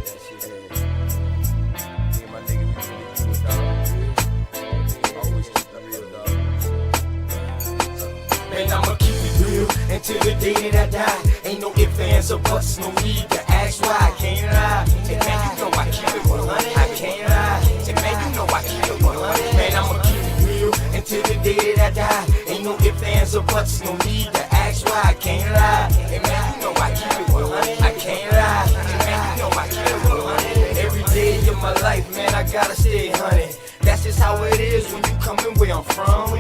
about that shit. Me and my nigga, we really do it, dog. Always keep it real, dog. Man, I'ma keep it real until the day that I die. Ain't no ifs, ands, or buts, no need to ask why. I can't lie. Hey, man, you know I keep it 100. I can't lie. Hey, man, you know I keep it 100. Man, I'ma keep it real until the day that I die. Ain't no ifs, ands, or buts, no need to ask why. I can't lie. Hey, man, you know I keep it 100. I can't lie. Hey, man, you know I keep it 100. Every day of my life, man, I gotta stay 100. That's just how it is when you coming where I'm from.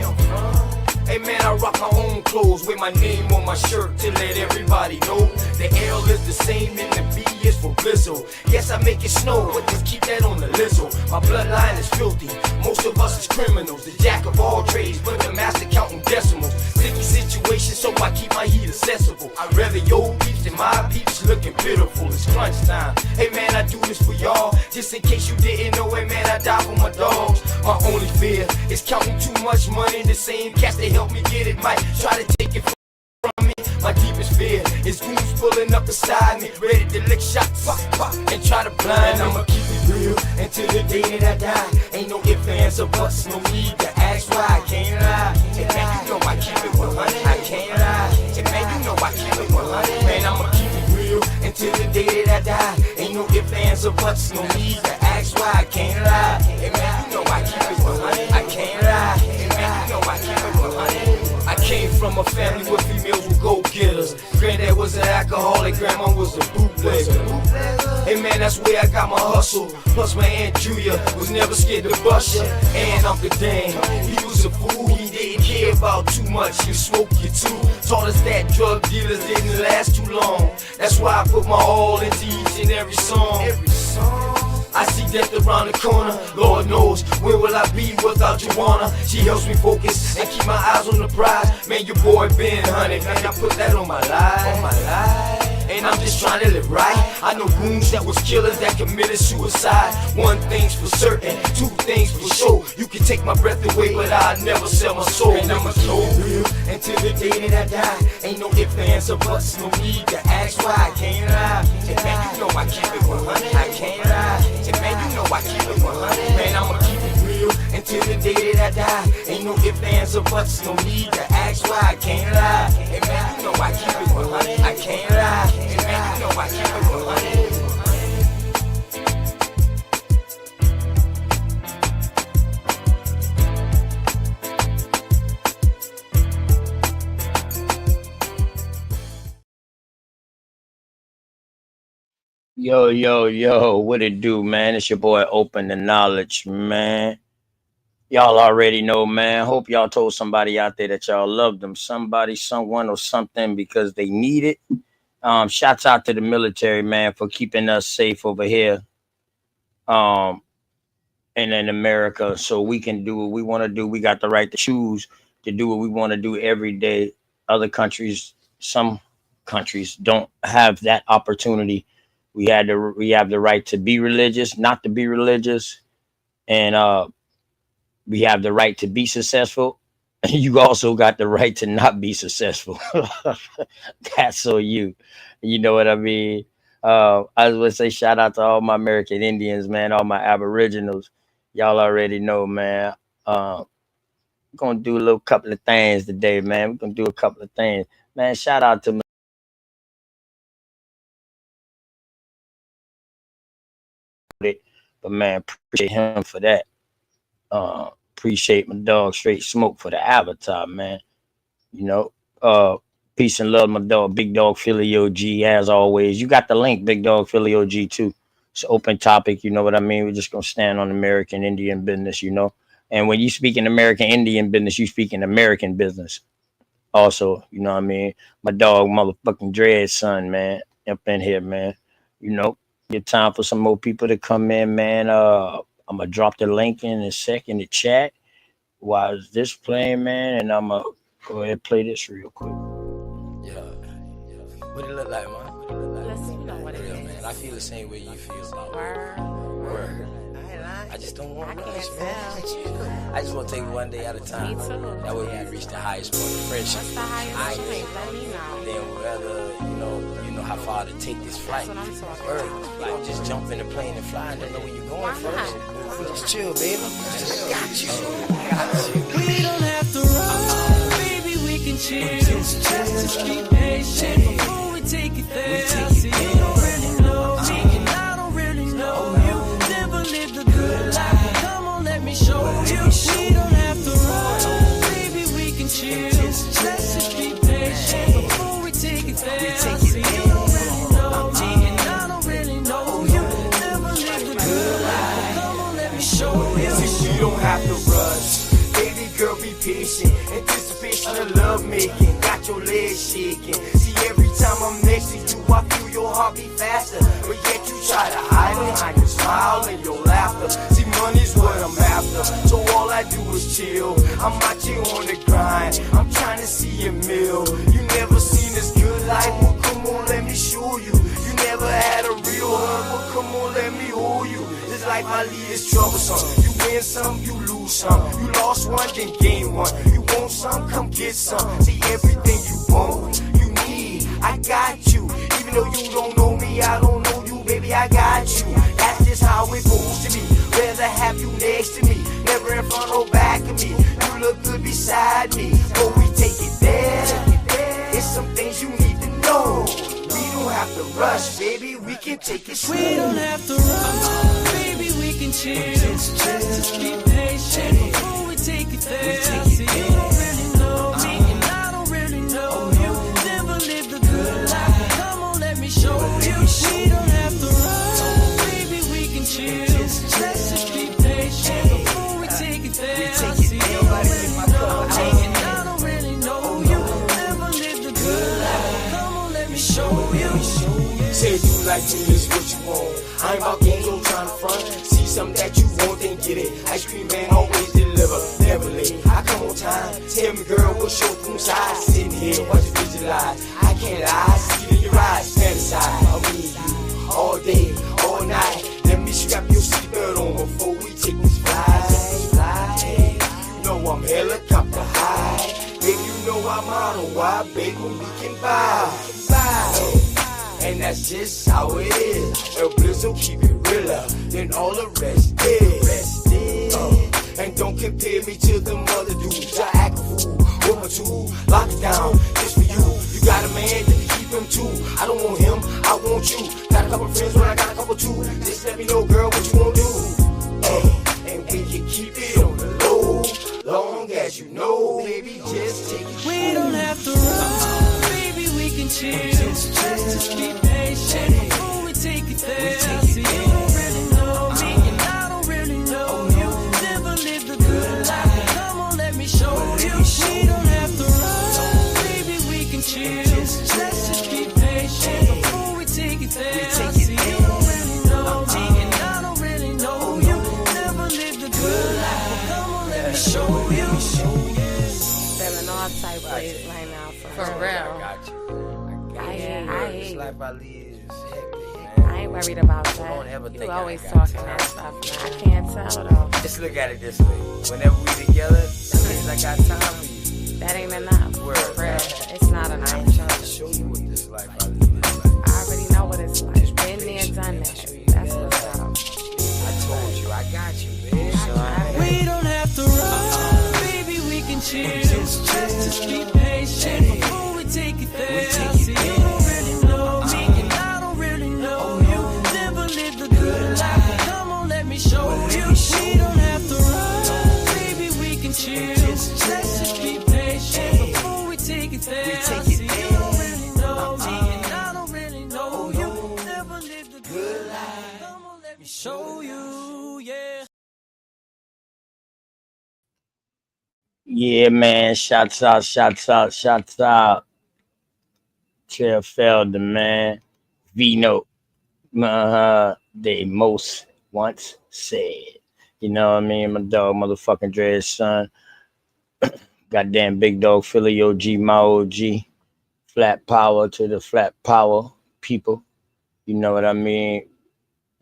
Hey man, I rock my own clothes with my name on my shirt to let everybody know the L is the same and the B is for Blizzle. Yes, I make it snow, but just keep that on the lizzo. My bloodline is filthy, most of us is criminals. The jack of all trades, but the master counting decimals. Sticky situation, so I keep my heat accessible. I'd rather your peeps than my peeps looking pitiful. It's crunch time. Hey man, I do this for y'all. Just in case you didn't know it, man, I die for my dogs. My only fear is counting too much money. The same cats that help me get it might try to take it from me. My deepest fear is goons pulling up beside me, ready to lick shots, pop, pop, and try to blind me. I'ma keep it real until the day that I die. Ain't no ifs, ands, or buts, no need to ask why. I can't lie. Hey man, you know I keep it 100. I can't lie. Hey man, you know I keep it 100. Man, I'ma keep it real until the day that I die. Ain't no ifs, ands, or buts, no need to ask why. I can't lie. Hey man, you know I keep it 100. I can't lie. Hey man, you know I keep it 100. I came from a family where females were go-getters. Granddad was an alcoholic, grandma was a bootlegger. Hey man, that's where I got my hustle. Plus my Aunt Julia was never scared to bust ya. And Uncle Dan, he was a fool. He didn't care about too much. You smoke, you too. Taught us that drug dealers didn't last too long. That's why I put my all into each and every song. I see death around the corner. Lord knows, where will I be without Joanna? She helps me focus and keep my eyes on the prize. Man, your boy been 100. Man, I put that on my life. And I'm just trying to live right. I know goons that was killers that committed suicide. One thing's for certain, two things for sure. You can take my breath away, but I'll never sell my soul. And I'ma keep it real until the day that I die. Ain't no ifs, ands, or buts, no need to ask why. I can't lie. Hey man, you know I keep it 100. I can't lie. Hey man, you know I keep it 100. Man, I'ma keep it real until the day that I die. Ain't no ifs, ands, or buts, no need to ask why. I can't lie. Hey man, you know I keep it 100. I can't lie. Hey man, you know I keep it 100. Yo, what it do, man? It's your boy Open the Knowledge, man. Y'all already know, man. Hope y'all told somebody out there that y'all love them. Somebody, someone, or something because they need it. Shouts out to the military, man, for keeping us safe over here. And in America, so we can do what we want to do. We got the right to choose to do what we want to do every day. Other countries, some countries don't have that opportunity. We have the right to be religious, not to be religious, and we have the right to be successful. You also got the right to not be successful. That's so you know what I mean. I would say shout out to all my American Indians, man, all my Aboriginals. Y'all already know, man. We're gonna do a little couple of things today, man. We're gonna do a couple of things, man. Shout out to it, but man, appreciate him for that. Appreciate my dog Straight Smoke for the avatar, man. You know, peace and love, my dog, Big Dog Philly OG, as always. You got the link, Big Dog Philly OG too. It's an open topic, you know what I mean? We're just gonna stand on American Indian business, you know. And when you speak in American Indian business, you speak in American business. Also, you know what I mean? My dog, motherfucking Dread son, man, up in here, man. You know, get time for some more people to come in, man. I'm gonna drop the link in a sec in the chat while this playing, man, and I'm gonna go ahead and play this real quick. Yeah. What it look like, man? Let's see what it is. Man, I feel the same way you feel about Word. I just don't want I much, can't man. tell. I just want to take it one day at a time. Me too. That way we reach the highest point of friendship. What's the highest point? Let me know. Then whether you know how far to take this flight. That's what I'm talking Word. about. Like just jump in the plane and fly. I don't know where you're going Why first. not? Just chill, baby. Just got you. Got you. We don't have to rush, baby, we can chill. Just be patient before we take it there. See, you don't really know me, and I don't really know you. Never lived a good life. Come on, let me show you. We don't have to rush, baby, we can chill. Just be patient before we take it there. See, you don't really know me, and I don't really know you. Never lived a good life. Come on, let me show you. See, you don't have to rush. Baby girl, be patient. Anticipation of love making. Got your legs shaking. See, every time I'm next to you, I feel your heart beat faster. But yet you try to hide behind your smile and your laughter. See, money's what I'm after. So all I do is chill. I'm out here on the grind. I'm trying to see a meal. You never seen this good life. Well, come on, let me show you. You never had a real hug. Well, come on, let me hold you. This life I lead is troublesome. You win some, you lose some. You lost one, then gain one. You want some, come get some. See, everything you want, you need, I got you. Even though you don't know me, I don't know you, baby, I got you. That's just how it goes to me. Rather have you next to me, never in front or back of me. You look good beside me, but we take it there. It's some things you need to know. We don't have to rush, baby, we can take it slow. We don't have to rush, baby, we can chill. Just be patient before we take it there. See, you don't really know me, and I don't really know you. Never lived a good life. Come on, let me show you. We don't have to rush, baby, we can chill. Just be patient before we take it there. See, you don't really know me, and I don't really know you. Never lived a good life. Come on, let me show you. Say you like me, is what you want. I ain't about games, I'm trying to front. See something that you want, then get it. Ice cream man always deliver, never late. I come on time. Tell me, girl, what's your room size? Sitting here, watch you visualize. I can't lie, see it in your eyes. Fantasize, I'll meet you all day, all night. Let me strap your seatbelt on before we take this flight. You know I'm helicopter high. Baby, you know I'm on a wide, baby, we can buy. And that's just how it is. El Blizzo keep it realer than all the rest is. And don't compare me to them other dudes. I act a fool with my tool. Lock it down just for you. You got a man, you can keep him too. I don't want him, I want you. Got a couple friends, but I got a couple too. Just let me know, girl, what you wanna do. And we can keep it on the low, long as you know, baby, just take it. We don't have to rush, baby, we can chill. Just be patient before we take it there. See, you don't really know me, and I don't really know you. Never lived a good life. Come on, let me show you. We don't have to rush, baby, we can chill. Just be patient before we take it there. See, you don't really know me, and I don't really know you. Never lived a good life. Come on, let me show you. Feeling all type ways right now, for I real. got you. I This hate. life I live is hectic, I man. ain't worried about Don't ever that. think You I always ain't got talking time. that stuff, man. I can't tell though. Just look at it this way. Whenever we together, that means I got time for you. That ain't enough. Word. For real. It's not I enough. ain't trying to show you what this life I live is like. I already know what it's like. Been there, done that. That's what's up. I told you, I got you, babe. We don't have to rush, baby, we can chill. Just be patient before we take it there. See, you don't really know me, and I don't really know you. Never lived a good life. Come on, let me show you. We don't have to rush, baby, we can chill. Just be patient before we take it there. See, you don't really know me, and I don't really know you. Never lived a good life. Come on, let me show you, yeah. Yeah, man. Shots out, shots out, shots out. Trail Felder, man. V-Note. They most once said. You know what I mean? My dog, motherfucking Dre's son. Goddamn big dog, Philly OG, my OG. Flat power to the flat power people. You know what I mean?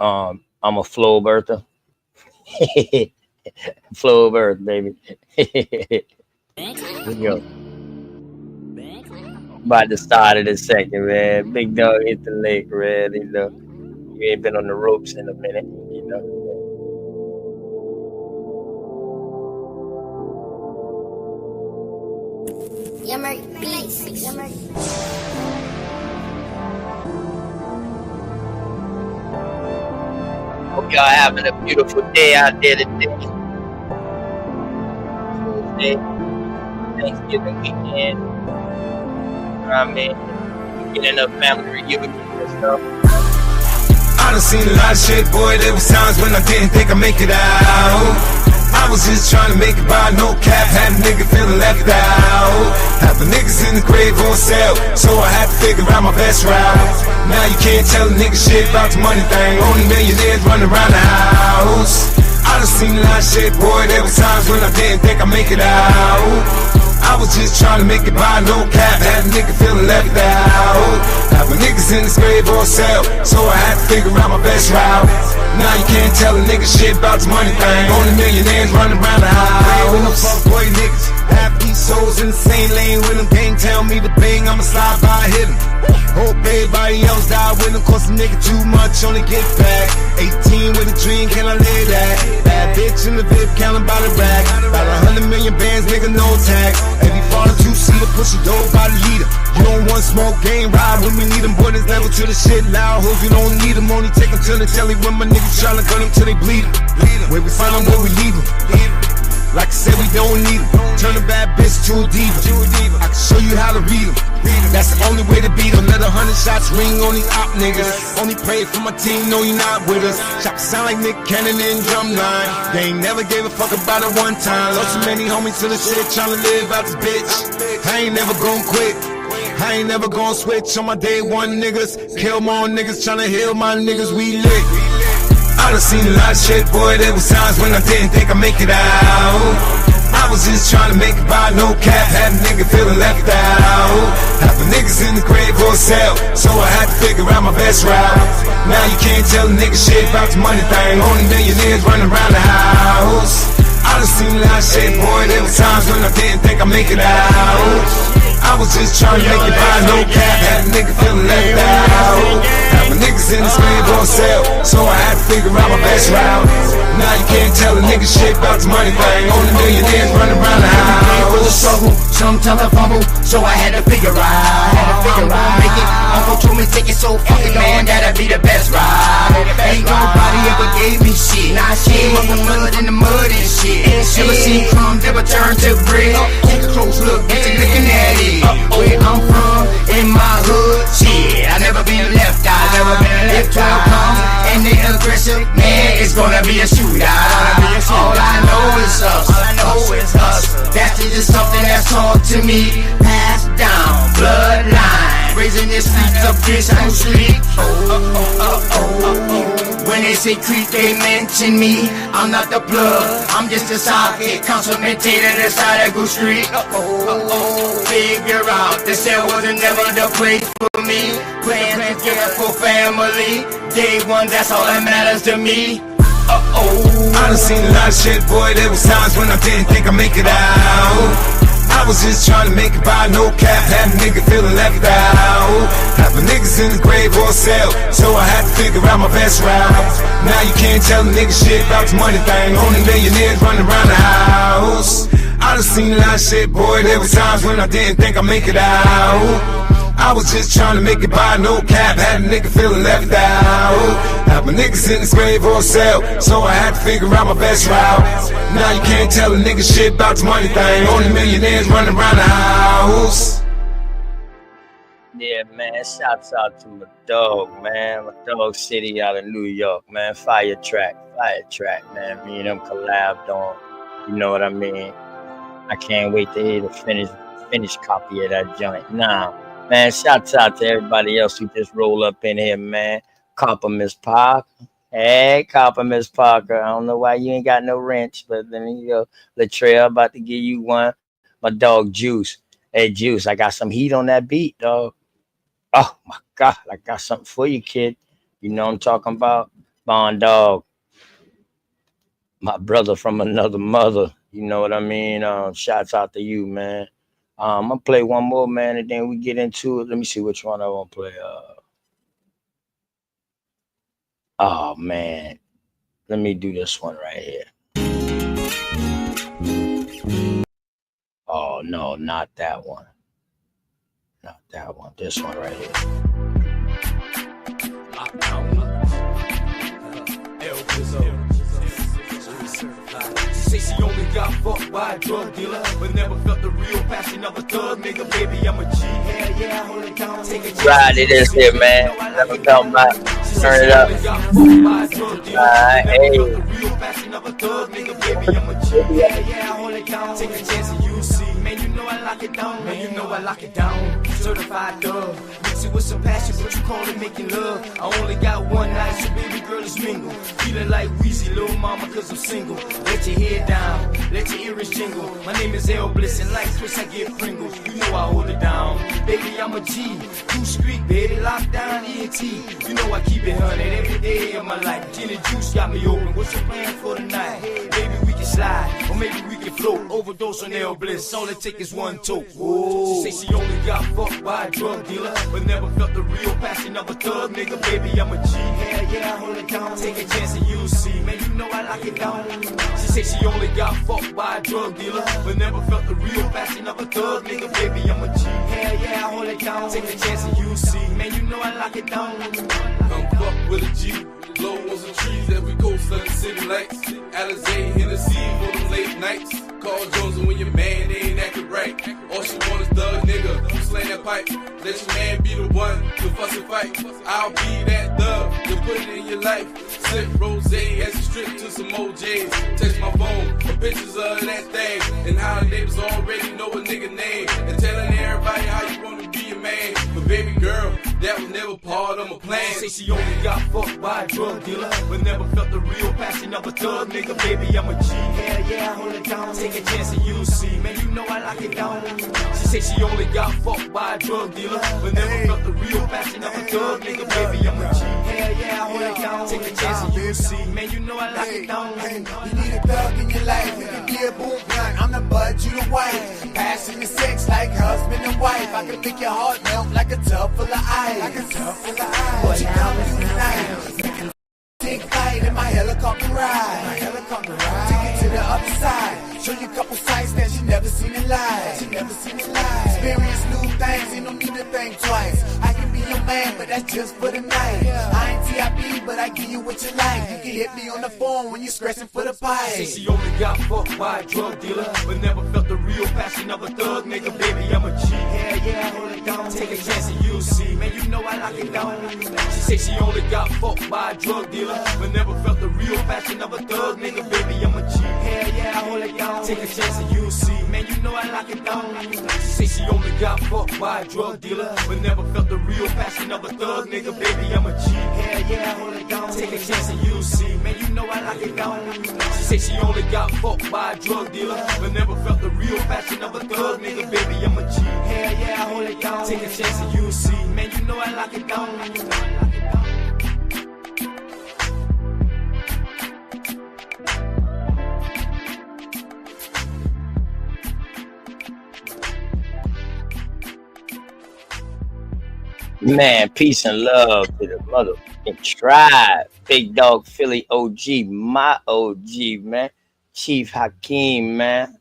I'm a flow birther. Flow of earth, baby. Let's go. About to start of the second, man. Big dog hit the lake, man. You You ain't been on the ropes in a minute, you know. Hope y'all having a beautiful day out there today. Tuesday, Thanksgiving weekend. You know what I mean? Getting a family reunion and stuff. I done seen a lot of shit, boy. There was times when I didn't think I'd make it out. I was just trying to make it by no cap. Had a nigga feeling left out. Half the niggas in the grave on sale, so I had to figure out my best route. Now you can't tell a nigga shit about the money thing. Only millionaires running around the house. I done seen a lot of shit, boy. There was times when I didn't think I'd make it out. I was just trying to make it by no cap. Had a nigga feeling left out. Half my niggas in this grave on sale, so I had to figure out my best route. Now you can't tell a nigga shit about the money thing. Only millionaires running around the house. When the fuck boy niggas, half these souls in the same lane with them. Gang tell me to bang, I'ma slide by, hit 'em. Hope everybody else die with them. Cost a nigga too much, only get back. 18 with a dream, can I live that? Bad bitch in the VIP, counting by the rack. About 100 million bands, nigga, no tax. Every father two-seater, push a door by the leader. You don't want smoke, game ride when we need them. Boy, this level to the shit loud. Hoes, you don't need them. Only take them to the telly when my niggas tryna gun them till they bleed them. Where we find them, where we leave them. Like I said, we don't need them. Turn a bad bitch to a diva. I can show you how to read them. That's the only way to beat them. Let 100 shots ring on these op niggas. Only pray for my team, know you not with us. Chop sound like Nick Cannon in drumline. They ain't never gave a fuck about it one time. Lost so many homies to the shit, tryna live out this bitch. I ain't never gon' quit. I ain't never gon' switch on my day one niggas. Kill more niggas, tryna heal my niggas, we lit. I done seen a lot of shit, boy. There was times when I didn't think I'd make it out. I was just trying to make it by no cap. Had a nigga feeling left out. Half the niggas in the grave for sale, so I had to figure out my best route. Now you can't tell a nigga shit about the money thing. Only millionaires running around the house. I done seen a lot of shit, boy. There was times when I didn't think I'd make it out. I was just trying to make it by no cap. Had a nigga feeling left out. Half my niggas in this grave on sale, so I had to figure out my best route. Now you can't tell a nigga shit about the money thing. Only millionaires running around the house. Was a struggle, sometimes I fumble, so I had to figure out. I'm gonna make it. Uncle told me take it so fucking man, that'll be the best ride. Ain't nobody ever gave me shit. Nah, shit, up the mud in the mud and shit. Ever seen crumbs ever turn to bread? Take a close look, get you looking at it. Where I'm from, in my hood, shit, I never been left out. If 12 comes and they aggressive, man, it's gonna be a shootout. All I know is us. That's just something that's taught to me, passed down, bloodline. Raising this street up this whole street. When they say creep, they mention me. I'm not the plug, I'm just a socket. Consummated inside a good street. Figure out the cell wasn't never the place for me. Plans together for family. Day one, that's all that matters to me. I done seen a lot of shit, boy. There was times when I didn't think I'd make it out. I was just trying to make it by no cap. Had a nigga feeling left out. Half my niggas in the grave or sale, so I had to figure out my best route. Now you can't tell a nigga shit about the money thing. Only millionaires running around the house. I done seen a lot of shit, boy. There was times when I didn't think I'd make it out. I was just trying to make it by no cap. Had a nigga feeling left out. Half my niggas in this grave or sale, so I had to figure out my best route. Now you can't tell a nigga shit about the money thing. Only millionaires running around the house. Yeah, man. Shouts out to my dog, man. My dog City out of New York, man. Fire track, man. Me and them collabed on. You know what I mean? I can't wait to hear the finished copy of that joint. Nah. Man, shouts out to everybody else who just roll up in here, man. Copper Miss Parker. Hey, Copper Miss Parker. I don't know why you ain't got no wrench, but then you go. Latrell about to give you one. My dog Juice. Hey, Juice, I got some heat on that beat, dog. Oh, my God. I got something for you, kid. You know what I'm talking about? Bond Dog. My brother from another mother. You know what I mean? Shouts out to you, man. I'm gonna play one more, man, and then we get into it. Let me see which one I want to play. Oh man, let me do this one right here. Oh no, not that one. Not that one. This one right here. Say she only got fucked by a drug dealer, but never felt the real passion of a thug nigga. Baby, I'm a G. Hell yeah, hold it down. Take a Ride it is here, man. Never felt my turn it up. Alright, hey. Take a chance and you see. Man, you know I lock it down. Man, you know I lock it down. Certified thug. Mix it with some passion, but you call it making love. I only got one night, so baby girl, let's mingle. Feeling like Weezy, little mama, cause I'm single. Let your head down, let your earrings jingle. My name is L Bliss, and like Chris, I get Pringles. You know I hold it down. Baby, I'm a G. You street, baby, lockdown, ENT. You know I keep it 100 every day of my life. Gin and juice got me open. What's your plan for tonight? Baby, we can slide, or maybe we can float. Overdose on L Bliss, all it take is one toke. Whoa. She say she only got fucked by a drug dealer, but never felt the real passion of a thug nigga. Baby, I'm a G. Hell yeah, hold it down. Take a chance and you'll see. Man, you know I lock it down. She say she only got fucked by a drug dealer, but never felt the real passion of a thug nigga. Baby, I'm a G. Hell yeah, hold it down. Take a chance and you'll see. Man, you know I lock it down. Come fuck with a G. Blow on some trees every coast of the city lights. Alizé, Hennessy for them late nights. Call Jones when your man ain't acting right. All she want is thug nigga who slay that pipe. Let your man be the one to fuss and fight. I'll be that thug to put it in your life. Sip rosé as you strip to some OJs. Text my phone for pictures of that thing. And how the neighbors already know a nigga name. And telling everybody how you wanna be a man. But baby girl, that was never part of my plan. Say she only got fucked by a drug dealer, but never felt the real passion of a thug nigga. Baby, I'm a G. Hell yeah, hold it down. Take a chance and you'll see. Man, you know I lock it down. She say she only got fucked by a drug dealer, but never felt the real passion of a thug nigga. Baby, I'm a G. Hell yeah, hold it down. Take a chance and you'll see. Man, you know I lock it down. You need a thug in your life. You can be a boom blunt. I'm the bud, you the wife. Passion and sex like husband and wife. I can make your heart melt like a tub full of ice. Like a tub full of ice. What you come do tonight? Take flight in my helicopter ride. Take it to the other side. Show you a couple sights that you never seen in life. Experience new things, you don't need to think twice. I can be your man, but that's just for the night. I ain't TIP, but I give you what you like. You can hit me on the phone when you're scratching for the pipe. Say she only got fucked by a drug dealer, but never felt the real passion of a thug nigga. Baby, I'm a G. Hell yeah, hold it down. Take a chance and you'll see. Man, you know I lock it down. She say she only got fucked by a drug dealer, but never felt the real passion of a thug nigga. Baby, I'm a G. Hell yeah, hold it down. Take a chance and you'll see. Man, you know I lock it down. She say she only got fucked by a drug dealer, but never felt the real passion of a thug nigga. Baby, I'm a G. Hell yeah, hold it down. Take a chance and you'll see. Man, you know I lock it down. She say she only got fucked by a drug dealer, but never felt the real passion of a thug nigga. Baby, I'm a G. Hell yeah, hold it down. Take a chance and you'll see. Man, you know I lock it down. Man, peace and love to the motherfucking tribe. Big Dog Philly OG, my OG, man. Chief Hakeem, man.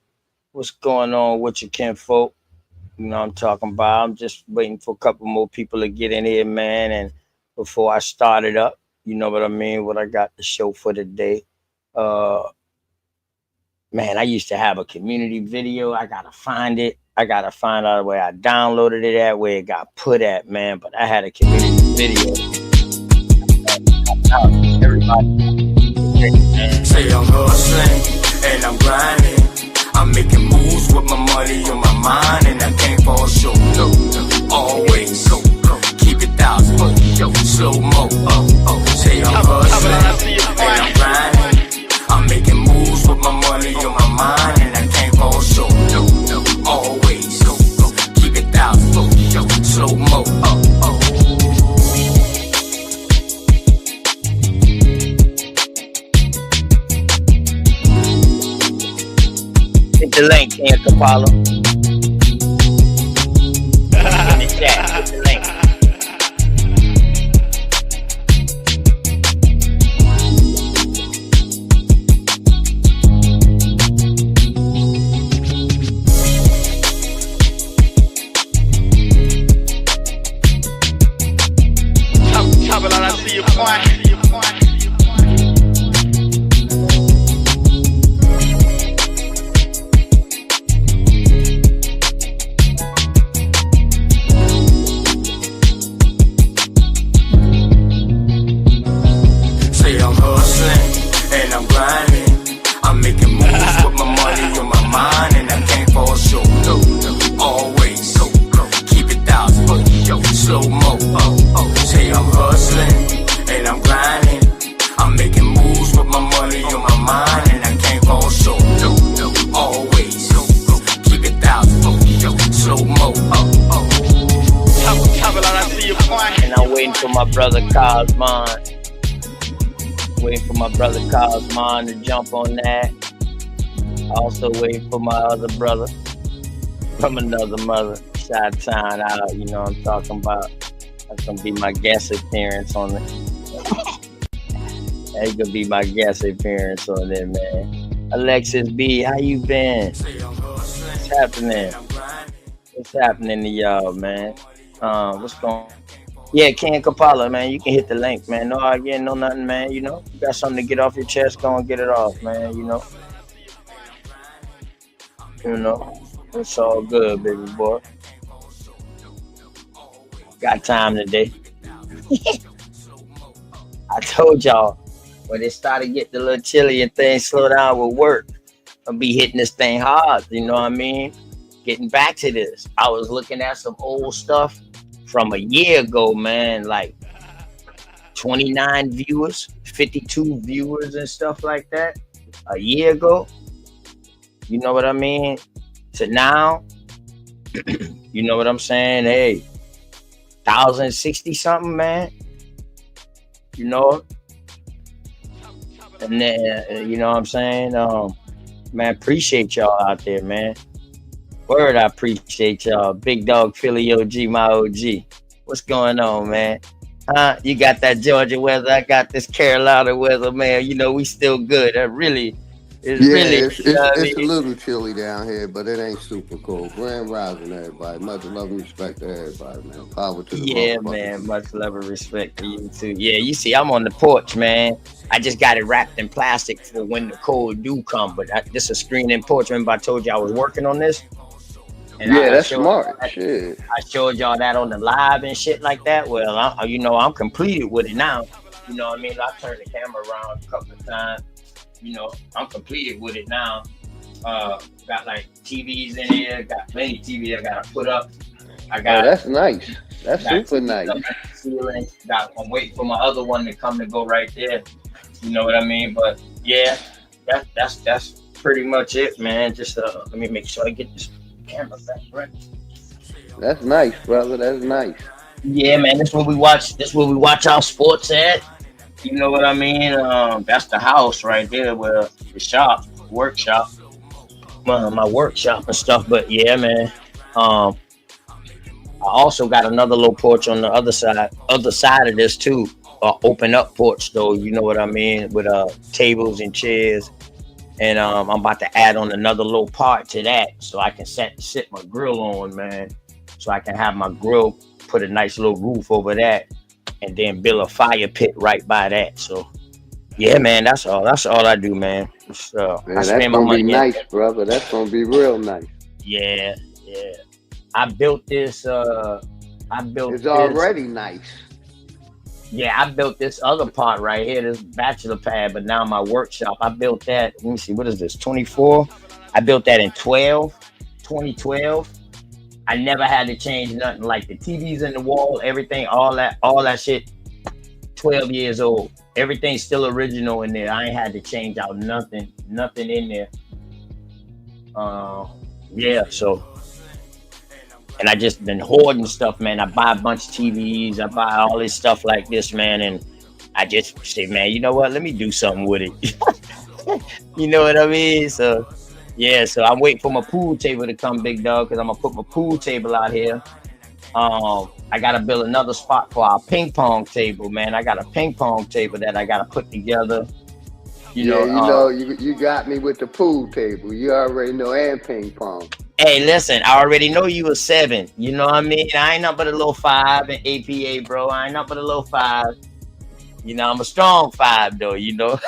What's going on with your kinfolk? You know what I'm talking about. I'm just waiting for a couple more people to get in here, man. And before I start it up, you know what I mean? What I got to show for today. Man, I used to have a community video. I got to find it. I got to find out where I downloaded it at, where it got put at, man. But I had a community video. Everybody. Say I'm hustling and I'm grinding. I'm making moves with my money on my mind, and I can't fall short. No, always go. Keep it 1,000. Slow mo. Say I'm hustling and I'm grinding. I'm making moves with my money on my mind, and I can't fall short. No, always go. Keep it 1,000. Slow mo. Hit the link, Ken Capallo. In the chat, hit the link. my brother Cosmon. Waiting for my brother Cosmon to jump on that. Also waiting for my other brother from another mother, Shot Town out. You know what I'm talking about. That's gonna be my guest appearance on it. That's gonna be my guest appearance on it, man. Alexis B, how you been? What's happening? What's happening to y'all, man? What's going on? Yeah, Ken Kapala, man. You can hit the link, man. No again, no nothing, man. You know, you got something to get off your chest, go and get it off, man. You know, it's all good, baby boy. Got time today. I told y'all when it started getting a little chilly and things slow down with work, I'll be hitting this thing hard. You know what I mean? Getting back to this, I was looking at some old stuff from a year ago, man, like 29 viewers, 52 viewers and stuff like that a year ago. You know what I mean? To now, you know what I'm saying? Hey, 1,060 something, man. You know? And then, you know what I'm saying? Man, appreciate y'all out there, man. Word, I appreciate y'all. Big Dog Philly OG, my OG. What's going on, man? Huh? You got that Georgia weather. I got this Carolina weather, man. You know, we still good. It's a little chilly down here, but it ain't super cold. Grand rising, everybody. Much love and respect to everybody, man. Power to the man. Much love and respect to you, too. Yeah, you see, I'm on the porch, man. I just got it wrapped in plastic for when the cold do come. But this is a screen-in porch. Remember I told you I was working on this? And that's smart. Shit. I showed y'all that on the live and shit like that. Well, I'm completed with it now. You know what I mean? I turned the camera around a couple of times. You know, I'm completed with it now. Got like TVs in here. Got plenty of TV I gotta put up. That's nice. That's super nice. I'm waiting for my other one to come to go right there. You know what I mean? But yeah, that's pretty much it, man. Just let me make sure I get this camera back right. That's nice, brother. That's nice. Yeah, man. This is where we watch our sports at. You know what I mean? That's the house right there where the workshop, my workshop and stuff. But yeah, man. I also got another little porch on the other side of this too. Open up porch though. You know what I mean? With tables and chairs. And I'm about to add on another little part to that so I can sit my grill on, man. So I can have my grill, put a nice little roof over that, and then build a fire pit right by that. So, yeah, man, that's all I do, man. That's gonna be nice, brother. That's gonna be real nice. Yeah. I built this. It's already nice. Yeah, I built this other part right here, this bachelor pad, but now my workshop, I built that. Let me see, what is this, 24? I built that in 2012. I never had to change nothing, like the TVs in the wall, everything, all that shit, 12 years old. Everything's still original in there. I ain't had to change out nothing in there. Yeah, so. And I just been hoarding stuff, man. I buy a bunch of TVs. I buy all this stuff like this, man. And I just say, man, you know what? Let me do something with it. You know what I mean? So, yeah. So I'm waiting for my pool table to come, big dog, because I'm going to put my pool table out here. I got to build another spot for our ping pong table, man. I got a ping pong table that I got to put together. You got me with the pool table. You already know, and ping pong. Hey, listen, I already know you was 7. You know what I mean? I ain't nothing but a little 5 in APA, bro. I ain't nothing but a little 5. You know, I'm a strong 5, though, you know?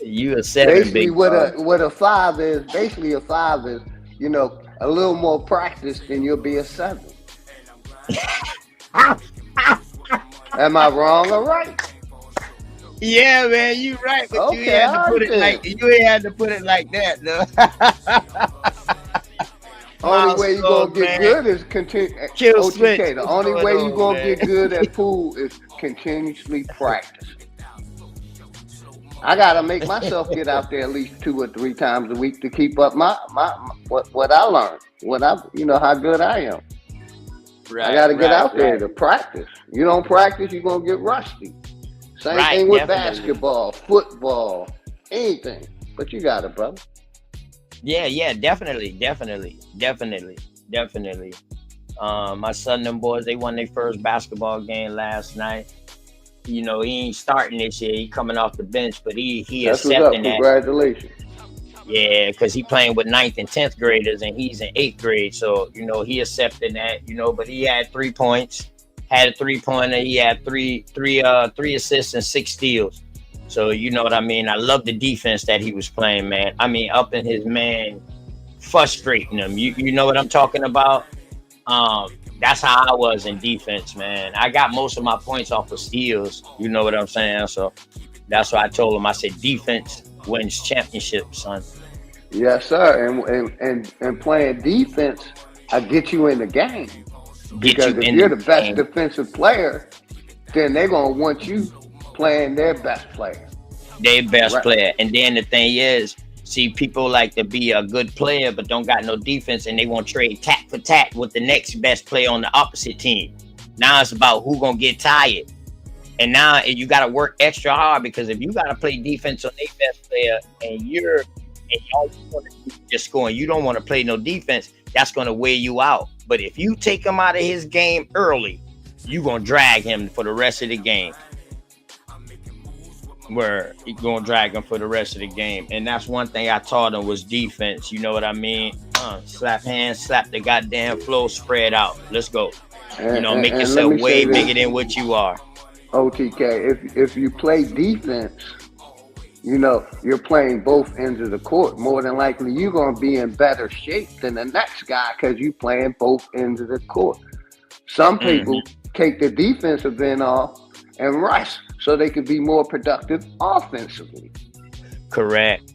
You a 7, basically, big what a 5 is, you know, a little more practice than you'll be a 7. Am I wrong or right? Yeah, man, you right, but okay, you ain't had to put it like that, though. Only way you gonna get good is continue. OTK, the only way you gonna get good at pool is continuously practice. I gotta make myself get out there at least 2 or 3 times a week to keep up my what I learned, how good I am. I got to get out there to practice. You don't practice, you're going to get rusty. Same thing with basketball, football, anything. But you got it, brother. Yeah, definitely. My son and them boys, they won their first basketball game last night. You know, he ain't starting this year. He coming off the bench, but he That's accepting that. Congratulations. Yeah, because he playing with 9th and 10th graders, and he's in 8th grade. So, you know, he accepting that, you know, but he had 3 points, had a 3-pointer. He had three assists and 6 steals. So, you know what I mean? I love the defense that he was playing, man. I mean, up in his man, frustrating him. You know what I'm talking about? That's how I was in defense, man. I got most of my points off of steals. You know what I'm saying? So that's why I told him. I said, defense wins championships, son. Yes, sir. And playing defense, I get you in the game. Because if you're the best defensive player, then they're gonna want you playing their best player. Their best player. And then the thing is, see, people like to be a good player, but don't got no defense, and they want to trade tat for tat with the next best player on the opposite team. Now it's about who gonna get tired. And now you got to work extra hard, because if you got to play defense on their best player, and all you want to do is just scoring, you don't want to play no defense, that's going to wear you out. But if you take him out of his game early, you're going to drag him for the rest of the game. Where you're going to drag him for the rest of the game. And that's one thing I taught him was defense. You know what I mean? Slap hands, slap the goddamn flow, spread out. Let's go. Make yourself way bigger than what you are. OTK, if you play defense, you know, you're playing both ends of the court. More than likely, you're going to be in better shape than the next guy because you're playing both ends of the court. Some people take the defensive end off and rush so they can be more productive offensively. Correct.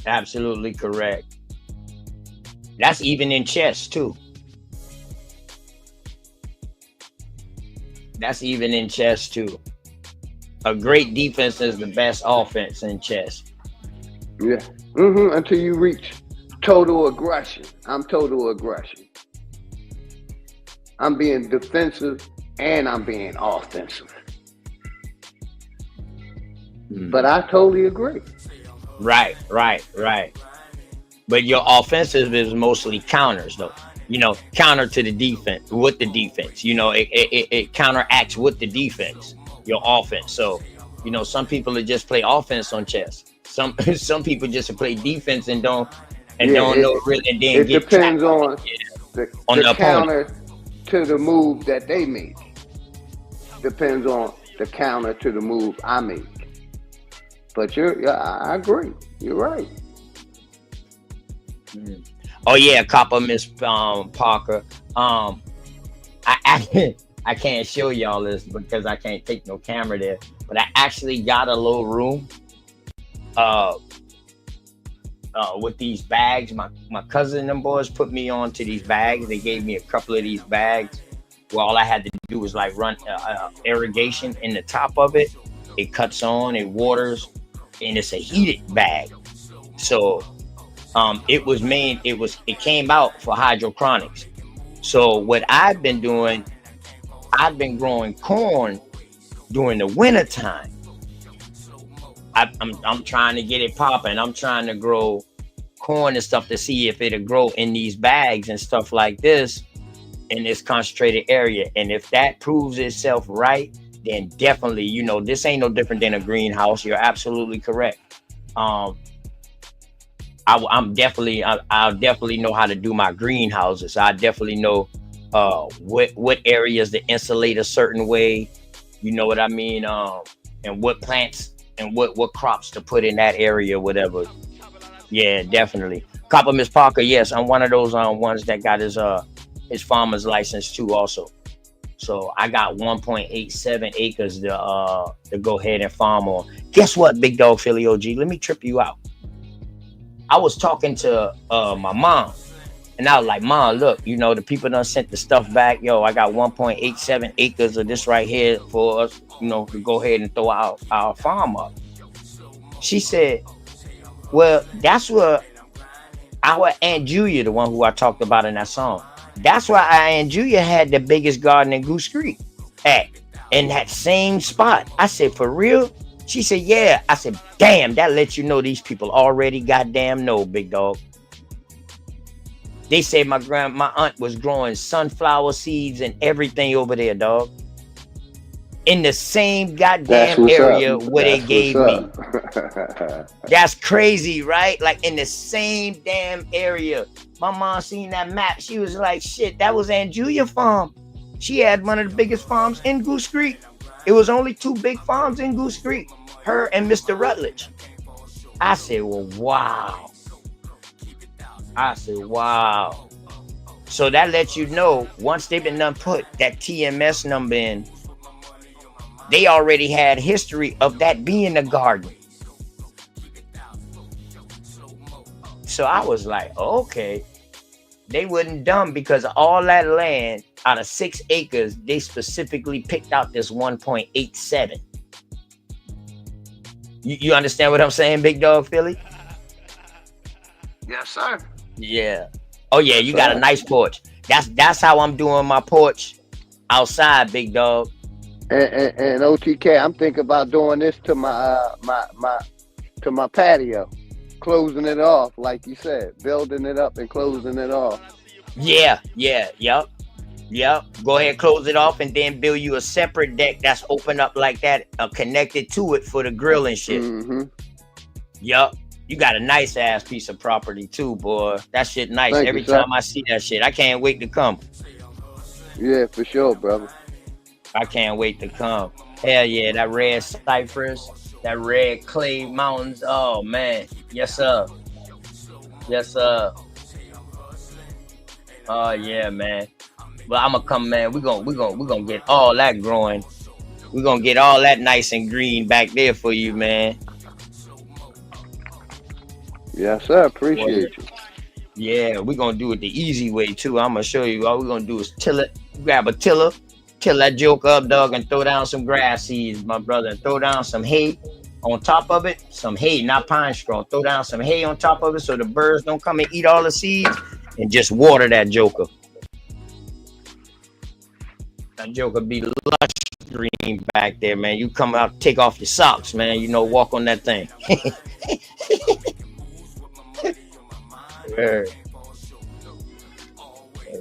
Absolutely correct. That's even in chess too. A great defense is the best offense in chess. Yeah. Until you reach total aggression. I'm total aggression. I'm being defensive and I'm being offensive. But I totally agree. Right. But your offensive is mostly counters, though. You know, counter to the defense, with the defense. You know, it counteracts with the defense, your offense. So, you know, some people just play offense on chess. Some people just play defense and don't know really. And then it depends on the counter to the move that they make. Depends on the counter to the move I make. But I agree. You're right. Oh yeah, Copper, Miss Parker. I can't show y'all this because I can't take no camera there. But I actually got a little room with these bags. My cousin and them boys put me onto these bags. They gave me a couple of these bags where all I had to do was like run irrigation in the top of it. It cuts on, it waters, and it's a heated bag. So it came out for hydroponics. So what I've been doing, I've been growing corn during the winter time. I'm trying to get it popping. I'm trying to grow corn and stuff to see if it'll grow in these bags and stuff like this in this concentrated area. And if that proves itself right, then definitely, you know, this ain't no different than a greenhouse. You're absolutely correct. I'll definitely know how to do my greenhouses. I definitely know what areas to insulate a certain way. You know what I mean? And what plants and what crops to put in that area, whatever. Yeah, definitely. Copper, Miss Parker. Yes, I'm one of those ones that got his farmer's license too, also. So I got 1.87 acres to go ahead and farm on. Guess what, Big Dog Philly OG? Let me trip you out. I was talking to my mom, and I was like, Mom, look, you know, the people done sent the stuff back. Yo, I got 1.87 acres of this right here for us, you know, to go ahead and throw our farm up. She said, Well, that's what our Aunt Julia, the one who I talked about in that song. That's why our Aunt Julia had the biggest garden in Goose Creek at in that same spot. I said, for real? She said, yeah. I said, damn, that lets you know these people already goddamn know, big dog. They said my aunt was growing sunflower seeds and everything over there, dog. In the same goddamn area where they gave me. That's crazy, right? Like in the same damn area. My mom seen that map. She was like, shit, that was Aunt Julia farm. She had one of the biggest farms in Goose Creek. It was only 2 big farms in Goose Creek. Her and Mr. Rutledge. I said, well, wow. I said, wow. So that lets you know, once they've been done put that TMS number in, they already had history of that being a garden. So I was like, okay. They wasn't dumb because all that land out of 6 acres, they specifically picked out this 1.87. You understand what I'm saying, big dog Philly? Yes, sir. Yeah. Oh yeah, you got a nice porch. That's how I'm doing my porch outside, big dog. And OTK, I'm thinking about doing this to my patio, closing it off, like you said, building it up and closing it off. Yeah, yep. Go ahead, close it off, and then build you a separate deck that's open up like that, connected to it for the grill and shit. Mm-hmm. Yup. You got a nice ass piece of property too, boy. That shit nice. Thank Every you, sir. time I see that shit, I can't wait to come. Yeah, for sure, brother. I can't wait to come. Hell yeah, that red cypress, that red clay mountains. Oh man, yes sir, yes sir. Oh yeah, man. But I'm gonna come, man. We gonna get all that growing. We gonna get all that nice and green back there for you, man. Yes, sir. Appreciate you. Yeah, we're gonna do it the easy way too. I'm gonna show you. All we're gonna do is till it, grab a tiller, till that joke up, dog, and throw down some grass seeds, my brother, and throw down some hay on top of it. Some hay, not pine straw. Throw down some hay on top of it so the birds don't come and eat all the seeds, and just water that joker. That joker be lush green back there, man. You come out, take off your socks, man. You know, walk on that thing.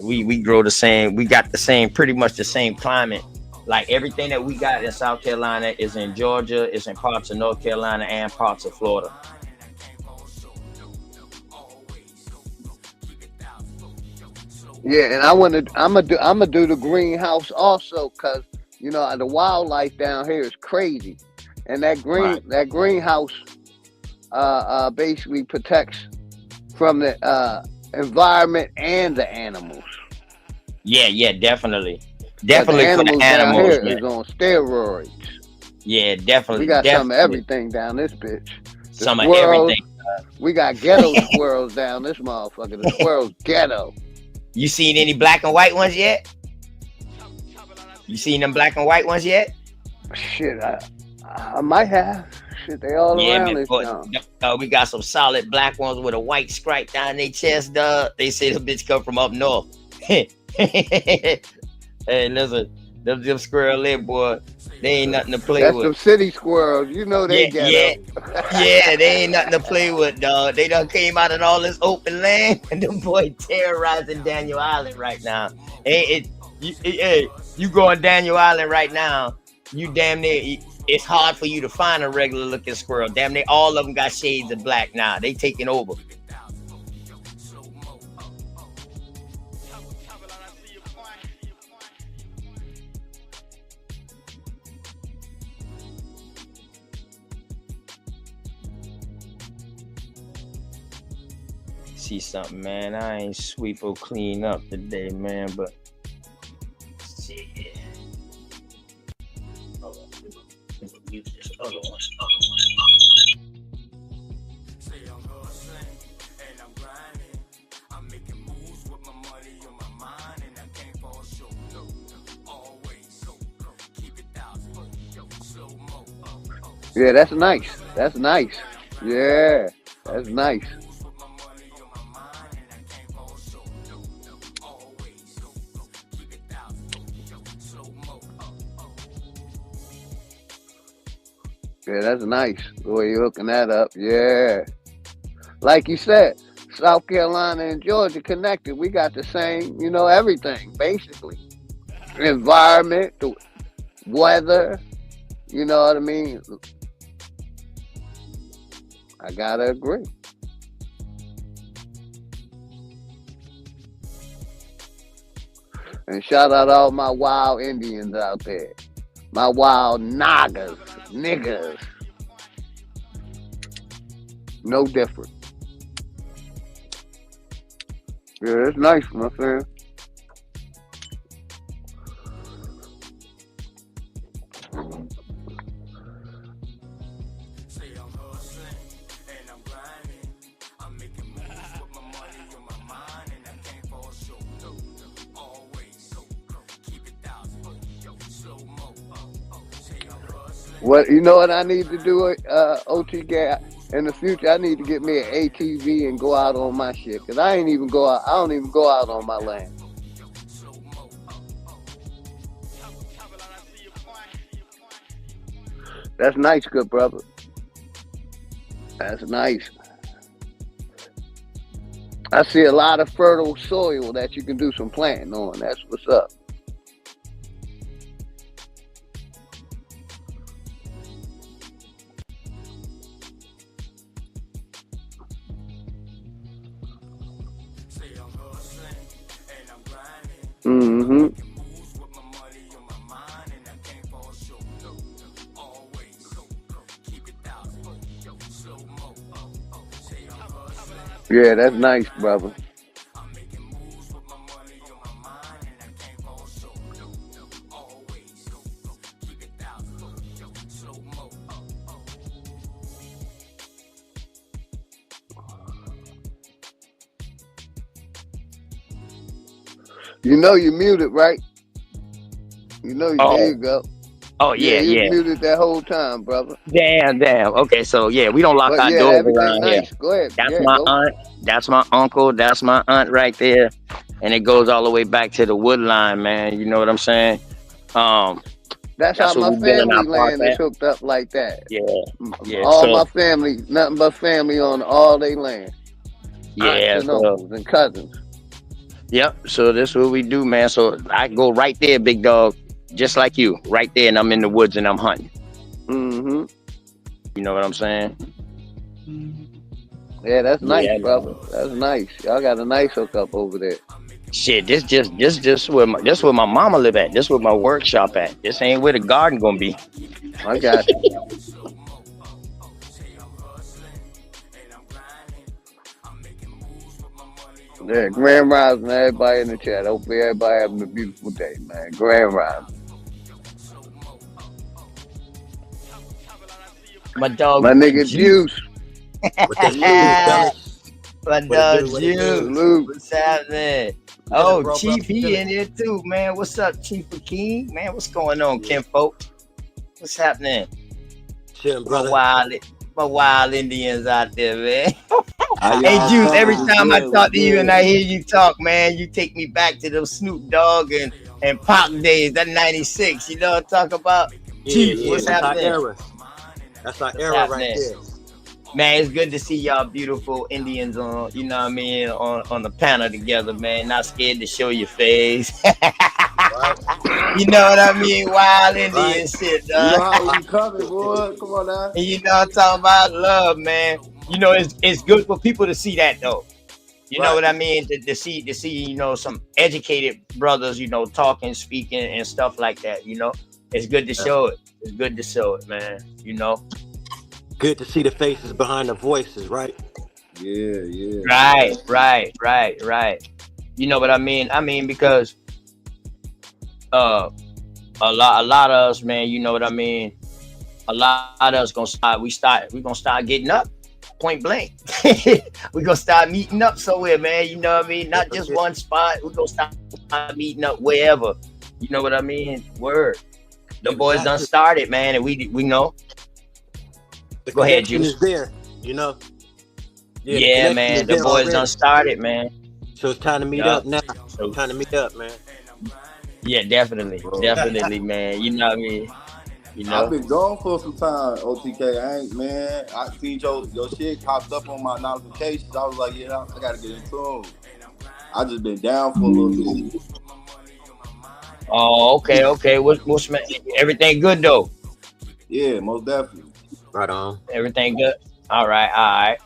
We grow the same. We got the same, pretty much the same climate. Like everything that we got in South Carolina is in Georgia, is in parts of North Carolina and parts of Florida. Yeah, and I'm gonna do the greenhouse also, cause you know the wildlife down here is crazy, and that greenhouse basically protects from the environment and the animals. Yeah, definitely for the animals down here man. is on steroids. Yeah, definitely. We got some of everything down this bitch. Some of everything. We got ghetto squirrels down this motherfucker. The squirrels ghetto. You seen any black and white ones yet? You seen them black and white ones yet? Shit, I might have. Shit, they all around this town. We got some solid black ones with a white stripe down their chest, dog. They say the bitch come from up north. Hey, listen, them squirrel leg, boy, they ain't nothing to play with. That's some city squirrels. You know they get Yeah, they ain't nothing to play with, dog. They done came out in all this open land, and them boy terrorizing Daniel Island right now. You going Daniel Island right now, you damn near, it's hard for you to find a regular looking squirrel. Damn near all of them got shades of black now. They taking over. See something, man. I ain't sweep or clean up today, man, but shit. Hold on. Let me use this other one. Yeah, that's nice. That's nice. Yeah, That's nice. Yeah, that's nice. The way you're hooking that up. Yeah. Like you said, South Carolina and Georgia connected. We got the same, you know, everything, basically. Environment, the weather, you know what I mean? I gotta agree. And shout out all my wild Indians out there. My wild niggas. No different. Yeah, it's nice, my friend. What you know what I need to do, OTK, in the future? I need to get me an ATV and go out on my shit, cause I ain't even go out. I don't even go out on my land. That's nice, good brother. That's nice. I see a lot of fertile soil that you can do some planting on. That's what's up. Mm-hmm. Yeah, that's nice, brother. You know you muted, right? You know there you go. Oh yeah, you muted that whole time, brother. Damn. Okay, so yeah, we don't lock our doors around nice. here. Go ahead. That's my aunt. That's my uncle. That's my aunt right there, and it goes all the way back to the wood line, man. You know what I'm saying? That's how my family land is hooked up like that. Yeah. All my family, nothing but family on all they land. Yeah, aunts and uncles and cousins. Yep. So that's what we do, man. So I go right there, big dog, just like you, right there, and I'm in the woods and I'm hunting. Mm-hmm. You know what I'm saying? Yeah, that's nice, brother. That's nice. Y'all got a nice hookup over there. Shit, this where my mama live at. This where my workshop at. This ain't where the garden gonna be. I got you. Yeah, Grand Rising, everybody in the chat. Hopefully everybody having a beautiful day, man. Grand Rising. My dog. My nigga Juice. My dog Juice. What's happening? Oh, Chief, he in here too, man. What's up, Chief King? Man, what's going on, kinfolk? What's happening? Shit, brother. My wild Indians out there, man. Hey, Juice, every time I talk to you and I hear you talk, man, you take me back to those Snoop Dogg and Pac days, that 96. You know what I'm talking about? Chief, what's happening? That's our era right there. Man, it's good to see y'all beautiful Indians on, you know what I mean, on the panel together, man. Not scared to show your face. You know what I mean? Wild Indian shit, dog. You know how we coming, boy. Come on now. And you know what I'm talking about? Love, man. You know, it's good for people to see that, though. You know what I mean? To see, you know, some educated brothers, you know, talking, speaking, and stuff like that, you know? It's good to show it. It's good to show it, man. You know? Good to see the faces behind the voices, right? Yeah. Right. You know what I mean? I mean, because a lot of us, man, you know what I mean? A lot of us we're gonna start getting up point blank. We're gonna start meeting up somewhere, man. You know what I mean? Not just one spot. We're gonna start meeting up wherever. You know what I mean? Word. The boys done started, man, and we know. The Go ahead, Juice. is there, you know. Yeah, the Yeah, connection man. is The there boys done already. started, man. So it's time to meet Yup. up now. So Time to meet up, man. yeah, definitely, Bro, definitely, man. You know what I mean? You I've know. been gone for some time, OTK. I ain't, man. I seen your shit popped up on my notifications. I was like, yeah, I gotta get into them. I just been down for a little bit. Oh, okay. What's everything good though? Yeah, most definitely. Right on. Everything good. All right.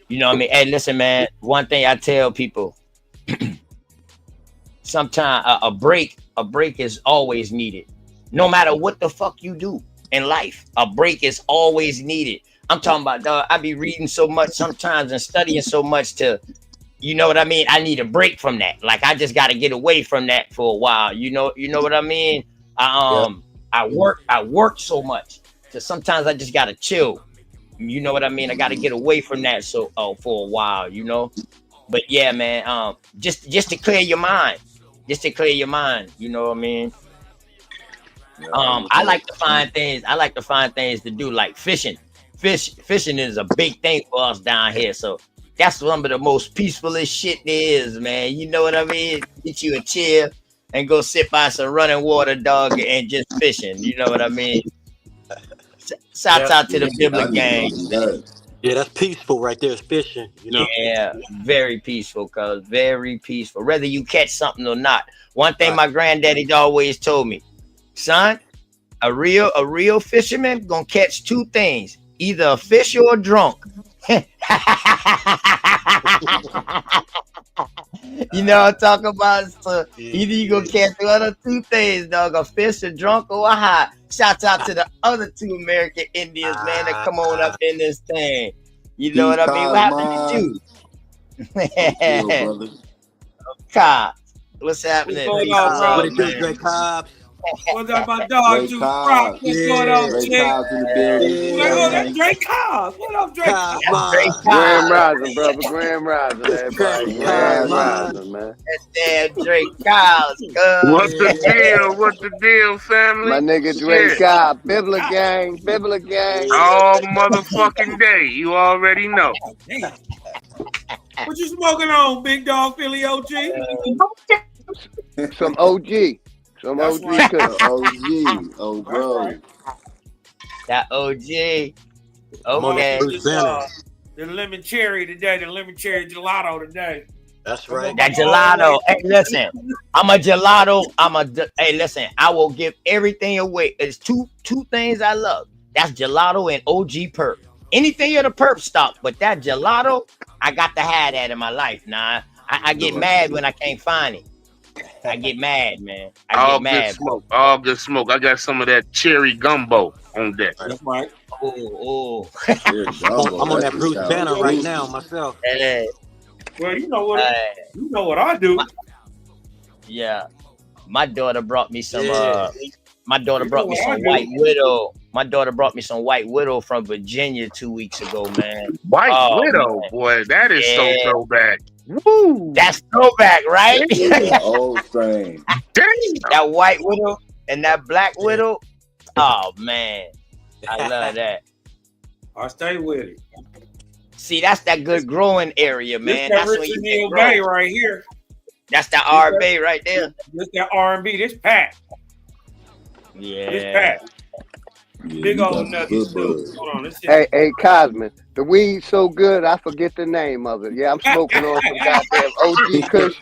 You know what I mean? Hey, listen, man. One thing I tell people: sometimes a break is always needed. No matter what the fuck you do in life, a break is always needed. I'm talking about, dog. I be reading so much sometimes and studying so much to, you know what I mean? I need a break from that. Like I just got to get away from that for a while. You know what I mean? Yeah. I work so much. So sometimes I just got to chill. You know what I mean? I got to get away from that for a while, you know? But yeah, man, just to clear your mind. Just to clear your mind, you know what I mean? I like to find things. I like to find things to do, like fishing. Fishing is a big thing for us down here. So that's some of the most peacefulest shit there is, man. You know what I mean? Get you a chair and go sit by some running water, dog, and just fishing. You know what I mean? Shouts out to the Biblik gang. Yeah, that's peaceful right there. It's fishing, you know. Yeah, very peaceful, cuz very peaceful. Whether you catch something or not. One thing my granddaddy always told me, son, a real fisherman gonna catch two things, either a fish or a drunk. You know what I'm talking about? So either you gonna catch one of two things, dog, a fish, a drunk, or a high. Shouts out to the other two American Indians, man, that come on up in this thing. You know what I mean? What happened to you? Cobbs. What's happening? What's going on, What it do, Dre Cobbs? What's up, my dog? Juice Rock. What's going on, Ray chick? Cobbs in the building. Oh, that's Drake Cobbs. What up, Drake Cobbs? Grand Rising, brother. Grand Rising, everybody. Grand Rising, man. That's damn Drake Cobbs. What's the deal? What's the deal, family? My nigga Drake Cobb. Biblik gang. Biblik gang. All motherfucking day. You already know. Damn. What you smoking on, big dog Philly OG? Some OG. Some That's OG. right. Cause Oh, bro. That OG. I'm on that Okay. Bruce Banner. The lemon cherry today, the lemon cherry gelato today. That's right. That gelato. Hey, listen. I'm a gelato. Hey, listen. I will give everything away. There's two things I love. That's gelato and OG perp. Anything of the perp stop, but that gelato, I got to have that in my life. Nah, I get mad when I can't find it. I get mad, man. All good smoke. All good smoke. I got some of that cherry gumbo on deck. That's right. Oh. I'm on that Bruce Banner right now myself. Hey, Well, you know what I do. yeah. My daughter brought me some my daughter You brought know me what some I do. White Widow. My daughter brought me some White Widow from Virginia 2 weeks ago, man. White Widow, man. boy, that is so Yeah. throwback. Woo! That's throwback, right? Old strain. Damn. That White Widow and that Black Widow. Oh man, I love that. I stay with it. See, that's that good growing area, man. This That's that when you Richard can Neal grow. Bay right here. That's that R&B right there. This that R&B. This pack. This Yeah. pack. Yeah, Big you old got some nuggets good too. buds. Hold on, let's see. hey, Cosman. The weed so good, I forget the name of it. Yeah, I'm smoking on some goddamn OG Kush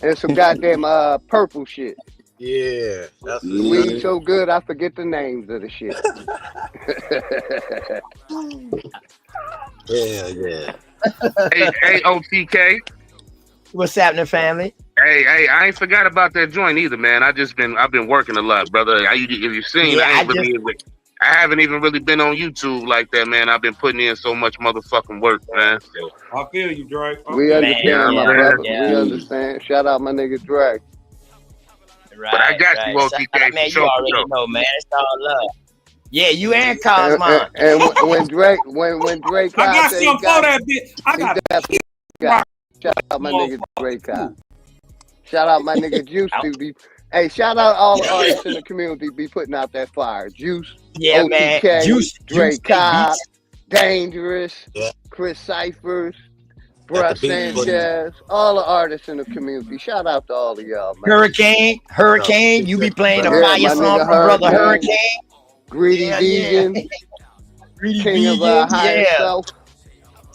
and some goddamn purple shit. Yeah, that's The weed so good, I forget the names of the shit. yeah. Hey, OTK. What's happening, family? Hey, I ain't forgot about that joint either, man. I've been working a lot, brother. If you've seen, Yeah, I haven't even really been on YouTube like that, man. I've been putting in so much motherfucking work, man. So, I feel you, Drake. We understand, my brother. yeah. We understand. Shout out my nigga Drake. Right, but I got you, right. OTK, Man, for sure, you already for sure. know, man. It's all love. Yeah, you and Cosmon. And when Drake I got said some for that bitch. I got shout out my nigga Drake Cobb. Shout out my nigga Juice. Hey, shout out all the artists in the community be putting out that fire. Juice, Yeah, OTK, man. Juice, Drake Cobb, Dangerous, Yeah. Chris Cyphers, Got Bruh the beat for you. Sanchez, all the artists in the community. Shout out to all of y'all, man. Hurricane, you be playing a Yeah, fire my song nigga from Brother Hurricane, Hurricane. Greedy Yeah, Vegan, Greedy King of Vegan, Higher Self,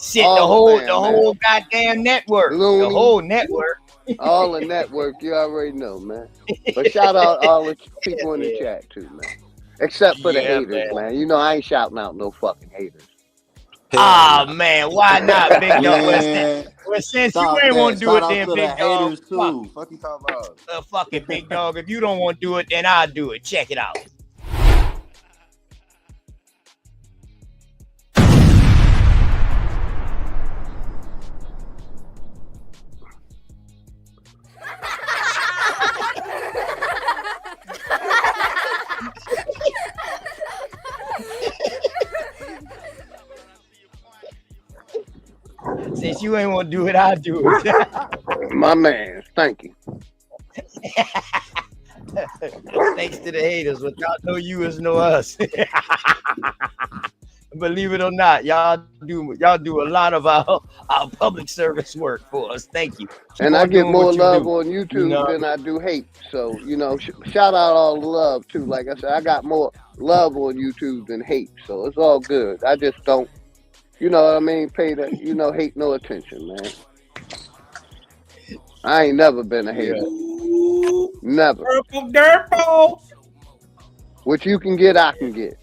Shit, the all whole man. goddamn network. Looney, The whole network. all the network, you already know, man. But shout out all the people in the chat too, man. Except for the haters, man. You know I ain't shouting out no fucking haters. Man, why not, Big Dog? Man, Well, since you stop ain't that. want to do Shout it, out then to the Big Dog. haters too. Fuck you talking about? Fuck it, Big Dog. If you don't want to do it, then I'll do it. Check it out. Since you ain't want to do it, I'll do it. My man, thank you. Thanks to the haters. Without no you is no us. Believe it or not, y'all do a lot of our public service work for us. Thank you. And I get more love on YouTube than I do hate. So, you know, shout out all the love too. Like I said, I got more love on YouTube than hate. So it's all good. I just don't, you know what I mean, pay the, you know, hate no attention, man. I ain't never been a hater. Never. Purple dirt ball. What you can get, I can get.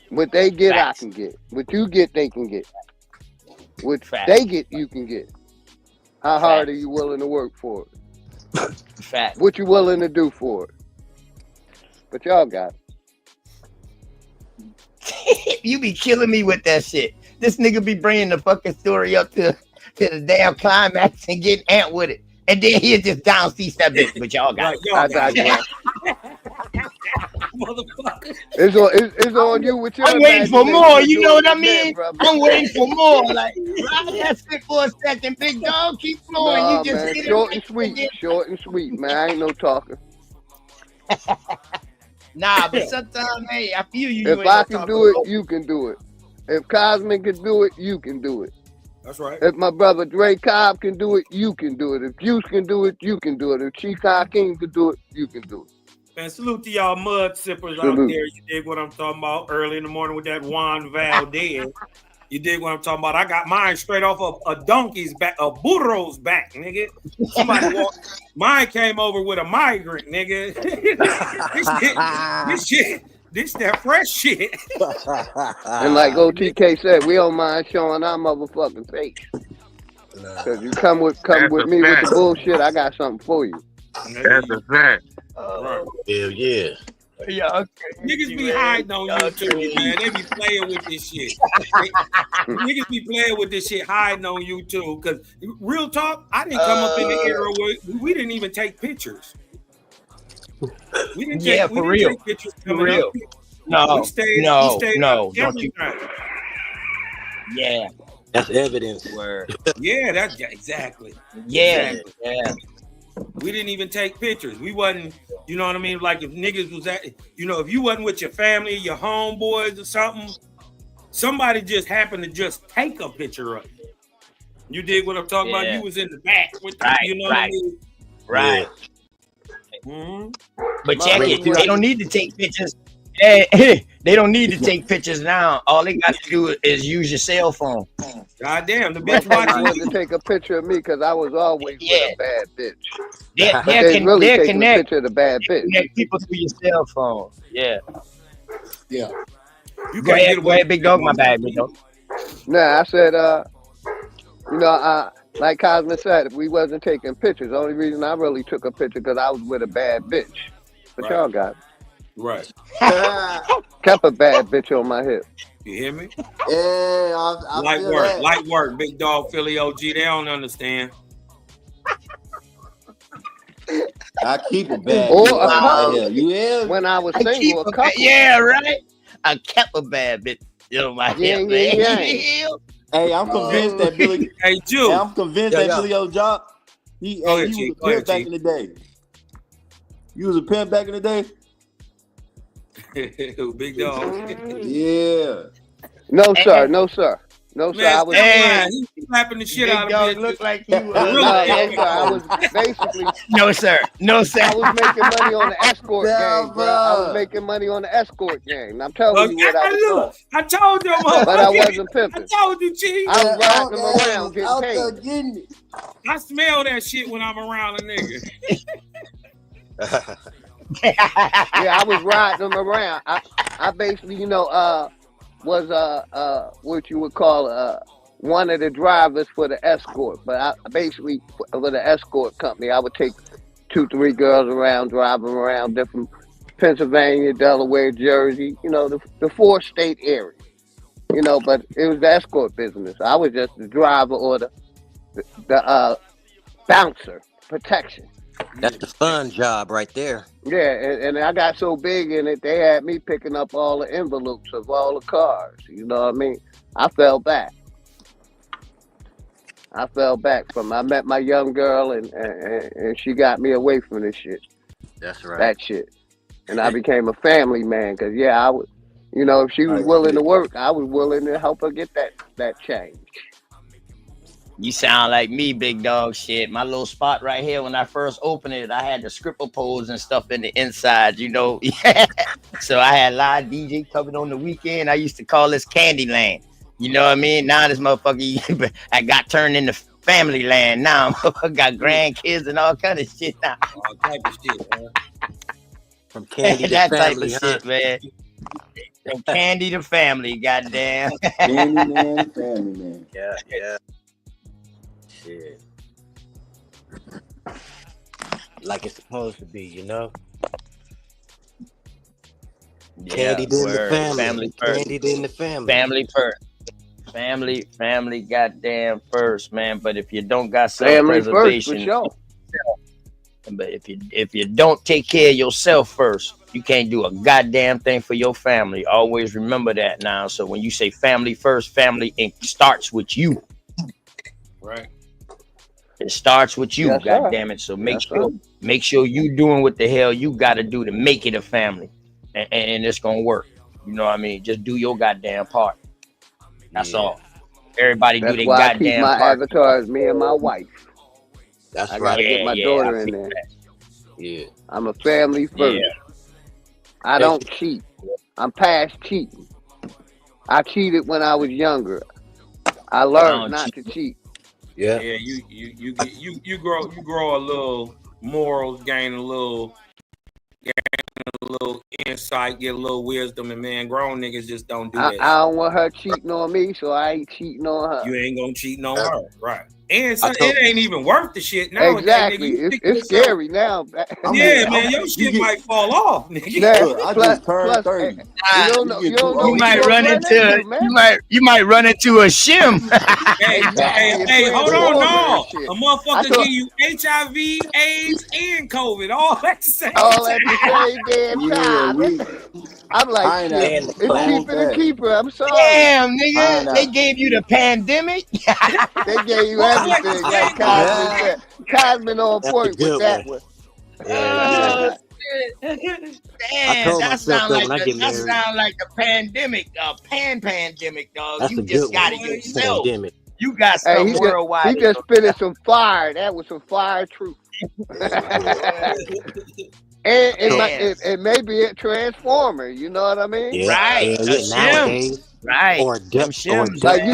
What they get, I can get. What you get, they can get. What they get, you can get. How hard are you willing to work for it? What you willing to do for it? But y'all got it. You be killing me with that shit. This nigga be bringing the fucking story up to the damn climax and getting amped with it. And then he'll just down cease that bitch. But y'all got it. Motherfucker. It's on you with your I'm waiting for more, you know what I mean? I'm waiting for more. Like, that's it for a second, Big Dog. Keep flowing. Nah, you just man, get short and sweet. Short and sweet, man. I ain't no talker. Nah, but sometimes, hey, I feel you. If I can do it, you can do it. If Cosmic can do it, you can do it. That's right. If my brother Dre Cobb can do it, you can do it. If Juice can do it, you can do it. If Chief King can do it, you can do it. Man, salute to y'all mud sippers out there. You dig what I'm talking about? Early in the morning with that Juan Valdez. You dig what I'm talking about? I got mine straight off of a donkey's back, a burro's back, nigga. Somebody walked. Mine came over with a migrant, nigga. This that fresh shit. And like OTK said, we don't mind showing our motherfucking face. Cause you come with me with the bullshit, I got something for you. That's a fact. Hell yeah. Yeah, niggas be hiding on YouTube, man. They be playing with this shit. Niggas be playing with this shit, hiding on YouTube. Cause real talk, I didn't come up in the era where we didn't even take pictures. We didn't take pictures coming up. No, we stayed no. Don't you? Yeah. That's evidence. Word. Yeah, that's exactly. Yeah. Exactly. Yeah. We didn't even take pictures. We wasn't, you know what I mean? Like if niggas was at, you know, if you wasn't with your family, your homeboys or something, somebody just happened to just take a picture of you. You dig what I'm talking about? You was in the back with you know what I mean? Right. Mm-hmm. But check it, they don't need to take pictures. They don't need to take pictures now. All they got to do is use your cell phone. God damn, the bitch watching you. To take a picture of me because I was always with a bad bitch. They're really taking connect, a picture of the bad bitch. Connect people through your cell phone. Yeah. Yeah. You go ahead, Big Dog. My bad, Big Dog. Nah, I said, you know, like Cosmic said, if we wasn't taking pictures, the only reason I really took a picture because I was with a bad bitch. But y'all got it. Right. Kept a bad bitch on my hip. You hear me? Yeah, I light work, Big Dog Philly OG. They don't understand. I keep a bad or bitch. When I was single, a couple. Yeah, right. I kept a bad bitch on my hip, man. Hey, I'm convinced that Billy. Hey, Jew. I'm convinced that Billy O'Job. He was a pimp back in the day. You was a pimp back in the day. Big Dog. Yeah. No, sir. No, sir. No, sir. Man, I was. hey, he slapping the shit out Big of dog bitches. look like he was. No, sir. I was basically. No, sir. No, sir. I was making money on the escort game, bro. I was making money on the escort game. I'm telling you what I was doing. I told you, but I wasn't pimping. I told you, Chief. I was riding them around getting paid. I smell that shit when I'm around a nigga. Yeah, I was riding them around. I basically, was what you would call one of the drivers for the escort. But I basically for the escort company, I would take 2-3 girls around, drive them around different Pennsylvania, Delaware, Jersey, the 4-state area. But it was the escort business. I was just the driver or the bouncer, protection. That's the fun job right there. Yeah, and I got so big in it, they had me picking up all the envelopes of all the cars. You know what I mean? I fell back. I met my young girl, and she got me away from this shit. That's right. That shit. And I became a family man, because, I would, if she was willing to work, I was willing to help her get that change. You sound like me, big dog. Shit, my little spot right here. When I first opened it, I had the scribble poles and stuff in the inside. So I had live DJ coming on the weekend. I used to call this Candyland. You know what I mean? Now this motherfucker, I got turned into family land. Now I got grandkids and all kind of shit now. All type of shit, man. From candy to that family, type of shit, man. From candy to family, goddamn. Candy man, family man. Yeah. Shit. Like it's supposed to be, Yeah, Candy in the family. Family first. Candy in the family. Family first. Family, goddamn first, man. But if you don't got self-preservation, but if you don't take care of yourself first, you can't do a goddamn thing for your family. Always remember that now. So when you say family first, family starts with you. Right. It starts with you, Yes, goddamn it. So make sure you doing what the hell you got to do to make it a family, and it's gonna work. You know what I mean? Just do your goddamn part. That's all. Everybody do their goddamn my part. avatar is me and my wife. That's I right. gotta get my daughter in there. Yeah. I'm a family first. Yeah. I don't cheat. I'm past cheating. I cheated when I was younger. I learned not to cheat. Yeah. Yeah, you grow a little morals, gain a little insight, get a little wisdom, and man, grown niggas just don't do that. I don't want her cheating on me, so I ain't cheating on her. You ain't gonna cheat on her, right? And so it ain't even worth the shit now. Exactly, it's scary now. Man, your shit might fall off, nigga. I just turned 30. You might run into a shim. Hey, hold on, no. A motherfucker give you HIV, AIDS, and COVID all at the same damn time. I'm like, shit, it's keeper to keeper. I'm sorry. Damn, nigga, they gave you the pandemic. They gave you everything. Like Cosman said. Cosman on point with that one. Damn, that sound like the pandemic, pandemic, dog. That's you just got it yourself. Pandemic. You got some worldwide. He just spitted some fire. That was some fire truth. And it may be a transformer, you know what I mean? Yeah, right. Nowadays, right. Or like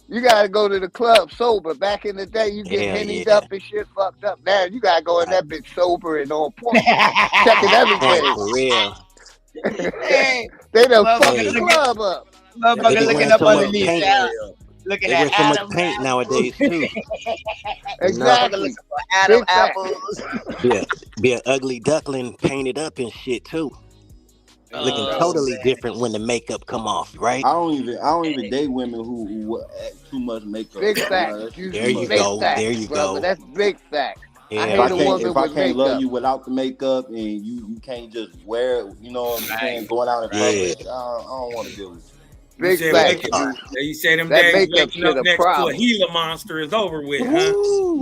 you gotta go to the club sober. Back in the day, you get hennied up and shit fucked up. Now you gotta go in that bitch sober and on point, checking everything. For real. They done fucked the club up. Motherfucker looking up underneath. Looking at so much paint nowadays too. Exactly. Looking for Adam apples. Be an ugly duckling painted up and shit too. Looking totally different when the makeup come off, right? I don't even date women who add too much makeup. Big fact. There you go. There you go. That's big fact. Yeah. If I can't love you without the makeup and you can't just wear it, you know what I'm saying, going out in public, I don't want to deal with you. Big fact. You say them days waking up next to a Gila monster is over with, huh?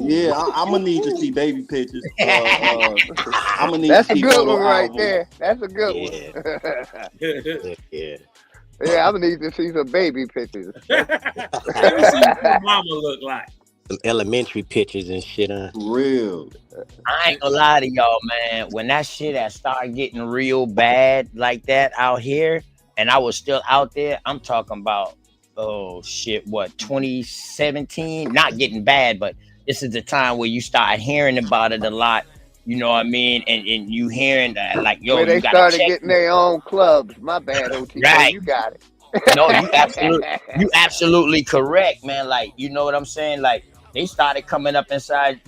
Yeah, I'm gonna need to see baby pictures. I'm gonna need That's to see a good one right album. there. That's a good one. Yeah. Yeah, I'm gonna need to see some baby pictures. Let me see what your mama look like. Some elementary pictures and shit. Real. I ain't gonna lie to y'all, man. When that shit had started getting real bad like that out here, and I was still out there, I'm talking about, oh shit, what, 2017? Not getting bad, but this is the time where you start hearing about it a lot. You know what I mean? And you hearing that, like, yo, Where they you gotta started check. getting their own clubs. My bad, OTK. Right. You got it. No, you absolutely correct, man. Like, you know what I'm saying? Like, they started coming up inside,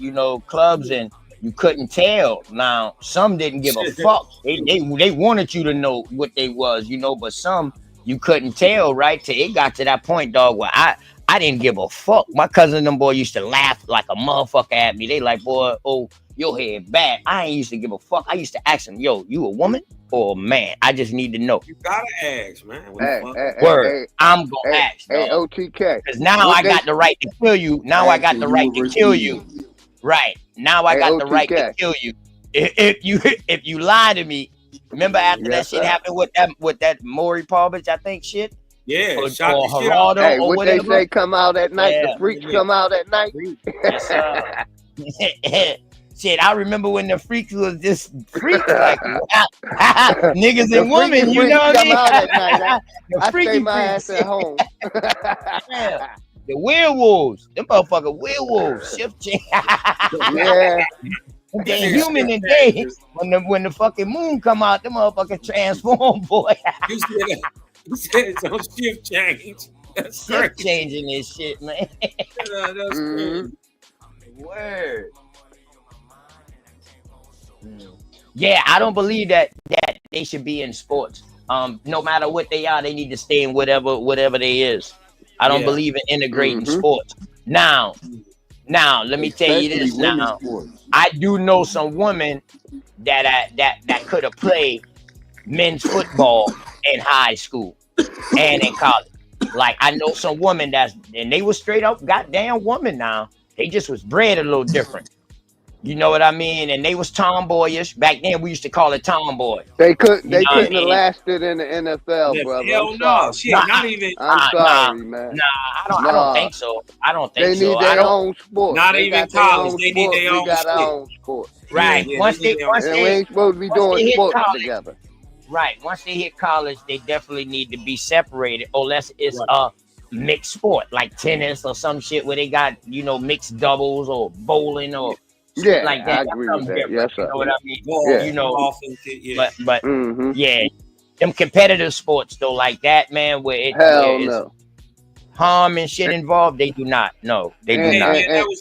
clubs, and you couldn't tell. Now, some didn't give a fuck. They wanted you to know what they was, but some you couldn't tell, right? Till it got to that point, dog, where I didn't give a fuck. My cousin and them boy used to laugh like a motherfucker at me. They like, boy, oh, your head bad. I ain't used to give a fuck. I used to ask them, yo, you a woman or a man? I just need to know. You gotta ask, man. Word. I'm gonna ask. Hey, OTK. Because now I got the right to kill you. Now I got the right to kill you. Right. Now I got the right to kill you. If you lie to me, remember after that shit happened with that Maury Povich, I think shit? Yeah, or Geraldo, hey, or what whatever. they say come out at night? Yeah. The freaks come out at night. Yes, sir. Shit, I remember when the freaks was just freaks like niggas and women, you know what I mean? Out at night. I freaky stay my freaks. ass at home. Yeah. The werewolves, them motherfucking werewolves, shift change. Yeah. The human and day when the fucking moon come out, them motherfucking transform, boy. You said it's on shift change. That's shift changing this shit, man. Yeah, that's crazy. Word. Yeah, I don't believe that they should be in sports. No matter what they are, they need to stay in whatever they is. I don't believe in integrating sports. Now, let me tell you this. Now, I do know some women that could have played men's football in high school and in college. Like, I know some women and they were straight up goddamn woman now. They just was bred a little different. You know what I mean? And they was tomboyish. Back then, we used to call it tomboy. They couldn't have lasted in the NFL, brother. Hell no. Shit, not even. I'm sorry, man. I don't think so. I don't think so. They need their own sport. Not even college. They need their own sport. We got our own sport. Right. Yeah, once they we ain't supposed to be doing sports together. Right. Once they hit college, they definitely need to be separated, unless it's a mixed sport like tennis or some shit where they got mixed doubles or bowling or. Yeah, like that. I agree with that. Yes, sir. You know what I mean? Yeah. But yeah, them competitive sports though, like that, man, where it's harm and shit involved, they do not. No, they do not.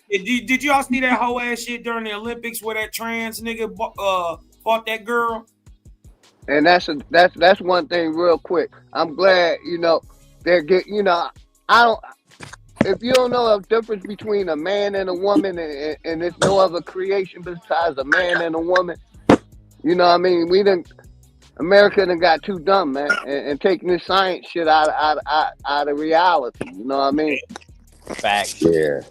Did y'all see that whole ass shit during the Olympics where that trans nigga fought that girl? And that's one thing real quick. I'm glad they're getting. I don't. If you don't know the difference between a man and a woman, and there's no other creation besides a man and a woman, you know what I mean? America done got too dumb, man, and taking this science shit out of reality. You know what I mean? Facts. Yeah.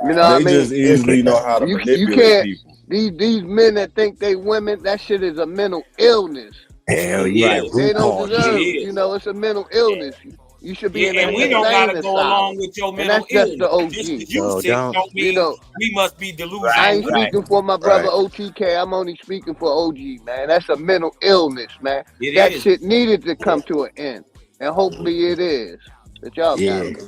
You know what I mean? They just easily know how to manipulate people. These men that think they women, that shit is a mental illness. Hell yeah. They don't deserve it. It's a mental illness. You should be in and we don't gotta go along with your mental illness. And that's just the OG. Just you sick don't mean we must be delusional. I ain't speaking for my brother OTK. I'm only speaking for OG, man. That's a mental illness, man. That shit needed to come to an end, and hopefully it is. But y'all got it.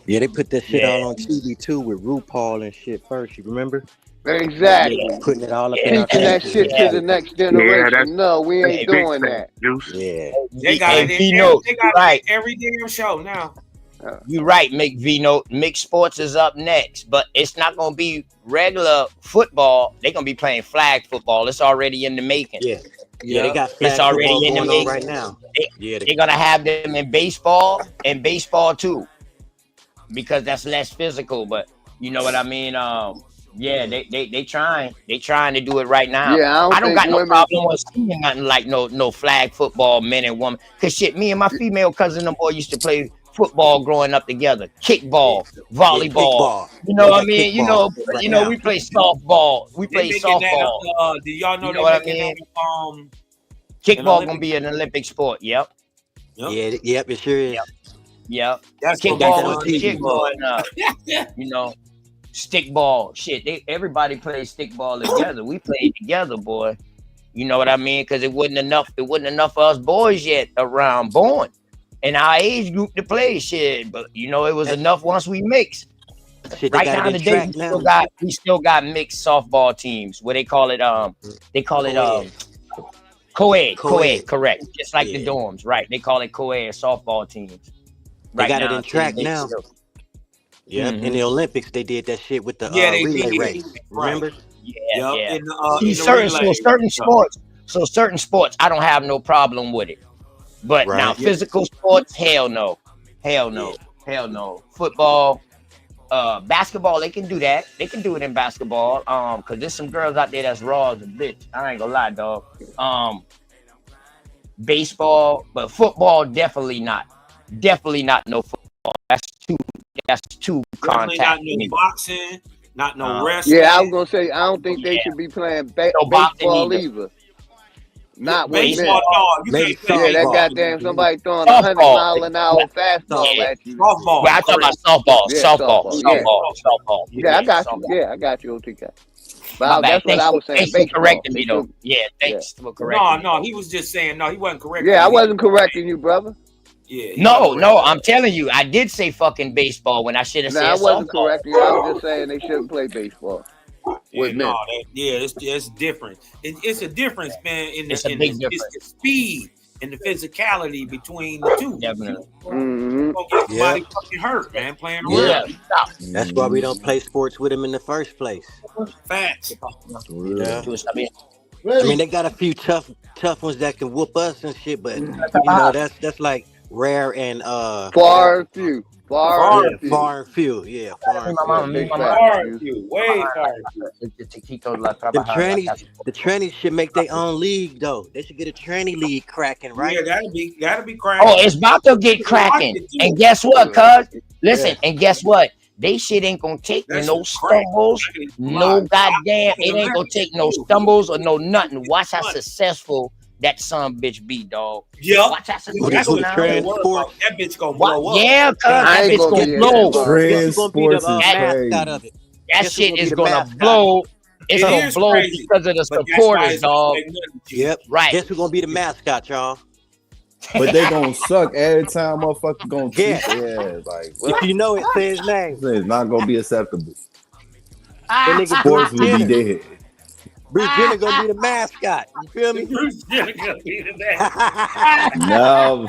Yeah, they put that shit all on TV too with RuPaul and shit first. You remember? Exactly. Putting it all up in teaching that shit to the next generation. No, we ain't doing that. Yeah. They got it every damn show now. You're right, McVino. Mixed sports is up next, but it's not gonna be regular football. They're gonna be playing flag football. It's already in the making. Yeah, they got flag it's already football in the going making on right now. They're gonna have them in baseball and baseball too, because that's less physical. But you know what I mean? Yeah, they trying to do it right now. Yeah, I don't got no problem with seeing nothing like no flag football, men and women. Cause shit, me and my female cousin, them boy used to play football growing up together, kickball, volleyball. You know what I mean? You know, we play softball. We play softball. Do y'all know what I mean? Kickball gonna be an Olympic sport. Yep. Yep, it sure is. Yep. That's Kickball that was on the TV. shit growing up. You know, stickball, shit. Everybody played stickball together. We played together, boy. You know what I mean? Because it wasn't enough. It wasn't enough of us boys yet around born in our age group to play shit. But you know, it was enough once we mixed. Shit, they Right got now it in today, track now. we still got mixed softball teams. Where they call it co-ed, correct. Just like the dorms, right? They call it co-ed softball teams. They Right got now, it in track they now. still- Yep. In the Olympics, they did that shit with the they relay did. race. Remember? Yeah. In See, the certain relay. certain sports, I don't have no problem with it. But now physical sports, hell no. Football, basketball, they can do that. They can do it in basketball. Cause there's some girls out there that's raw as a bitch. I ain't gonna lie, dog. Baseball, but football, definitely not. Definitely not no football. That's too Definitely contact. not no boxing, not no wrestling. Yeah, I was gonna say I don't think they should be playing baseball either. Not with baseball. No, you Maybe can't play that baseball. goddamn somebody throwing 100-mile-an-hour fastball at you. Softball. Well, I'm talking about softball. Yeah, Softball. Yeah, I got you. Yeah, I got you, OTK. But that's what Thanks I was saying. Thanks for Baseball. correcting me, though. Yeah, thanks for correcting me. No, he was just saying. No, he wasn't correcting. Yeah, I wasn't correcting you, brother. Yeah. No, I'm telling you, I did say fucking baseball when I should have said I wasn't softball. correcting you. I was just saying they shouldn't play baseball. It's different. It's a difference, man. It's the speed and the physicality between the two. Definitely. Mm-hmm. Get somebody fucking hurt, man, playing around. That's why we don't play sports with them in the first place. Facts. Yeah. I mean, they got a few tough ones that can whoop us and shit, but you know that's like rare and far and few. Far and few. Yeah, far and few. Way far. The trannies should make their own league though. They should get a tranny league cracking, right? Yeah, that'll be cracking. Oh, it's about to get cracking. And guess what, cuz? Listen, and guess what? They shit ain't gonna take no stumbles, no goddamn. It ain't gonna take no stumbles or no nothing. Watch how successful that son bitch be, dog. Yeah. Watch how successful. That bitch gonna blow up. Yeah, cuz that bitch gonna blow. Transports is crazy. That shit is gonna blow. It's gonna blow because of the supporters, dog. Yep. Right. Guess who's gonna be the mascot, y'all? But they gonna suck every time motherfucker gonna keep their ass. Like, if you know it, say his name. It's not gonna be acceptable. That nigga Sports will be dead. Bruce Jenner gonna be the mascot. You feel me? Bruce Jenner gonna be the mascot. No.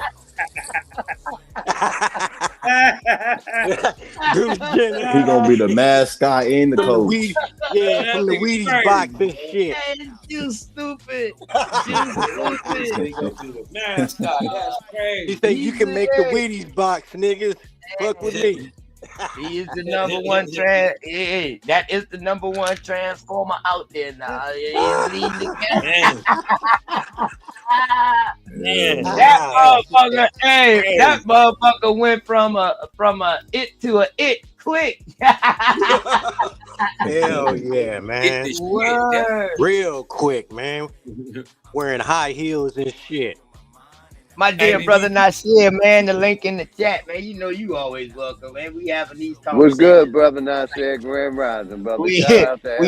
Bruce Jenner. He gonna be the mascot and the coach. From the Wheaties box and shit. You stupid. Mascot. That's crazy. He said you can make the Wheaties box, niggas. Fuck with me. He is the number one that is the number one transformer out there now. That motherfucker went from a it to a it quick. Hell yeah, man. Real quick, man. Wearing high heels and shit. My dear brother Nasir, man, the link in the chat, man. You know you always welcome, man. We having these conversations. What's good, brother Nasir? Grand Rising, brother. We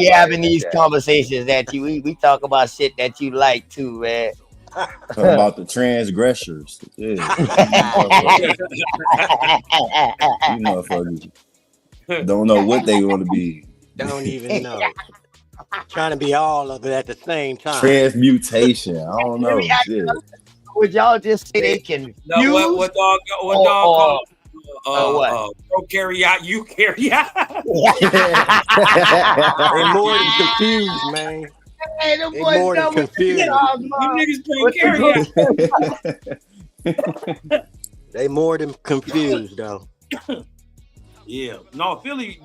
having these conversations that we talk about shit that you like too, man. About the transgressors. Yeah. You motherfuckers don't know what they want to be. Don't even know. Trying to be all of it at the same time. Transmutation. I don't know. Shit. Would y'all just say they can? No, what dog called? Prokaryote, eukaryote. They more than confused, man. Hey, they more than confused. You niggas prokaryote. They more than confused, though. Yeah. No, Philly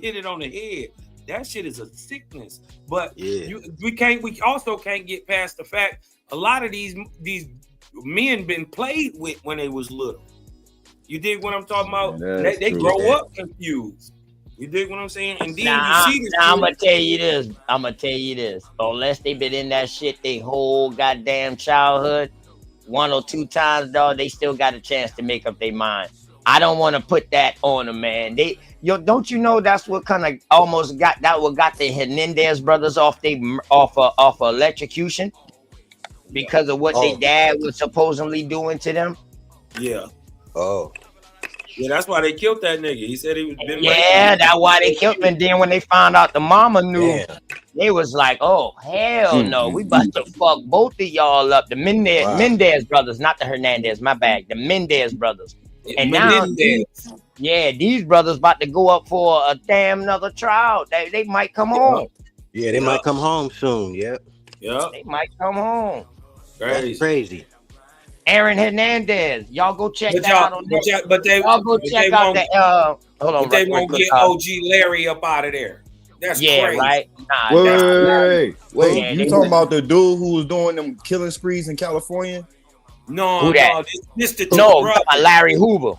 hit it on the head. That shit is a sickness. But we also can't get past the fact a lot of these men been played with when they was little. You dig what I'm talking about? They grow up confused. You dig what I'm saying? And then you see this. I'm gonna tell you this. Unless they been in that shit they whole goddamn childhood, 1 or 2 times, dog, they still got a chance to make up their mind. I don't want to put that on them, man. Don't you know that's what kind of almost got the Hernandez brothers off electrocution because of what their dad was supposedly doing to them. Yeah. Oh. Yeah, that's why they killed that nigga. He said he was been Yeah, that's why they killed him. And then when they found out the mama knew, they was like, "Oh hell no, we about to fuck both of y'all up." The Mendez brothers, not the Hernandez. My bad. The Mendez brothers. And now, these brothers about to go up for a damn another trial. They might come home. Yeah, they might come home soon. Yep. They might come home. Crazy. Aaron Hernandez, y'all go check that out on there. But they y'all go check out the hold on. But they won't get OG Larry up out of there. That's crazy. Right. Wait. You talking about the dude who was doing them killing sprees in California? No, this the Larry Hoover.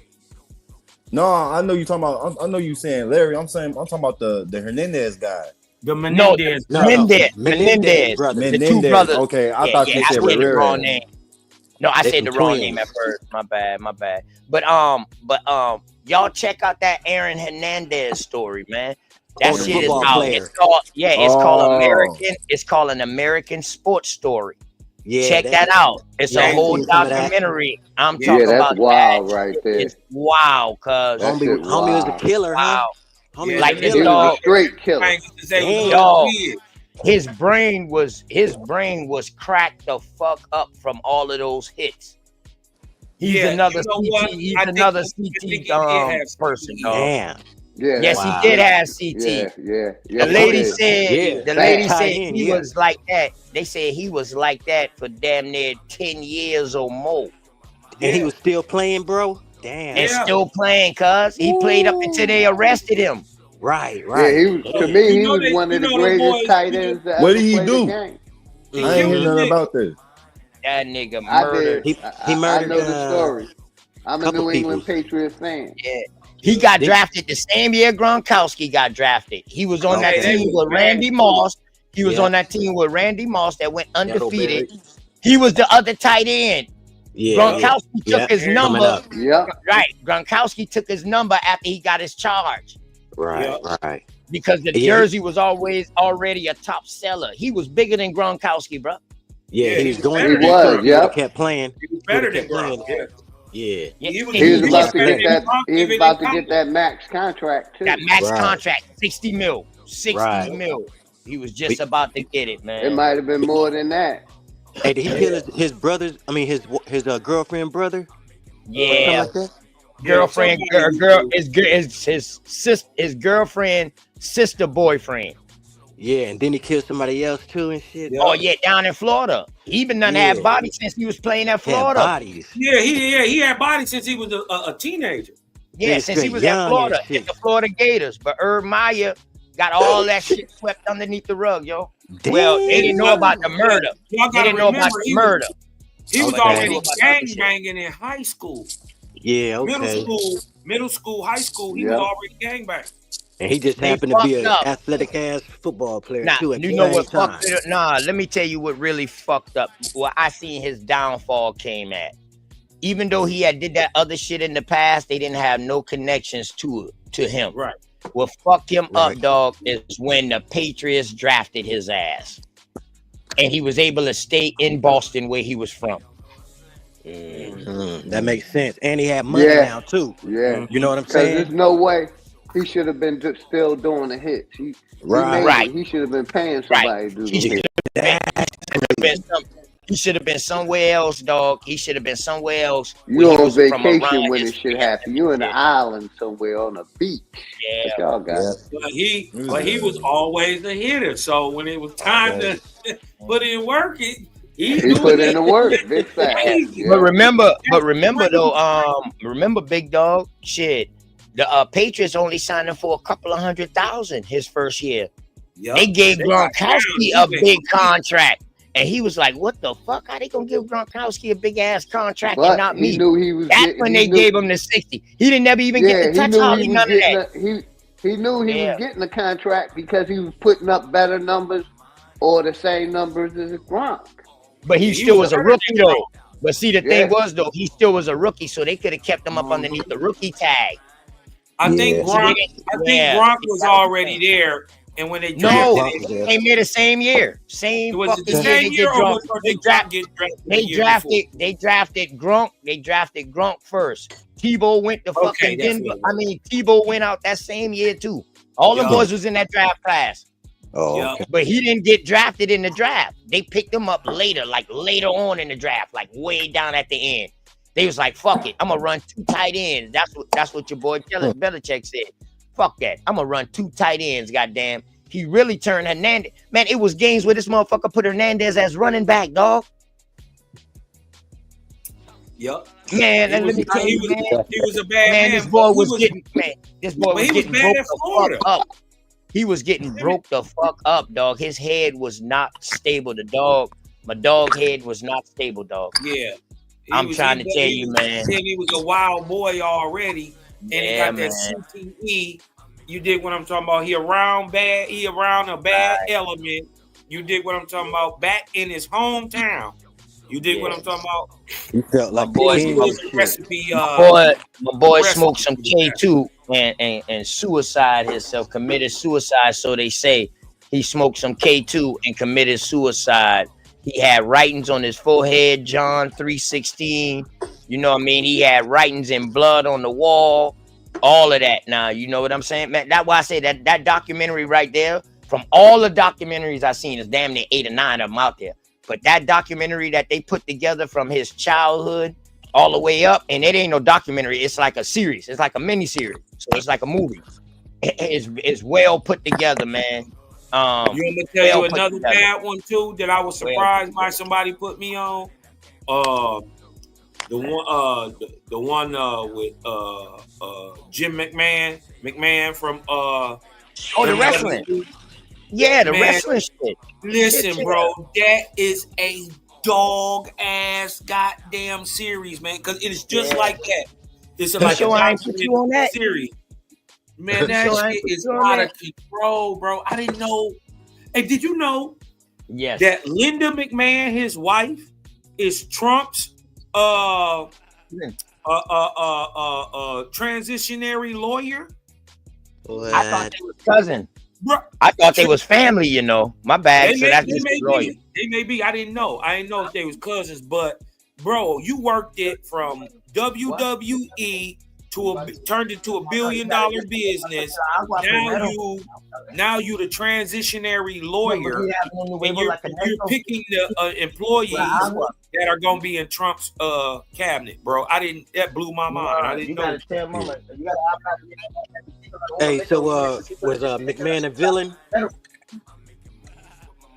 No, I know you talking about. I know you saying Larry. I'm talking about the Hernandez guy. The Menendez. Menendez brothers. The 2 brothers. Okay, I thought you said the wrong name. No, I said the wrong name at first. My bad. But y'all check out that Aaron Hernandez story, man. That shit is out. It's called American. It's called an American sports story. Yeah, check that out. It's a whole documentary. I'm talking about wild right there. It's wild, cuz homie was a killer, huh? Homie like this dog, dog, a straight killer. His brain was cracked the fuck up from all of those hits. He's another CT. He's another CT person, dog. Damn. Yeah, yes, he did have CT. Yeah. The lady said he was like that. They said he was like that for damn near 10 years or more. And he was still playing, bro? Damn. And still playing, cuz. He played up until they arrested him. Right. Yeah, he was one of the greatest tight ends that what did he do? I ain't hear nothing about this. That nigga murdered. He murdered. I know the story. I'm a New England Patriots fan. Yeah. He got drafted the same year Gronkowski got drafted. He was on that team with Randy Moss. He was on that team with Randy Moss that went undefeated. He was the other tight end. Yeah, Gronkowski took his number. Right. Gronkowski took his number after he got his charge. Right. Because the jersey was already a top seller. He was bigger than Gronkowski, bro. Yeah, he was going. He was. Yeah, kept playing. He was better than Gronk. Yeah. He was about to get that. He was about to get that max contract too. That max contract, 60 mil. 60 mil. He was just about to get it, man. It might have been more than that. Hey, did he kill his brother's? I mean, his girlfriend brother? Yeah. Like that? Girlfriend, his girlfriend, sister, boyfriend. Yeah, and then he killed somebody else too and shit. Oh yeah, down in Florida. He been done had bodies since he was playing at Florida. He had bodies since he was a teenager. Yeah, since he was at Florida, at the Florida Gators. But Herb Meyer got all that shit swept underneath the rug, yo. Damn. Well, they didn't know about the murder. They didn't know about the murder. He was already gang banging in high school. Yeah, okay. Middle school, high school, he was already gang banging. And he just happened to be an athletic ass football player too. You know what fucked it up? Nah, let me tell you what really fucked up. What I seen his downfall came at. Even though he had did that other shit in the past, they didn't have no connections to him. Right. What fucked him up, dog, is when the Patriots drafted his ass. And he was able to stay in Boston where he was from. That makes sense. And he had money now too. Yeah. You know what I'm saying? There's no way he should have been still doing the hits. He should have been paying somebody to do the hits. He should have been somewhere else, dog. He should have been somewhere else. You on vacation when it should happen. You in the island somewhere on the beach. Yeah. Y'all got But he was always a hitter. So when it was time to put in work, he put in the work. Big fact. But remember though, remember Big Dog, shit. The Patriots only signed him for a couple of $100,000 his first year. Yep. They gave Gronkowski a big contract. And he was like, what the fuck? How they gonna give Gronkowski a big ass contract and not me? That's when they gave him the 60. He didn't never even get the touch hobby, none of that. He knew he was getting the contract because he was putting up better numbers or the same numbers as Gronk. But he still was a rookie though. But see, the thing was though, he still was a rookie, so they could have kept him up underneath the rookie tag. I think Gronk. Gronk was already there, and when they drafted they came here the same year, same fucking year. They get drunk. They drafted Gronk. They drafted Gronk first. Tebow went to fucking Denver. I mean, Tebow went out that same year too. All the boys was in that draft class. Oh, okay. But he didn't get drafted in the draft. They picked him up later, like later on in the draft, like way down at the end. They was like, "Fuck it, I'm gonna run 2 tight ends." That's what your boy Belichick said. Fuck that, I'm gonna run 2 tight ends. Goddamn, he really turned Hernandez. Man, it was games where this motherfucker put Hernandez as running back, dog. Yep. Man, and let me tell you, man, he was a bad man. This boy was getting broke the fuck up. He was getting broke the fuck up, dog. His head was not stable. My dog head was not stable, dog. Yeah. I'm trying to tell you, man. He was a wild boy already, and he got that CTE. You dig what I'm talking about? He around a bad element. You dig what I'm talking about? Back in his hometown. You dig what I'm talking about? He felt like my boy smoked some K2 and suicide himself, committed suicide. So they say he smoked some K2 and committed suicide. He had writings on his forehead, John 3:16. You know what I mean? He had writings in blood on the wall. All of that. Now, you know what I'm saying, man? That's why I say that documentary right there, from all the documentaries I've seen, is damn near 8 or 9 of them out there. But that documentary that they put together from his childhood all the way up, and it ain't no documentary. It's like a series. It's like a mini series. So it's like a movie. It's well put together, man. You want me to tell you another bad one too that I was surprised by somebody put me on? The one with Jim McMahon from the wrestling. Yeah, the wrestling shit. Listen, bro, that is a dog ass goddamn series, man. Because it is just like that. It's like a documentary series. Man, that shit is out of control, bro. I didn't know. Hey, did you know that Linda McMahon, his wife, is Trump's transitionary lawyer? What? I thought they was cousin. Bro, I thought they was family, you know. My bad. So that's just lawyer. They may be. I didn't know. I didn't know if they was cousins, but bro, you worked it from WWE turned into $1 billion business. Now you the transitionary lawyer, and you're picking the employees that are gonna be in Trump's cabinet, bro. That blew my mind. I didn't know. Hey, so was McMahon a villain?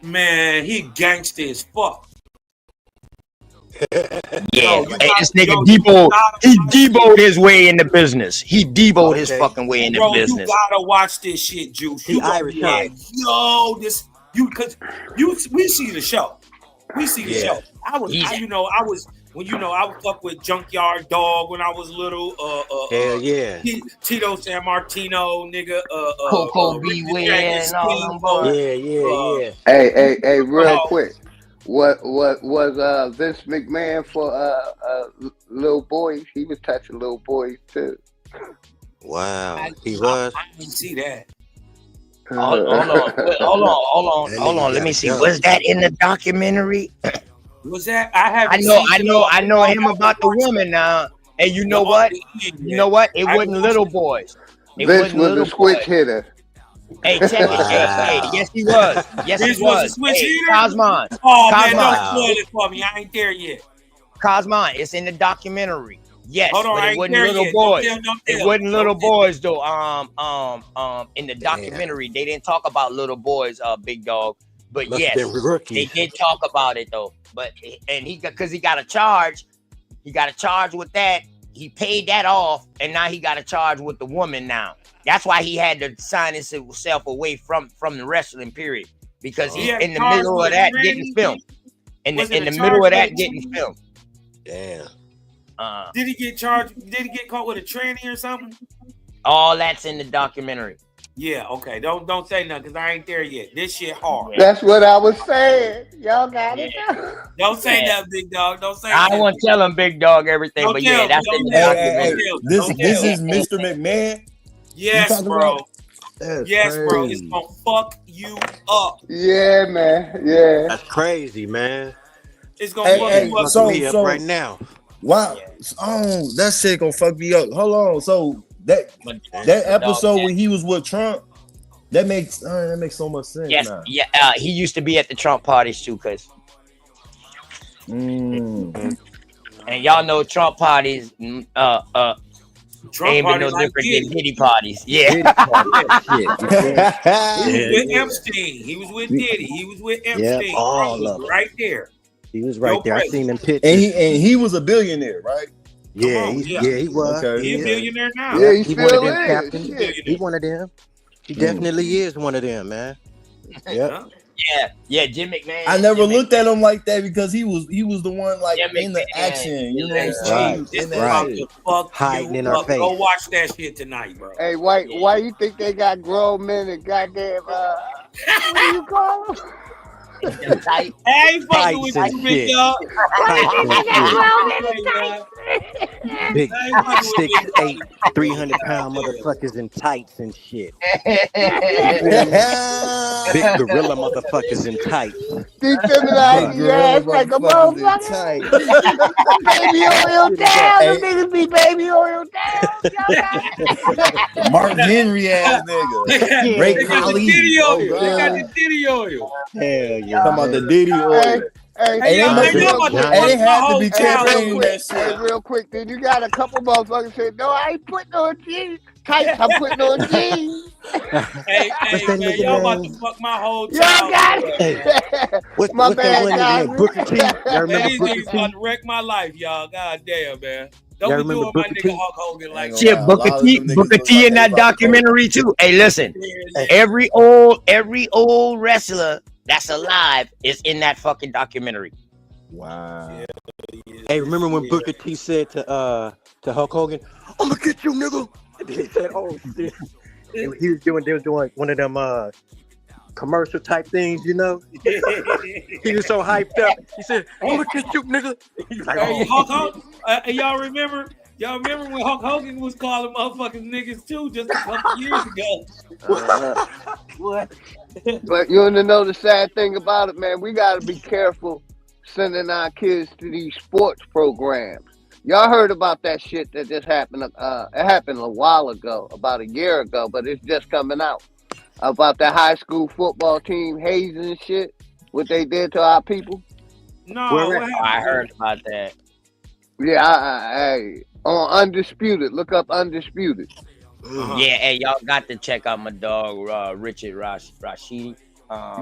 Man, he gangster as fuck. Yeah, this nigga Debo, he Debo'd his way in the business. He Debo'd his fucking way in the business. You gotta watch this shit, Juice. You Irish, like, we see the show. We see the show. I was fuck with Junkyard Dog when I was little. Hell yeah. Tito San Martino, nigga. Coco B. Win. Yeah. Hey, real quick. What was Vince McMahon for little boys? He was touching little boys too. Wow, he was. I didn't see that. Hold on. Let me see. Was that in the documentary? Was that? I know him about the woman now. And you know what? It wasn't little boys. Vince was a switch hitter. Hey, check it. Hey, yes, he was. Yes, he was. Cosmon. Oh, man, don't spoil it for me. I ain't there yet. Cosmon, it's in the documentary. Yes, hold on, but it wasn't little boys. It wasn't little boys, though. In the documentary, they didn't talk about little boys, Big Dog. But yes, they did talk about it, though. But because he got a charge with that. He paid that off, and now he got a charge with the woman now. That's why he had to sign himself away from the wrestling period, because he's in the middle of that getting filmed. In the middle of that getting filmed. Damn. Did he get charged? Did he get caught with a tranny or something? All that's in the documentary. Yeah, okay. Don't say nothing because I ain't there yet. This shit hard. That's what I was saying. Y'all got it. Don't say nothing, big dog. Don't say I nothing. won't tell him big dog everything, Don't but tell yeah, me, that's don't in the tell me. documentary. This is Mr. McMahon. Yes, bro. That's Yes, bro. It's crazy. gonna fuck you up. Yeah, man. Yeah. That's crazy, man. It's gonna fuck Hey, you up. Fucking me up right now. Wow. Oh, that shit gonna fuck me up. Hold on. So that episode when he was with Trump, that makes so much sense. Yes, now. yeah. He used to be at the Trump parties too, cause. Mm. And y'all know Trump parties, Trump ain't been no party like different Diddy. than Diddy parties. Yeah. He was Yeah, with yeah. Epstein. He was with Diddy. He was with Yep, Epstein. all Bro, of them. right there. He was right there. I presence. seen them pictures. And he was a billionaire, right? Yeah, on, he was. Okay. He a is. billionaire now. Yeah, he He one of still them is. captains. Shit. He one of them. He definitely is one of them, man. Yep. Huh? Yeah, Jim McMahon. I never Jim looked at him like that because he was the one like Jim in the McMahon. action. You know what I'm Hey, saying? G, this In is that about shit. to fuck Hiding you in our up. face. Go watch that shit tonight, bro. Hey, why you think they got grown men and goddamn what do you call them? McMahon. Tight. I ain't fucking with Tights you, and big shit. dog. Big I ain't fucking with 6'8", Big Dog. 300-pound motherfuckers in tights and shit. Yeah. Big gorilla motherfuckers in tights. Defeminizing your ass like a motherfucker. Baby oil down. Them niggas be baby oil down. Y'all got it. Mark Henry ass nigga. Ray They got the Khali. Diddy Oh, oil. They got God. the Diddy oil. Hell yeah. Talking about the Diddy oil. Hey, Hey, y'all, must hey, be- y'all about to Hey, fuck they my had to whole be town campaigning up. that shit. real quick, then you got a couple motherfuckers say, no, I ain't putting on jeans. Tights, I'm putting on jeans. Hey, What's that man, nigga y'all about to name? fuck my whole Y'all town got up. it. What's My that bad, one nigga guys. named Booker T? Y'all Man, remember these Booker niggas about T? to wreck my life, y'all. God damn, man. Don't Y'all be remember doing my Booker nigga T? Hulk Hogan like Ain't gonna Shit, lie, a Booker lot of T, them niggas Booker look T like in they that about to go. documentary too. Hey, listen, every old wrestler that's alive is in that fucking documentary. Wow. Hey, remember when Booker T said to Hulk Hogan, "I'm gonna get you, nigga"? And then he said, "Oh shit." And they was doing one of them commercial type things, you know. He was so hyped up. He said, "I'm gonna get you, nigga." He's like, Hey, "Oh." Hulk Hogan, y'all remember when Hulk Hogan was calling motherfuckers niggas too just a couple years ago? What? But you want to know the sad thing about it, man? We got to be careful sending our kids to these sports programs. Y'all heard about that shit that just happened? It happened a while ago, about a year ago, but it's just coming out about that high school football team hazing shit. What they did to our people? No, Where what at? happened? I heard about that. Yeah, I on Undisputed. Look up Undisputed. Yeah, hey, y'all got to check out my dog Richard Rashidi.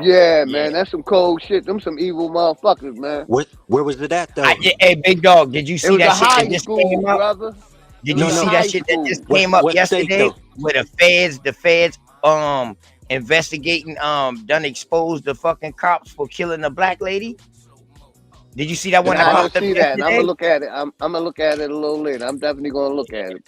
Yeah, man, that's some cold shit. Them some evil motherfuckers, man. Where was it at though? Hey, big dog, did you It see was that a shit high that just school, came up? brother. Did It you was a see high that shit that school. just came up What state, yesterday? though? Where the feds investigating done exposed the fucking cops for killing a black lady? Did you see that one that I popped don't up see that. And I'm yesterday? gonna look at it. I'm gonna look at it a little later. I'm definitely gonna look at it.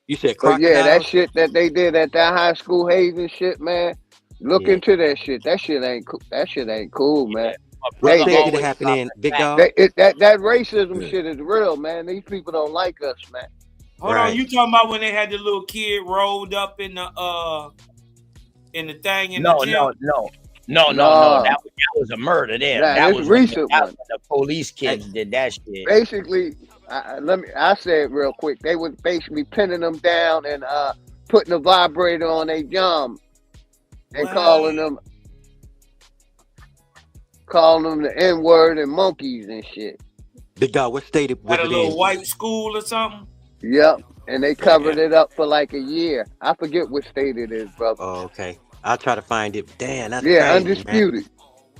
You said But yeah, that crocodiles? shit that they did at that high school hazing shit, man. Look Yeah. into that shit. That shit ain't cool. That shit ain't cool, man. What They- state they- did it happen in, Big Dog? that racism shit is real, man. These people don't like us, man. Hold on, you talking about when they had the little kid rolled up in the thing in the gym? No. That was a murder there. Nah, That this was recent when one. the police kids did that shit. Basically, I say it real quick. They were basically pinning them down and putting a vibrator on their jump and calling them the N-word and monkeys and shit. Big Dog, what state was At a it little in? white school or something? Yep. And they covered it up for like a year. I forget what state it is, brother. Oh, okay. I'll try to find it. Damn, that's Yeah, crazy, Undisputed. man.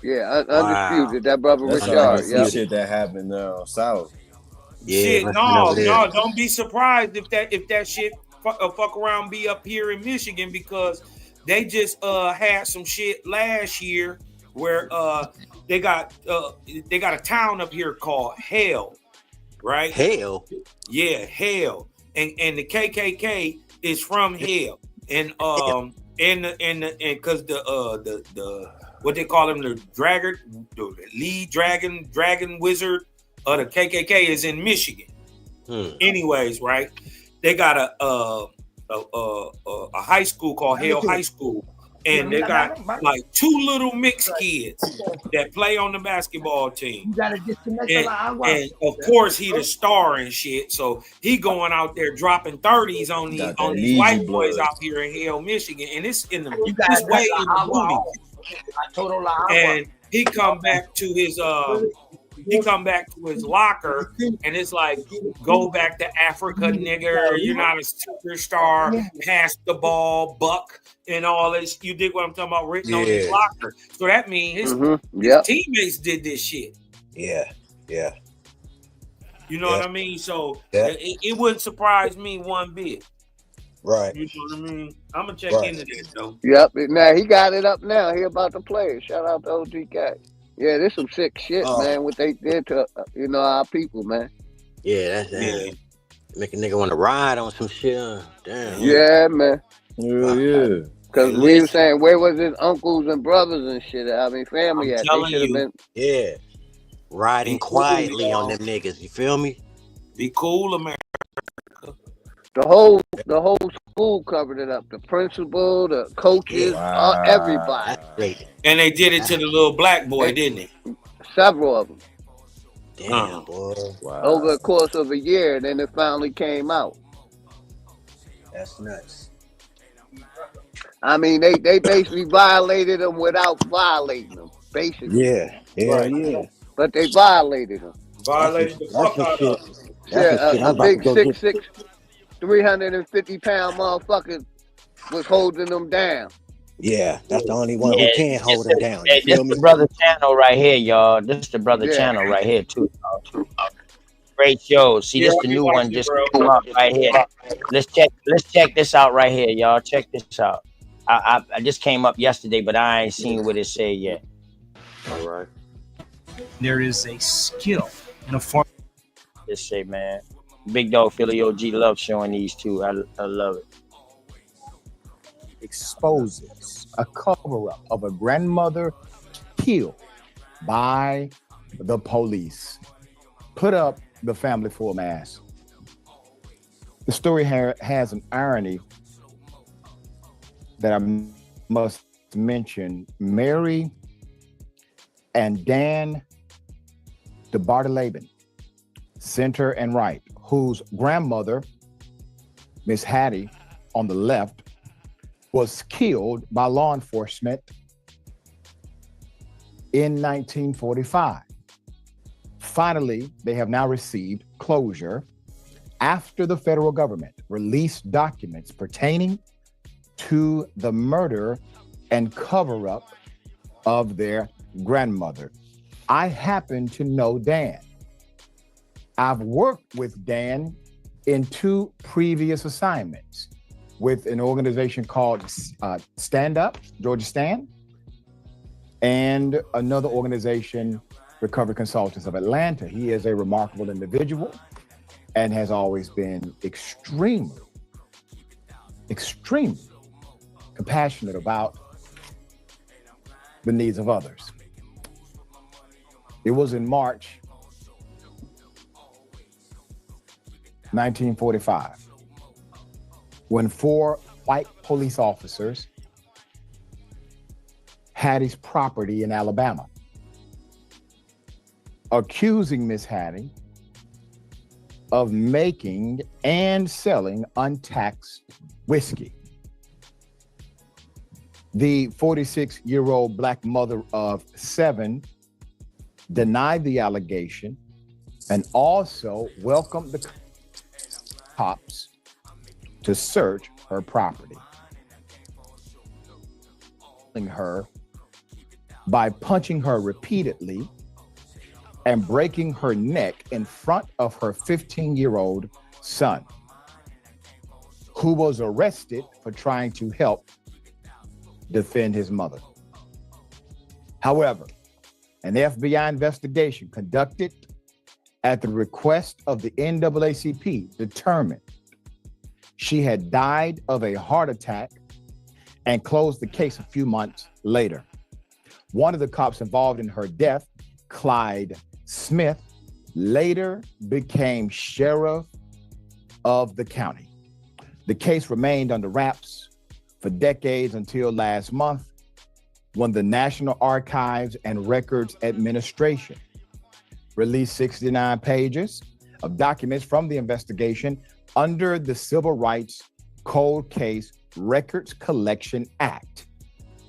Yeah, Undisputed. That brother That's Richard. some shit that happened down south. Yeah, Shit, must have been over there. no, don't be surprised if that shit fuck around be up here in Michigan, because they just had some shit last year where they got a town up here called Hell, right? Hell? Yeah, Hell. And the KKK is from Hell. And and because the what they call him, the lead dragon wizard of the KKK is in Michigan. Anyways, right? They got a high school called Hale High School, and they got like 2 little mixed kids that play on the basketball team. And of course he the star and shit, so he going out there dropping 30s on these white boys out here in Hale, Michigan, and it's in the this way in the movie. And he come back to his locker, and it's like, go back to Africa, nigger. You're not a superstar. Pass the ball, buck, and all this. You dig what I'm talking about? Written on his locker. So that means his teammates did this shit. Yeah. You know what I mean? So it wouldn't surprise me one bit. Right. You know what I mean? I'm gonna check into that though. Yep. Now he got it up now. He about to play it. Shout out to OGK. Yeah, this some sick shit, man. What they did to our people, man. Yeah, that's make a nigga want to ride on some shit. Damn. Yeah, man. Yeah. Because we were saying, where was his uncles and brothers and shit? I mean, family at. They should have been. Yeah. Riding quietly on them niggas. You feel me? Be cool, America. The whole school covered it up. The principal, the coaches, everybody. That's great. And they did it to the little black boy, didn't they? Several of them. Damn, boy. Wow. Over the course of a year, then it finally came out. That's nuts. I mean, they basically violated them without violating them, basically. Yeah. But they violated them. Violated the fuck out of them. A big 6'6", 350-pound motherfucker was holding them down. Yeah, that's the only one who can hold them down. This the brother channel right here, y'all. This is the brother channel right here too. Great show. See, this the new one just came up right here. Let's check this out right here, y'all. Check this out. I just came up yesterday, but I ain't seen what it said yet. All right. There is a skill in a form. Just say, man. Big Dog Philly OG love showing these too. I love it. Exposes a cover-up of a grandmother killed by the police. Put up the family full mass. The story has an irony that I must mention. Mary and Dan DeBartolabin, center and right, whose grandmother, Miss Hattie, on the left, was killed by law enforcement in 1945. Finally, they have now received closure after the federal government released documents pertaining to the murder and cover-up of their grandmother. I happen to know Dan. I've worked with Dan in 2 previous assignments with an organization called Stand Up, Georgia Stand, and another organization, Recovery Consultants of Atlanta. He is a remarkable individual and has always been extremely compassionate about the needs of others. It was in March 1945 when 4 white police officers had his property in Alabama, accusing Miss Hattie of making and selling untaxed whiskey. The 46-year-old black mother of 7 denied the allegation and also welcomed the cops to search her property, her by punching her repeatedly and breaking her neck in front of her 15-year-old son, who was arrested for trying to help defend his mother. However, an FBI investigation conducted at the request of the NAACP determined she had died of a heart attack and closed the case a few months later. One of the cops involved in her death, Clyde Smith, later became sheriff of the county. The case remained under wraps for decades until last month, when the National Archives and Records Administration released 69 pages of documents from the investigation under the Civil Rights Cold Case Records Collection Act,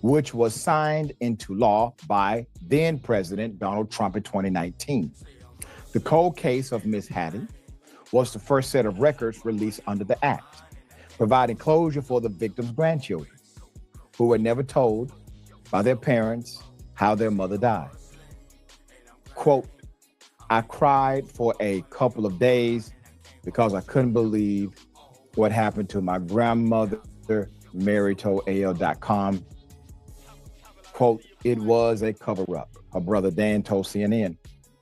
which was signed into law by then President Donald Trump in 2019. The cold case of Miss Hattie was the first set of records released under the act, providing closure for the victim's grandchildren, who were never told by their parents how their mother died. Quote, I cried for a couple of days because I couldn't believe what happened to my grandmother, Mary told AL.com. Quote, it was a cover-up. Her brother Dan told CNN.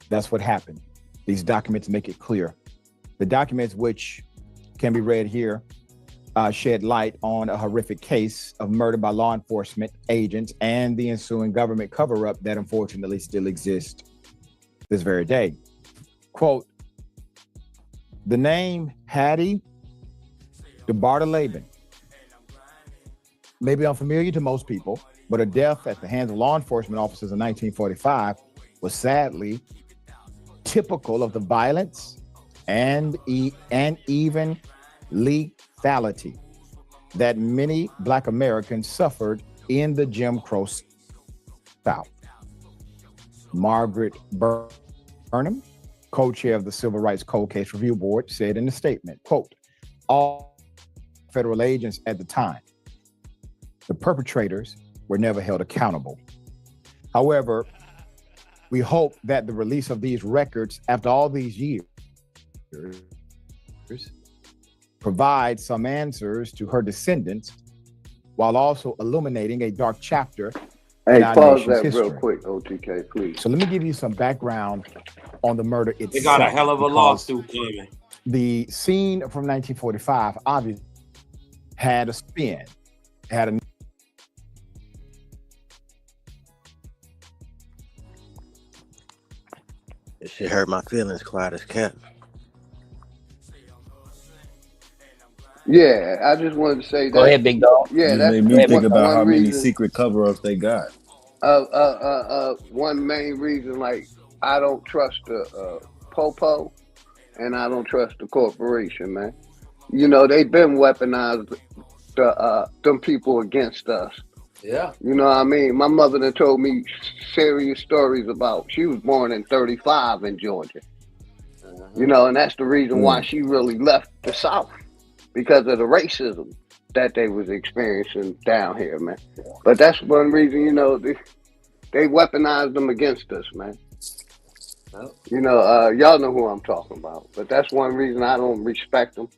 That's what happened. These documents make it clear. The documents, which can be read here, shed light on a horrific case of murder by law enforcement agents and the ensuing government cover-up that unfortunately still exists this very day. Quote, the name Hattie DeBartolabin may be unfamiliar to most people, but her death at the hands of law enforcement officers in 1945 was sadly typical of the violence and even lethality that many Black Americans suffered in the Jim Crow South. Margaret Burnham, co-chair of the Civil Rights Cold Case Review Board, said in a statement, quote, all federal agents at the time, the perpetrators were never held accountable. However, we hope that the release of these records after all these years provides some answers to her descendants while also illuminating a dark chapter in our pause nation's that history. real quick, OTK, please. So let me give you some background on the murder itself. They got a hell of a lawsuit coming. The scene from 1945 obviously had a spin, had a This shit hurt my feelings, quiet as kept. Yeah, I just wanted to say that. Go ahead, big dog. Yeah, It that's made me think about how many reason. secret cover-ups they got. One main reason, like, I don't trust the Popo and I don't trust the corporation, man. You know, they've been weaponized them people against us. Yeah. You know what I mean? My mother done told me serious stories about, she was born in 35 in Georgia. You know, and that's the reason why she really left the South, because of the racism that they was experiencing down here, man. But that's one reason, you know, they weaponized them against us, man. You know, y'all know who I'm talking about. But that's one reason I don't respect them.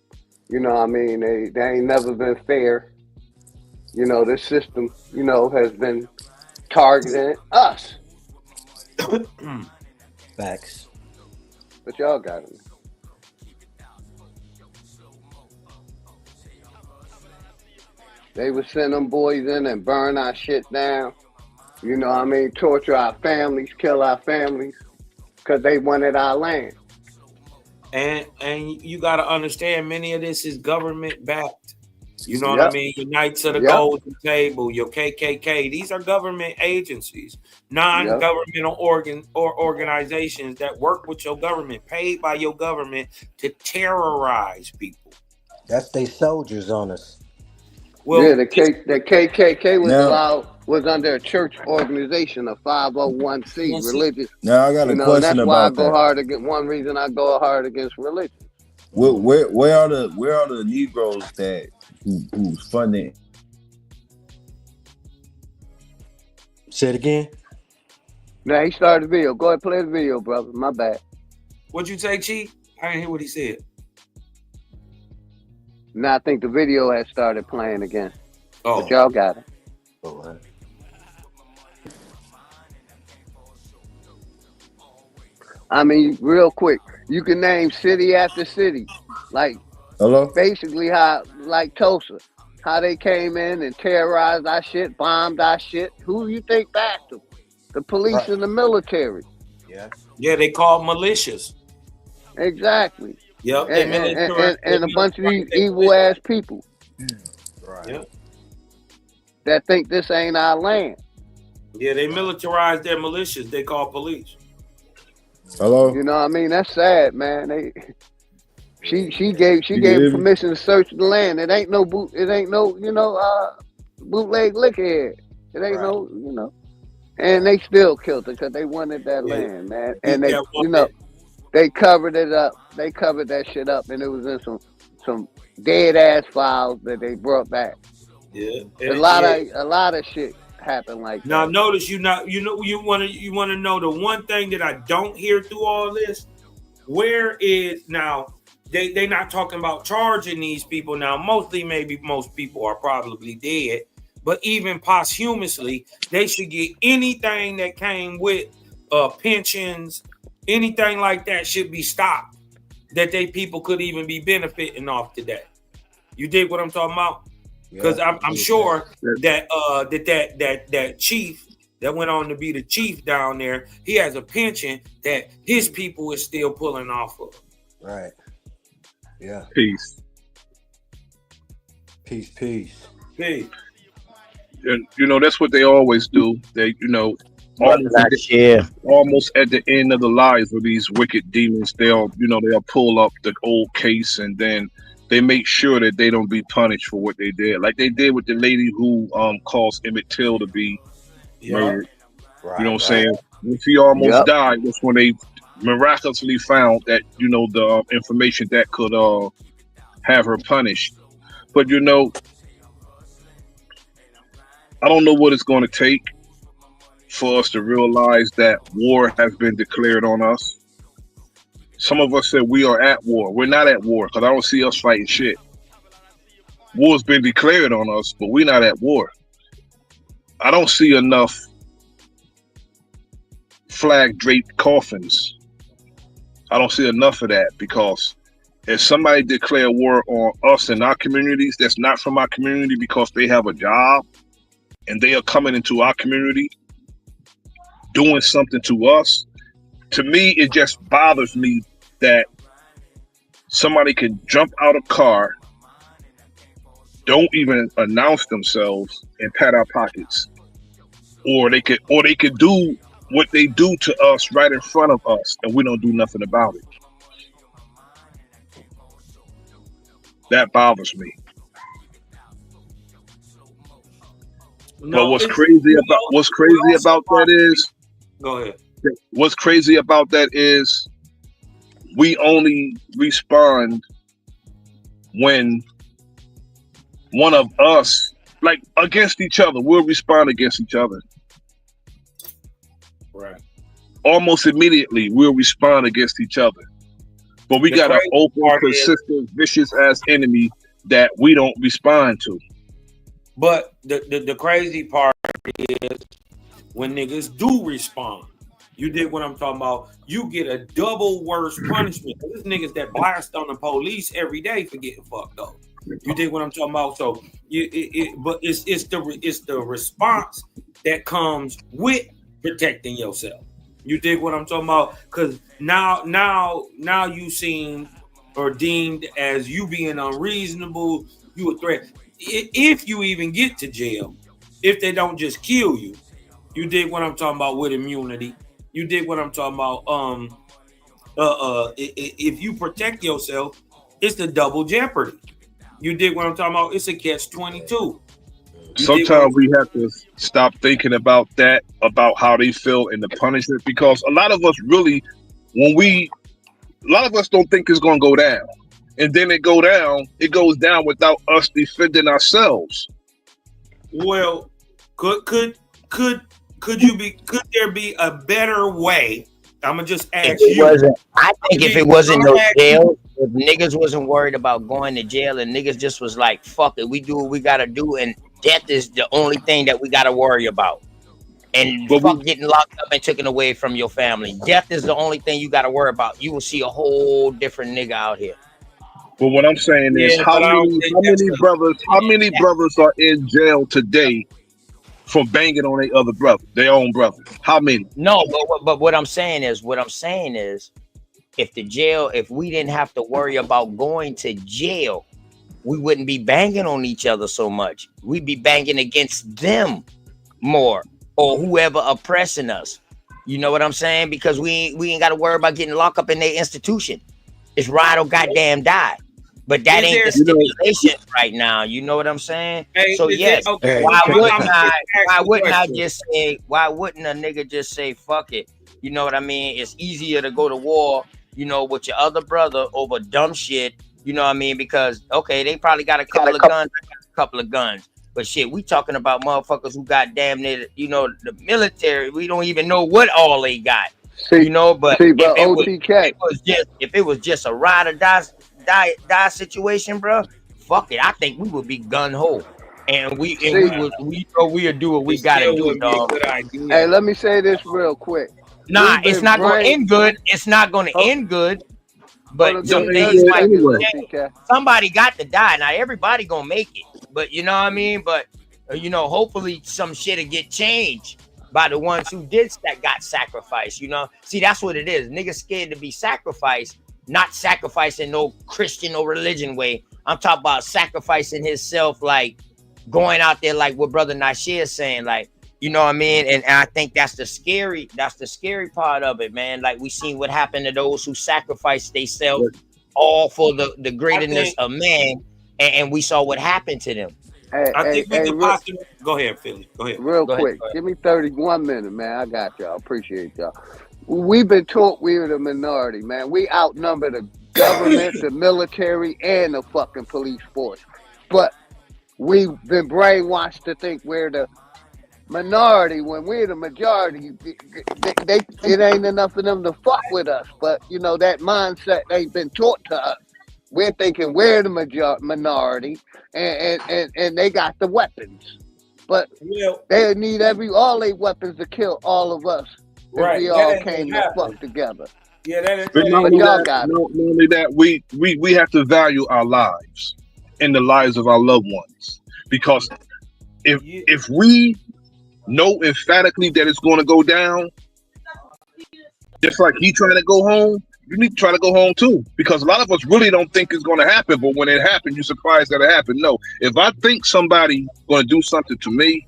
You know what I mean? They ain't never been fair. You know, this system, you know, has been targeting us. Facts. But y'all got it. They would send them boys in and burn our shit down. You know what I mean? Torture our families, kill our families, because they wanted our land. And you got to understand, many of this is government backed. You know what I mean? Your Knights of the Golden Table, your KKK. These are government agencies, non-governmental organizations that work with your government, paid by your government to terrorize people. That's they soldiers on us. Well, yeah, the KKK was under a church organization, a 501c religious. Now I got a question that's about why I that. go hard against. One reason I go hard against religion. Where are the Negroes that who's funding? Say it again. Now he started the video. Go ahead, play the video, brother. My bad. What'd you say, Chief? I didn't hear what he said. Now I think the video has started playing again. Oh, but y'all got it. Oh, I mean, real quick, you can name city after city, like basically how like Tulsa. how they came in and terrorized our shit, bombed our shit. Who you think backed them? The police and the military. Yeah. Yeah, they called militias. Exactly. Yep. And a bunch of these evil ass people. Right. Yep. That think this ain't our land. Yeah, they militarized their militias. They call police. Hello. You know what I mean? That's sad, man. She gave permission to search the land. It ain't no bootleg liquor here. It ain't no, and they still killed her because they wanted that land, man. And they, they covered it up. They covered that shit up, and it was in some dead ass files that they brought back. Yeah, a lot of shit happened like now, that. notice you want to know the one thing that I don't hear through all this. Where is now? They not talking about charging these people now. Maybe most people are probably dead, but even posthumously, they should get anything that came with pensions, anything like that should be stopped. That they people could even be benefiting off today. You dig what I'm talking about? Because I'm sure that that chief that went on to be the chief down there, he has a pension that his people is still pulling off of. Right. Yeah. Peace. Peace. And that's what they always do. They, almost at the end of the lives of these wicked demons, they'll pull up the old case and then they make sure that they don't be punished for what they did. Like they did with the lady who caused Emmett Till to be murdered. Right, you know what I'm saying? When she almost died, that's when they miraculously found that, the information that could have her punished. But I don't know what it's going to take for us to realize that war has been declared on us. Some of us said we are at war. We're not at war because I don't see us fighting shit. War's been declared on us, but we're not at war. I don't see enough flag draped coffins. I don't see enough of that because if somebody declare war on us in our communities that's not from our community because they have a job and they are coming into our community doing something to us, to me, it just bothers me that somebody can jump out of a car, don't even announce themselves and pat our pockets. Or they could do what they do to us right in front of us and we don't do nothing about it. That bothers me. But what's crazy about that is, go ahead. What's crazy about that is we only respond when one of us, like against each other, we'll respond against each other. Right. Almost immediately, we'll respond against each other. But we got an open, persistent, vicious ass enemy that we don't respond to. But the crazy part is when niggas do respond. You did what I'm talking about. You get a double worse punishment. There's niggas that blast on the police every day for getting fucked up. You did what I'm talking about. So, but it's the response that comes with protecting yourself. You dig what I'm talking about? Because now you seem or deemed as you being unreasonable. You a threat. If you even get to jail, if they don't just kill you, you dig what I'm talking about with immunity. You dig what I'm talking about? If you protect yourself, it's the double jeopardy. You dig what I'm talking about? It's a catch-22. Sometimes we have to stop thinking about that, about how they feel in the punishment, because a lot of us really, a lot of us don't think it's going to go down. And then it goes down without us defending ourselves. Well, could there be a better way? I'm gonna just ask you. I think if it wasn't no jail, if niggas wasn't worried about going to jail and niggas just was like, fuck it, we do what we gotta do, and death is the only thing that we gotta worry about. And fuck getting locked up and taken away from your family. Death is the only thing you gotta worry about. You will see a whole different nigga out here. But what I'm saying is, Yeah, but I don't think that's how many brothers are in jail today for banging on their other brother, their own brother? How many? No, but what I'm saying is, if we didn't have to worry about going to jail, we wouldn't be banging on each other so much. We'd be banging against them more, or whoever oppressing us. You know what I'm saying? Because we ain't got to worry about getting locked up in their institution. It's ride or goddamn die. But that ain't the stipulation right now. You know what I'm saying? Hey, So yes, okay. why wouldn't question. why wouldn't a nigga just say fuck it? You know what I mean? It's easier to go to war, you know, with your other brother over dumb shit. You know what I mean? Because okay, they probably got a couple of guns, but shit, we talking about motherfuckers who got damn near, you know, the military. We don't even know what all they got. You know, but if it was just a ride or die situation, bro, fuck it. I think we would be gun ho, and we would do what we gotta do, dog. Hey, let me say this real quick. Nah, it's not gonna end good. It's not gonna end good. But some things might somebody got to die. Now everybody gonna make it, but you know what I mean. But you know, hopefully some shit'll get changed by the ones who got sacrificed. You know, see, that's what it is. Niggas scared to be sacrificed, not sacrificing no Christian or religion way. I'm talking about sacrificing himself, like going out there, like what Brother Nasir is saying, like, you know what I mean? And I think that's the scary part of it, man. Like we seen what happened to those who sacrificed themselves all for the greatness of man, and we saw what happened to them. I think we could possibly go ahead, Philly. Go ahead. Real quick. Give me 31 minutes, man. I got y'all. Appreciate y'all. We've been taught we're the minority, man. We outnumber the government, the military, and the fucking police force. But we've been brainwashed to think we're the minority when we're the majority. It ain't enough of them to fuck with us. But, you know, that mindset ain't been taught to us. We're thinking we're the minority, and they got the weapons. But they need all their weapons to kill all of us. If we all came to fuck together. Yeah, that is. But not only that, we have to value our lives and the lives of our loved ones. Because if we know emphatically that it's going to go down, just like he trying to go home, you need to try to go home too. Because a lot of us really don't think it's going to happen, but when it happens, you're surprised that it happened. No, if I think somebody going to do something to me,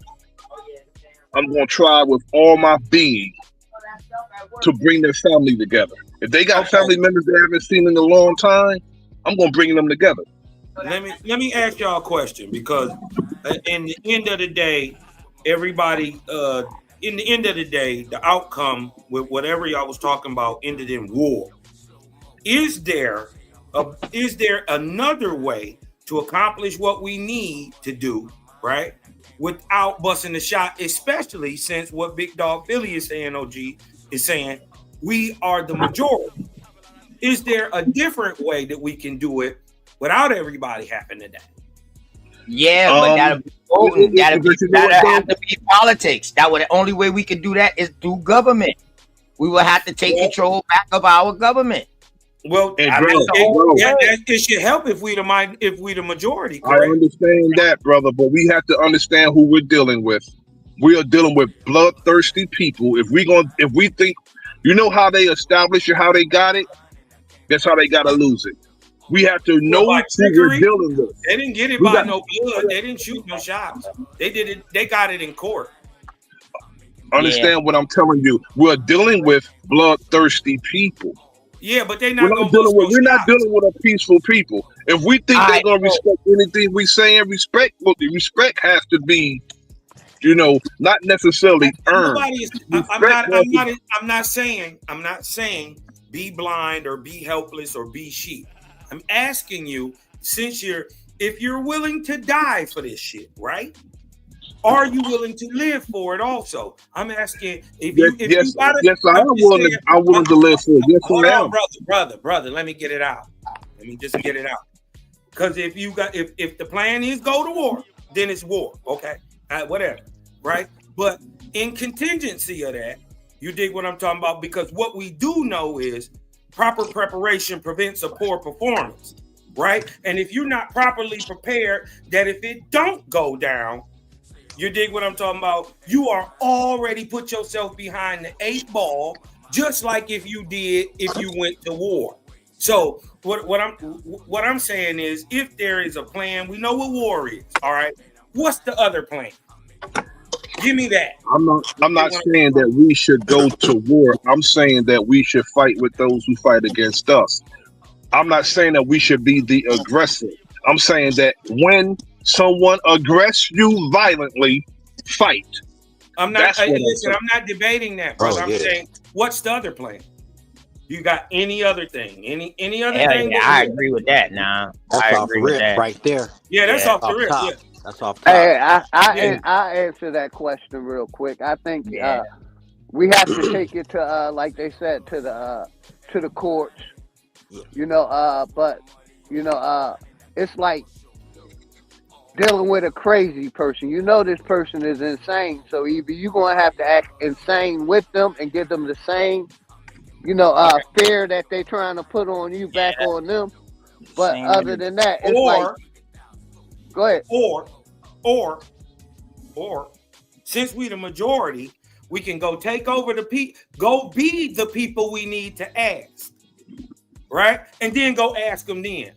I'm going to try with all my being to bring their family together. If they got family members they haven't seen in a long time, I'm going to bring them together. Let me ask y'all a question, because in the end of the day, everybody, in the end of the day, the outcome with whatever y'all was talking about ended in war. Is there another way to accomplish what we need to do, right, without busting the shot, especially since what Big Dog Philly is saying, OG, is saying we are the majority? Is there a different way that we can do it without everybody having to die? Yeah, but that'll be voting. That'll have to be politics. The only way we can do that is through government. We will have to take control back of our government. Well, it should help if we the majority. Correct? I understand that, brother, but we have to understand who we're dealing with. We are dealing with bloodthirsty people. If we think, you know how they established it, how they got it, that's how they gotta lose it. We have to know who we're dealing with. They didn't get it by no blood. They didn't shoot no shots. They did it. They got it in court. Understand what I'm telling you? We're dealing with bloodthirsty people. Yeah, but they're not going to. We're not dealing with a peaceful people. If we think they're going to respect anything we say and respect, well, the respect has to be, you know, not necessarily earned. I'm not saying be blind or be helpless or be sheep. I'm asking you, if you're willing to die for this shit, right? Are you willing to live for it also? I'm asking I'm willing to live for it. Yes, hold on, brother. Let me get it out. Let me just get it out. Because if the plan is go to war, then it's war. Okay, whatever, right? But in contingency of that, you dig what I'm talking about? Because what we do know is proper preparation prevents a poor performance. right? And if you're not properly prepared, that if it don't go down, you dig what I'm talking about? You are already put yourself behind the 8 ball, just like if you went to war. So what I'm saying is, if there is a plan, we know what war is. All right, what's the other plan? Give me that. I'm not saying that we should go to war. I'm saying that we should fight with those who fight against us. I'm not saying that we should be the aggressor. I'm saying that when someone aggress you violently, fight. I'm not. Listen, I'm not debating that, brother. I'm saying, what's the other plan? You got any other thing? Any other thing? Yeah, I agree with that. Now that's I off agree rip with that right there. Yeah, that's off the rip. Top. Yeah. That's off top. Hey, I answer that question real quick. I think we have to take it to like they said, to the courts. You know, but you know, it's like dealing with a crazy person. You know, this person is insane. So either you're gonna have to act insane with them and give them the same, you know, fear that they trying to put on you back on them. But other than that, it's like, go ahead. Or since we the majority, we can go take over go be the people we need to ask, right? And then go ask them then.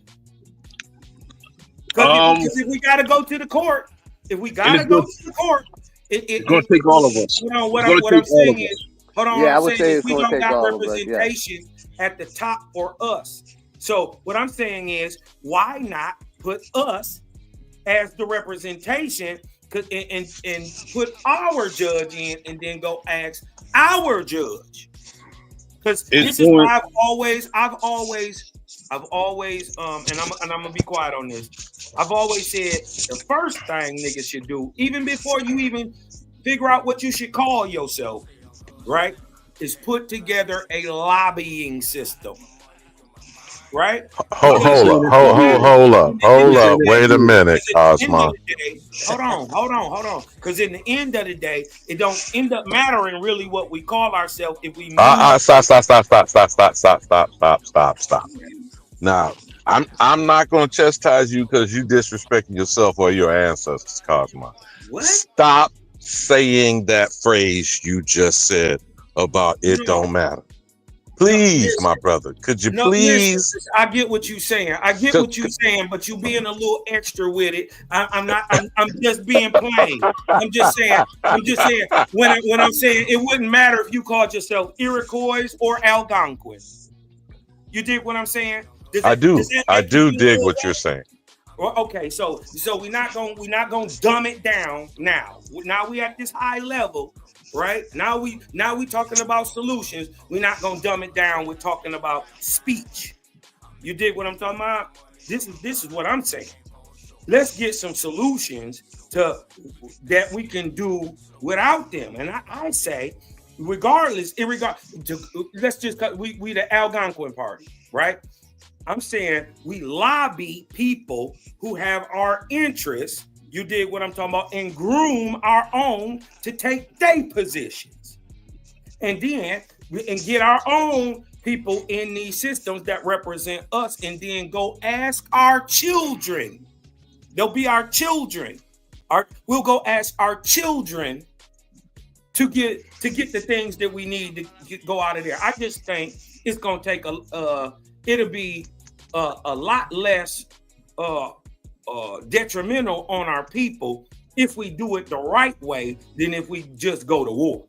Because if we got to go to the court, it's going to take all of us. You know, what I'm saying is, hold on, yeah, what I'm saying is we don't got representation at the top for us. So what I'm saying is, why not put us as the representation and put our judge in, and then go ask our judge? Because this is why I've always, and I'm gonna be quiet on this. I've always said the first thing niggas should do, even before you even figure out what you should call yourself, right, is put together a lobbying system. Right? Hold up. Wait a minute, Cosmo. Hold on. Because in the end of the day, it don't end up mattering really what we call ourselves if we Stop. Now, I'm not going to chastise you because you disrespecting yourself or your ancestors, Cosmo. What? Stop saying that phrase you just said about it don't matter. Please, my brother, could you please? Listen, I get what you're saying. But you being a little extra with it. I'm just being plain. I'm just saying. When I'm saying it wouldn't matter if you called yourself Iroquois or Algonquin. You dig what I'm saying? I do dig what you're saying. Well, okay, so we're not gonna dumb it down now. Now we at this high level. Right now we talking about solutions. We're not gonna dumb it down. We're talking about speech. You dig what I'm talking about? This is what I'm saying. Let's get some solutions that we can do without them. And I say, let's just cut. We the Algonquin party, right? I'm saying we lobby people who have our interests. You dig what I'm talking about? And groom our own to take their positions. And then get our own people in these systems that represent us, and then go ask our children. They'll be our children. We'll go ask our children to get the things that we need to go out of there. I just think it's gonna take it'll be a lot less detrimental on our people if we do it the right way than if we just go to war.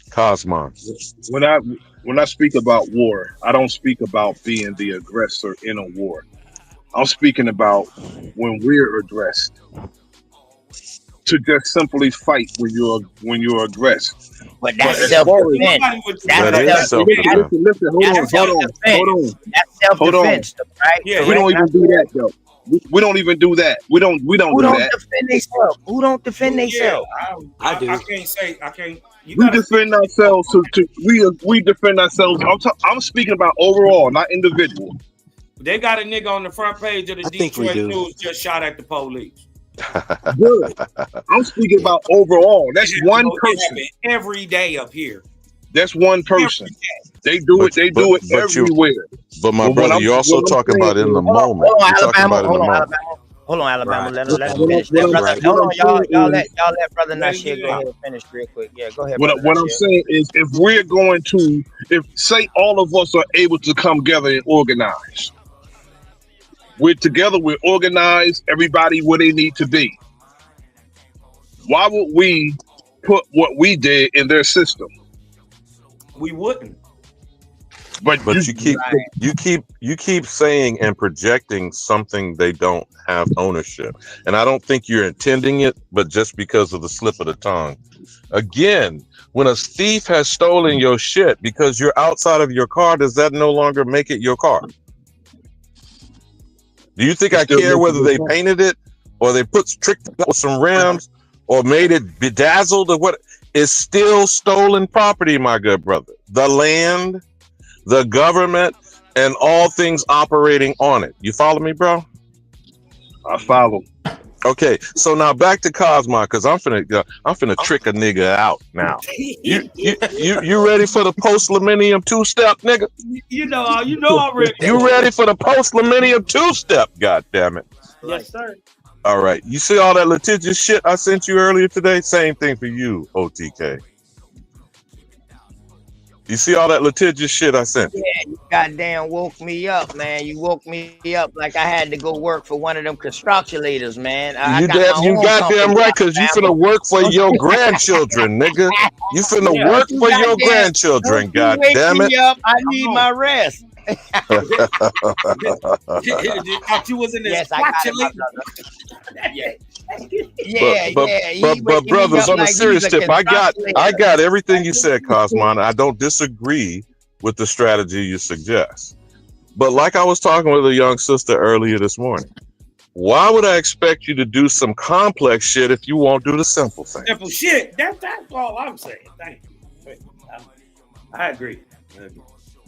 Cosmo. When I speak about war, I don't speak about being the aggressor in a war. I'm speaking about when we're aggressed. To just simply fight when you're aggressed. But that's self-defense. That's self-defense. Listen, hold on. That's self-defense, right? Yeah, we don't even do that though. We don't even do that. We don't do that. Defend themselves? Who don't defend themselves? I do. I can't. We defend ourselves. We defend ourselves. I'm speaking about overall, not individual. They got a nigga on the front page of the Detroit News just shot at the police. Good. I'm speaking about overall. That's one person every day up here. That's one person. They do it. They do it everywhere. But my But brother, you're also talking about in the moment. Hold on, You're talking Alabama. about in the moment. Hold on, Alabama. Right. Let him What finish. I'm Brother, saying hold on, y'all is- let brother Nasir go ahead and finish real quick. Yeah, go ahead, brother What I'm Nasir. saying is, if we're going to, if say all of us are able to come together and organize, we're together, we're organized, everybody where they need to be. Why would we put what we did in their system? We wouldn't. But you keep saying and projecting something they don't have ownership, and I don't think you're intending it, but just because of the slip of the tongue. Again, when a thief has stolen your shit because you're outside of your car, does that no longer make it your car? Do you think I care whether they painted it or they tricked it with some rims or made it bedazzled or what? It's still stolen property, my good brother. The land, the government, and all things operating on it. You follow me, bro? I follow. Okay, so now back to Cosmo, because I'm finna trick a nigga out now. You ready for the post-millennium two-step, nigga? You know I'm ready. You ready for the post-millennium two-step? God damn it! Yes, sir. All right, you see all that litigious shit I sent you earlier today? Same thing for you, OTK. You see all that litigious shit I sent? Yeah, you goddamn woke me up, man. You woke me up like I had to go work for one of them constructionators, man. You goddamn right, because you finna work for your grandchildren, nigga. You finna work for your grandchildren, god damn it. Up, I need my rest. Thought you was in this. Yes, I got it, but brothers, on a serious tip, I got everything you said, Cosmon. I don't disagree with the strategy you suggest. But like I was talking with a young sister earlier this morning, why would I expect you to do some complex shit if you won't do the simple thing? Simple shit. That's all I'm saying. Thank you. I agree.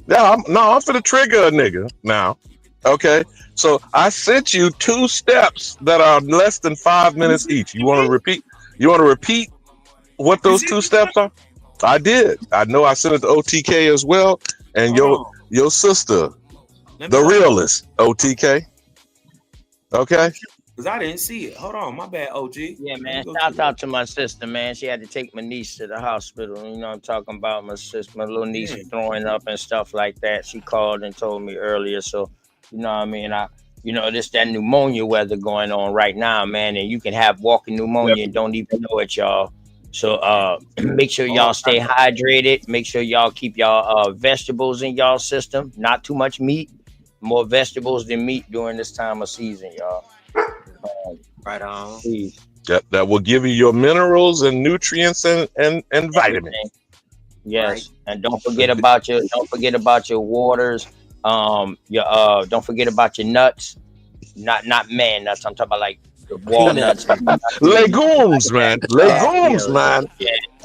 Yeah, I'm finna trigger a nigga now. Okay, so I sent you 2 steps that are less than 5 minutes each. You want to repeat? You want to repeat what those 2 steps are? I did. I know I sent it to OTK as well, and your sister, the realist, OTK. Okay. Because I didn't see it. Hold on, my bad, OG. Yeah, man. Shout out to my sister, man. She had to take my niece to the hospital. You know, I'm talking about my sister, my little niece throwing up and stuff like that. She called and told me earlier. So, you know what I mean? This that pneumonia weather going on right now, man. And you can have walking pneumonia and don't even know it, y'all. So make sure y'all stay hydrated. Make sure y'all keep y'all vegetables in y'all system. Not too much meat. More vegetables than meat during this time of season, y'all. Right on. Please. That will give you your minerals and nutrients and vitamins. Yes, right. And don't forget about your waters. Don't forget about your nuts. Not man nuts. I'm talking about like the walnuts. Legumes, man. Legumes, man.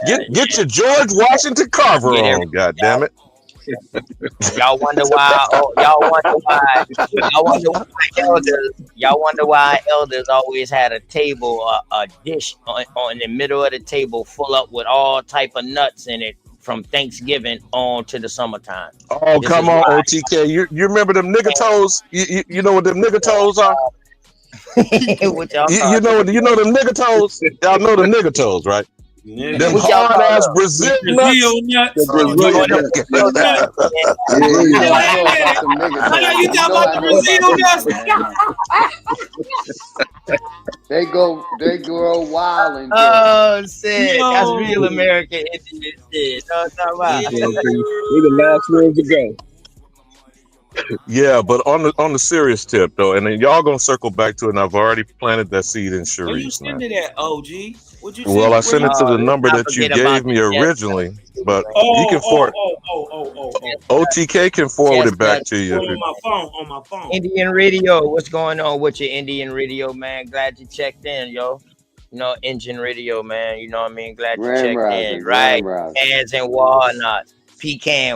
Get your George Washington Carver on. God damn it. Y'all wonder why elders always had a table, a dish on the middle of the table full up with all type of nuts in it from Thanksgiving on to the summertime. Oh, come on, OTK. You remember them nigga toes? You know what them nigga toes are? What y'all you know them nigga toes? Y'all know the nigga toes, right? Yeah. Them hard ass Brazil nuts. nuts. Brazil nuts. You talking about the Brazil nuts? They grow wild and shit. That's real American Indian shit. No, it's not right. We're the last ones to go. Yeah, but on the serious tip though, and then y'all gonna circle back to it, and I've already planted that seed in Sharice. Where you send it at, OG? Well, I sent it to the number that you gave me originally, but you can forward. OTK can forward it back to you. On my phone. Indian Radio, what's going on with your Indian Radio, man? Glad you checked in, yo. Engine Radio, man. You know what I mean? Glad you checked in, right? Pecans and walnuts,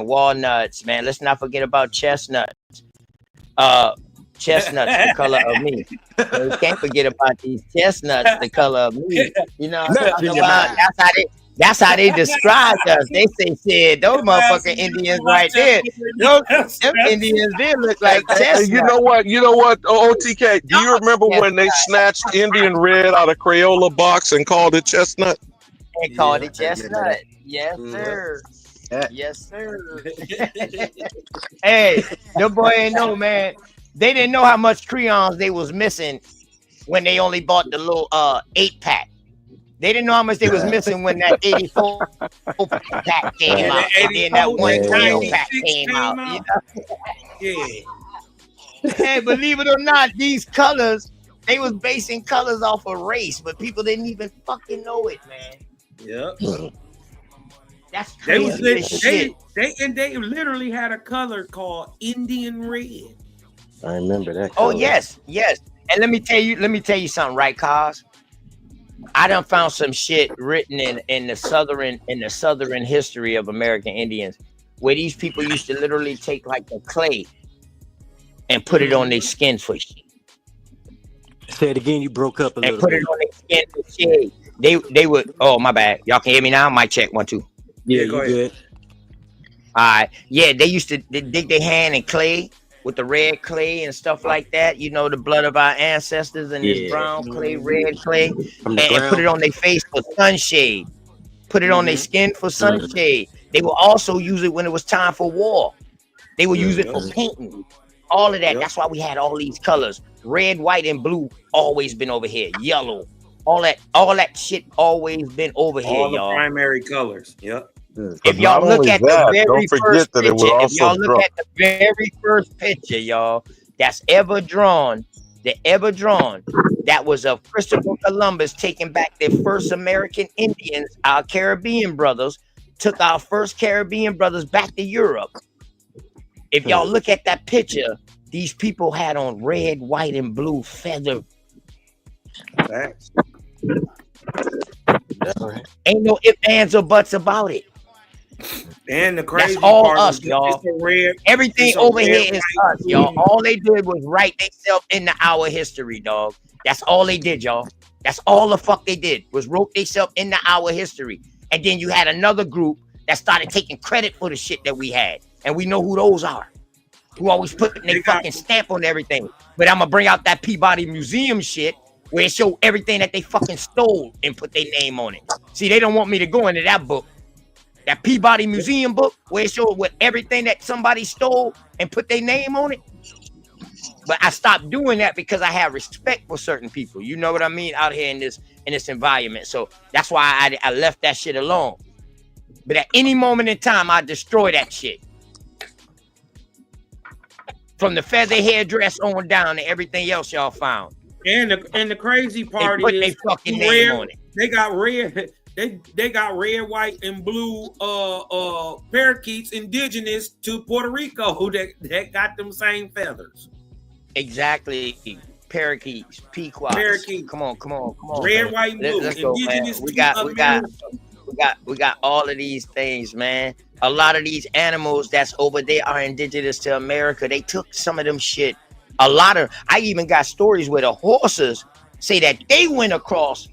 walnuts, man. Let's not forget about chestnuts. Chestnuts, the color of me. You can't forget about these chestnuts, the color of me. You know, that's That's how they described us. They say, shit, those motherfucking Indians right there. Them Indians, they look like Hey, you chestnut. know what? You know what? OTK. Do you remember when they snatched Indian red out of Crayola box and called it chestnut? They called it I remember chestnut. that. Yes, Mm, sir. yeah. Yes, sir. Hey, the boy ain't know, man. They didn't know how much crayons they was missing when they only bought the little 8-pack. They didn't know how much they was missing when that 84 pack came Yeah, out, the and then that 84, one the 12 pack 96 came out. came You out. know? Yeah. Hey, believe it or not, these colors, they was basing colors off of race, but people didn't even fucking know it, man. Yep. That's They was crazy as shit. they literally had a color called Indian red. I remember that. Oh color. yes. And let me tell you something, right, cause I done found some shit written in the southern history of American Indians, where these people used to literally take like the clay and put it on their skins for shit. Say it again. You broke up a And little put bit. it on their skin for shit. They would. Oh my bad. Y'all can hear me now. Mic check 1 2. Yeah, go you ahead. good. All right. Yeah, they used to dig their hand in clay with the red clay and stuff like that. You know, the blood of our ancestors and this brown clay, red clay, From the and put it ground. on their face for sunshade. Put it on their skin for sunshade. They will also use it when it was time for war. They will use it for painting. All of that. Yep. That's why we had all these colors. Red, white, and blue always been over here. Yellow. All that shit always been over here, All the y'all. primary colors. Yep. If y'all look at the very don't first forget that it was picture, if also y'all look drunk. at the very first picture, y'all, that's ever drawn, that was of Christopher Columbus taking back their first American Indians, our Caribbean brothers, took our first Caribbean brothers back to Europe. If y'all look at that picture, these people had on red, white, and blue feather. Facts. That's right. Ain't no ifs, ands, or buts about it. And the crazy That's all part us, is y'all. it's a red. Everything it's a over red, here is white, us, y'all. blue. All they did was write themselves into our history, dog. That's all they did, y'all. That's all the fuck they did was wrote themselves into our history. And then you had another group that started taking credit for the shit that we had. And we know who those are. Who always putting their fucking stamp on everything. But I'm gonna bring out that Peabody Museum shit where it showed everything that they fucking stole and put their name on it. See, they don't want me to go into that book. That Peabody Museum book where it showed what everything that somebody stole and put their name on it. But I stopped doing that because I have respect for certain people. You know what I mean? Out here in this environment. So that's why I left that shit alone. But at any moment in time, I destroy that shit. From the feather hairdress on down to everything else y'all found. And the crazy part put is their fucking name on it. They got red. They got red, white, and blue parakeets indigenous to Puerto Rico that got them same feathers. Exactly. Parakeets, pequots. Parakeets. Come on. Red, man. white, and blue. Let's go, man. Indigenous We got all of these things, man. A lot of these animals that's over there are indigenous to America. They took some of them shit. I even got stories where the horses say that they went across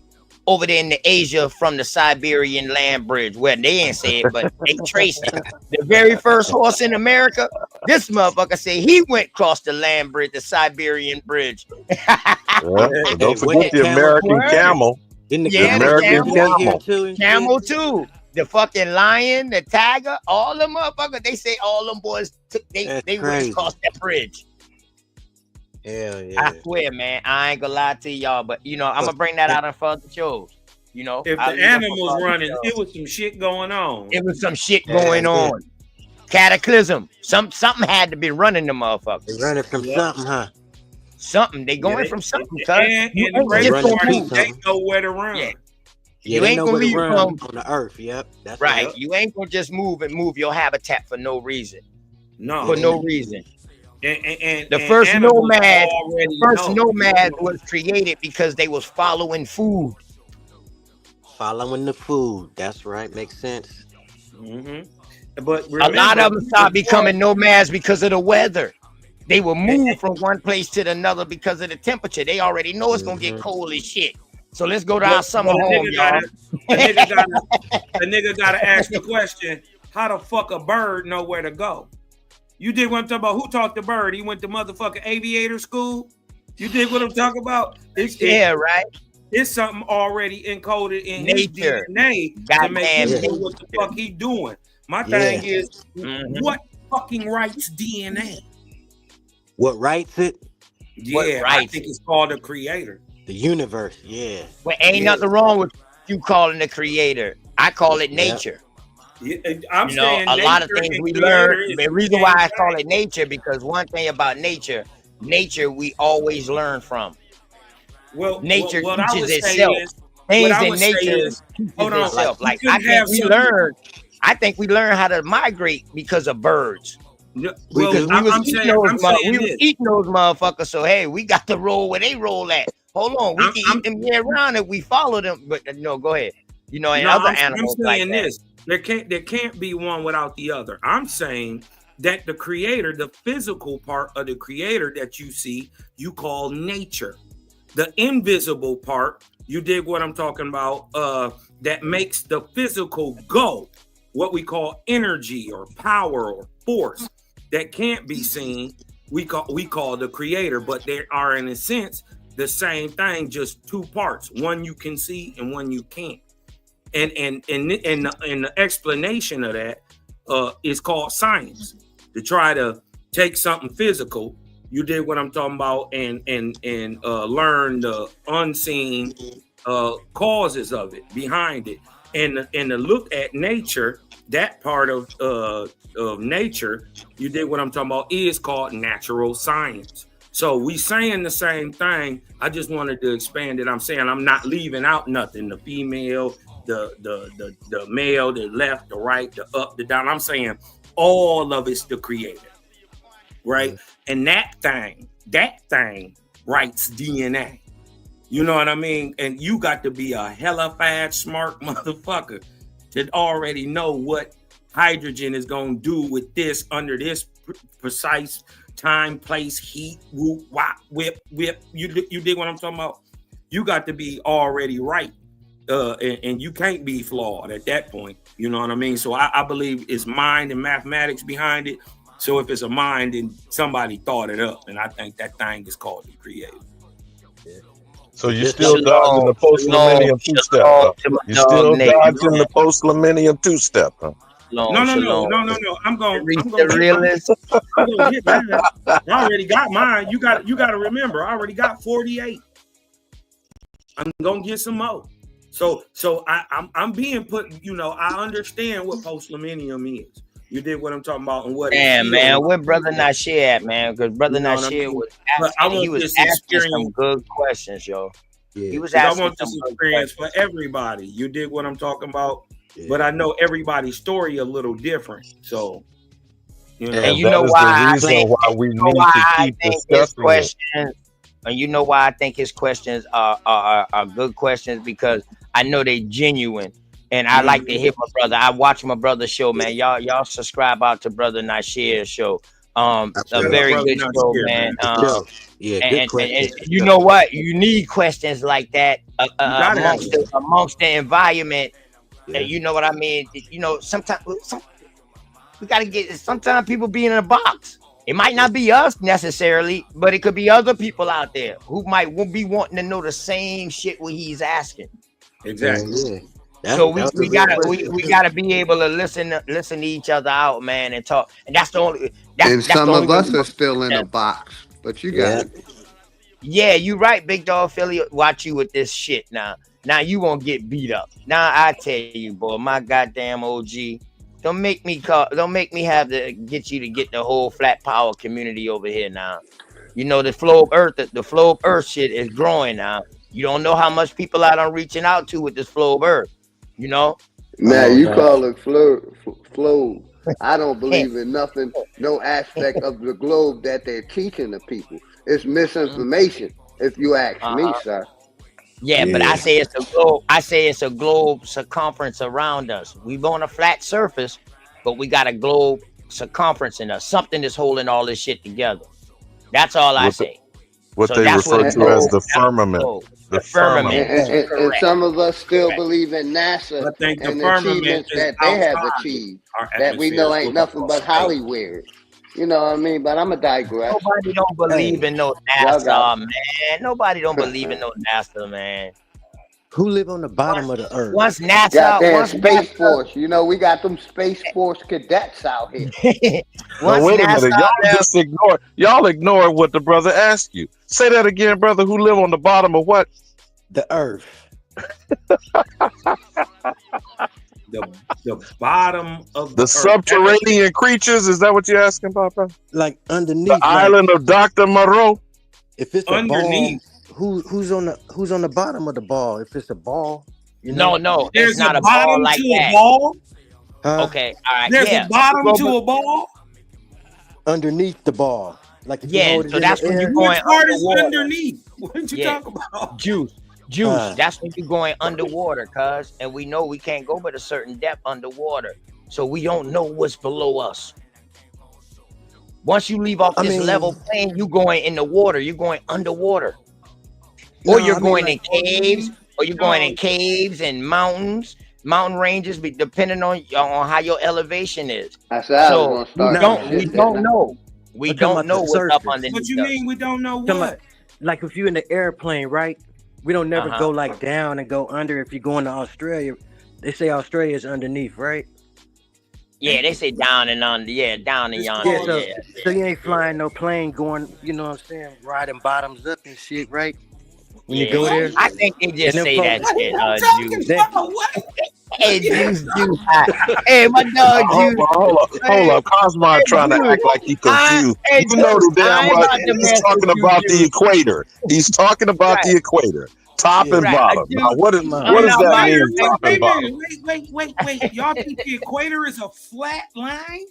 over there in the Asia from the Siberian land bridge. Well, they ain't say it, but they traced it. The very first horse in America, this motherfucker say he went across the land bridge, the Siberian bridge. Don't forget the American camel. The American camel. Camel too. The fucking lion, the tiger, all them motherfuckers. They say all them boys they went across that bridge. Hell yeah. I swear, man. I ain't gonna lie to y'all, but I'm gonna bring that out on further shows. If the animals running, it was some shit going on. It was some shit going on. Cataclysm. Something had to be running the motherfuckers. They running from something, huh? Something. They going from something. And the crazy part is they know where to run. Yeah, you they ain't know gonna where to leave run from on the earth. Yep, that's right. You ain't gonna just move your habitat for no reason. No, for no reason. And the first nomad nomad was created because they was following food. Following the food. That's right. Makes sense. Mm-hmm. But a lot of them started becoming nomads because of the weather. They will move from one place to another because of the temperature. They already know it's gonna get cold as shit. So let's go to our summer home, y'all. The nigga gotta ask the question, how the fuck a bird know where to go? You dig what I'm talking about? Who taught the bird? He went to motherfucking aviator school. You dig what I'm talking about? Right. It's something already encoded in Nature. his DNA to make him do what the fuck he doing. My thing is, what fucking writes DNA? What writes it? Yeah, I think it's called the creator. The universe, yeah. Well, ain't nothing wrong with you calling the creator. I call it nature. Yeah, I'm you know, saying a lot of things we learn. The reason why I call it nature, because one thing about nature we always learn from. Well, nature what I teaches would say itself. is, Things in nature teaches itself. Like I think we learn how to migrate because of birds. Because we was eating those motherfuckers. So hey, we got to roll where they roll at. Hold on, we can eat them year round if we follow them. But no, go ahead. You know, and other animals I'm saying like this. There can't be one without the other. I'm saying that the creator, the physical part of the creator that you see, you call nature. The invisible part, you dig what I'm talking about, that makes the physical go, what we call energy or power or force that can't be seen, we call the creator, but they are in a sense the same thing, just two parts, one you can see and one you can't. And the explanation of that is called science. To try to take something physical, you did what I'm talking about, and learn the unseen causes of it, behind it, and to look at nature, that part of nature, you did what I'm talking about, is called natural science. So we saying the same thing. I just wanted to expand it. I'm saying I'm not leaving out nothing. The female, the male, the left, the right, the up, the down. I'm saying all of it's the creator, right? And that thing writes DNA. You know what I mean? And you got to be a hella fast, smart motherfucker to already know what hydrogen is going to do with this under this precise time, place, heat, whoop, wop, whip. You dig what I'm talking about? You got to be already right. And you can't be flawed at that point. You know what I mean? So I believe it's mind and mathematics behind it. So if it's a mind, then somebody thought it up. And I think that thing is called the creator. So you're still dodging the post-millennium two-step, huh? You're still dodging the post-millennium two-step, huh? No. I'm going to realist. I already got mine. You got to remember, I already got 48. I'm going to get some more. So I'm being put, you know, I understand what post-millennium is. You did what I'm talking about and what man, where Brother Nasir at, man? Because Brother Nasir was asking some good questions, yo. Yeah. He was asking I want this experience for everybody. You dig what I'm talking about? Yeah. But I know everybody's story a little different. So, you know, and you know why we need to keep discussing questions. And you know why I think his questions are good questions, because I know they genuine. And I like to hear my brother. I watch my brother's show, man. Y'all subscribe out to Brother Nasir's show. A very good show, man. And you know what? You need questions like that amongst the environment. Yeah. You know what I mean? You know, sometimes we gotta get. Sometimes people be in a box. It might not be us necessarily, but it could be other people out there who might be wanting to know the same shit what he's asking. Exactly. So we gotta be able to listen to each other out, man, and talk. And that's the only. That's some the of only us are still in a box, but you got it. Yeah, you right, Big Dog Philly. Watch you with this shit now. Now you won't get beat up. Now I tell you, boy, my goddamn OG. Don't make me have to get you to get the whole flat power community over here now. You know, the flow of earth shit is growing now. You don't know how much people I'm reaching out to with this flow of earth. You know? Man, you call it flow. I don't believe in nothing, no aspect of the globe that they're teaching the people. It's misinformation, if you ask me, sir. Yeah, but I say it's a globe. I say it's a globe circumference around us. We're on a flat surface, but we got a globe circumference in us. Something is holding all this shit together. That's all I say. What So they that's what refer it's to as called. the firmament. The The firmament. firmament. That's And correct. some of us still Correct. believe in NASA I think the and the firmament achievements is that they have outside achieved our that we atmosphere. know It's ain't what we nothing call but space. Hollywood. You know what I mean? But I'm a digress. Nobody don't believe Hey, in no Y'all got NASA, man. Nobody don't believe in it. no NASA, man. who live on the bottom of the earth? Once NASA, Goddamn once Space NASA, Force. You know, we got them Space Force cadets out here. No, once wait a NASA minute. left, Y'all ignore what the brother asked you. Say that again, brother. Who live on the bottom of what? The earth. The bottom of The the earth. subterranean creatures. Is that what you're asking about, brother? Like The underneath, like island of Dr. Moreau. if it's a Underneath. ball, who's on the bottom of the ball? If it's a ball, you know. no, it's There's a not a ball bottom like to a that. ball. Huh? Okay, all right, There's yeah. a bottom Well, to a ball. Underneath the ball. Like if you yeah, hold it so in that's the when you're air. going Which part is underwater. underneath? What you Yeah, talking about? juice. That's when you're going underwater, cuz, and we know we can't go but a certain depth underwater, so we don't know what's below us. Once you leave off I this mean, level plane, you going in the water. You're going underwater, no, or you're I mean going in like caves, or you're going in No, caves and mountains, mountain ranges, depending on how your elevation is. I said I was So gonna start some nah. we shit there don't now. know. We I'm talking don't about the know what's up surface. what underneath you us. mean we don't know Talking about, what? like if you're in the airplane, right? We don't never Uh-huh. go like down and go under. If you're going to Australia, they say Australia is underneath, right? Yeah, they say down and under. Yeah, down and It's yonder. Yeah, called so Yeah. so you ain't flying no plane going, you know what I'm saying, riding bottoms up and shit, right? When you Yeah, go there, I think they and just them say folks, that What are shit, you talking Juice. then about? What? Hey, Juice. Hey, my dog, Hold Juice. on, hold up, hold Hey, up. Cosmo hey, trying to Juice. act like he confused. Hey, You know Juice. the damn I ain't well. about to He's mess with talking you, about the Juice. equator. He's talking about Right, the equator, top yeah, and right. bottom. Now, Juice. come what on. I'm does not that about Wait, to mean, mess top wait and a with you. bottom? minute. Wait. Y'all think the equator is a flat line?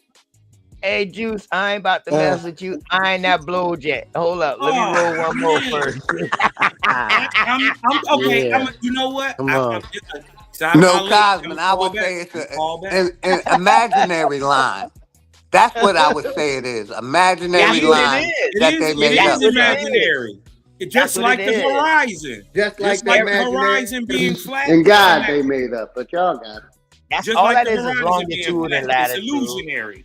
Hey, Juice. I ain't about to Uh, mess with you. I ain't that blowed yet. Hold up. Let me Oh roll one more man. first. I'm okay. yeah, You know what? come I'm on. just it's out of my No, league. I'm Cosman, gonna I fall would back. say it's I'm gonna fall back. an imaginary line. That's what I would say it is. That's Imaginary what it line is. that they It made That's is up. what it is. imaginary. It That's just what it like the is. horizon. Just like Just the like the imaginary horizon being flat, and it's God they imaginary. made up, but y'all got it. That's Just all like that the is horizon being longitude flat, and it's latitude. illusionary.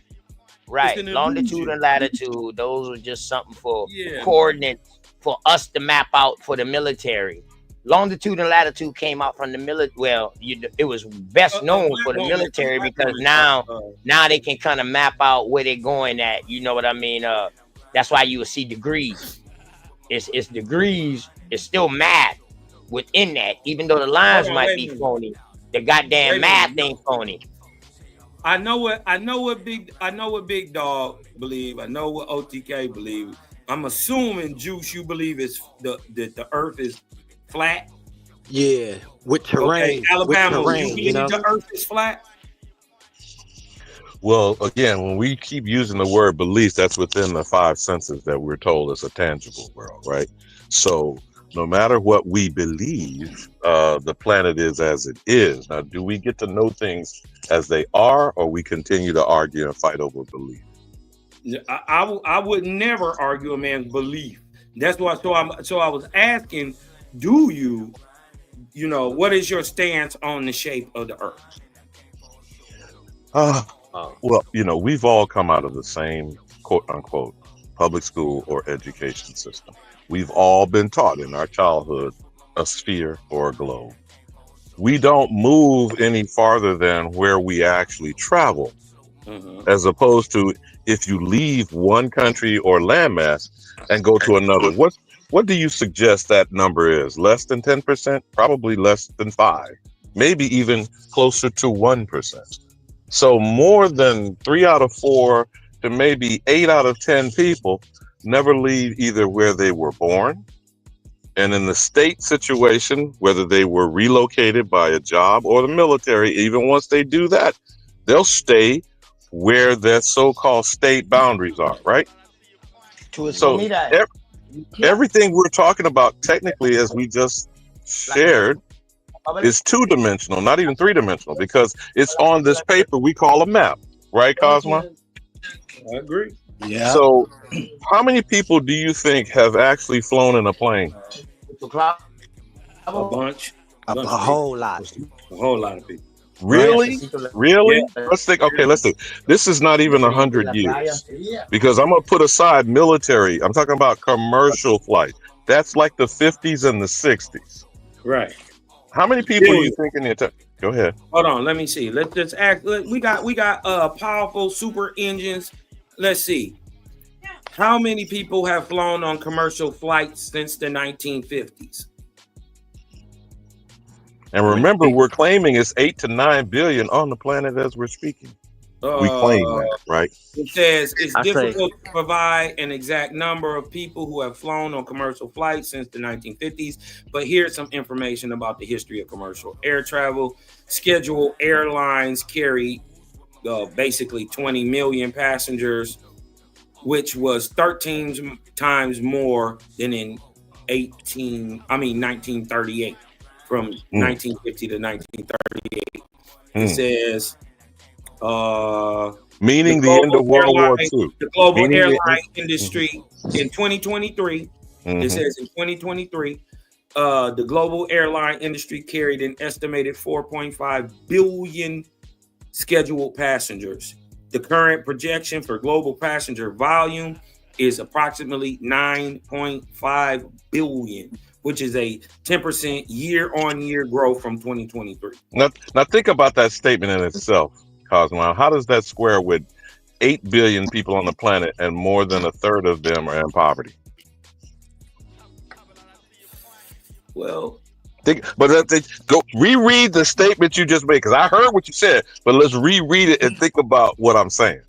It's Right. an Longitude illusion. and latitude. Those are just something for Yeah, man. coordinates for us to map out for the military. Longitude and latitude came out from the military. Well, it was best known for the military because now they can kind of map out where they're going at. You know what I mean? That's why you will see degrees. It's degrees. It's still math within that, even though the lines Hold on, might wait a be minute. phony. The goddamn Wait a math minute. ain't phony. I know what Big Dog believe. I know what OTK believe. I'm assuming, Juice, you believe that the Earth is flat. Yeah, with terrain, Okay, Alabama, you you believe know. the Earth is flat? Well, again, when we keep using the word belief, that's within the five senses that we're told is a tangible world, right? So no matter what we believe, the planet is as it is. Now, do we get to know things as they are, or we continue to argue and fight over belief? I would never argue a man's belief. That's why. So I was asking, do you know, what is your stance on the shape of the Earth? Well, we've all come out of the same quote unquote public school or education system. We've all been taught in our childhood a sphere or a globe. We don't move any farther than where we actually travel, as opposed to if you leave one country or landmass and go to another. What do you suggest that number is? Less than 10%? Probably less than 5%, maybe even closer to 1%. So more than 3 out of 4 to maybe 8 out of 10 people never leave either where they were born, and in the state situation, whether they were relocated by a job or the military. Even once they do that, they'll stay where their so-called state boundaries are, right? So everything we're talking about technically, as we just shared, is 2-dimensional, not even 3-dimensional, because it's on this paper we call a map, right, Cosmo? I agree. Yeah. So, how many people do you think have actually flown in a plane? A bunch. A Of whole lot. people. A whole lot of people. Right? Really? Really? Yeah. Let's think. Okay, let's think. This is not even 100 years, because I'm gonna put aside military. I'm talking about commercial flight. That's like the 50s and the 60s. Right. How many people do you think in the entire? Go ahead. Hold on, let me see. Let's just act. We got powerful super engines. Let's see. How many people have flown on commercial flights since the 1950s? And remember, we're claiming it's 8 to 9 billion on the planet as we're speaking. We claim that, right? It says it's difficult to provide an exact number of people who have flown on commercial flights since the 1950s, but here's some information about the history of commercial air travel. Scheduled airlines carry basically 20 million passengers, which was 13 times more than in 1938, from 1950 to 1938. It says meaning the end of World War II. The global airline industry in 2023. It says in 2023, the global airline industry carried an estimated 4.5 billion scheduled passengers. The current projection for global passenger volume is approximately 9.5 billion, which is a 10% year-on-year growth from 2023. Now think about that statement in itself, Cosmo. How does that square with 8 billion people on the planet and more than a third of them are in poverty? Well, go reread the statement you just made, because I heard what you said, but let's reread it and think about what I'm saying.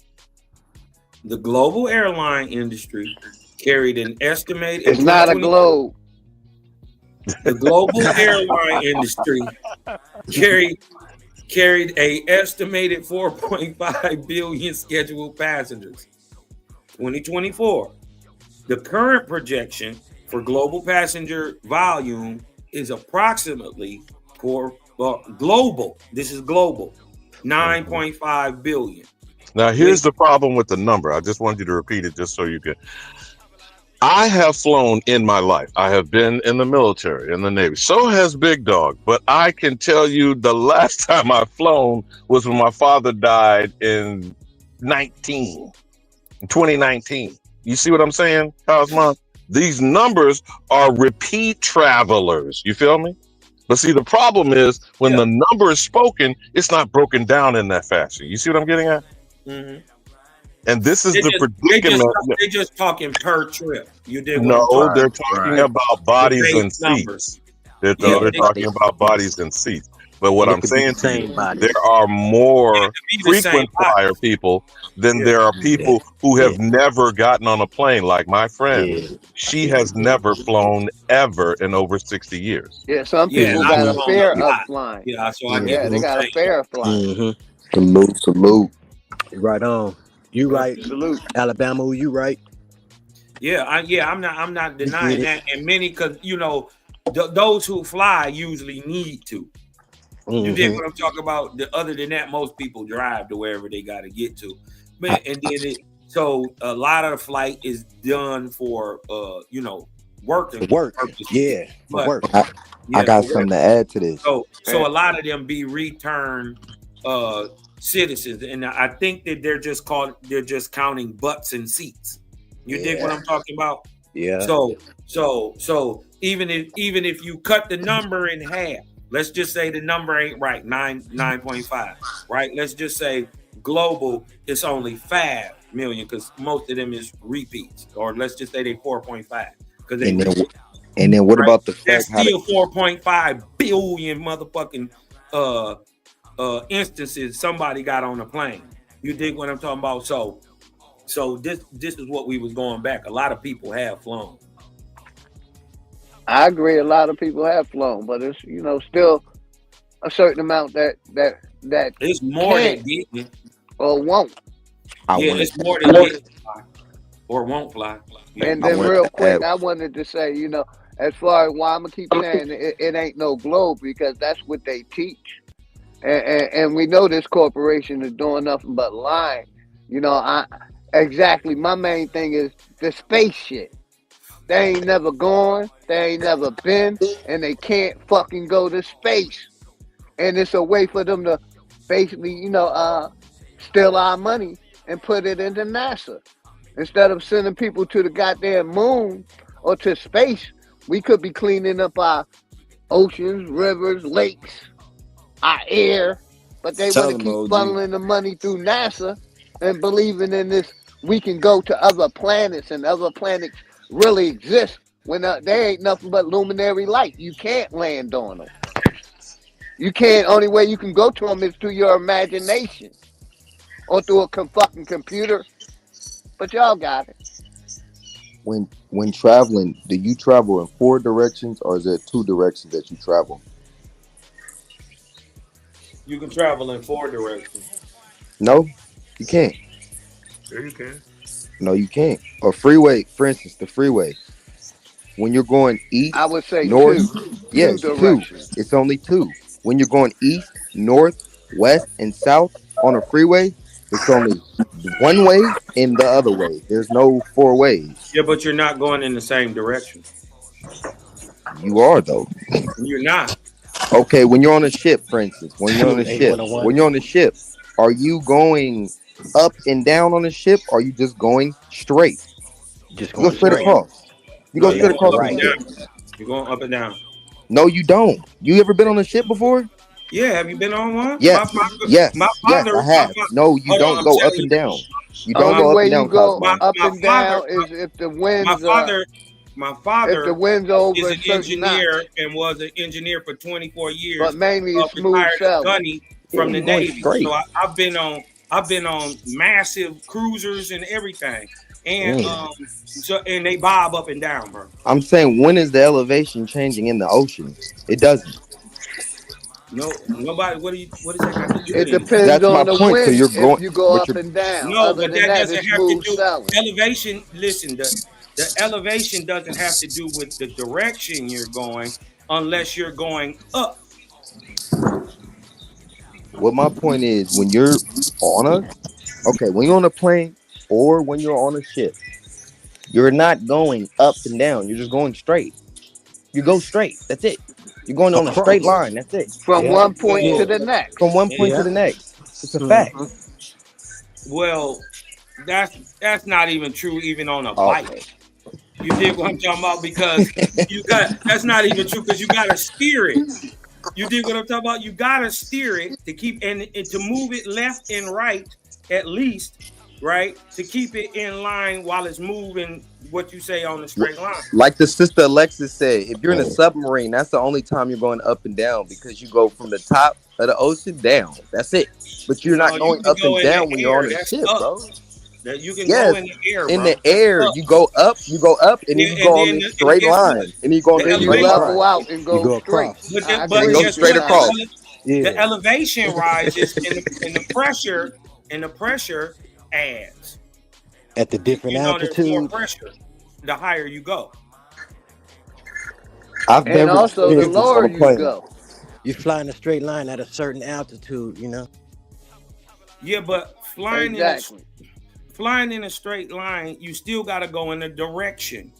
The global airline industry carried an estimated. It's not a globe. The global airline industry carried a estimated 4.5 billion scheduled passengers. 2024. The current projection for global passenger volume is approximately global. This is global. 9.5 billion. Now, here's the problem with the number. I just wanted you to repeat it just so you can. I have flown in my life. I have been in the military, in the Navy. So has Big Dog. But I can tell you the last time I've flown was when my father died in 2019. You see what I'm saying, Cosmo? These numbers are repeat travelers. You feel me? But see, the problem is when the number is spoken, it's not broken down in that fashion. You see what I'm getting at? Mm-hmm. And this is the predicament. They're just talking per trip. You did no, they're talking about bodies and seats. They're talking about bodies and seats. But what I'm saying to you, there are more frequent flyer people than there are people who have never gotten on a plane. Like my friend, she has never flown ever in over 60 years. Yeah, some people got a fear of flying. Yeah, so I get they got a fear of flying. Salute. Right on. You right. Salute. Alabama, you right. Yeah, I'm not denying that. And many, because those who fly usually need to. You get what I'm talking about? Other than that, most people drive to wherever they got to get to. Man, and then so a lot of the flight is done for working. Work. Purposes. Yeah. But, work. I got something to add to this. So a lot of them be returned citizens, and I think that they're just counting butts and seats. You dig what I'm talking about? Yeah. So even if you cut the number in half, let's just say the number ain't right, 9.5, right? Let's just say global is only 5 million because most of them is repeats, or let's just say they 4.5 because and then what about the fact fact still 4.5 billion motherfucking instances somebody got on a plane. You dig what I'm talking about? So this is what we was going back. A lot of people have flown. I agree. A lot of people have flown, but it's still a certain amount that it's more than didn't or won't. It's more than didn't fly or won't fly. Yeah. And then real quick, I wanted to say, as far as why I'm gonna keep saying it ain't no globe, because that's what they teach. And we know this corporation is doing nothing but lying. Exactly. My main thing is the space shit. They ain't never gone, they ain't never been, and they can't fucking go to space. And it's a way for them to basically, steal our money and put it into NASA. Instead of sending people to the goddamn moon or to space, we could be cleaning up our oceans, rivers, lakes, our air. But they want to keep funneling the money through NASA and believing in this. We can go to other planets and other planets really exist when they ain't nothing but luminary light. You can't land on them. You can't. Only way you can go to them is through your imagination or through a fucking computer. But y'all got it. When traveling, do you travel in 4 directions or is there 2 directions that you travel? You can travel in 4 directions. No, you can't. Sure you can. No, you can't. A freeway, for instance, the freeway. When you're going east, I would say north, 2. yes, 2 2. directions. It's only 2. When you're going east, north, west, and south on a freeway, it's only one way and the other way. There's no 4 ways. Yeah, but you're not going in the same direction. You are though. You're not. Okay, when you're on a ship, for instance, when you're on a ship, 811. when you're on a ship, are you going up and down on the ship? Or are you just going straight? Just You go straight across. You go straight across the ship. You're going up and down. No, you don't. You ever been on a ship before? Yeah, have you been on one? Yes. My father. I have. No, you don't go up and down. You don't go up and down, Cosmo. Up and down is if the winds. My father if the winds are over is a an certain engineer notch. and was an engineer for 24 years. But mainly it's smooth retired sailing. gunny from the you're going Navy. straight. So I've been on massive cruisers and everything. And and they bob up and down, bro. I'm saying, when is the elevation changing in the ocean? It doesn't. No, nobody. What is that got to do? It with depends That's on my the point. wind So you're if going, you go but up you're, and down. No, Other but than that that, doesn't it's have to smooth do. sailing. Elevation. Listen, the elevation doesn't have to do with the direction you're going, unless you're going up. what my point is, when you're when you're on a plane or when you're on a ship, you're not going up and down. You're just going straight. You go straight. That's it. You're going on a straight line. That's it. From one point Well, to the next. From one point to the next. It's a fact. Well, that's not even true, even on a bike. You dig what I'm talking about? Because that's not even true because you gotta steer it. You dig what I'm talking about? You gotta steer it to keep and to move it left and right at least, right? To keep it in line while it's moving. What you say on the straight line? Like the sister Alexis said, if you're in a submarine, that's the only time you're going up and down because you go from the top of the ocean down. That's it. But you're not going up and down when you're on a ship, bro. That you can go in the air, bro. In the air, you go up, and then you go on this straight line, and you go on this straight level line. out and go straight. But go straight across. The elevation rises and the pressure adds. At the different There's more altitude. pressure the higher you go. And also the lower you go. You fly in a straight line at a certain altitude, Yeah, but flying Exactly. flying in a straight line, you still got to go in a direction.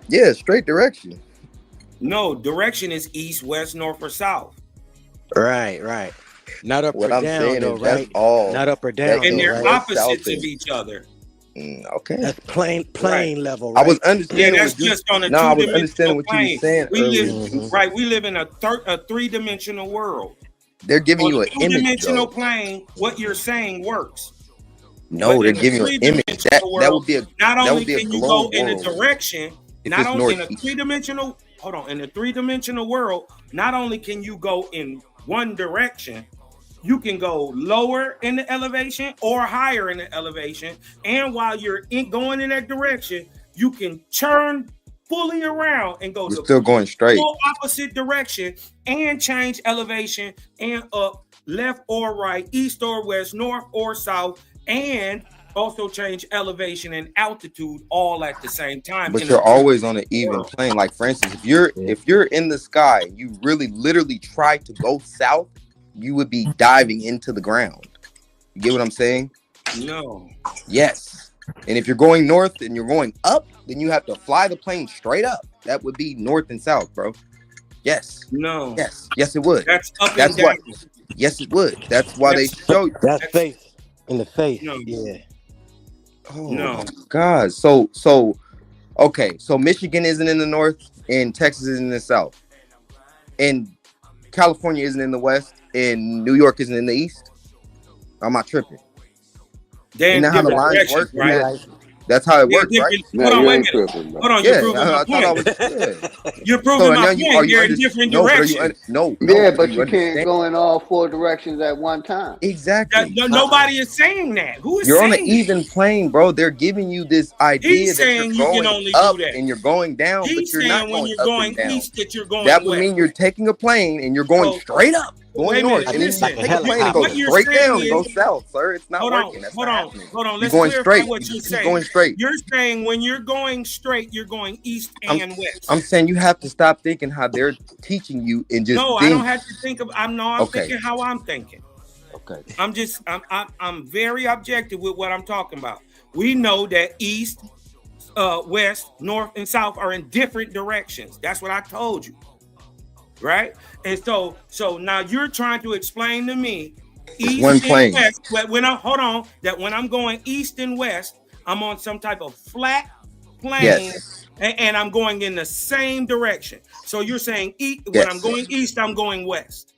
Yeah, straight direction. No, direction is east, west, north, or south. Right. Not up or down, though, that's right? all. Not up or down. And they're right? opposites of each other. Okay. That's plane level, I right? was understanding. Yeah, that's just on a I was two-dimensional understanding what plane. you were saying earlier. Right, we live in a three-dimensional world. They're giving you an image, two-dimensional though. plane, what you're saying works. No, But they're in a giving you an image. three-dimensional That would be a not that only would be a can you go globe in a world. direction, If not it's only in a northeast. three-dimensional, in a three-dimensional world, not only can you go in one direction, you can go lower in the elevation or higher in the elevation. And while you're going in that direction, you can turn fully around and go You're still going straight. full opposite direction and change elevation and up, left or right, east or west, north or south, and also change elevation and altitude all at the same time. But you're always on an even plane. Like, for instance, if you're in the sky, you really literally try to go south, you would be diving into the ground. You get what I'm saying? No. Yes. And if you're going north and you're going up, then you have to fly the plane straight up. That would be north and south, bro. Yes. No. Yes, it would. That's up That's and down. Yes, it would. That's why they show you. That's face in the face. No. Yeah. Oh No. my God. So okay. So Michigan isn't in the north and Texas is in the south. And California isn't in the west and New York isn't in the east. I'm not tripping. They're in Isn't that how the different lines directions, work? right? That's how it They're works, right? different- Hold on, wait a minute. Hold on, you're proving my I thought I point. was. You're proving So my now point. are you They're in different no, but are you directions. no, Yeah, but you understand? can't go in all four directions at one time. Exactly. Nobody is saying that. Who is You're saying on an even plane, bro. They're giving you this idea He's that saying you're you can going only up do that. and you're going down, He's but you're saying not when going you're up going and down. east that you're going That would west. mean you're taking a plane and you're going straight up, wait going a north, minute, and then you listen. take a plane and go What you're straight saying down and go is- south, sir. It's not Hold working. on, That's hold not on, happening. hold on. You're Let's going clarify straight. what You you're just keep saying. going straight. You're saying when you're going straight, you're going east and west. I'm saying you have to stop thinking how they're teaching you and just No, I think. don't have to think of. I'm Okay. thinking how I'm thinking. Okay. I'm very objective with what I'm talking about. We know that east, west, north, and south are in different directions. That's what I told you, right? And so now you're trying to explain to me east one and plane. west. But when I'm going east and west, I'm on some type of flat plane. Yes. And I'm going in the same direction. So you're saying when Yes. I'm going east, I'm going west.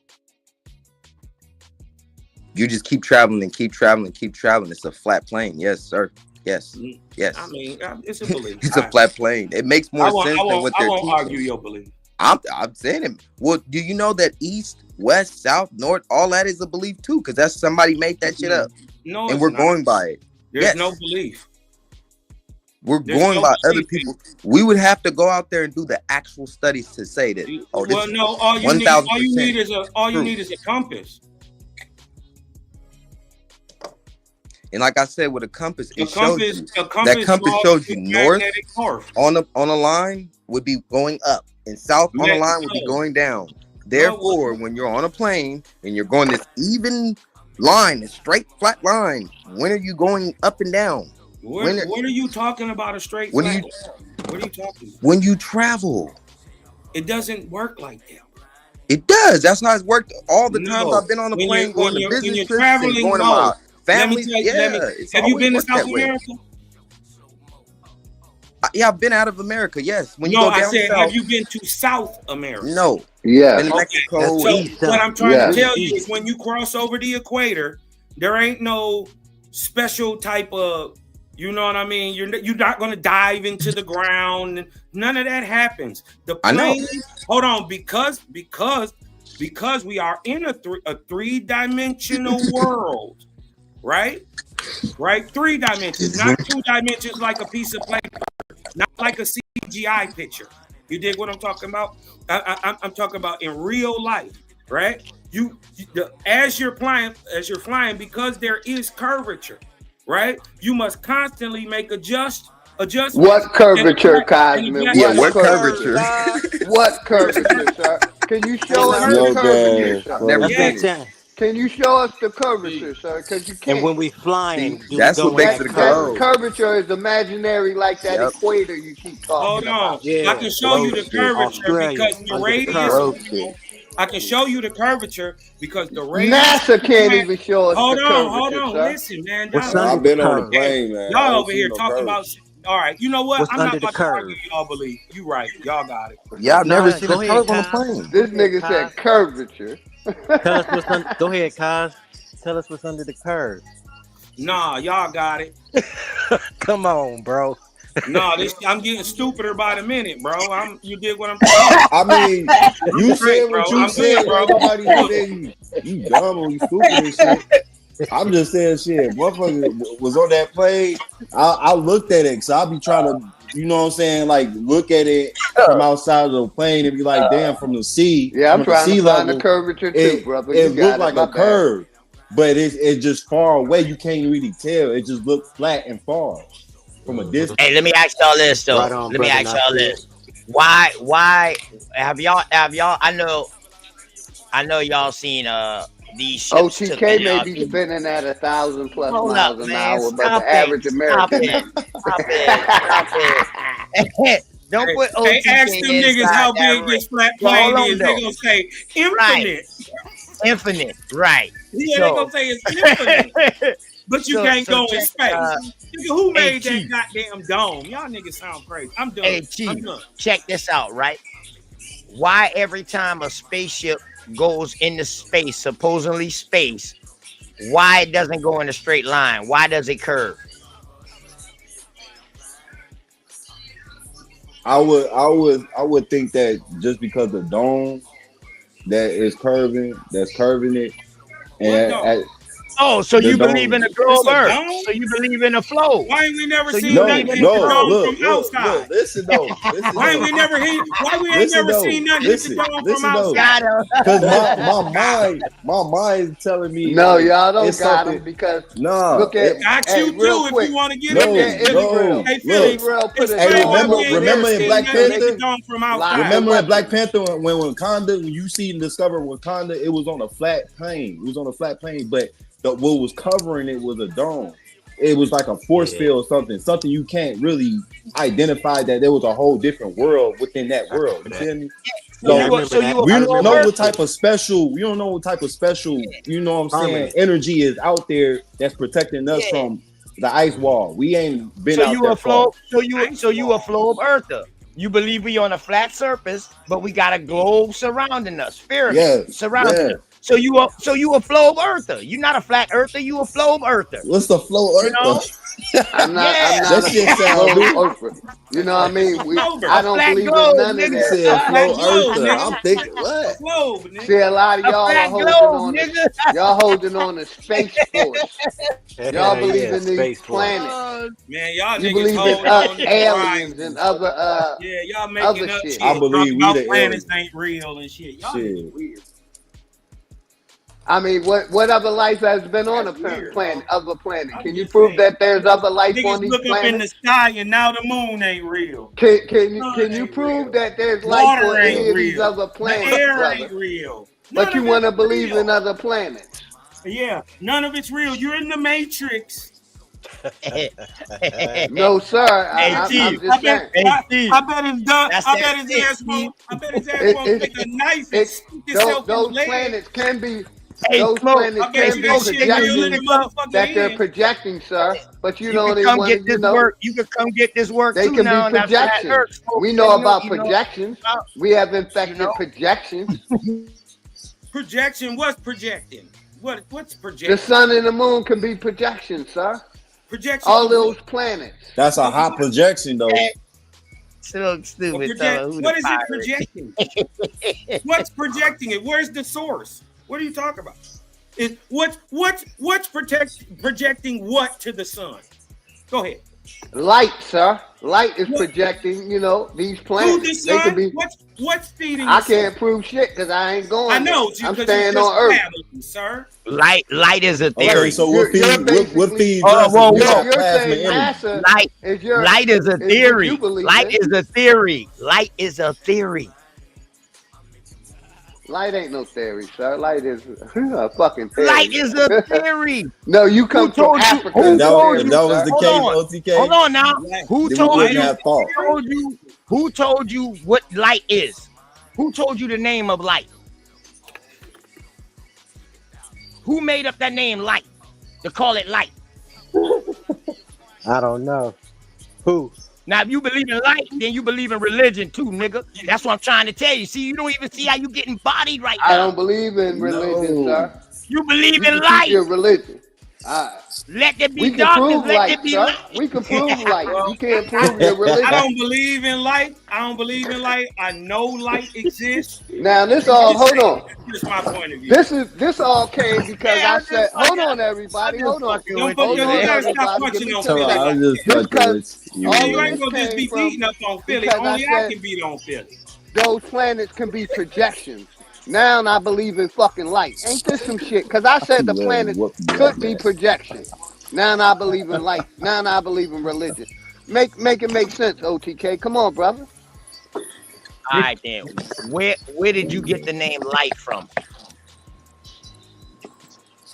You just keep traveling and keep traveling and keep traveling. It's a flat plane. Yes, sir. Yes. Yes. I mean, it's a belief. It's a flat plane. It makes more sense than what they're I won't teaching. argue your belief. I'm saying it. Well, do you know that east, west, south, north, all that is a belief too? Because that's somebody made that shit up. No, and we're going by it. There's no belief. We're There's going no by other belief. people. We would have to go out there and do the actual studies to say that. Oh, this Well, is no, all you need 1000% is a compass. And like I said, with a compass, it shows you a compass that compass draws shows the you north magnetic north. on a line would be going up, and south on a line would be going down. Therefore, when you're on a plane and you're going this even line, this straight flat line, when are you going up and down? When are you talking about a straight When flat? you- What are you talking about? When you travel, It doesn't work like that. it does. That's how it's worked all the times No. I've been on the When plane, you're- going when to you're- when business you're trips traveling, and going to no. my Let me family. tell you, It's have you always been to worked South that way. America? Yeah, I've been out of America. Yes. When you No, go I down said, south, have you been to South America? no. Yeah. In Mexico. So what I'm trying Yeah. to tell you is when you cross over the equator, there ain't no special type of, you know what I mean? You're not going to dive into the ground. None of that happens. The I know. plane, hold on, because we are in a three-dimensional world, right? Right? 3 dimensions, not 2 dimensions like a piece of paper, not like a CGI picture. You dig what I'm talking about? I'm talking about in real life, right? As you're flying, because there is curvature, right? You must constantly make adjustments. What curvature, Cosmin? Yeah, what curvature? What curvature, sir? Can you show us Yo, the curvature, guys, sir? never That's seen that it. Can you show us the curvature, sir? Because you can't. And when we flying, do That's we what go makes in it a that curve. curve? Curvature is imaginary, like that Yep. equator you keep talking Hold on. about. Yeah. I can show you the Road shit. curvature Australia, because the under the radius. curve. I can show you the curvature because the radius. NASA can't even show us Hold the on, curvature, hold on. sir. Listen, man. What's y'all- under I've been the on the curve? plane, man. I Y'all ain't over seen here no talking curve. about. All right, you know what? What's I'm not under the about to argue curve? y'all believe. You right. Y'all got it. Yeah, I've never Nah, seen go a ahead, curve on a Kyle. plane. This nigga said curvature. Tell us what's under. Go ahead, Kaz. Tell us what's under the curve. Nah, y'all got it. Come on, bro. Nah, I'm getting stupider by the minute, bro. You dig what I'm saying? I mean, you said what you I'm said. good, bro. Ain't nobody said you dumb or you stupid and shit. I'm just saying shit. Motherfucker was on that plane. I looked at it, so I'll be trying to, you know what I'm saying, like look at it from outside of the plane and be like, damn, from the sea. Yeah, I'm from the trying sea to find level, the curvature too, it, brother. It You got looked like my a bad. curve, but it's just far away. You can't really tell. It just looked flat and far from a distance. Hey, let me ask y'all this though. Right on, Let me brother, ask y'all not this. Why have y'all I know y'all seen these ships took OTK it may out. be spinning at 1,000 plus Hold up, miles an man. hour, but Stop the average it. Stop American. it. Stop it. Stop it. Don't put Hey, OTK ask them niggas inside how that big ring. this flat Well, hold plane on is. They though. gonna say Right. infinite. Infinite. Right. Yeah, they gonna say it's infinite. But you can't go in check, space. Nigga, who hey, made that Chief. goddamn dome? Y'all niggas sound crazy. I'm done. Hey, I'm Chief, done. check this out, right? Why every time a spaceship goes into space, supposedly space, why it doesn't go in a straight line? Why does it curve? I would think that just because the dome that's curving it, and Oh, so the you dome. believe in a globe It's a Earth? dome? So you believe in a flow? Why ain't we never So you seen nothing hit the dome from outside? Listen though. Why ain't we never seen nothing hit the dome from outside? Because my mind is telling me. No, like, y'all don't it's got something- them because Nah, look at Got hey, you real too quick. if you want to get Look in at there. Israel. Hey, Philly, Israel put a Hey, dome over there. remember in saying Black nothing hit Panther? the dome from outside. Remember in Black Panther when Wakanda, when you see and discover Wakanda, it was on a flat plane. It was on a flat plane, but what was covering it was a dome. It was like a force field or something you can't really identify that there was a whole different world within that world. You feel me? We don't know what type of special, you know what I'm saying, energy is out there that's protecting us from the ice wall. We ain't been So out you there a flow? far. So you a flow earther? You believe we on a flat surface, but we got a globe surrounding us, pyramid surrounding us. So you a flow earther. You're not a flat earther. You a flow earther. What's the flow earther? You know? I'm not That shit a sound globe earther. You know what I mean? I don't believe in none of You that. said flow earther. I'm thinking what? See, a lot of y'all are holding on to Space Force. Y'all believe in these planets. Man, y'all You niggas believe holding in on to aliens and other yeah, y'all making other up shit. shit. I believe we about the planets aliens. ain't real and shit. Y'all niggas weird. I mean, what other life has been on a planet, other planet? Can you prove that there's other life on Niggas these look up in the planets? sky and now the moon ain't real. Can you prove that there's life Water on any ain't of these real. other The planets, air brother? ain't real. But None you of want to it's believe real. in other planets. Yeah, none of it's real. You're in the Matrix. No, sir. I'm just saying. I bet his done. I bet his ass won't take a knife and stick himself in the Those leg. planets can be. Hey, Those Smoke. planets I bet can you be that shit real in the projections motherfucker that they're end. projecting, sir. But you You don't can even come want to, get this work. You can come get this work they too can now. be And flat projections. Earth, Smoke. We know about You know projections. We have infected projections. Projection? What's projecting? What's The projecting? sun and the moon can be projections, sir. Projection. All those planets. That's a hot projection though. So stupid. What is it projecting? What's projecting it? Where's the source? What are you talking about? What's projecting what to the sun? Go ahead. Light, sir. Light is projecting, these To planets. the They could sun? be. What's feeding I the sun? can't prove shit because I ain't going. I know, there. I'm because staying you're on Earth. traveling, sir. Light is a theory. Okay, so what feeds Oh, us? whoa, is whoa. plasma saying energy. NASA Light is a is what theory. you believe Light in. is a theory. Light is a theory. Light ain't no theory, sir. Light is a fucking theory. Light is a theory. No, you come from Africa. If that theory, was sir. the Hold case, on. OTK, Hold on now. Who then we told wouldn't you? have thought. Who told you what light is? Who told you the name of light? Who made up that name light to call it light? I don't know. Who? Now, if you believe in light, then you believe in religion too, nigga. That's what I'm trying to tell you. See, you don't even see how you getting bodied right now. I don't believe in religion, sir. You believe You in can keep light. your religion. Let there We be can darkness. prove Let light, there be sir. light. We can prove light. You can't prove your religion. I don't believe in light. I don't believe in light. I know light exists. Now this all. Hold on. Here's my point of view. This all came because I said, hold on, everybody, hold on. Don't Hold you on, gotta stop everybody. Give punching me on 10 Philly. I'm seconds. just fucking with you. all You of ain't this gonna just be came beating up on Philly. because Only I I said can beat on Philly. those planets can be projections. Now I believe in fucking light. Ain't this some shit? Because I said the planets could be projections. Now I believe in light. Now I believe in religion. Make it make sense, OTK. Come on, brother. All right, then. Where did you get the name light from?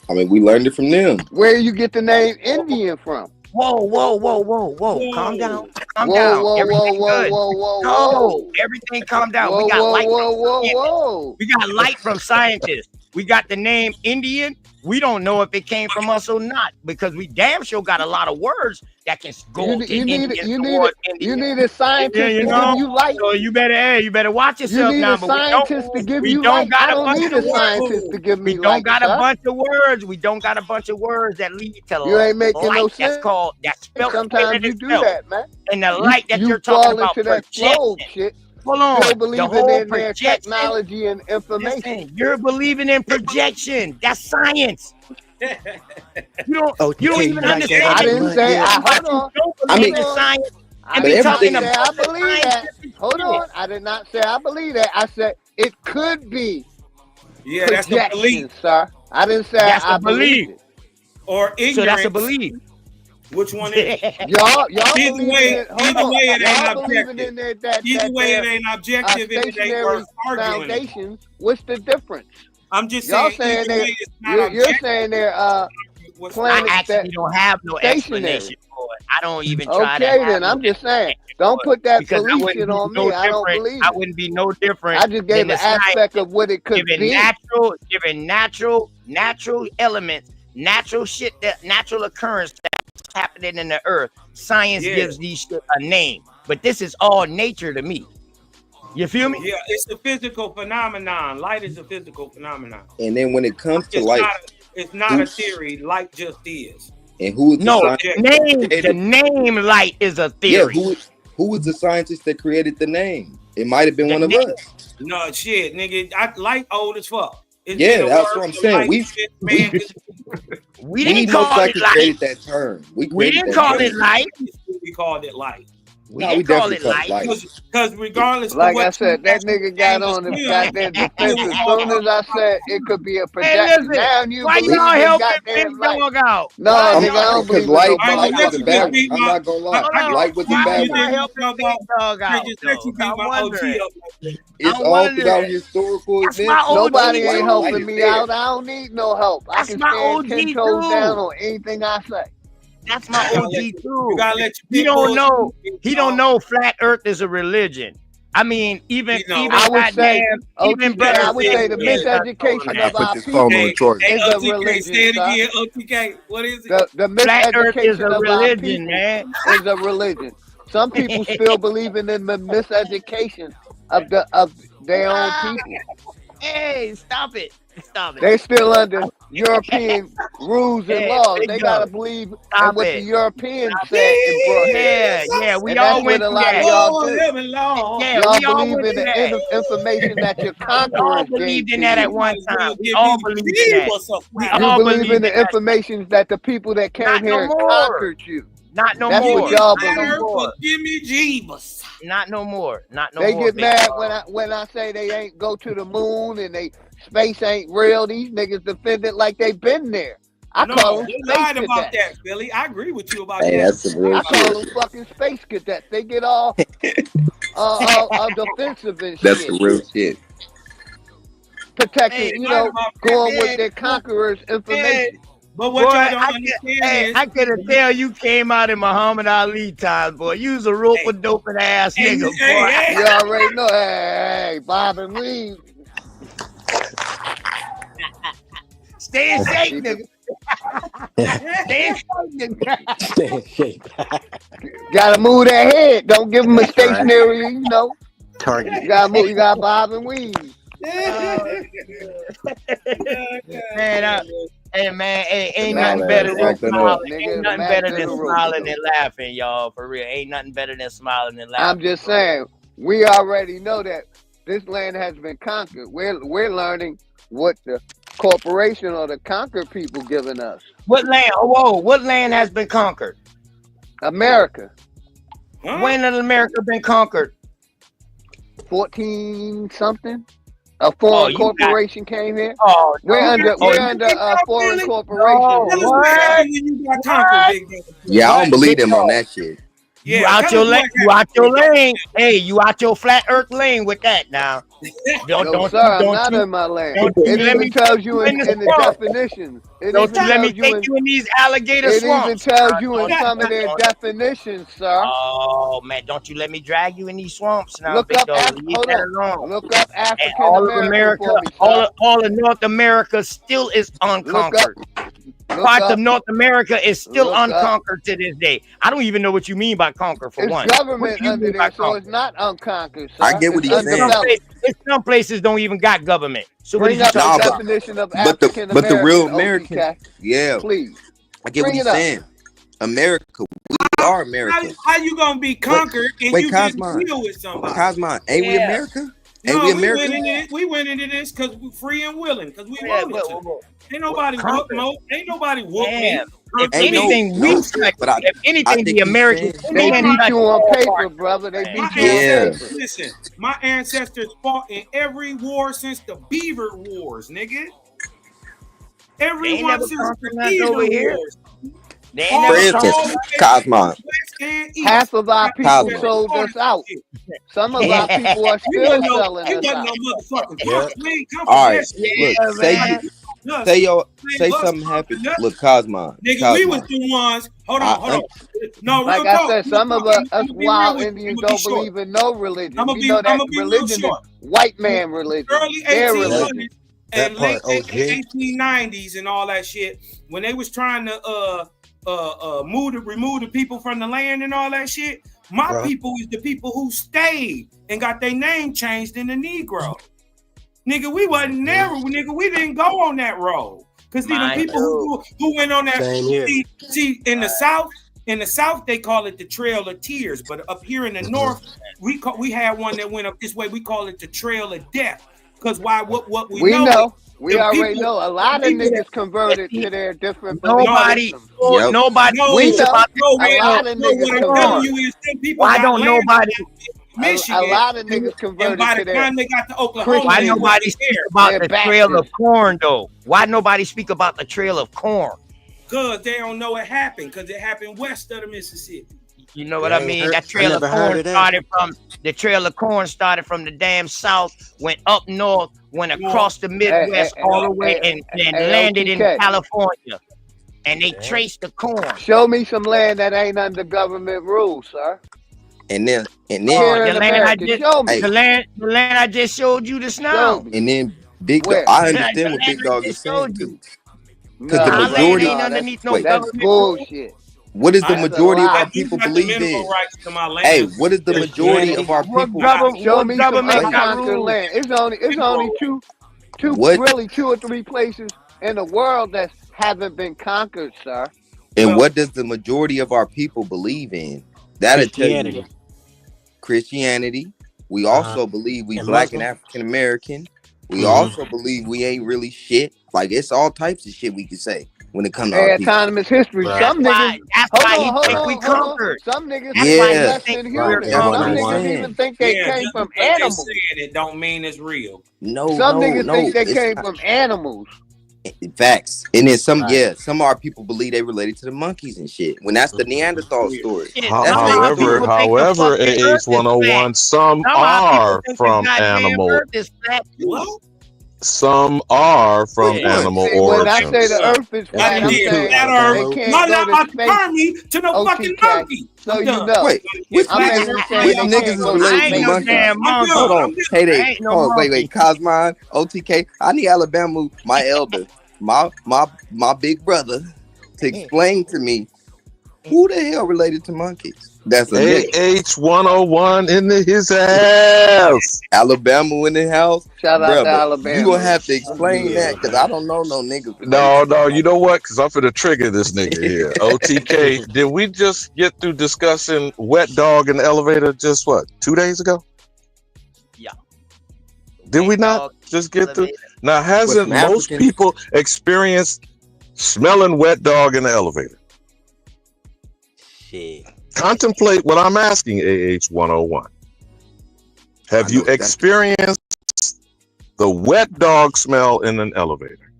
I mean, we learned it from them. Where you get the name Indian from? Whoa. Calm down. Calm Whoa, down. whoa, Everything whoa, good. whoa, whoa, No, whoa. everything calm down. We Whoa, got whoa, light whoa, from whoa, scientists. whoa. We got light from scientists. We got the name Indian. We don't know if it came from us or not because we damn sure got a lot of words that can go to Indian. You need a scientist Yeah, to give you light. So you better watch yourself You need now. a scientist to give you don't light. got I a don't bunch need of a scientist to give me We light. don't got a son. bunch of words. We don't got a bunch of words that lead to You ain't making light. no That's sense. called spelled. Sometimes you do that, man. And the light that you're fall talking about into that flow projection. shit. Hold on. Still The believing whole in their projection. technology and information. Listen, you're believing in projection. That's science. You don't even understand. I didn't say. Hold on. I mean, science. I did not say I believe that. Hold on. I did not say I believe that. I said it could be. Yeah, that's the belief, sir. I didn't say I believe it. Or ignorance. So that's a belief. Which one is it? Y'all either way, it ain't Y'all believing in objective. Either way, it ain't objective. It ain't stationary worth arguing. foundations. What's the difference? I'm just Y'all saying. saying you're saying they're planets I actually that don't have no stationary. explanation for it. I don't even try to. Okay, then I'm just saying. Don't put that because belief shit on me. I don't believe I it. wouldn't be no different. I just gave an aspect of what it could be. Giving natural elements, natural shit, that natural occurrence that's happening in the earth. Science gives these shit a name, but this is all nature to me. You feel me? Yeah, it's a physical phenomenon. Light is a physical phenomenon. And then when it comes to light, it's not a theory. Light just is. And who is the name light is a theory. Yeah, who was the scientist that created the name? It might have been one of us. No shit, nigga. Light old as fuck. Yeah, that's what I'm saying. We didn't most call it likely light. created that term. We didn't call it light. We called it light. We didn't call it light. Because regardless Like of what I said, that nigga got on the goddamn defense as soon as I said it could be a projection. Now you why believe y'all in helping goddamn Big light. Dog out? No, nigga, I don't believe in light, no light was a bad one. I'm not gonna lie. Light was a bad one. It's all throughout historical events. Nobody ain't helping me out. I don't need no help. I can stand 10 toes too. down on anything I say. That's my OG too. You gotta let He don't know. He don't know flat Earth is a religion. I mean, even I would say, even I would say the miseducation of our people is a religion. Say it again, OTK. What is it? The miseducation of our people, man, is a religion. Some people still believing in the miseducation of their own people. Hey, stop it. They still under European rules and laws. They gotta believe in what the Europeans said and brought. Yeah, we and all that's went what a through lot that. of y'all do. Yeah, Y'all we all believe in the information that your conquerors believed gave in to that you. at one time. We all believed in that. You believe in the information that the people that came here and conquered you. Not no That's more. what y'all Not no believe. more. Give me Jeebus. Not no more. Not no They more. get mad when I say they ain't go to the moon and space ain't real. These niggas defend it like they been there. I call them they space lied about cadets. that, Billy. I agree with you about Hey, that. that's some real I call them shit. fucking space cadets. They get all defensive and That's shit. the real shit. Protecting, going with their conquerors' information. But what y'all don't understand is, I could have tell you came out in Muhammad Ali times, boy. You was a rope a doping ass nigga, boy. You already know. Hey, Bob and Weed. Stay in shape, nigga. Stay in shape, nigga. Stay in shape. Gotta move that head. Don't give them a stationary, Target. You gotta move. You gotta Bob and Weed. Man, ain't nothing better than smiling. Ain't nothing better than smiling and laughing, y'all. For real, ain't nothing better than smiling and laughing. I'm just saying, we already know that this land has been conquered. We're learning what the corporation or the conquered people giving us. What land? What land has been conquered? America. When has America been conquered? 14 something. A foreign corporation came here. We're under a foreign corporation. Yeah, I don't believe them on that shit. You out your lane. You out your lane. Hey, you out your flat Earth lane with that now. No, sir, I'm not in my land. It even tells you in the definitions. It Don't even you let me tells you take in. you in these alligator It swamps. even tells you in some of their definitions, sir. Oh man, don't you let me drag you in these swamps now, Look big up. dog. Leave Hold that on. alone. Look up And African all of American America, for me, sir. all of North America still is unconquered. Part of North America is still unconquered to this day. I don't even know what you mean by conquer for It's one. government under there, so it's not unconquered, sir. I get what he's saying. Some places don't even got government. So what Bring did you up the talking about? definition of But African the real American, American, yeah, please. I get what Bring he's it up. saying. America, we are America. How you gonna be conquered and wait, you Cosmo, didn't deal with somebody? Cosmo, ain't we America? Ain't No, we we America? went into this because we're free and willing, because we wanted to. Ain't nobody whoop me. If anything, if anything, the Americans They beat you on paper, brother. They beat you on paper. Listen, my ancestors fought in every war since the Beaver Wars, nigga. Every one since the Beaver Wars. For instance, Cosmo, half of our people sold us out. Some of our people are still selling us out. All right, look, say something happened. Look, Cosmo, nigga, we was the ones. Hold on. No, like I said, some of us wild Indians don't believe in no religion. We know that religion is white man religion. Early Their 1800s religion. and late 1890s and all that shit, when they was trying to remove the people from the land and all that shit, my people is the people who stayed and got their name changed in the Negro. Nigga, we wasn't never, nigga, we didn't go on that road. Because the people who went on that, see, in the South, they call it the Trail of Tears, but up here in the North, we had one that went up this way. We call it the Trail of Death. Because what we know. We already know a lot of niggas converted to their different nobody beliefs. Nobody we know about a lot of niggas converted. Why don't nobody Michigan, a lot of niggas converted and by the to time their they got to Oklahoma, why nobody speak about the Trail of Corn though? Why nobody speak about the Trail of Corn? Because they don't know it happened, because it happened west of the Mississippi. You know what I mean? That Trail of Corn started from the Trail of Corn started from the damn South, went up north, went across the Midwest all the way, and landed in California. And they traced the corn. Show me some land that ain't under government rule, sir. And then the land I just showed you just now. And then Big Dog, I understand what Big Dog is saying too. Because the majority ain't underneath no that's government bullshit. What is the majority of our people believe in? Hey, what is the majority of our people? Show me some unconquered land. It's only two or three places in the world that haven't been conquered, sir. And what does the majority of our people believe in? That'll tell you. Christianity. We also believe we Black and African American. We also believe we ain't really shit. Like, it's all types of shit we can say when it comes to our people. Autonomous history. Some niggas, hold on. Some niggas think less than human. Some niggas even think they came from animals. It don't mean it's real. Some niggas think they came from animals. Facts. And then some of our people believe they related to the monkeys and shit. When that's the Neanderthal story. However, AH101, some are from animal. Some are from animal origins. When I say the earth is flat, I'm saying they can't go to space. To no fucking monkey. So you know. Wait, which niggas is related to monkeys? Hold on. Hey, wait. Cosmon, OTK. I need Alabama, my elder, my big brother, to explain to me who the hell related to monkeys. That's a AH101 in his house. Alabama in the house. Shout out to Alabama. You gonna have to explain that because I don't know no niggas. No, you know what? Because I'm finna trigger this nigga here. OTK, did we just get through discussing wet dog in the elevator just 2 days ago? Yeah. Did we not just get through? Now, hasn't most people experienced smelling wet dog in the elevator? Shit. Contemplate what I'm asking, AH101. Have you experienced the wet dog smell in an elevator?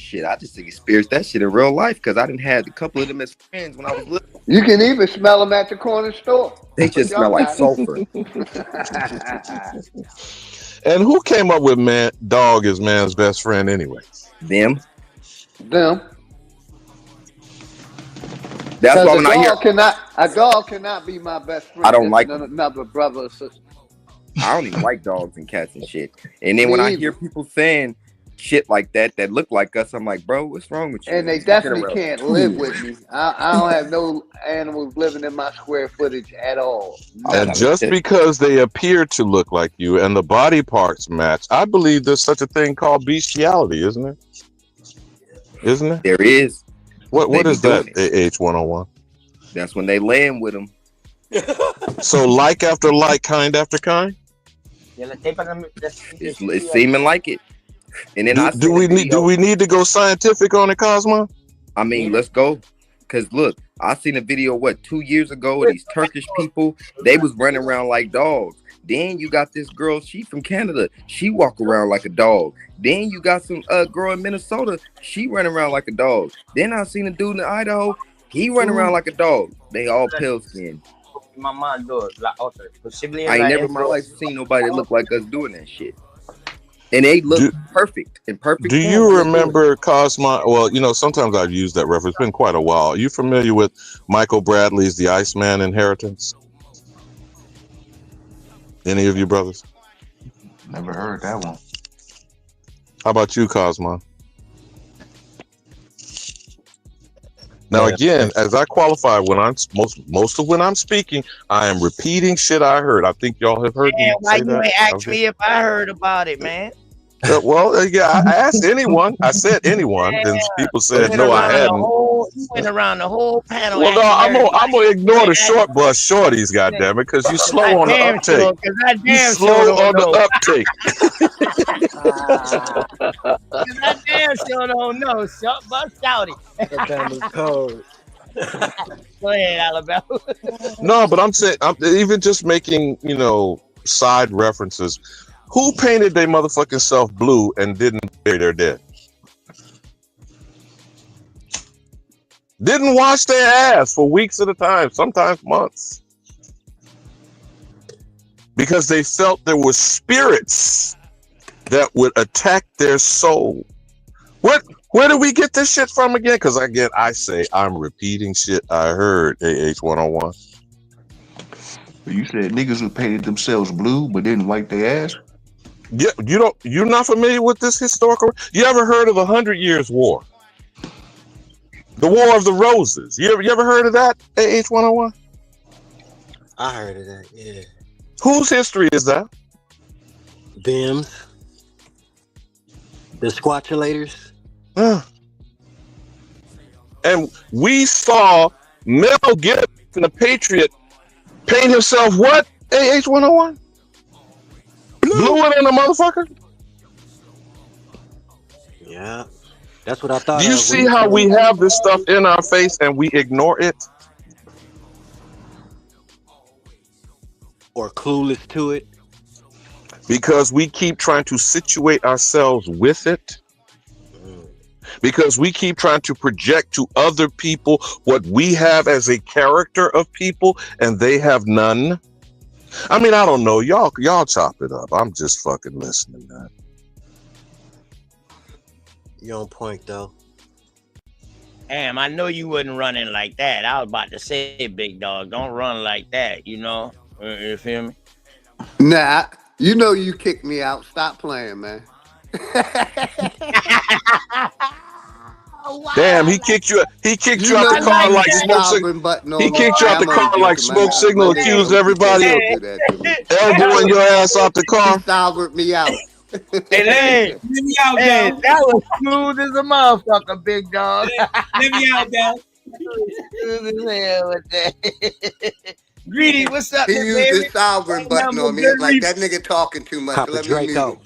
shit. I just experienced that shit in real life because I didn't have a couple of them as friends when I was little. You can even smell them at the corner store. They just smell like sulfur. And who came up with dog is man's best friend anyway? Them. Them. That's why when I hear a dog cannot be my best friend. I don't like another brother or sister. I don't even like dogs and cats and shit. And then when I hear people saying shit like that look like us, I'm like, bro, what's wrong with you? And they definitely can't live with me. I don't have no animals living in my square footage at all. And just because they appear to look like you and the body parts match, I believe there's such a thing called bestiality, isn't there? Isn't it? There is. What is that, AH101? That's when they land with them. So like after like, kind after kind? It's seeming like it. And then do we need to go scientific on it, Cosmo? I mean, let's go. Cause look, I seen a video 2 years ago of these Turkish people. They was running around like dogs. Then you got this girl, she from Canada. She walk around like a dog. Then you got some girl in Minnesota. She running around like a dog. Then I seen a dude in Idaho. He running around like a dog. They all pale skin. I ain't never in my life seen nobody that look like us doing that shit. And they look perfect. Do you remember Cosmo? Well, you know, sometimes I've used that reference. It's been quite a while. Are you familiar with Michael Bradley's The Iceman Inheritance? Any of you brothers? Never heard that one. How about you, Cosmo? Now, again, as I qualify, when I'm most of when I'm speaking, I am repeating shit I heard. I think y'all have heard me Why say you that. ain't ask me if I heard about it, man? Yeah, I asked anyone. I said anyone. Then people said no, I hadn't. You went around the whole panel. Well, no, I'm gonna ignore the short bus shorties, goddamn it, because you slow on the uptake. You slow on the uptake. I damn sure don't know. Short bus shouty. Go ahead, Alabama. No, but I'm saying, I'm even just making, you know, side references. Who painted their motherfucking self blue and didn't bury their dead? Didn't wash their ass for weeks at a time, sometimes months. Because they felt there were spirits that would attack their soul. Where did we get this shit from again? Because again, I say I'm repeating shit I heard, AH101. You said niggas who painted themselves blue but didn't wipe their ass? Yeah, you're not familiar with this historical? You ever heard of the 100 Years' War? The War of the Roses. You ever heard of that, AH101? I heard of that, yeah. Whose history is that? Them's. The Squatulators. And we saw Mel Gibson, the Patriot, paint himself what, AH101? Bluer than a motherfucker? Yeah. That's what I thought. Do you see how we have this stuff in our face and we ignore it? Or clueless to it? Because we keep trying to situate ourselves with it. Because we keep trying to project to other people what we have as a character of people and they have none. I mean, I don't know. Y'all chop it up. I'm just fucking listening, man. You're on point, though. Damn, I know you wasn't running like that. I was about to say, big dog, don't run like that, you know? You feel me? Nah, you know you kicked me out. Stop playing, man. Damn, he kicked you out the car like smoke signal. He kicked you out the car like smoke signal, accused everybody of elbowing your ass out the car. He stalkered me out. Hey, that was smooth as a motherfucker, big dog. Let me out, dog. Smooth as hell with that. Greedy, what's up, He used the sovereign button on me. It's like that nigga talking too much. Papa Let me mute him.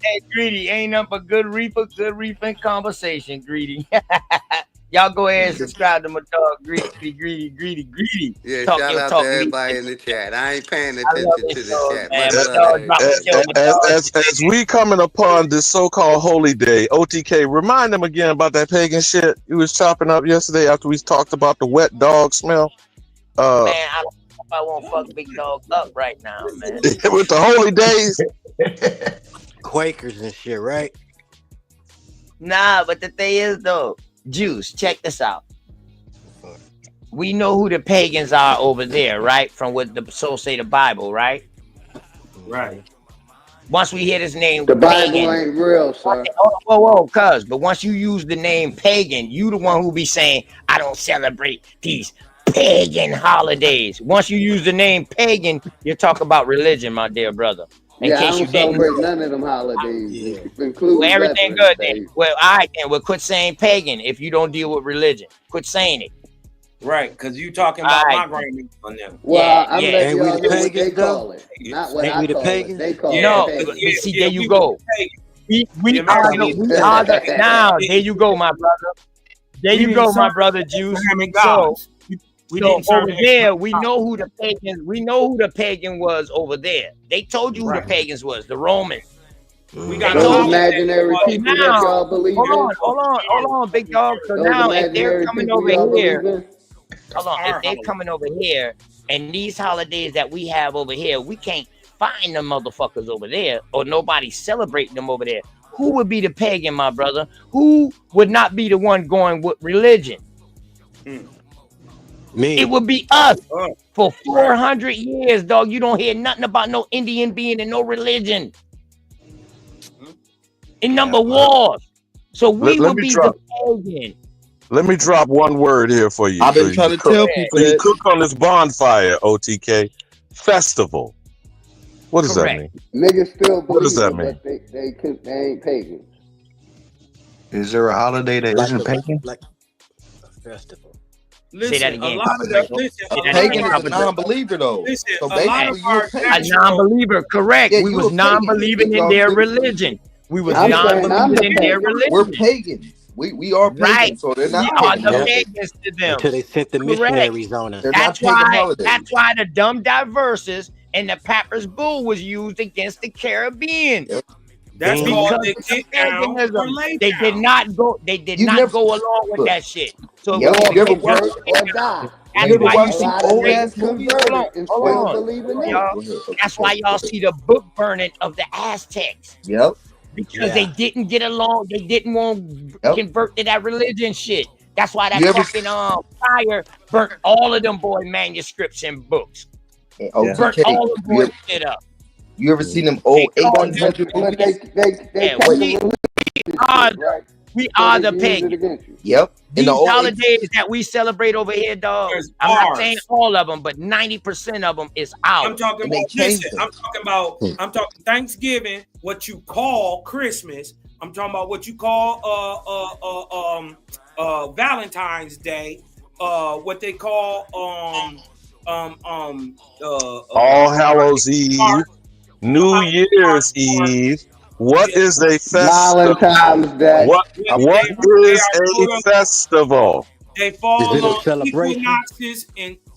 Hey, Greedy, ain't nothing but good reaper conversation, Greedy. Y'all go ahead and subscribe to my dog, greedy. Yeah, Talk shout your out talk. to everybody in the chat. I ain't paying I love attention this to the show, chat. man. Much My love to dog dropped everybody. the show. My dog. As we coming upon this so-called holy day, OTK, remind them again about that pagan shit you was chopping up yesterday after we talked about the wet dog smell. Man, I don't know if I won't fuck Big Dog up right now, man. With the holy days. Quakers and shit, right? Nah, but the thing is though, Juice, check this out. We know who the pagans are over there, right? From what the soul say the Bible, right? Right. Once we hear this name, The Bible pagan, ain't real, sir. whoa, cuz. But once you use the name pagan, you the one who be saying, I don't celebrate these pagan holidays. Once you use the name pagan, you're talking about religion, my dear brother. In Yeah, I case you don't didn't celebrate know. none of them holidays, including Well, everything Veterans good Day. then. Well, all right then. Well, quit saying pagan if you don't deal with religion. Quit saying it. Right, because you talking about All my right. grandma on them. Well, I'm yeah. letting Ain't we y'all the know what they pagans, call though? it. Not what Ain't I we the call pagans? it. They call No, it but pagan. see, there you we go. We The are American the now. There you go, my brother. There We you didn't go, my serve brother Juice. Abrahamic So, gods. We so didn't serve over the there, Abrahamic we gods. know who the pagans. We know who the pagan was over there. They told you who the Right. pagans was. The Romans. We They got Those told you. imaginary Well, people that Now, y'all believe hold in. on, big dog. So Those now, if they're imaginary coming people over y'all here, believe in. hold on, if our they're holiday. coming over here, and these holidays that we have over here, we can't find them motherfuckers over there, or nobody celebrating them over there. Who would be the pagan, my brother? Who would not be the one going with religion? Me. It would be us. Oh, For 400 years, dog, you don't hear nothing about no Indian being and no religion. In number wars. So we Let would me be drop. the pagan. Let me drop one word here for you. I've been trying to tell people So you that. cook on this bonfire, OTK. Festival. What does that mean? Niggas still What does believe that it, mean? but they ain't pagans. Is there a holiday that Like isn't a, pagan? like a festival. Say that listen, again. a lot of the listen, A a lot of pagan is our a non-believer, though. listen, So a lot of basically, you're our a pagan. A natural non-believer, correct. Yeah, We you was a pagan. non-believing in Y'all their feel me? religion. We was I'm saying I'm the non-believing in their pagan. We're religion. pagans. We are Right. pagans, so they're We not are pagan the holidays. pagans to them. Until they sent the Correct. missionaries on us. They're not That's pagan why. holidays. That's why the dumb diverses and the Papyrus Bull was used against the Caribbean. that's Damn. called Because the of get down or paganism. lay They down. did not go. They did You not never. go along with that shit. So Yep. it You ever was watch? Convert or die. That's You ever why watch you A see some lot of old Wait, ass niggas movies? converted and hold still on, believe in y'all. that. Go ahead. That's why y'all see the book burning of the Aztecs. Yep. Because they didn't get along. They didn't want to convert to that religion shit. That's why that You ever- fucking fire burnt all of them boy manuscripts and books. Burnt OTK. all the boy shit up. You ever seen them old 1800 But movies? they Yeah, kept we the religion are shit, right? we So are they the can use it pagans. against you. Yep. In These the old holidays that we celebrate over here, dog. There's I'm not ours. saying all of them, but 90% of them is ours. I'm talking And they about changed listen, them. I'm talking Thanksgiving, what you call Christmas. I'm talking about what you call Valentine's Day, what they call All Hallows Eve, New Year's Eve. What is a festival? Valentine's Day. What is a festival? They fall Is it a on celebration? equinoxes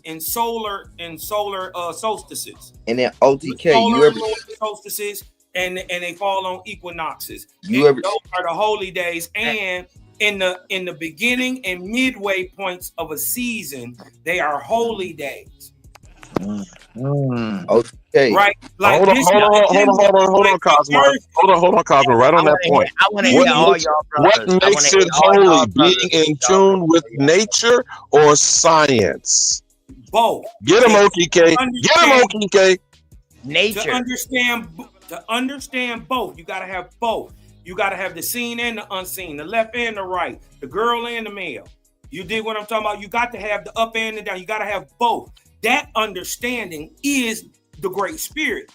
and solar solstices. And then OTK. Solar You and ever? lunar solstices, and they fall on equinoxes. You ever? Those are the holy days, and in the beginning and midway points of a season, they are holy days. Okay. Right? Like Hold on, this hold on, like Cosmo. Hold on, Cosmo. Right on that point. I want to hear all y'all What brothers. I makes wanna it hear all y'all holy? brothers. Being in tune with nature or science? both. Get him, OTK. Get him, OTK. Nature. To understand both, you got to have both. You got to have the seen and the unseen, the left and the right, the girl and the male. You dig what I'm talking about? You got to have the up and the down. You got to have both. That understanding is the great spirit.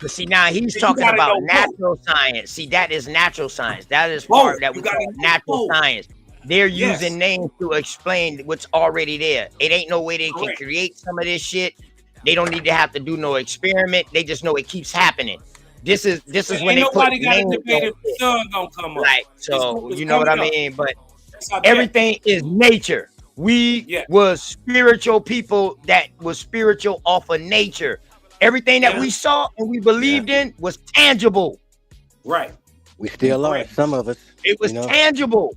But see, now he's talking about natural science. See, that is natural science. That is part that we call natural science. They're using names to explain what's already there. It ain't no way they can create some of this shit. They don't need to have to do no experiment. They just know it keeps happening. This is when they put names on the sun gonna come up. Right. So you know what I mean? But Everything is nature. We was spiritual people that was spiritual off of nature. Everything that we saw and we believed in was tangible. Right. We still are. Some of us. It was tangible.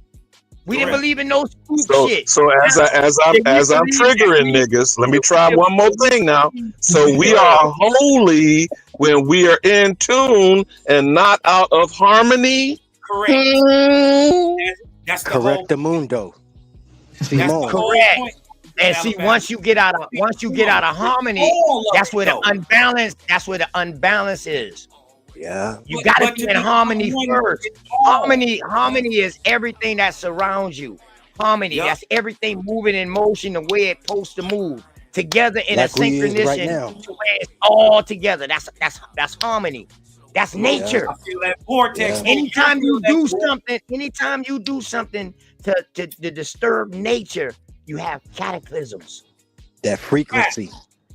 We didn't believe in no spook shit. So as I'm triggering niggas, let me try one more thing now. So we are holy when we are in tune and not out of harmony. Correct. That's the correct the mundo. That's correct. And see, once you get out of harmony, that's where the unbalance is. Yeah. You gotta be in harmony first. Harmony is everything that surrounds you. Harmony, that's everything moving in motion the way it's supposed to move. Together in a synchronicity to where it's all together. That's harmony. That's nature. I feel that vortex. Anytime you do something to disturb nature, you have cataclysms. That frequency.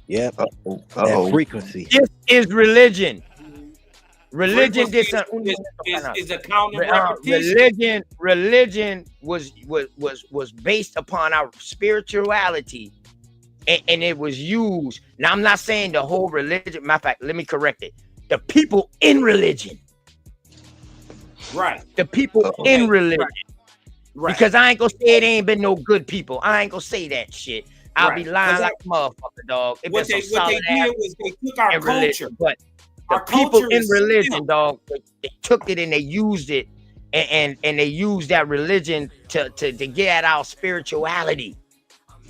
Yep. That frequency. This is religion. Religion is a counter repetition. Religion was based upon our spirituality, and it was used. Now, I'm not saying the whole religion. Matter of fact, let me correct it. The people in religion. Right. The people in religion. Right. Because I ain't gonna say it ain't been no good people. I ain't gonna say that shit. I'll be lying like a motherfucker, dog. What they did was they took our culture. But the people in religion, dog, they took it and they used it, and they used that religion to get at our spirituality.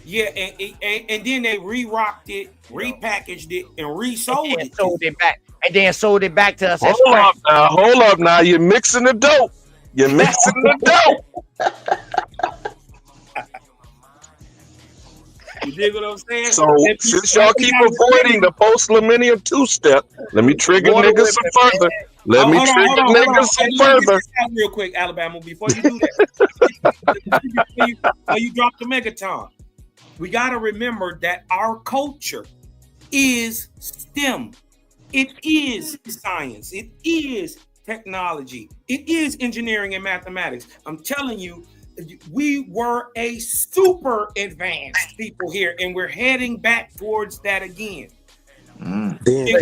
Yeah, and then they re-rocked it, repackaged it, and resold it. Sold it back. And then sold it back to us. Hold up now. You're mixing the dope. You're mixing the dope. You dig what I'm saying? So since y'all keep avoiding the post-millennium two-step, let me trigger niggas some further. Let me trigger niggas some further. Real quick, Alabama, before you do that, before you drop the megaton, we got to remember that our culture is STEM. It is science. It is technology. It is engineering and mathematics. I'm telling you, we were a super advanced people here, and we're heading back towards that again. Hey,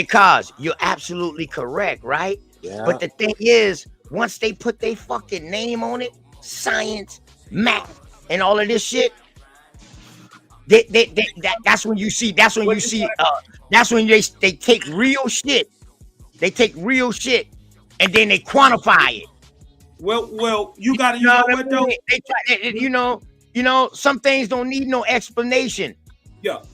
Kaz, you're absolutely correct, right? Yeah. But the thing is, once they put their fucking name on it, science, math, and all of this shit, that's when you see. That's when they take real shit. They take real shit, and then they quantify it. Well, you got to use what though? They try, you know, some things don't need no explanation. Yeah.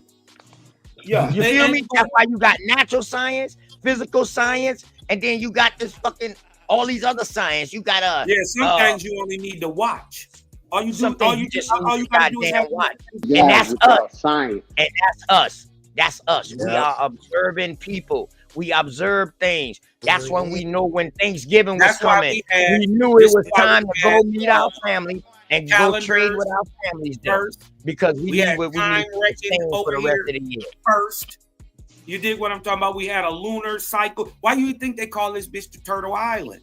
You feel me? That's why you got natural science, physical science, and then you got this fucking all these other science. You got some things you only need to watch. All you got to do is watch. And that's us. Science. And that's us. That's us. Yeah. We are observing people. We observe things. That's when we know when Thanksgiving was coming. We knew it was time to go meet our family and go trade with our families there, because we knew what we needed to stand for the rest of the year. First, you dig what I'm talking about? We had a lunar cycle. Why do you think they call this bitch the Turtle Island?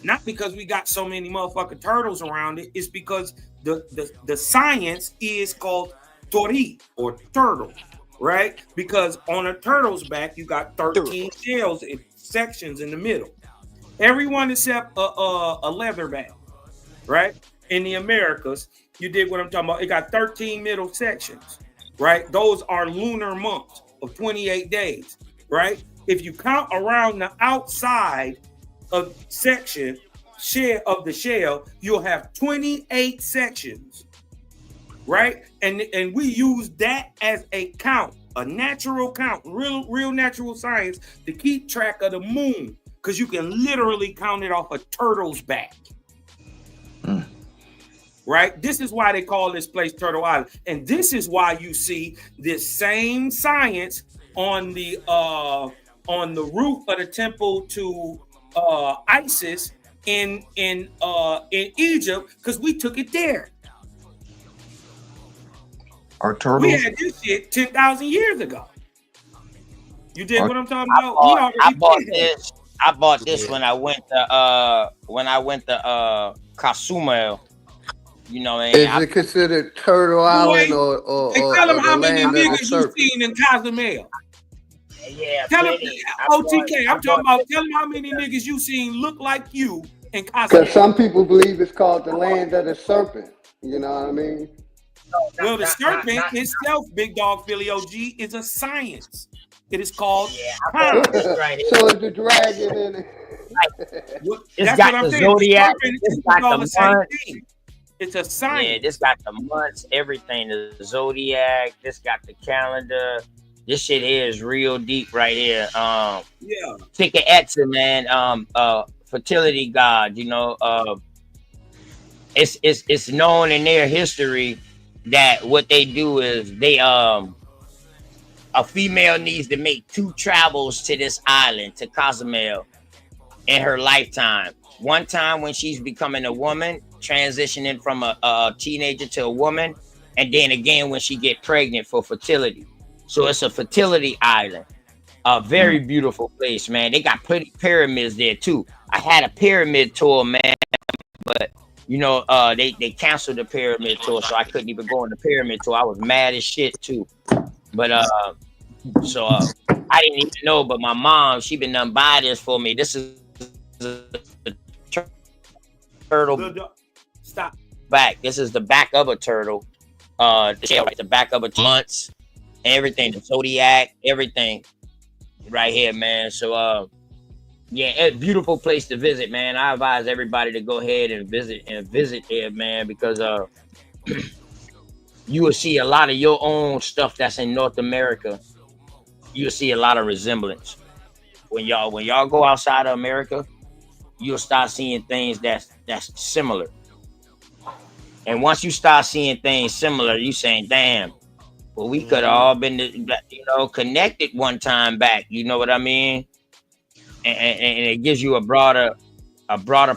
Not because we got so many motherfucking turtles around it. It's because the science is called tori, or turtle. Right? Because on a turtle's back, you got 13 shells and sections in the middle. Everyone except a leatherback, right? In the Americas, you dig what I'm talking about? It got 13 middle sections, right? Those are lunar months of 28 days, right? If you count around the outside of section shell of the shell, you'll have 28 sections. Right? And we use that as a count, a natural count, real natural science to keep track of the moon, because you can literally count it off a turtle's back. Right? This is why they call this place Turtle Island. And this is why you see this same science on the roof of the temple to Isis in Egypt, because we took it there. Our turtles. We had this shit 10,000 years ago. You did what I'm talking about? I bought this when I went to Cozumel. You know, and Is it considered Turtle Island Boy, hey, or tell them how the many land of the niggas you serpent? seen in Cozumel. Yeah, Tell them, plenty. OTK, I'm talking about, tell them how many niggas you seen look like you in Because Cozumel. some people believe it's called the land of the serpent. You know what I mean? Well, the serpent itself, Big Dog Philly OG, is a science. It is called time. So is the dragon in it. That's what I'm saying. Zodiac. The serpent This is got all the the same months. thing. It's a science. Yeah, this got the months, everything. The zodiac. This got the calendar. This shit here is real deep right here. Yeah. Ticket Etza, man. Fertility god. You know. It's known in their history that what they do is they a female needs to make 2 travels to this island, to Cozumel, in her lifetime. One time when she's becoming a woman, transitioning from a teenager to a woman, and then again when she get pregnant for fertility. So it's a fertility island. A very beautiful place, man. They got pyramids there too. I had a pyramid tour, man, but you know, they canceled the pyramid tour, so I couldn't even go on the pyramid tour. I was mad as shit too. But I didn't even know, but my mom, she been done buy this for me. This is the turtle Stop. back. This is the back of a turtle. The shell, right, the back of a months, everything, the zodiac, everything, right here, man. So yeah, a beautiful place to visit, man. I advise everybody to go ahead and visit there, man, because you will see a lot of your own stuff that's in North America. You'll see a lot of resemblance. When y'all go outside of America, you'll start seeing things that's similar. And once you start seeing things similar, you saying, damn, well, we could have all been, you know, connected one time back. You know what I mean? And it gives you a broader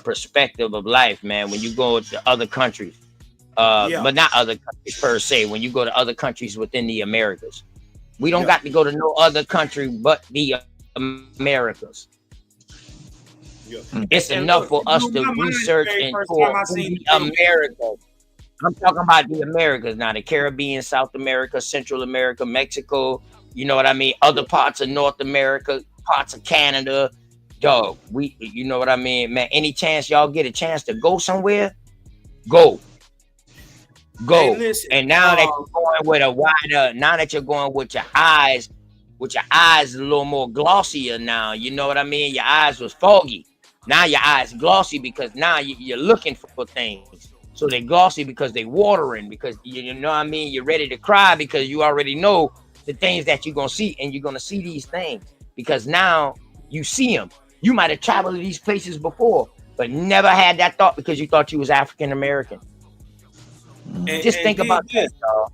perspective of life, man, when you go to other countries. But not other countries per se, when you go to other countries within the Americas. We don't got to go to no other country but the Americas. It's enough for us to research and tour the Americas. I'm talking about the Americas now, the Caribbean, South America, Central America, Mexico, you know what I mean? Other parts of North America, parts of Canada. Dog, you know what I mean, man. Any chance y'all get a chance to go somewhere, go. Hey, listen, and now that you're going with a wider, now that you're going with your eyes a little more glossier now. You know what I mean? Your eyes was foggy. Now your eyes glossy because now you're looking for things. So they glossy because they watering, because you know what I mean? You're ready to cry because you already know the things that you're going to see, and you're going to see these things because now you see them. You might have traveled to these places before, but never had that thought because you thought you was African American. Just think about this, dog.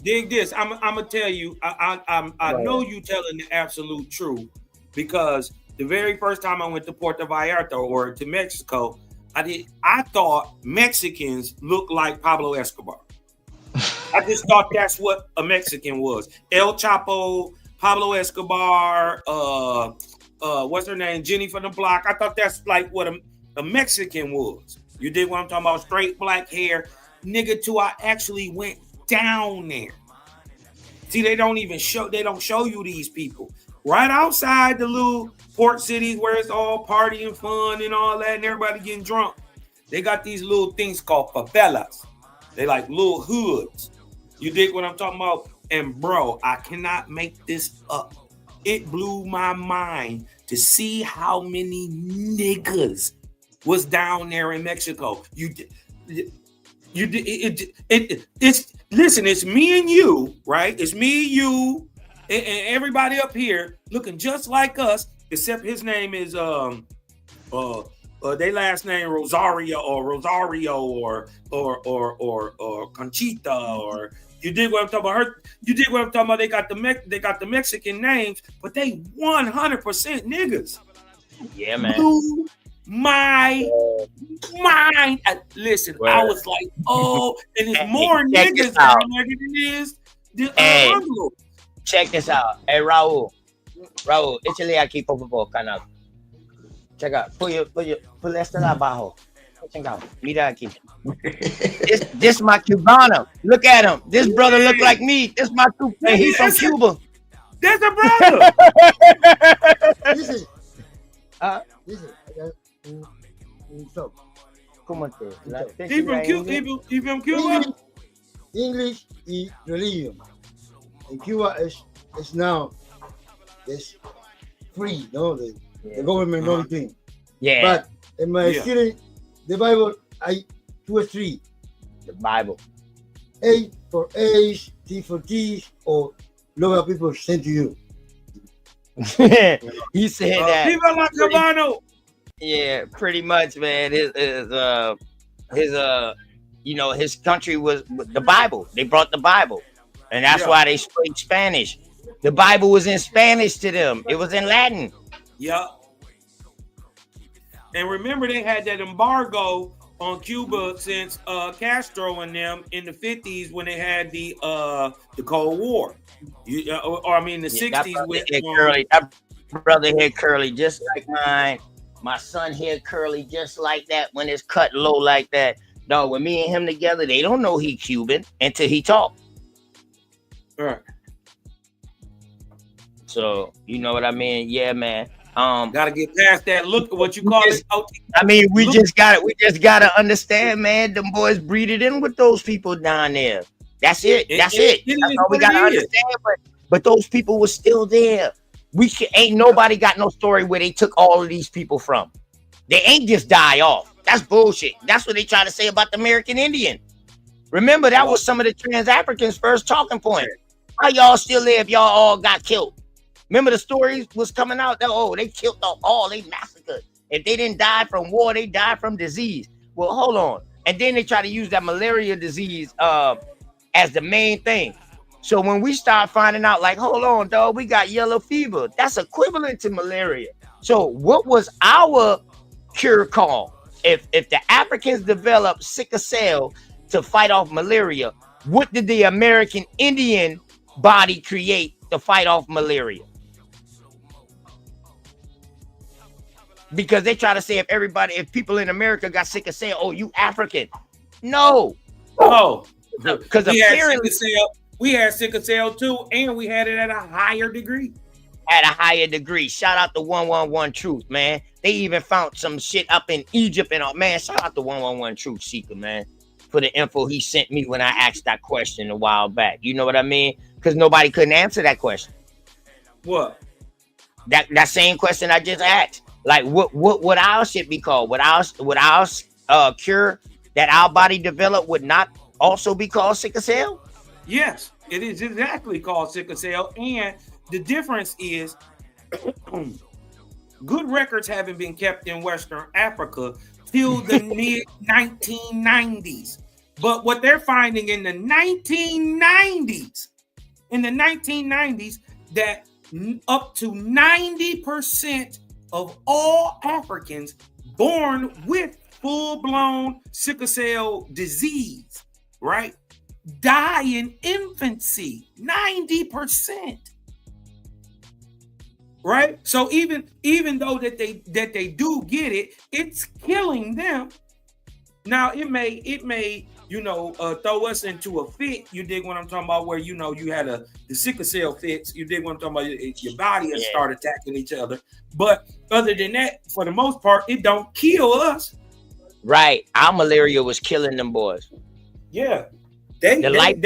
Dig this. I'm gonna tell you. I know you telling the absolute truth, because the very first time I went to Puerto Vallarta or to Mexico, I thought Mexicans looked like Pablo Escobar. I just thought that's what a Mexican was. El Chapo, Pablo Escobar, what's her name? Jenny from the Block. I thought that's like what a Mexican was. You dig what I'm talking about? Straight black hair. Nigga, too, I actually went down there. See, they don't show you these people. Right outside the little port cities where it's all party and fun and all that and everybody getting drunk, they got these little things called favelas. They like little hoods. You dig what I'm talking about? And bro, I cannot make this up. It blew my mind to see how many niggas was down there in Mexico. Listen, it's me and you, right? It's me, you, and everybody up here looking just like us, except his name is their last name Rosario or Conchita, or you dig what I'm talking about? You dig what I'm talking about? They got the Mexican names, but they 100% niggas. Yeah, man. Blew my mind. Listen, I was like, oh, and it's more niggas down there than it is the check this out. Hey, Raul, échale aquí, por favor, canal. Check out. Pull este la abajo. Check out. Mira aquí. This my Cubano. Look at him. This brother look like me. This my he's from Cuba. That's a brother. Listen. Listen. So, ¿Cómo te? He from Cuba. English is religion. In Cuba is now it's free, no? The government no thing. Yeah. But in my study, the Bible, I 2 or 3. The Bible. A for age, T for teeth, or local people sent to you. He said that. Viva la Cubano. Yeah, pretty much, man. His you know, his country was the Bible. They brought the Bible, and that's why they spoke Spanish. The Bible was in Spanish to them. It was in Latin. Yeah. And remember, they had that embargo on Cuba since Castro and them in the 50s when they had the Cold War. Or I mean the 60s with curly. That brother had curly just like mine. My son had curly just like that when it's cut low like that. No, when me and him together, they don't know he Cuban until he talk. Right. So you know what I mean? Yeah, man. Gotta get past that. Look at what you call it. I mean, we just gotta understand, man. Them boys breeded in with those people down there. That's it. That's all we gotta understand. But those people were still there. Ain't nobody got no story where they took all of these people from. They ain't just die off. That's bullshit. That's what they try to say about the American Indian. Remember, that was some of the Trans-Africans' first talking point. How y'all still there if y'all all got killed? Remember the stories was coming out that, they killed off all, they massacred. If they didn't die from war, they died from disease. Well, hold on. And then they try to use that malaria disease as the main thing. So when we start finding out, like, hold on, dog, we got yellow fever. That's equivalent to malaria. So what was our cure called? If the Africans developed sickle cell to fight off malaria, what did the American Indian body create to fight off malaria? Because they try to say if people in America got sickle cell, you African. No. Because apparently we had sickle cell too, and we had it at a higher degree. At a higher degree. Shout out to 111 Truth, man. They even found some shit up in Egypt and all. Man, shout out to 111 Truth Seeker, man, for the info he sent me when I asked that question a while back. You know what I mean? Because nobody couldn't answer that question. What? That same question I just asked. Like, what would our shit be called? Would our cure that our body developed would not also be called sickle cell? Yes, it is exactly called sickle cell. And the difference is good records haven't been kept in Western Africa till the mid-1990s. But what they're finding in the 1990s, that up to 90% of all Africans born with full-blown sickle cell disease, right, die in infancy. 90%. Right? So even though that they do get it, it's killing them. Now it may throw us into a fit. You dig what I'm talking about? Where you had the sickle cell fits. You dig what I'm talking about? Your body has started attacking each other. But other than that, for the most part, it don't kill us. Right. Our malaria was killing them boys. Yeah. The life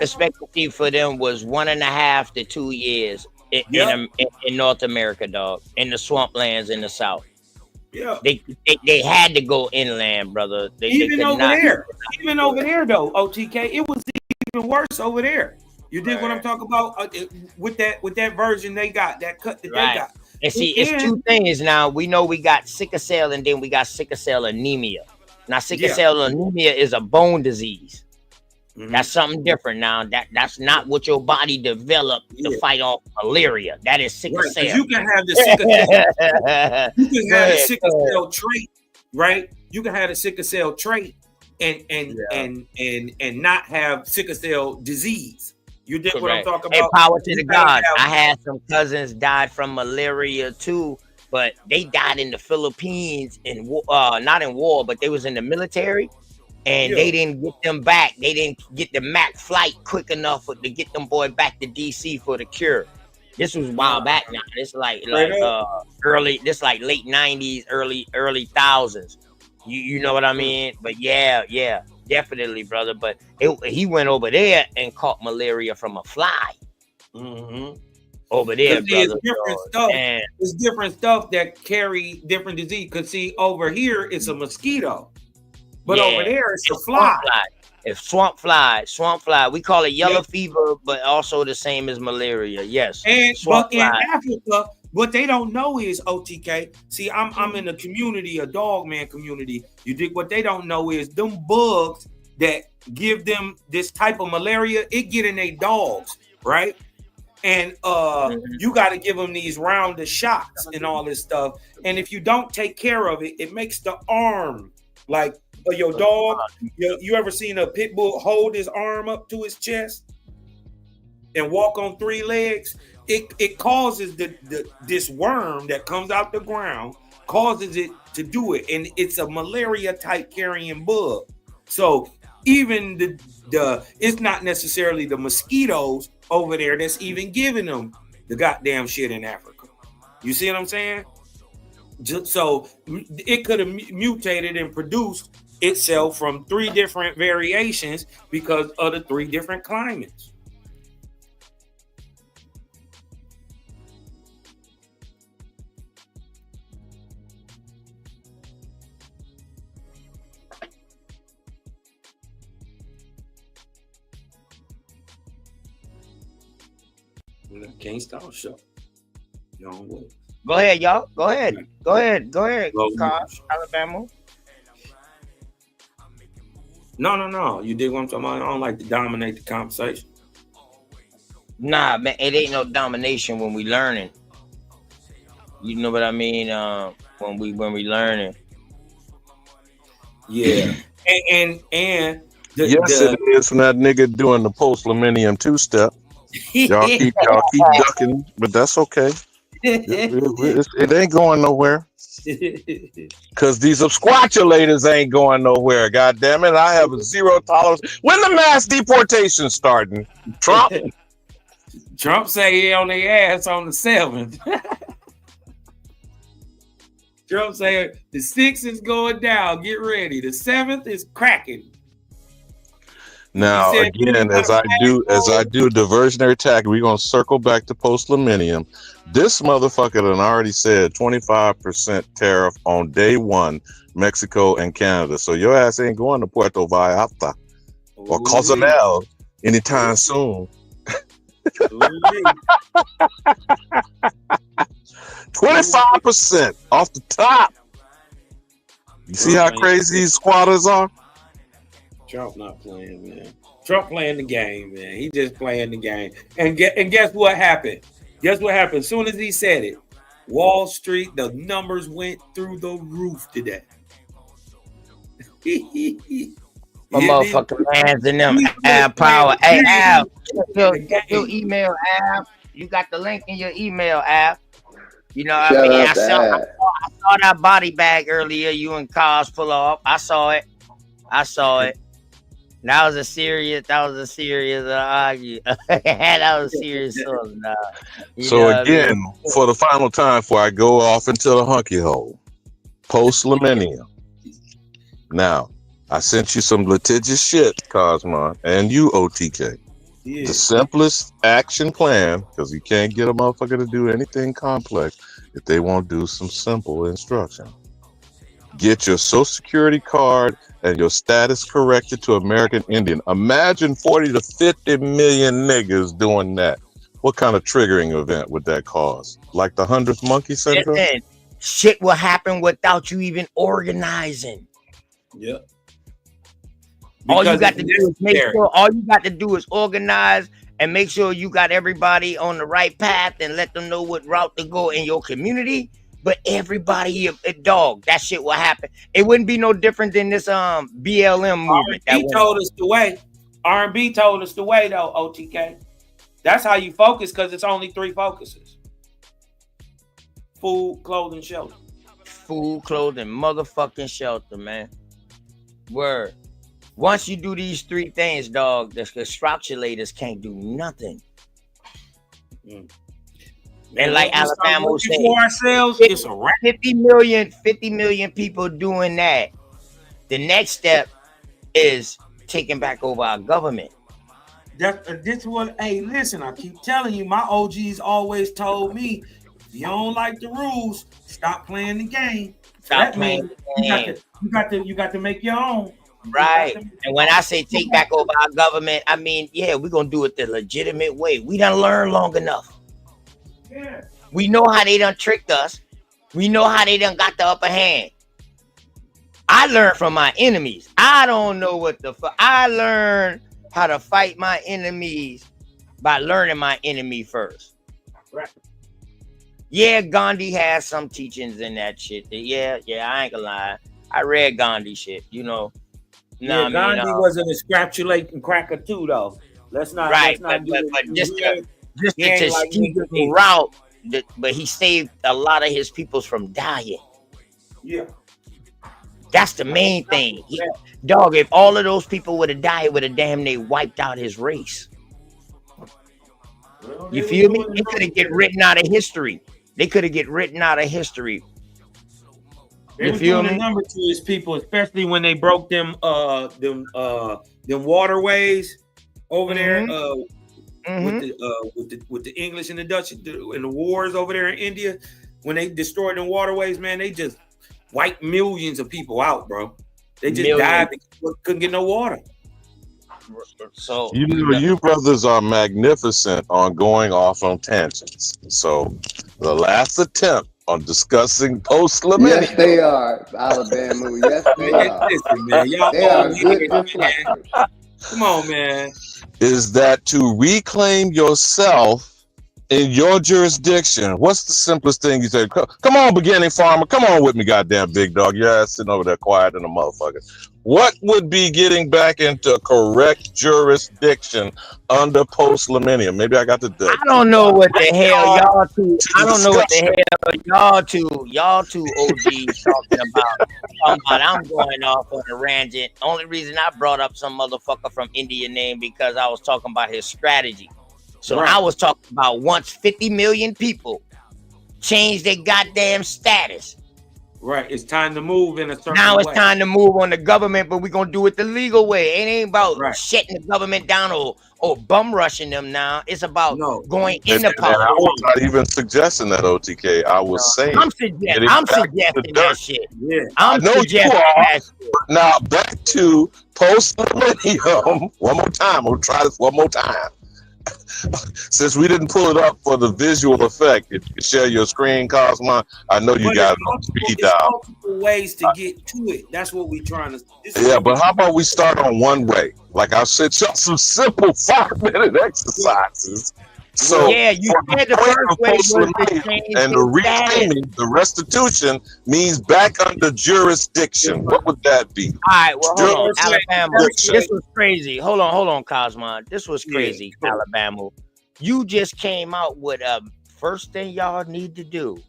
expectancy for them was 1.5 to 2 years in North America, dog. In the swamplands in the South. Yeah. They had to go inland, brother. Even over there, though, OTK, it was even worse over there. You did what I'm talking about with that version they got, that cut that they got. And see, it's two things now. We know we got sickle cell, and then we got sickle cell anemia. Now, sickle cell anemia is a bone disease. Mm-hmm. That's something different now. That's not what your body developed to fight off malaria. That is sickle cell. You can have the sickle cell. You can have a sickle cell trait, right? You can have a sickle cell trait and not have sickle cell disease. You did what I'm talking about. Hey, power to the God. I had some cousins died from malaria too, but they died in the Philippines in not in war, but they was in the military, and they didn't get them back. They didn't get the MAC flight quick enough to get them boy back to DC for the cure. This was a while back now. This like early, this like late 90s, early thousands. You know what I mean? But yeah, definitely, brother. But he went over there and caught malaria from a fly. Over there, See, brother. it's different stuff. It's different stuff that carry different disease. Cause see, over here it's a mosquito, but over there it's a fly. It's swamp fly. We call it yellow fever, but also the same as malaria. Yes. And swamp but in Africa, what they don't know is OTK. See, I'm in a community, a dog man community. You dig? What they don't know is them bugs that give them this type of malaria. It get in their dogs, right? And you got to give them these rounded shots and all this stuff. And if you don't take care of it, it makes the arm like your dog. You ever seen a pit bull hold his arm up to his chest and walk on 3 legs? It causes this worm that comes out the ground, causes it to do it. And it's a malaria type carrying bug. So even the it's not necessarily the mosquitoes over there that's even giving them the goddamn shit in Africa. You see what I'm saying? So it could have mutated and produced itself from 3 different variations because of the 3 different climates. Can't stop show. No way. Go ahead, y'all. Go ahead. Cars, Alabama. No. You dig what I'm talking about? I don't like to dominate the conversation. Nah, man, it ain't no domination when we learning. You know what I mean? When we learning. Yeah. and it is from that nigga doing the post-millennium 2-step. Y'all keep ducking, but that's okay. It ain't going nowhere. Cause these absquatulators ain't going nowhere. God damn it! I have 0 tolerance. When the mass deportation starting? Trump say he on their ass on the 7th. Trump say the 6th is going down. Get ready. The 7th is cracking. Now again, as I do diversionary tactic, we're gonna circle back to post-millennium. This motherfucker done already said 25% tariff on day 1, Mexico and Canada. So your ass ain't going to Puerto Vallarta or Colonial anytime soon. 25% off the top. You see how crazy these squatters are? Trump not playing, man. Trump playing the game, man. He just playing the game. And guess what happened? Guess what happened? As soon as he said it, Wall Street, the numbers went through the roof today. My motherfucking hands in them. Ab power. Hey, Ab, your email, Ab. You got the link in your email, Ab. You know what I mean? I saw that body bag earlier. You and Cars pull off. I saw it. That was a serious argue. That was serious. So again, for the final time before I go off into the hunky hole, post-millennium. Now, I sent you some litigious shit, Cosmon, and you, OTK. Yeah. The simplest action plan, because you can't get a motherfucker to do anything complex if they won't do some simple instruction. Get your social security card and your status corrected to American Indian. Imagine 40 to 50 million niggas doing that. What kind of triggering event would that cause? Like the 100th monkey syndrome? Listen, shit will happen without you even organizing. Yep. All you got to do is organize and make sure you got everybody on the right path and let them know what route to go in your community. But everybody, that shit will happen. It wouldn't be no different than this BLM movement. R&B told us the way. R&B told us the way, though, OTK. That's how you focus, because it's only 3 focuses. food, clothing, shelter. Food, clothing, motherfucking shelter, man. Word. Once you do these three things, dog, the structurators can't do nothing. Man, And like once we start Alabama working said, for ourselves, it's a wrap. 50 million people doing that. The next step is taking back over our government. This what, hey, listen, I keep telling you, my OGs always told me, if you don't like the rules, stop playing the game. Stop playing the game. You got to make your own. Right. And when I say take back over our government, I mean, yeah, we're going to do it the legitimate way. We done learned long enough. Yeah. We know how they done tricked us. We know how they done got the upper hand. I learned from my enemies. I don't know what the fuck. I learned how to fight my enemies by learning my enemy first. Right. Yeah, Gandhi has some teachings in that shit. Yeah, I ain't gonna lie. I read Gandhi shit, you know. Yeah, Gandhi wasn't a scratulating cracker too, though. Let's not. Right, let's not but just the strategic route. But he saved a lot of his peoples from dying. Yeah. That's the main thing. Dog, if all of those people would have died, would have damn near wiped out his race. You feel me? They could have get written out of history. They could have get written out of history. They were doing a number to his people, especially when they broke them waterways over there with the English and the Dutch in the wars over there in India. When they destroyed them waterways, man, they just wiped millions of people out, bro. They just died because couldn't get no water. So you brothers are magnificent on going off on tangents. So the last attempt on discussing post-millennial. Yes, they are, Alabama. Yes, they are. Listen, man, y'all they are all good niggas, deflectors. Come on, man. Is that to reclaim yourself in your jurisdiction? What's the simplest thing you say? Come on, beginning farmer. Come on with me, goddamn big dog. Your ass sitting over there quiet in a motherfucker. What would be getting back into correct jurisdiction under post-millennium? Maybe I got the I don't know what the hell y'all two. I don't know what the hell y'all two OGs talking about. I'm going off on a rangent. Only reason I brought up some motherfucker from India name because I was talking about his strategy. So I was talking about once 50 million people change their goddamn status. Right, it's time to move in a certain Now it's way. time to move on the government, but we're gonna do it the legal way. It ain't about shutting the government down or bum rushing them now. It's about going into And politics. I was not even suggesting that, OTK. I was saying I'm suggesting that shit. Yeah, I know you suggesting are. that shit. Now back to post-millennium. One more time. We'll try this one more time. Since we didn't pull it up for the visual effect, if you share your screen, Cosmo, I know you got it on speed dial. Multiple ways to get to it. That's what we're trying to. Yeah, but how about we start on one way? Like I said, y'all some simple 5-minute exercises. So yeah, you said the first way was to change and the reclaiming, the restitution means back under jurisdiction. What would that be? All right, well, hold on, Alabama. This was crazy. Hold on, Cosmo. This was crazy, Alabama. You just came out with first thing y'all need to do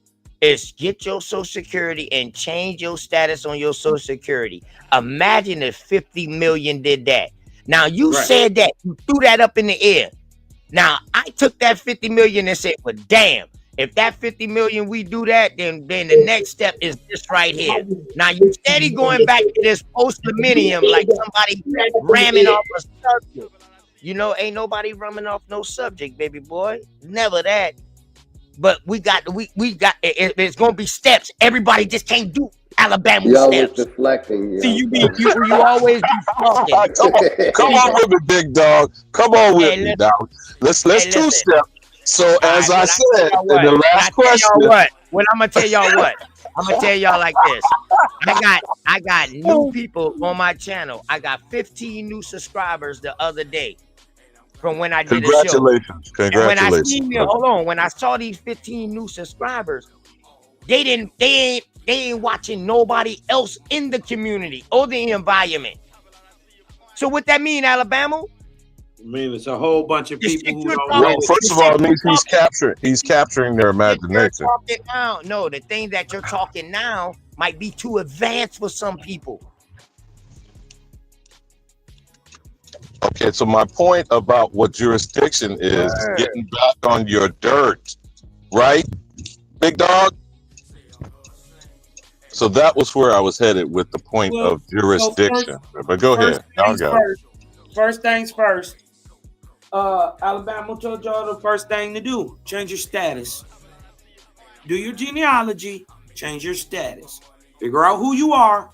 is get your Social Security and change your status on your Social Security. Imagine if 50 million did that. Now you said that, you threw that up in the air. Now I took that 50 million and said, well, damn, if that 50 million we do that, then the next step is this right here. Now you steady going back to this post-millennium like somebody ramming off a subject. You know, ain't nobody ramming off no subject, baby boy. Never that. But we got it's gonna be steps. Everybody just can't do Alabama Y'all was steps. deflecting. See, you always be talking. Come on with me, big dog. Come on with me, dog. Let's two-step. So as I said in the last question, Well, I'm gonna tell y'all what. I'm gonna tell y'all like this. I got new people on my channel. I got 15 new subscribers the other day from when I did a show. Congratulations. When I saw these 15 new subscribers, they ain't watching nobody else in the community or the environment. So what that mean, Alabama? mean, it's a whole bunch of people who don't talking- know. First of all, it means he's capturing their imagination. Talking now, no, the thing that you're talking now might be too advanced for some people. Okay, so my point about what jurisdiction is getting back on your dirt, right, big dog? So that was where I was headed with the point of jurisdiction. But go ahead. Y'all go. First things first. Alabama told y'all the first thing to do: change your status. Do your genealogy. Change your status. Figure out who you are,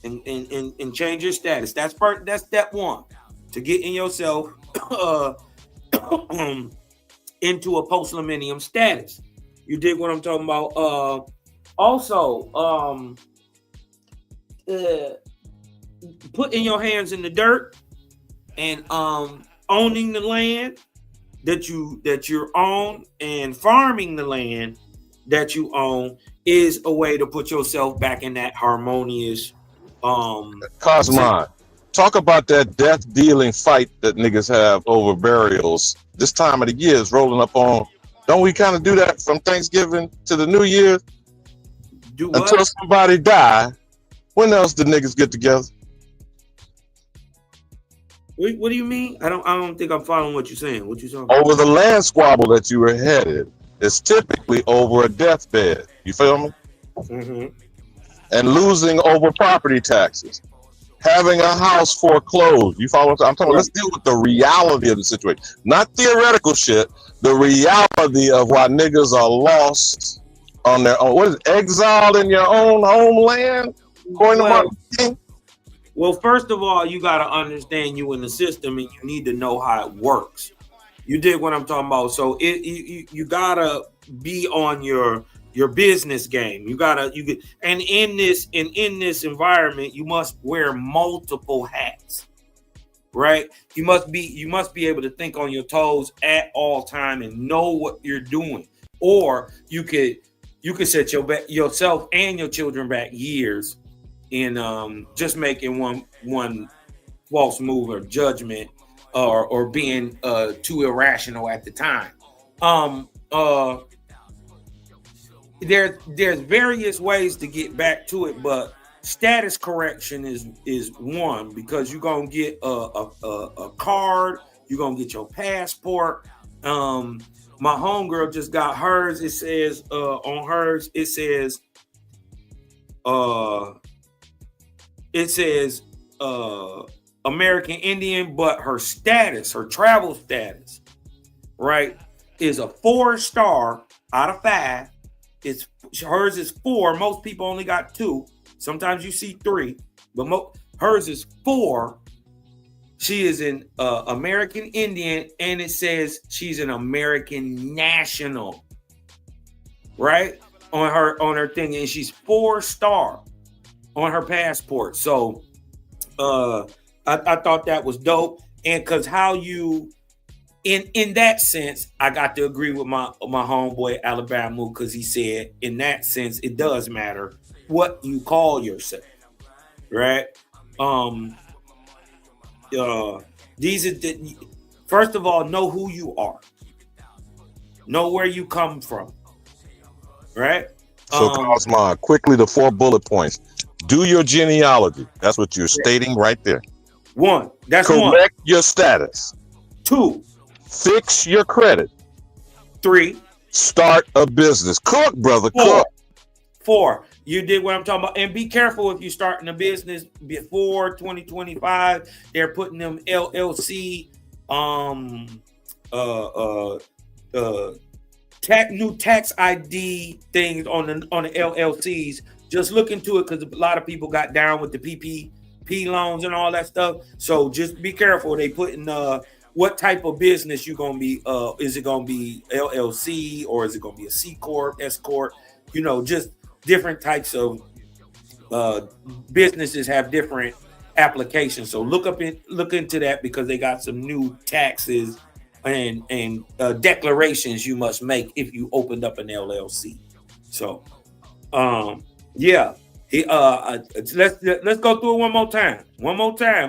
and change your status. That's step one to getting yourself into a post-millennium status. You dig what I'm talking about? Also, putting your hands in the dirt and owning the land that you're on and farming the land that you own is a way to put yourself back in that harmonious Cosmon, talk about that death dealing fight that niggas have over burials. This time of the year is rolling up on. Don't we kind of do that from Thanksgiving to the New Year? Until somebody die. When else do niggas get together? What do you mean? I don't think I'm following what you're saying. What you talking about? Over the land squabble that you were headed is typically over a deathbed. You feel me? Mm-hmm. And losing over property taxes. Having a house foreclosed. You follow what I'm talking about? Let's deal with the reality of the situation. Not theoretical shit. The reality of why niggas are lost on their own. What is it? Exiled in your own homeland? Well, first of all, you got to understand you in the system, and you need to know how it works. You dig what I'm talking about? So you gotta be on your business game. And in this environment, you must wear multiple hats, right? You must be able to think on your toes at all time and know what you're doing. Or you could set yourself and your children back years in just making one false move or judgment or being too irrational at the time. There's various ways to get back to it, but status correction is one, because you're gonna get a card, you're gonna get your passport. My homegirl just got hers. It says on hers, it says American Indian, but her travel status, right, is a 4-star out of 5. Hers is 4. Most people only got 2. Sometimes you see 3, but hers is 4. She is an American Indian, and it says she's an American national, right, on her thing, and she's 4-star on her passport. So I thought that was dope. And because how you in that sense, I got to agree with my homeboy Alabama, because he said in that sense it does matter what you call yourself, right? These are first of all, know who you are, know where you come from, right? So Cosmon, quickly the 4 bullet points. Do your genealogy. That's what you're stating right there. 1. That's correct your status. 2. Fix your credit. 3. Start a business. Cook, brother, 4. cook. 4. You did what I'm talking about. And be careful if you're starting a business before 2025. They're putting them LLC new tax ID things on the LLCs. Just look into it, because a lot of people got down with the PPP loans and all that stuff. So just be careful. They put in what type of business you gonna be. Is it gonna be LLC, or is it gonna be a C corp, S corp? Just different types of businesses have different applications. So look into that, because they got some new taxes and declarations you must make if you opened up an LLC. So yeah. Let's go through it one more time.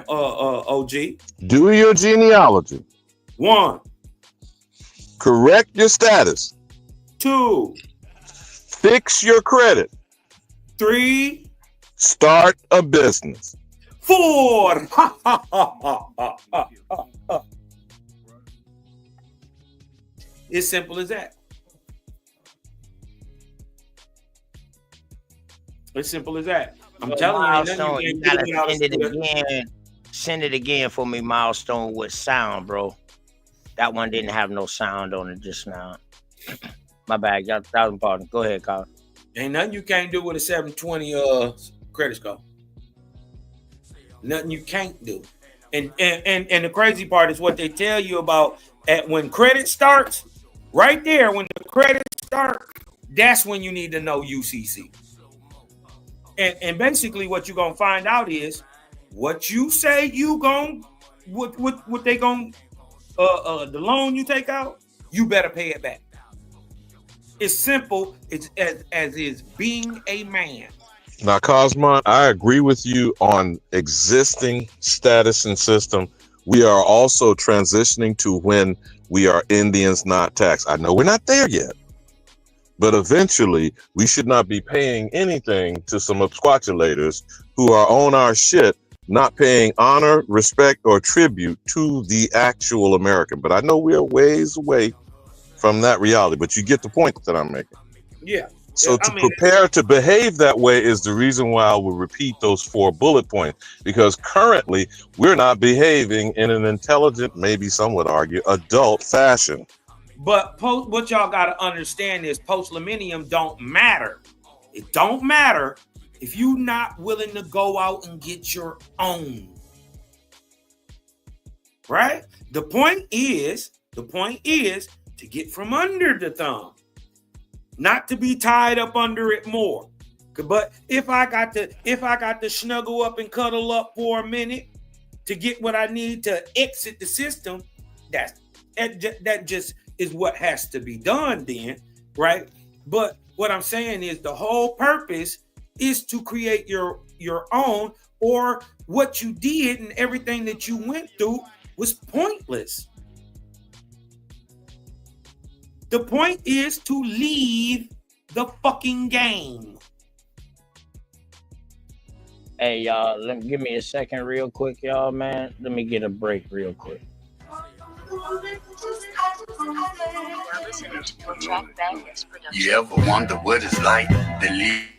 OG. Do your genealogy. 1. Correct your status. 2. Fix your credit. 3. Start a business. 4. It's simple as that. It's simple as that. I'm telling Milestone, you, you gotta send it again. Send it again for me, Milestone, with sound, bro. That one didn't have no sound on it just now. My bad, y'all. That was important. Go ahead, Colin. Ain't nothing you can't do with a 720 credit score. Nothing you can't do. And the crazy part is what they tell you about when credit starts. Right there, when the credit starts, that's when you need to know UCC. And basically what you're gonna find out is what you say you gon' what they gon' the loan you take out, you better pay it back. It's simple. It's as is being a man. Now, Cosmon, I agree with you on existing status and system. We are also transitioning to when we are Indians not taxed. I know we're not there yet, but eventually we should not be paying anything to some absquatulators who are on our shit, not paying honor, respect, or tribute to the actual American. But I know we are ways away from that reality, but you get the point that I'm making. Yeah. So to prepare to behave that way is the reason why I will repeat those 4 bullet points, because currently we're not behaving in an intelligent, maybe some would argue, adult fashion. But what y'all got to understand is post-millennium don't matter. It don't matter if you're not willing to go out and get your own. Right? The point is to get from under the thumb. Not to be tied up under it more. But if I got to snuggle up and cuddle up for a minute to get what I need to exit the system, that just is what has to be done then, right? But what I'm saying is the whole purpose is to create your own, or what you did and everything that you went through was pointless. The point is to leave the fucking game. Hey, y'all, give me a second real quick, y'all, man. Let me get a break real quick. You ever wonder what it's like to live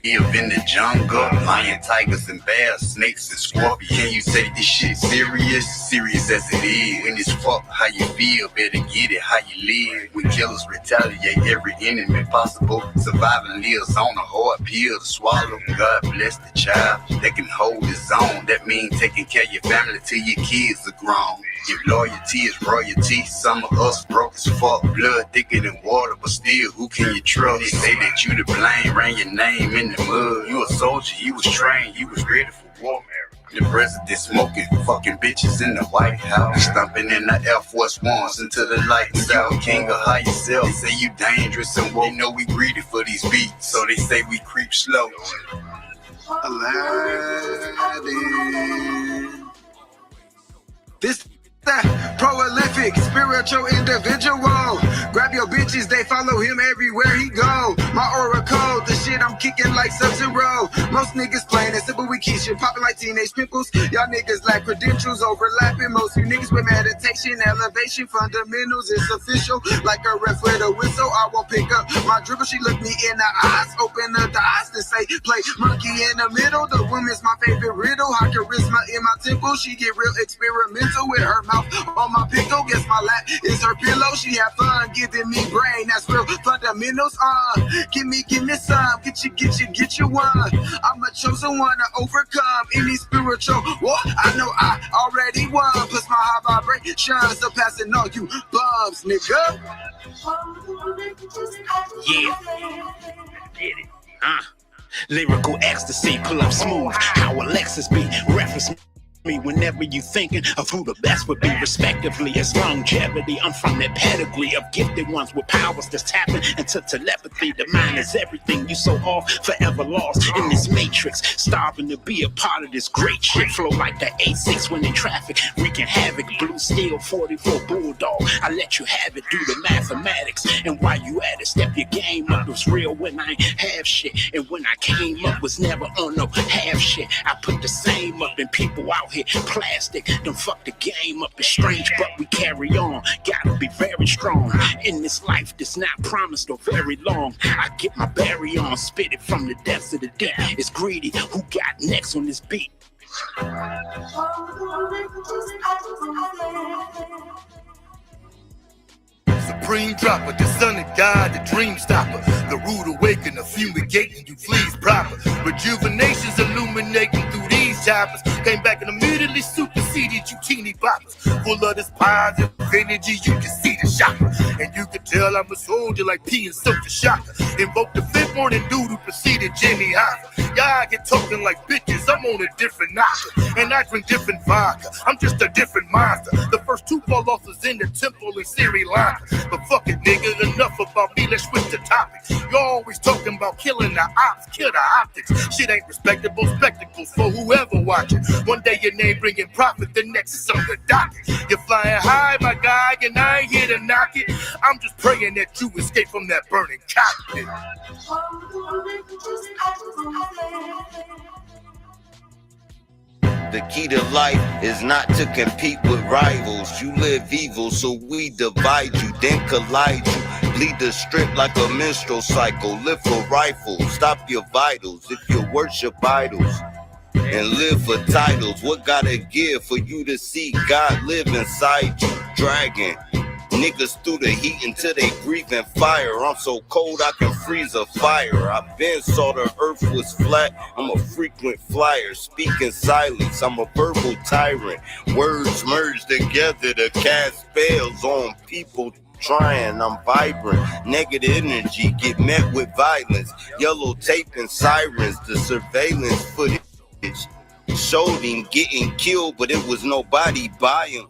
in the jungle? Lion, tigers, and bears, snakes, and scorpions. Can you take this shit serious? Serious as it is. When it's fuck how you feel, better get it how you live. When killers retaliate every enemy possible, surviving lives on a hard pill to swallow. God bless the child that can hold his own. That means taking care of your family till your kids are grown. If loyalty is royalty, some of us broke as fuck. Blood thicker than water, but still, who can you trust? They say that you to blame, ran your name in the mud. You a soldier, you was trained, you was ready for war. The president smoking, fucking bitches in the White House, stomping in the Air Force Ones until the lights out. King of high yourself, they say you dangerous and woke. They know we greedy for these beats, so they say we creep slow. Aladdin. This prolific, spiritual individual. Grab your bitches, they follow him everywhere he go. My aura code, the shit I'm kicking like Sub-Zero. Most niggas playing it simple, we keep shit popping like teenage pimples. Y'all niggas lack credentials, overlapping. Most you niggas with meditation, elevation, fundamentals. It's official, like a ref with a whistle. I won't pick up my dribble. She look me in the eyes, open up the eyes to say, play monkey in the middle. The woman's my favorite riddle. High charisma in my temple. She get real experimental with her mouth on my pickle. Guess my lap is her pillow. She have fun giving me brain. That's real fundamentals. Give me some. Get you one. I'm a chosen one to overcome any spiritual war. I know I already won. Plus my high vibrations surpassing all you bums, nigga. Yeah. Get it. Lyrical ecstasy, pull up smooth. How Alexis be reference me whenever you thinking of who the best would be, respectively as longevity. I'm from that pedigree of gifted ones with powers that's tapping into telepathy. The mind is everything, you so off, forever lost in this matrix, starving to be a part of this great shit. Flow like the A6 when in traffic, wreaking havoc. Blue steel 44 bulldog, I let you have it, do the mathematics. And while you at it, step your game up. It was real when I ain't have shit, and when I came up was never on no half shit. I put the same up, and people out here plastic done fuck the game up. It's strange, but we carry on. Gotta be very strong in this life that's not promised or very long. I get my berry on, spit it from the depths of the deep. It's greedy, who got next on this beat? Supreme dropper, the son of God, the dream stopper, the rude awakener, fumigating you fleas proper. Rejuvenation's illuminating through these choppers. Came back and immediately superseded you teeny boppers. Full of this positive energy, you can see the shopper. And you can tell I'm a soldier like P and Soldier Shocker. Invoke the fifth morning dude who preceded Jimmy Hoffa. Y'all get talking like bitches, I'm on a different knocker. And I drink different vodka, I'm just a different monster. The first two fall off is in the temple in Sri Lanka. But fuck it, nigga, enough about me, let's switch the topic. You're always talking about killing the ops, kill the optics. Shit ain't respectable spectacles for whoever watching. One day your name bringing profit, the next is on the docket. You're flying high, my guy, and I ain't here to knock it. I'm just praying that you escape from that burning cockpit. The key to life is not to compete with rivals. You live evil, so we divide you, then collide you. Bleed the strip like a menstrual cycle. Live for rifles, stop your vitals if you worship idols. And live for titles. What gotta give for you to see God live inside you? Dragon niggas through the heat until they breathing fire. I'm so cold I can freeze a fire. I been saw the earth was flat. I'm a frequent flyer, speak in silence. I'm a verbal tyrant. Words merge together to cast spells on people trying. I'm vibrant. Negative energy get met with violence. Yellow tape and sirens. The surveillance footage showed him getting killed, but it was nobody by him.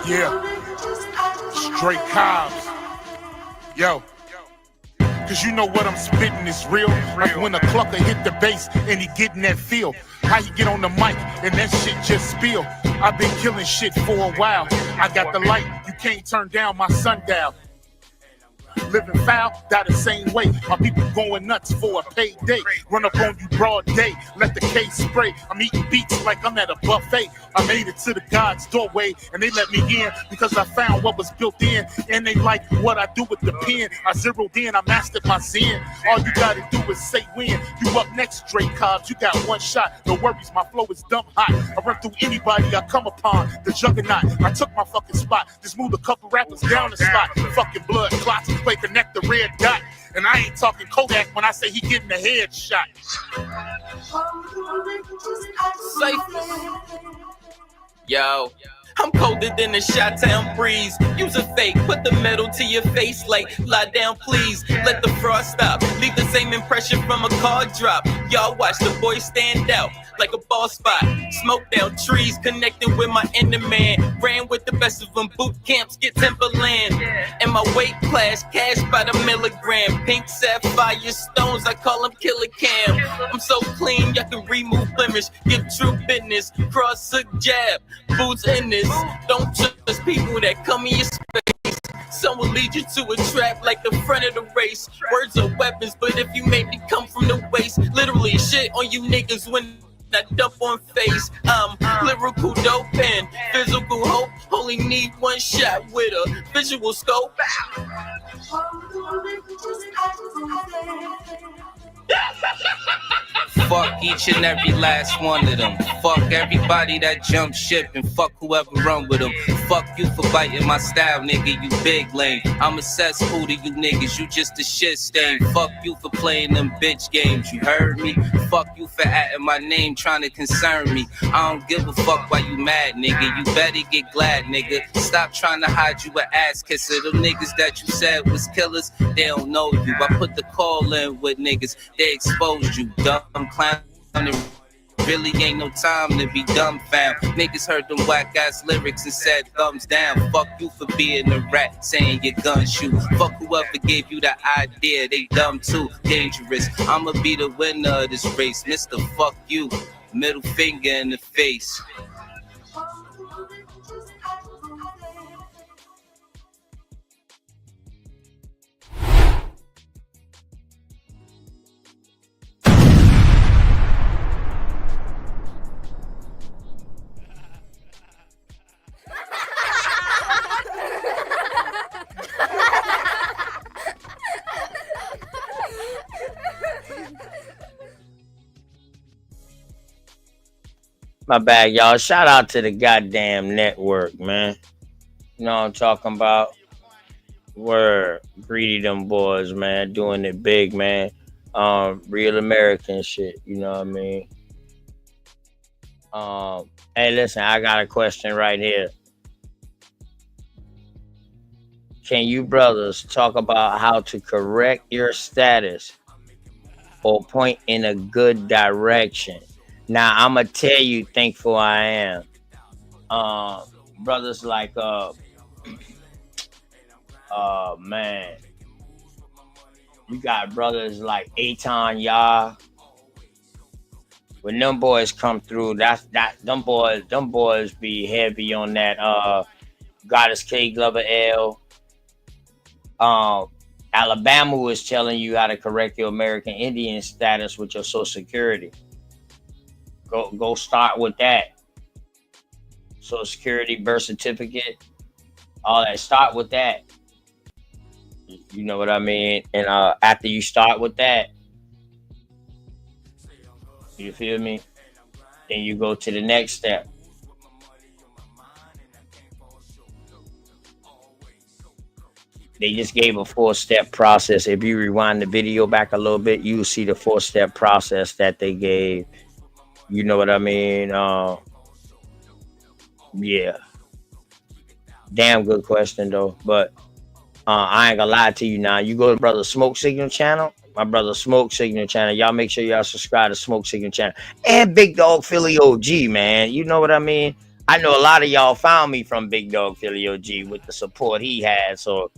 Yeah, straight Cobbs. Yo, cause you know what I'm spitting is real. Like when a clucker hit the bass and he getting that feel. How you get on the mic and that shit just spill. I've been killing shit for a while. I got the light, you can't turn down my sundial. Living foul, die the same way. My people going nuts for a payday. Run up on you broad day, let the case spray. I'm eating beats like I'm at a buffet. I made it to the God's doorway, and they let me in because I found what was built in. And they like what I do with the pen. I zeroed in, I mastered my zen. All you gotta do is say when. You up next, straight Cobbs. You got one shot. No worries, my flow is dumb hot. I run through anybody I come upon. The juggernaut, I took my fucking spot. Just moved a couple rappers down the slot. Fucking blood clots. Play connect the red dot, and I ain't talking Kodak when I say he getting a headshot. Safe. Yo, I'm colder than a Chi-Town breeze. Use a fake, put the metal to your face like, lie down please. Let the frost stop, leave the same impression from a car drop. Y'all watch the boy stand out like a ball spot. Smoke down trees, connected with my inner man. Ran with the best of them, boot camps, get Timberland. And my weight class, cash by the milligram. Pink sapphire stones, I call them killer cam. I'm so clean, y'all can remove blemish. Give true business, cross a jab, boots in this. Don't trust people that come in your space. Some will lead you to a trap like the front of the race. Words are weapons, but if you make me come from the waist, literally shit on you niggas when I dump on face. I'm lyrical dope and physical hope. Only need one shot with a visual scope. Fuck each and every last one of them. Fuck everybody that jump ship and fuck whoever run with them. Fuck you for biting my style, nigga, you big lame. I'm a cesspool to you niggas, you just a shit stain. Fuck you for playing them bitch games, you heard me? Fuck you for adding my name, trying to concern me. I don't give a fuck why you mad, nigga. You better get glad, nigga. Stop trying to hide you an ass kisser. Them niggas that you said was killers, they don't know you. I put the call in with niggas, they exposed you, dumb clown. Really ain't no time to be dumbfound. Niggas heard them whack ass lyrics and said thumbs down. Fuck you for being a rat, saying your gun shoot. Fuck whoever gave you the idea, they dumb too, dangerous. I'ma be the winner of this race, Mr. Fuck you. Middle finger in the face. My bad, y'all. Shout out to the goddamn network, man. You know what I'm talking about? Word. Greedy them boys, man. Doing it big, man. Real American shit. You know what I mean? Hey, listen, I got a question right here. Can you brothers talk about how to correct your status or point in a good direction? Now, I'm going to tell you, thankful I am. Brothers like, man. You got brothers like Aton Yah. When them boys come through, them boys be heavy on that Goddess K Glover L. Alabama was telling you how to correct your American Indian status with your Social Security. Go start with that. Social Security, birth certificate, all that. Start with that. You know what I mean? And after you start with that, you feel me? Then you go to the next step. They just gave a 4-step process. If you rewind the video back a little bit, you'll see the 4-step process that they gave. You know what I mean? Yeah. Damn good question though. But I ain't gonna lie to you now. You go to Brother Smoke Signal channel. My Brother Smoke Signal channel. Y'all make sure y'all subscribe to Smoke Signal channel. And Big Dog Philly OG, man. You know what I mean? I know a lot of y'all found me from Big Dog Philly OG with the support he had. So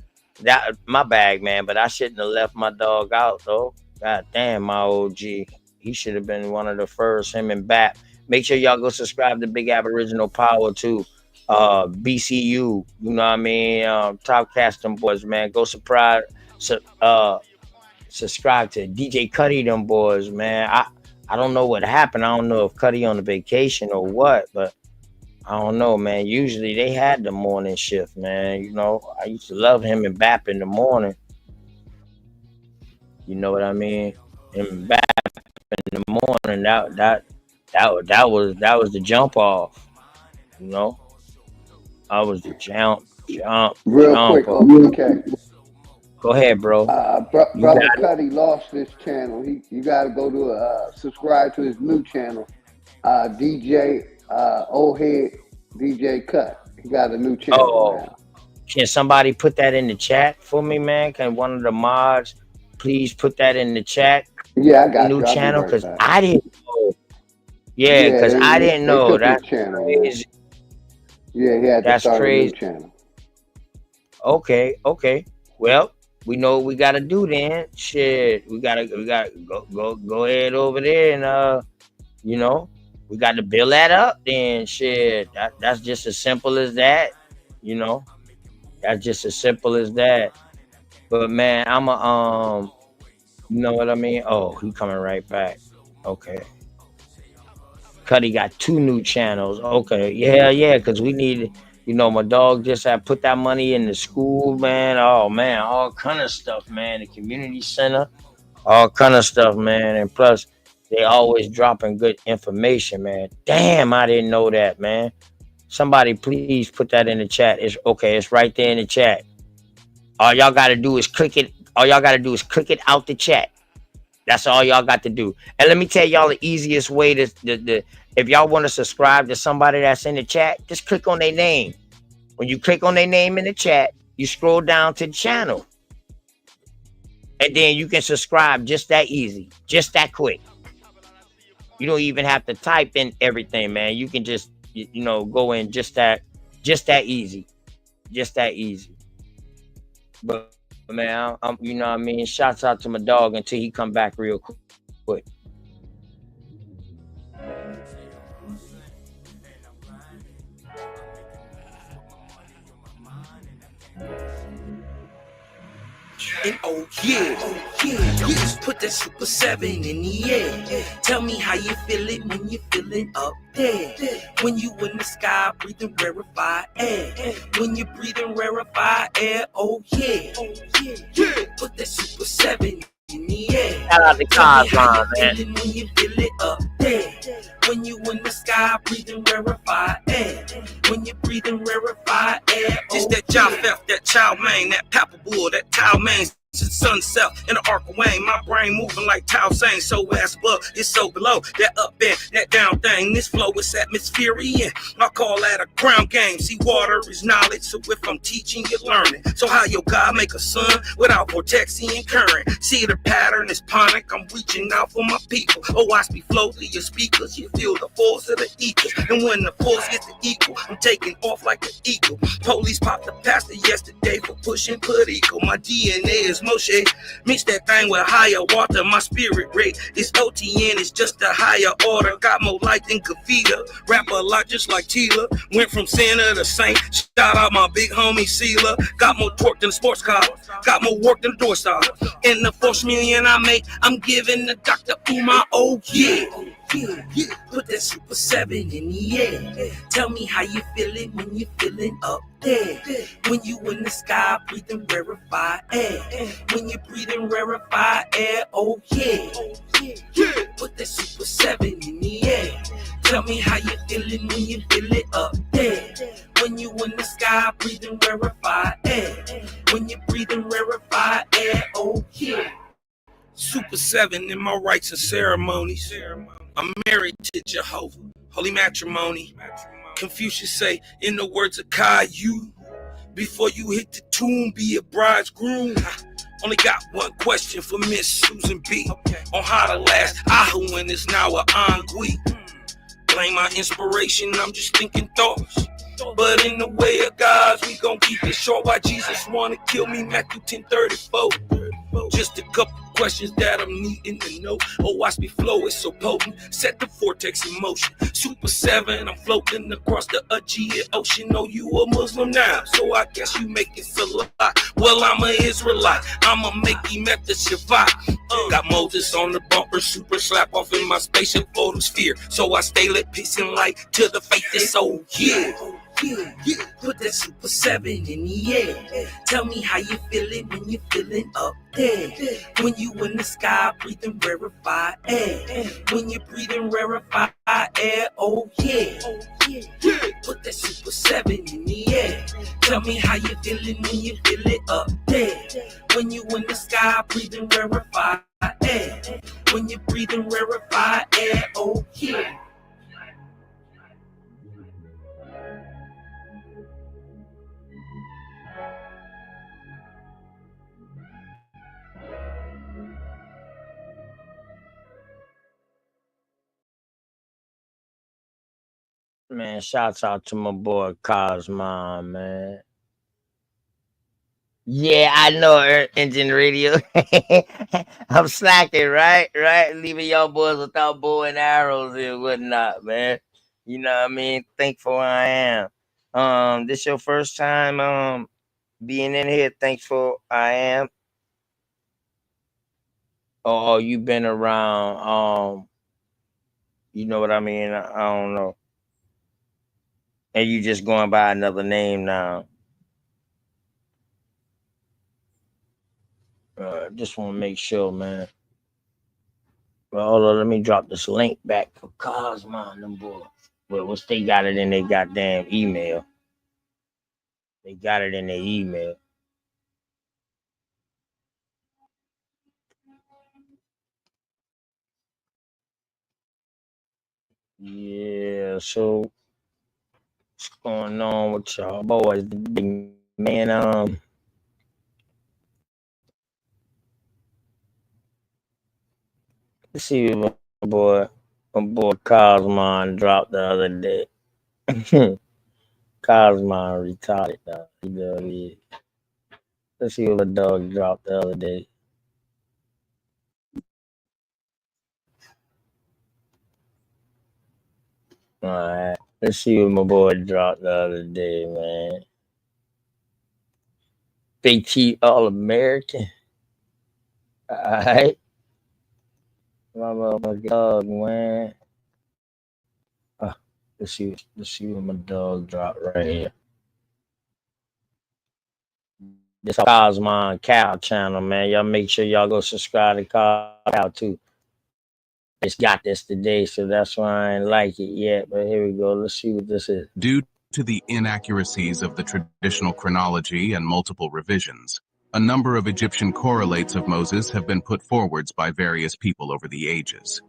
that my bag, man. But I shouldn't have left my dog out though. God damn, my OG. He should have been one of the first, him and Bap. Make sure y'all go subscribe to Big Aboriginal Power too. BCU, you know what I mean? Top casting boys, man. Go subscribe to DJ Cuddy, them boys, man. I don't know what happened. I don't know if Cuddy on a vacation or what, but I don't know, man. Usually they had the morning shift, man. You know, I used to love him and Bap in the morning. You know what I mean? Him and Bap in the morning, that was the jump off. You know, I was the jump Real quick, off. okay. Go ahead, bro. Brother Cuddy lost his channel. You got to go to subscribe to his new channel, DJ Old Head DJ Cut. He got a new channel now. Can somebody put that in the chat for me, man? Can one of the mods please put that in the chat? Yeah, I got new you. channel, because right I didn't know. Yeah, because I didn't know. That's crazy. Yeah, he had to start a new channel. Okay. Well, we know what we gotta do then. Shit, we gotta go ahead over there and you know, we got to build that up. Then shit, that's just as simple as that. You know, that's just as simple as that. But man, I'm you know what I mean? Oh, he coming right back. Okay. Cuddy got 2 new channels. Okay, yeah, because we need, you know, my dog just had put that money in the school, man. Oh man, all kind of stuff, man. The community center, all kind of stuff, man. And plus, they always dropping good information, man. Damn, I didn't know that, man. Somebody please put that in the chat. It's okay. It's right there in the chat. All y'all got to do is click it. All y'all got to do is click it out the chat. That's all y'all got to do. And let me tell y'all the easiest way to if y'all want to subscribe to somebody that's in the chat, just click on their name. When you click on their name in the chat, you scroll down to the channel. And then you can subscribe just that easy, just that quick. You don't even have to type in everything, man. You can just, go in just that easy. Just that easy. But man, I'm you know what I mean? Shouts out to my dog until he come back real quick. And oh yeah, just put that Super 7 in the air. Tell me how you feel it when you feeling up there. When you in the sky breathing rarefied air. When you breathing rarefied air, oh yeah. Put that Super 7 in the air. Shout out to Tell me how you man. feeling when you feel it up there. When you in the sky breathing rarefied air. When you breathing rarefied air. Just that job felt, that chow mein, that pepper bull, that cow mein. Sunset in the arc of Wayne, my brain moving like Tao saying, so ass above, it's so below, that up and that down thing, this flow is atmospheric, I call that a ground game, see water is knowledge, so if I'm teaching, you're learning, so how your God make a sun without vortexing and current, see the pattern is ponic, I'm reaching out for my people, oh watch me flow through your speakers, you feel the force of the equal, and when the force gets the equal, I'm taking off like an eagle, police popped the pastor yesterday for pushing put equal, my DNA is Moshe, mix that thing with higher water, my spirit rate is OTN, it's just a higher order, got more light than Kavita, rap a lot just like Tila, went from sinner to saint, shout out my big homie Sela, got more torque than a sports car, got more work than a door star, in the 4 million I make, I'm giving the Dr. Umar, oh yeah. Put that Super 7 in the air. Tell me how you feeling when you feeling up there. When you in the sky breathing rarefied air. When you breathing rarefied air, oh yeah. Put that Super 7 in the air. Tell me how you feeling when you feel it up there. When you in the sky breathing rarefied air. When you breathing rarefied air, oh yeah. Super 7 in my rites and ceremonies. I'm married to Jehovah, holy matrimony. Confucius say, in the words of Caillou, before you hit the tomb, be a bridegroom. Only got one question for Miss Susan B. On how to last Ahuin is now a Angui. Blame my inspiration, I'm just thinking thoughts. But in the way of God's, we gon' keep it short. Why Jesus wanna kill me, Matthew 10:34. Just a couple questions that I'm needing to know. Oh, watch me flow, it's so potent. Set the vortex in motion. Super 7, I'm floating across the Aegean Ocean. Oh, you a Muslim now, so I guess you make it Salah. Well, I'm an Israelite, I'ma make you met the Shabbat. Got Moses on the bumper, super slap off in my spaceship photosphere. So I stay lit, peace and light to the faith, so yeah. Put that Super 7 in the air. Tell me how you feeling when you feeling up there. When you in the sky breathing rarefied air. When you breathing rarefied air, oh yeah. Put that Super 7 in the air. Tell me how you feeling when you feel it up there. When you in the sky breathing rarefied air. When you breathing rarefied air, oh yeah. Man, shouts out to my boy Cosmon, man. Yeah, I know Earth Engine Radio. I'm slacking, right? Leaving y'all boys without bow and arrows and whatnot, man. You know what I mean? Thankful I am. This your first time being in here. Thankful I am. Oh, you been around. You know what I mean? I don't know. And you just going by another name now. Just want to make sure, man. Well, hold on, let me drop this link back for Cosmo and them boys. But once they got it in their goddamn email, they got it in their email. Yeah, so what's going on with y'all boys? Man, let's see what my boy Cosmon dropped the other day. Cosmon retarded though. He does it. Let's see what the dog dropped the other day. Alright. Let's see what my boy dropped the other day, man. Big T All American. Alright. My motherfucking dog, man. Let's see what my dog dropped right here. This Cosmon Cow channel, man. Y'all make sure y'all go subscribe to Cow too. Just got this today, so that's why I ain't like it yet. But here we go. Let's see what this is. Due to the inaccuracies of the traditional chronology and multiple revisions, a number of Egyptian correlates of Moses have been put forwards by various people over the ages.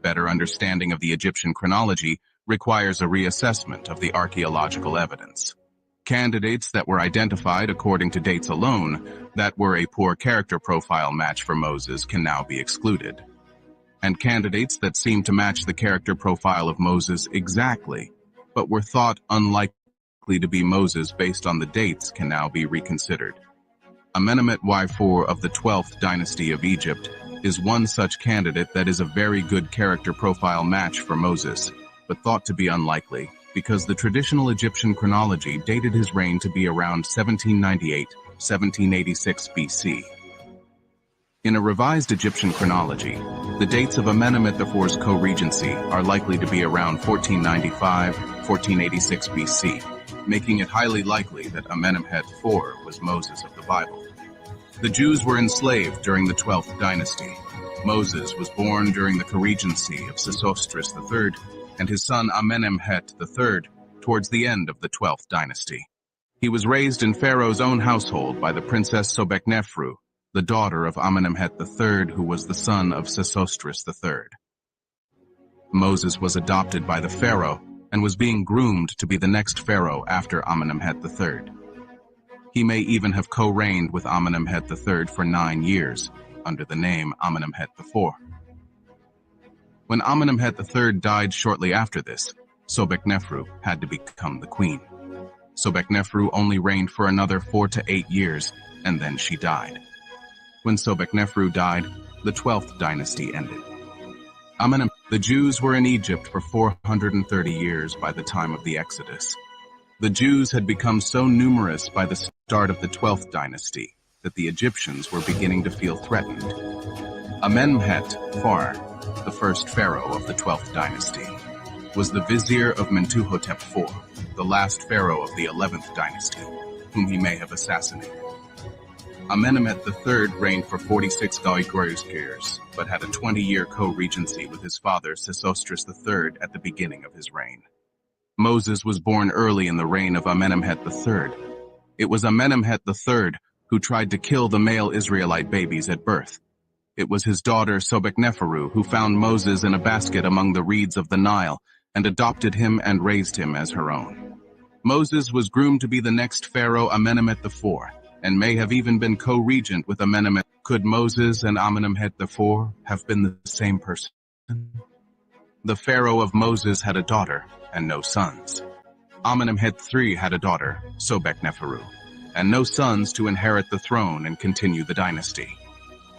Better understanding of the Egyptian chronology requires a reassessment of the archaeological evidence. Candidates that were identified according to dates alone that were a poor character profile match for Moses can now be excluded. And candidates that seem to match the character profile of Moses exactly, but were thought unlikely to be Moses based on the dates can now be reconsidered. Amenemhet Y4 of the 12th dynasty of Egypt is one such candidate that is a very good character profile match for Moses, but thought to be unlikely because the traditional Egyptian chronology dated his reign to be around 1798-1786 BC. In a revised Egyptian chronology, the dates of Amenemhet IV's co-regency are likely to be around 1495-1486 BC, making it highly likely that Amenemhet IV was Moses of the Bible. The Jews were enslaved during the 12th dynasty. Moses was born during the co-regency of Sesostris III and his son Amenemhet III towards the end of the 12th dynasty. He was raised in Pharaoh's own household by the princess Sobeknefru, the daughter of Amenemhet III, who was the son of Sesostris III. Moses was adopted by the pharaoh and was being groomed to be the next pharaoh after Amenemhet III. He may even have co-reigned with Amenemhet III for 9 years, under the name Amenemhet IV. When Amenemhet III died shortly after this, Sobeknefru had to become the queen. Sobeknefru only reigned for another 4 to 8 years, and then she died. When Sobeknefru died, the 12th dynasty ended. The Jews were in Egypt for 430 years by the time of the Exodus. The Jews had become so numerous by the start of the 12th dynasty that the Egyptians were beginning to feel threatened. Amenemhet IV, the first pharaoh of the 12th dynasty, was the vizier of Mentuhotep IV, the last pharaoh of the 11th dynasty, whom he may have assassinated. Amenemhet III reigned for 46 years, but had a 20-year co-regency with his father Sesostris III at the beginning of his reign. Moses was born early in the reign of Amenemhet III. It was Amenemhet III who tried to kill the male Israelite babies at birth. It was his daughter Sobekneferu who found Moses in a basket among the reeds of the Nile and adopted him and raised him as her own. Moses was groomed to be the next pharaoh Amenemhet IV, and may have even been co-regent with Amenemhet. Could Moses and Amenemhet IV have been the same person? The pharaoh of Moses had a daughter and no sons. Amenemhet III had a daughter, Sobekneferu, and no sons to inherit the throne and continue the dynasty.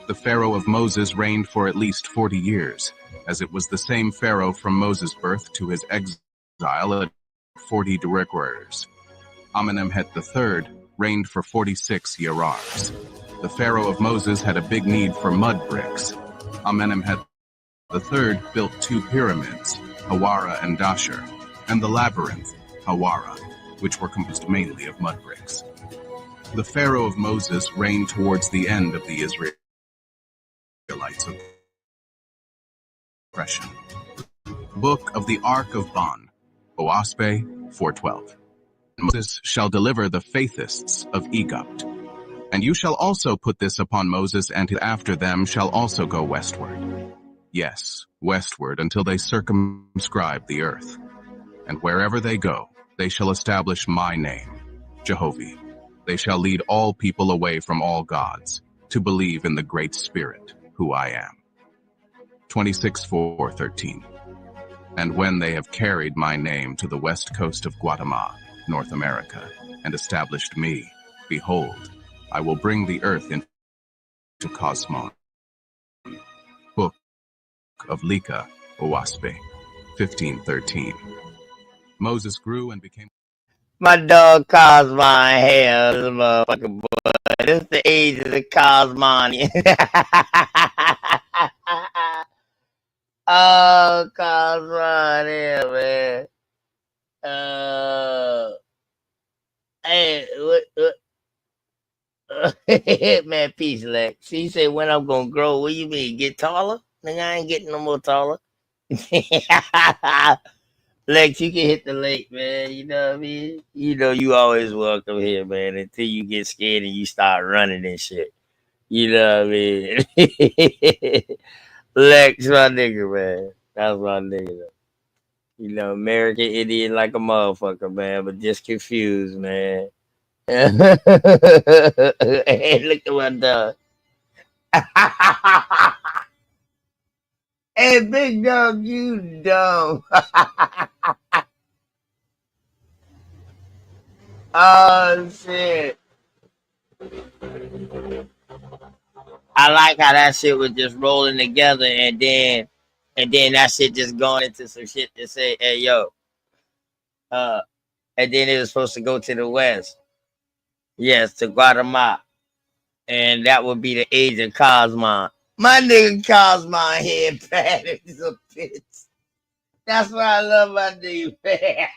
The pharaoh of Moses reigned for at least 40 years, as it was the same pharaoh from Moses' birth to his exile at 40 years. Amenemhet III reigned for 46 years. The pharaoh of Moses had a big need for mud bricks. Amenemhet III built 2 pyramids, Hawara and Dashur, and the labyrinth, Hawara, which were composed mainly of mud bricks. The pharaoh of Moses reigned towards the end of the Israelites' oppression. Book of the Ark of Bon, Oaspe 4:12. Moses shall deliver the faithists of Egypt. And you shall also put this upon Moses, and after them shall also go westward. Yes, westward, until they circumscribe the earth. And wherever they go, they shall establish my name, Jehovah. They shall lead all people away from all gods, to believe in the Great Spirit, who I am. 26:4-13. And when they have carried my name to the west coast of Guatemala, North America, and established me, behold, I will bring the earth into Cosmon. Book of Lika, Owaspe, 15:13. Moses grew and became... My dog Cosmon hell, this motherfucking boy. This is the age of the Cosmon. Oh, Cosmon hell, man. Hey, what? Man, peace, Lex. He said, when I'm gonna grow, what you mean? Get taller? Nigga, I ain't getting no more taller. Lex, you can hit the lake, man. You know what I mean? You know you always welcome here, man, until you get scared and you start running and shit. You know what I mean? Lex, my nigga, man. That's my nigga. You know, American Indian like a motherfucker, man, but just confused, man. Hey, look at my dog. Hey, big dog, you dumb. Oh, shit. I like how that shit was just rolling together, and then that shit just going into some shit to say, hey, yo. And then it was supposed to go to the west. Yes, to Guatemala. And that would be the age of Cosmon. My nigga Cosmon head bad as a bitch. That's why I love my nigga, man.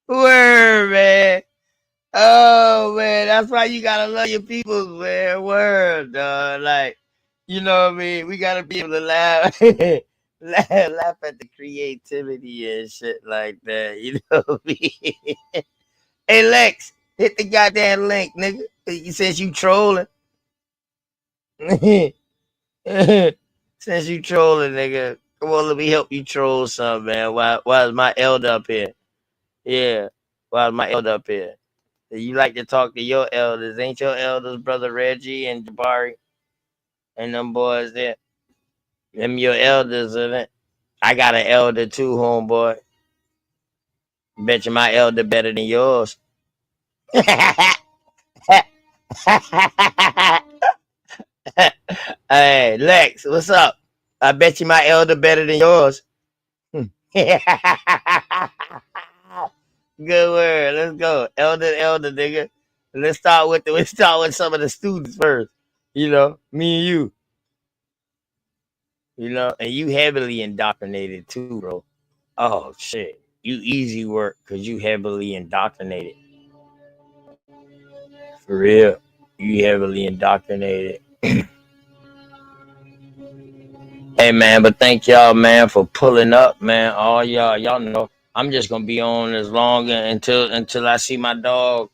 Word, man. Oh, man. That's why you gotta love your people, man. Word, dog. Like, you know what I mean? We gotta be able to laugh. laugh at the creativity and shit like that. You know what I mean? Hey, Lex, hit the goddamn link, nigga. You says you trolling. Since you trolling, nigga. Come on, let me help you troll some, man. Why is my elder up here? Yeah. Why is my elder up here? You like to talk to your elders. Ain't your elders Brother Reggie and Jabari and them boys there? Them your elders, isn't it? I got an elder too, homeboy. Bet you my elder better than yours. Hey, Lex, what's up? I bet you my elder better than yours. Good word. Let's go. Elder, nigga. Let's start with some of the students first. You know, me and you. You know, and you heavily indoctrinated too, bro. Oh shit. You easy work because you heavily indoctrinated. For real. You heavily indoctrinated. Hey man, but thank y'all, man, for pulling up, man. All y'all know I'm just gonna be on as long until I see my dog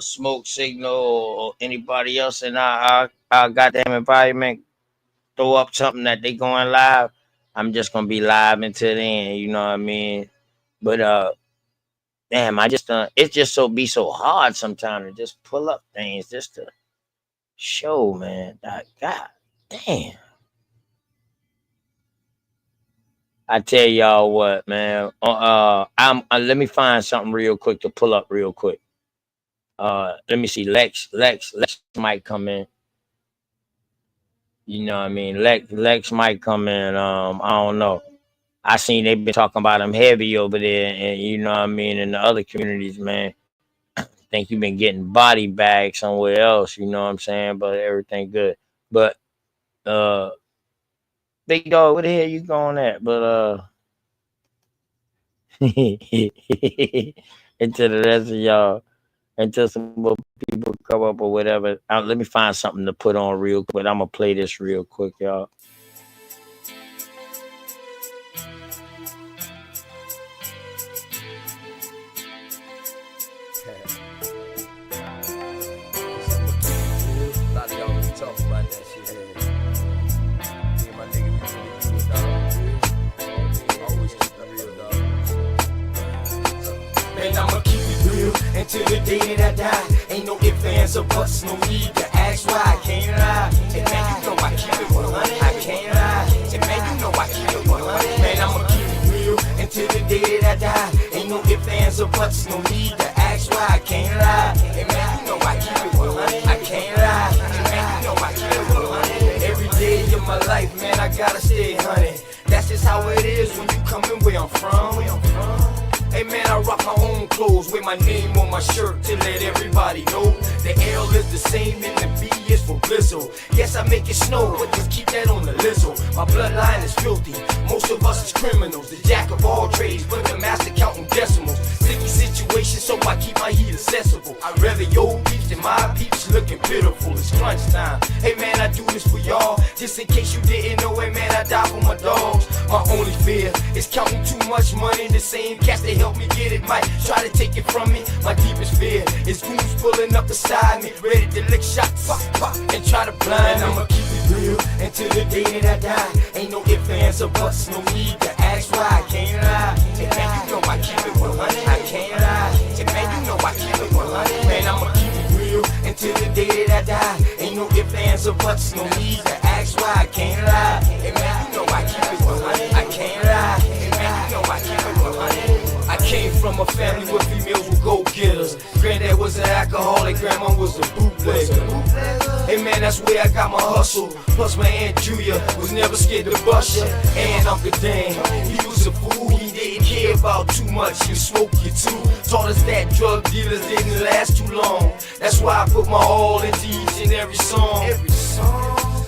Smoke Signal or anybody else, and I goddamn environment throw up something that they going live. I'm just gonna be live until then, you know what I mean? But damn, I just it's just be so hard sometimes to just pull up things just to show, man. God damn. I tell y'all what, man. Let me find something real quick to pull up real quick. Let me see. Lex might come in. You know what I mean? Lex might come in. I don't know. I seen they've been talking about him heavy over there, and you know what I mean, in the other communities, man. Think you've been getting body bags somewhere else, you know what I'm saying? But everything good. But big dog, where the hell you going at? But into the rest of y'all, until some more people come up or whatever. Let me find something to put on real quick. I'm gonna play this real quick, y'all. ands or buts, no need to ask why. Can't lie, and man, you know I keep it 100. I can't lie, and man, you know I keep it 100. Man, I'ma keep it real until the day that I die. Ain't no ifs, ands, or buts, no need to ask why. I can't lie, and man, you know I keep it 100. I can't lie, and man, you know I keep it 100. Every day of my life, man, I gotta stay 100. That's just how it is when you coming where I'm from. Hey man, I rock my own clothes with my name on my shirt to let everybody know the L is the same and the B is for Blizzle. Yes, I make it snow, but just keep that on the lizzo. My bloodline is filthy, most of us is criminals. The jack of all trades, but the master counting decimals. Sticky situation, so I keep my heat accessible. I'd rather your peeps than my peeps looking pitiful. It's crunch time. Hey man, I do this for y'all, just in case you didn't know it, man, I die for my dogs. My only fear is counting too much money. The same cats that help me get it might try to take it from me. My deepest fear is goons pulling up beside me, ready to lick shots, pop, pop, and try to blind me. I'ma keep it real until the day that I die. Ain't no ifs, ands, or buts, no need to ask why. I can't lie, and man, you know I keep it 100. I can't lie, and man, you know I keep it 100. Man, I'ma keep it real until the day that I die. Ain't no ifs, ands, or buts, no need to ask why. I can't lie, and man, you know I keep it 100. I can't lie, and man, you know I keep it 100. I came from a family where females were go-getters. Granddad was an alcoholic, grandma was a bootlegger. Hey man, that's where I got my hustle. Plus my Aunt Julia was never scared to bust ya. And Uncle Dan, he was a fool. He didn't care about too much, you smoke you too. Taught us that drug dealers didn't last too long. That's why I put my all into each and every song.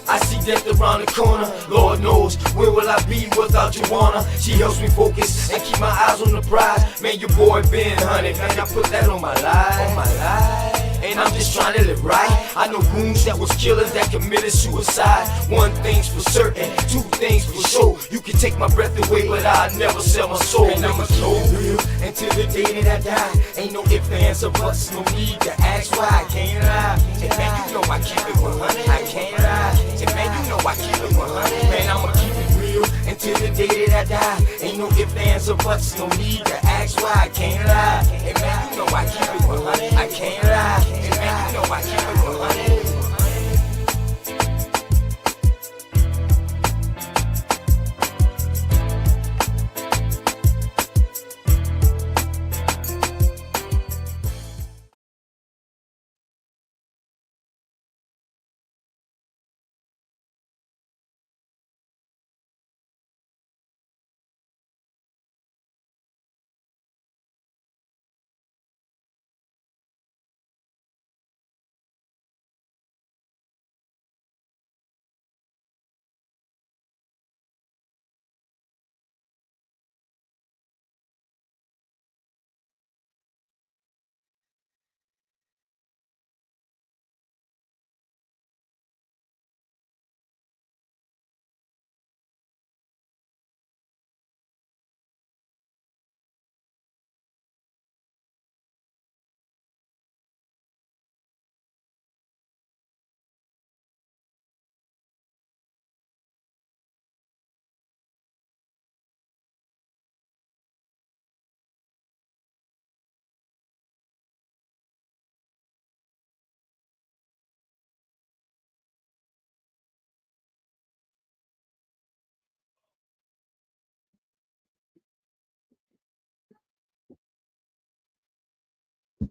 I see death around the corner. Lord knows, where will I be without Joanna? She helps me focus and keep my eyes on the prize. Man, your boy been hunted. Man, I put that on my life. And I'm just trying to live right. I know goons that was killers that committed suicide. One thing's for certain, two things for sure. You can take my breath away, but I'll never sell my soul. And I'ma keep it real until the day that I die. Ain't no ifs, ands, or buts, no need to ask why. I can't lie, and man, you know I keep it 100. I can't lie, and man, you know I keep it 100. Man, I'ma keep it real until the day that I die. Ain't no ifs, ands, or buts, no need to ask why. I can't lie, and man, you know I keep it 100. I can't lie, and man, you know I keep it 100.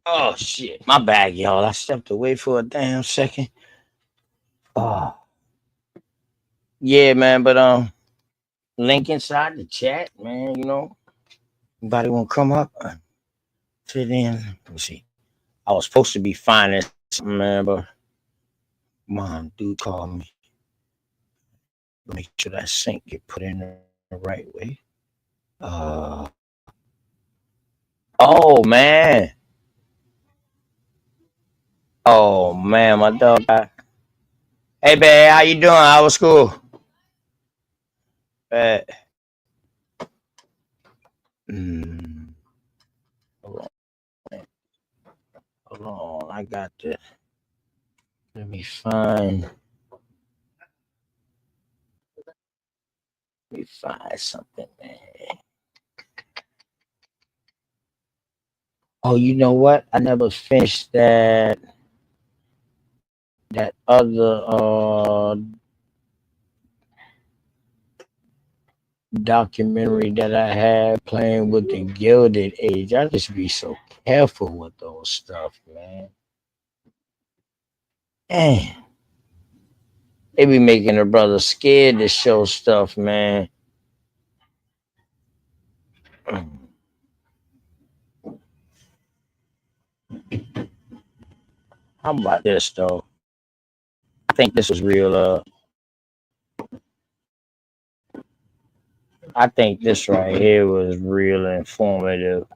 Oh shit, my bad, y'all. I stepped away for a damn second. Oh yeah, man. But link inside the chat, man. You know, anybody want to come up? Fit in. Let me see. I was supposed to be finding something, man, but mom, dude called me. Make sure that sync get put in the right way. Oh man. Oh man, my dog. Hey, babe, how you doing? How was school? Uh, mm, hold on. Hold on. I got this. Let me find. Let me find something, man. Oh, you know what? I never finished that. that other documentary that I had playing with the Gilded Age. I just be so careful with those stuff, man. Man, they be making a brother scared to show stuff, man. How about this though? I think this was real. I think this right here was real informative.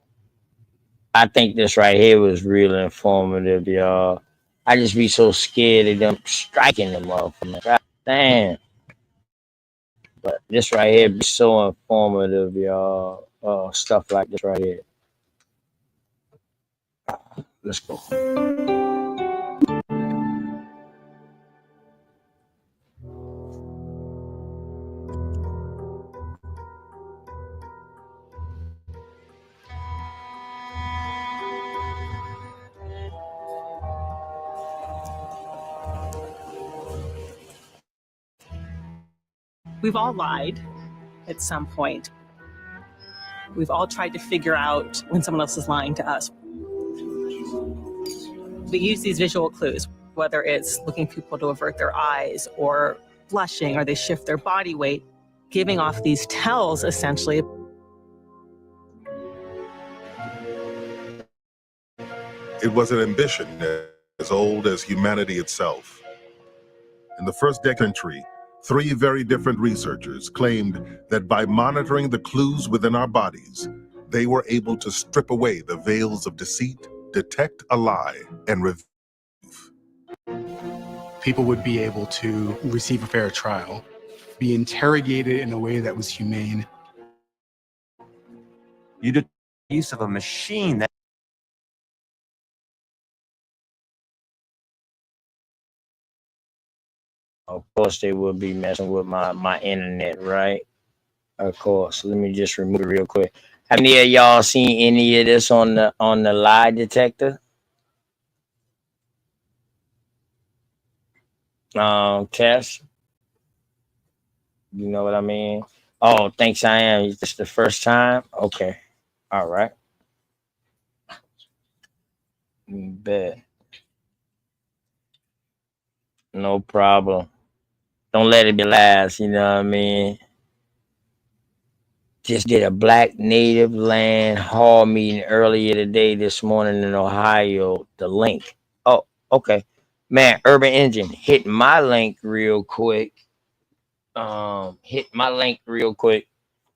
I think this right here was real informative, y'all. I just be so scared of them striking them off. God damn. But this right here be so informative, y'all. Stuff like this right here. Let's go. We've all lied at some point. We've all tried to figure out when someone else is lying to us. We use these visual clues, whether it's looking people to avert their eyes or blushing, or they shift their body weight, giving off these tells essentially. It was an ambition as old as humanity itself. In the first century, 3 very different researchers claimed that by monitoring the clues within our bodies, they were able to strip away the veils of deceit, detect a lie, and reveal. People would be able to receive a fair trial, be interrogated in a way that was humane. You did use of a machine that Of course, they will be messing with my internet, right? Of course. Let me just remove it real quick. Have any of y'all seen any of this on the lie detector? Test. You know what I mean? Oh, thanks. I am. Is this the first time? Okay. All right. Bet. No problem. Don't let it be last. You know what I mean? Just did a Black Native Land Hall meeting earlier today, this morning in Ohio. The link. Oh, okay. Man, Urban Engine, hit my link real quick. Hit my link real quick.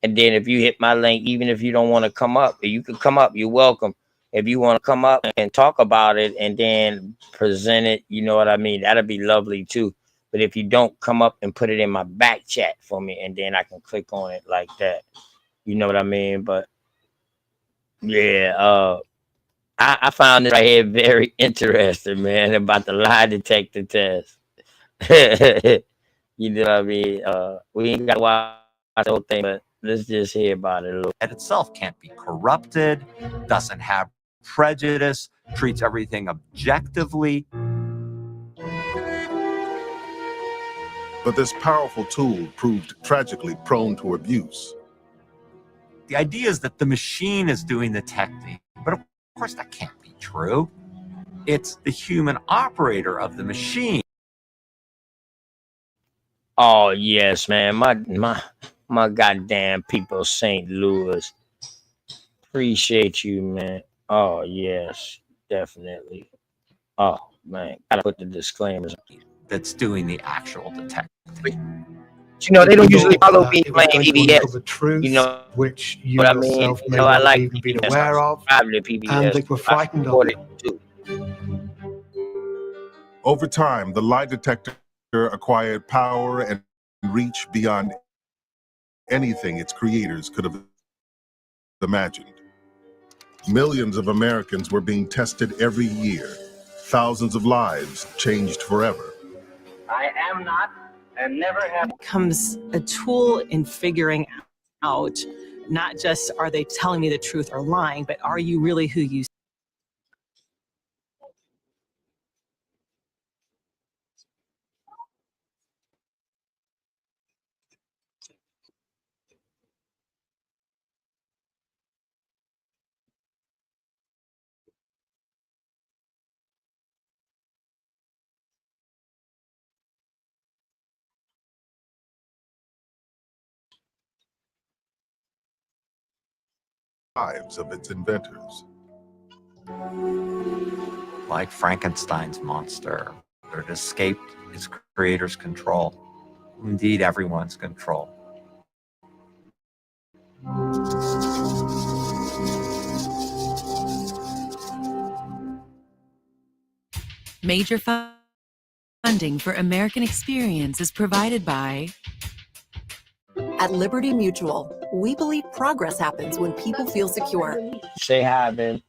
And then if you hit my link, even if you don't want to come up, you can come up. You're welcome. If you want to come up and talk about it and then present it, you know what I mean? That'd be lovely too. But if you don't, come up and put it in my back chat for me, and then I can click on it like that. You know what I mean? But yeah, I found it right here very interesting, man, about the lie detector test. You know what I mean? We ain't got to watch the whole thing, but let's just hear about it a little. It itself can't be corrupted, doesn't have prejudice, treats everything objectively. But this powerful tool proved tragically prone to abuse. The idea is that the machine is doing the technique, but of course that can't be true. It's the human operator of the machine. Oh yes, man. My goddamn people, St. Louis. Appreciate you, man. Oh yes, definitely. Oh man, gotta put the disclaimers. That's doing the actual detecting. You know, they don't usually follow me playing PBS. The truth, you know which you what I yourself mean? may You know, I not like have even been PBS. aware of, I subscribe to PBS. and that we're I frightened of support it. it too. Over time, the lie detector acquired power and reach beyond anything its creators could have imagined. Millions of Americans were being tested every year. Thousands of lives changed forever. I am not and never have. Becomes a tool in figuring out not just are they telling me the truth or lying, but are you really who you lives of its inventors. Like Frankenstein's monster, that escaped its creator's control. Indeed, everyone's control. Major funding for American Experience is provided by... At Liberty Mutual, we believe progress happens when people feel secure. Say hi, babe.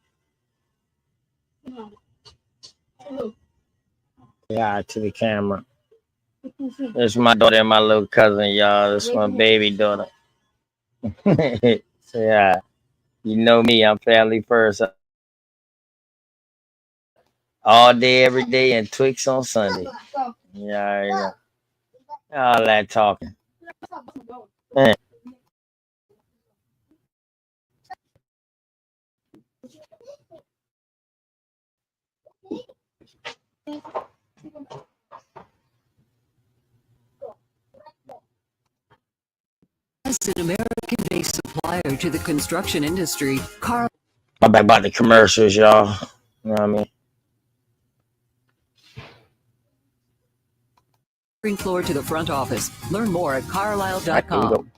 Say hi to the camera. This is my daughter and my little cousin, y'all. This is my baby daughter. Say hi. You know me, I'm family first. All day, every day, and Twix on Sunday. Yeah. All that talking. Eh. As an American-based supplier to the construction industry, Carl. I'm back about the commercials, y'all. You know what I mean? Floor to the front office. Learn more at carlisle.com.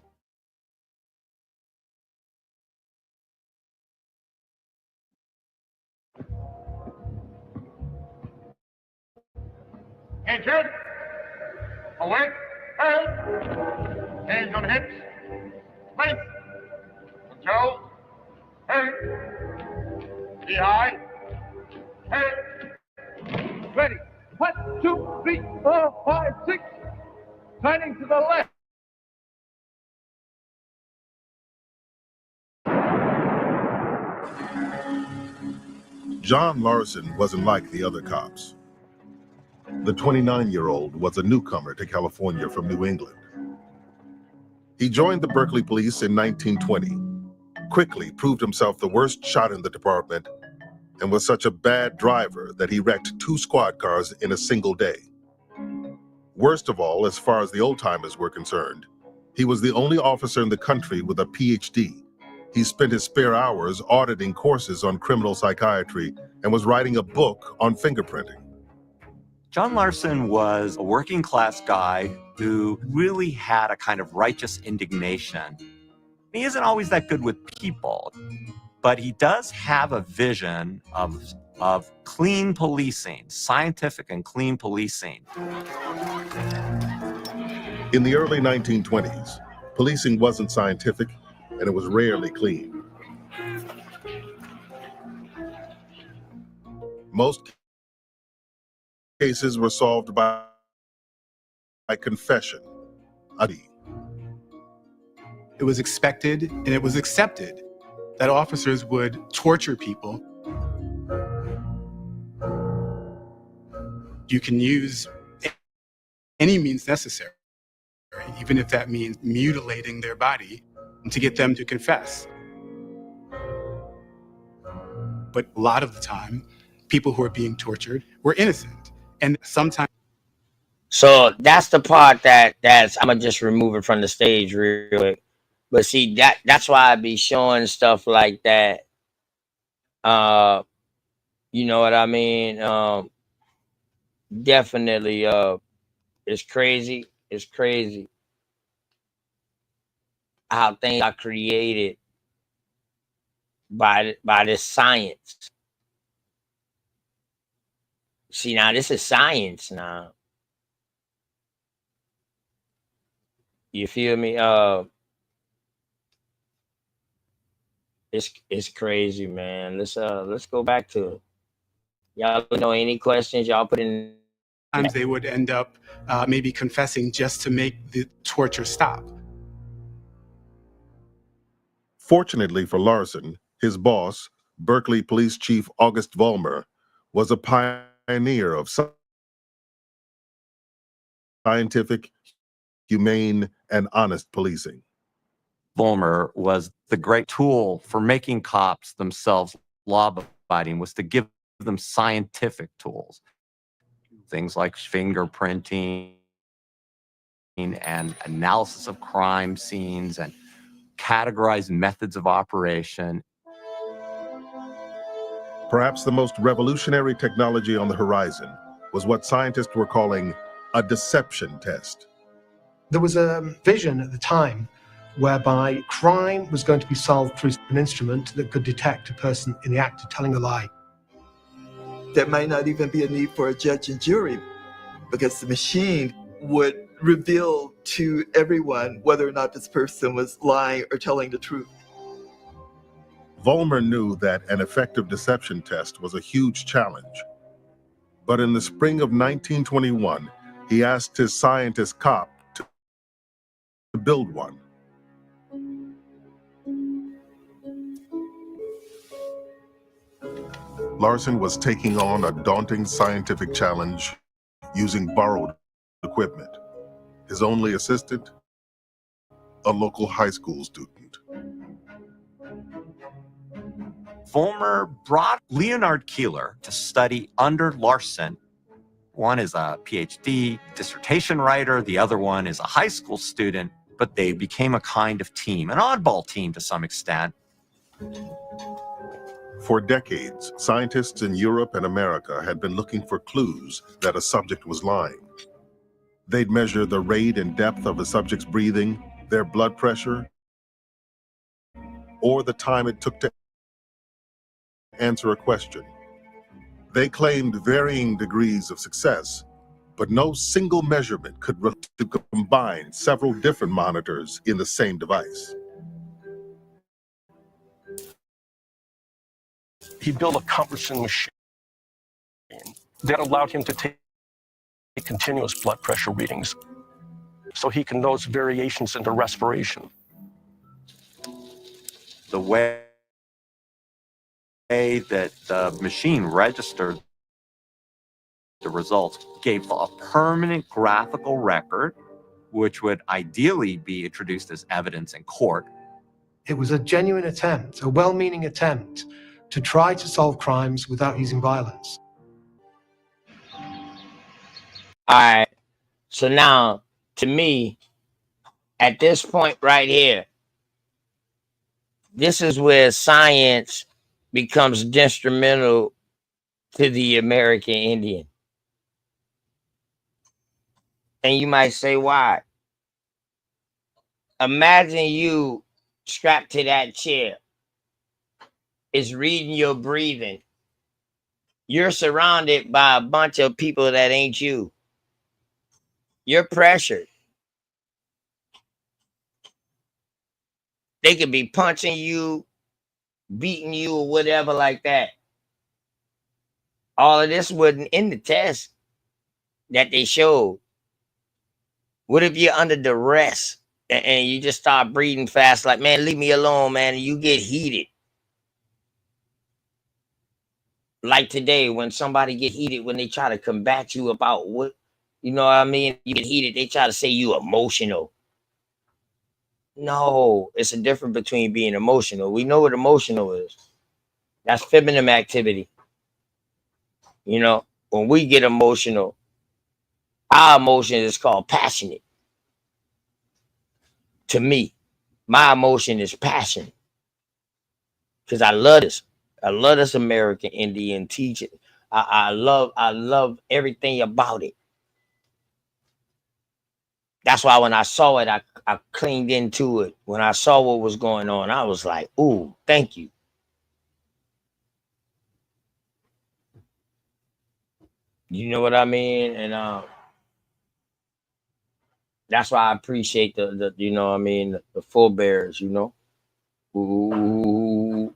Attention! Awake! Hey! Hands on hips. Face. Control. Hey! Be high. Hey! Ready. 1, 2, 3, 4, 5, 6. Turning to the left. John Larson wasn't like the other cops. The 29-year-old was a newcomer to California from New England. He joined the Berkeley police in 1920, quickly proved himself the worst shot in the department, and was such a bad driver that he wrecked 2 squad cars in a single day. Worst of all, as far as the old-timers were concerned, he was the only officer in the country with a PhD. He spent his spare hours auditing courses on criminal psychiatry and was writing a book on fingerprinting. John Larson was a working class guy who really had a kind of righteous indignation. He isn't always that good with people, but he does have a vision of clean policing, scientific and clean policing. In the early 1920s, policing wasn't scientific and it was rarely clean. Most cases were solved by confession. It was expected and it was accepted that officers would torture people. You can use any means necessary, even if that means mutilating their body to get them to confess. But a lot of the time, people who are being tortured were innocent. And sometimes. So that's the part that's I'm gonna just remove it from the stage real quick. But see, that's why I be showing stuff like that. You know what I mean? Definitely it's crazy. It's crazy how things are created by this science. See, now this is science now. You feel me? It's crazy, man. Let's go back to it. Y'all know any questions? Y'all put in. Sometimes they would end up maybe confessing just to make the torture stop. Fortunately for Larson, his boss, Berkeley Police Chief August Vollmer, was a pioneer of scientific, humane, and honest policing. Vollmer was the great tool for making cops themselves law-abiding, was to give them scientific tools. Things like fingerprinting and analysis of crime scenes and categorized methods of operation. Perhaps the most revolutionary technology on the horizon was what scientists were calling a deception test. There was a vision at the time whereby crime was going to be solved through an instrument that could detect a person in the act of telling a lie. There might not even be a need for a judge and jury because the machine would reveal to everyone whether or not this person was lying or telling the truth. Vollmer knew that an effective deception test was a huge challenge. But in the spring of 1921, he asked his scientist Kopp to build one. Larson was taking on a daunting scientific challenge using borrowed equipment. His only assistant, a local high school student. Vollmer brought Leonhard Keeler to study under Larson. One is a PhD dissertation writer, the other one is a high school student, but they became a kind of team, an oddball team to some extent. For decades, scientists in Europe and America had been looking for clues that a subject was lying. They'd measure the rate and depth of a subject's breathing, their blood pressure, or the time it took to answer a question. They claimed varying degrees of success, but no single measurement could combine several different monitors in the same device. He built a cumbersome machine that allowed him to take continuous blood pressure readings so he can notice variations in the respiration. The way that the machine registered the results gave a permanent graphical record, which would ideally be introduced as evidence in court. It was a genuine attempt, a well-meaning attempt, to try to solve crimes without using violence. All right. So now, to me, at this point right here, this is where science becomes instrumental to the American Indian. And you might say, why? Imagine you strapped to that chair. It's reading your breathing. You're surrounded by a bunch of people that ain't you. You're pressured. They could be punching you, beating you, or whatever like that. All of this wasn't in the test that they showed. What if you're under duress and you just start breathing fast, like, man, leave me alone, man, and you get heated? Like today, when somebody get heated, when they try to combat you about what, you know what I mean? You get heated, they try to say you emotional. No, it's a difference between being emotional. We know what emotional is. That's feminine activity. You know, when we get emotional, our emotion is called passionate. To me, my emotion is passion. Because I love this. I love this American Indian teaching. I love everything about it. That's why when I saw it, I clinged into it. When I saw what was going on, I was like, ooh, thank you. You know what I mean? And that's why I appreciate the you know what I mean, the forebears, you know, who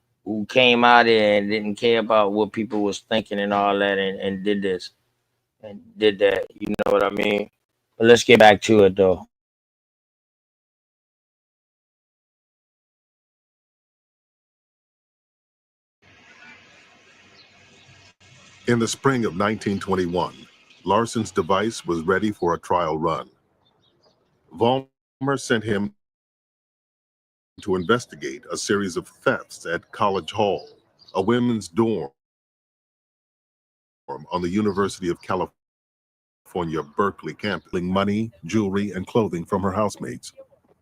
came out there and didn't care about what people was thinking and all that, and did this and did that. You know what I mean? But let's get back to it though. In the spring of 1921, Larson's device was ready for a trial run. Vollmer sent him to investigate a series of thefts at College Hall, a women's dorm on the University of California, Berkeley campus, stealing money, jewelry, and clothing from her housemates.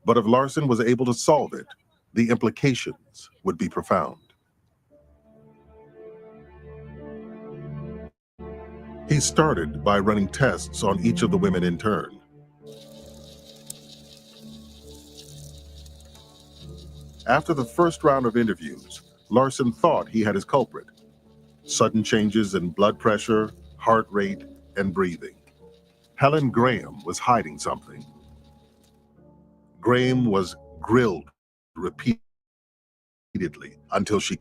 But if Larson was able to solve it, the implications would be profound. He started by running tests on each of the women in turn. After the first round of interviews, Larson thought he had his culprit: sudden changes in blood pressure, heart rate, and breathing. Helen Graham was hiding something. Graham was grilled repeatedly until she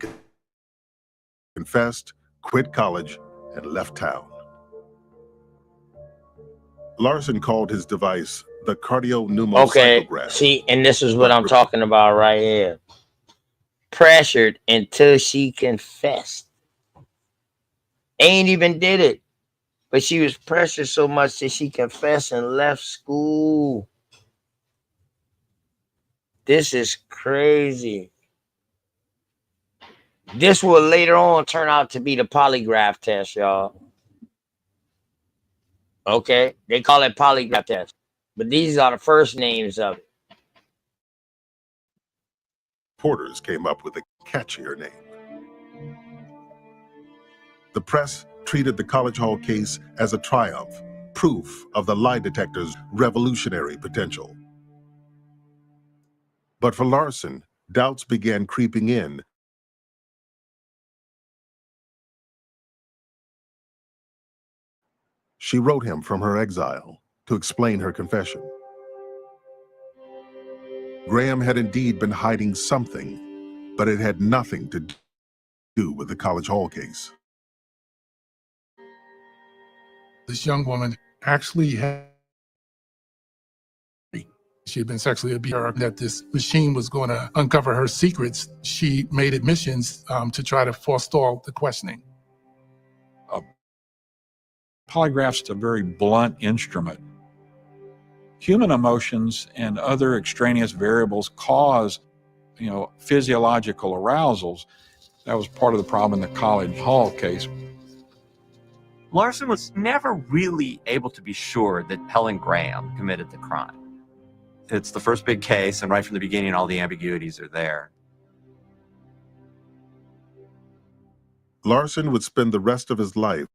confessed, quit college, and left town. Larson called his device the Okay, cardiopneumopsychograph. see, and this is what I'm talking about right here. Pressured until she confessed. Ain't even did it, but she was pressured so much that she confessed and left school. This is crazy. This will later on turn out to be the polygraph test, y'all. Okay, they call it polygraph test, but these are the first names of it. Reporters came up with a catchier name. The press treated the College Hall case as a triumph, proof of the lie detector's revolutionary potential. But for Larson, doubts began creeping in. She wrote him from her exile to explain her confession. Graham had indeed been hiding something, but it had nothing to do with the College Hall case. This young woman actually she had been sexually abused, that this machine was going to uncover her secrets. She made admissions to try to forestall the questioning. Polygraph's a very blunt instrument. Human emotions and other extraneous variables cause, physiological arousals. That was part of the problem in the College Hall case. Larson was never really able to be sure that Helen Graham committed the crime. It's the first big case, and right from the beginning, all the ambiguities are there. Larson would spend the rest of his life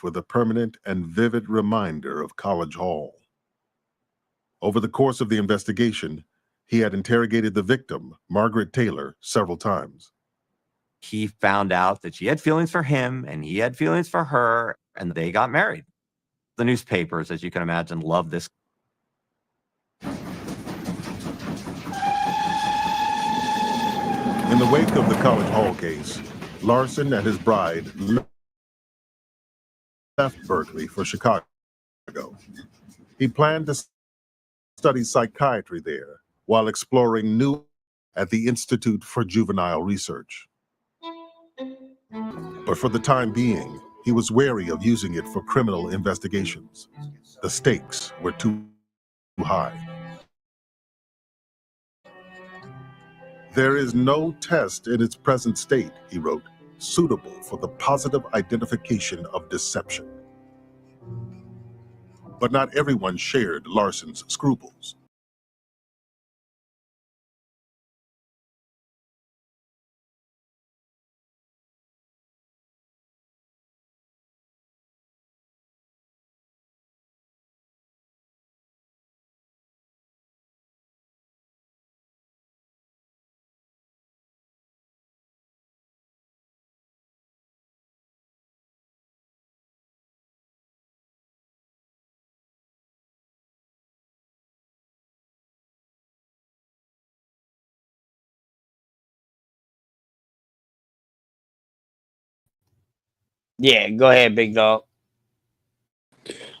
with a permanent and vivid reminder of College Hall. Over the course of the investigation, he had interrogated the victim, Margaret Taylor, several times. He found out that she had feelings for him, and he had feelings for her, and they got married. The newspapers, as you can imagine, loved this. In the wake of the College Hall case, Larson and his bride left Berkeley for Chicago. He planned to study psychiatry there while exploring new at the Institute for Juvenile Research. But for the time being, he was wary of using it for criminal investigations. The stakes were too high. There is no test in its present state, he wrote, suitable for the positive identification of deception. But not everyone shared Larson's scruples. Yeah, go ahead, big dog.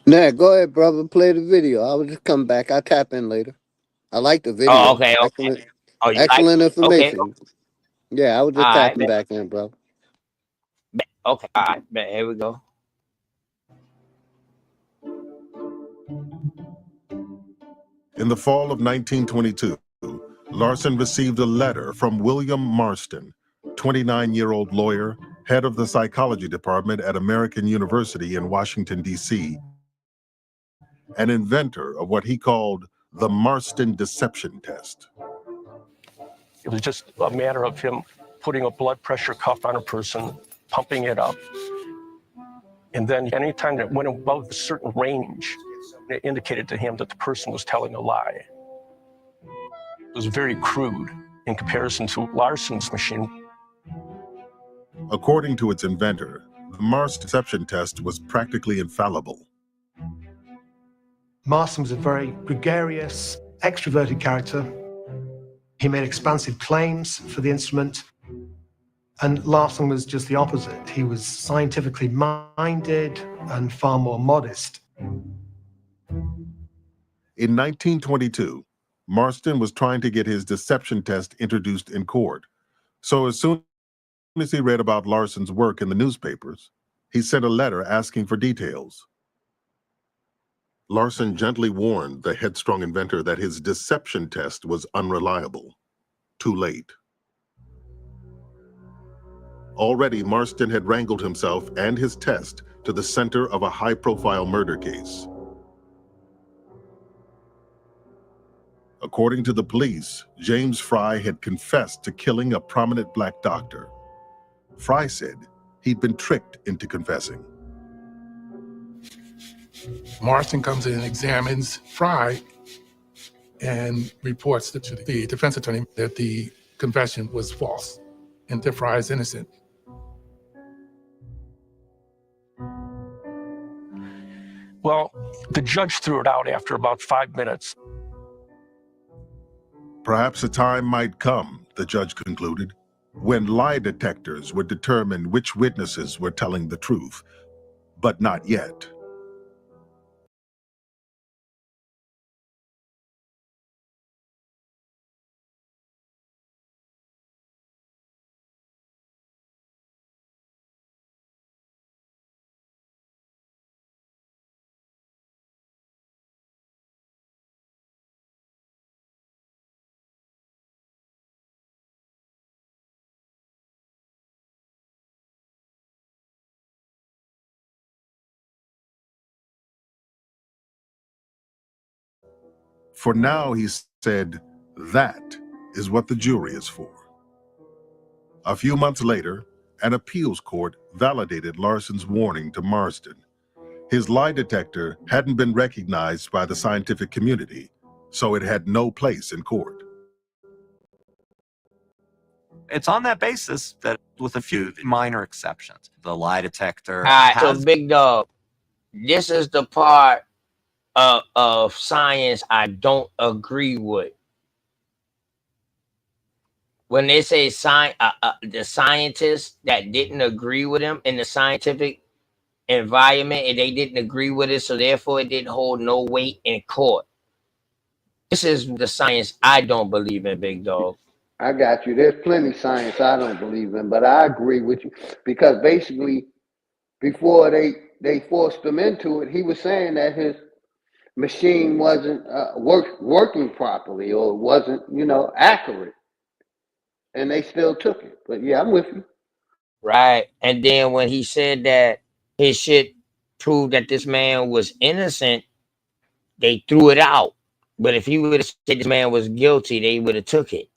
Nah, go ahead, brother. Play the video. I will just come back. I'll tap in later. I like the video. Oh, okay. Excellent, Oh, you like excellent it? Okay. information. Yeah, I was All just right, tapping bet. back in, bro. Okay, all right, bet. Here we go. In the fall of 1922, Larson received a letter from William Marston, 29-year-old lawyer, head of the psychology department at American University in Washington, D.C., an inventor of what he called the Marston deception test. It was just a matter of him putting a blood pressure cuff on a person, pumping it up, And then anytime it went above a certain range, it indicated to him that the person was telling a lie. It was very crude in comparison to Larson's machine. According to its inventor, the Mars deception test was practically infallible. Marston was a very gregarious, extroverted character. He made expansive claims for the instrument, and Larson was just the opposite. He was scientifically minded and far more modest. In 1922, Marston was trying to get his deception test introduced in court. So as soon as he read about Larson's work in the newspapers, he sent a letter asking for details. Larson gently warned the headstrong inventor that his deception test was unreliable. Too late. Already, Marston had wrangled himself and his test to the center of a high-profile murder case. According to the police, James Fry had confessed to killing a prominent black doctor. Fry said he'd been tricked into confessing. Marston comes in and examines Fry and reports to the defense attorney that the confession was false and that Fry is innocent. Well, the judge threw it out after about 5 minutes. Perhaps a time might come, the judge concluded, when lie detectors would determine which witnesses were telling the truth, but not yet. For now, he said, that is what the jury is for. A few months later, an appeals court validated Larson's warning to Marston. His lie detector hadn't been recognized by the scientific community, so it had no place in court. It's on that basis that, with a few minor exceptions, the lie detector All right, so has big dog, this is the part of science I don't agree with. When they say the scientists that didn't agree with him in the scientific environment, and they didn't agree with it, so therefore it didn't hold no weight in court. This is the science I don't believe in, big dog. I got you. There's plenty of science I don't believe in, but I agree with you because basically, before they forced him into it, he was saying that his machine wasn't working properly or wasn't, accurate, and they still took it. But yeah, I'm with you. Right. And then when he said that his shit proved that this man was innocent, they threw it out. But if he would have said this man was guilty, they would have took it.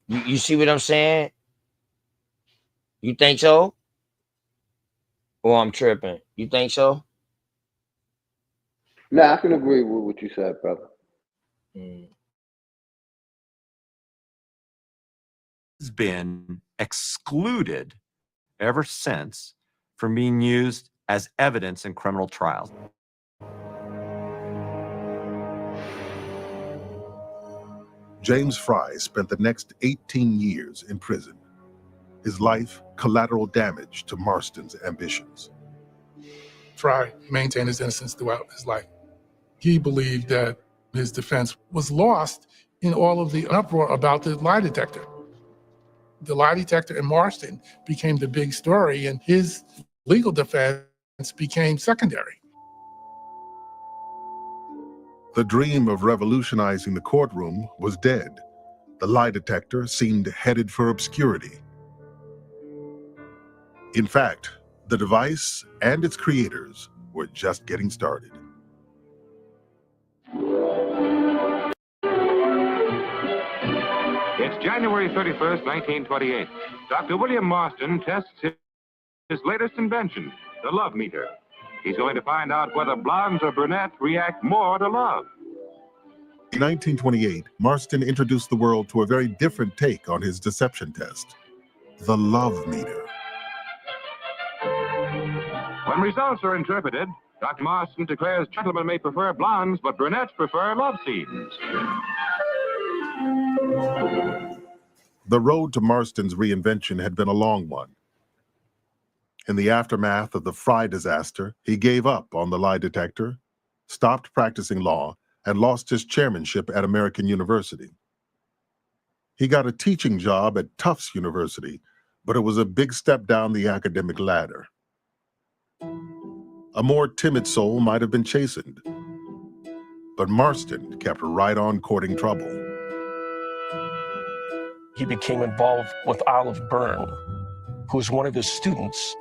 You see what I'm saying? You think so? Or I'm tripping. You think so? No, I can agree with what you said, brother. has been excluded ever since from being used as evidence in criminal trials. James Fry spent the next 18 years in prison. His life collateral damage to Marston's ambitions. Fry maintained his innocence throughout his life. He believed that his defense was lost in all of the uproar about the lie detector. The lie detector in Marston became the big story, and his legal defense became secondary. The dream of revolutionizing the courtroom was dead. The lie detector seemed headed for obscurity. In fact, the device and its creators were just getting started. It's January 31st, 1928. Dr. William Marston tests his his latest invention, the love meter. He's going to find out whether blondes or brunettes react more to love. In 1928, Marston introduced the world to a very different take on his deception test, the love meter. When results are interpreted, Dr. Marston declares gentlemen may prefer blondes, but brunettes prefer love scenes. The road to Marston's reinvention had been a long one. In the aftermath of the Fry disaster, he gave up on the lie detector, stopped practicing law, and lost his chairmanship at American University. He got a teaching job at Tufts University, but it was a big step down the academic ladder. A more timid soul might have been chastened, but Marston kept right on courting trouble. He became involved with Olive Byrne, who was one of his students.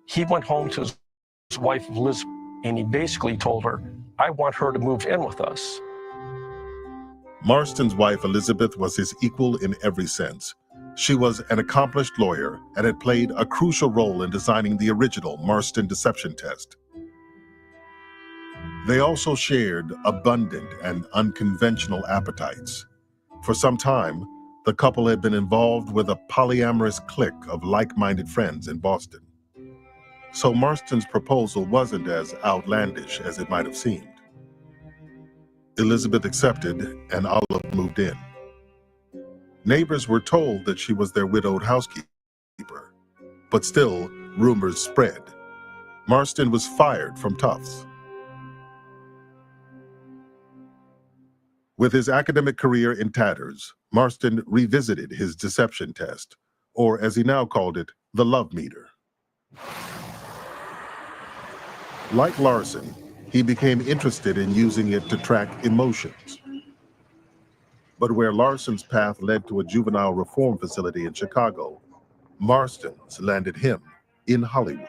He went home to his wife, Liz, and he basically told her, I want her to move in with us. Marston's wife, Elizabeth, was his equal in every sense. She was an accomplished lawyer and had played a crucial role in designing the original Marston deception test. They also shared abundant and unconventional appetites. For some time, the couple had been involved with a polyamorous clique of like-minded friends in Boston. So Marston's proposal wasn't as outlandish as it might have seemed. Elizabeth accepted, and Olive moved in. Neighbors were told that she was their widowed housekeeper, but still, rumors spread. Marston was fired from Tufts. With his academic career in tatters, Marston revisited his deception test, or as he now called it, the love meter. Like Larson, he became interested in using it to track emotions. But where Larson's path led to a juvenile reform facility in Chicago, Marston's landed him in Hollywood.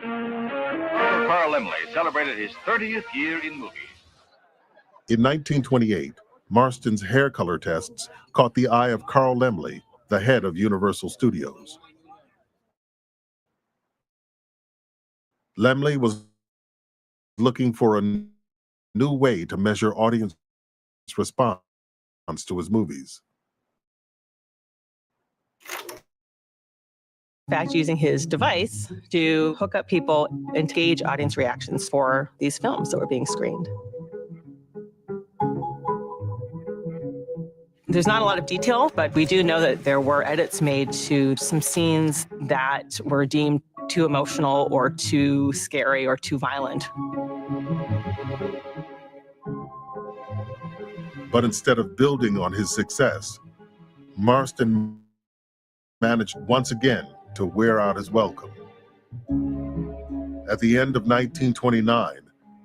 Uncle Carl Laemmle celebrated his 30th year in movies. In 1928, Marston's hair color tests caught the eye of Carl Laemmle, the head of Universal Studios. Laemmle was looking for a new way to measure audience response to his movies. In fact, using his device to hook up people and gauge audience reactions for these films that were being screened. There's not a lot of detail, but we do know that there were edits made to some scenes that were deemed too emotional or too scary or too violent. But instead of building on his success, Marston managed once again to wear out his welcome. At the end of 1929,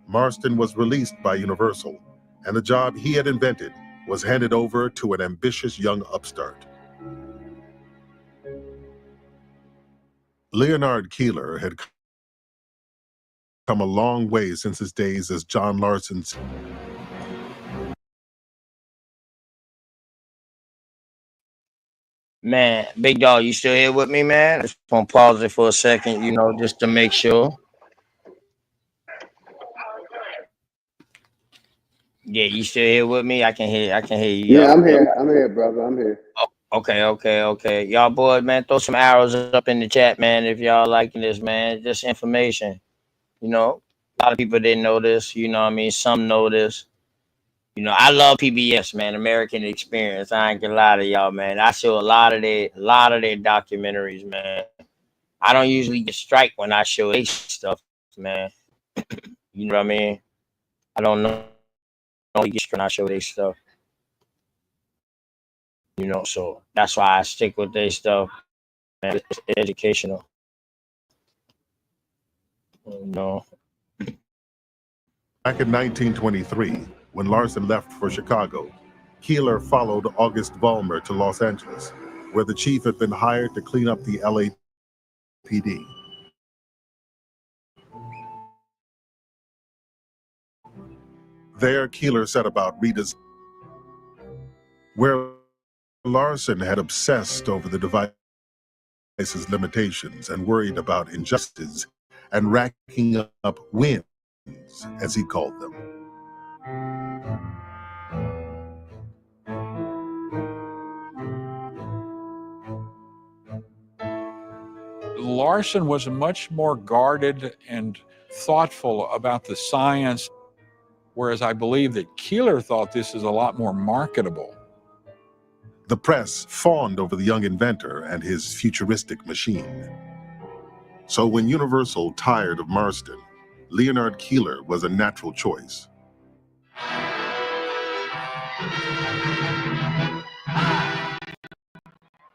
Marston was released by Universal, and the job he had invented was handed over to an ambitious young upstart. Leonard Keeler had come a long way since his days as John Larson's Man, big dog, you still here with me, man? I just want to pause it for a second, just to make sure. Yeah, you still here with me? I can hear you. Yeah, I'm here, brother. I'm here. Oh, okay. Y'all boys, man, throw some arrows up in the chat, man, if y'all liking this, man. Just information. A lot of people didn't know this, some know this. I love PBS, man, American Experience. I ain't gonna lie to y'all, man. I show a lot of their documentaries, man. I don't usually get strike when I show their stuff, man. You know what I mean? I don't know get strike when I show their stuff. So that's why I stick with their stuff. Man, it's educational. Back in 1923, when Larson left for Chicago, Keeler followed August Vollmer to Los Angeles, where the chief had been hired to clean up the LAPD. There, Keeler set about redesign, where Larson had obsessed over the device his limitations and worried about injustices and racking up wins, as he called them. Larson was much more guarded and thoughtful about the science, whereas I believe that Keeler thought this is a lot more marketable. The press fawned over the young inventor and his futuristic machine. So when Universal tired of Marston, Leonard Keeler was a natural choice.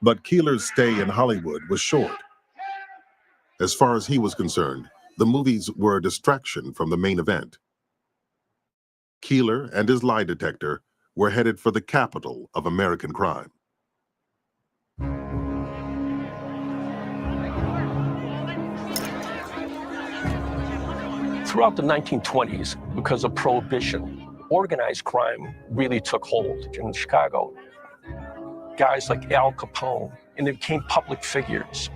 But Keeler's stay in Hollywood was short. As far as he was concerned, the movies were a distraction from the main event. Keeler and his lie detector were headed for the capital of American crime. Throughout the 1920s, because of Prohibition, organized crime really took hold in Chicago. Guys like Al Capone, and they became public figures.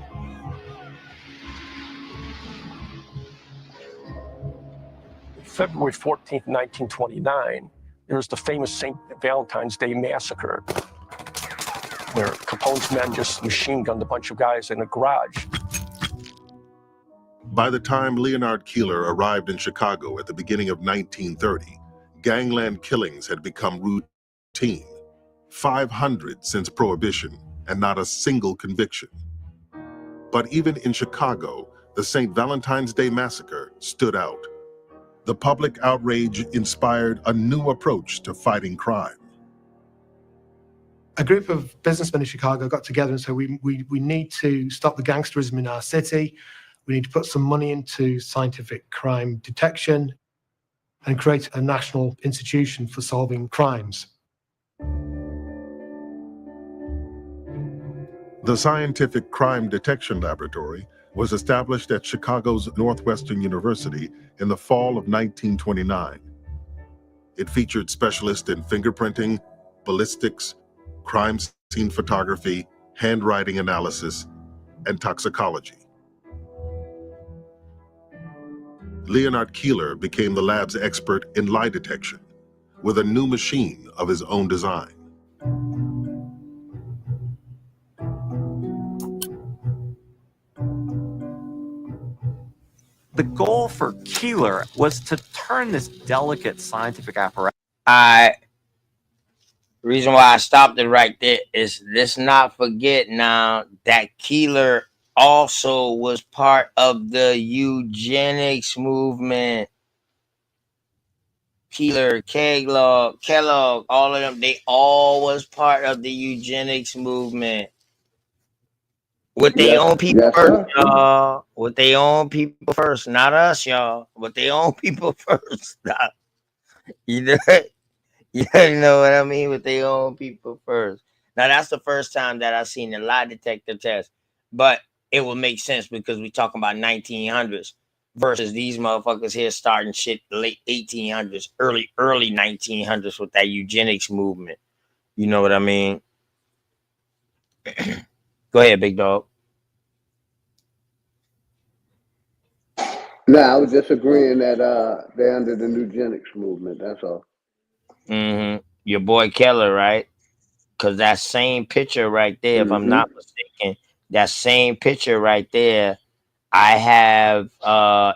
February 14th, 1929, there was the famous St. Valentine's Day Massacre, where Capone's men just machine gunned a bunch of guys in a garage. By the time Leonard Keeler arrived in Chicago at the beginning of 1930, gangland killings had become routine. 500 since Prohibition, and not a single conviction. But even in Chicago, the St. Valentine's Day Massacre stood out. The public outrage inspired a new approach to fighting crime. A group of businessmen in Chicago got together and said, we need to stop the gangsterism in our city. We need to put some money into scientific crime detection and create a national institution for solving crimes. The Scientific Crime Detection Laboratory was established at Chicago's Northwestern University in the fall of 1929. It featured specialists in fingerprinting, ballistics, crime scene photography, handwriting analysis, and toxicology. Leonard Keeler became the lab's expert in lie detection with a new machine of his own design. The goal for Keeler was to turn this delicate scientific apparatus. The reason why I stopped it right there is let's not forget now that Keeler also was part of the eugenics movement. Keeler, Kellogg, all of them, they all was part of the eugenics movement. With their own people first, y'all. With their own people first, not us, y'all. With their own people first. You know, you know what I mean? With their own people first. Now, that's the first time that I've seen a lie detector test. But it will make sense because we talking about 1900s versus these motherfuckers here starting shit late 1800s, early 1900s with that eugenics movement. You know what I mean? Go ahead, big dog. No, I was just agreeing that they're under the eugenics movement. That's all. Your boy Keller, right? Because that same picture right there, if I'm not mistaken, that same picture right there, I have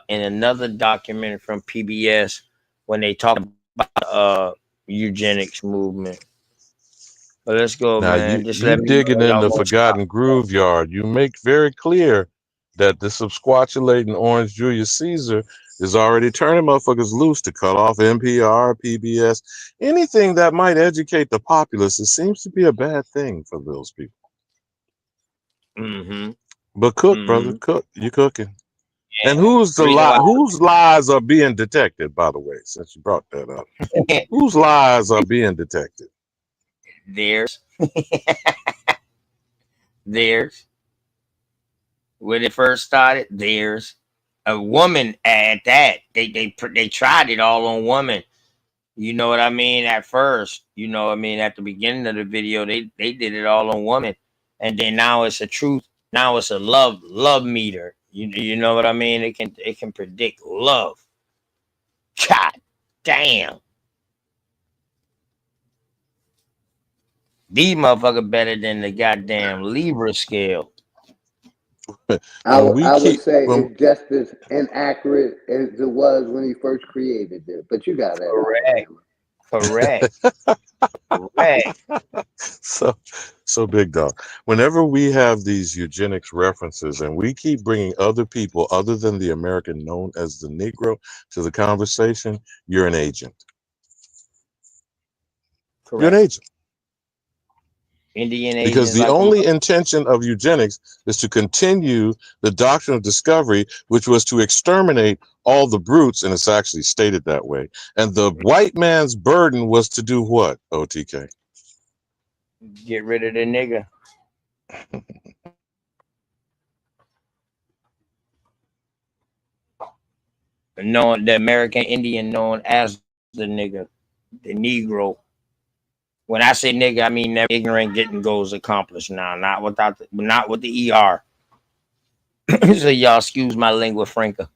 in another document from PBS when they talk about eugenics movement. But let's go, Now man. Just you let me digging know in y'all the gonna forgotten groove yard. You make very clear that the subsquatulating Orange Julius Caesar is already turning motherfuckers loose to cut off NPR, PBS, anything that might educate the populace. It seems to be a bad thing for those people. But cook, brother, cook. You cooking. Yeah. And whose lies are being detected, by the way, since you brought that up? Whose lies are being detected? Theirs. Theirs. When it first started, theirs. A woman at that. They tried it all on women. You know what I mean? At first, you know what I mean? At the beginning of the video, they did it all on women. And then now it's a truth Now it's a love meter. You know what I mean? It can predict love. God damn. These motherfuckers better than the goddamn Libra scale. I would say when it's just as inaccurate as it was when he first created it. But you got that, Alabama. Correct. so big dog. Whenever we have these eugenics references and we keep bringing other people other than the American known as the Negro to the conversation, you're an agent. Correct. You're an agent. Indian Because agents the like only intention of eugenics is to continue the doctrine of discovery, which was to exterminate all the brutes, and it's actually stated that way. And the white man's burden was to do what, OTK? get rid of the nigga. Known the American Indian known as the nigga, the Negro. When I say nigga, I mean that ignorant getting goals accomplished now, not with the ER. So y'all excuse my lingua franca.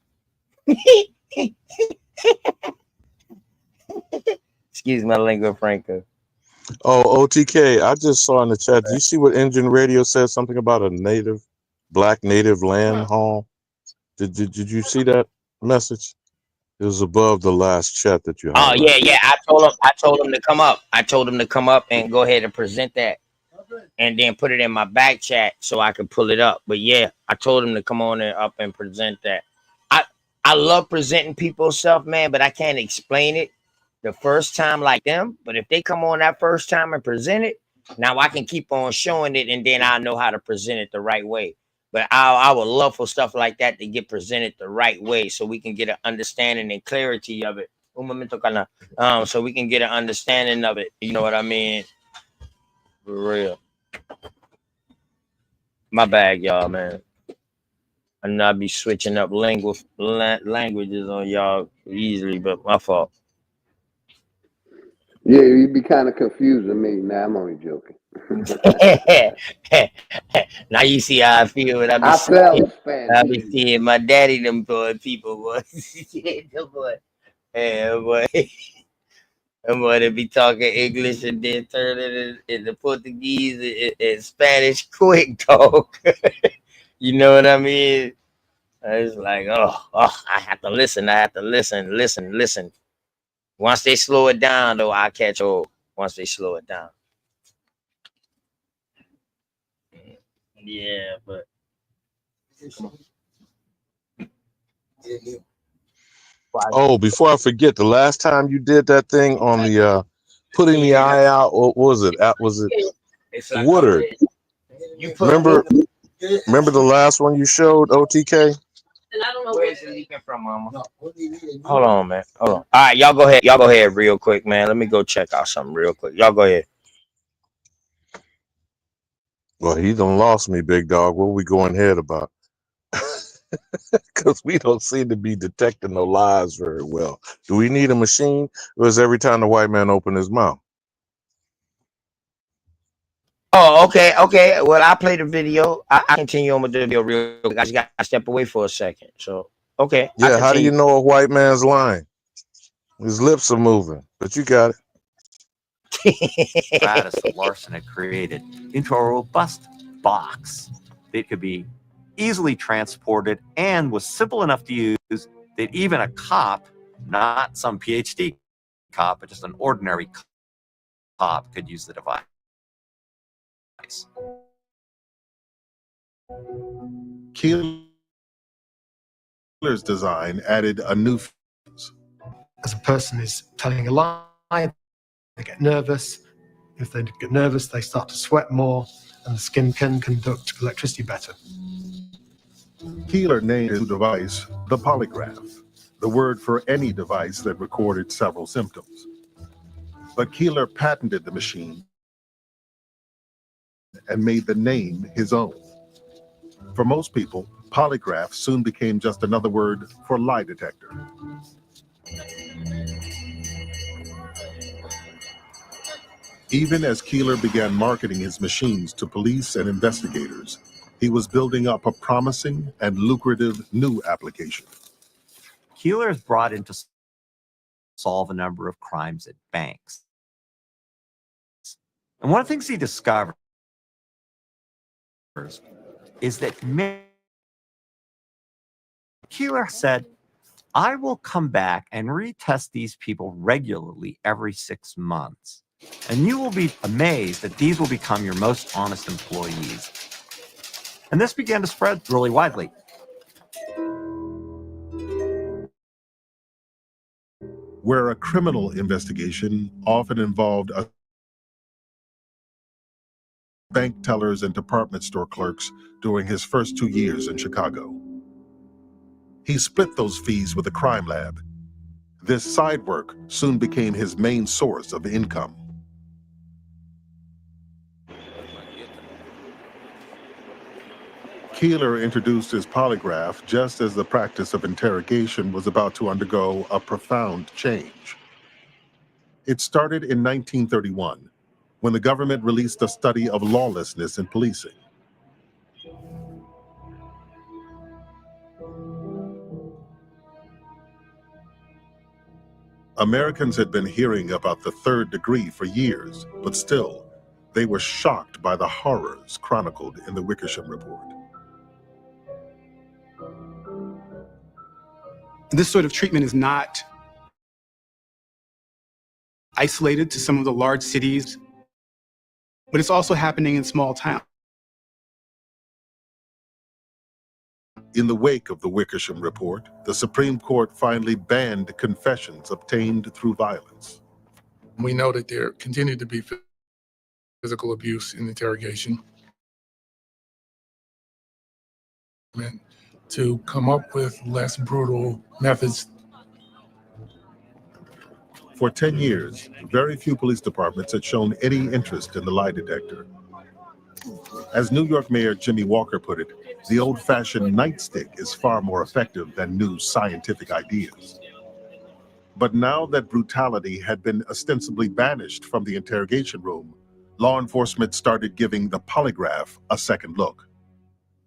Excuse my lingua franca. Oh, OTK, I just saw in the chat. Do you see what Engine Radio said? Something about a black native land hall. Did you see that message? It was above the last chat that you Oh highlighted. yeah. I told him to come up. I told him to come up and go ahead and present that, and then put it in my back chat so I could pull it up. But yeah, I told him to come on and up and present that. I love presenting people's stuff, man, but I can't explain it the first time like them. But if they come on that first time and present it, now I can keep on showing it, and then I know how to present it the right way. But I would love for stuff like that to get presented the right way, so we can get an understanding and clarity of it. So we can get an understanding of it. You know what I mean? For real. My bad, y'all, man. And I be switching up languages on y'all easily, but my fault. Yeah, you'd be kind of confusing me. Nah, I'm only joking. Now you see how I feel. When I felt Spanish. I be seeing my daddy, them people, boy. Boy. I'm gonna be talking English and then turn it into Portuguese and Spanish quick, dog. You know what I mean? It's like, I have to listen. Listen. Once they slow it down, though, I catch hold. Once they slow it down. Yeah, but Oh, before I forget, the last time you did that thing on the putting the eye out, what was it? Was it Woodard? Remember the last one you showed, OTK? Where is it leaking from, Mama? Hold on, man. Hold on. All right, y'all go ahead. Y'all go ahead real quick, man. Let me go check out something real quick. Y'all go ahead. Well, he done lost me, big dog. What are we going ahead about? Because we don't seem to be detecting no lies very well. Do we need a machine? Or is every time the white man open his mouth? Oh, okay. Well, I play the video. I continue on with the video real quick. I just got to step away for a second. So, okay. Yeah, how do you know a white man's lying? His lips are moving, but you got it. Apparatus that Larson had created into a robust box that could be easily transported and was simple enough to use that even a cop, not some PhD cop, but just an ordinary cop, could use the device. Keeler's design added a new. As a person is telling a lie, they get nervous. If they get nervous, they start to sweat more, and the skin can conduct electricity better. Keeler named his device the polygraph, the word for any device that recorded several symptoms. But Keeler patented the machine and made the name his own. For most people, polygraph soon became just another word for lie detector. Even as Keeler began marketing his machines to police and investigators, He was building up a promising and lucrative new application. Keeler is brought in to solve a number of crimes at banks. And one of the things he discovers is that Keeler said, I will come back and retest these people regularly every 6 months. And you will be amazed that these will become your most honest employees. And this began to spread really widely. Where a criminal investigation often involved bank tellers and department store clerks during his first 2 years in Chicago. He split those fees with a crime lab. This side work soon became his main source of income. Keeler introduced his polygraph just as the practice of interrogation was about to undergo a profound change. It started in 1931, when the government released a study of lawlessness in policing. Americans had been hearing about the third degree for years, but still, they were shocked by the horrors chronicled in the Wickersham Report. This sort of treatment is not isolated to some of the large cities, but it's also happening in small towns. In the wake of the Wickersham Report, the Supreme Court finally banned confessions obtained through violence. We know that there continued to be physical abuse in interrogation. To come up with less brutal methods. For 10 years, very few police departments had shown any interest in the lie detector. As New York Mayor Jimmy Walker put it, the old-fashioned nightstick is far more effective than new scientific ideas. But now that brutality had been ostensibly banished from the interrogation room, law enforcement started giving the polygraph a second look.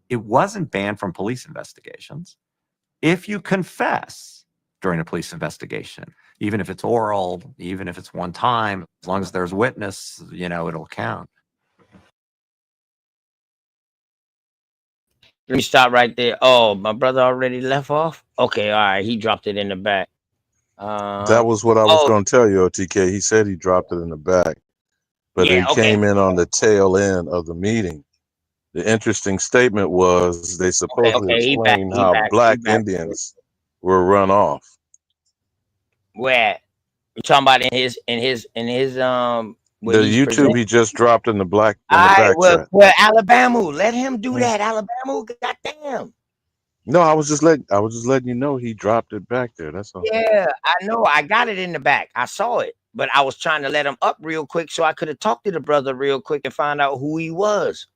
It wasn't banned from police investigations. If you confess during a police investigation, even if it's oral, even if it's one time, as long as there's witness, it'll count. Let me stop right there. Oh, my brother already left off? Okay, all right. He dropped it in the back. That was what I was going to tell you, OTK. He said he dropped it in the back, but yeah, it came in on the tail end of the meeting. The interesting statement was they supposedly explained how black Indians were run off. Where? You're talking about in his the YouTube he just dropped in the back chat. Well, Alabama, let him do that. Alabama, goddamn. No, I was just letting you know he dropped it back there. That's all. Yeah, I know. I got it in the back. I saw it, but I was trying to let him up real quick so I could have talked to the brother real quick and find out who he was.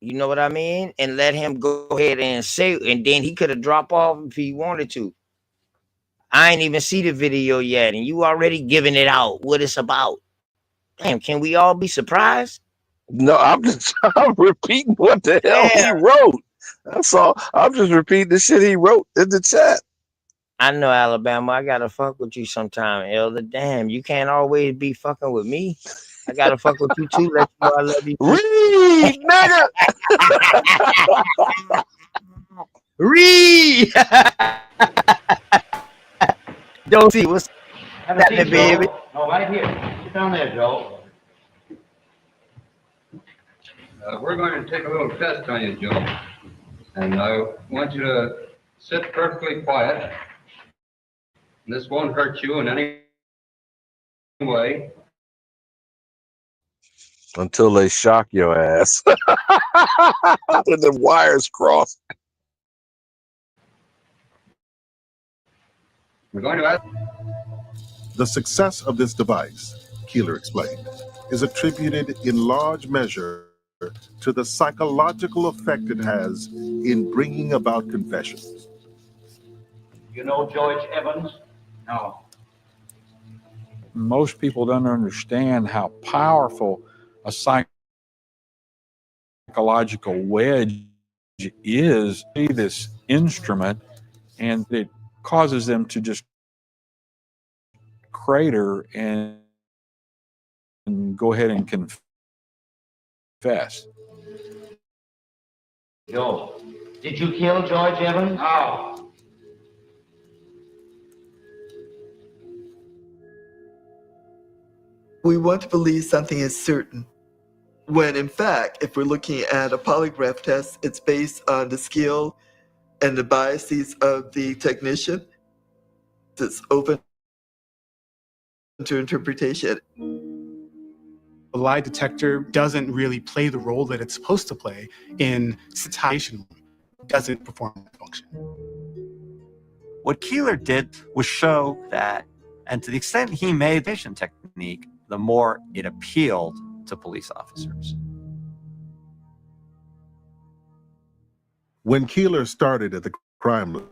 You know what I mean? And let him go ahead and say, and then he could have dropped off if he wanted to. I ain't even see the video yet, and you already giving it out what it's about. Damn, can we all be surprised? No, I'm repeating what the hell he wrote. That's all. I'm just repeating the shit he wrote in the chat. I know, Alabama. I gotta fuck with you sometime, Elder. Damn, you can't always be fucking with me. I gotta fuck with you too. Let you know I love you. Read, nigga. Read. Don't see what's happening, baby. No, right here. Sit down there, Joe. We're going to take a little test on you, Joe. And I want you to sit perfectly quiet. This won't hurt you in any way. Until they shock your ass. And the wires cross. We're going to ask. The success of this device, Keeler explained, is attributed in large measure to the psychological effect it has in bringing about confessions. You know George Evans? No. Most people don't understand how powerful a psychological wedge is this instrument, and it causes them to just crater and go ahead and confess. Joe, did you kill George Evans? No. We want to believe something is certain, when in fact, if we're looking at a polygraph test, it's based on the skill and the biases of the technician. It's open to interpretation. A lie detector doesn't really play the role that it's supposed to play in situation. It doesn't perform that function. What Keeler did was show that, and to the extent he made vision technique, the more it appealed to police officers. When Keeler started at the crime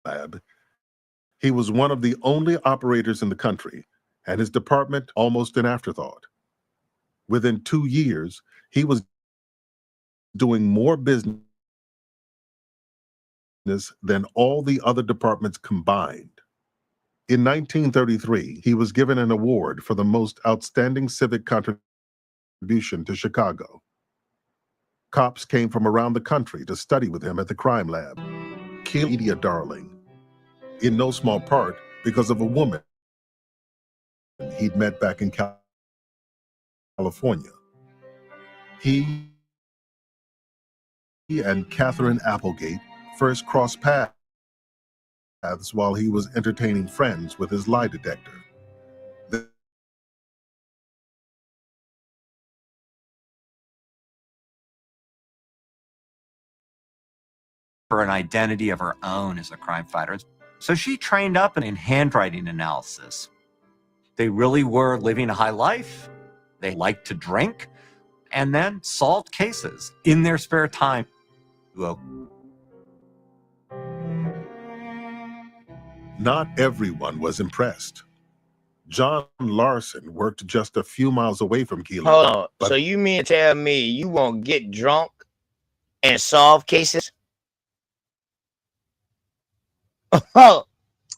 lab, he was one of the only operators in the country, and his department almost an afterthought. Within 2 years, he was doing more business than all the other departments combined. In 1933, he was given an award for the most outstanding civic contribution to Chicago. Cops came from around the country to study with him at the crime lab. Keeler, media darling, in no small part because of a woman he'd met back in California. He and Catherine Applegate first crossed paths while he was entertaining friends with his lie detector. For an identity of her own as a crime fighter. So she trained up in handwriting analysis. They really were living a high life. They liked to drink and then solved cases in their spare time. Well, not everyone was impressed. John Larson worked just a few miles away from Keeler. Hold on. So you mean to tell me you won't get drunk and solve cases? Oh,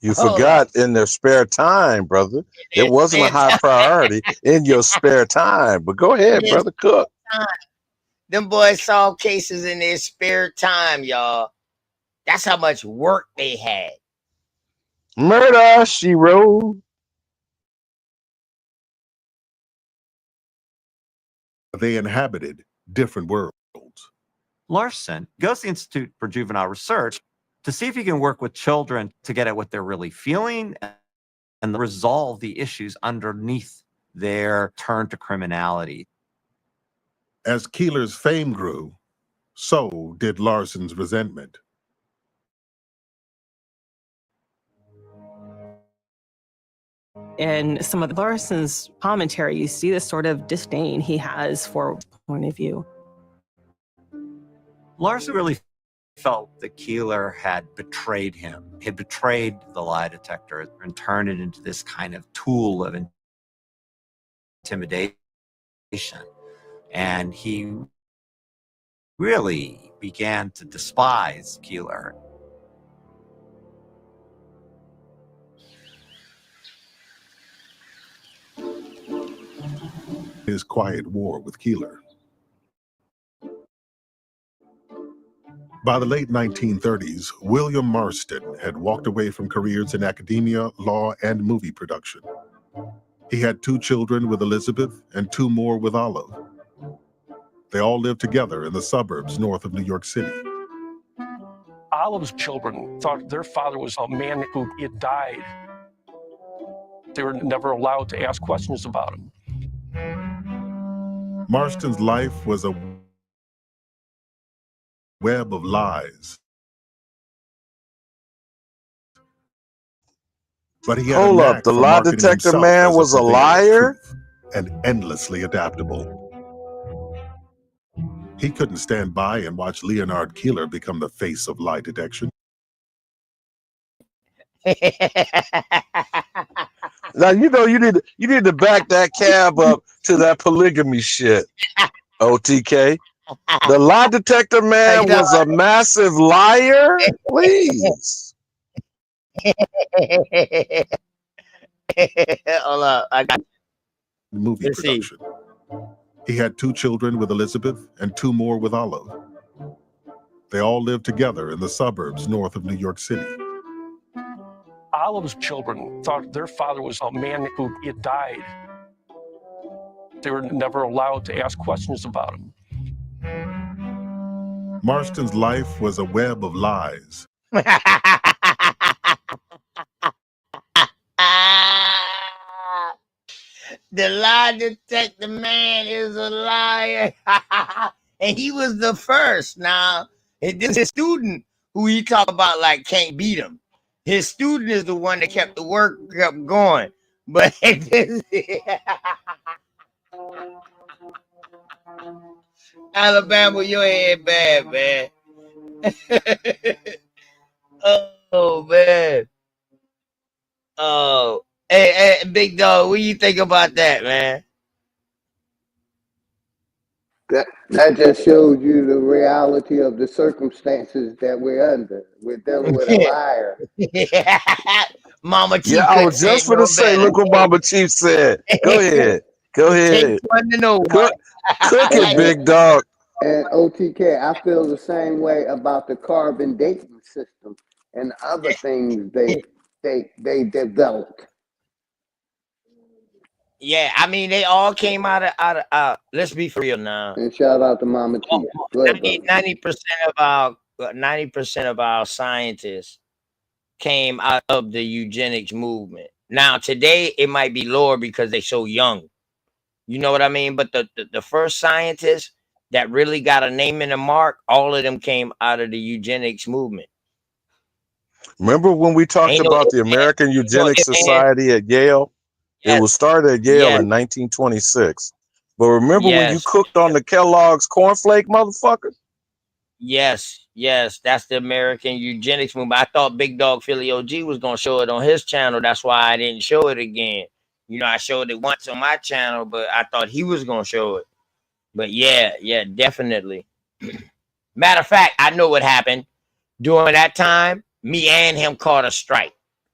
you forgot in their spare time, brother. It wasn't a high priority in your spare time. But go ahead, brother, cook. Them boys solve cases in their spare time, y'all. That's how much work they had. Murder, she wrote. They inhabited different worlds. Larson goes to the Institute for Juvenile Research to see if he can work with children to get at what they're really feeling and resolve the issues underneath their turn to criminality. As Keeler's fame grew, so did Larson's resentment. In some of Larson's commentary, you see this sort of disdain he has for point of view. Larson really felt that Keeler had betrayed him. He had betrayed the lie detector and turned it into this kind of tool of intimidation. And he really began to despise Keeler. His quiet war with Keeler. By the late 1930s, William Marston had walked away from careers in academia, law, and movie production. He had 2 children with Elizabeth and 2 more with Olive. They all lived together in the suburbs north of New York City. Olive's children thought their father was a man who had died. They were never allowed to ask questions about him. Marston's life was a web of lies. But he had Hold a up, knack the for lie marketing detector himself man as was a purveyor of liar? truth and endlessly adaptable. He couldn't stand by and watch Leonard Keeler become the face of lie detection. Now you know you need to back that cab up to that polygamy shit. OTK. The lie detector man was a massive liar. Please. Hold up, I got movie Let's see. production. He had 2 children with Elizabeth and 2 more with Olive. They all lived together in the suburbs north of New York City. Olive's children thought their father was a man who had died. They were never allowed to ask questions about him. Marston's life was a web of lies. The lie detector man is a liar. And he was the first. Now, this is student who he talk about like can't beat him. His student is the one that kept the work kept going. But Alabama, your head bad, man. Oh, man. Oh, hey, big dog, what do you think about that, man? That just showed you the reality of the circumstances that we're under. We're dealing with a liar. Mama Chief Yeah, I couldn't was say just it going to no say, better. look what Mama Chief said. Go ahead. Go It takes ahead. one to know one. Cook it, big dog. And OTK, I feel the same way about the carbon dating system and other things they developed. Yeah, I mean they all came out of let's be for real now. And shout out to Mama Chief. Go ahead, brother. 90% of our scientists came out of the eugenics movement. Now today it might be lower because they're so young. You know what I mean? But the first scientists that really got a name and a mark, all of them came out of the eugenics movement. Remember when we talked Ain't no about the ifs, American ain't no Eugenics ifs, ands. Society at Yale? It Yes. was started at Yale in 1926. But remember when you Yes. cooked on the Kellogg's cornflake, motherfucker? Yes, that's the American eugenics movement. I thought Big Dog Philly OG was gonna show it on his channel. That's why I didn't show it again. You know, I showed it once on my channel, but I thought he was gonna show it. But yeah, definitely. Matter of fact, I know what happened during that time. Me and him caught a strike.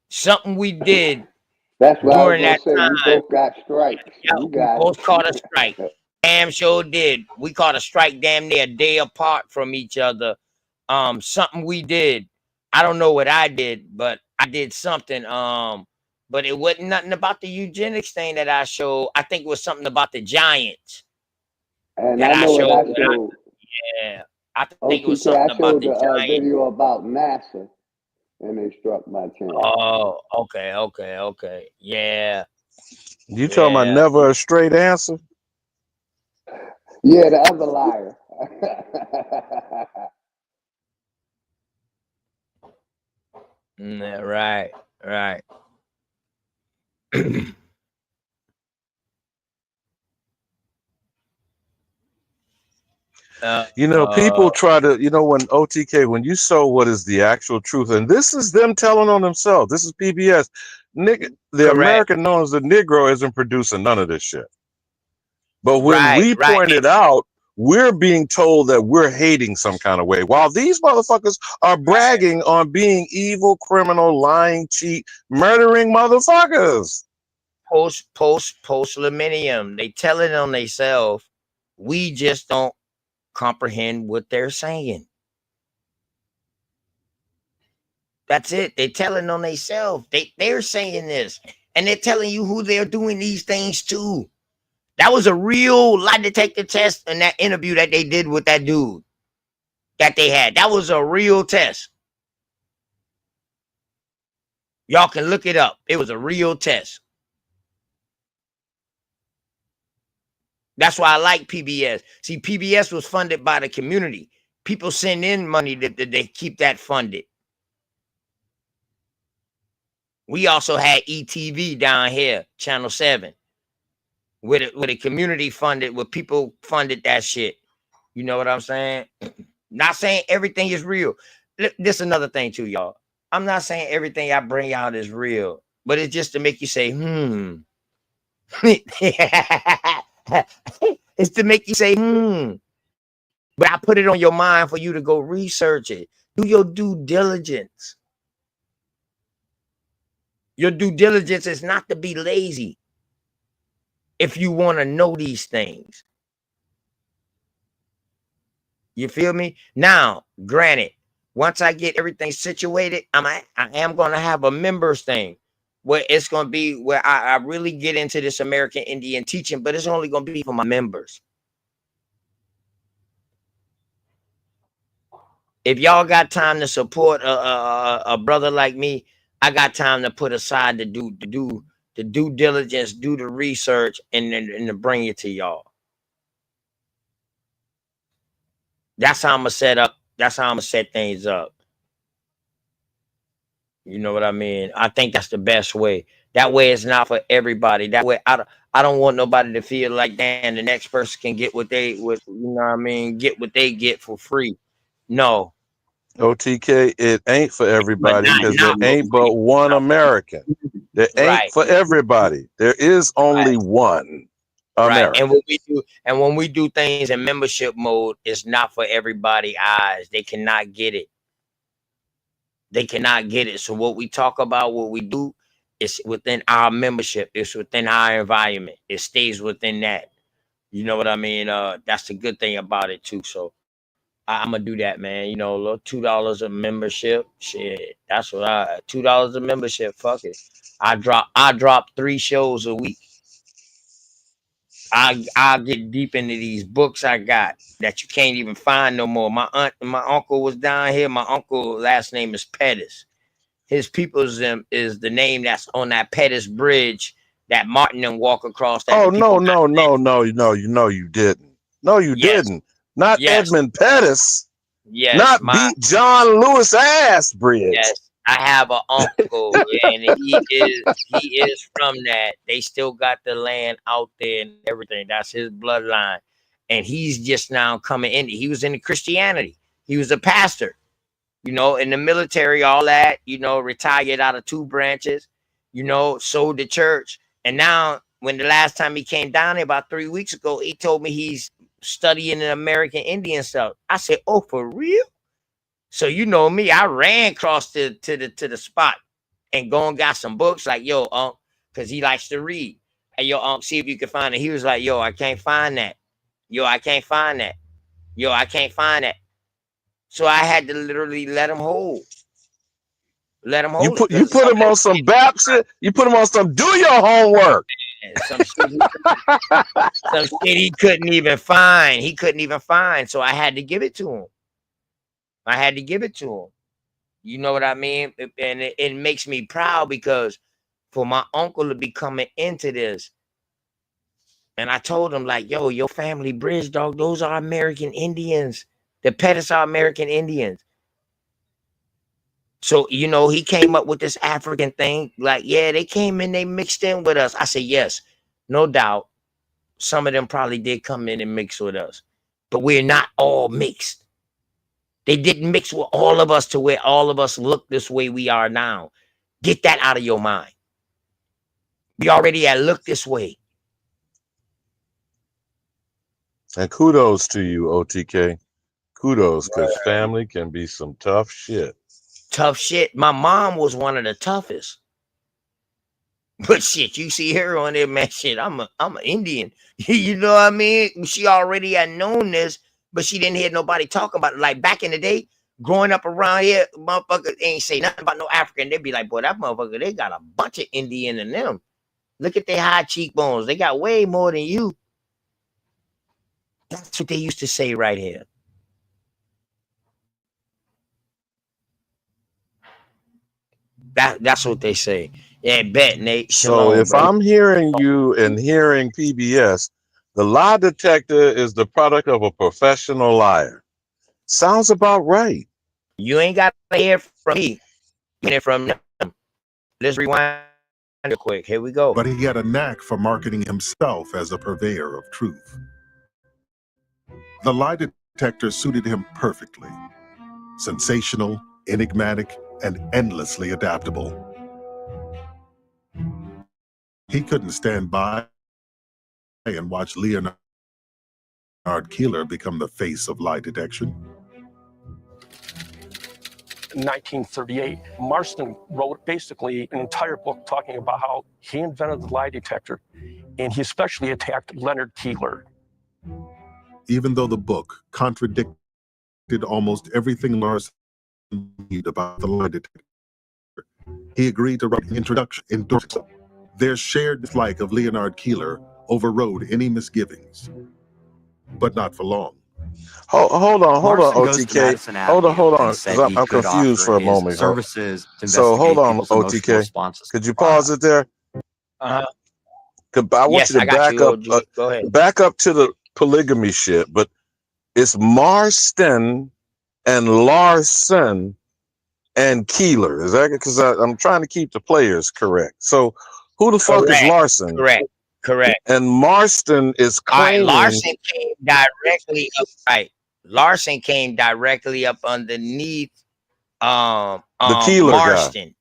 Something we did That's what during I that was gonna say. time. We both got strikes. Yeah, You we got both it. caught a strike. Damn sure did. We caught a strike damn near a day apart from each other. Something we did. I don't know what I did, but I did something. But it wasn't nothing about the eugenics thing that I showed. I think it was something about the giants And that I I know what showed. I showed. Yeah, I think it was OTK, something I about showed the the giants. video about NASA, and they struck my channel. Oh, okay. Yeah. You talking about never a straight answer? Yeah, the other liar. Right. You know, people try to, you know, when OTK, when you show what is the actual truth, and this is them telling on themselves, this is PBS. The Correct. American known as the Negro isn't producing none of this shit. But when we Right. point it out, we're being told that we're hating some kind of way, while these motherfuckers are bragging on being evil, criminal, lying, cheat, murdering motherfuckers. Post-millennium, they tell it on themselves. We just don't comprehend what they're saying. That's it. They're telling on themselves. They're saying this, and they're telling you who they're doing these things to. That was a real lie detector test in that interview that they did with that dude that they had. That was a real test. Y'all can look it up. It was a real test. That's why I like PBS. See, PBS was funded by the community. People send in money that they keep that funded. We also had ETV down here, Channel 7, with a community funded, where people funded that shit. You know what I'm saying? Not saying everything is real. This is another thing too, y'all. I'm not saying everything I bring out is real, but it's just to make you say, it's to make you say, But I put it on your mind for you to go research it. Do your due diligence. Your due diligence is not to be lazy if you want to know these things. You feel me? Now, granted, once I get everything situated, I am going to have a members thing where it's going to be where I really get into this American Indian teaching, but it's only going to be for my members. If y'all got time to support a brother like me, I got time to put aside to do the due diligence, do the research, and to bring it to y'all. That's how I'm gonna set up. That's how I'm gonna set things up. You know what I mean? I think that's the best way. That way it's not for everybody. That way I don't want nobody to feel like, damn, the next person can get what they you know what I mean, get what they get for free. No. OTK, it ain't for everybody because there ain't but one American. There ain't Right. for everybody. There is only one American. Right. And when we do things in membership mode, it's not for everybody eyes. They cannot get it. They cannot get it. So what we talk about, what we do, is within our membership. It's within our environment. It stays within that. You know what I mean? That's the good thing about it too. So I'm gonna do that, man. You know, little $2 a membership. Shit, that's what $2 a membership. Fuck it. I drop 3 shows a week. I'll get deep into these books I got that you can't even find no more. My aunt and my uncle was down here. My uncle last name is Pettis. His people's is the name that's on that Pettis Bridge that Martin and walk across. That Oh, no, you didn't. No, you didn't. Not Edmund Pettis. Yes, not beat John Lewis ass bridge. Yes, I have an uncle, and he is from that. They still got the land out there and everything. That's his bloodline, and he's just now coming in. He was into Christianity. He was a pastor, you know, in the military, all that, you know, retired out of 2 branches, you know, sold the church, and now when the last time he came down here about 3 weeks ago, he told me he's studying the American Indian stuff. I said, "Oh, for real?" So you know me, I ran across to the spot and go and got some books like, yo, because he likes to read. Hey, yo, see if you can find it. He was like, yo, I can't find that. Yo, I can't find that. Yo, I can't find that. So I had to literally let him hold. Let him hold You put him on some BAP shit. You put him on some do your homework. Some shit he couldn't even find. He couldn't even find. So I had to give it to him. I had to give it to him. You know what I mean? And it makes me proud because for my uncle to be coming into this, and I told him like, yo, your family bridge, dog, those are American Indians. The Pettis are American Indians. So, you know, he came up with this African thing. Like, yeah, they came in, they mixed in with us. I said, yes, no doubt. Some of them probably did come in and mix with us, but we're not all mixed. They didn't mix with all of us to where all of us look this way we are now. Get that out of your mind. We already had looked this way. And kudos to you, OTK. Kudos, because family can be some tough shit. Tough shit. My mom was one of the toughest. But shit, you see her on there, man. Shit, I'm an Indian. You know what I mean? She already had known this, but she didn't hear nobody talk about it. Like back in the day, growing up around here, motherfuckers ain't say nothing about no African. They'd be like, boy, that motherfucker, they got a bunch of Indian in them. Look at their high cheekbones. They got way more than you. That's what they used to say right here. That's what they say. Yeah, bet, Nate. Shalom, so if brother. I'm hearing you and hearing PBS, the lie detector is the product of a professional liar. Sounds about right. You ain't got to hear from me. Hear from them. Let's rewind real quick. Here we go. But he had a knack for marketing himself as a purveyor of truth. The lie detector suited him perfectly. Sensational, enigmatic, and endlessly adaptable. He couldn't stand by and watch Leonardo Keeler become the face of lie detection? In 1938, Marston wrote basically an entire book talking about how he invented the lie detector, and he especially attacked Leonard Keeler. Even though the book contradicted almost everything Larson believed about the lie detector, he agreed to write an introduction endorsing. Their shared dislike of Leonard Keeler overrode any misgivings, but not for long. Hold on, Marston goes to OTK. Madison Avenue Hold on, and because said he I'm could confused offer for a his moment. services to So hold investigate on, people's emotional OTK. responses to Could you products. pause it there? Uh-huh. I want Yes, you to I got back you, up, OG. Go ahead. back up to the polygamy shit. But it's Marston and Larson and Keeler. Is that because I'm trying to keep the players correct? So who the fuck is Correct. Larson? Correct. And Marston is All right, claiming Larson came directly up. Right. Larson came directly up underneath the Keeler guy. Marston.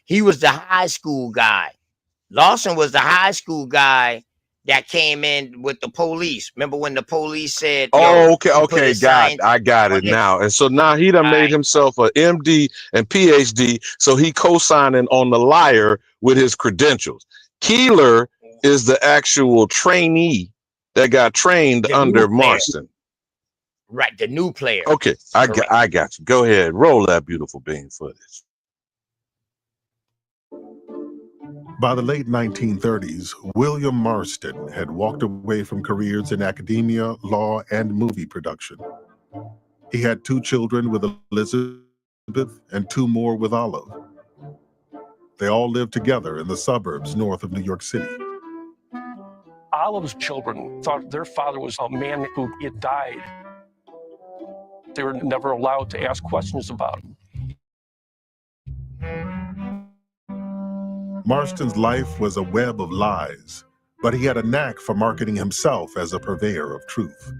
He was the high school guy. Lawson was the high school guy that came in with the police. Remember when the police said, Oh, "Yo, okay, I got it now. And so now he done made himself a MD and PhD, so he co-signing on the liar with his credentials. Keeler is the actual trainee that got trained under Marston. Right, the new player. Okay, I got you. Go ahead, roll that beautiful bean footage. By the late 1930s, William Marston had walked away from careers in academia, law, and movie production. He had 2 children with Elizabeth and 2 more with Olive. They all lived together in the suburbs north of New York City. Olive's children thought their father was a man who had died. They were never allowed to ask questions about him. Marston's life was a web of lies, but he had a knack for marketing himself as a purveyor of truth.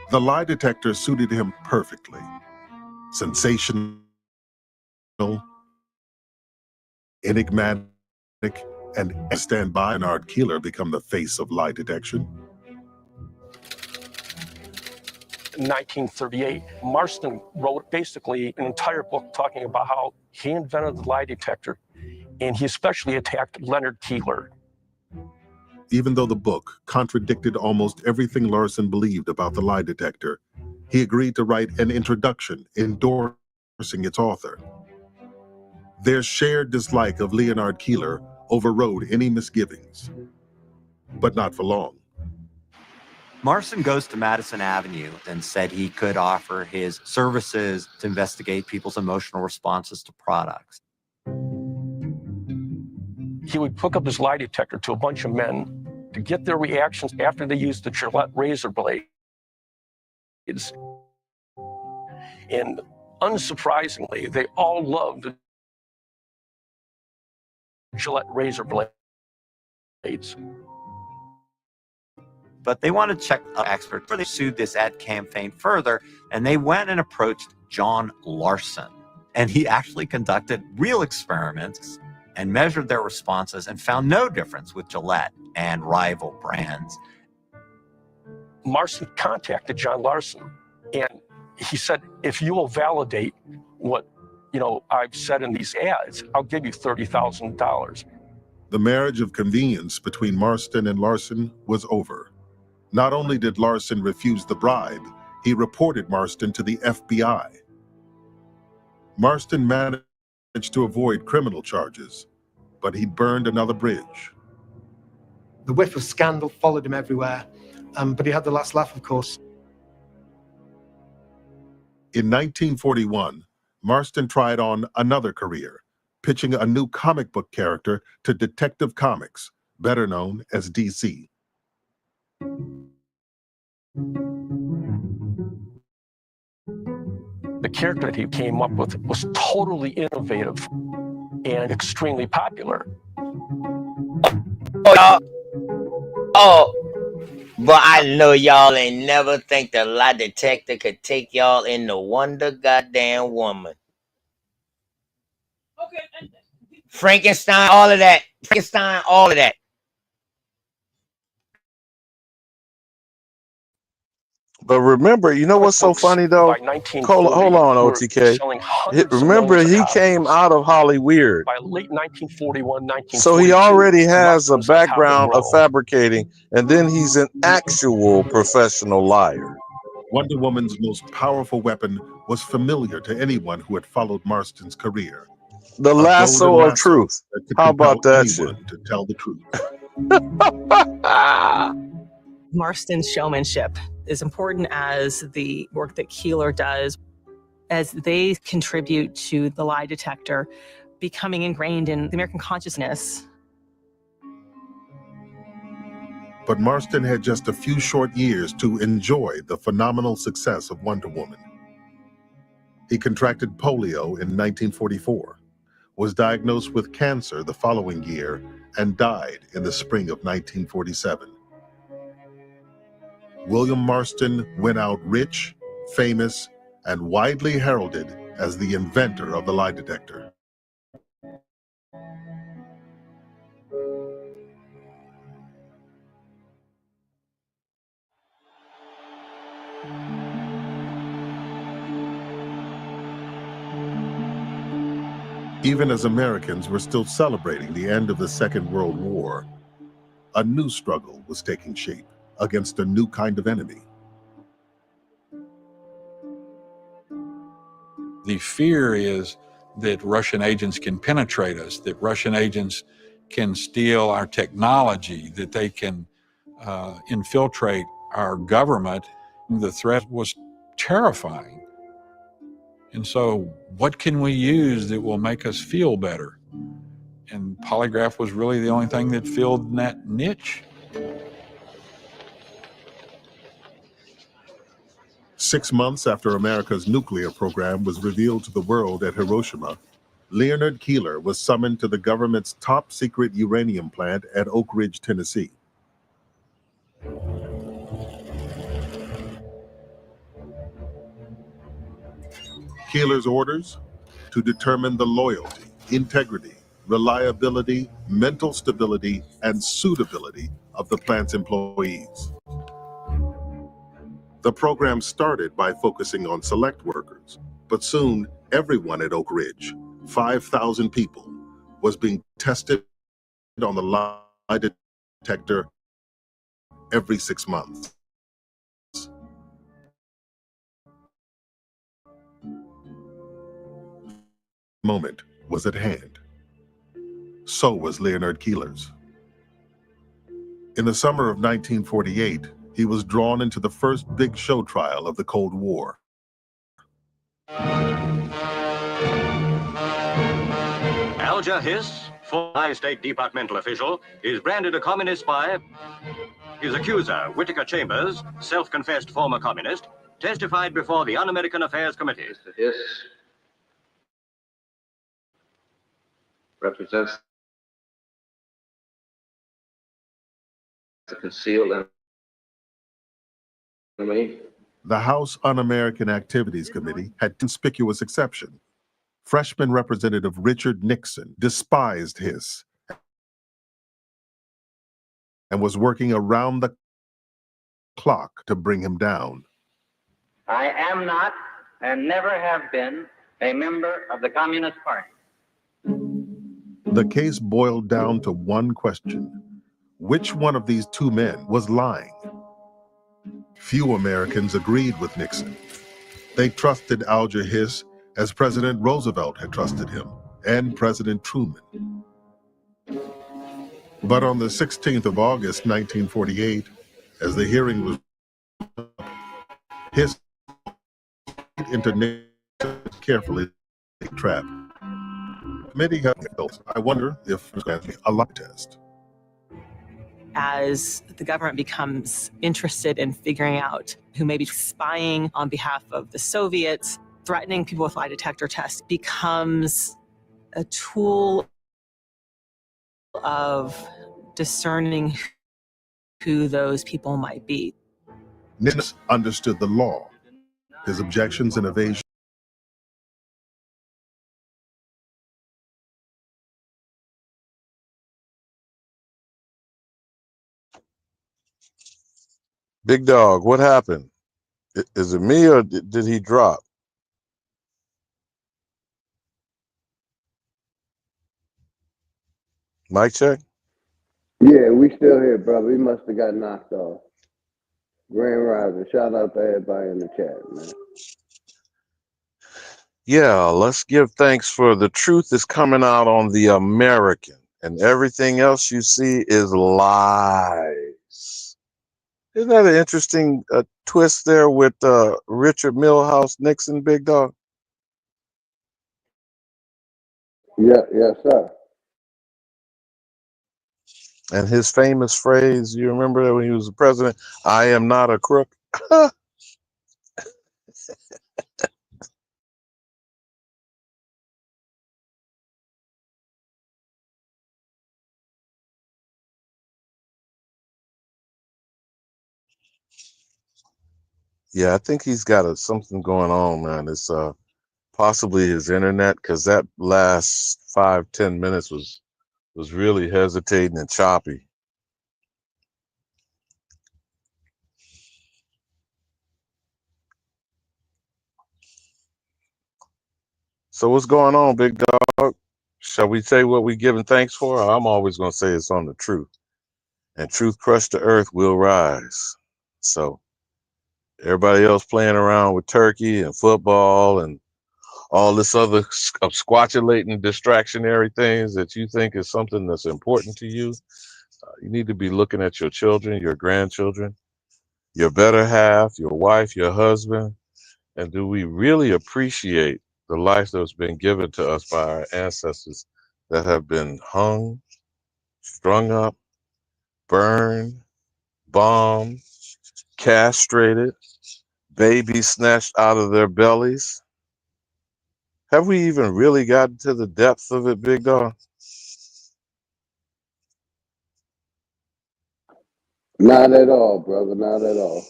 The lie detector suited him perfectly. Sensational, enigmatic, and stand by Leonard Keeler become the face of lie detection. In 1938, Marston wrote basically an entire book talking about how he invented the lie detector, and he especially attacked Leonard Keeler. Even though the book contradicted almost everything Larson believed about the lie detector, he agreed to write an introduction endorsing its author. Their shared dislike of Leonard Keeler overrode any misgivings, but not for long. Marston goes to Madison Avenue and said he could offer his services to investigate people's emotional responses to products. He would hook up his lie detector to a bunch of men to get their reactions after they used the Gillette razor blades. And unsurprisingly, they all loved the Gillette razor blades. But they wanted to check the expert, so they sued this ad campaign further, and they went and approached John Larson. And he actually conducted real experiments and measured their responses and found no difference with Gillette and rival brands. Marston contacted John Larson, and he said, if you will validate what I've said in these ads, I'll give you $30,000. The marriage of convenience between Marston and Larson was over. Not only did Larson refuse the bribe, he reported Marston to the FBI. Marston managed to avoid criminal charges, but he burned another bridge. The whiff of scandal followed him everywhere, but he had the last laugh, of course. In 1941, Marston tried on another career, pitching a new comic book character to Detective Comics, better known as DC. The character that he came up with was totally innovative and extremely popular. But I know y'all ain't never think the lie detector could take y'all into Wonder Goddamn Woman. Frankenstein, all of that. But remember, you know Comic what's so books funny though? by 1940 Hold on, were OTK. selling hundreds of Remember, millions of he copies. came out of Hollywood. By late 1941, So he 1942, already has a Marxism had background of grown. fabricating, and then he's an actual professional liar. Wonder Woman's most powerful weapon was familiar to anyone who had followed Marston's career. The A lasso golden of lasso truth. that could How compel about that shit? anyone to tell the truth. Marston's showmanship is important as the work that Keeler does, as they contribute to the lie detector becoming ingrained in the American consciousness. But Marston had just a few short years to enjoy the phenomenal success of Wonder Woman. He contracted polio in 1944, was diagnosed with cancer the following year, and died in the spring of 1947. William Marston went out rich, famous, and widely heralded as the inventor of the lie detector. Even as Americans were still celebrating the end of the Second World War, a new struggle was taking shape against a new kind of enemy. The fear is that Russian agents can penetrate us, that Russian agents can steal our technology, that they can infiltrate our government. The threat was terrifying. And so what can we use that will make us feel better? And polygraph was really the only thing that filled that niche. 6 months after America's nuclear program was revealed to the world at Hiroshima, Leonard Keeler was summoned to the government's top-secret uranium plant at Oak Ridge, Tennessee. Keeler's orders? To determine the loyalty, integrity, reliability, mental stability, and suitability of the plant's employees. The program started by focusing on select workers, but soon everyone at Oak Ridge, 5,000 people, was being tested on the lie detector every 6 months. Moment was at hand. So was Leonard Keeler's. In the summer of 1948, he was drawn into the first big show trial of the Cold War. Alger Hiss, former State Departmental official, is branded a communist spy. His accuser, Whittaker Chambers, self-confessed former communist, testified before the Un-American Affairs Committee. Mr. Hiss represents the concealed enemy. The House Un-American Activities Committee had a conspicuous exception. Freshman Representative Richard Nixon despised Hiss and was working around the clock to bring him down. I am not and never have been a member of the Communist Party. The case boiled down to one question. Which one of these two men was lying? Few Americans agreed with Nixon. They trusted Alger Hiss as President Roosevelt had trusted him, and President Truman. But on the 16th of August, 1948, as the hearing was Hiss into Nixon's carefully trap. Committee had I wonder if there's going to be a lie test. As the government becomes interested in figuring out who may be spying on behalf of the Soviets, threatening people with lie detector tests becomes a tool of discerning who those people might be. Nixon understood the law. His objections and evasions Big dog, what happened? Is it me or did he drop? Mic check. Yeah, we still here, brother. He must have got knocked off. Grand Rising. Shout out to everybody in the chat, man. Yeah, let's give thanks for the truth is coming out on the American, and everything else you see is lies. Isn't that an interesting twist there with Richard Milhouse Nixon, big dog? Yeah, yes, sir. And his famous phrase, you remember that when he was the president, "I am not a crook." Yeah, I think he's got something going on, man. It's possibly his internet, because that last 5-10 minutes was really hesitating and choppy. So what's going on, big dog? Shall we say what we giving thanks for? I'm always gonna say it's on the truth, and truth crushed the earth will rise. So everybody else playing around with turkey and football and all this other squatulating distractionary things that you think is something that's important to you, you need to be looking at your children, your grandchildren, your better half, your wife, your husband, and do we really appreciate the life that's been given to us by our ancestors that have been hung, strung up, burned, bombed, castrated, babies snatched out of their bellies? Have we even really gotten to the depth of it, big dog? Not at all, brother. Not at all.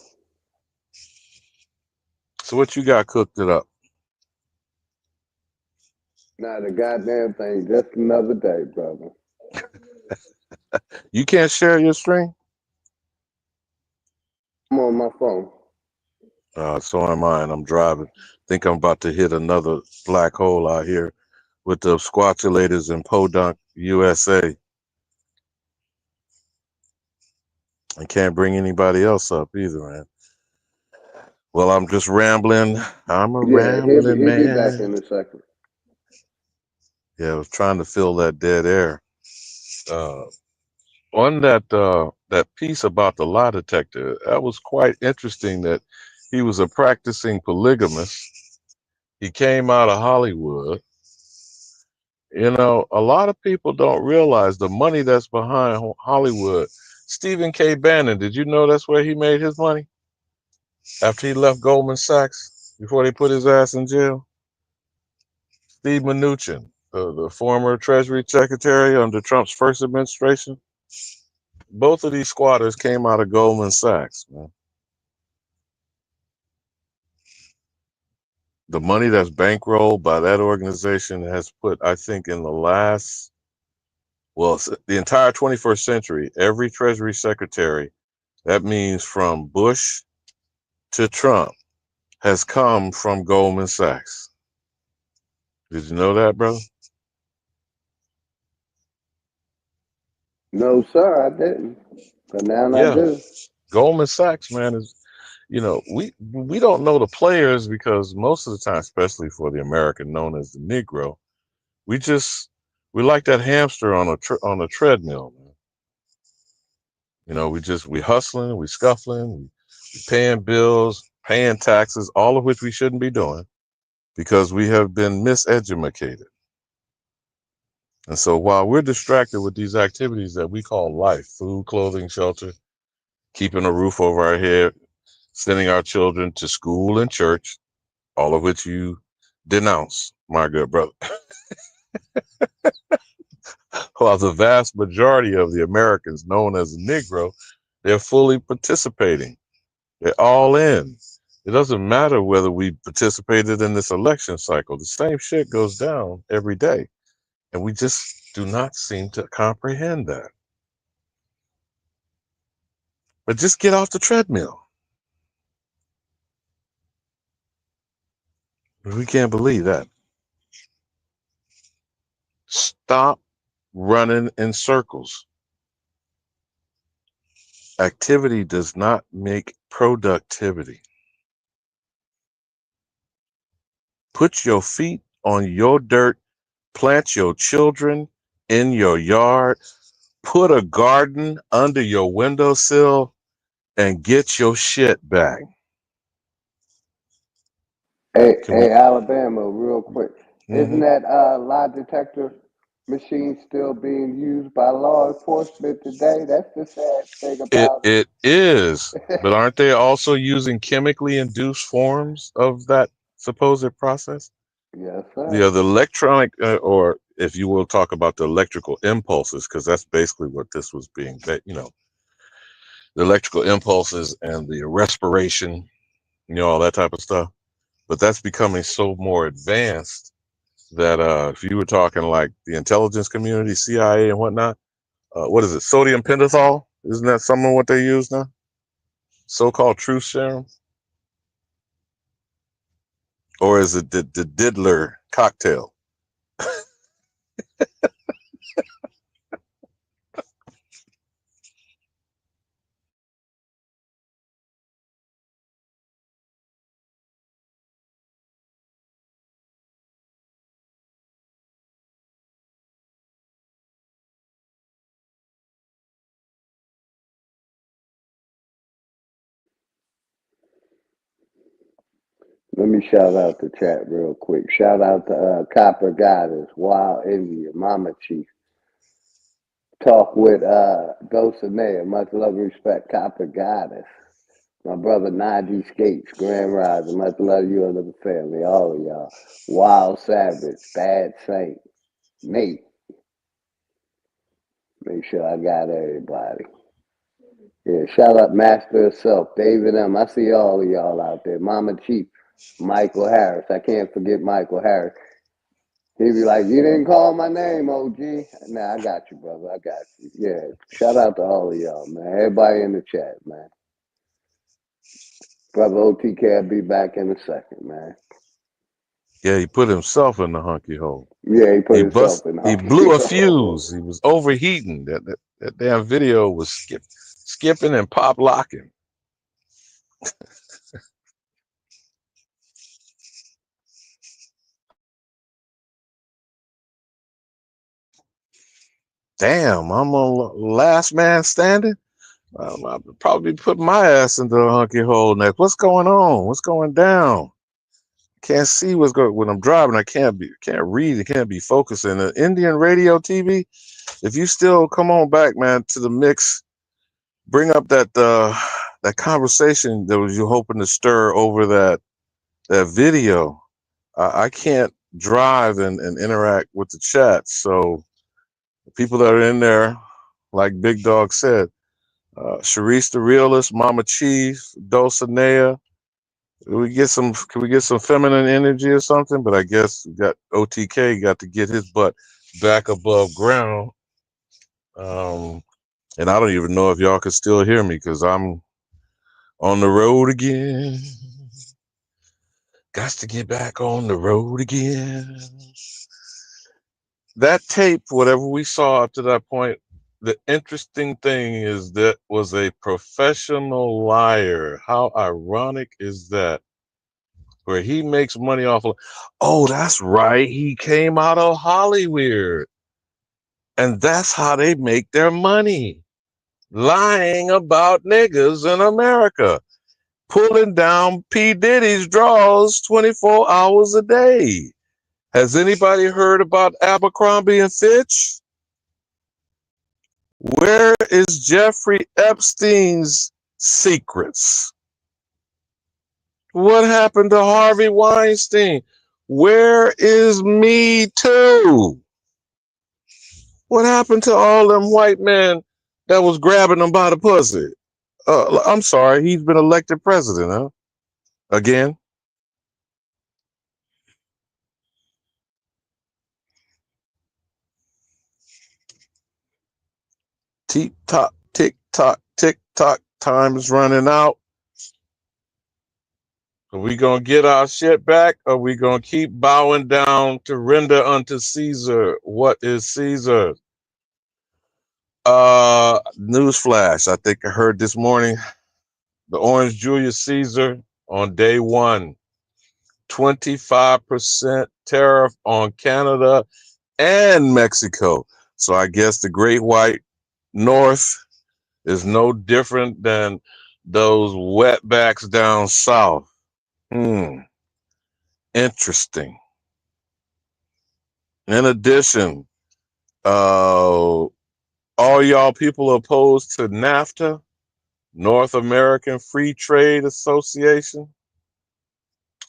So what you got cooked it up? Not a goddamn thing. Just another day, brother. You can't share your string? I'm on my phone. So am I, and I'm driving. Think I'm about to hit another black hole out here with the squatulators in Podunk, USA. I can't bring anybody else up either, man. Well, I'm just rambling. I'm a Yeah, rambling he'll be back man. in a second. Yeah, I was trying to fill that dead air. On that piece about the lie detector, that was quite interesting that he was a practicing polygamist. He came out of Hollywood. You know, a lot of people don't realize the money that's behind Hollywood. Stephen K. Bannon, did you know that's where he made his money? After he left Goldman Sachs, before they put his ass in jail? Steve Mnuchin, the former Treasury Secretary under Trump's first administration. Both of these squatters came out of Goldman Sachs, man. The money that's bankrolled by that organization has put, I think, in the last, well, the entire 21st century, every Treasury Secretary, that means from Bush to Trump, has come from Goldman Sachs. Did you know that, brother? No, sir, I didn't. But now I Yeah. do. Goldman Sachs, man, is, you know, we don't know the players because most of the time, especially for the American known as the Negro, we like that hamster on a treadmill, man. You know, we hustling, we scuffling, we paying bills, paying taxes, all of which we shouldn't be doing because we have been miseducated. And so while we're distracted with these activities that we call life, food, clothing, shelter, keeping a roof over our head, sending our children to school and church, all of which you denounce, my good brother. While the vast majority of the Americans known as the Negro, they're fully participating. They're all in. It doesn't matter whether we participated in this election cycle. The same shit goes down every day. And we just do not seem to comprehend that. But just get off the treadmill. We can't believe that. Stop running in circles. Activity does not make productivity. Put your feet on your dirt, plant your children in your yard, put a garden under your windowsill, and get your shit back. Hey, Can we? hey, Alabama, real quick. Isn't Mhm. that lie detector machine still being used by law enforcement today? That's the sad thing about It is, but it. aren't they also using chemically induced forms of that supposed process? Yes, sir. The electronic, or if you will, talk about the electrical impulses, because that's basically what this was being, the electrical impulses and the respiration, all that type of stuff. But that's becoming so more advanced that if you were talking like the intelligence community, CIA and whatnot, what is it, sodium pentothal? Isn't that some of what they use now? So-called truth serum? Or is it the diddler cocktail? Let me shout out the chat real quick. Shout out to Copper Goddess, Wild India, Mama Chief. Talk with Dulcinea. Much love and respect, Copper Goddess. My brother Najee Skates, Grand Rising. Much love you and the family, all of y'all. Wild Savage, Bad Saint, Nate. Make sure I got everybody. Yeah, shout out Master of Self, David M. I see all of y'all out there. Mama Chief, Michael Harris. I can't forget Michael Harris. He'd be like, you didn't call my name, OG. Nah, I got you, brother. I got you. Yeah, shout out to all of y'all, man. Everybody in the chat, man. Brother OTK, I'll be back in a second, man. Yeah, he put himself in the hunky hole. Yeah, he put himself in He hunky blew a hole. fuse. He was overheating. That damn video was skipping and pop locking. Damn, I'm on last man standing. I'll probably put my ass into the hunky hole next. What's going on? What's going down? Can't see what's going when I'm driving. I can't read. I can't be focusing. The Indian radio TV. If you still come on back, man, to the mix, bring up that conversation that was you hoping to stir over that video. I can't drive and interact with the chat, so the people that are in there, like Big Dog said, Sharice the Realist, Mama Chief, Dulcinea. Can we get some feminine energy or something? But I guess we got OTK got to get his butt back above ground. And I don't even know if y'all can still hear me because I'm on the road again. Got to get back on the road again. That tape, whatever we saw up to that point, the interesting thing is that was a professional liar. How ironic is that? Where he makes money off of, oh, that's right. He came out of Hollywood. And that's how they make their money. Lying about niggas in America. Pulling down P. Diddy's draws 24 hours a day. Has anybody heard about Abercrombie and Fitch? Where is Jeffrey Epstein's secrets? What happened to Harvey Weinstein? Where is Me Too? What happened to all them white men that was grabbing them by the pussy? I'm sorry, he's been elected president, huh? Again? Tick tock, tick tock, tick tock. Time is running out. Are we going to get our shit back? Or are we going to keep bowing down to render unto Caesar what is Caesar? Newsflash. I think I heard this morning. The Orange Julius Caesar on day one. 25% tariff on Canada and Mexico. So I guess the Great White North is no different than those wetbacks down south. Interesting. In addition, all y'all people opposed to NAFTA, North American Free Trade Association.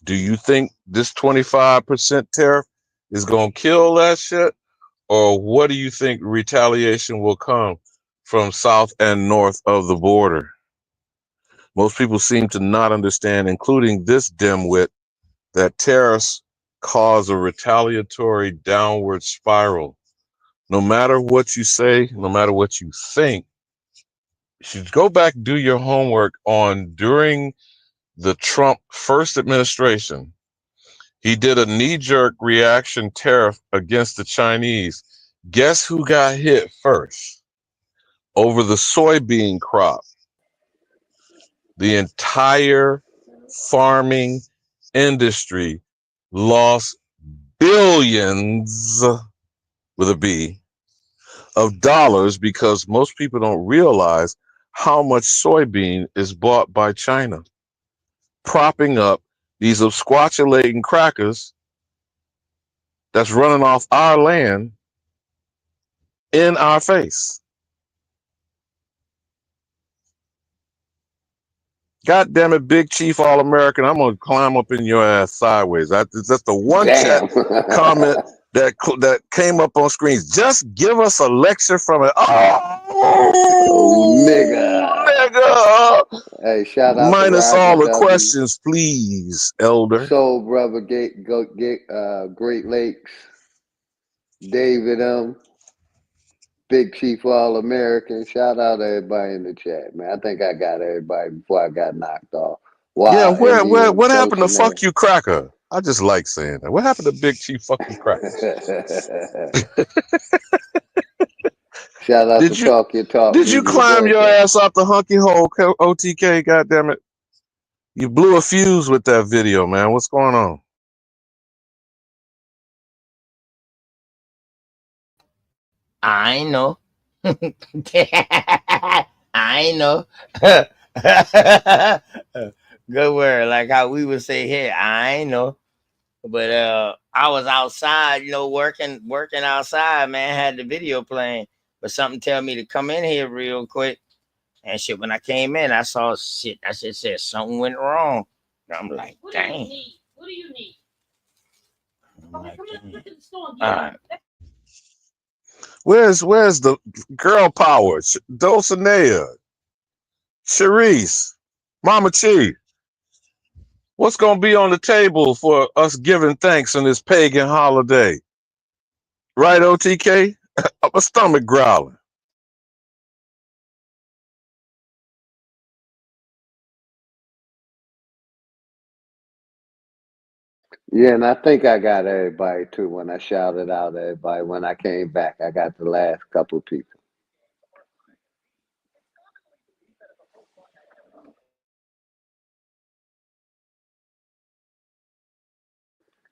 Do you think this 25% tariff is going to kill that shit? Or what do you think retaliation will come from south and north of the border? Most people seem to not understand, including this dimwit, that tariffs cause a retaliatory downward spiral. No matter what you say, no matter what you think, you should go back and do your homework on during the Trump first administration. He did a knee-jerk reaction tariff against the Chinese. Guess who got hit first? Over the soybean crop. The entire farming industry lost billions, with a B, of dollars because most people don't realize how much soybean is bought by China, propping up these absquatulating crackers that's running off our land in our face. God damn it, Big Chief All-American, I'm going to climb up in your ass sideways. That's the one chat comment that came up on screens. Just give us a lecture from it. Nigga. Hey, shout out to Minus Roger all the W. questions, please, Elder. Soul Brother Great Lakes. David Big Chief All American. Shout out to everybody in the chat, man. I think I got everybody before I got knocked off. Yeah, Wow, what happened to Fuck You Cracker? I just like saying that. What happened to Big Chief Fuck You Cracker? Shout out to Talk Your Talk. Did you climb your ass out the hunky hole, OTK? Goddamn it! You blew a fuse with that video, man. What's going on? I know. I know. Good word. Like how we would say here, I know. But I was outside, working outside, man. Had the video playing. But something tell me to come in here real quick. And shit, when I came in, I saw shit. I just said something went wrong. I'm like, dang. What do you need? Like, All right. Where's the girl power? Dulcinea, Sharice, Mama Chi. What's gonna be on the table for us giving thanks on this pagan holiday? Right, OTK? My stomach growling. Yeah, and I think I got everybody too when I shouted out everybody. When I came back, I got the last couple people.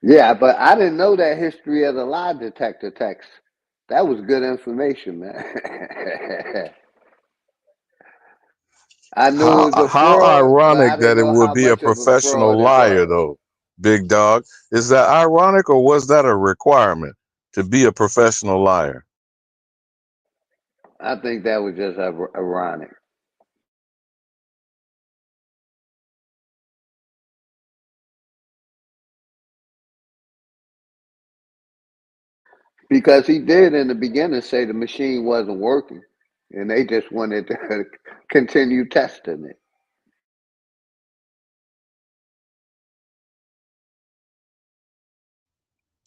Yeah, but I didn't know that history of the lie detector text. That was good information, man. I knew it was a How fraud, but I ironic didn't that it know would how be a much of a professional fraud it liar, was. though, Big Dog. Is that ironic, or was that a requirement to be a professional liar? I think that was just ironic. Because he did in the beginning say the machine wasn't working, and they just wanted to continue testing it.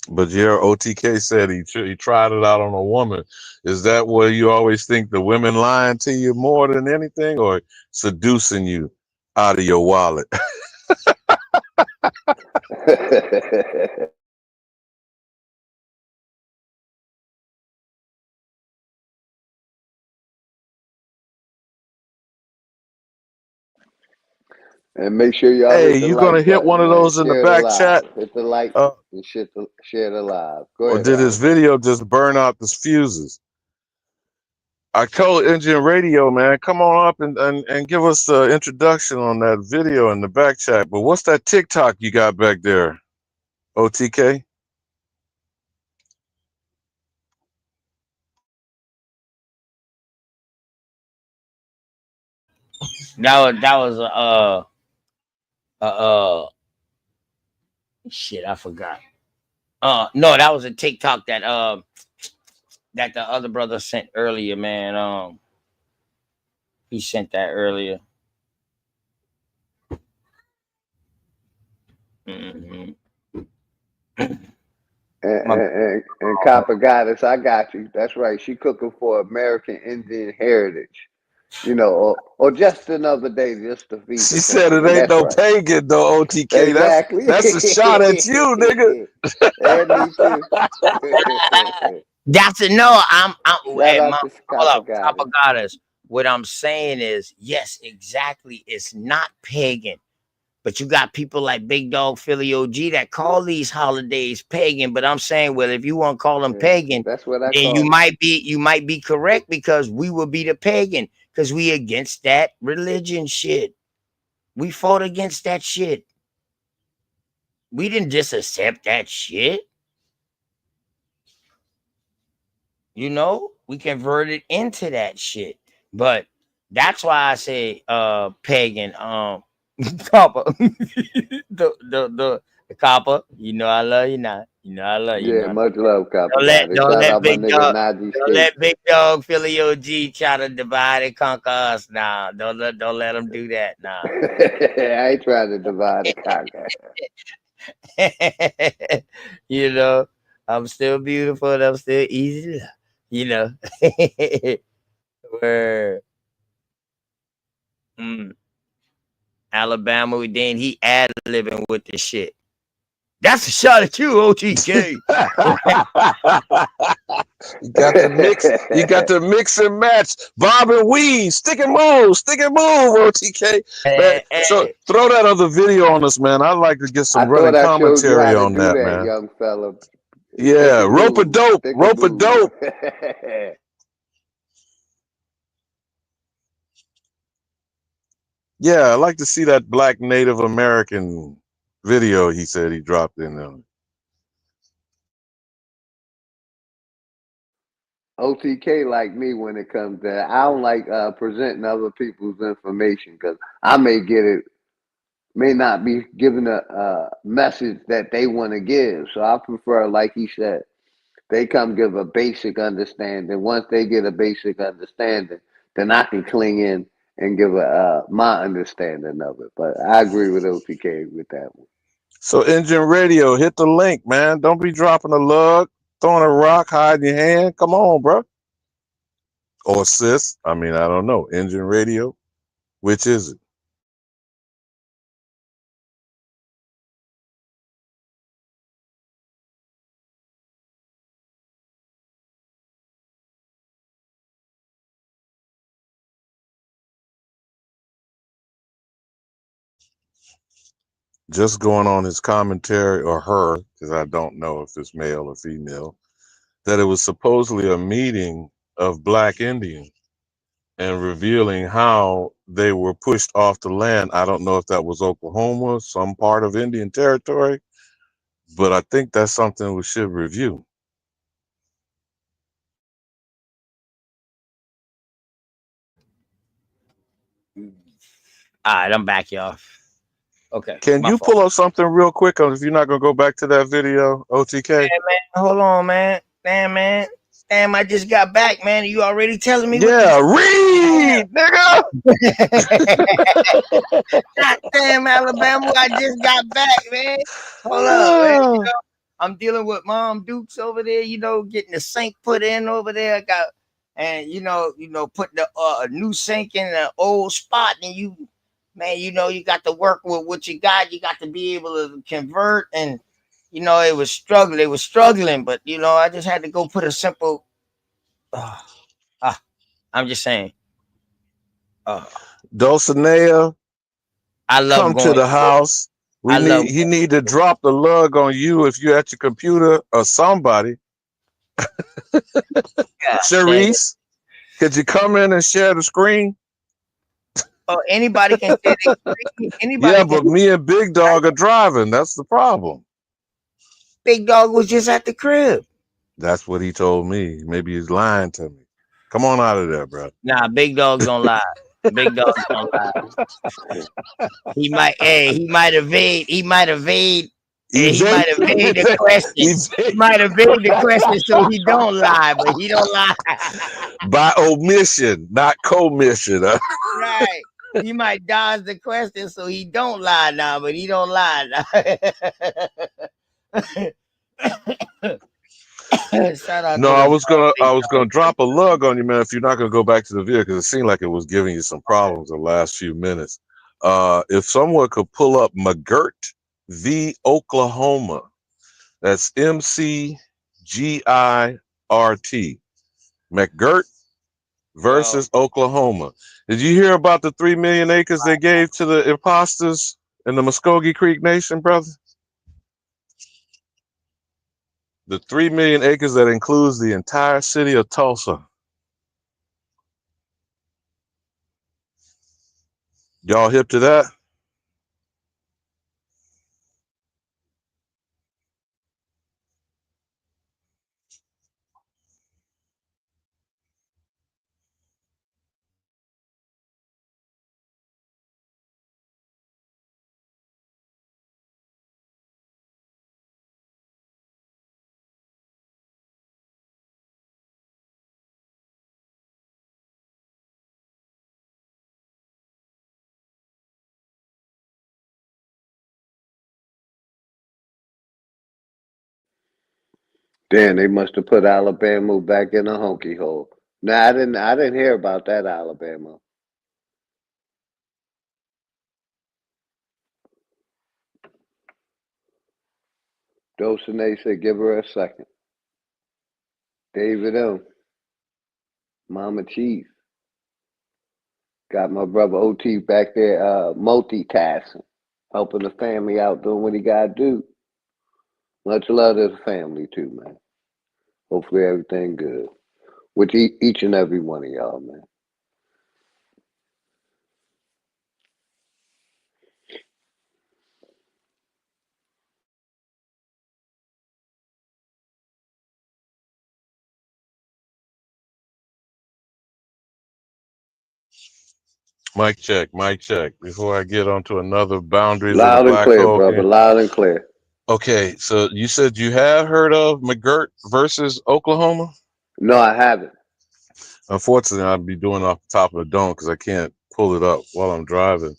But yeah, OTK said he tried it out on a woman. Is that where you always think the women lying to you more than anything, or seducing you out of your wallet? And make sure y'all Hey, hit the you gonna like hit one button, of man. those in the Share the back chat? live. Hit the like Uh, and share the live. Go or ahead, did his Al. video just burn out the fuses? I told Engine Radio, man, come on up and give us the introduction on that video in the back chat. But what's that TikTok you got back there, OTK? That was shit, I forgot. No, that was a TikTok that that the other brother sent earlier, man. He sent that earlier. Mm-hmm. And Copper Goddess, I got you. That's right. She cooking for American Indian heritage. You know, or just another day just to feed She the said it family. ain't That's no right. pagan though, OTK. Exactly. That's a shot at you, nigga. And me too. That's it. No, Shout hey, out mom, to hold Copper up, Papa Goddess. Goddess. What I'm saying is, yes, exactly. It's not pagan. But you got people like Big Dog Philly OG that call these holidays pagan. But I'm saying, well, if you want to call them pagan, That's what I then call them. you might be correct, because we will be the pagan, because we against that religion shit. We fought against that shit. We didn't just accept that shit. You know, we converted into that shit. But that's why I say pagan. Copper. the copper. You know I love you now. You know I love you Yeah, now. much love, Copper Don't let Goddess. don't Shout let out my big nigga dog Najee don't Skate. let big dog Philly OG try to divide and conquer us now. Don't let him do that now. I ain't trying to divide the conquer. You know, I'm still beautiful and I'm still easy to love. You know. Word. Alabama, then he ad libbing with this shit. That's a shot at you, OTK. You got to mix and match. Bob and weave, stick and move, OTK. Man, so throw that other video on us, man. I'd like to get some I running thought I showed you commentary how to on do that, that, man. young fella. Yeah, rope a dope. Yeah, I'd like to see that Black Native American video he said he dropped in there. OTK like me when it comes to that. I don't like presenting other people's information because I may not be giving a message that they want to give. So I prefer, like he said, they come give a basic understanding. Once they get a basic understanding, then I can cling in and give my understanding of it. But I agree with OTK with that one. So Engine Radio, hit the link, man. Don't be dropping a lug, throwing a rock, hiding your hand. Come on, bro. Or sis. I mean, I don't know. Engine Radio. Which is it? Just going on his commentary, or her, because I don't know if it's male or female, that it was supposedly a meeting of Black Indians and revealing how they were pushed off the land. I don't know if that was Oklahoma, some part of Indian Territory, but I think that's something we should review. All right, I'm back, y'all. Okay. Can you pull up something real quick if you're not going to go back to that video, OTK? Man, hold on, man. Damn, man. Damn, I just got back, man. You already telling me what Yeah, read, nigga. God damn, Alabama, I just got back, man. Hold up, man. You know, I'm dealing with Mom Dukes over there, you know, getting the sink put in over there. I got, and you know, put the new sink in the old spot, and man, you know, you got to work with what you got. You got to be able to convert, and you know, it was struggling. It was struggling, but you know, I just had to go put a simple. I'm just saying. Dulcinea, I love come to going. the house. I love. He need to drop the lug on you if you're at your computer or somebody. Cerise, could you come in and share the screen? Oh, anybody can share their screen. Anybody Yeah, can. but me and Big Dog are driving. That's the problem. Big Dog was just at the crib. That's what he told me. Maybe he's lying to me. Come on out of there, bro. Nah, Big Dog don't lie. Big Dog don't lie. He might. Hey, he might evade. He might evade. He might evade the question. He might evade the question, so he don't lie. But he don't lie. By omission, not commission. Right. He might dodge the question, so he don't lie now. But he don't lie now. Shout out No, to I the was gonna drop a lug on you, man. If you're not gonna go back to the video, because it seemed like it was giving you some problems the last few minutes. If someone could pull up McGirt v. Oklahoma, that's McGirt, McGirt versus Oklahoma. Did you hear about the 3 million acres they gave to the imposters in the Muskogee Creek Nation, brother? The 3 million acres that includes the entire city of Tulsa. Y'all hip to that? Damn, they must have put Alabama back in a honky hole. No, I didn't hear about that Alabama. Dulcinea said, give her a second. David M. Mama Chief. Got my brother OT back there multitasking, helping the family out, doing what he got to do. Much love to the family, too, man. Hopefully everything good. With each and every one of y'all, man. Mic check, mic check. Before I get onto another boundaries of the Loud and black clear, hole brother. game. Loud and clear. Okay, so you said you have heard of McGirt versus Oklahoma? No, I haven't. Unfortunately, I'd be doing off the top of the dome because I can't pull it up while I'm driving.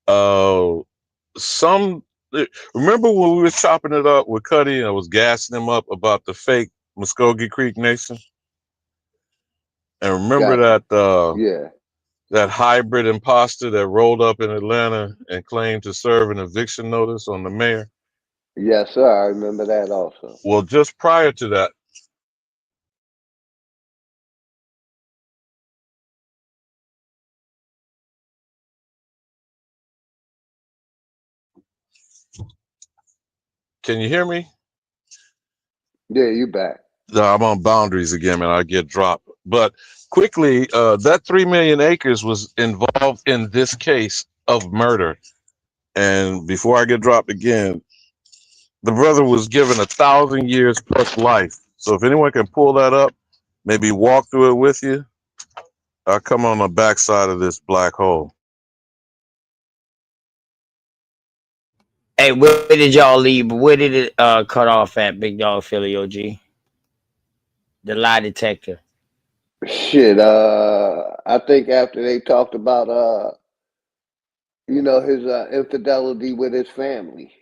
Remember when we were chopping it up with Cuddy and I was gassing him up about the fake Muskogee Creek Nation? And remember Yeah. that hybrid imposter that rolled up in Atlanta and claimed to serve an eviction notice on the mayor? Yes, sir. I remember that also. Well, just prior to that, can you hear me? Yeah, you back. No, I'm on boundaries again, man. I get dropped. But quickly, that 3 million acres was involved in this case of murder. And before I get dropped again, the brother was given 1,000 years plus life. So if anyone can pull that up, maybe walk through it with you, I'll come on the backside of this black hole. Hey, where did y'all leave? Where did it cut off at, Big Dog Philly OG? The lie detector. Shit, I think after they talked about his infidelity with his family.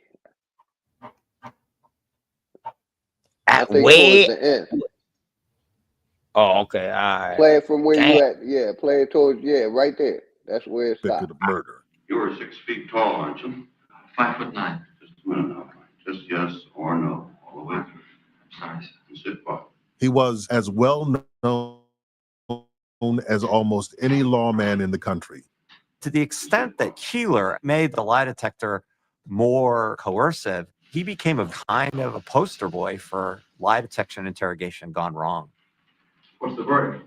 I think towards the end. Oh, okay. All right. Play it from where you at. Yeah, play it towards, right there. That's where it stopped. Convicted of murder. You're 6 feet tall, aren't you? 5'9". Just a minute now. Just yes or no, all the way through. I'm sorry, sir. Sit quiet. He was as well known as almost any lawman in the country. To the extent that Keeler made the lie detector more coercive, he became a kind of a poster boy for lie detection interrogation gone wrong. What's the verdict?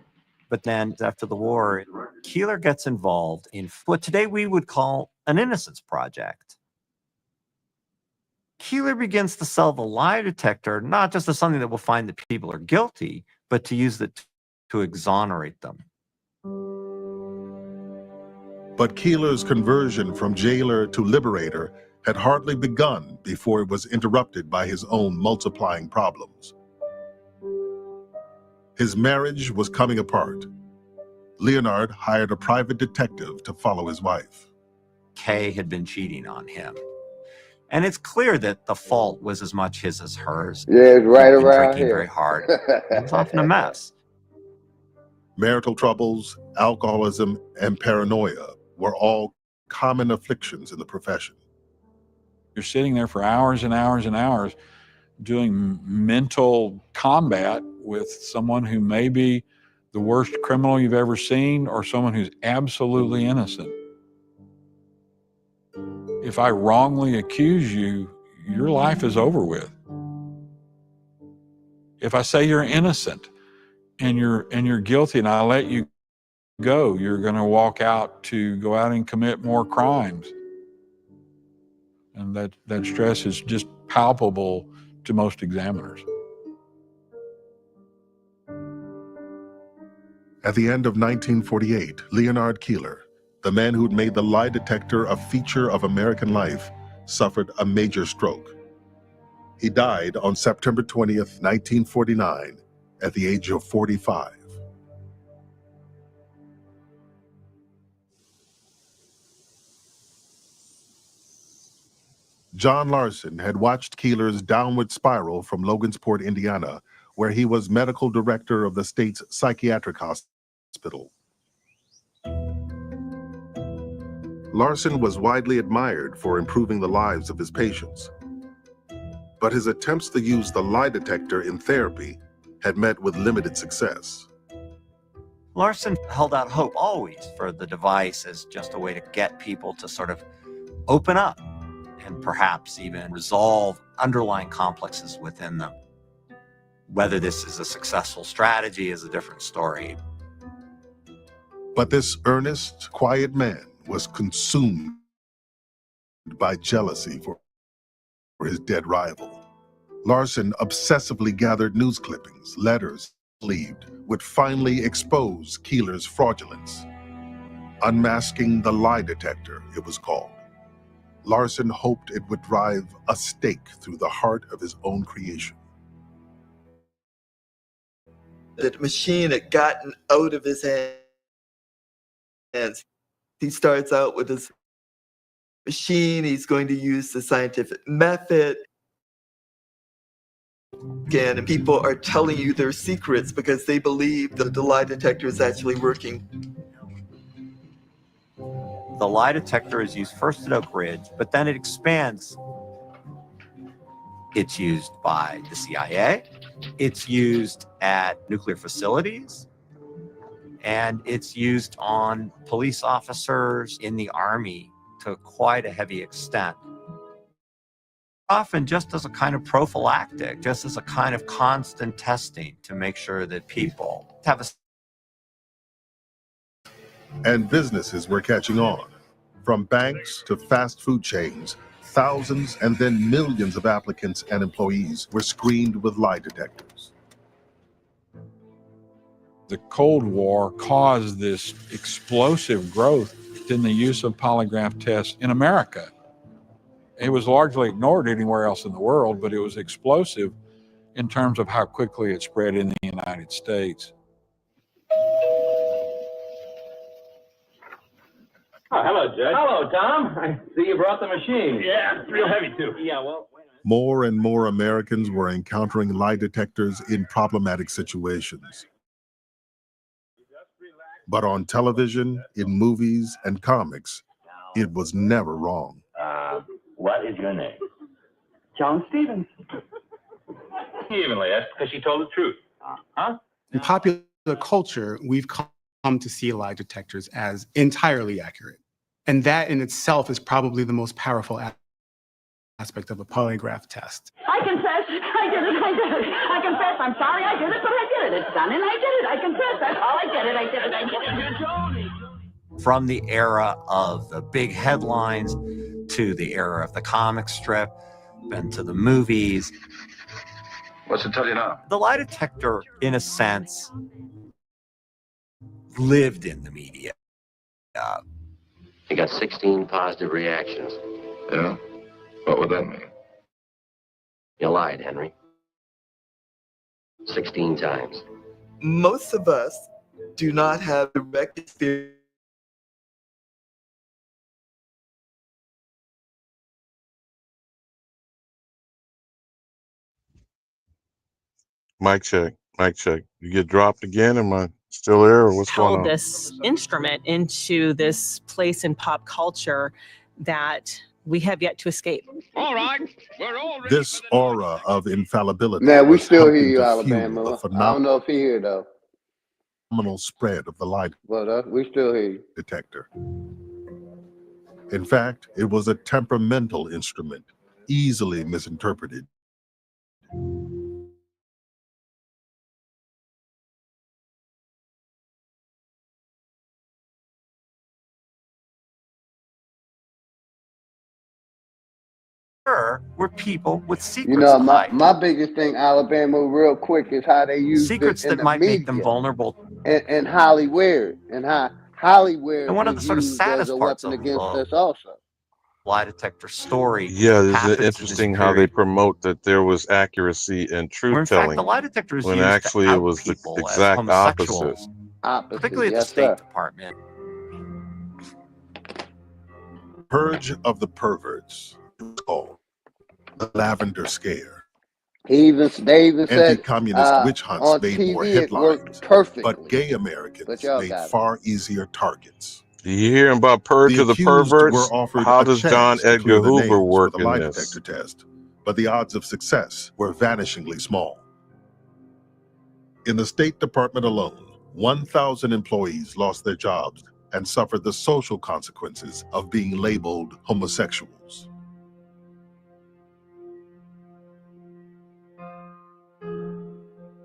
But then after the war, Keeler gets involved in what today we would call an innocence project. Keeler begins to sell the lie detector not just as something that will find that people are guilty, but to use it to exonerate them. But Keeler's conversion from jailer to liberator had hardly begun before it was interrupted by his own multiplying problems. His marriage was coming apart. Leonard hired a private detective to follow his wife. Kay had been cheating on him. And it's clear that the fault was as much his as hers. Yeah, it's right He'd been around drinking here. very hard. It was often a mess. Marital troubles, alcoholism, and paranoia were all common afflictions in the profession. You're sitting there for hours and hours and hours doing mental combat with someone who may be the worst criminal you've ever seen or someone who's absolutely innocent. If I wrongly accuse you, your life is over with. If I say you're innocent and you're guilty and I let you go, you're going to walk out to go out and commit more crimes. And that stress is just palpable to most examiners. At the end of 1948, Leonard Keeler, the man who'd made the lie detector a feature of American life, suffered a major stroke. He died on September 20th, 1949, at the age of 45. John Larson had watched Keeler's downward spiral from Logansport, Indiana, where he was medical director of the state's psychiatric hospital. Larson was widely admired for improving the lives of his patients. But his attempts to use the lie detector in therapy had met with limited success. Larson held out hope always for the device as just a way to get people to sort of open up and perhaps even resolve underlying complexes within them. Whether this is a successful strategy is a different story. But this earnest, quiet man was consumed by jealousy for his dead rival. Larson obsessively gathered news clippings, letters, believed would finally expose Keeler's fraudulence. Unmasking the lie detector, it was called. Larson hoped it would drive a stake through the heart of his own creation. The machine had gotten out of his hands. He starts out with his machine. He's going to use the scientific method. Again, and people are telling you their secrets because they believe that the lie detector is actually working. The lie detector is used first at Oak Ridge, but then it expands. It's used by the CIA. It's used at nuclear facilities. And it's used on police officers in the Army to quite a heavy extent. Often just as a kind of prophylactic, just as a kind of constant testing to make sure that people have a... And businesses were catching on. From banks to fast food chains, thousands and then millions of applicants and employees were screened with lie detectors. The Cold War caused this explosive growth in the use of polygraph tests in America. It was largely ignored anywhere else in the world, but it was explosive in terms of how quickly it spread in the United States. Oh, hello, Judge. Hello, Tom. I see you brought the machine. Yeah, it's real heavy, too. Yeah, well, wait a minute. More and more Americans were encountering lie detectors in problematic situations. But on television, in movies, and comics, It was never wrong. What is your name? John Stevens. Evenly, that's because she told the truth. Huh? In popular culture, we've come to see lie detectors as entirely accurate. And that in itself is probably the most powerful aspect of a polygraph test. I confess. I did it. I confess. I'm sorry I did it, but I did it. It's done, and I did it. I confess. That's all. I did it. I did it. You told me. From the era of the big headlines to the era of the comic strip, then to the movies. What's it tell you now? The lie detector, in a sense, lived in the media. He got 16 positive reactions. Yeah? What would that mean? You lied, Henry. 16 times. Most of us do not have direct experience. Mic check. Mic check. You get dropped again? Am I still there, or what's going Held on? this instrument into this place in pop culture that we have yet to escape. All right, we're all ready. This aura of infallibility Man, we was still hear helping you, to Alabama. fuel the I don't know if he here though. phenomenal spread of the lie But we still hear you. detector. In fact, it was a temperamental instrument, easily misinterpreted. Were people with You secrets know, to my, hide. my biggest thing, Alabama, real quick, is how they use Secrets it in that the might make them media vulnerable. and Hollywood, and how Hollywood And one of is the sort of used as saddest a parts weapon of against the us also. lie detector story Yeah, it's happens interesting in this how they period promote that there was accuracy and where, truth in fact, the telling, lie detector is when used to actually it out was the people as exact opposite. homosexuals, Opposite, particularly at the yes, State sir. Department. Purge of the perverts, called the Lavender Scare. They even said Anti-communist witch hunts on made more TV it worked headlines, perfectly. but gay But Americans y'all made got it. far easier targets. Do you hear about Purge The of the accused Perverts? were offered How a does John chance to clear Edgar their Hoover names work with a in lie this? detector test, but the odds of success were vanishingly small. In the State Department alone, 1,000 employees lost their jobs and suffered the social consequences of being labeled homosexuals.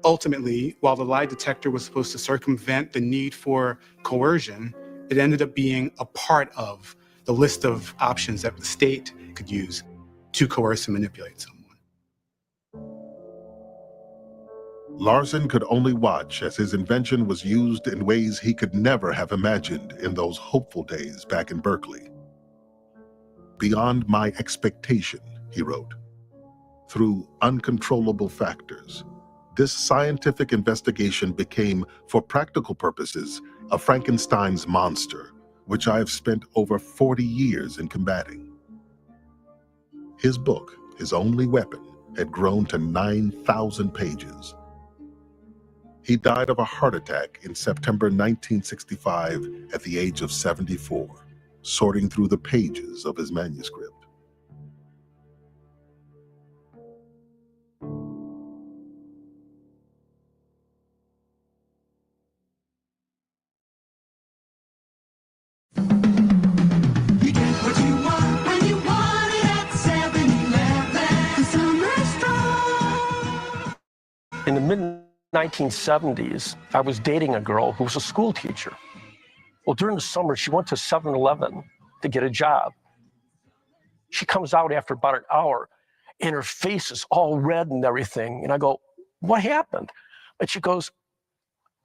Ultimately, while the lie detector was supposed to circumvent the need for coercion, it ended up being a part of the list of options that the state could use to coerce and manipulate someone. Larson could only watch as his invention was used in ways he could never have imagined in those hopeful days back in Berkeley. Beyond my expectation, he wrote, through uncontrollable factors, this scientific investigation became, for practical purposes, a Frankenstein's monster, which I have spent over 40 years in combating. His book, his only weapon, had grown to 9,000 pages. He died of a heart attack in September 1965 at the age of 74, sorting through the pages of his manuscript. In the mid-1970s, I was dating a girl who was a school teacher. Well, during the summer, she went to 7-Eleven to get a job. She comes out after about an hour, and her face is all red and everything. And I go, what happened? And she goes,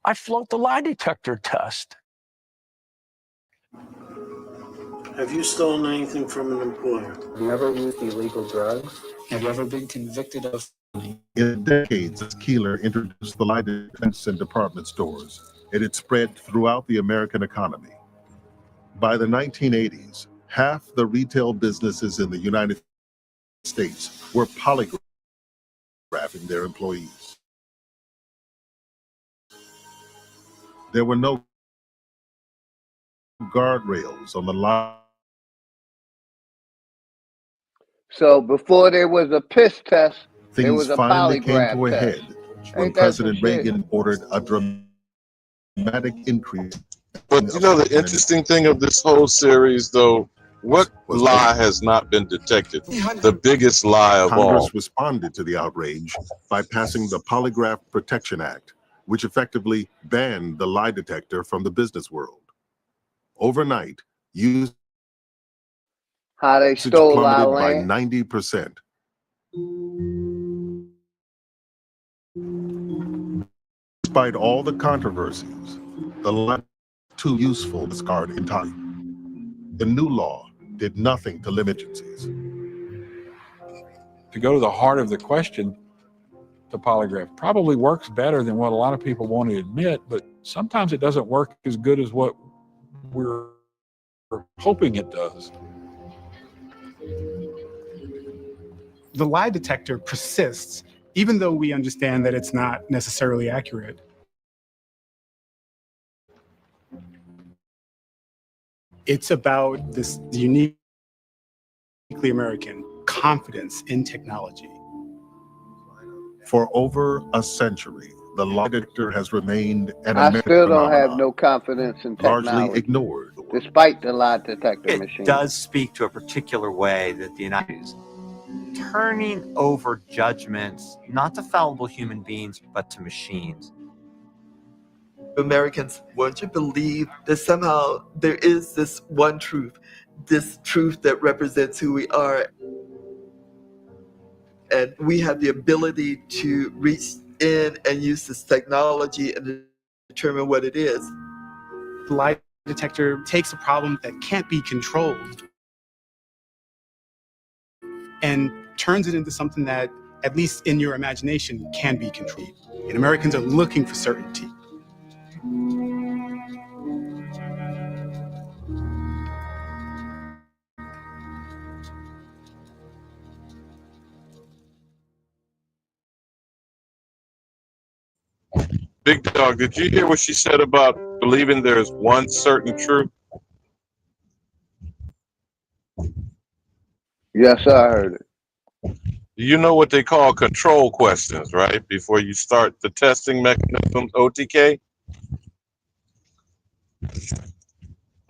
I flunked the lie detector test. Have you stolen anything from an employer? Never used illegal drugs. Have you ever been convicted of? In decades, as Keeler introduced the lie detectors in department stores, it had spread throughout the American economy. By the 1980s, half the retail businesses in the United States were polygraphing their employees. There were no guardrails on the lie So before there was a piss test, there Things was a finally came polygraph to a test. head when Ain't that some President shit? Reagan ordered a dramatic increase. But you know, the interesting thing of this whole series, though, what lie has not been detected? The biggest lie of all. Congress responded to the outrage by passing the Polygraph Protection Act, which effectively banned the lie detector from the business world. Overnight, usage How they stole our plummeted by land. 90%. Despite all the controversies, the law was too useful to discard entirely. The new law did nothing to limit agencies. To go to the heart of the question, the polygraph probably works better than what a lot of people want to admit, but sometimes it doesn't work as good as what we're hoping it does. The lie detector persists, even though we understand that it's not necessarily accurate. It's about this uniquely American confidence in technology. For over a century, the lie detector has remained an I American still don't have phenomenon, no confidence in largely technology, ignored. despite the lie detector It machine. does speak to a particular way that the United States turning over judgments, not to fallible human beings, but to machines. Americans want to believe that somehow there is this one truth, this truth that represents who we are. And we have the ability to reach in and use this technology and determine what it is. The lie detector takes a problem that can't be controlled and turns it into something that, at least in your imagination, can be controlled. And Americans are looking for certainty. Big Dog, did you hear what she said about believing there's one certain truth? Yes, I heard it. You know what they call control questions, right? Before you start the testing mechanism, OTK?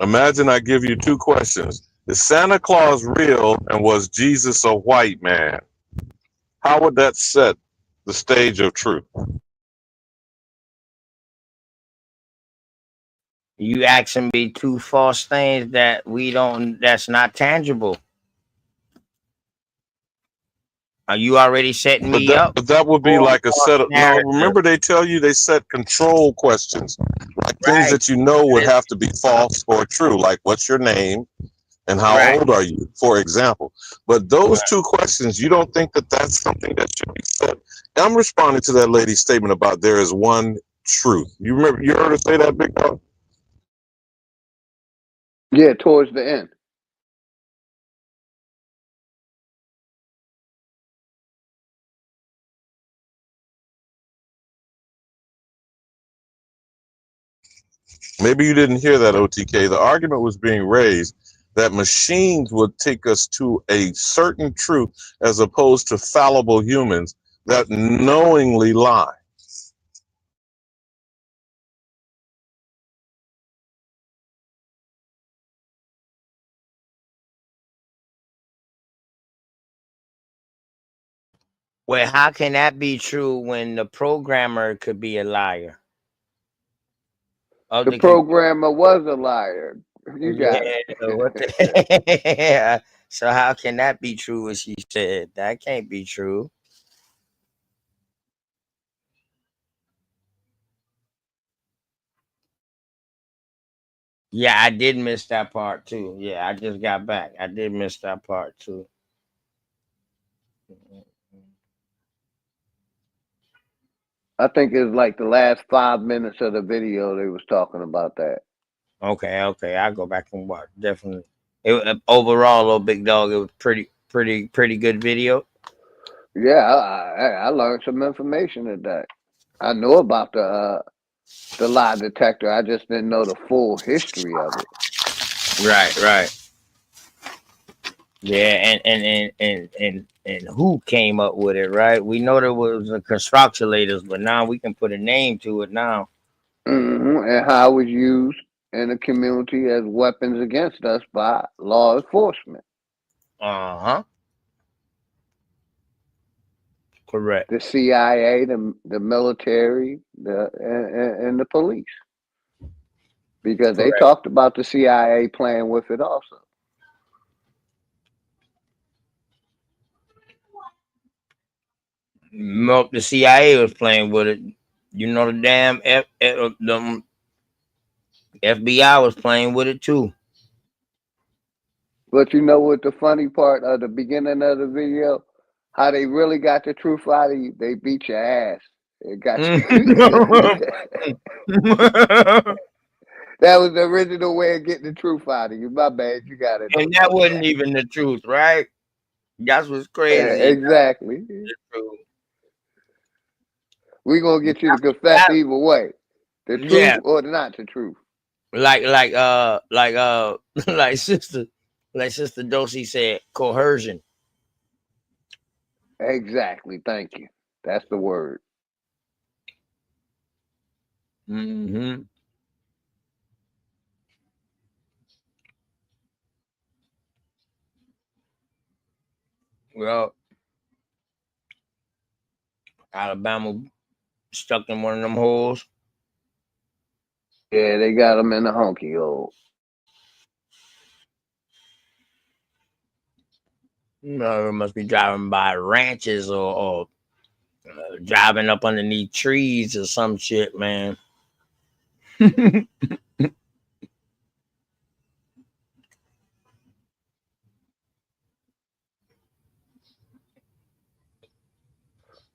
Imagine I give you two questions. Is Santa Claus real and was Jesus a white man? How would that set the stage of truth? You asking me two false things that that's not tangible. Are you already setting me up? But that would be for like a set of, no, narrative? remember they tell you they set control questions, like things Right. that you know would have to be false or true, like what's your name and how Right. old are you, for example. But those two questions, you don't think that that's something that should be said? I'm responding to that lady's statement about there is one truth. You remember, you heard her say that, Big Dog? Yeah, towards the end. Maybe you didn't hear that, OTK. The argument was being raised that machines would take us to a certain truth as opposed to fallible humans that knowingly lie. Well, how can that be true when the programmer could be a liar? The programmer was a liar. You got it. What the So how can that be true as she said? That can't be true. Yeah, I did miss that part too. Yeah, I just got back. I did miss that part too. I think it's like the last 5 minutes of the video they was talking about that. Okay, I'll go back and watch. Definitely. Overall, little Big Dog, it was pretty good video. Yeah, I learned some information today. I know about the lie detector. I just didn't know the full history of it. Right. Yeah, and who came up with it, right? We know there was the constructulators, but now we can put a name to it now. And how it was used in the community as weapons against us by law enforcement. Uh-huh. Correct. The CIA, the military, and the police. Because they Correct. talked about the CIA playing with it also. No, the CIA was playing with it. You know, the damn the FBI was playing with it too. But you know what the funny part of the beginning of the video? How they really got the truth out of you? They beat your ass. It got you. That was the original way of getting the truth out of you. My bad, you got it. And that wasn't even the truth, right? That's what's crazy. Exactly. The truth. We gonna get you to confess either way, the truth Yeah. or not the truth. like like sister Dosey said, coercion. Exactly. Thank you. That's the word. Mm-hmm. Well, Alabama stuck in one of them holes. Yeah, they got them in the honky hole. No, it must be driving by ranches or driving up underneath trees or some shit, man.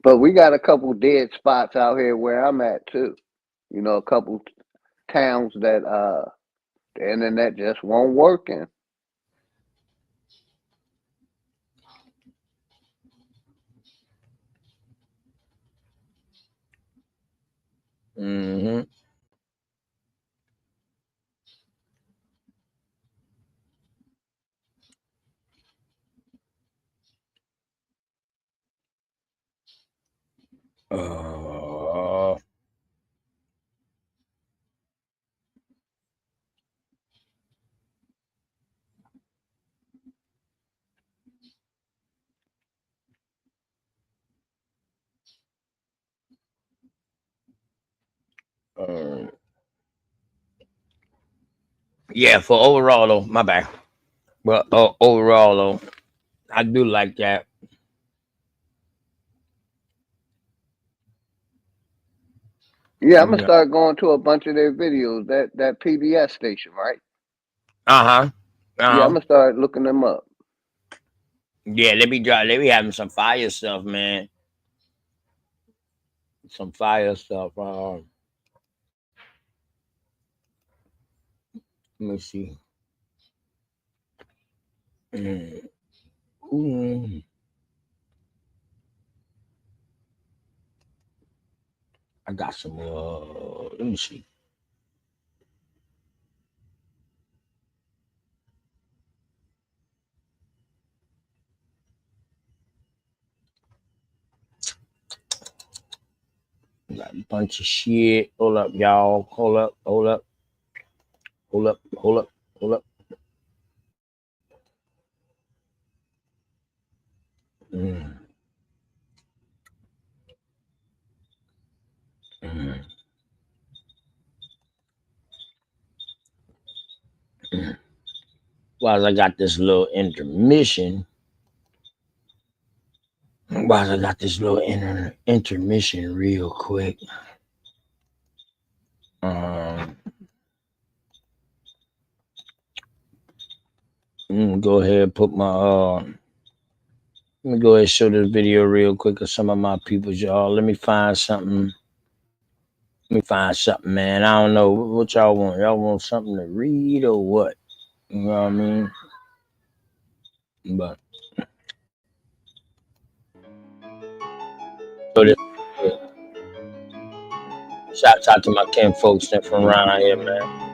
But we got a couple dead spots out here where I'm at too. You know, a couple towns that the internet just won't work in. Mm-hmm. Yeah, for overall though, my bad. But overall though, I do like that. Yeah, I'm gonna Yeah. start going to a bunch of their videos. That PBS station, right? Uh-huh. Yeah, I'm gonna start looking them up. Yeah, they be having some fire stuff, man. Some fire stuff. Let me see. Ooh. I got some. Let me see. Got a bunch of shit. Hold up, y'all. Hold up. Hold up. Hold up. Hold up. Hold up. Mm. Mm. Mm. While I got this little intermission. While I got this little intermission real quick. Go ahead and put my let me go ahead and show this video real quick of some of my people, y'all. Let me find something. Let me find something, man. I don't know what y'all want. Y'all want something to read or what? You know what I mean? But so this, shouts out to my kin folks that from around here, man.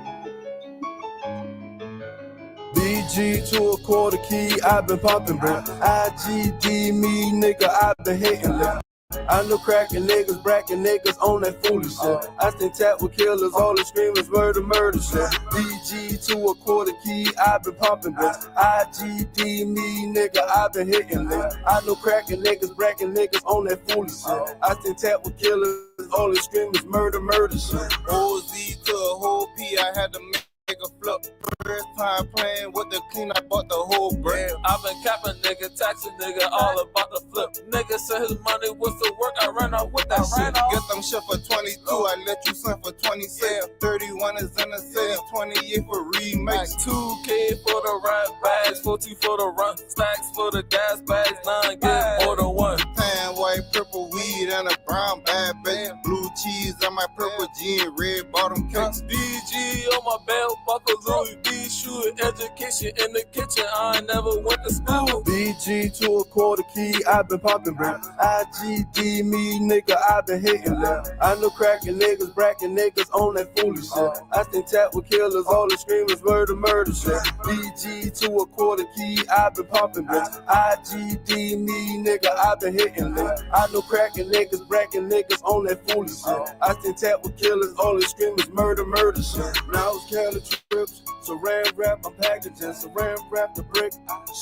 BG to a quarter key, I've been popping, bro. IGD me, nigga, I've been hating, lick. I know cracking niggas, bracking niggas on that foolish shit. I think tap with killers, all the screamers, murder, murder shit. BG to a quarter key, I've been popping, bitch. IGD me, nigga, I've been hitting, lick. I know cracking niggas, bracking niggas on that foolish shit. I think tap with killers, all the screamers, murder, murder shit. OZ to a whole P, I had to make a flip. First time playing with the clean, I bought the whole brand. I've been capping, nigga, taxing, nigga, all about the flip. Nigga said his money was to work, I ran out with that shit. Get them shit for 22, I let you send for 26. 31 is in the city, 28 for remakes. 2K for the rap bags, 40 for the run, stacks for the gas bags, 9 get more than one. Tan, white, purple weed, and a brown bad bag. Blue cheese on my purple jean, red bottom cakes. DG on my belt, buckle Louis V. Shoe education in the kitchen, I ain't never went to school. BG to a quarter key, I've been popping, bro. IGD me, nigga, I've been hitting left. I know cracking niggas, bracking niggas on that foolish shit. I think tap with killers, all the screamers, murder, murder shit. BG to a quarter key, I've been popping, bro. IGD me, nigga, I've been hitting left. I know cracking niggas, bracking niggas on that foolish shit. I think tap with killers, all the screamers, murder, murder shit. Now it's Cali trips. Saran wrap, I'm packaging. Saran wrap the brick,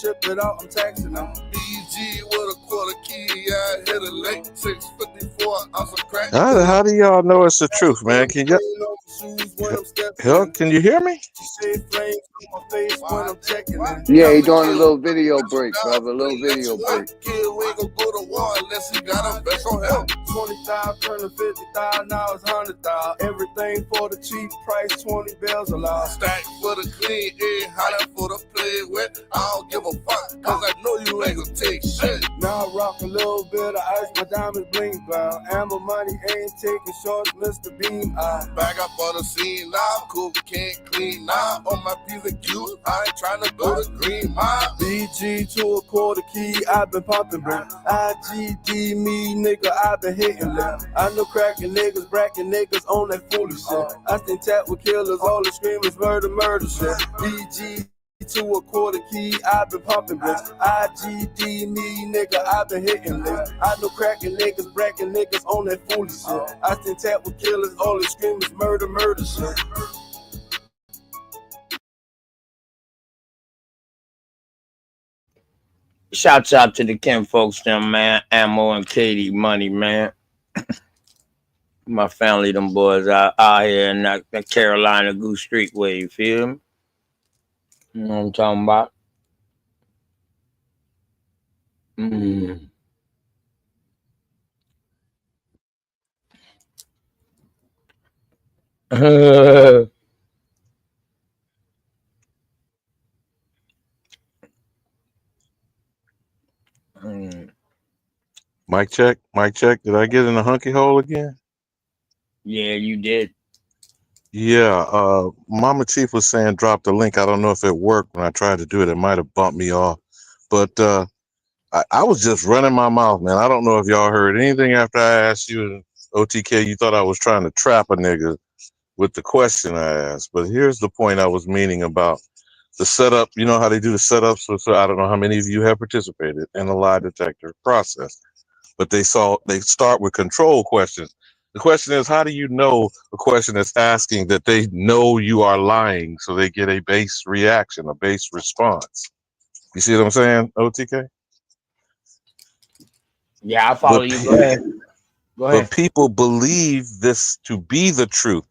ship it out, I'm taxing them. BG with a quarter key, I hit a late 654. I'm some crack. How do y'all know it's the truth, man? Can you help? Can you hear me? Yeah, he doing a little video break, brother. A little video break. Kid, we ain't gonna go to war unless he got a best on him. 20,000 turning 50,000, now it's 100,000. Everything for the cheap price, 20 bells allowed. Stack for the clean, holler for the play with. I don't give a fuck, cause I know you ain't gonna take shit. Now I rock a little bit of ice, my diamonds bling brown. Amber money ain't taking shorts, Mr. Bean. Back up on the scene now, cool, can't clean now. On my piece of juice, I ain't trying to go to green mile. BG to a quarter key, I've been popping, bro. IGD me, nigga, I've been hitting left. I know cracking niggas, bracking niggas on that foolish shit. I think tap with killers, all the screamers, murder, murder shit. BG to a quarter key, I've been popping, bitch. IGD me, nigga, I've been hitting left. I know cracking niggas, bracking niggas on that foolish shit. I think tap with killers, all the screamers, murder, murder shit. Shouts out to the Kim folks, them, man. Ammo and Katie Money, man. My family, them boys out here in that Carolina Goose Street way, you feel me? You know what I'm talking about? Mic check, mic check. Did I get in a hunky hole again? Yeah, you did. Yeah, Mama Chief was saying drop the link. I don't know if it worked when I tried to do it. It might have bumped me off. But I was just running my mouth, man. I don't know if y'all heard anything after I asked you, OTK. You thought I was trying to trap a nigga with the question I asked. But here's the point I was meaning about the setup. You know how they do the setup? So I don't know how many of you have participated in the lie detector process. But they start with control questions. The question is, how do you know a question that's asking that they know you are lying so they get a base reaction, a base response? You see what I'm saying, OTK? Yeah, I follow you. Go ahead. Go ahead. But people believe this to be the truth.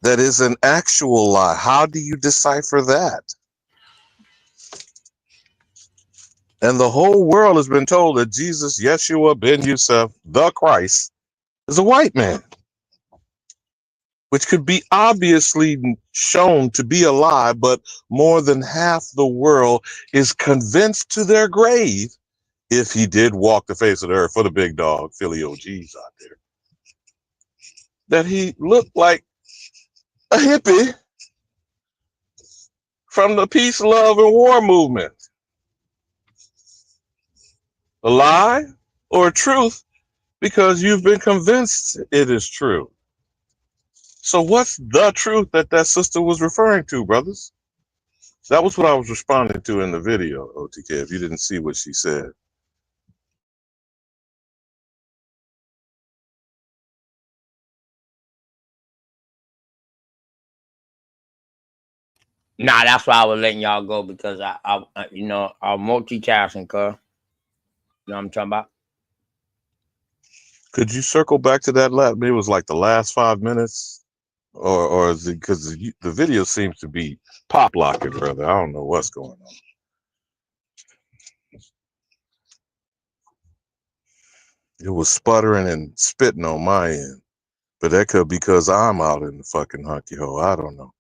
That is an actual lie. How do you decipher that? And the whole world has been told that Jesus, Yeshua ben Yusuf, the Christ, is a white man, which could be obviously shown to be a lie, but more than half the world is convinced to their grave, if he did walk the face of the earth, for the big dog, Philly OGs out there, that he looked like a hippie from the peace, love, and war movement. A lie or a truth because you've been convinced it is true. So what's the truth that sister was referring to, brothers? That was what I was responding to in the video, OTK, if you didn't see what she said. Nah, that's why I was letting y'all go, because I you know, I'm multitasking, cuz. You know what I'm talking about? Could you circle back to that last? It was like the last 5 minutes, or is it because the video seems to be pop locking, brother? I don't know what's going on. It was sputtering and spitting on my end, but that could be because I'm out in the fucking hunky hole. I don't know.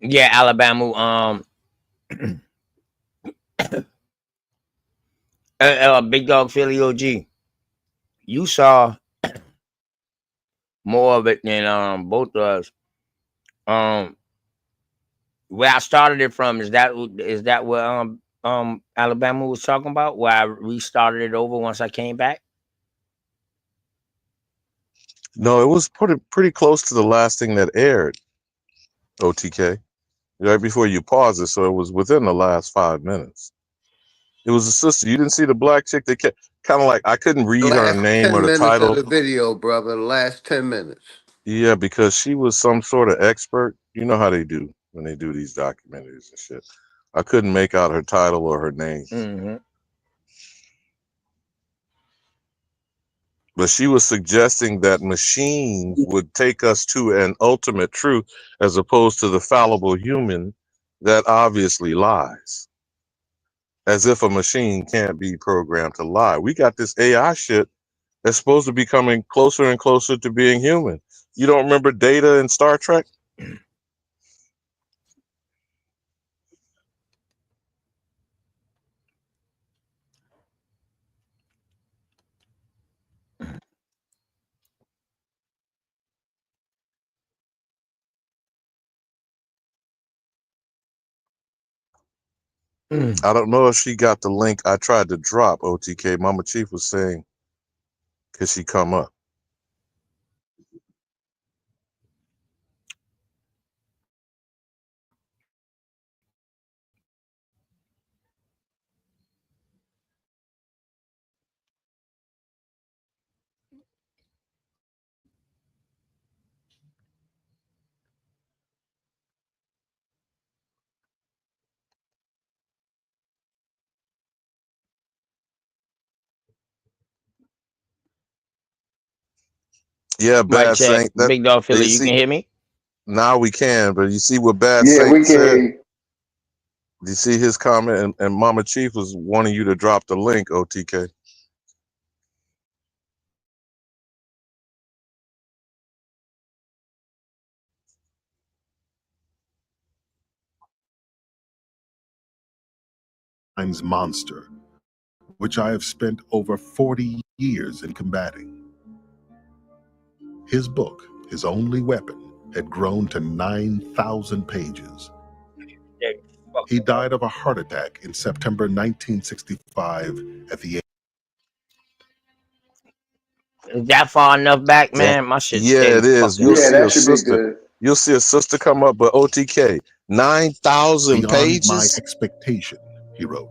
Yeah, Alabama. Big Dog Philly OG. You saw more of it than both of us. Where I started it from is that where Alabama was talking about, where I restarted it over once I came back? No, it was pretty close to the last thing that aired, OTK, right before you paused it, so it was within the last 5 minutes. It was a sister. You didn't see the black chick that kept kind of like, I couldn't read her Last name 10 or the minutes of title. the video, brother. The last 10 minutes. Yeah, because she was some sort of expert. You know how they do when they do these documentaries and shit. I couldn't make out her title or her name. Mm-hmm. But she was suggesting that machines would take us to an ultimate truth as opposed to the fallible human that obviously lies. As if a machine can't be programmed to lie. We got this AI shit that's supposed to be coming closer and closer to being human. You don't remember Data in Star Trek? I don't know if she got the link I tried to drop, OTK. Mama Chief was saying, could she come up? Yeah, Mike Bad check. Saint. That Big Dog they Philly, you see can hear me? now we can, but you see what Bad Yeah, Saint we can hear said? you. Do you see his comment? And Mama Chief was wanting you to drop the link, OTK. Monster, which I have spent over 40 years in combating. His book, His Only Weapon, had grown to 9,000 pages. He died of a heart attack in September 1965 at the age. Is that far enough back, man? My shit Yeah, steady it is. fucking. You'll Yeah, see a that should be sister. good. You'll see a sister come up, but OTK, 9,000 Beyond my pages. expectation, he wrote.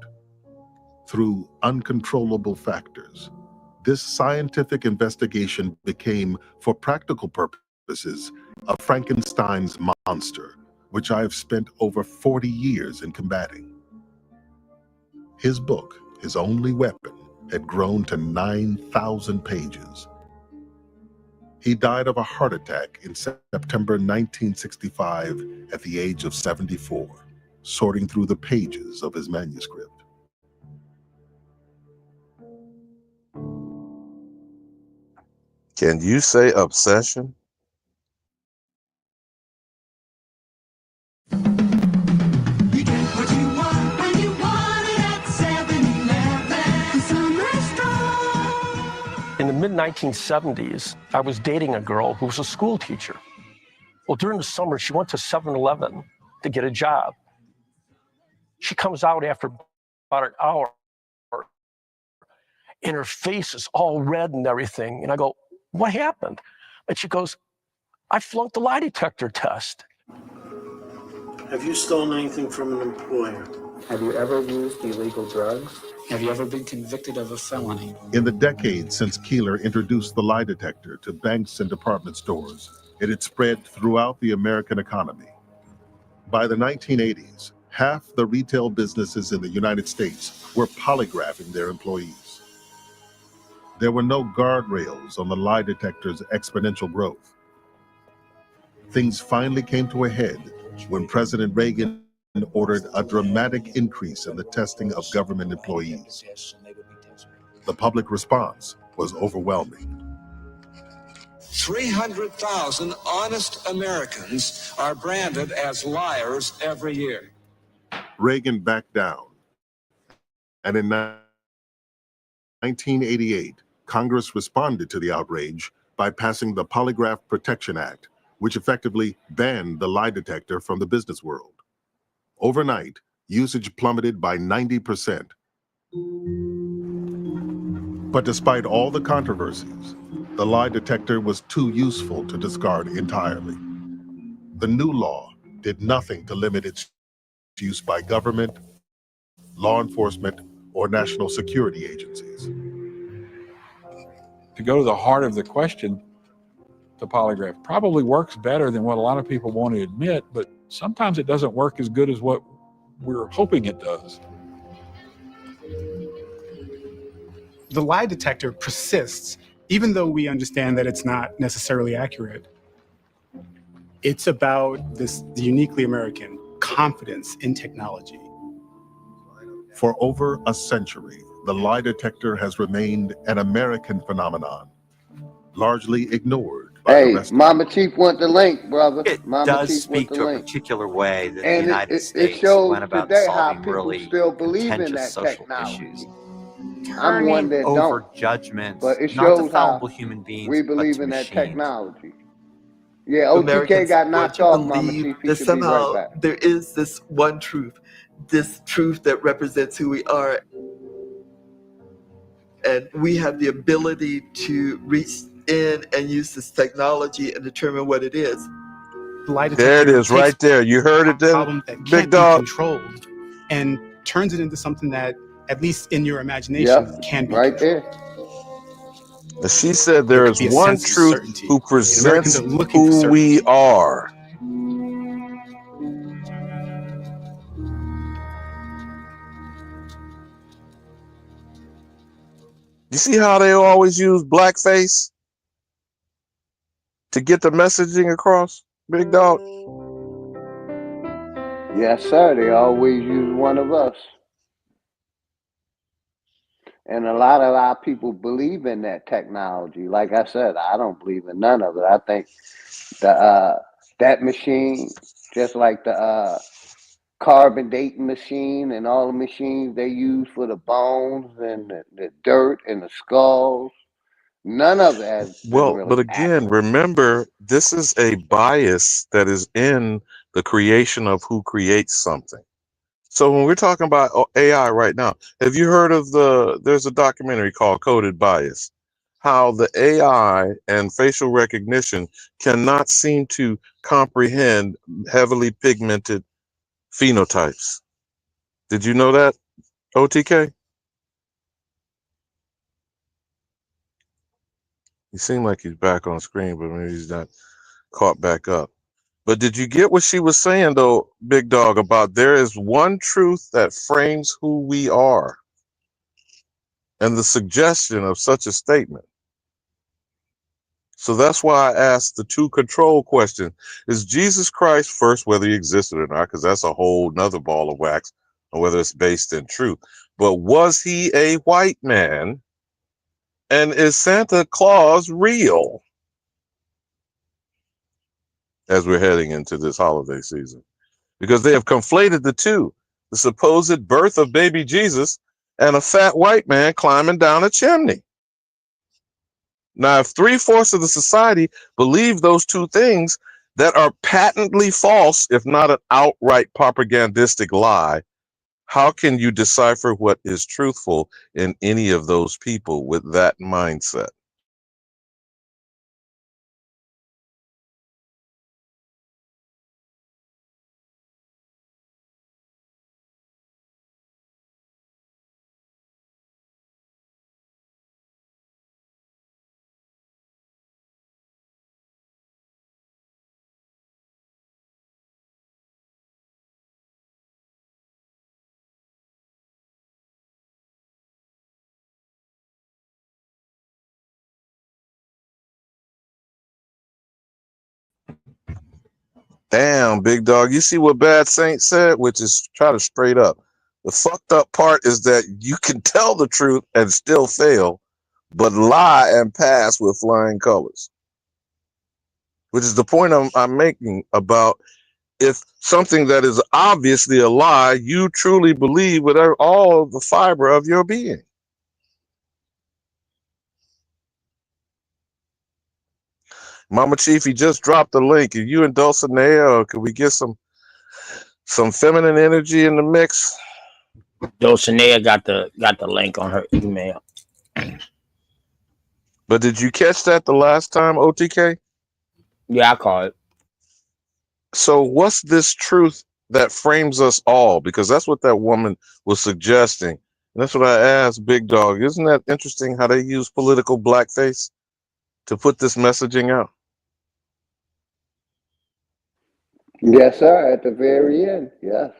Through uncontrollable factors, this scientific investigation became, for practical purposes, a Frankenstein's monster, which I have spent over 40 years in combating. His book, His Only Weapon, had grown to 9,000 pages. He died of a heart attack in September 1965 at the age of 74, sorting through the pages of his manuscript. Can you say obsession? In the mid-1970s, I was dating a girl who was a school teacher. Well, during the summer, she went to 7-Eleven to get a job. She comes out after about an hour, and her face is all red and everything. And I go, what happened? And she goes, I flunked the lie detector test. Have you stolen anything from an employer? Have you ever used illegal drugs? Have you ever been convicted of a felony? In the decades since Keeler introduced the lie detector to banks and department stores, it had spread throughout the American economy. By the 1980s, half the retail businesses in the United States were polygraphing their employees. There were no guardrails on the lie detector's exponential growth. Things finally came to a head when President Reagan ordered a dramatic increase in the testing of government employees. The public response was overwhelming. 300,000 honest Americans are branded as liars every year. Reagan backed down, and in 1988, Congress responded to the outrage by passing the Polygraph Protection Act, which effectively banned the lie detector from the business world. Overnight, usage plummeted by 90%. But despite all the controversies, the lie detector was too useful to discard entirely. The new law did nothing to limit its use by government, law enforcement, or national security agencies. To go to the heart of the question, the polygraph probably works better than what a lot of people want to admit, but sometimes it doesn't work as good as what we're hoping it does. The lie detector persists, even though we understand that it's not necessarily accurate. It's about this uniquely American confidence in technology. For over a century, the lie detector has remained an American phenomenon, largely ignored by the rest of Mama Chief want the link, brother. It Mama does Chief speak want to the a link. particular way that the And United it States shows went about today how solving people really still believe in contentious that social technology. issues. I'm one Turning that over don't, judgments, but it not to shows fallible how human beings, we but believe to in that machines. technology. Yeah, OTK Americans got want knocked to off, Mama believe Chief. He that should be right somehow back. there is this one truth, this truth that represents who we are. And we have the ability to reach in and use this technology and determine what it is. The lie There it detector is, takes right there. You heard it a then, problem that Big can't be Dog? controlled and turns it into something that, at least in your imagination, Yep, can be right controlled. And she said There there could is be a one sense of truth certainty. who And Americans presents are looking for who certainty. we are. You see how they always use blackface to get the messaging across, Big Dog? Yes, sir. They always use one of us. And a lot of our people believe in that technology. Like I said, I don't believe in none of it. I think that machine, just like the carbon dating machine and all the machines they use for the bones and the dirt and the skulls, none of it has been Well, really but again, accurate. remember, this is a bias that is in the creation of who creates something. So when we're talking about AI right now, have you heard of there's a documentary called Coded Bias, how the AI and facial recognition cannot seem to comprehend heavily pigmented phenotypes. Did you know that, OTK? He seemed like he's back on screen, but maybe he's not caught back up. But did you get what she was saying, though, Big Dog, about there is one truth that frames who we are and the suggestion of such a statement? So that's why I asked the two control question. Is Jesus Christ, first, whether he existed or not, because that's a whole nother ball of wax, or whether it's based in truth. But was he a white man? And is Santa Claus real? As we're heading into this holiday season, because they have conflated the two, the supposed birth of baby Jesus and a fat white man climbing down a chimney. Now, if 3/4 of the society believe those two things that are patently false, if not an outright propagandistic lie, how can you decipher what is truthful in any of those people with that mindset? Damn, big dog. You see what Bad Saint said, which is try to straight up. The fucked up part is that you can tell the truth and still fail, but lie and pass with flying colors. Which is the point I'm making about if something that is obviously a lie, you truly believe with all the fiber of your being. Mama Chief, he just dropped the link. Are you and Dulcinea, or could we get some feminine energy in the mix? Dulcinea got the link on her email. But did you catch that the last time, OTK? Yeah, I caught it. So what's this truth that frames us all? Because that's what that woman was suggesting. And that's what I asked Big Dog. Isn't that interesting how they use political blackface to put this messaging out? Yes, sir. At the very end, yes.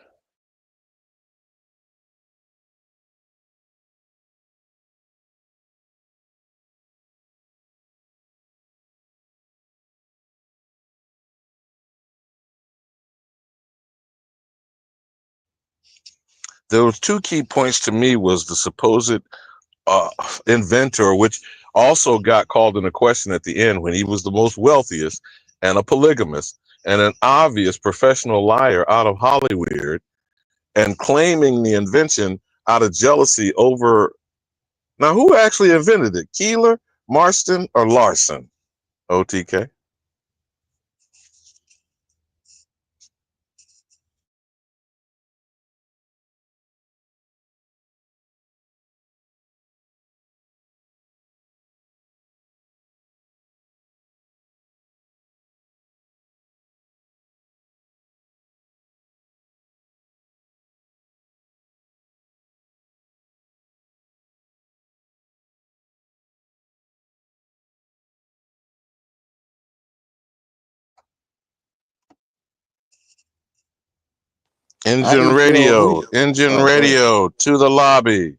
There was two key points to me was the supposed inventor, which also got called into question at the end when he was the most wealthiest and a polygamist and an obvious professional liar out of Hollywood and claiming the invention out of jealousy over. Now, who actually invented it? Keeler, Marston, or Larson? OTK. I Engine can still radio, read. engine Oh, go ahead. radio to the lobby.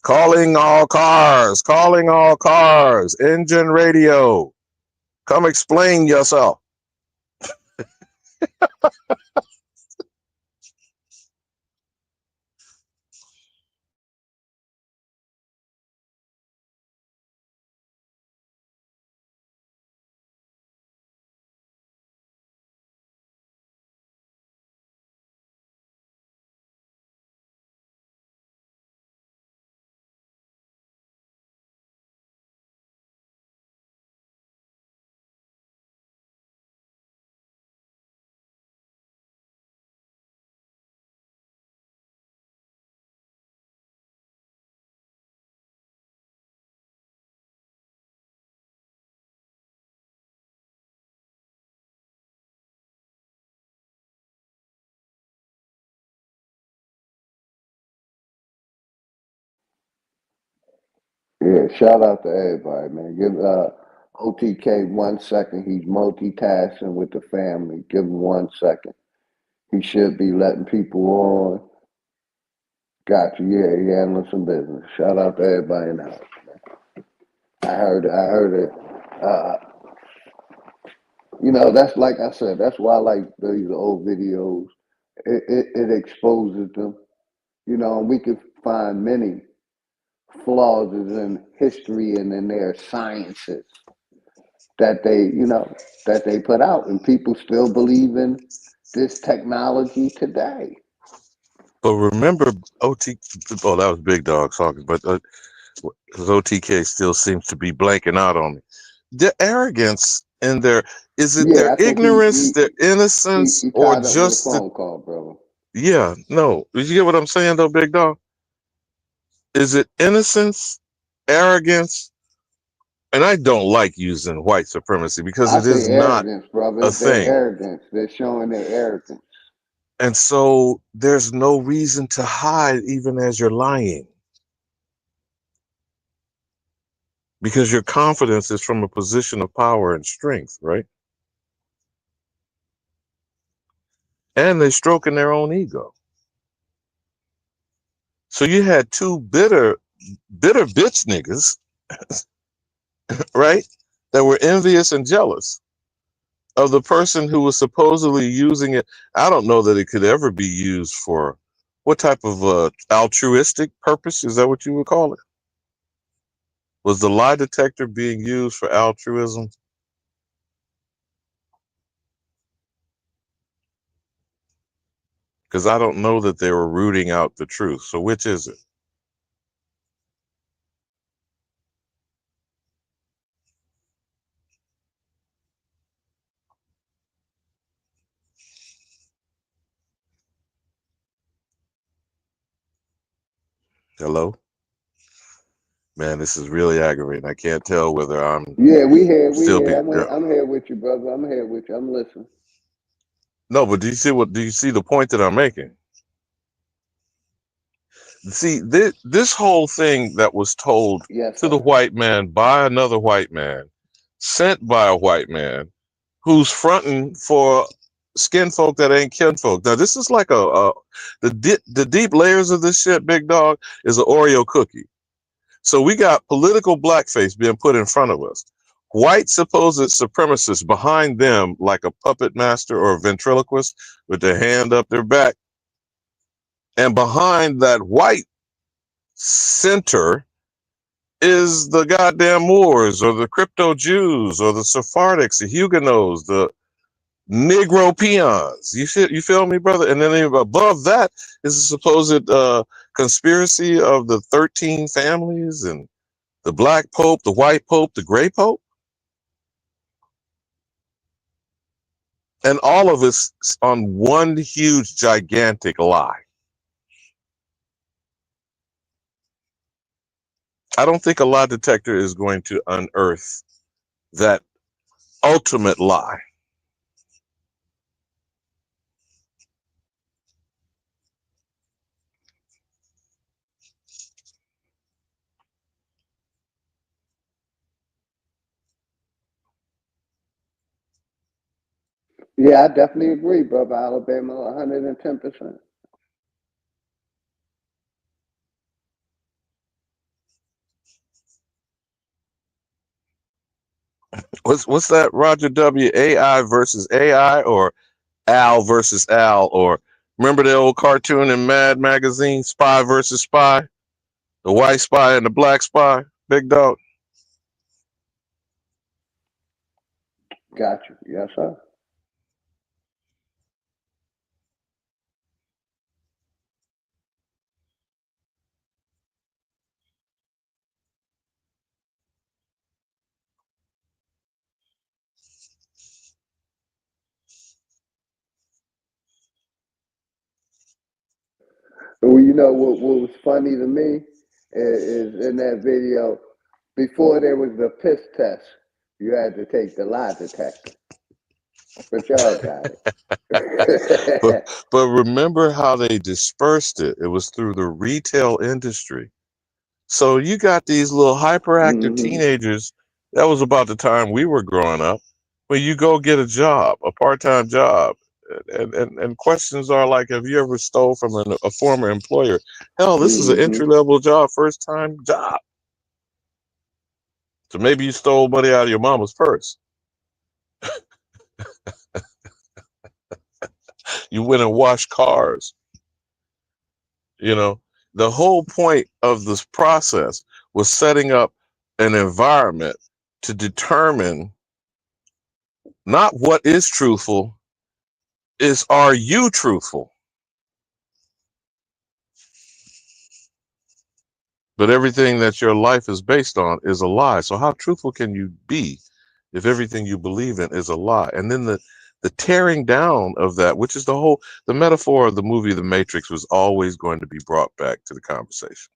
Calling all cars, calling all cars. Engine radio. Come explain yourself. Yeah, shout out to everybody, man. Give OTK 1 second. He's multitasking with the family. Give him 1 second. He should be letting people on. Got you. Yeah, he handling some business. Shout out to everybody in the house, man. I heard it. I heard it. That's like I said, that's why I like these old videos. It exposes them. And we could find many flaws in history and in their sciences that they put out, and people still believe in this technology today. But remember, oh, that was Big Dog talking, but because OTK still seems to be blanking out on me. The arrogance in their, is it their Yeah, I think ignorance, their innocence, he or tied up with a just the, phone call, brother. yeah, no. Did you get what I'm saying though, Big Dog? Is it innocence, arrogance? And I don't like using white supremacy because I it say is not arrogance, brother. a It's their thing. arrogance. They're showing their arrogance. And so there's no reason to hide even as you're lying. Because your confidence is from a position of power and strength, right? And they're stroking their own ego. So you had two bitter bitch niggas, right? That were envious and jealous. of the person who was supposedly using it. I don't know that it could ever be used for what type of altruistic purpose? Is that what you would call it? Was the lie detector being used for altruism? Because I don't know that they were rooting out the truth. So which is it? Hello? Man, this is really aggravating. I can't tell whether I'm we here. still be. I'm here with you, brother. I'm here with you. I'm listening. No, but do you see the point that I'm making? See, this whole thing that was told to the white man by another white man, sent by a white man, who's fronting for skin folk that ain't kinfolk. Now, this is like the deep layers of this shit, big dog, is an Oreo cookie. So we got political blackface being put in front of us. White supposed supremacists behind them like a puppet master or a ventriloquist with their hand up their back. And behind that white center is the goddamn Moors or the crypto Jews or the Sephardics, the Huguenots, the Negro peons. You feel me, brother? And then above that is the supposed conspiracy of the 13 families and the black pope, the white pope, the gray pope. And all of us on one huge, gigantic lie. I don't think a lie detector is going to unearth that ultimate lie. Yeah, I definitely agree, brother. Alabama, 110%. What's that, Roger W? AI versus AI or Al versus Al? Or remember the old cartoon in Mad Magazine, Spy versus Spy? The white spy and the black spy, big dog? Got you. Yes, sir. Well, you know what was funny to me is in that video, before there was the piss test, you had to take the lie detector. But y'all got it. but remember how they dispersed it? It was through the retail industry. So you got these little hyperactive teenagers. That was about the time we were growing up. When you go get a job, a part-time job, and questions are like, have you ever stole from a former employer? Hell, this is an entry-level job, first-time job. So maybe you stole money out of your mama's purse. You went and washed cars. You know, the whole point of this process was setting up an environment to determine not what is truthful, is are you truthful? But everything that your life is based on is a lie. So how truthful can you be if everything you believe in is a lie? And then the tearing down of that, which is the metaphor of the movie The Matrix, was always going to be brought back to the conversation.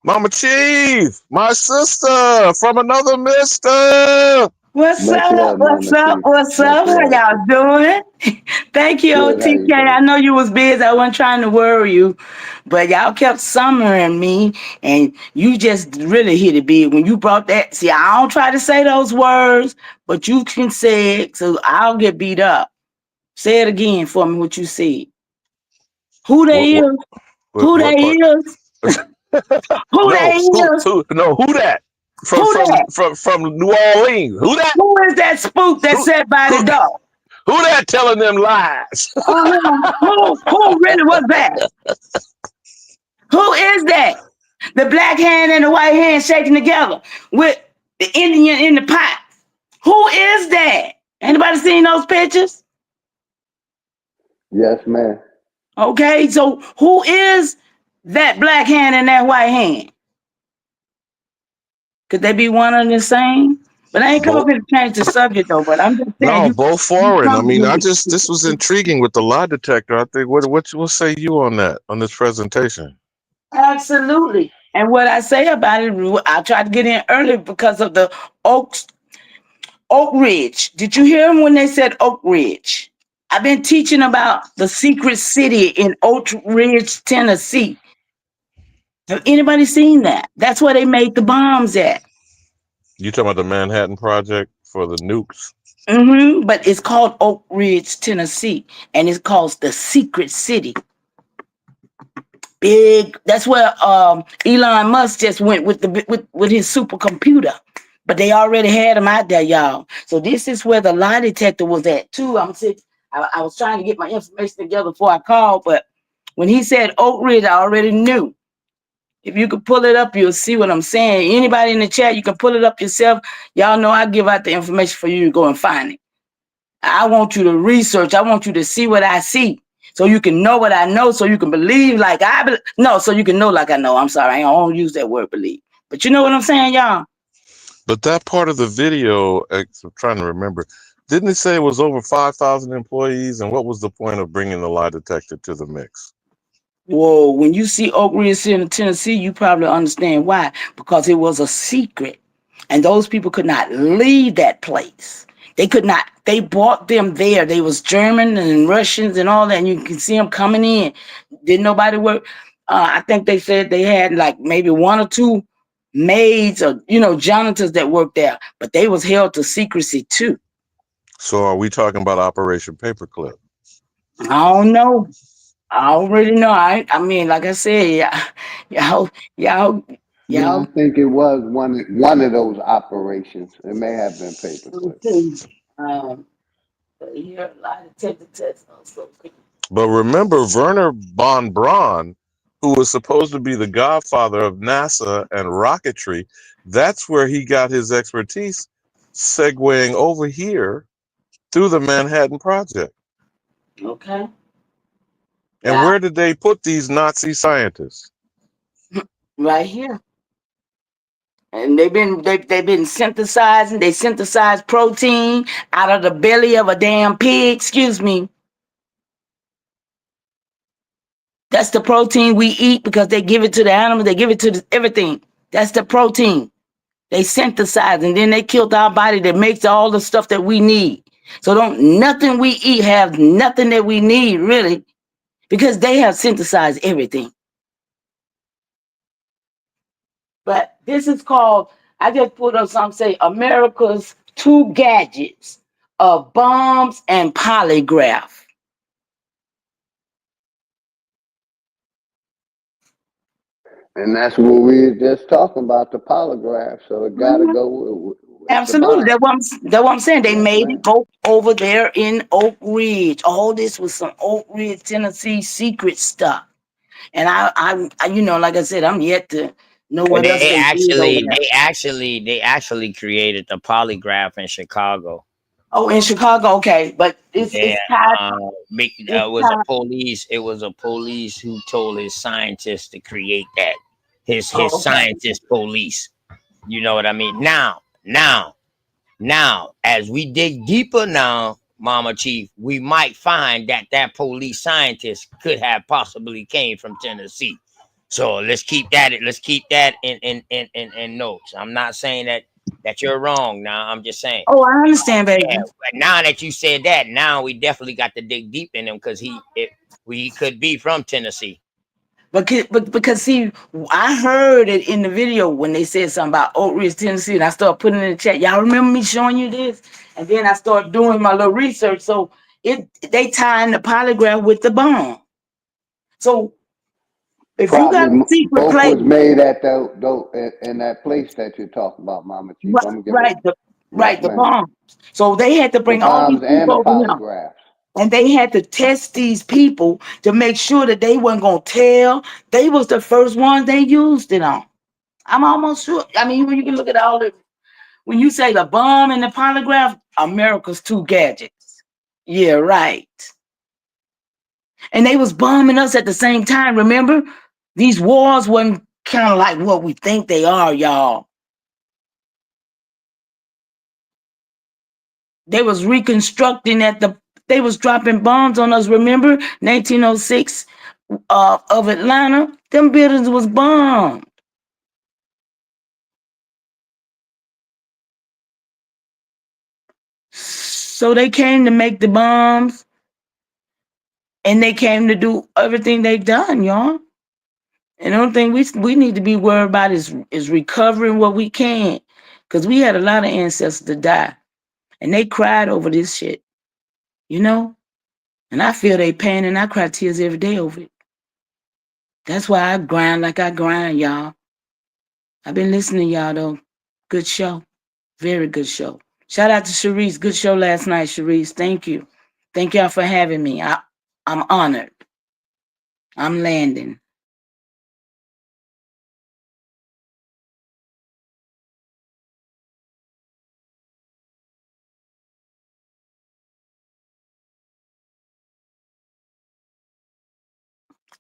Mama Chief, my sister from another mister. What's up? What's up? What's up? How y'all doing? Thank you, OTK. I know you was busy. I wasn't trying to worry you, but y'all kept summoning me, and you just really hit it big when you brought that. See, I don't try to say those words, but you can say it, so I'll get beat up. Say it again for me. What you said? Who they is? Who they is? Who they is? No, who that? From New Orleans. Who that? Who is that spook that sat by the door? Who that telling them lies? Who really was that? Who is that? The black hand and the white hand shaking together with the Indian in the pot. Who is that? Anybody seen those pictures? Yes, ma'am. Okay, so who is that black hand and that white hand? Could they be one and the same? But I ain't come up here to change the subject though, but I'm just saying. No, both foreign. I mean, this was intriguing with the lie detector. I think, what say you on that, on this presentation? Absolutely. And what I say about it, I tried to get in early because of the Oak Ridge. Did you hear them when they said Oak Ridge? I've been teaching about the secret city in Oak Ridge, Tennessee. Have anybody seen that? That's where they made the bombs at. You talking about the Manhattan Project for the nukes? Mm-hmm. But it's called Oak Ridge, Tennessee, and it's called the secret city. Big. That's where Elon Musk just went with with his supercomputer. But they already had them out there, y'all. So this is where the lie detector was at too. I was trying to get my information together before I called, but when he said Oak Ridge, I already knew. If you could pull it up, you'll see what I'm saying. Anybody in the chat, you can pull it up yourself. Y'all know I give out the information for you to go and find it. I want you to research. I want you to see what I see. So you can know what I know, so you can believe like I believe. No, so you can know like I know. I'm sorry, I don't use that word believe. But you know what I'm saying, y'all? But that part of the video, I'm trying to remember, didn't it say it was over 5,000 employees? And what was the point of bringing the lie detector to the mix? Whoa, when you see Oak Ridge in Tennessee, you probably understand why. Because it was a secret. And those people could not leave that place. They could not. They brought them there. They was German and Russians and all that. And you can see them coming in. Didn't nobody work? I think they said they had like maybe one or two maids or, janitors that worked there. But they was held to secrecy too. So are we talking about Operation Paperclip? I don't know. I already know. I mean, like I said, y'all. Yeah, I think it was one of those operations. It may have been paperclip. But remember, Werner von Braun, who was supposed to be the godfather of NASA and rocketry, that's where he got his expertise, segueing over here through the Manhattan Project. Okay. And where did they put these Nazi scientists? Right here. And they've been synthesizing. They synthesize protein out of the belly of a damn pig. Excuse me. That's the protein we eat because they give it to the animals. They give it to everything. That's the protein. They synthesize and then they killed our body that makes all the stuff that we need. So nothing we eat have nothing that we need really, because they have synthesized everything. But this is called, I just put up something say America's 2 gadgets of bombs and polygraph. And that's what we were just talking about, the polygraph. So it got to go with Absolutely. That's what I'm saying. They made it go over there in Oak Ridge. All this was some Oak Ridge, Tennessee secret stuff. And I like I said, I'm yet to know what else They actually created the polygraph in Chicago. Oh, in Chicago, okay, but it's tied. It was a police. It was a police who told his scientists to create that. His scientist police. You know what I mean? Now, as we dig deeper now, Mama Chief, we might find that police scientist could have possibly came from Tennessee. So let's keep that in notes. I'm not saying that you're wrong now. I'm just saying. Oh, I understand, baby. Yeah, but now that you said that, now we definitely got to dig deep in him because he could be from Tennessee. But because see, I heard it in the video when they said something about Oak Ridge, Tennessee, and I started putting it in the chat. Y'all remember me showing you this? And then I started doing my little research. So they tie in the polygraph with the bomb. So If you got Probably a secret both place, was made at in that place that you're talking about, Mama Chief. I'm gonna give it. Yes, the ma'am. bombs. So they had to The bring all these bombs and people the over here. polygraphs. And they had to test these people to make sure that they weren't gonna tell. They was the first ones they used it on. I'm almost sure. I mean, when you can look at all the when you say the bomb and the polygraph, America's two gadgets. Yeah, right. And they was bombing us at the same time. Remember, these wars wasn't kind of like what we think they are, y'all. They was reconstructing they was dropping bombs on us. Remember 1906 of Atlanta? Them buildings was bombed. So they came to make the bombs and they came to do everything they done, y'all. And the only thing we need to be worried about is recovering what we can. Because we had a lot of ancestors to die. And they cried over this shit. You know? And I feel they pain and I cry tears every day over it. That's why I grind like I grind, y'all. I've been listening to y'all though. Good show. Very good show. Shout out to Sharice. Good show last night, Sharice. Thank you. Thank y'all for having me. I'm honored. I'm landing.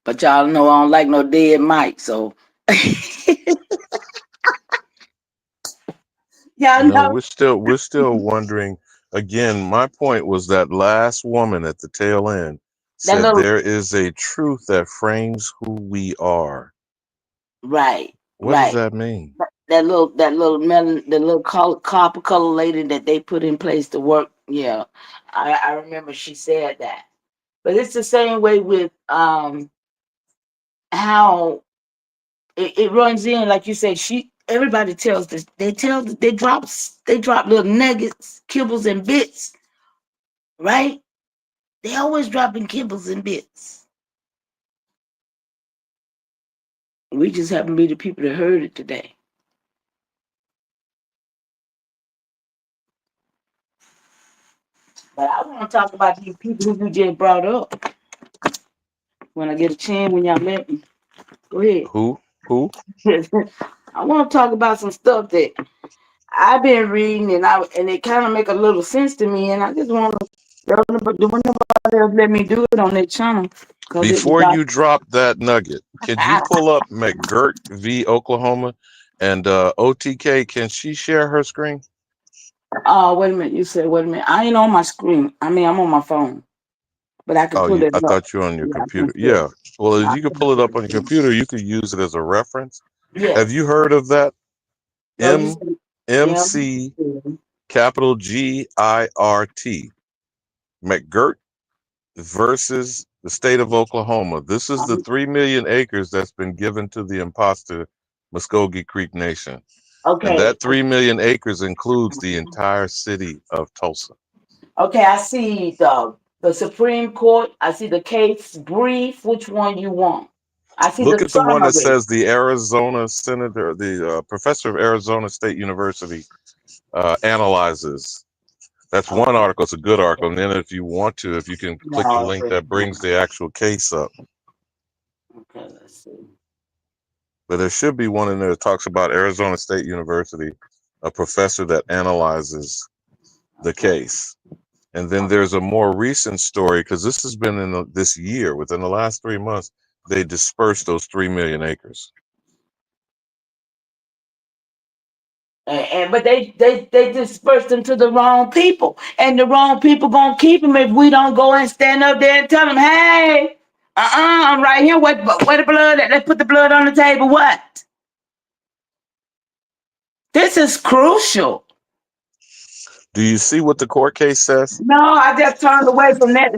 But y'all know I don't like no dead mic, so y'all No, know. we're still wondering. Again, my point was that last woman at the tail end That said little there is a truth that frames who we are. right. What does that mean? That little melon, the little copper color lady that they put in place to work. Yeah, I remember she said that. But it's the same way with how it runs in, like you said. Everybody tells this. They drop little nuggets, kibbles, and bits, right? They always dropping kibbles and bits. We just happen to be the people that heard it today. But I want to talk about these people who you just brought up. When I get a chance, when y'all let me, go ahead. Who? I want to talk about some stuff that I've been reading, and it kind of make a little sense to me, and I just want to. Nobody else let me do it on their channel. Before you drop that nugget, could you pull up McGirt v. Oklahoma? And OTK, can she share her screen? Wait a minute. You said, wait a minute. I ain't on my screen. I mean, I'm on my phone, but I can pull it I up. thought you were on your Yeah, I computer. can see it. Yeah. Well, if you could pull it up on your computer, you could use it as a reference. Yes. Have you heard of that? So you said MC capital GIRT. McGirt versus the state of Oklahoma. This is the 3 million acres that's been given to the imposter Muskogee Creek Nation. Okay. And that 3 million acres includes the entire city of Tulsa. Okay, I see the Supreme Court. I see the case brief. Which one you want? I see Look the at the one that summary. says the Arizona senator, the professor of Arizona State University analyzes. That's one article. It's a good article. And then if you want to, if you can click the link that brings the actual case up. Okay, let's see. But there should be one in there that talks about Arizona State University, a professor that analyzes the case. And then there's a more recent story, because this has been in this year, within the last 3 months, they dispersed those 3 million acres. But they dispersed them to the wrong people, and the wrong people gonna keep them if we don't go and stand up there and tell them, hey, I'm right here. Where the blood? Let's put the blood on the table. What? This is crucial. Do you see what the court case says? No, I just turned away from that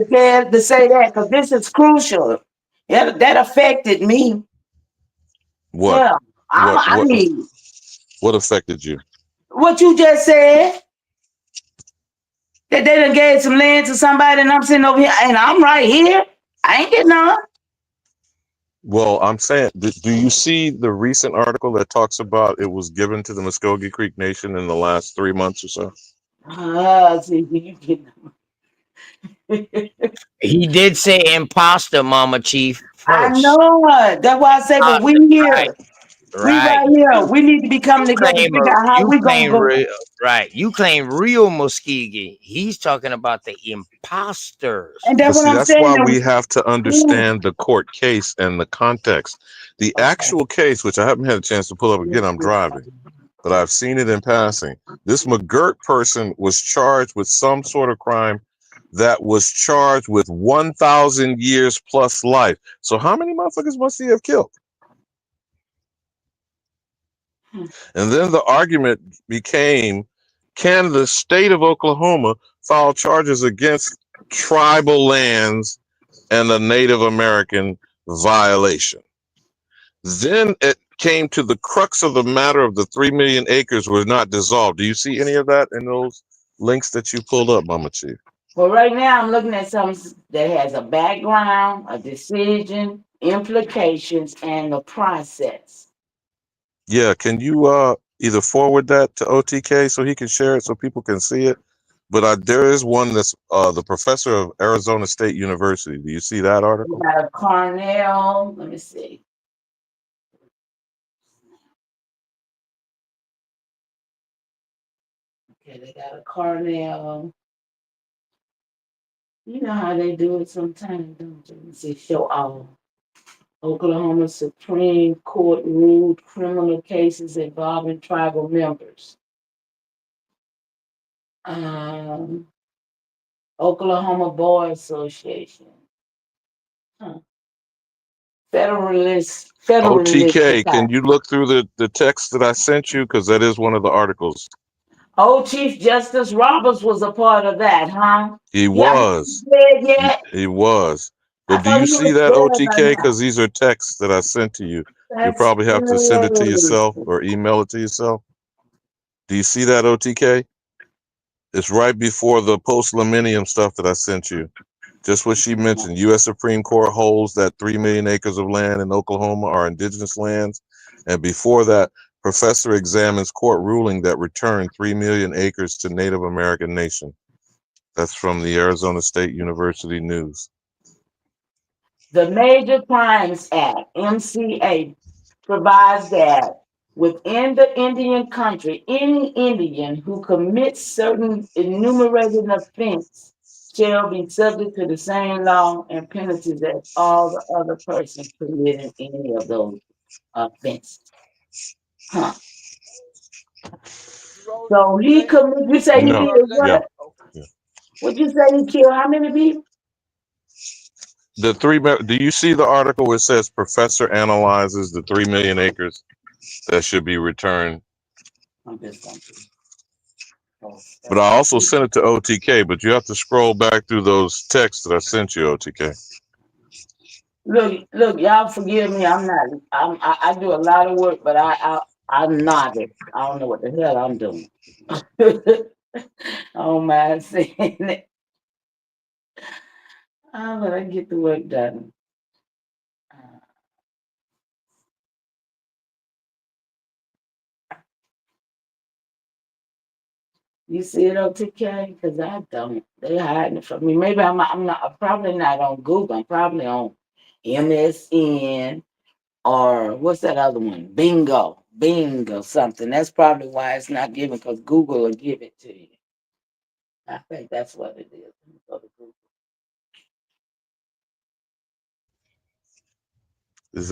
to say that, because this is crucial. Yeah, that affected me. What? Yeah, I mean, what affected you? what you just said. That they done gave some land to somebody, and I'm sitting over here, and I'm right here. I ain't getting none. Well, I'm saying, do you see the recent article that talks about it was given to the Muskogee Creek Nation in the last 3 months or so? See, you He did say imposter, Mama Chief, I first. know it. That's why I say, but we Right, here. We right. right here. We need to be coming together to figure out how You we gonna claim go. right. You claim real Muskegee. He's talking about the imposters. And that's But what see, I'm that's saying. why we have to understand the court case and the context. The actual case, which I haven't had a chance to pull up again, I'm driving, but I've seen it in passing. This McGirt person was charged with some sort of crime that was charged with 1,000 years plus life. So how many motherfuckers must he have killed? And then the argument became, can the state of Oklahoma file charges against tribal lands and a Native American violation? Then it came to the crux of the matter of the 3 million acres was not dissolved. Do you see any of that in those links that you pulled up, Mama Chief? Well, right now I'm looking at something that has a background, a decision, implications, and a process. Yeah, can you either forward that to OTK so he can share it so people can see it? But there is one that's the professor of Arizona State University. Do you see that We article? got a Cornell. Let me see. Okay, they got a Cornell. You know how they do it sometimes, don't you? Let me see, show all. Oklahoma Supreme Court ruled criminal cases involving tribal members. Oklahoma Bar Association. Huh. Federalist OTK, can Society. you look through the text that I sent you? Because that is one of the articles. Oh, Chief Justice Roberts was a part of that, huh? He Yeah, was. dead yet? He was. I But do thought you he see was that, dead by OTK? now. Because these are texts that I sent to you. You That's probably have to send it to yourself or email it to yourself. Do you see that, OTK? It's right before the post-millennium stuff that I sent you. Just what she mentioned. U.S. Supreme Court holds that 3 million acres of land in Oklahoma are indigenous lands. And before that, professor examines court ruling that returned 3 million acres to Native American nation. That's from the Arizona State University News. The Major Crimes Act, MCA, provides that within the Indian country, any Indian who commits certain enumerated offense shall be subject to the same law and penalties as all the other persons committing any of those offenses. Huh. So he committed, you say he No. did Yeah. what? What'd you say he killed how many people? Do you see the article where it says professor analyzes the 3 million acres that should be returned? But I also sent it to OTK, but you have to scroll back through those texts that I sent you, OTK. Look, y'all forgive me. I do a lot of work, but I'm nodding. I don't know what the hell I'm doing. I don't mind saying it. But I get the work done. You see it on TK? Because I don't. They hiding it from me. Maybe I'm not. I'm probably not on Google. I'm probably on MSN or what's that other one? Bingo, something. That's probably why it's not given because Google will give it to you. I think that's what it is. Go to Google. Is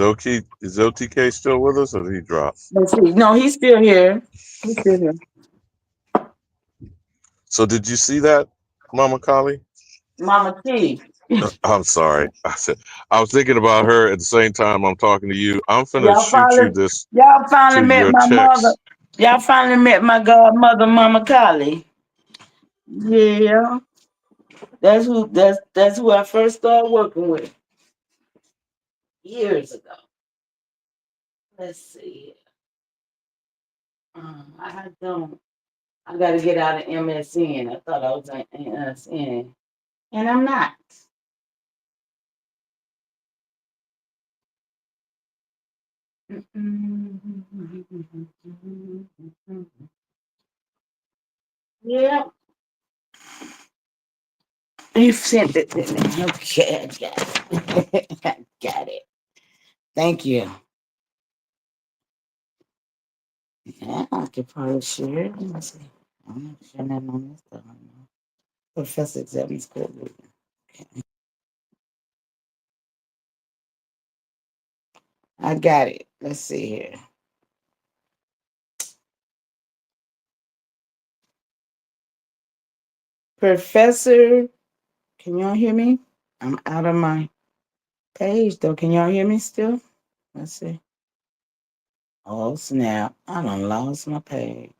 OTK still with us or did he drop? Let's see. No, he's still here. He's still here. So did you see that, Mama Kali? Mama T. I'm sorry. I was thinking about her at the same time I'm talking to you. I'm finna Y'all shoot you finally, this y'all finally to met your my mother. text. Y'all finally met my godmother, Mama Kali. Yeah, that's who I first started working with years ago. Let's see. I don't. I got to get out of MSN. I thought I was on MSN, and I'm not. Yeah. You sent it to me. Okay, I got it. I got it. Thank you. Yeah, I could probably share it. Let me see. I'm not sharing that on this stuff. Professor Examines Court. Okay. I got it. Let's see here. Professor, can y'all hear me? I'm out of my page though. Can y'all hear me still? Let's see. Oh snap. I done lost my page.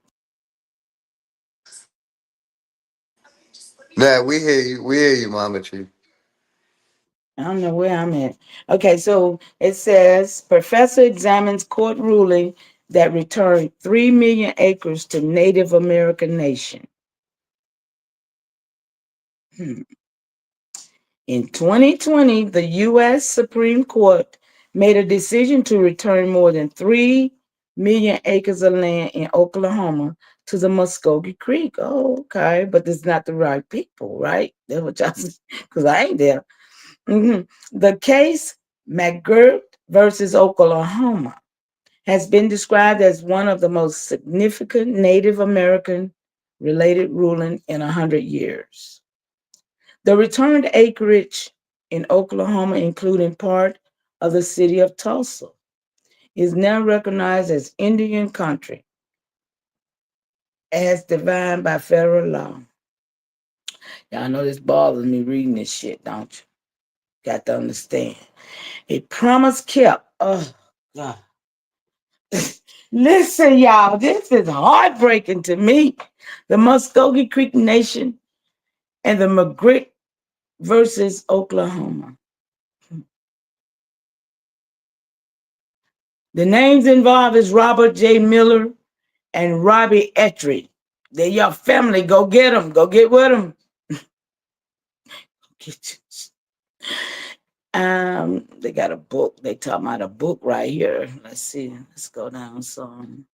Nah, we hear you. We hear you, Mama Chief. I don't know where I'm at. Okay, so it says professor examines court ruling that returned 3 million acres to Native American nation. In 2020, the U.S. Supreme Court made a decision to return more than 3 million acres of land in Oklahoma to the Muskogee Creek. Oh, okay, but it's not the right people, right? That's what y'all, because I ain't there. The case, McGirt versus Oklahoma, has been described as one of the most significant Native American related ruling in 100 years. The returned acreage in Oklahoma, including part of the city of Tulsa, is now recognized as Indian country as defined by federal law. Y'all know this bothers me reading this shit, don't you? Got to understand. A promise kept. Oh, God. Listen, y'all, this is heartbreaking to me. The Muskogee Creek Nation and the McGirt versus Oklahoma. The names involved is Robert J. Miller and Robbie Ettridge. They're your family. Go get them. Go get with them. They got a book. They talking about a book right here. Let's see. Let's go down some.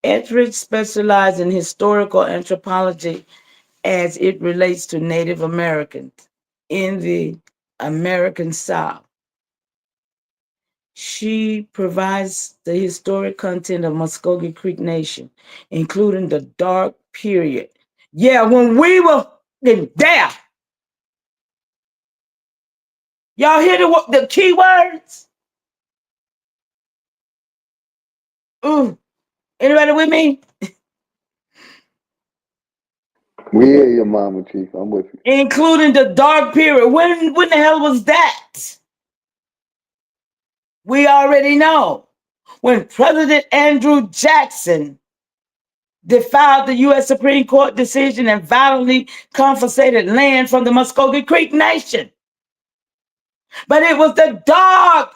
Ettridge specialized in historical anthropology as it relates to Native Americans in the American South. She provides the historic content of Muskogee Creek Nation, including the dark period. Yeah, when we were there. Y'all hear the key words? Ooh, anybody with me? We hear you, Mama Chief. I'm with you. Including the dark period. When the hell was that? We already know. When President Andrew Jackson defied the U.S. Supreme Court decision and violently confiscated land from the Muskogee Creek Nation. But it was the dark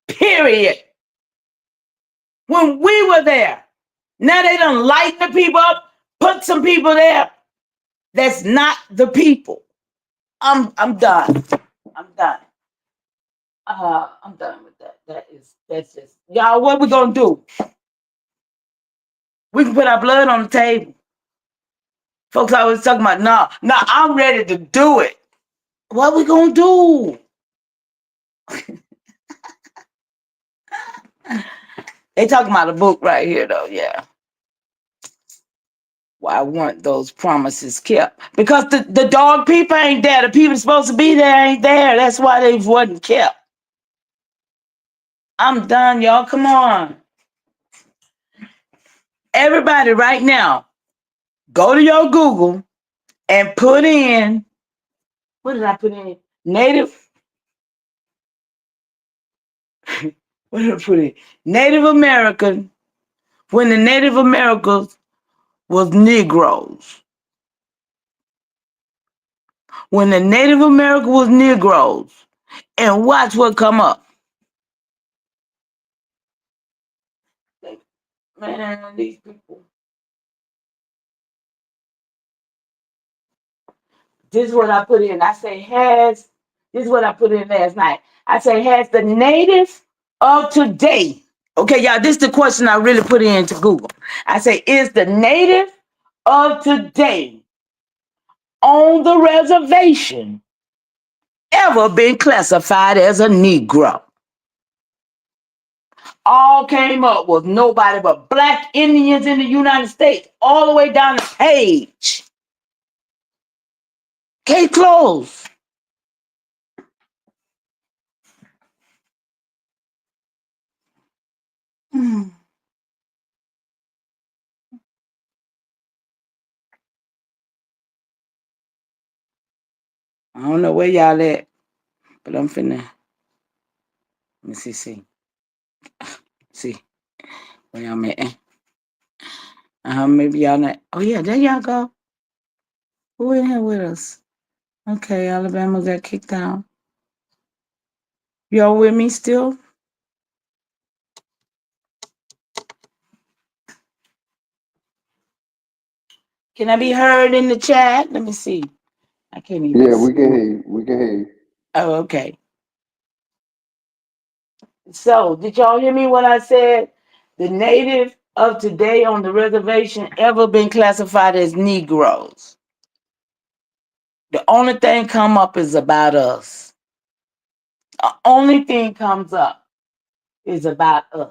period when we were there. Now they done lighten the people up, put some people there. That's not the people. I'm done. I'm done. I'm done with that. That's just y'all. What we gonna do? We can put our blood on the table. Folks always talking about no. I'm ready to do it. What we gonna do? They talking about a book right here though. Yeah. Why weren't those promises kept? Because the dog people ain't there. The people supposed to be there ain't there. That's why they wasn't kept. I'm done, y'all. Come on. Everybody right now, go to your Google and put in, what did I put in? Native, what did I put in? Native American, when the Native Americans was Negroes. When the Native American was Negroes. And watch what come up. Man, these people. This is what I put in. I say has This is what I put in last night. I say, has the native of today, okay, y'all, this is the question I really put into Google. I say, is the native of today on the reservation ever been classified as a Negro? All came up with nobody but Black Indians in the United States, all the way down the page. Case closed. I don't know where y'all at, but I'm finna. Let me see. Where y'all at? Maybe y'all not. Oh yeah, there y'all go. Who in here with us? Okay, Alabama got kicked out. Y'all with me still? Can I be heard in the chat? Let me see. I can't even Yeah, see. we can hear you. We can hear you. Oh, okay. So, did y'all hear me when I said the native of today on the reservation ever been classified as Negroes? The only thing come up is about us. The only thing comes up is about us.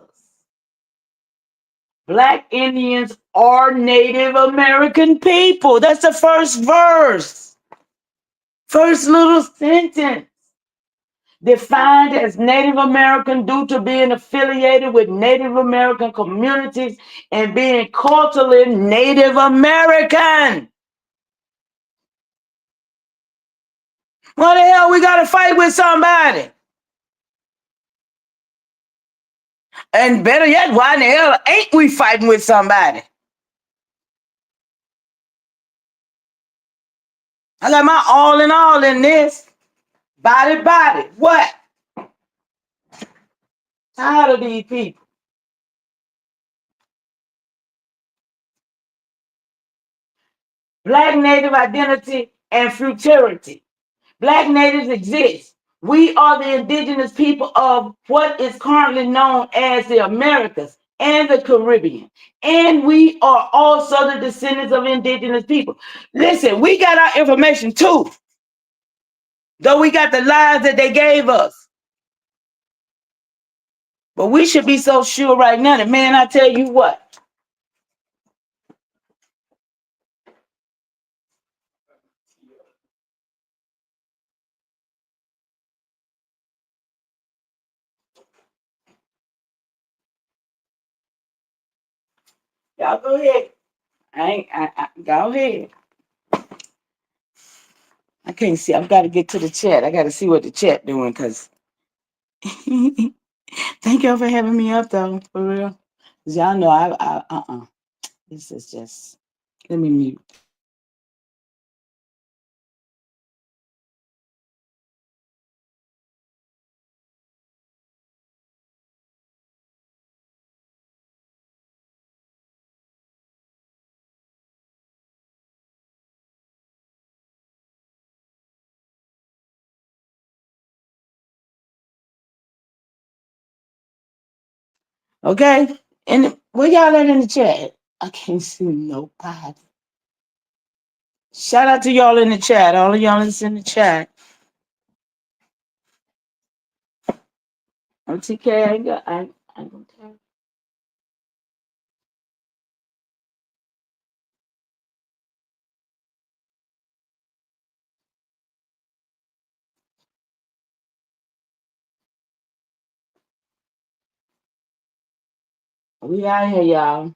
Black Indians are Native American people. That's the first verse. First little sentence. Defined as Native American due to being affiliated with Native American communities and being culturally Native American. Why the hell we gotta fight with somebody? And better yet, why in the hell ain't we fighting with somebody? I got my all in all in this. Body. What? Tired of these people. Black Native identity and futurity. Black Natives exist. We are the indigenous people of what is currently known as the Americas and the Caribbean. And we are also the descendants of indigenous people. Listen, we got our information too. Though we got the lies that they gave us. But we should be so sure right now that, man, I tell you what. Y'all go ahead. Go ahead. I can't see. I've got to get to the chat. I got to see what the chat doing because thank y'all for having me up though, for real. Cause y'all know this is just, let me mute. Okay? And where y'all at in the chat? I can't see nobody. Shout out to y'all in the chat. All of y'all that's in the chat. OTK, I don't care. We out here, y'all.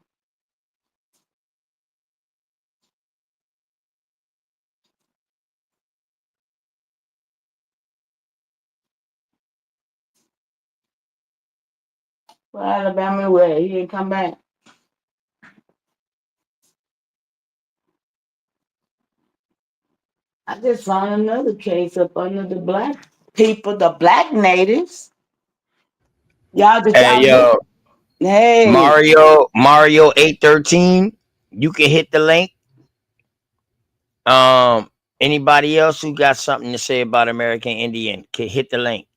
Well, Alabama, where? He didn't come back. I just found another case up under the black people, the black natives. Y'all just Hey, y'all look. yo, Hey. Mario 813. You can hit the link. Anybody else who got something to say about American Indian, can hit the link.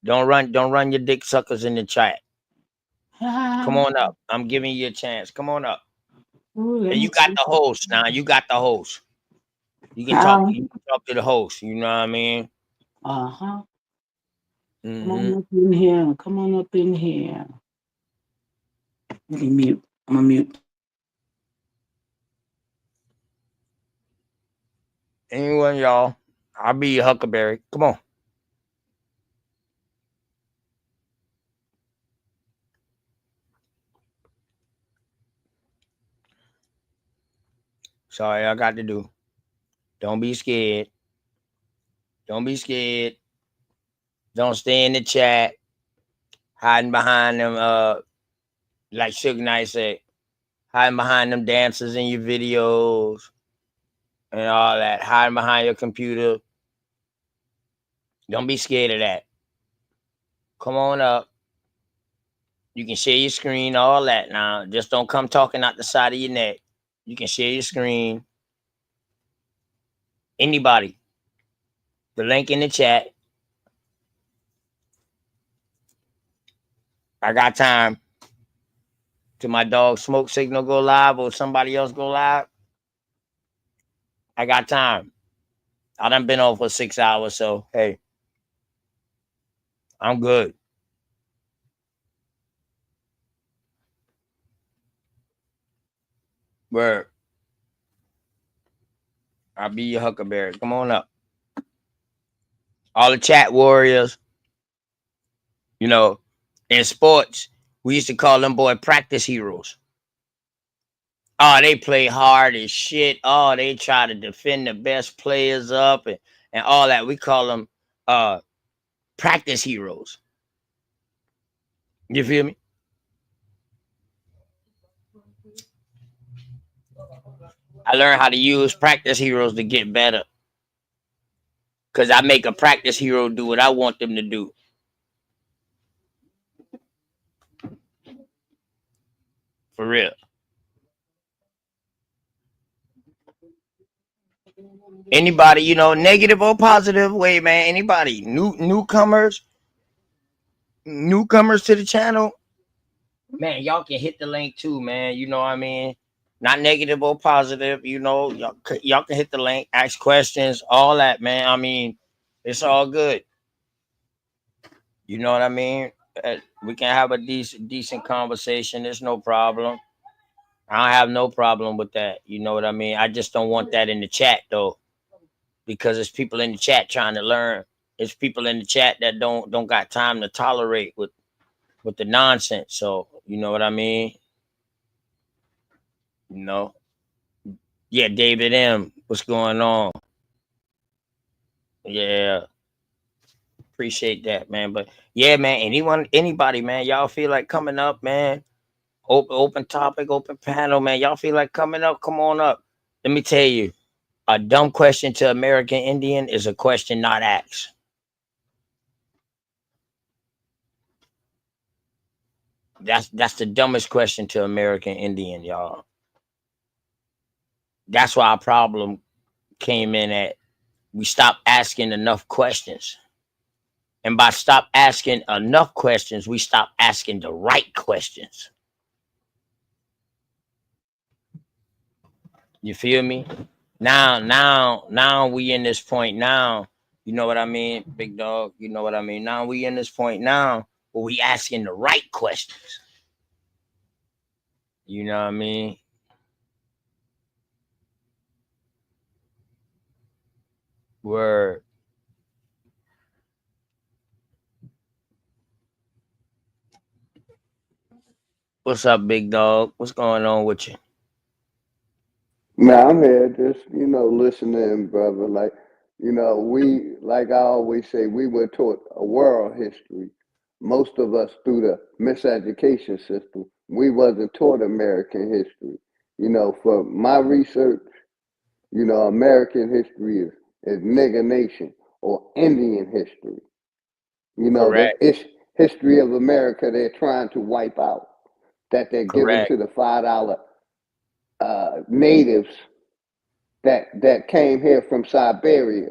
Don't run your dick suckers in the chat. Come on up. I'm giving you a chance. Come on up. Ooh, let And you me got see. the host now. You got the host. You can talk to the host. You know what I mean? Uh-huh. Come Mm-hmm. on up in here. Come on up in here. Let me mute. I'm gonna mute. Anyone, y'all. I'll be your Huckleberry. Come on. Sorry, I got to do. Don't be scared. Don't be scared. Don't stay in the chat. Hiding behind them, like Suge Knight said, hiding behind them dancers in your videos and all that. Hiding behind your computer. Don't be scared of that. Come on up. You can share your screen, all that now. Just don't come talking out the side of your neck. You can share your screen. Anybody. The link in the chat. I got time. Till my dog Smoke Signal go live or somebody else go live. I got time. I done been on for 6 hours, so hey. I'm good. Word. I'll be your Huckleberry. Come on up. All the chat warriors. You know, in sports, we used to call them boy practice heroes. Oh, they play hard as shit. Oh, they try to defend the best players up and all that. We call them practice heroes. You feel me? I learned how to use practice heroes to get better. Because I make a practice hero do what I want them to do. For real. Anybody, you know, negative or positive way, man. Anybody, newcomers to the channel, man, y'all can hit the link too, man. You know what I mean? Not negative or positive, you know, y'all can hit the link, ask questions, all that, man. I mean, it's all good. You know what I mean? We can have a decent conversation. There's no problem. I don't have no problem with that. You know what I mean? I just don't want that in the chat though, because it's people in the chat trying to learn. It's people in the chat that don't got time to tolerate with the nonsense. So you know what I mean? You know? Yeah, David M. What's going on? Yeah. Appreciate that, man. But yeah, man, anybody, man, y'all feel like coming up, man. Open topic, open panel, man. Y'all feel like coming up? Come on up. Let me tell you, a dumb question to American Indian is a question not asked. That's the dumbest question to American Indian, y'all. That's why our problem came in at we stopped asking enough questions. And by stop asking enough questions, we stop asking the right questions. You feel me? Now we in this point now. You know what I mean, big dog? You know what I mean? Now we in this point now where we asking the right questions. You know what I mean? Word. What's up, big dog? What's going on with you? Man, I'm here just, listening, brother. Like, like I always say, we were taught a world history. Most of us through the miseducation system, we wasn't taught American history. For my research, American history is nigger nation or Indian history. Correct. It's history of America they're trying to wipe out, that they're giving Correct. to the $5 natives that came here from Siberia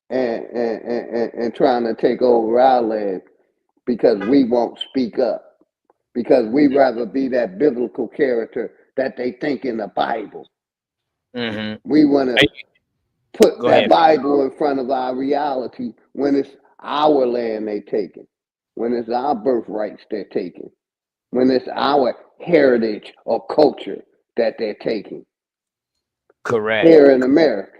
and trying to take over our land because we won't speak up, because we rather be that biblical character that they think in the Bible. We want to put Go that ahead. Bible in front of our reality when it's our land they taking, when it's our birthrights they're taking, when it's our heritage or culture that they're taking. Correct. Here in America.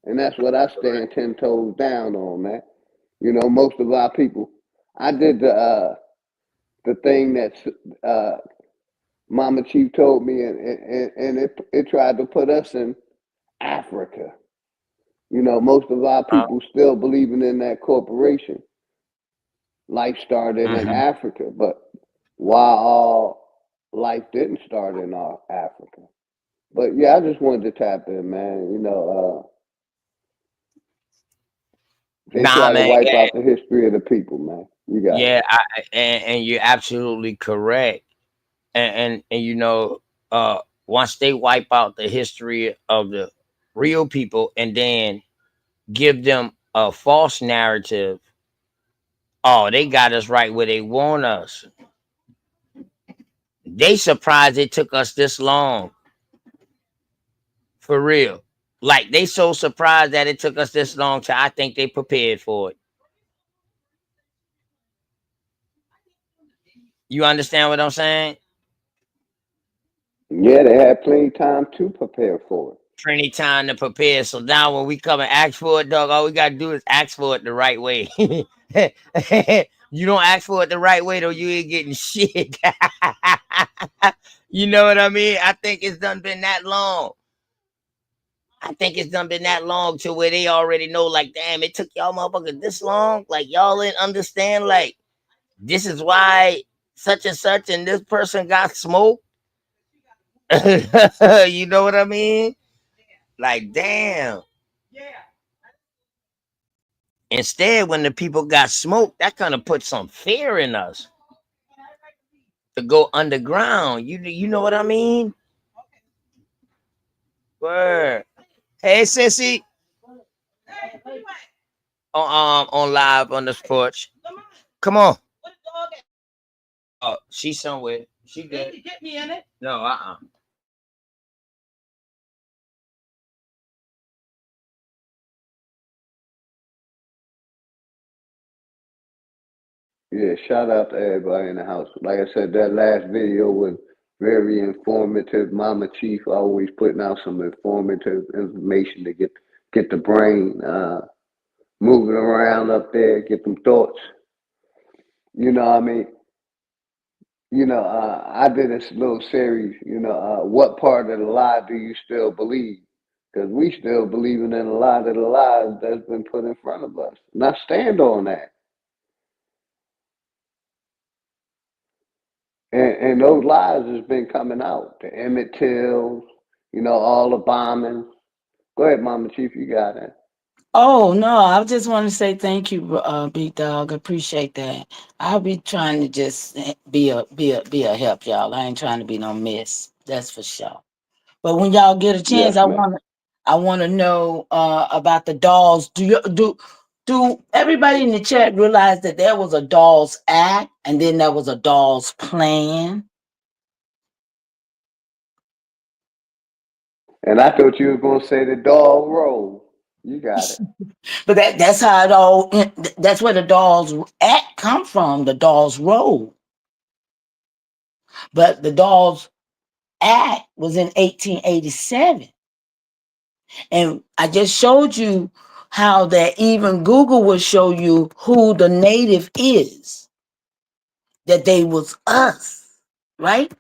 And that's what I stand 10 toes down on, man. You know, most of our people. I did the thing that Mama Chief told me, and it tried to put us in Africa. You know, most of our people still believing in that corporation. Life started in Africa, but why all life didn't start in Africa? But yeah, I just wanted to tap in, man. You know, they try to wipe out the history of the people, man. You got it. And you're absolutely correct. And you know, once they wipe out the history of the real people and then give them a false narrative, oh, they got us right where they want us. They surprised it took us this long. For real. Like they so surprised that it took us this long to I think they prepared for it. You understand what I'm saying? Yeah, they had plenty of time to prepare for it. Plenty time to prepare. So now when we come and ask for it, dog, all we gotta do is ask for it the right way. You don't ask for it the right way, though, you ain't getting shit. You know what I mean? I think it's done been that long. I think it's done been that long to where they already know, like, damn, it took y'all motherfuckers this long. Like, y'all didn't understand, like, this is why such and such and this person got smoked. You know what I mean? Like, damn. Instead, when the people got smoked, that kind of put some fear in us to go underground. You know what I mean? Word. Hey, sissy. On live on this porch. Come on. Oh, she's somewhere. She good. Get me in it. No, Yeah, shout out to everybody in the house. Like I said, that last video was very informative. Mama Chief always putting out some informative information to get the brain moving around up there, get them thoughts. You know what I mean? You know, I did this little series, you know, what part of the lie do you still believe? Because we still believing in a lot of the lies that's been put in front of us. And I stand on that. And those lies has been coming out. The Emmett Tills, you know, all the bombings. Go ahead, Mama Chief, you got it. Oh no, I just want to say thank you, Big Dog. Appreciate that. I'll be trying to just be a help, y'all. I ain't trying to be no mess. That's for sure. But when y'all get a chance, Yes, ma'am. I want to know about the dolls. Do everybody in the chat realize that there was a dolls act and then there was a dolls plan? And I thought you were gonna say the dog roll. You got it. But that's how it all. That's where the dolls act come from. The dolls roll. But the dolls act was in 1887, and I just showed you how that even Google will show you who the native is. That they was us, right?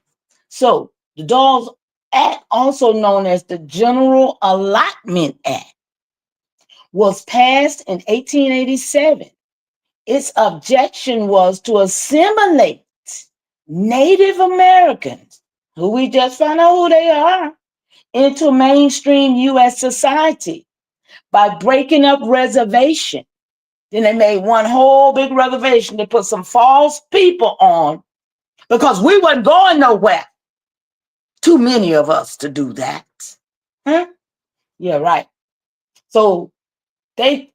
So the dolls act, also known as the General Allotment Act, was passed in 1887. Its objection was to assimilate Native Americans, who we just found out who they are, into mainstream U.S. society by breaking up reservation. Then they made one whole big reservation to put some false people on because we weren't going nowhere. Too many of us to do that. Huh? Yeah, right. So the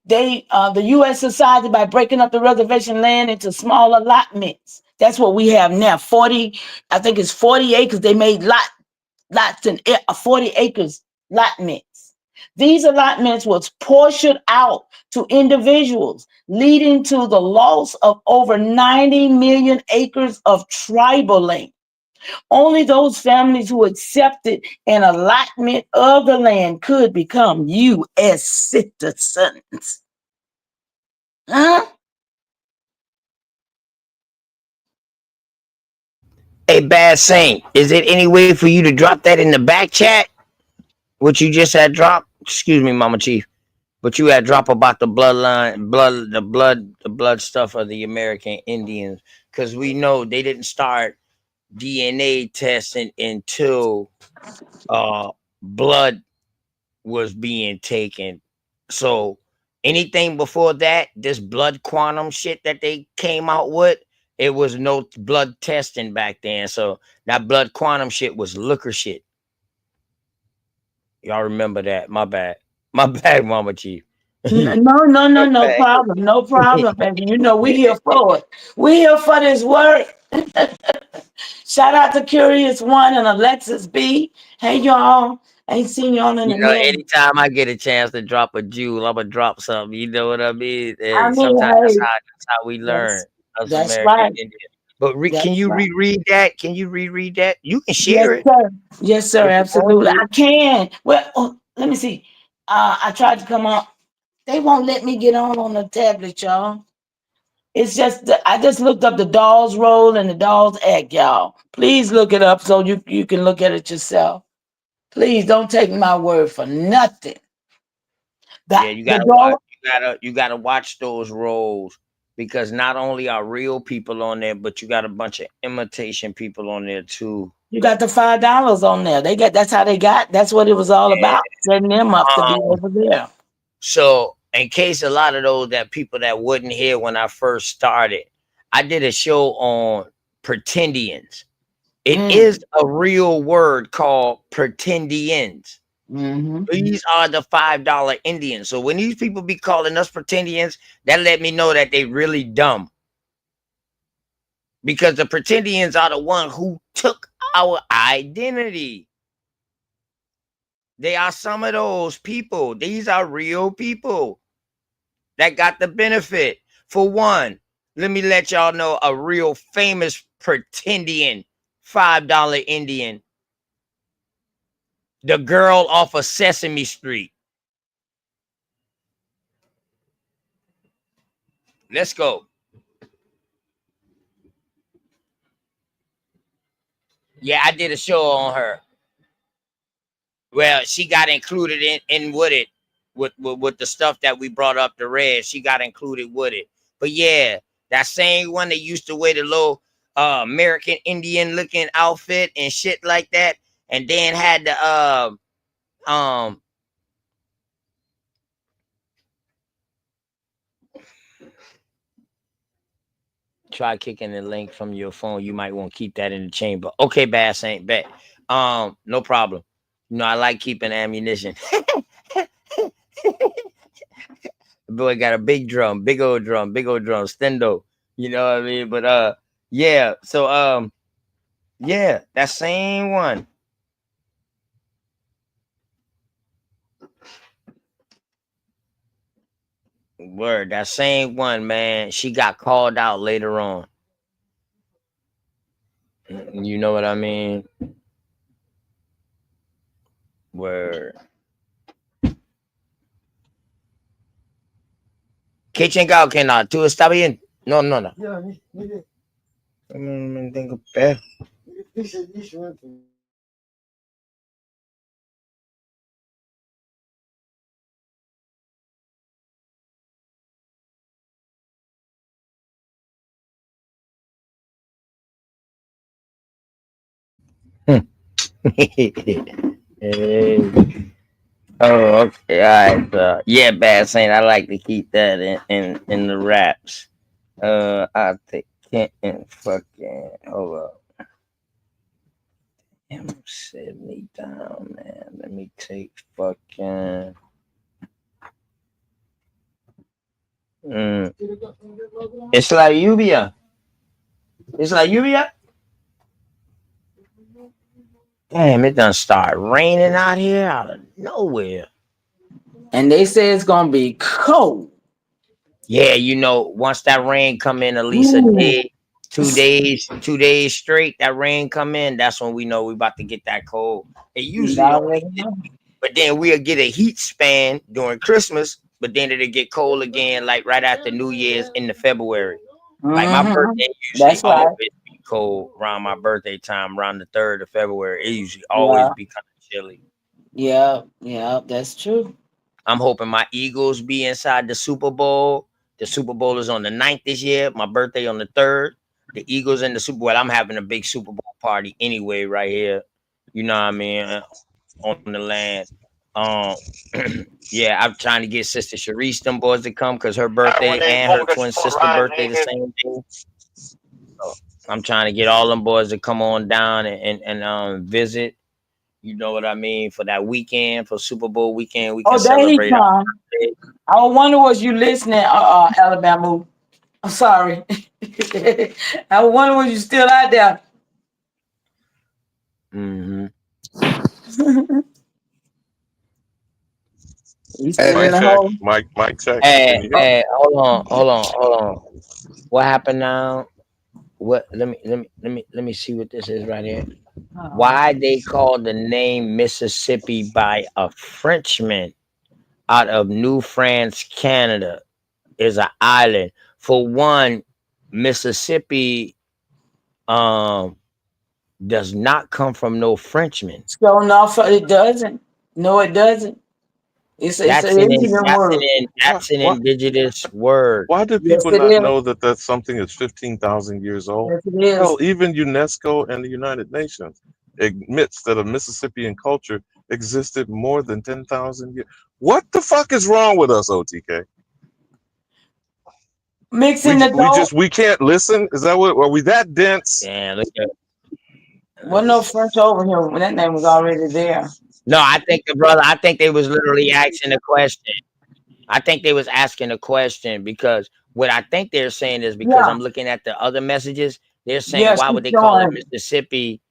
U.S. society, by breaking up the reservation land into small allotments. That's what we have now. 40, I think it's 40 acres. They made lots and 40 acres allotments. These allotments was portioned out to individuals, leading to the loss of over 90 million acres of tribal land. Only those families who accepted an allotment of the land could become U.S. citizens. Huh? Hey, Bad Saint, is it any way for you to drop that in the back chat? What you just had dropped? Excuse me, Mama Chief. But you had dropped about the bloodline, the blood stuff of the American Indians. Because we know they didn't start DNA testing until blood was being taken. So anything before that, this blood quantum shit that they came out with, it was no blood testing back then. So that blood quantum shit was liquor shit. Y'all remember that? My bad. My bad, Mama Chief. No problem. No problem, baby. You know, we here for it. We here for this work. Shout out to Curious One and Alexis B. Hey, y'all. Ain't seen y'all in You a know, minute. anytime I get a chance to drop a jewel, I'm gonna drop something. You know what I mean? I Hey, mean, sometimes hey, that's how we learn as that's American right. Indians. But can That's you right. reread that? Can you reread that? You can Yes, share it sir. Yes, sir. if you want Absolutely. to. I can. Well, let me see. I tried to come up. They won't let me get on the tablet, y'all. It's just I just looked up the Dolls Roll and the Dolls Act, y'all. Please look it up so you can look at it yourself. Please don't take my word for nothing. Yeah, The doll. you gotta watch those roles because not only are real people on there, but you got a bunch of imitation people on there too. You got the $5 on there. That's how they got. That's what it was all about. Setting them up to be over there. So in case a lot of those that people that wasn't here when I first started, I did a show on pretendians. It is a real word called pretendians. These are the $5 Indians. So when these people be calling us pretendians, that let me know that they really dumb. Because the pretendians are the one who took our identity. They are some of those people. These are real people that got the benefit. For one, let me let y'all know a real famous pretendian $5 Indian. The girl off of Sesame Street. Let's go. Yeah, I did a show on her. Well, she got included in with it with the stuff that we brought up the red. She got included with it. But yeah, that same one that used to wear the little American Indian looking outfit and shit like that, and then had the try kicking the link from your phone. You might want to keep that in the chamber. Okay, Bass ain't bet. No problem. You know, I like keeping ammunition. Boy got a big drum, big old drum, stendo. You know what I mean? But yeah. So yeah, that same one. Word, that same one, man. She got called out later on. You know what I mean? Word. Kitchen gal que nada. ¿Tú está bien? No. Tengo pe. Oh, okay. All right. Yeah, Bad Saint. I like to keep that in the raps. I think can't fucking hold up. Damn, set me down, man. Let me take fucking. It's like lluvia. It's like lluvia. Damn, it done start raining out here out of nowhere. And they say it's gonna be cold. Yeah, you know, once that rain come in, at least a day, 2 days straight, that rain come in, that's when we know we about to get that cold. It usually only, but then we'll get a heat span during Christmas, but then it'll get cold again, like right after New Year's in the February. Like my birthday usually That's right. always be cold around my birthday time, around the 3rd of February. It usually always Yeah. be kind of chilly. Yeah, yeah, that's true. I'm hoping my Eagles be inside the Super Bowl. The Super Bowl is on the 9th this year. My birthday on the 3rd. The Eagles in the Super Bowl. I'm having a big Super Bowl party anyway, right here. You know what I mean? On the land. Yeah, I'm trying to get Sister Sharice them boys to come because her birthday and her twin sister birthday the same day. So I'm trying to get all them boys to come on down and visit. You know what I mean? For that weekend, for Super Bowl weekend, we can Oh, there he celebrate our come. birthday. I wonder was you listening, Alabama. I'm sorry. I wonder was you still out there. Mm-hmm. You still in the hole? Mike check. Hey, hold on. What happened now? What? Let me see what this is right here. Why they call the name Mississippi by a Frenchman out of New France, Canada, is an island. For one, Mississippi does not come from no Frenchman. So no, it doesn't. No, it doesn't. It's an Indian word. That's an indigenous word. Why do Yes, people it not is. know that that's something that's 15,000 years old? Yes, it is. Hell, even UNESCO and the United Nations admits that a Mississippian culture existed more than 10,000 years. What the fuck is wrong with us, OTK? Mixing the dough. We can't listen. Is that what? Are we that dense? Yeah, look at. Wasn't no French over here when that name was already there. No, I think they was literally asking a question. I think they was asking a question because what I think they're saying is because I'm looking at the other messages, they're saying why would they call it Mississippi?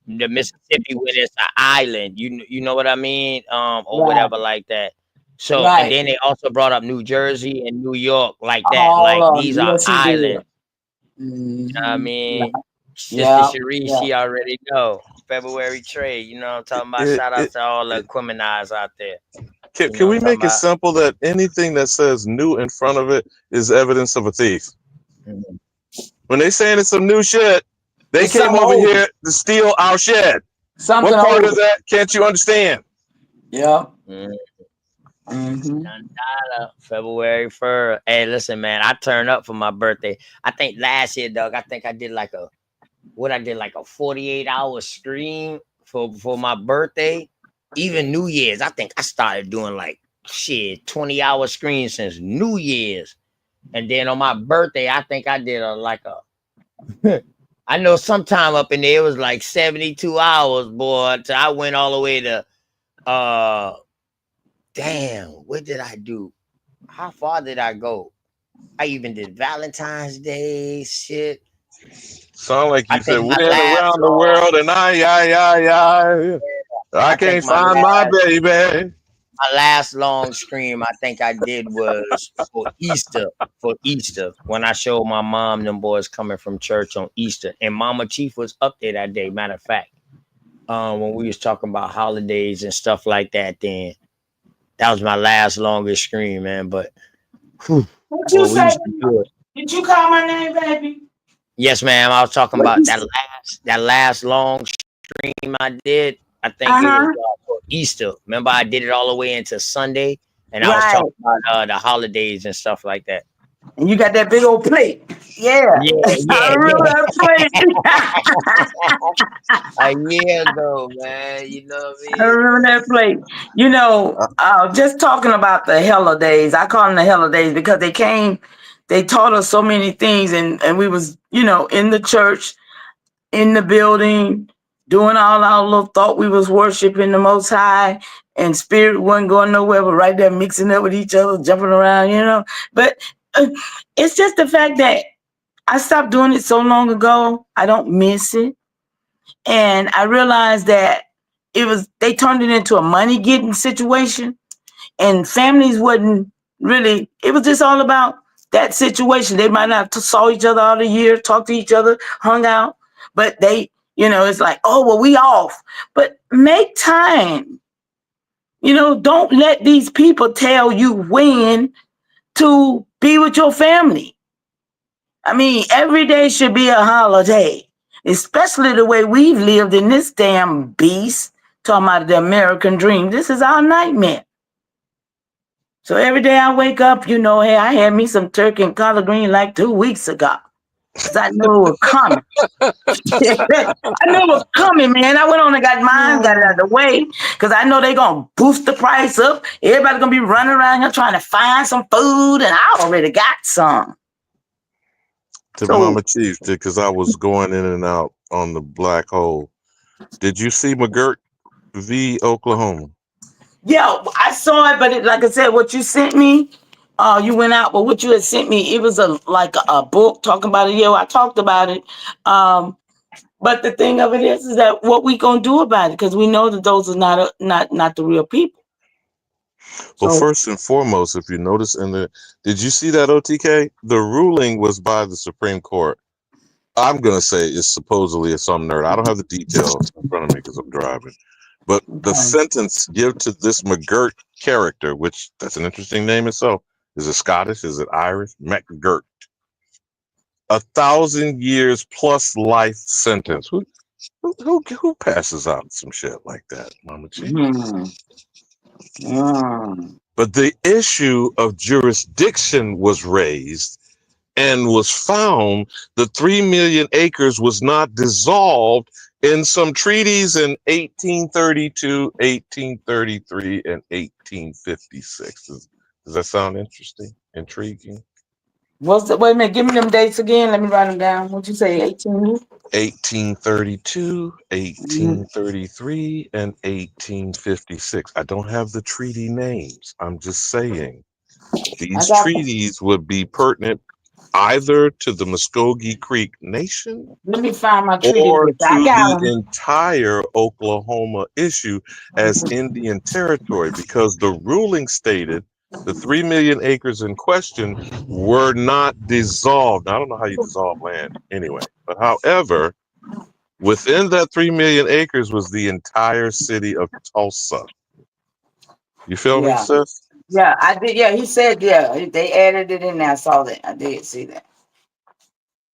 The Mississippi when it's an island, you know what I mean, or whatever like that. So and then they also brought up New Jersey and New York like that, like these are islands. You know what I mean? Sister Sharice, she already know. February trade, you know what I'm talking about? Shout out to all the Quiminize out there. Can we make it simple that anything that says new in front of it is evidence of a thief? Mm-hmm. When they saying it's some new shit, they came over here to steal our shit. What part of that can't you understand? Yeah. February 1st. Hey, listen, man, I turned up for my birthday. I think last year, dog, I did like a 48-hour stream for my birthday. Even New Year's, I think I started doing like 20-hour screens since New Year's. And then on my birthday, I think I did I know sometime up in there it was like 72 hours, boy. So I went all the way to damn, what did I do? How far did I go? I even did Valentine's Day shit. Sound like you said went around the world and I can't find my baby. My last long stream I think I did was for Easter. When I showed my mom them boys coming from church on Easter. And Mama Chief was up there that day, matter of fact. When we was talking about holidays and stuff like that then. That was my last longest stream, man. But what you say? Did you call my name, baby? Yes, ma'am. I was talking about that last long stream I did. I think it was for Easter. Remember, I did it all the way into Sunday, and I was talking about the holidays and stuff like that. And you got that big old plate. Yeah. I remember that plate. A year ago, man. You know what I mean? I remember that plate. You know, just talking about the holidays. I call them the holidays because they taught us so many things, and we was, in the church, in the building, doing all our little thought we was worshiping the Most High, and spirit wasn't going nowhere, but right there mixing up with each other, jumping around, you know. But it's just the fact that I stopped doing it so long ago. I don't miss it. And I realized that they turned it into a money getting situation, and families wasn't really, it was just all about that situation. They might not have saw each other all the year, talked to each other, hung out, but they, you know, it's like, oh, well, we off. But make time. You know, don't let these people tell you when to be with your family. I mean, every day should be a holiday, especially the way we've lived in this damn beast, talking about the American dream. This is our nightmare. So every day I wake up, you know, hey, I had me some turkey and collard green like 2 weeks ago. Because I knew it was coming. I knew it was coming, man. I went on and got mine, got it out of the way, because I know they're going to boost the price up. Everybody's going to be running around here trying to find some food, and I already got some. To Mama Chief, because I was going in and out on the black hole. Did you see McGirt v. Oklahoma? Yeah, I saw it, but like I said, what you sent me, you went out, but what you had sent me, it was like a book talking about it. Yeah, I talked about it. But the thing of it is that what we gonna do about it? Because we know that those are not the real people. Well, first and foremost, if you notice did you see that OTK? The ruling was by the Supreme Court. I'm gonna say it's supposedly some nerd. I don't have the details in front of me because I'm driving. But the sentence give to this McGirt character, which that's an interesting name itself. Is it Scottish? Is it Irish? McGirt. 1,000 years plus life sentence. Who passes out some shit like that, Mama G? But the issue of jurisdiction was raised and was found the 3 million acres was not dissolved in some treaties in 1832, 1833, and 1856. Does that sound interesting? Intriguing? Wait a minute, give me them dates again. Let me write them down. What'd you say, 1832, 1833, and 1856. I don't have the treaty names. I'm just saying these treaties would be pertinent either to the Muskogee Creek Nation Let me find my treaty or list. to I got the them. entire Oklahoma issue as Indian territory, because the ruling stated the 3 million acres in question were not dissolved. Now, I don't know how you dissolve land anyway, but however, within that 3 million acres was the entire city of Tulsa. You feel me, sis? Yeah, I did. Yeah, he said, yeah, they added it in there. I saw that. I did see that.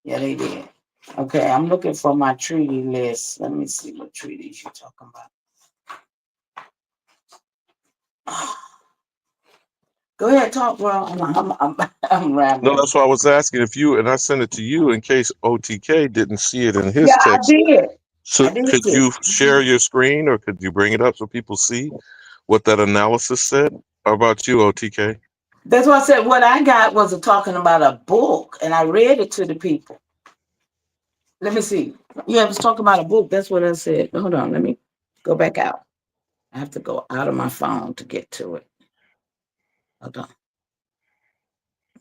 Yeah, they did. Okay, I'm looking for my treaty list. Let me see what treaties you're talking about. Go ahead, talk, bro. I'm rambling. No, that's why I was asking if you, and I sent it to you in case OTK didn't see it in his Yeah, text. I did. So could you share your screen, or could you bring it up so people see what that analysis said about you, OTK? That's what I said. What I got was talking about a book, and I read it to the people. Let me see. Yeah, it was talking about a book. That's what I said. Hold on. Let me go back out. I have to go out of my phone to get to it. Hold on.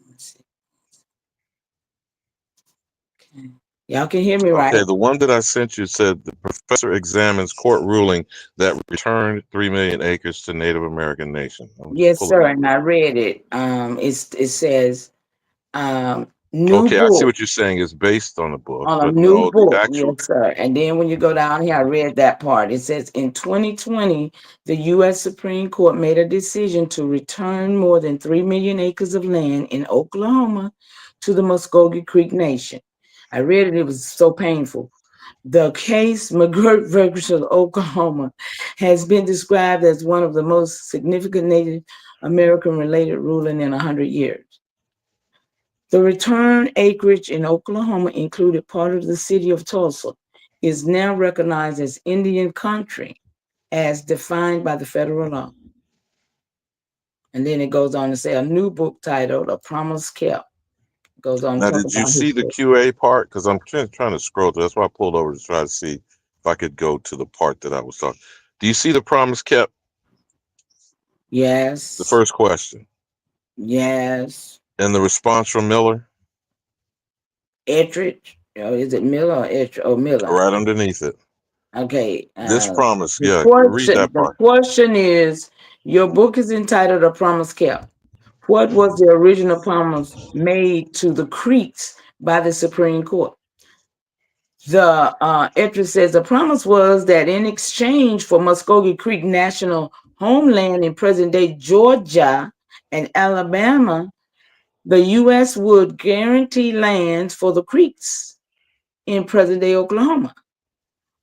Let's see. Okay. Y'all can hear me, right? Okay, the one that I sent you said the professor examines court ruling that returned 3 million acres to Native American nation. Yes, sir. And I read it. It says new okay, book. I see what you're saying. It's based on a book, On a but new no, book, the actual. yes, sir. And then when you go down here, I read that part. It says in 2020, the U.S. Supreme Court made a decision to return more than 3 million acres of land in Oklahoma to the Muskogee Creek Nation. I read it, it was so painful. The case, McGirt versus Oklahoma, has been described as one of the most significant Native American related ruling in 100 years. The return acreage in Oklahoma included part of the city of Tulsa, is now recognized as Indian country as defined by the federal law. And then it goes on to say a new book titled A Promise Kept. Goes on Now, to talk did you about see the history. QA part? Because I'm trying to scroll through. That's why I pulled over to try to see If I could go to the part that I was talking. Do you see the promise kept? Yes. The first question. Yes. And the response from Miller? Ettridge. Oh, is it Miller or Ettridge? Oh, Miller. Right underneath it. Okay. This promise, The yeah, read that the part. question is, your book is entitled A Promise Kept. What was the original promise made to the Creeks by the Supreme Court? The Ettridge says the promise was that in exchange for Muskogee Creek National Homeland in present-day Georgia and Alabama, the U.S. would guarantee lands for the Creeks in present-day Oklahoma.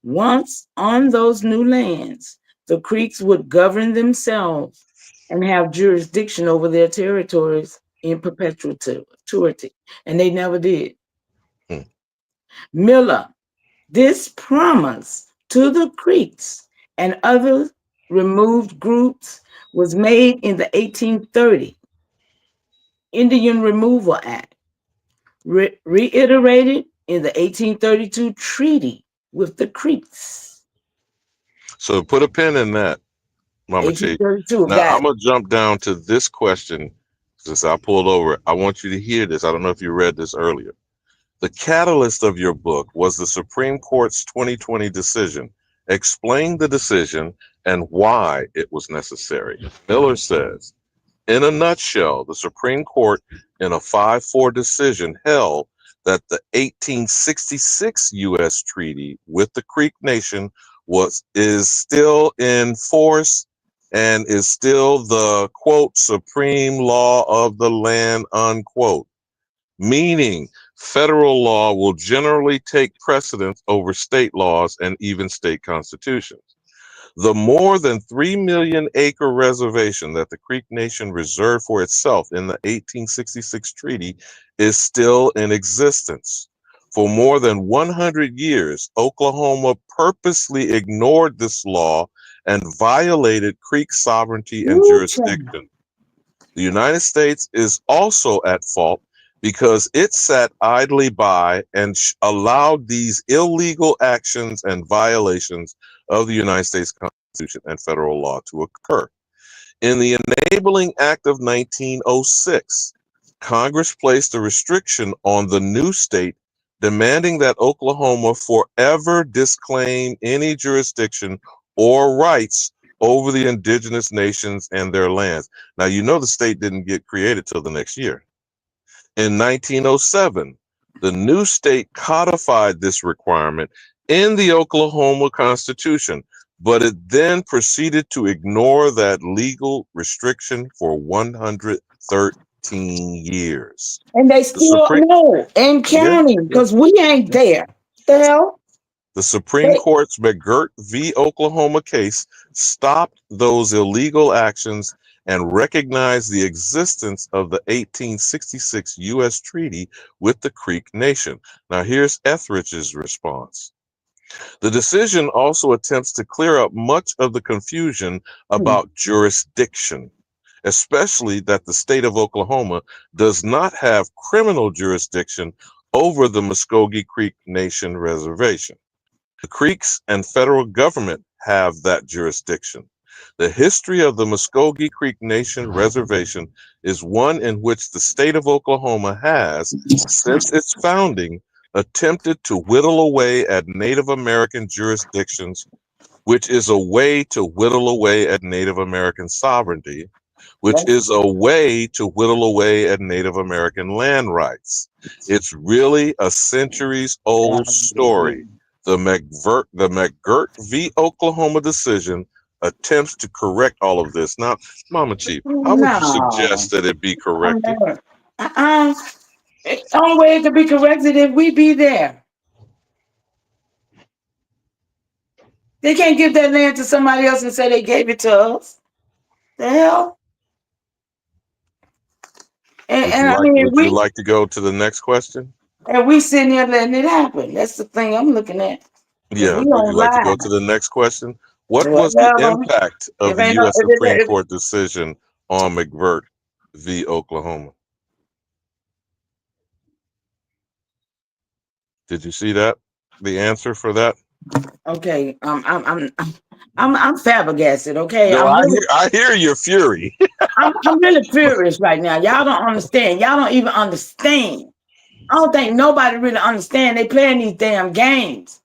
Once on those new lands, the Creeks would govern themselves and have jurisdiction over their territories in perpetuity, and they never did. Miller, this promise to the Creeks and other removed groups was made in the 1830 Indian Removal Act, reiterated in the 1832 treaty with the Creeks. So put a pin in that, Mama Chief. 1832, Now got I'm gonna jump down to this question since I pulled over. I want you to hear this. I don't know if you read this earlier. The catalyst of your book was the Supreme Court's 2020 decision. Explain the decision and why it was necessary. Miller says, in a nutshell, the Supreme Court in a 5-4 decision held that the 1866 U.S. treaty with the Creek Nation is still in force and is still the, quote, supreme law of the land, unquote. Meaning federal law will generally take precedence over state laws and even state constitutions. The more than 3 million acre reservation that the Creek Nation reserved for itself in the 1866 treaty is still in existence. For more than 100 years, Oklahoma purposely ignored this law and violated Creek sovereignty and jurisdiction. The United States is also at fault because it sat idly by and allowed these illegal actions and violations of the United States Constitution and federal law to occur. In the Enabling Act of 1906, Congress placed a restriction on the new state demanding that Oklahoma forever disclaim any jurisdiction or rights over the indigenous nations and their lands. Now, you know the state didn't get created till the next year. In 1907, the new state codified this requirement in the Oklahoma Constitution, but it then proceeded to ignore that legal restriction for 113 years. And they still know and counting because we ain't there. The hell? The Supreme Court's McGirt v. Oklahoma case stopped those illegal actions and recognized the existence of the 1866 U.S. treaty with the Creek Nation. Now, here's Etheridge's response. The decision also attempts to clear up much of the confusion about jurisdiction, especially that the state of Oklahoma does not have criminal jurisdiction over the Muskogee Creek Nation reservation. The Creeks and federal government have that jurisdiction. The history of the Muskogee Creek Nation reservation is one in which the state of Oklahoma has, since its founding, attempted to whittle away at Native American jurisdictions, which is a way to whittle away at Native American sovereignty, which is a way to whittle away at Native American land rights. It's really a centuries-old story. The McGirt v. Oklahoma decision attempts to correct all of this. Now, Mama Chief, how would you suggest that it be corrected? The only way it could be corrected if we be there. They can't give that land to somebody else and say they gave it to us. The hell? Would you like to go to the next question? And we sitting here letting it happen. That's the thing I'm looking at. Yeah, we would you don't like to lie. go to the next question? What was the impact of the U.S. Supreme Court decision on McGirt v. Oklahoma? Did you see that? The answer for that? Okay, I'm flabbergasted. Okay, No, I hear your fury. I'm really furious right now. Y'all don't understand. Y'all don't even understand. I don't think nobody really understand. They playing these damn games.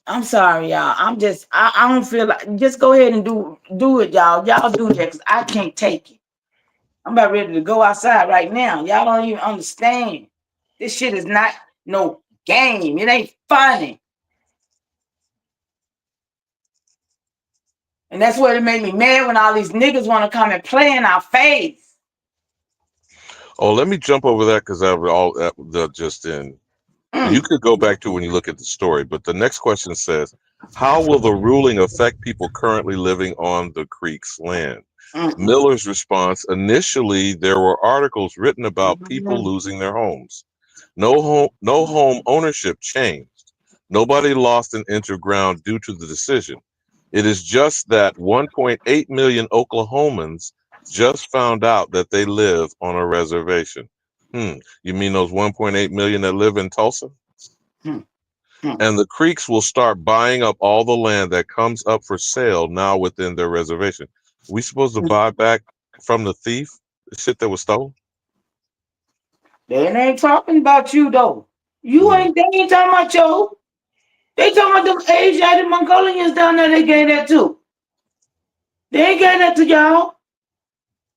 I'm sorry, y'all. I don't feel like, just go ahead and do it, y'all. Y'all do that because I can't take it. I'm about ready to go outside right now. Y'all don't even understand. This shit is not no game. It ain't funny. And that's what it made me mad when all these niggas want to come and play in our face. Oh, let me jump over that because that just in. You could go back to when you look at the story, but the next question says, how will the ruling affect people currently living on the Creek's land? Miller's response, initially, there were articles written about people losing their homes. No home ownership changed. Nobody lost an inch of ground due to the decision. It is just that 1.8 million Oklahomans just found out that they live on a reservation. You mean those 1.8 million that live in Tulsa? And the Creeks will start buying up all the land that comes up for sale now within their reservation. We supposed to buy back from the thief the shit that was stolen? They ain't talking about you though. They ain't talking about you. They talking about them Asiatic Mongolians down there. They gave that too. They ain't gave that to y'all.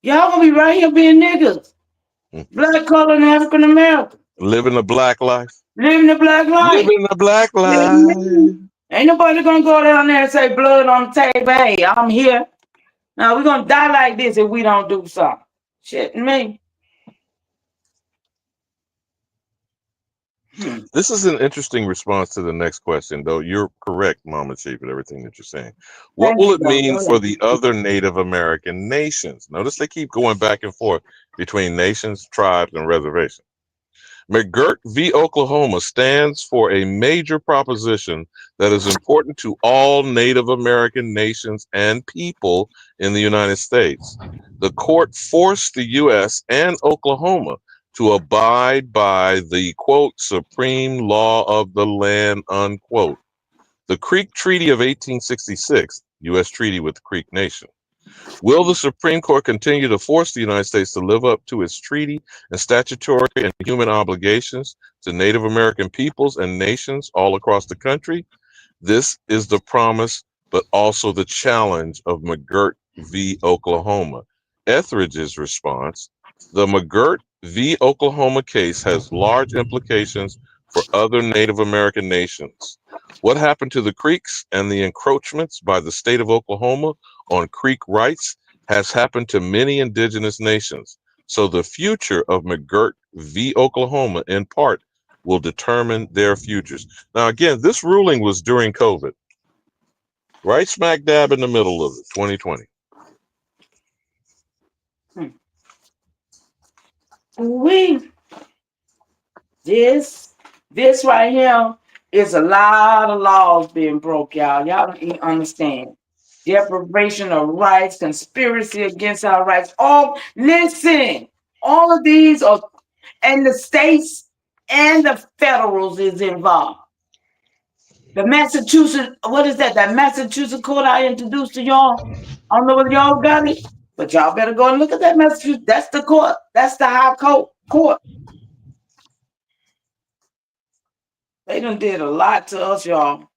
Y'all gonna be right here being niggas. Black, color, and African American. Living a black life. Living the black life. Living a black life. Ain't nobody gonna go down there and say blood on the table. Hey, I'm here. Now we're gonna die like this if we don't do something. Shit me. This is an interesting response to the next question, though you're correct, Mama Chief, and everything that you're saying. What will it mean for the other Native American nations? Notice they keep going back and forth between nations, tribes, and reservations. McGirt v. Oklahoma stands for a major proposition that is important to all Native American nations and people in the United States. The court forced the U.S. and Oklahoma to abide by the, quote, supreme law of the land, unquote. The Creek Treaty of 1866, U.S. treaty with the Creek Nation. Will the Supreme Court continue to force the United States to live up to its treaty and statutory and human obligations to Native American peoples and nations all across the country? This is the promise, but also the challenge of McGirt v. Oklahoma. Etheridge's response, the McGirt v. Oklahoma case has large implications for other Native American nations. What happened to the Creeks and the encroachments by the state of Oklahoma on Creek rights has happened to many indigenous nations. So the future of McGirt v. Oklahoma, in part, will determine their futures. Now, again, this ruling was during COVID, right smack dab in the middle of it, 2020. This right here is a lot of laws being broke, y'all. Y'all don't even understand. Deprivation of rights, conspiracy against our rights. Listen, all of these are, and the states and the federals is involved. The Massachusetts, what is that? That Massachusetts court I introduced to y'all. I don't know whether y'all got it, but y'all better go and look at that Massachusetts. That's the court. That's the high court. They done did a lot to us, y'all.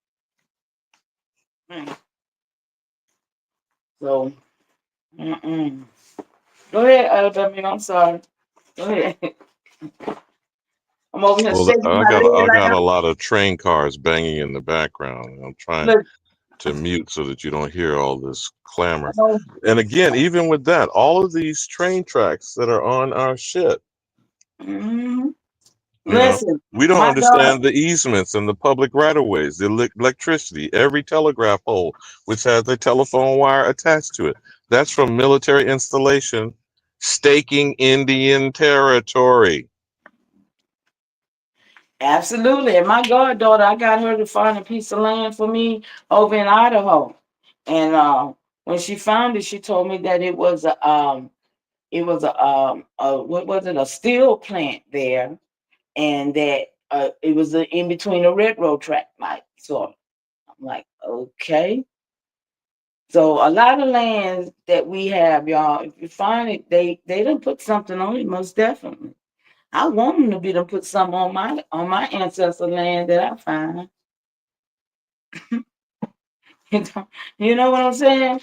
So, go ahead, Alabama. I'm sorry. Go ahead. I'm over here Well, shaking I my leg got like a lot of train cars banging in the background. I'm trying to mute so that you don't hear all this clamor. And again, even with that, all of these train tracks that are on our shit, Listen, we don't my understand the easements and the public right-of-ways, the electricity, every telegraph pole, which has a telephone wire attached to it. That's from military installation, staking Indian territory. Absolutely. And my goddaughter, I got her to find a piece of land for me over in Idaho. And when she found it, she told me that it was a what was it, a steel plant there, and that it was in between a railroad track, like sort of. I'm like, okay. So a lot of lands that we have, y'all, if you find it, they done put something on it, most definitely. I want them to be to put something on my ancestral land that I find. You know what I'm saying?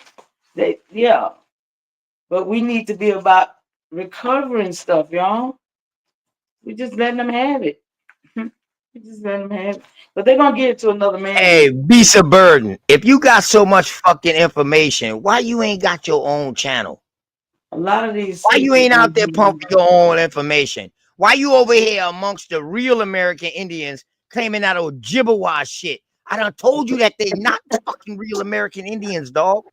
Yeah. But we need to be about recovering stuff, y'all. We just letting them have it. We just letting them have it. But they're gonna get it to another man. Hey, beast of burden. If you got so much fucking information, why you ain't got your own channel? A lot of these. Why you ain't out there pumping your own information? Why you over here amongst the real American Indians claiming that old Chippewa shit? I done told you that they not fucking real American Indians, dog.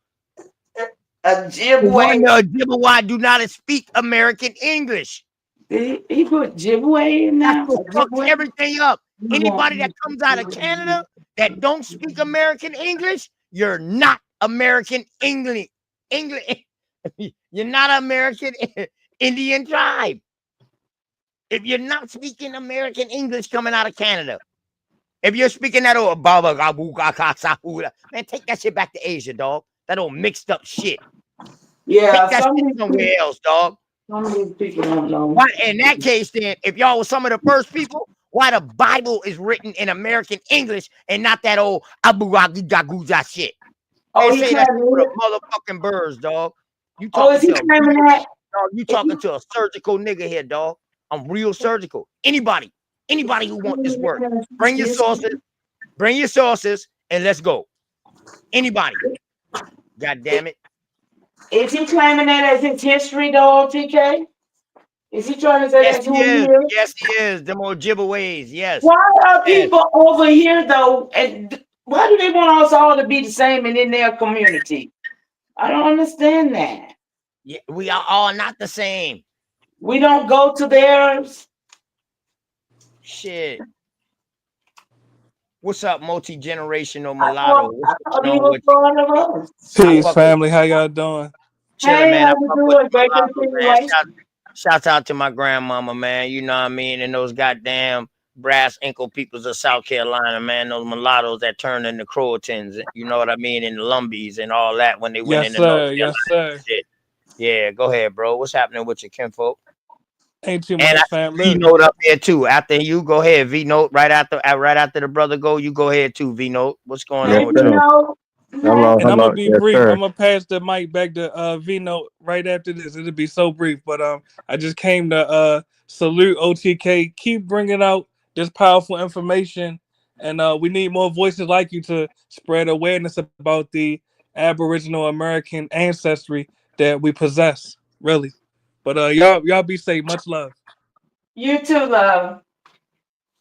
A Chippewa. One, the Chippewa do not speak American English. He put Chippewa in now. That's what fucks everything up. Anybody that comes out of Canada that don't speak American English, you're not American English. You're not American Indian tribe. If you're not speaking American English coming out of Canada, if you're speaking that old Baba man, take that shit back to Asia, dog. That old mixed up shit. Yeah, take that shit somewhere else, dog. Some of these people don't know. Why, in that case, then, if y'all were some of the first people, why the Bible is written in American English and not that old Abu Gaguza shit? Oh, They say that shit for the motherfucking birds, dog. You talking to dog, you talking to a surgical nigga here, dog. I'm real surgical. Anybody who want this work, bring your sources, and let's go. Anybody. God damn it. Is he claiming that as his history, though, TK? Is he trying to say Yes, that's he who he is. is? Yes, he is. Them old gibberways. Yes. Why are people over here, though? And why do they want us all to be the same and in their community? I don't understand that. Yeah, we are all not the same. We don't go to theirs. Shit. What's up, multi-generational mulatto? What's going on with you? Peace, family. How y'all doing? Chilling, man. How you doing? Great to see you, Man. Shout out to my grandmama, man. You know what I mean? And those goddamn brass ankle peoples of South Carolina, man. Those mulattoes that turned into Croatans, you know what I mean? And the Lumbies and all that when they went into North Carolina. Yes, sir. Shit. Yeah, go ahead, bro. What's happening with your kinfolk? Ain't too And much, I fam. V note up there too. After you, go ahead. V note right after the brother go. You go ahead too. V note. What's going on with y'all? And I'm gonna be brief. I'm gonna pass the mic back to Vino right after this. It'll be so brief, but I just came to salute OTK. Keep bringing out this powerful information, and we need more voices like you to spread awareness about the Aboriginal American ancestry that we possess. Really, but y'all be safe. Much love. You too, love.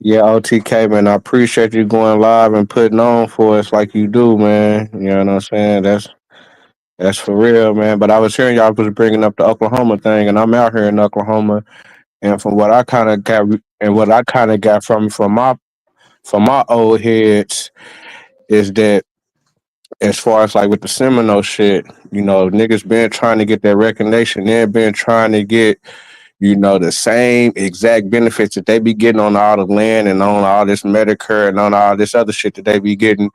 Yeah, OTK, man, I appreciate you going live and putting on for us like you do, man. You know what I'm saying? That's for real, man. But I was hearing y'all was bringing up the Oklahoma thing, and I'm out here in Oklahoma, and from what I kind of got, from my old heads is that as far as like with the Seminole shit, you know, niggas been trying to get that recognition, they've been trying to get, you know, the same exact benefits that they be getting on all the land and on all this Medicare and on all this other shit that they be getting.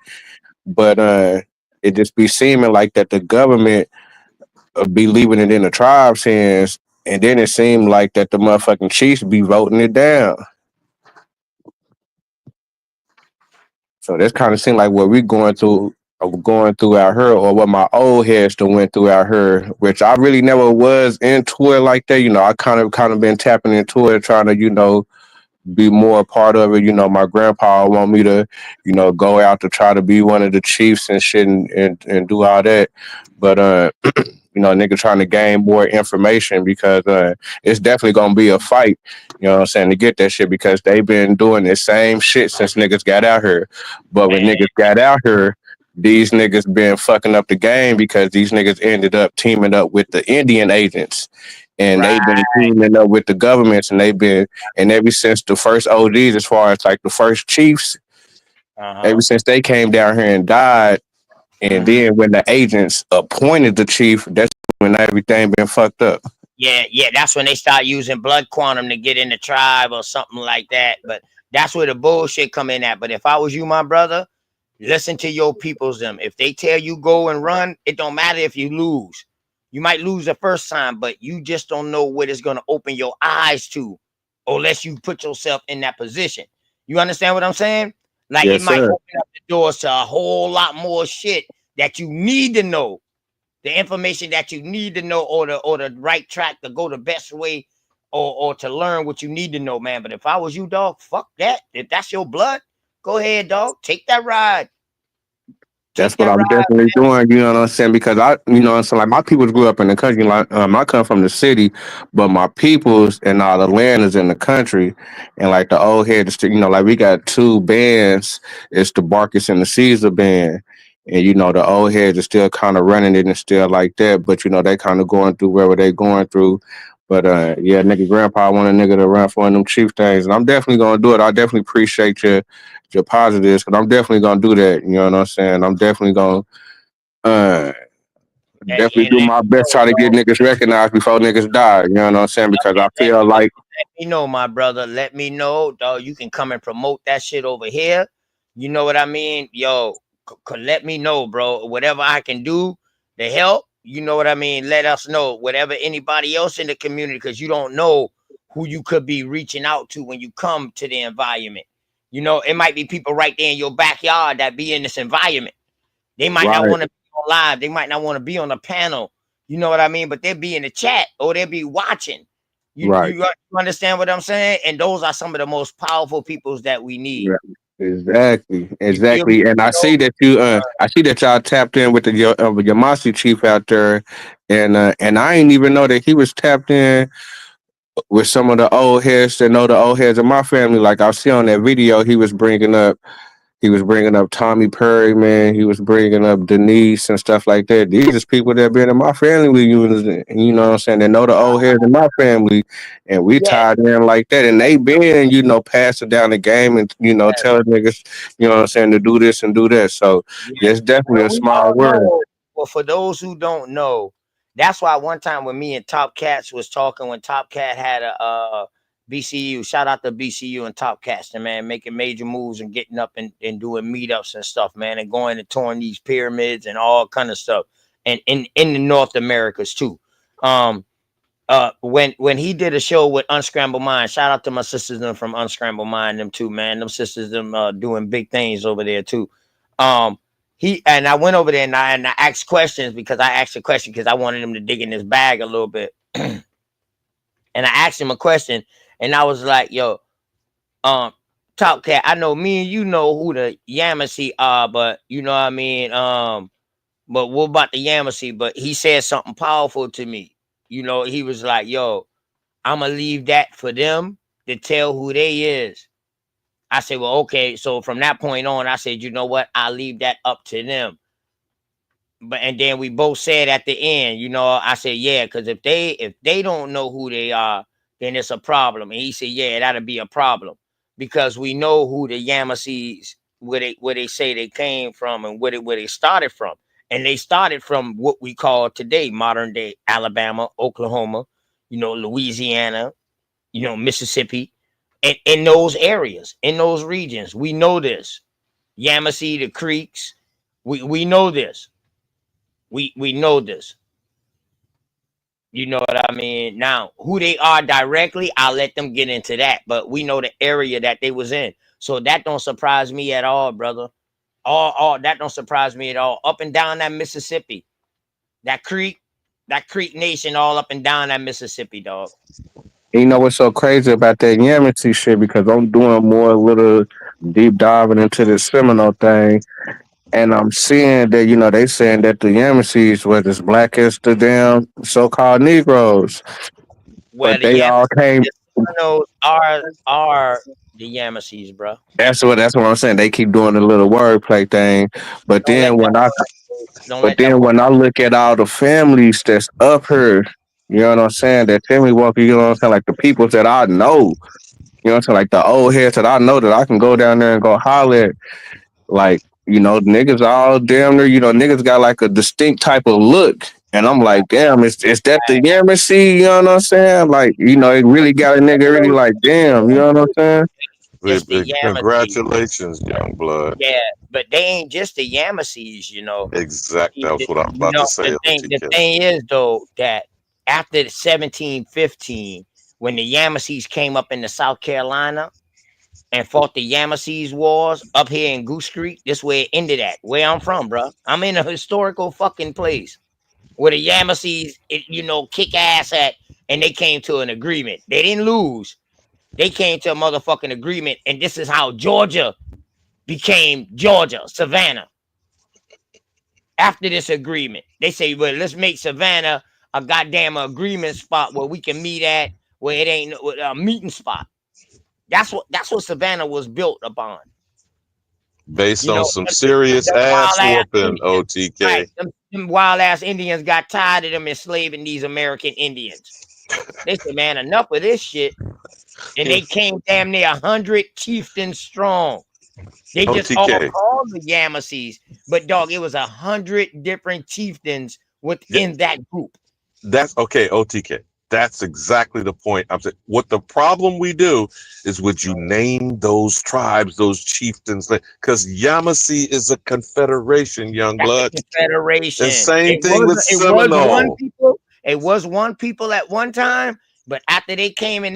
But it just be seeming like that the government be leaving it in the tribe's hands, and then it seemed like that the motherfucking chiefs be voting it down. So that's kind of seemed like what we going through out here, or what my old heads done went through out here, which I really never was into it like that. You know, I kind of been tapping into it, trying to, you know, be more a part of it. You know, my grandpa want me to, you know, go out to try to be one of the chiefs and shit and do all that. But you know, nigga trying to gain more information because it's definitely gonna be a fight, you know what I'm saying, to get that shit, because they've been doing the same shit since niggas got out here. But when niggas got out here, these niggas been fucking up the game because these niggas ended up teaming up with the Indian agents. And they've been teaming up with the governments, and ever since the first ODs, as far as like the first chiefs, ever since they came down here and died, and then when the agents appointed the chief, that's when everything been fucked up. Yeah, that's when they start using blood quantum to get in the tribe or something like that. But That's where the bullshit come in at. But if I was you, my brother, listen to your peoples them. If they tell you go and run, it don't matter if you lose. You might lose the first time, but you just don't know what it's going to open your eyes to unless you put yourself in that position. You understand what I'm saying? Like it Yes, might sir. open up the doors to a whole lot more shit that you need to know. The information that you need to know, or the right track to go the best way, or to learn what you need to know, man. But if I was you, dog, fuck that. If that's your blood, go ahead, dog. Take that ride. That's Take what that I'm ride, definitely man. doing, you know what I'm saying? Because I, you know what I'm saying, like my peoples grew up in the country, like I come from the city, but my peoples and all the land is in the country. And like the old head, you know, like we got two bands, it's the Barkus and the Caesar band. And you know, the old heads are still kind of running it and still like that, but you know, they kind of going through wherever they going through. But yeah, nigga grandpa want a nigga to run for one of them chief things. And I'm definitely gonna do it. I definitely appreciate your positives, because I'm definitely gonna do that. You know what I'm saying? I'm definitely gonna uh definitely And do my best, try to get niggas recognized before niggas die. You know what I'm saying? Because I let feel me know, like let me know, my brother. Let me know, dog. You can come and promote that shit over here. You know what I mean? Yo, let me know, bro. Whatever I can do to help, you know what I mean? Let us know. Whatever anybody else in the community, because you don't know who you could be reaching out to when you come to the environment. You know, it might be people right there in your backyard that be in this environment. They might not right, want to be on live. They might not want to be on a panel. You know what I mean? But they'll be in the chat or they'll be watching. You, right. you understand what I'm saying? And those are some of the most powerful peoples that we need. Yeah, exactly, You feel me? exactly. And I see that I see that y'all tapped in with the Yamasi chief out there, and I ain't even know that he was tapped in with some of the old heads that know the old heads of my family. Like I see on that video, he was bringing up Tommy Perry, man. He was bringing up Denise and stuff like that. These are people that been in my family units, you know what I'm saying? They know the old heads in my family, and we Yeah. tied in like that. And they been, you know, passing down the game and, you know, telling niggas, you know what I'm saying, to do this and do that. So Yes. it's definitely Well, a we small all world. know. Well, for those who don't know, that's why one time when me and Top Cats was talking, when Top Cat had a BCU, shout out to BCU and Top Cats, man, making major moves and getting up and doing meetups and stuff, man, and going and touring these pyramids and all kind of stuff, and in the North Americas too. When he did a show with Unscrambled Mind, shout out to my sisters them from Unscrambled Mind, them too, man. Them sisters them doing big things over there too. He and I went over there and I asked questions, because I asked a question because I wanted him to dig in his bag a little bit. And I asked him a question and I was like, yo, Top Cat, I know me and you know who the Yamasee are, but you know what I mean? But what about the Yamasee? But he said something powerful to me. You know, he was like, yo, I'm gonna leave that for them to tell who they is. I said, well, okay. So from that point on, I said, you know what? I'll leave that up to them. But and then we both said at the end, you know, I said, yeah, because if they don't know who they are, then it's a problem. And he said, yeah, that'll be a problem, because we know who the Yamasees, where they say they came from and where they started from. And they started from what we call today modern day Alabama, Oklahoma, you know, Louisiana, you know, Mississippi, and in those areas, in those regions. We know this. Yamasee, the Creeks, we know this. We know this. You know what I mean? Now, who they are directly, I'll let them get into that. But we know the area that they was in. So that don't surprise me at all, brother. All that don't surprise me at all. Up and down that Mississippi. That Creek Nation, all up and down that Mississippi, dog. And you know what's so crazy about that Yamasee shit? Because I'm doing more little deep diving into this Seminole thing. And I'm seeing that, you know, they saying that the Yamasees was as black as the damn so-called Negroes. Well, But the they all Yamasees, came. the Seminoles are the Yamasees, bro. That's what I'm saying. They keep doing the little wordplay thing. But Don't let then that when I word. Don't but let that then word. when I look at all the families that's up here, you know what I'm saying? That family walk, you know what I'm saying? Like the peoples that I know, you know what I'm saying? Like the old heads that I know that I can go down there and go holler at. Like, you know, niggas all damn near, you know, niggas got like a distinct type of look. And I'm Right. like, damn, is that the Yamasee? You know what I'm saying? Like, you know, it really got a nigga really like, damn, you know what I'm saying? just the Yamasee. Congratulations, young blood. Yeah, but they ain't just the Yamasees, you know. Exact. That was what I was You about to know, say, the OTK. thing is though that after 1715, when the Yamasees came up into South Carolina and fought the Yamasees wars up here in Goose Creek, this where it ended at. Where I'm from, bro. I'm in a historical fucking place where the Yamasees, you know, kick ass at, and they came to an agreement. They didn't lose. They came to a motherfucking agreement, and this is how Georgia became Georgia, Savannah. After this agreement, they say, well, let's make Savannah a goddamn agreement spot where we can meet at, where it ain't a meeting spot. That's what Savannah was built upon. Based You on know, some serious them ass wild ass whooping, Indians, right? OTK. Them wild ass Indians got tired of them enslaving these American Indians. They said, man, enough of this shit. And they came damn near 100 chieftains strong. They just all OTK. called the Yamasees, but dog, it was 100 different chieftains within that group. That's okay, OTK. That's exactly the point. I'm saying what the problem we do is would you name those tribes, those chieftains, because Yamasee is a confederation, young That's blood. a confederation. The same thing with It was one Seminole. people. It was one people at one time, but after they came up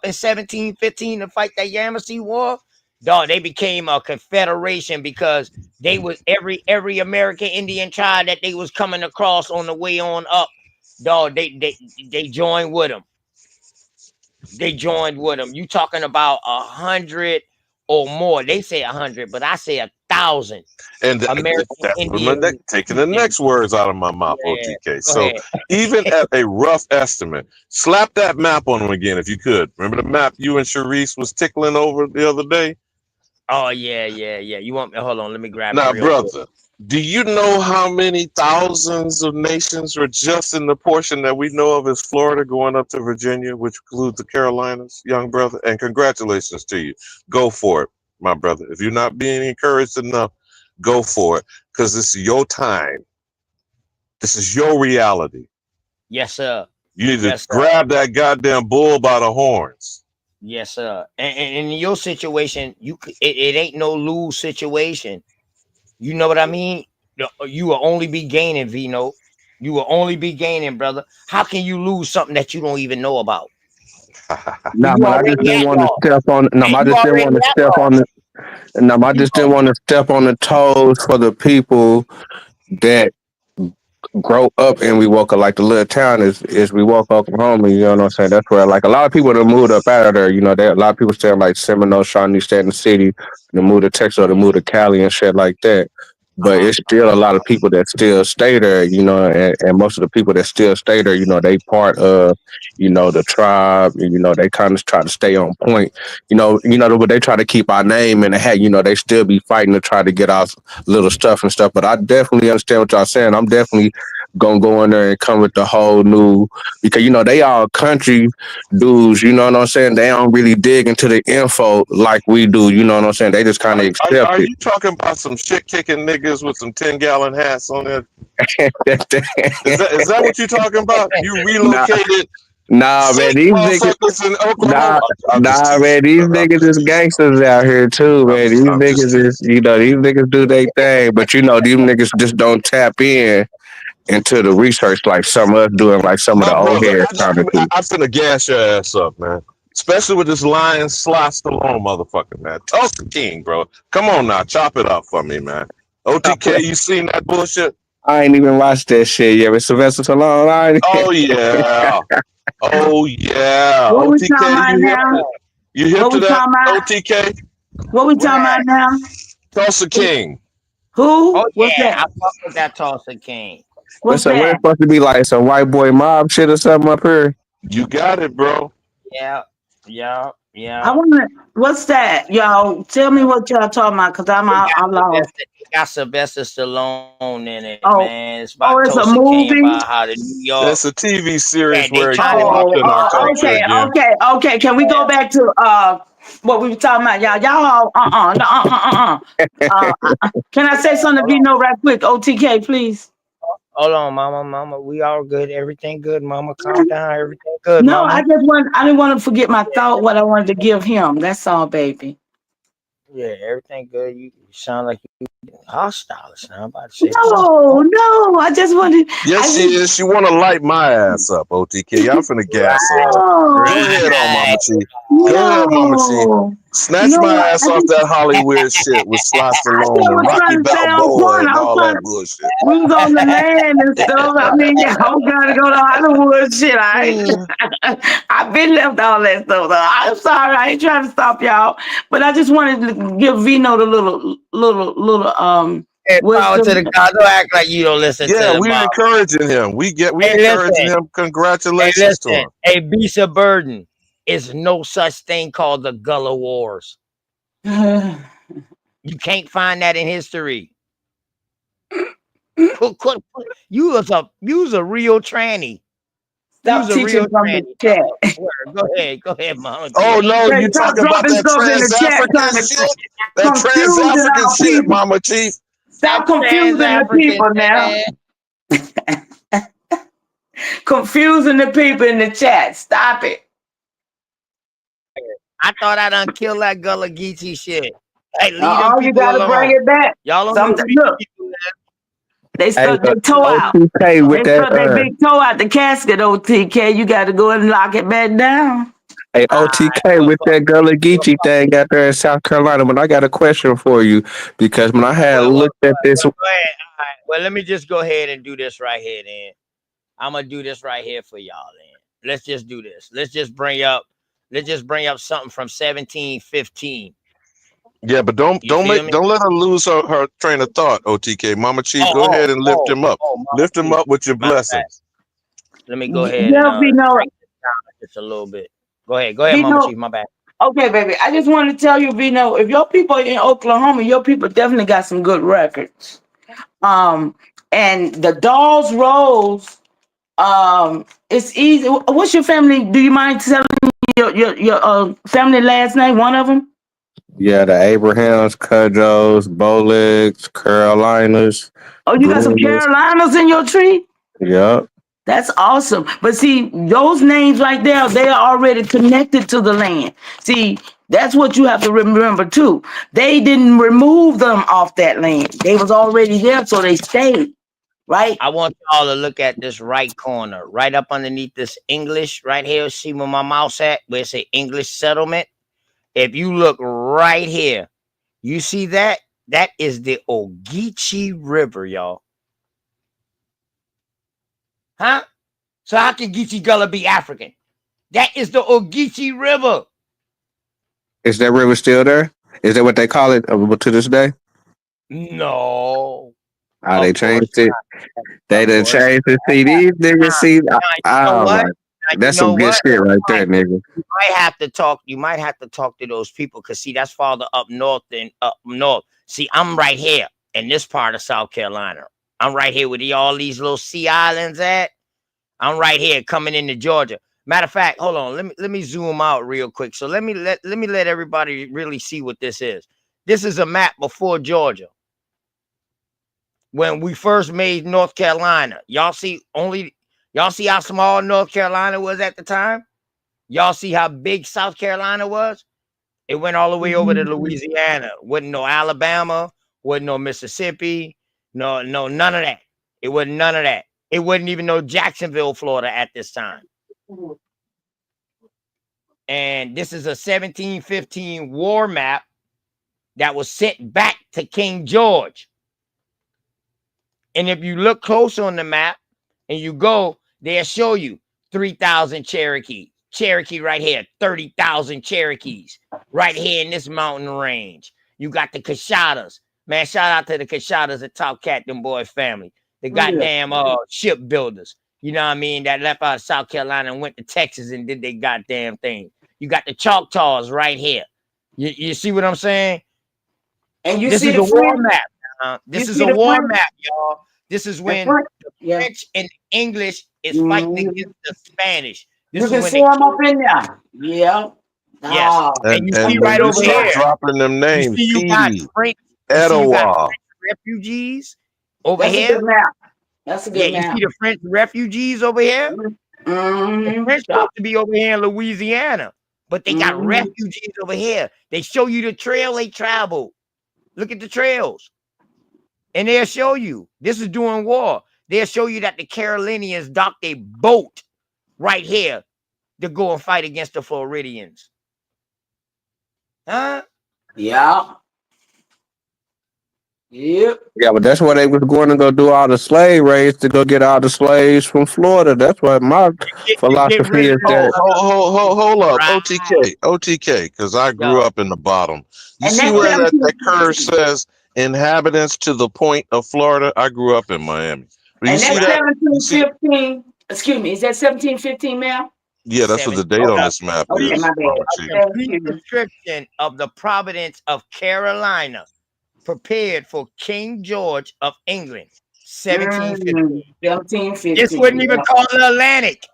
in 1715 to fight that Yamasee war, dog, they became a confederation because they was every American Indian tribe that they was coming across on the way on up, dog, they joined with them. They joined with them. You talking about 100 or more? They say 100, but I say 1,000 American Indian. Taking the next words out of my mouth, Yeah, OTK. go So ahead. even at a rough estimate, slap that map on them again if you could. Remember the map you and Sharice was tickling over the other day? Oh yeah. You want me? Hold on, let me grab Now, it real quick. brother, do you know how many thousands of nations are just in the portion that we know of as Florida going up to Virginia, which includes the Carolinas, young brother? And congratulations to you. Go for it, my brother. If you're not being encouraged enough, go for it, because this is your time. This is your reality. Yes, sir. You need to Yes, sir. grab that goddamn bull by the horns. Yes, sir. And in your situation, it ain't no lose situation. You know what I mean? You will only be gaining, Vino. You will only be gaining, brother. How can you lose something that you don't even know about? Nah, You man, I just already didn't at want to law. step on. No, And I you just didn't already want to at step law. on the. No, I just didn't want to step on the toes for the people that grow up and we woke up like the little town is we woke Oklahoma, you know what I'm saying? That's where like a lot of people that moved up out of there, you know, there a lot of people stay in like Seminole, Shawnee, stay in the city, they move to Texas or they move to Cali and shit like that. But it's still a lot of people that still stay there, you know, and most of the people that still stay there, you know, they part of, you know, the tribe, and, you know, they kind of try to stay on point. But they try to keep our name in the hat, you know, they still be fighting to try to get our little stuff and stuff. But I definitely understand what y'all saying. I'm definitely gonna go in there and come with the whole new, because you know they all country dudes, you know what I'm saying? They don't really dig into the info like we do, you know what I'm saying? They just kind of accept Are it. you talking about some shit kicking niggas with some 10-gallon hats on there? Is that what you're talking about? You Nah, relocated nah, man, 6 these niggas, motherfuckers in Oklahoma. nah, I'm just nah, teasing, man, these brother. niggas is gangsters out here too, man. These I'm just niggas is, you know, these niggas do their thing, but you know, these niggas just don't tap in into the research like some of us doing, like some of my the old brother. heads trying to do. I'm finna gas your ass up, man. Especially with this Lion Slot Stallone motherfucker, man. Tulsa King, bro. Come on now, chop it up for me, man. OTK, you seen that bullshit? I ain't even watched that shit yet. With Sylvester Stallone, Oh yeah. Oh yeah. What we talking OTK, about now? you hip What to we that? talking about? OTK? What we talking about now? Tulsa King. Who? Oh What's yeah, that? I fuck with that Tulsa King. What's so we're that? supposed to be like some white boy mob shit or something up here. You got it, bro. Yeah. I want to. What's that, y'all? Tell me what y'all talking about, cause I'm lost. It got Sylvester Stallone in it, Oh, man. It's oh, about it's a Tulsa King, movie. about how the New York. It's a TV Yeah, series they where he trying to flopped make in our culture Okay, again. okay. Can we go back to what we were talking about, y'all? Can I say something to Vino right quick? OTK, please. Hold on, mama. We all good. Everything good, mama. Calm down. Everything good, No, I mama. just I didn't want to forget my thought, what I wanted to give him. That's all, baby. Yeah, everything good. You sound like you hostile. I'm about to say, No, I just wanted. Yes, she is. She want to light my ass up, OTK. Y'all finna gas her up. Go ahead on, Mama Chief. Go ahead, Mama Chief. Snatch my ass off that Hollywood shit with Sly I Stallone just and was Rocky trying to stay on Balboa point. and I was all trying that to. bullshit. We was on the land and stuff. I mean, yeah, I'm trying to go to Hollywood shit. I've been left all that stuff. Though. I'm sorry, I ain't trying to stop y'all, but I just wanted to give Vino the little hey, power to wisdom. the God. Don't act like you don't listen to Yeah, the we're Bible. encouraging him. We Hey, encouraging listen. him. Congratulations to him. A beast of burden is no such thing called the Gullah Wars. You can't find that in history. You was a real tranny. Stop teaching from the chat. Go ahead, Mama. Oh no, you Stop talking about dropping that stuff in the chat trans-African trying shit? to That confusing trans-African our shit, people. Mama Chief. Stop confusing the people now. Confusing the people in the chat. Stop it. I thought I done killed that Gullah Geechee shit. Hey, leave them You people gotta alone. bring it back. Y'all don't Look, they stuck their toe out. OTK with They stuck their that. big toe out the casket, OTK. You gotta go and lock it back down. Hey, OTK with that Gullah Geechee thing out there in South Carolina. But I got a question for you because when I had looked at this, Go ahead. All right. Well, let me just go ahead and do this right here then. I'm gonna do this right here for y'all then. Let's just do this. Let's just bring up something from 1715. Yeah, but don't let her lose her train of thought, OTK. Mama Chief, go ahead and lift him up. Lift him up with your blessings. Let me go ahead and break this down just a little bit. Go ahead, Mama Chief. My bad. Okay, baby. I just want to tell you, Vino, if your people in Oklahoma, your people definitely got some good records. And the Dawes Rolls, it's easy. What's your family? Do you mind telling me your family last name? One of them? yeah, the Abrahams, Cudjos, Bolegs, Carolinas. Oh, you got some Carolinas in your tree? Yep. That's awesome. But see, those names right there, they are already connected to the land. See, that's what you have to remember too. They didn't remove them off that land. They was already there, so they stayed. Right? I want y'all to look at this right corner, right up underneath this English right here. See where my mouse at? Where it say English settlement. If you look right here, you see that? That is the Ogeechee River, y'all. Huh? So how can Geechee Gullah be African? That is the Ogeechee River. Is that river still there? Is that what they call it to this day? No. They changed it. They done changed it. See, these niggas see. That's some good shit right there, nigga. You might have to talk to those people because see, that's farther up north than up north. See, I'm right here in this part of South Carolina. I'm right here with all these little sea islands at. I'm right here coming into Georgia. Matter of fact, hold on. Let me zoom out real quick. So let me let everybody really see what this is. This is a map before Georgia. When we first made North Carolina, y'all see how small North Carolina was at the time? Y'all see how big South Carolina was? It went all the way over to Louisiana. Wasn't no Alabama, wasn't no Mississippi, no, none of that. It wasn't none of that. It wasn't even no Jacksonville, Florida at this time. And this is a 1715 war map that was sent back to King George. And if you look close on the map and you go, they'll show you 3,000 Cherokee. Cherokee right here, 30,000 Cherokees right here in this mountain range. You got the Cashadas. Man, shout out to the Cashadas at Top Cat, them boy family. The goddamn shipbuilders. You know what I mean? That left out of South Carolina and went to Texas and did their goddamn thing. You got the Choctaws right here. You see what I'm saying? And you this see is the a war French? map. This You is see a the war French? map, y'all. This is when the French and English is fighting against the Spanish. This You is can when see them up in there. Yeah. Yes. And you see right you over start here. dropping them names. You got Petey, French Etowah. refugees over That's here. a good map. That's a Yeah, good you map. see the French refugees over here? The French supposed to be over here in Louisiana, but they got refugees over here. They show you the trail they traveled. Look at the trails. And they'll show you. This is during war. They'll show you that the Carolinians docked a boat right here to go and fight against the Floridians. Huh? Yeah. Yep. Yeah, but that's why they was going to go do all the slave raids to go get all the slaves from Florida. That's what my You get rid philosophy of is that. Hold up, right. OTK, because I grew Yo. up in the bottom. You And see that's where that 17. curve says inhabitants to the point of Florida? I grew up in Miami. Do you And see that's Right. that? You see? 1715. Excuse me, is that 1715 ma'am? Yeah, that's what the date on Hold up. this map Okay, Complete, my is, Mama bad. Chief. a complete description of the province of Carolina prepared for King George of England, 1750. 1715. This wasn't even Yeah. called the Atlantic.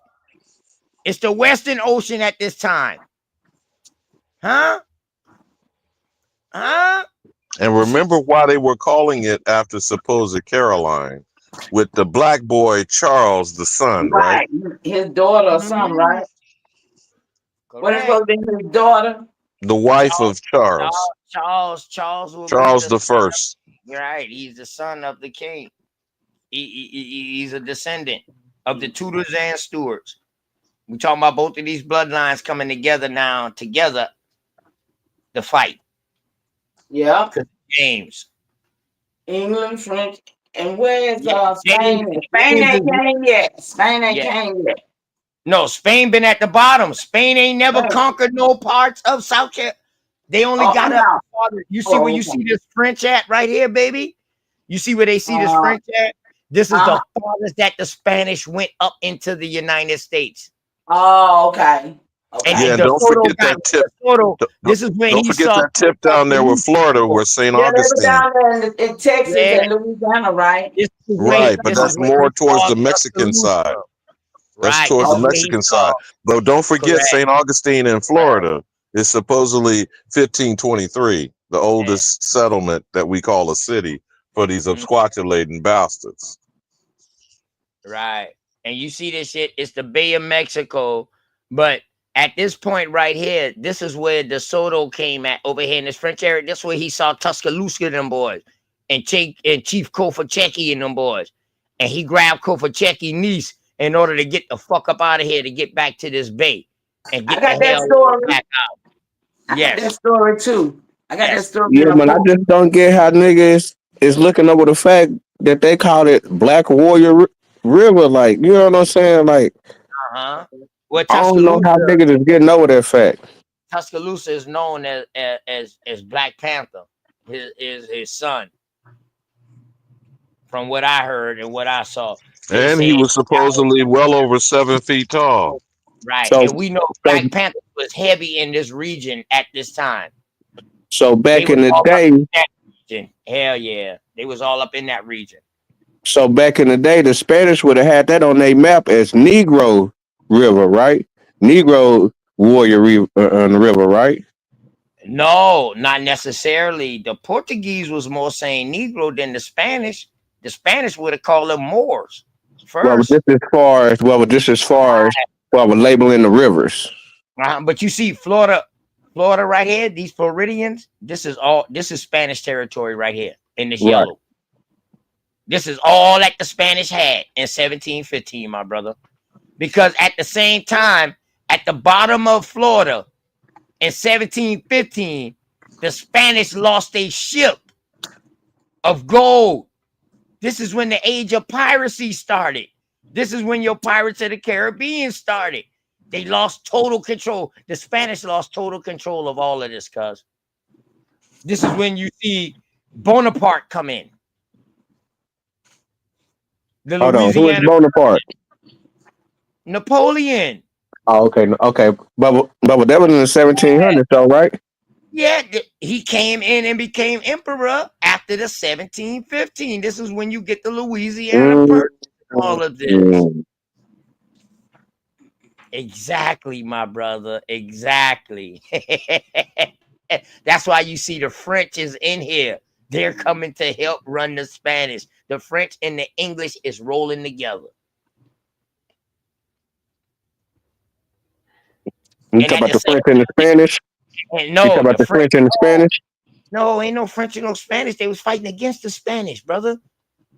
It's the Western Ocean at this time. Huh? Huh? And remember why they were calling it after supposed Caroline, with the black boy Charles, the son, right? Right. His daughter or something, right? What is supposed to be his daughter? The wife of Charles, Charles will be Charles the the son of, First. right. He's the son of the king. He's a descendant of the Tudors and Stuarts. We're talking about both of these bloodlines coming together now, together to fight. Yeah. James. England, French, and where's James, Spain? Spain James is, ain't came yet. Spain ain't yeah. came yet. No, Spain been at the bottom. Spain ain't never conquered no parts of South Carolina. They only got up. You see where you see this French at right here, baby? You see where they see this French at? This is the farthest that the Spanish went up into the United States. Oh, okay. And Yeah, and don't forget that tip. This is when Don't he forget saw that tip down there with Florida, where St. Yeah, they were Augustine. down there in Texas and Louisiana, right? Right, but that's more towards the Mexican side. That's Right. towards This the is what he Mexican saw. side. But don't forget Correct. St. Augustine in Florida is supposedly 1523, the oldest settlement that we call a city for these absquatulating bastards. Right. And you see this shit, it's the Bay of Mexico. But at this point right here, this is where De Soto came at over here in this French area. This is where he saw Tuscaloosa and them boys and Chief Kofacheki and them boys. And he grabbed Kofacheki's niece in order to get the fuck up out of here to get back to this bay and get I got the that hell story. back out. I got that story too. I got that story. Yeah, but I just don't get how niggas is looking over the fact that they called it Black Warrior River. Like, you know what I'm saying? Like, Uh-huh. Well, I don't know how niggas is getting over that fact. Tuscaloosa is known as Black Panther. His son. From what I heard and what I saw. And he was supposedly well over 7 feet tall. Right. So- and we know Black Panther was heavy in this region at this time. So back They in was the all up day, in that region. Hell yeah. They was all up in that region. the Spanish would have had that on their map as Negro River, right? Negro Warrior River, right? No, not necessarily. The Portuguese was more saying Negro than the Spanish. The Spanish would have called them Moors first. Just as far as labeling the rivers. But you see, Florida right here, these Floridians, this is Spanish territory right here in this Right. yellow. This is all that the Spanish had in 1715, my brother. Because at the same time, at the bottom of Florida in 1715, the Spanish lost a ship of gold. This is when the age of piracy started. This is when your Pirates of the Caribbean started. They lost total control. The Spanish lost total control of all of this, cuz. This is when you see Bonaparte come in. The Hold on, who is Louisiana Bonaparte? Napoleon. Oh, okay. But that was in the 1700s, though, right? Yeah, he came in and became emperor after the 1715. This is when you get the Louisiana Purchase and all of this. Exactly, my brother. Exactly. That's why you see the French is in here. They're coming to help run the Spanish. The French and the English is rolling together. You And talk at about the the same French and the Spanish? and You talk no, about the the French, French and the Spanish? no, ain't no French and no Spanish. They was fighting against the Spanish, brother.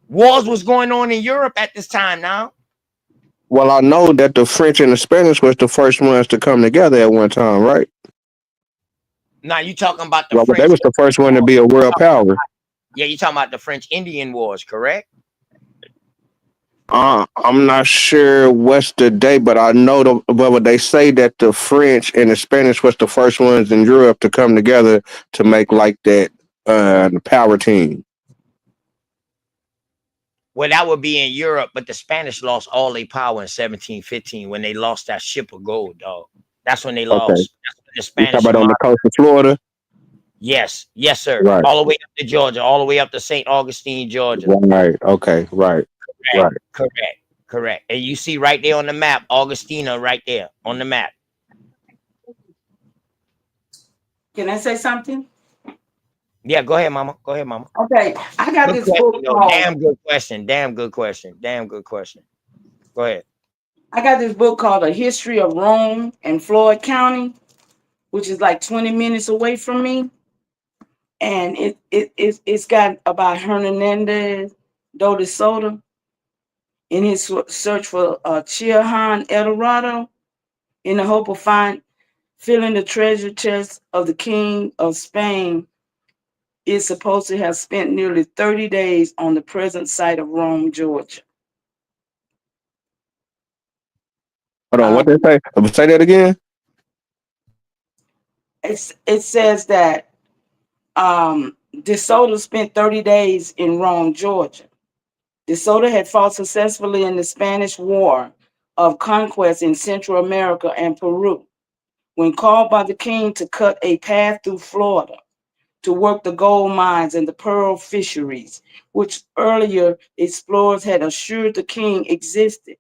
Wars was going on in Europe at this time now. Well, I know that the French and the Spanish was the first ones to come together at one time, right? Now you talking about the Well, but they French was the first one to be a world power. Yeah, you talking about the French Indian Wars, correct? I'm not sure what's the date, but I know but they say that the French and the Spanish was the first ones in Europe to come together to make like that the power team. Well, that would be in Europe, but the Spanish lost all their power in 1715 when they lost that ship of gold, dog. That's when they Okay. lost. That's when the You talk Spanish about on the model. coast of Florida? Yes, yes, sir. Right. All the way up to Georgia, all the way up to St. Augustine, Georgia. Right. Okay. Right. Correct, Right. correct, correct. And you see right there on the map, Augustina, right there on the map. Can I say something? Yeah, go ahead, mama. Go ahead, mama. Okay, I got Good this question, book though. called. Damn good question. Damn good question. Damn good question. Go ahead. I got this book called A History of Rome and Floyd County, which is like 20 minutes away from me. And it's got about Hernandez do de Soto in his search for Chiahan El Dorado in the hope of filling the treasure chest of the King of Spain is supposed to have spent nearly 30 days on the present site of Rome, Georgia. Hold on, what did they say? Say that again. It says that De Soto spent 30 days in Rome, Georgia. De Soto had fought successfully in the Spanish War of Conquest in Central America and Peru. When called by the king to cut a path through Florida to work the gold mines and the pearl fisheries, which earlier explorers had assured the king existed.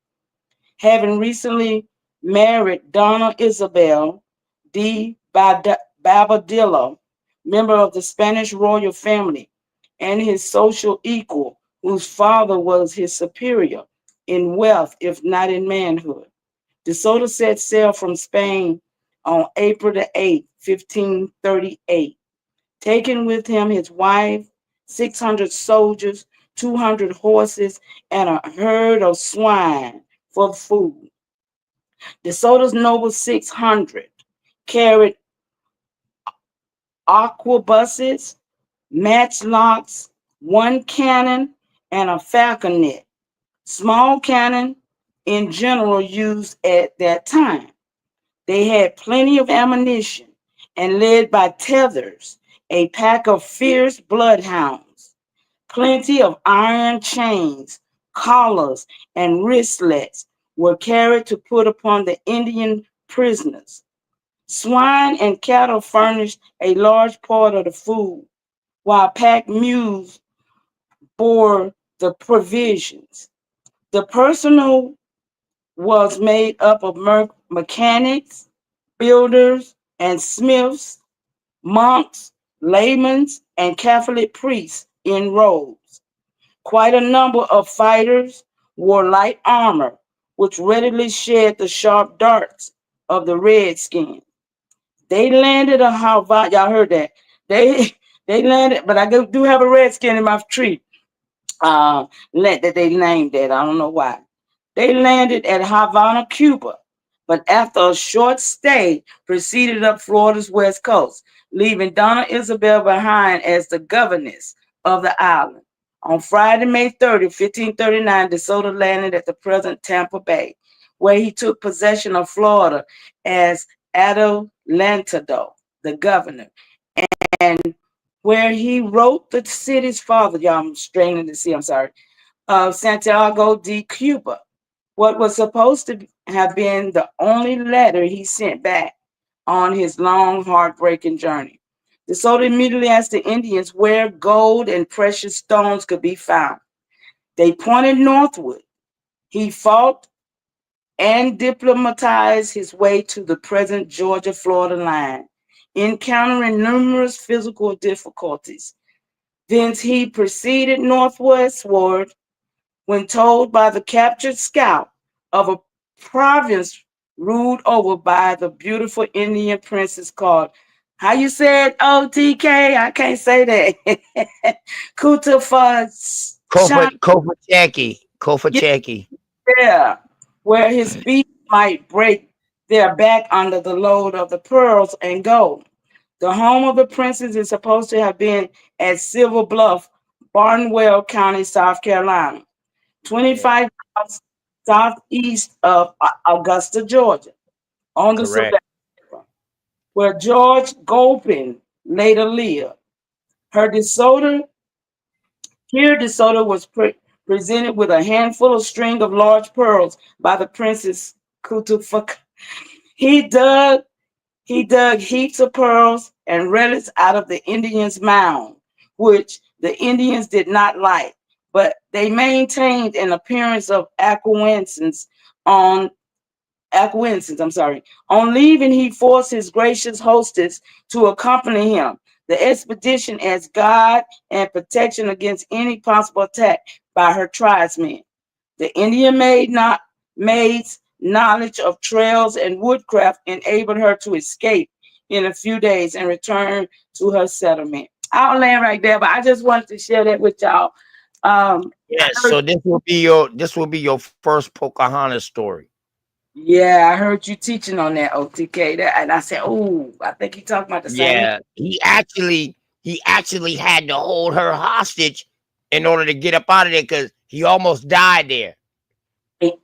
Having recently married Donna Isabel de Bobadilla, member of the Spanish royal family, and his social equal, whose father was his superior in wealth, if not in manhood. De Soto set sail from Spain on April the 8th, 1538, taking with him his wife, 600 soldiers, 200 horses, and a herd of swine for food. De Soto's noble 600 carried arquebuses, matchlocks, one cannon, and a falconet, small cannon in general used at that time. They had plenty of ammunition and led by tethers a pack of fierce bloodhounds, plenty of iron chains, collars, and wristlets were carried to put upon the Indian prisoners. Swine and cattle furnished a large part of the food, while pack mules bore the provisions. The personnel was made up of mechanics, builders, and smiths, monks, laymen, and Catholic priests in robes. Quite a number of fighters wore light armor, which readily shed the sharp darts of the redskins. They landed a Havana. Y'all heard that? They landed, but I do have a redskin in my tree. That they named that. I don't know why. They landed at Havana, Cuba, but after a short stay, proceeded up Florida's west coast, leaving Donna Isabel behind as the governess of the island. On Friday, May 30, 1539, De Soto landed at the present Tampa Bay, where he took possession of Florida as adelantado, the governor, and where he wrote the city's father, y'all, I'm straining to see, I'm sorry, of Santiago de Cuba, what was supposed to have been the only letter he sent back on his long, heartbreaking journey. De Soto immediately asked the Indians where gold and precious stones could be found. They pointed northward. He fought and diplomatized his way to the present Georgia-Florida line, encountering numerous physical difficulties. Thence he proceeded northwestward when told by the captured scout of a province ruled over by the beautiful Indian princess called, how you said OTK? I can't say that. Kofachaki. Yeah, where his beak might break their back under the load of the pearls and gold. The home of the princess is supposed to have been at Silver Bluff, Barnwell County, South Carolina, 25 miles southeast of Augusta, Georgia, on the Correct. Savannah River, where George Gopin later lived. Her DeSoto, here DeSoto was presented with a handful of string of large pearls by the princess Kutufak. He dug heaps of pearls and relics out of the Indians' mound, which the Indians did not like, but they maintained an appearance of acquiescence. On On leaving, he forced his gracious hostess to accompany him, the expedition as guide and protection against any possible attack by her tribesmen. The Indian maid's knowledge of trails and woodcraft enabled her to escape in a few days and return to her settlement. I'll land right there, but I just wanted to share that with y'all. Yes, so this will be your first Pocahontas story. Yeah, I heard you teaching on that OTK, and I said, "Oh, I think he talking about the same." Yeah, he actually had to hold her hostage in order to get up out of there because he almost died there.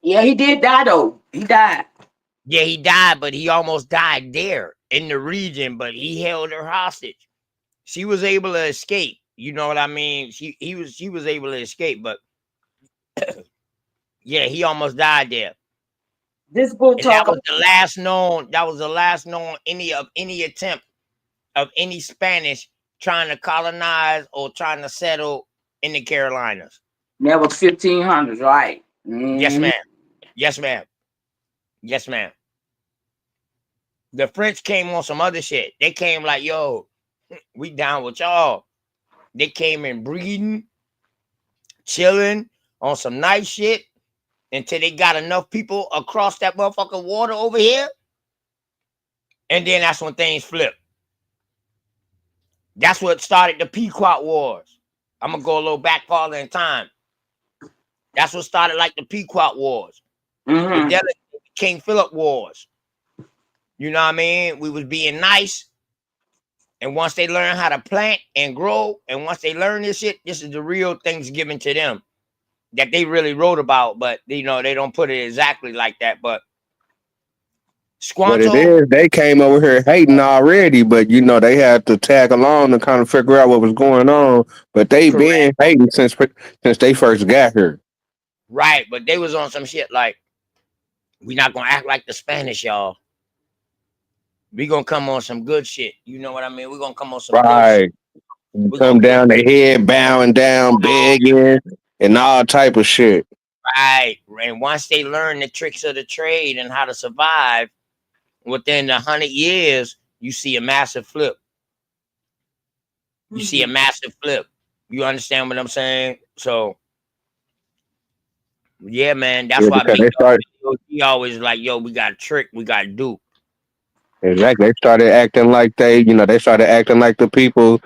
Yeah, he did die though. He died. Yeah, he died, but he almost died there in the region. But he held her hostage. She was able to escape. You know what I mean? She was able to escape, but yeah, he almost died there. This book And that talk. was the last known. That was the last known any attempt of any Spanish trying to colonize or trying to settle in the Carolinas. That was 1500s, right? Yes, ma'am. Yes, ma'am. Yes, ma'am. The French came on some other shit. They came like, yo, we down with y'all. They came in breeding, chilling on some nice shit until they got enough people across that motherfucking water over here. And then that's when things flipped. That's what started the Pequot Wars. I'm going to go a little back farther in time. That's what started like the Pequot Wars. The King Philip Wars. You know what I mean? We was being nice. And once they learn how to plant and grow, and once they learn this shit, this is the real things given to them that they really wrote about. But, you know, they don't put it exactly like that. But What it Squanto, is, they came over here hating already, but you know they had to tag along to kind of figure out what was going on. But they been correct. hating since they first got here. Right. But they was on some shit like, we not going to act like the Spanish, y'all. We going to come on some good shit. You know what I mean? We're going to come on some good shit. Right. We're Come going to put down the head, bowing down, begging, and all type of shit. right. And once they learn the tricks of the trade and how to survive, within 100 years, you see a massive flip. You see a massive flip. You understand what I'm saying? So, yeah, man. That's Yeah, why because Big they started Dog, he always like, yo, we got a trick. We got to do. exactly. They started acting like they started acting like the people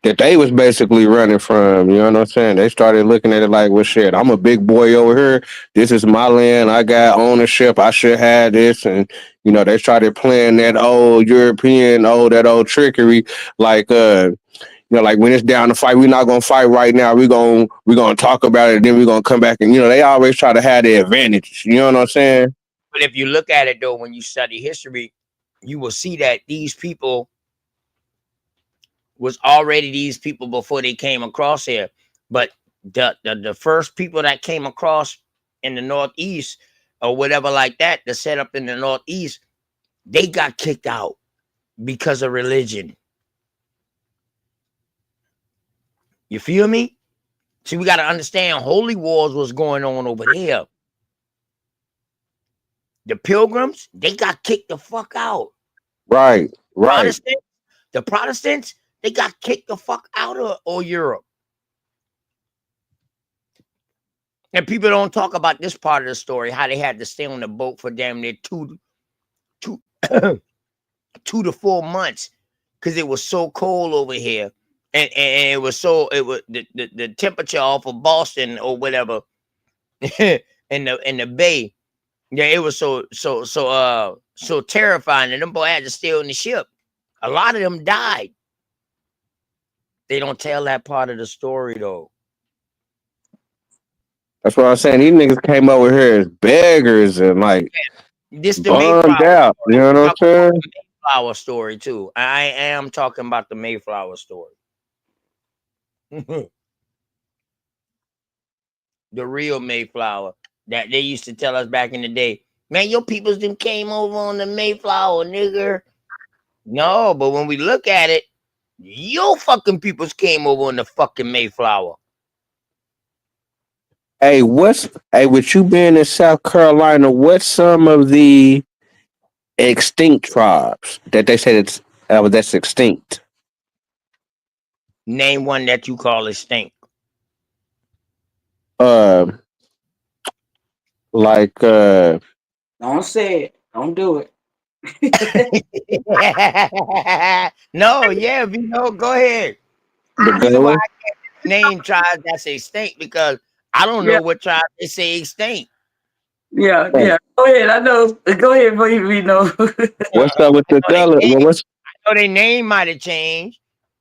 that they was basically running from. You know what I'm saying? They started looking at it like, well, shit, I'm a big boy over here. This is my land. I got ownership. I should have this. And, you know, they started playing that old European, that old trickery. Like, like when it's down to fight, we're not gonna fight right now. We're gonna talk about it, then we're gonna come back and they always try to have the advantage. You know what I'm saying? But if you look at it, though, when you study history, you will see that these people was already these people before they came across here. But the first people that came across in the Northeast or whatever like that, to set up in the Northeast, they got kicked out because of religion. You feel me? See, we got to understand holy wars was going on over there. The Pilgrims, they got kicked the fuck out. Right. The Protestants, they got kicked the fuck out of Europe. And people don't talk about this part of the story, how they had to stay on the boat for damn near 2 to 4 months because it was so cold over here. And it was the temperature off of Boston or whatever in the bay. Yeah, it was so terrifying, and them boy had to stay on the ship. A lot of them died. They don't tell that part of the story though. That's what I'm saying. These niggas came over here as beggars and like This the bummed Mayflower out. story. You know I'm what I'm talking about saying? the Mayflower story too. I am talking about the Mayflower story. The real Mayflower that they used to tell us back in the day. Man, your peoples them came over on the Mayflower, nigger. No, but when we look at it, your fucking peoples came over on the fucking Mayflower. Hey, with you being in South Carolina, what's some of the extinct tribes that they said that's extinct? Name one that you call extinct. Like Don't say it. Don't do it. No, yeah, Vino, go ahead. the This is why Gullah. I can't name tribes that say extinct because I don't Yeah, know what tribe they say extinct. yeah, yeah. Go ahead. I know. Go ahead, we know. What's up with the I know Gullah? they Well, what's their name might have changed.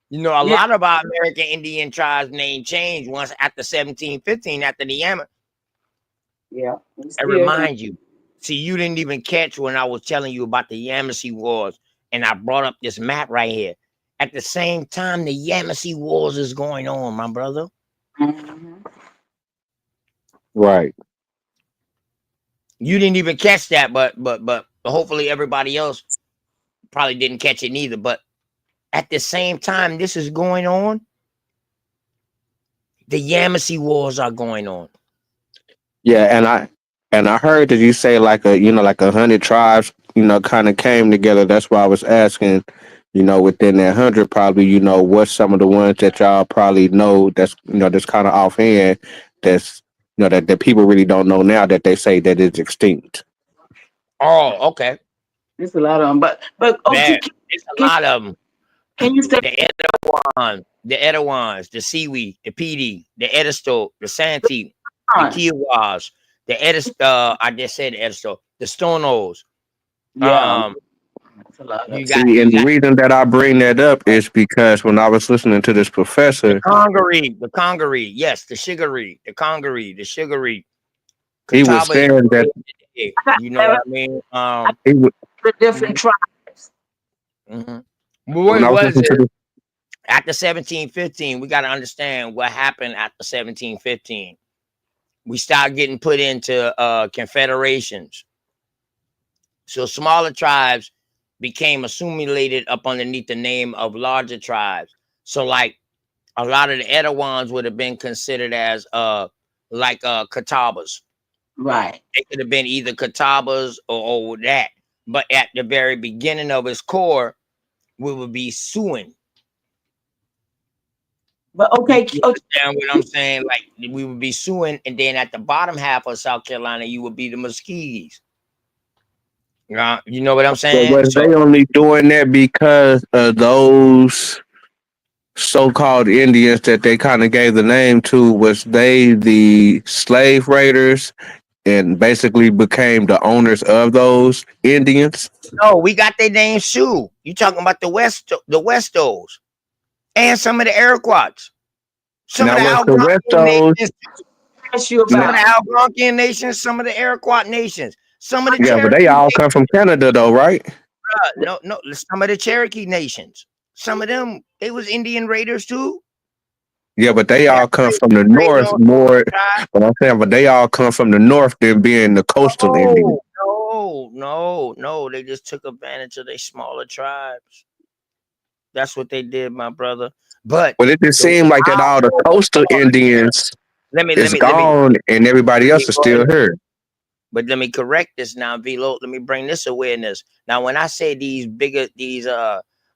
You know, a Yeah, lot of our American Indian tribes' name changed once after 1715, after the Yama. yeah. I Still here. remind you. See, you didn't even catch when I was telling you about the Yamasee Wars, and I brought up this map right here. At the same time, the Yamasee Wars is going on, my brother. Mhm. right? You didn't even catch that, but hopefully everybody else probably didn't catch it neither. But at the same time, this is going on. The Yamasee Wars are going on. Yeah, and I heard that you say like like 100 tribes kind of came together. That's why I was asking. Within that 100, probably what's some of the ones that y'all probably know that's that's kind of offhand that's that people really don't know now that they say that it's extinct. Oh, okay. There's a lot of them, but Man, OT, it's a can, lot of them. can you say? The Edawans, the Seaweed, the PD, the Edisto, the Santee, the Kiowas, the I just said Edisto, the Stonos. Yeah, that's a lot of. You got See, and the reason that I bring that up is because when I was listening to this professor, the Congaree, yes, the Sugaree, the Congaree, the Sugaree. he was Catawba is saying that you know what I mean? he would, The different tribes. when What I was was listening to it? this. After 1715, we got to understand what happened after 1715. We start getting put into confederations. So smaller tribes became assimilated up underneath the name of larger tribes. So like a lot of the Edawans would have been considered as Catawbas. Right. It could have been either Catawbas or that. But at the very beginning of its core, we would be suing. But okay, You understand what I'm saying? Like we would be suing, and then at the bottom half of South Carolina, you would be the Muskegees. You know what I'm But saying? was they So only doing that because of those so-called Indians that they kind of gave the name to? Was they the slave raiders and basically became the owners of those Indians? no, we got their name Sioux. You talking about the Westos, and some of the Iroquois, some of Now, the was the Algonquian Westos? nations, ask you some of about. the Algonquian nations, some of the Iroquois nations, some of the Yeah, but they Cherokee all come from Canada, though, right? no, some of the Cherokee nations. Some of them, they was Indian raiders too. Yeah, but they They all come from the raided north on more. tribe. But I'm saying, but they all come from the north than being the coastal Indians. No. They just took advantage of their smaller tribes. That's what they did, my brother. But But it just the seemed like that all the coastal hold on. Indians let me is let me let me gone and everybody let me else is go ahead. still here. But let me correct this now, Velo. Let me bring this awareness. Now, when I say these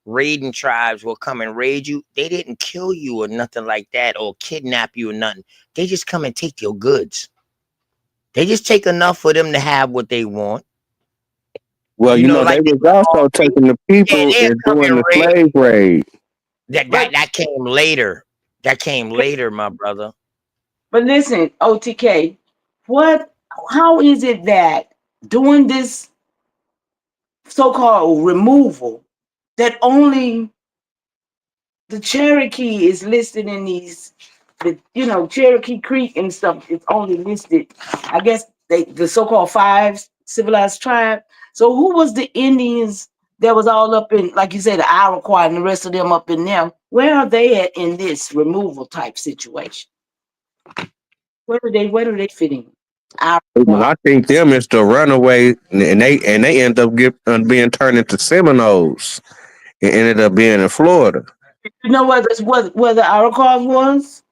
raiding tribes will come and raid you, they didn't kill you or nothing like that or kidnap you or nothing. They just come and take your goods. They just take enough for them to have what they want. Well, You you know, know, they like was also taking the yeah, people they're and doing coming the raid. slave raid. That came later. That came later, my brother. But listen, OTK, how is it that doing this so-called removal that only the Cherokee is listed in these, Cherokee Creek and stuff is only listed, I guess the so-called 5 civilized tribe. So who was the Indians that was all up in, like you said, the Iroquois and the rest of them up in them? Where are they at in this removal type situation? Where do they fit in? Well, I think them is the runaway, and they end up being turned into Seminoles. It ended up being in Florida. You know where the Iroquois was?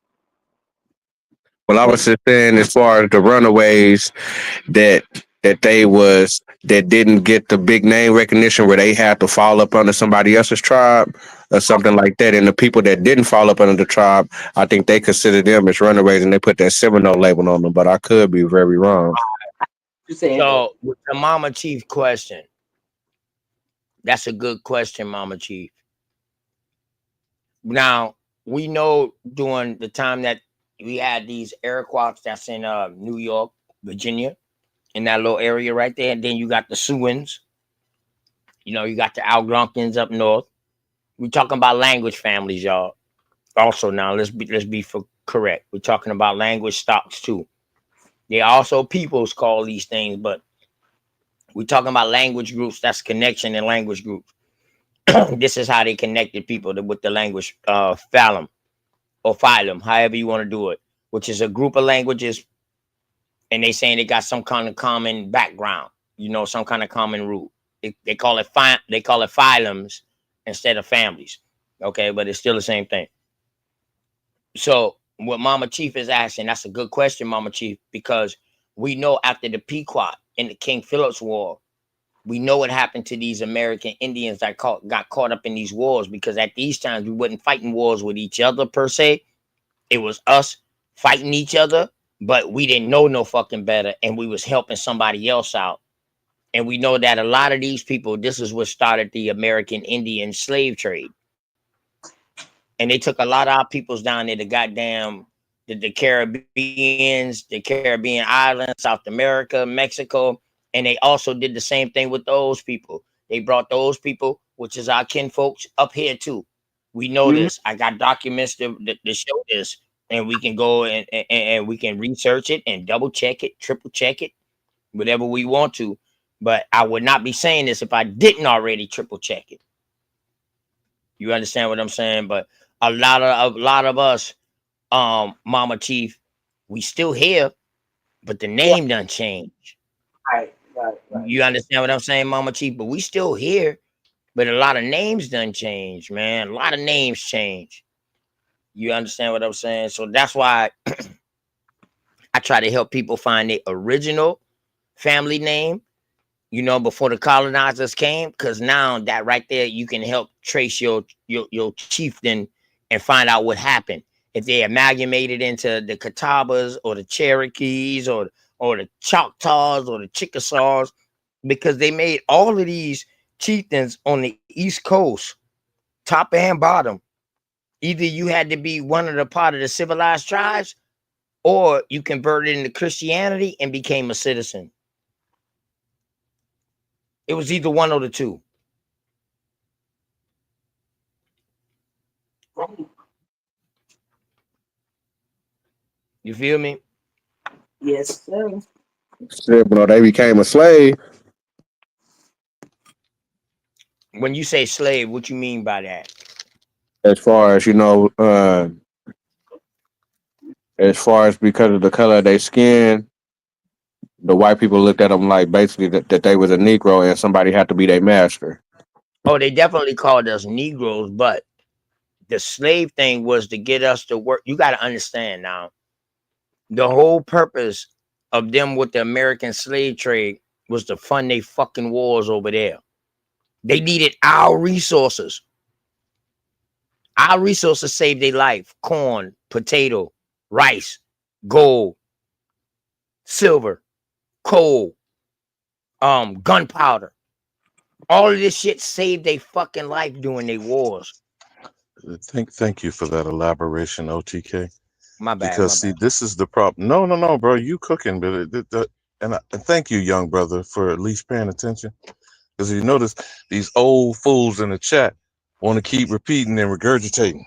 Well, I was just saying, as far as the runaways that that didn't get the big name recognition, where they had to fall up under somebody else's tribe or something like that, and the people that didn't fall up under the tribe, I think they consider them as runaways, and they put that Seminole label on them. But I could be very wrong. So with the Mama Chief question, that's a good question, Mama Chief. Now we know during the time that we had these Iroquois that's in New York, Virginia, in that little area right there, and then you got the Siouans. You know, you got the Algonquins up north. We're talking about language families, y'all. Also, now let's be correct. We're talking about language stocks too. They also peoples call these things, but we're talking about language groups. That's connection in language groups. This is how they connected people with the language phylum or phylum, however you want to do it, which is a group of languages, and they saying they got some kind of common background, some kind of common root. They call it phylums instead of families. Okay, but it's still the same thing. So what Mama Chief is asking, that's a good question, Mama Chief, because we know after the Pequot in the King Philip's War, we know what happened to these American Indians that got caught up in these wars, because at these times we wasn't fighting wars with each other per se. It was us fighting each other, but we didn't know no fucking better, and we was helping somebody else out. And we know that a lot of these people, this is what started the American Indian slave trade. And they took a lot of our peoples down there, the goddamn the Caribbeans, the Caribbean islands, South America, Mexico, and they also did the same thing with those people. They brought those people, which is our kinfolks, up here too. We know this. I got documents to show this, and we can go and we can research it and double check it, triple check it, whatever we want to. But I would not be saying this if I didn't already triple check it. You understand what I'm saying? But a lot of us, Mama Chief, we still here, but the name done changed. Right. You understand what I'm saying, Mama Chief? But we still here, but a lot of names done changed, man. A lot of names change. You understand what I'm saying? So that's why I try to help people find the original family name, before the colonizers came, because now that right there, you can help trace your chieftain and find out what happened. If they amalgamated into the Catawbas or the Cherokees or the Choctaws or the Chickasaws, because they made all of these chieftains on the East Coast, top and bottom. Either you had to be one of the part of the civilized tribes, or you converted into Christianity and became a citizen. It was either one or the two. You feel me? Yes, sir. They became a slave. When you say slave, what you mean by that? As far as as far as because of the color of their skin, the white people looked at them like basically that they was a Negro and somebody had to be their master. Oh, they definitely called us Negroes, but the slave thing was to get us to work. You got to understand now, the whole purpose of them with the American slave trade was to fund their fucking wars over there. They needed our resources. Our resources saved their life. Corn, potato, rice, gold, silver. coal, gunpowder. All of this shit saved their fucking life during their wars. Thank you for that elaboration, OTK. My bad, Because my see, bad. this is the problem. No, bro, you cooking, but and thank you, young brother, for at least paying attention. Because you notice these old fools in the chat want to keep repeating and regurgitating.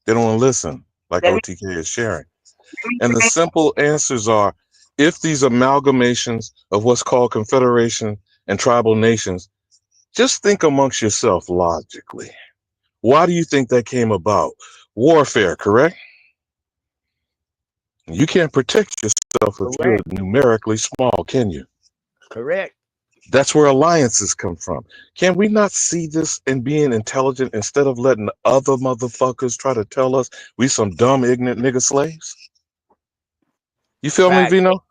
They don't want to listen, like OTK is sharing. And the simple answers are, if these amalgamations of what's called confederation and tribal nations, just think amongst yourself logically. Why do you think that came about? Warfare, correct? You can't protect yourself if you're Correct. numerically small, can you? Correct. That's where alliances come from. Can we not see this in being intelligent instead of letting other motherfuckers try to tell us we some dumb, ignorant nigga slaves? You feel me, Facts. Vino?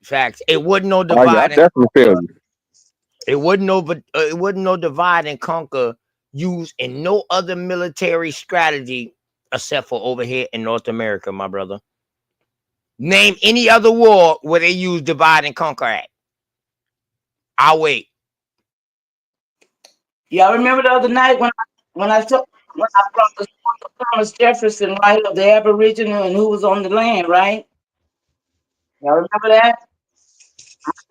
Facts. It wasn't no Oh yeah, I divide and definitely feel you. it wasn't no divide and conquer used in no other military strategy except for over here in North America, my brother. Name any other war where they use divide and conquer at. I'll wait. Y'all remember the other night when I brought the Thomas Jefferson, right, of the Aboriginal and who was on the land, right? Y'all remember that?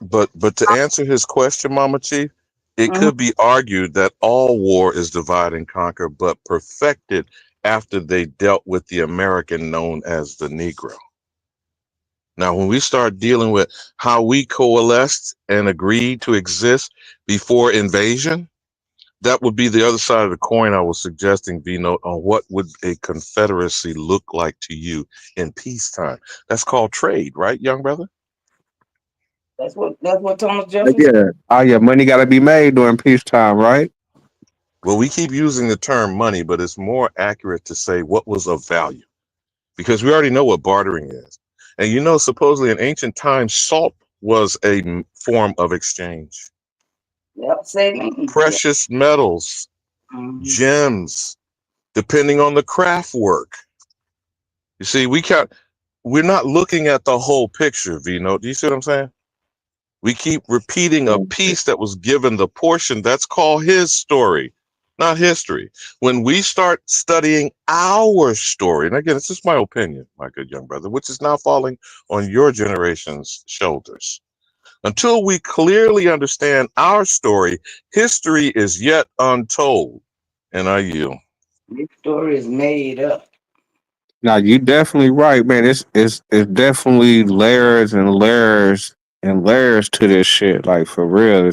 But to answer his question, Mama Chief, it Mhm. could be argued that all war is divide and conquer, but perfected after they dealt with the American known as the Negro. Now, when we start dealing with how we coalesced and agreed to exist before invasion, that would be the other side of the coin I was suggesting, V-Note, on what would a confederacy look like to you in peacetime. That's called trade, right, young brother? That's what Thomas Jefferson. Yeah. Oh yeah, money got to be made during peacetime, right? Well, we keep using the term money, but it's more accurate to say what was of value, because we already know what bartering is. And you know, supposedly in ancient times, salt was a form of exchange. Yep, same. Precious metals, gems, depending on the craft work. You see, we're not looking at the whole picture, V-Note. Do you see what I'm saying? We keep repeating a piece that was given the portion that's called his story, not history. When we start studying our story, and again, it's just my opinion, my good young brother, which is now falling on your generation's shoulders. Until we clearly understand our story, history is yet untold. And I yield. This story is made up. Now you definitely right, man. It's definitely layers and layers and layers to this shit. Like for real,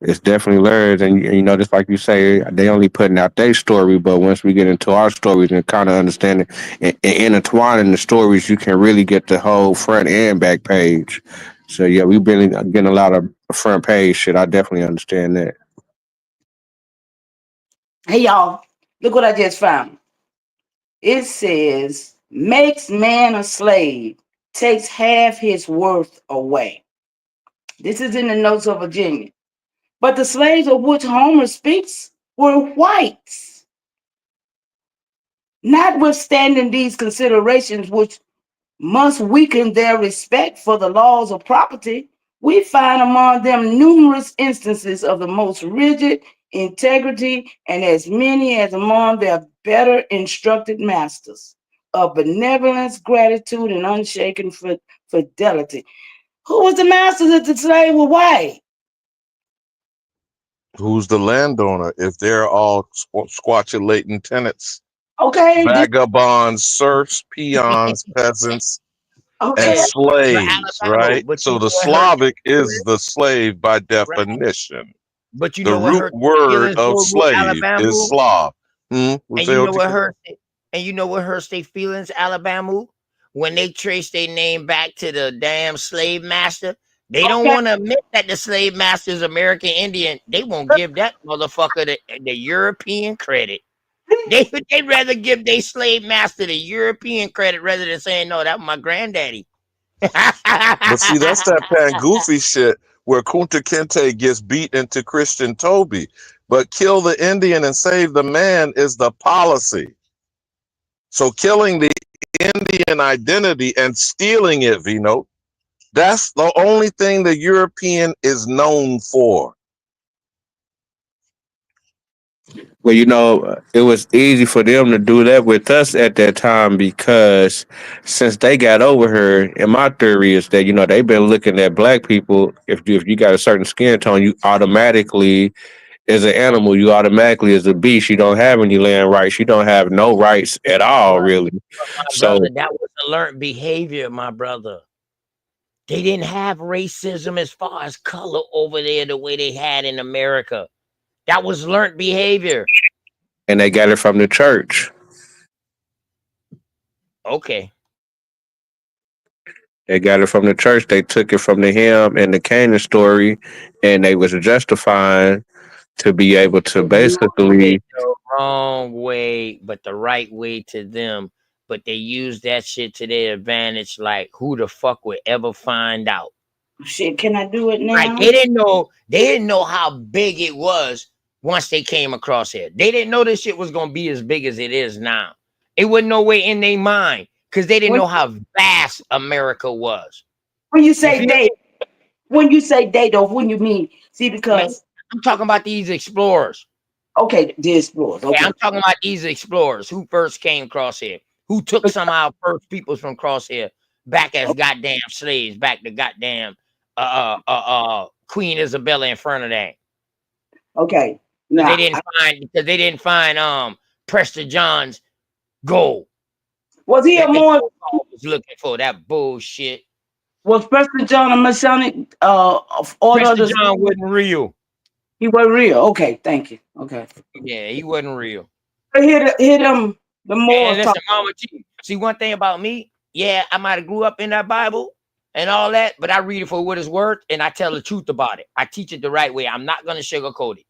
it's definitely layers. And you know, just like you say, they only putting out their story, but once we get into our stories and kind of understanding and intertwining the stories, you can really get the whole front and back page. So yeah, we've been getting a lot of front page shit. I definitely understand that. Hey y'all, look what I just found. It says makes man a slave, takes half his worth away. This is in the notes of Virginia. But the slaves of which Homer speaks were whites. Notwithstanding these considerations, which must weaken their respect for the laws of property, we find among them numerous instances of the most rigid integrity and as many as among their better instructed masters of benevolence, gratitude, and unshaken fidelity. Who was the masters if the slave were white? Who's the landowner if they're all squatulating tenants? Okay. Vagabonds, serfs, peons, peasants, and Okay. slaves, right? But you So the know what hurt Slavic is the slave by right? definition. But you The know what root hurt word feelings of for slave Alabama? is Slav. And What's you know what OTK? hurt their feelings, Alabama? When they trace their name back to the damn slave master, they don't want to admit that the slave master is American Indian. They won't give that motherfucker the European credit. They'd rather give their slave master the European credit rather than saying, no, that was my granddaddy. But see, that's that pan goofy shit where Kunta Kinte gets beat into Christian Toby. But kill the Indian and save the man is the policy. So killing the Indian identity and stealing it, V-Note, That's the only thing the European is known for. Well, it was easy for them to do that with us at that time because since they got over here, and my theory is that they've been looking at black people. If you got a certain skin tone, you automatically as an animal, you automatically as a beast. You don't have any land rights. You don't have no rights at all, really. My So, brother, that was a learned behavior, my brother. They didn't have racism as far as color over there the way they had in America. That was learned behavior. and they got it from the church. Okay. They got it from the church. They took it from the hymn and the Canaan story, and they was justifying to be able to They used it basically. the wrong way, but the right way to them. But they use that shit to their advantage. Like, who the fuck would ever find out? Shit, can I do it Like, now? they didn't know how big it was once they came across here. They didn't know this shit was gonna be as big as it is now. It wasn't no way in their mind because they didn't know how vast America was. When you You say feel they, me? when you say they, though, when you mean? See, Man, because I'm talking about these explorers. okay, the explorers. Okay, Okay, I'm talking about these explorers who first came across here, who took some of our first peoples from across here back as goddamn slaves, back to goddamn Queen Isabella and Ferdinand. okay. Because Now, they didn't find Prester John's gold was he a that they more? was looking for. That bullshit. Was Preston John a Masonic order? Prester John wasn't real. He wasn't real. Okay, thank you. Okay. Yeah, he wasn't real. I hear them the more And talk. listen, Mama G, see one thing about me, yeah, I might have grew up in that Bible and all that, but I read it for what it's worth and I tell the truth about it. I teach it the right way. I'm not gonna sugarcoat it.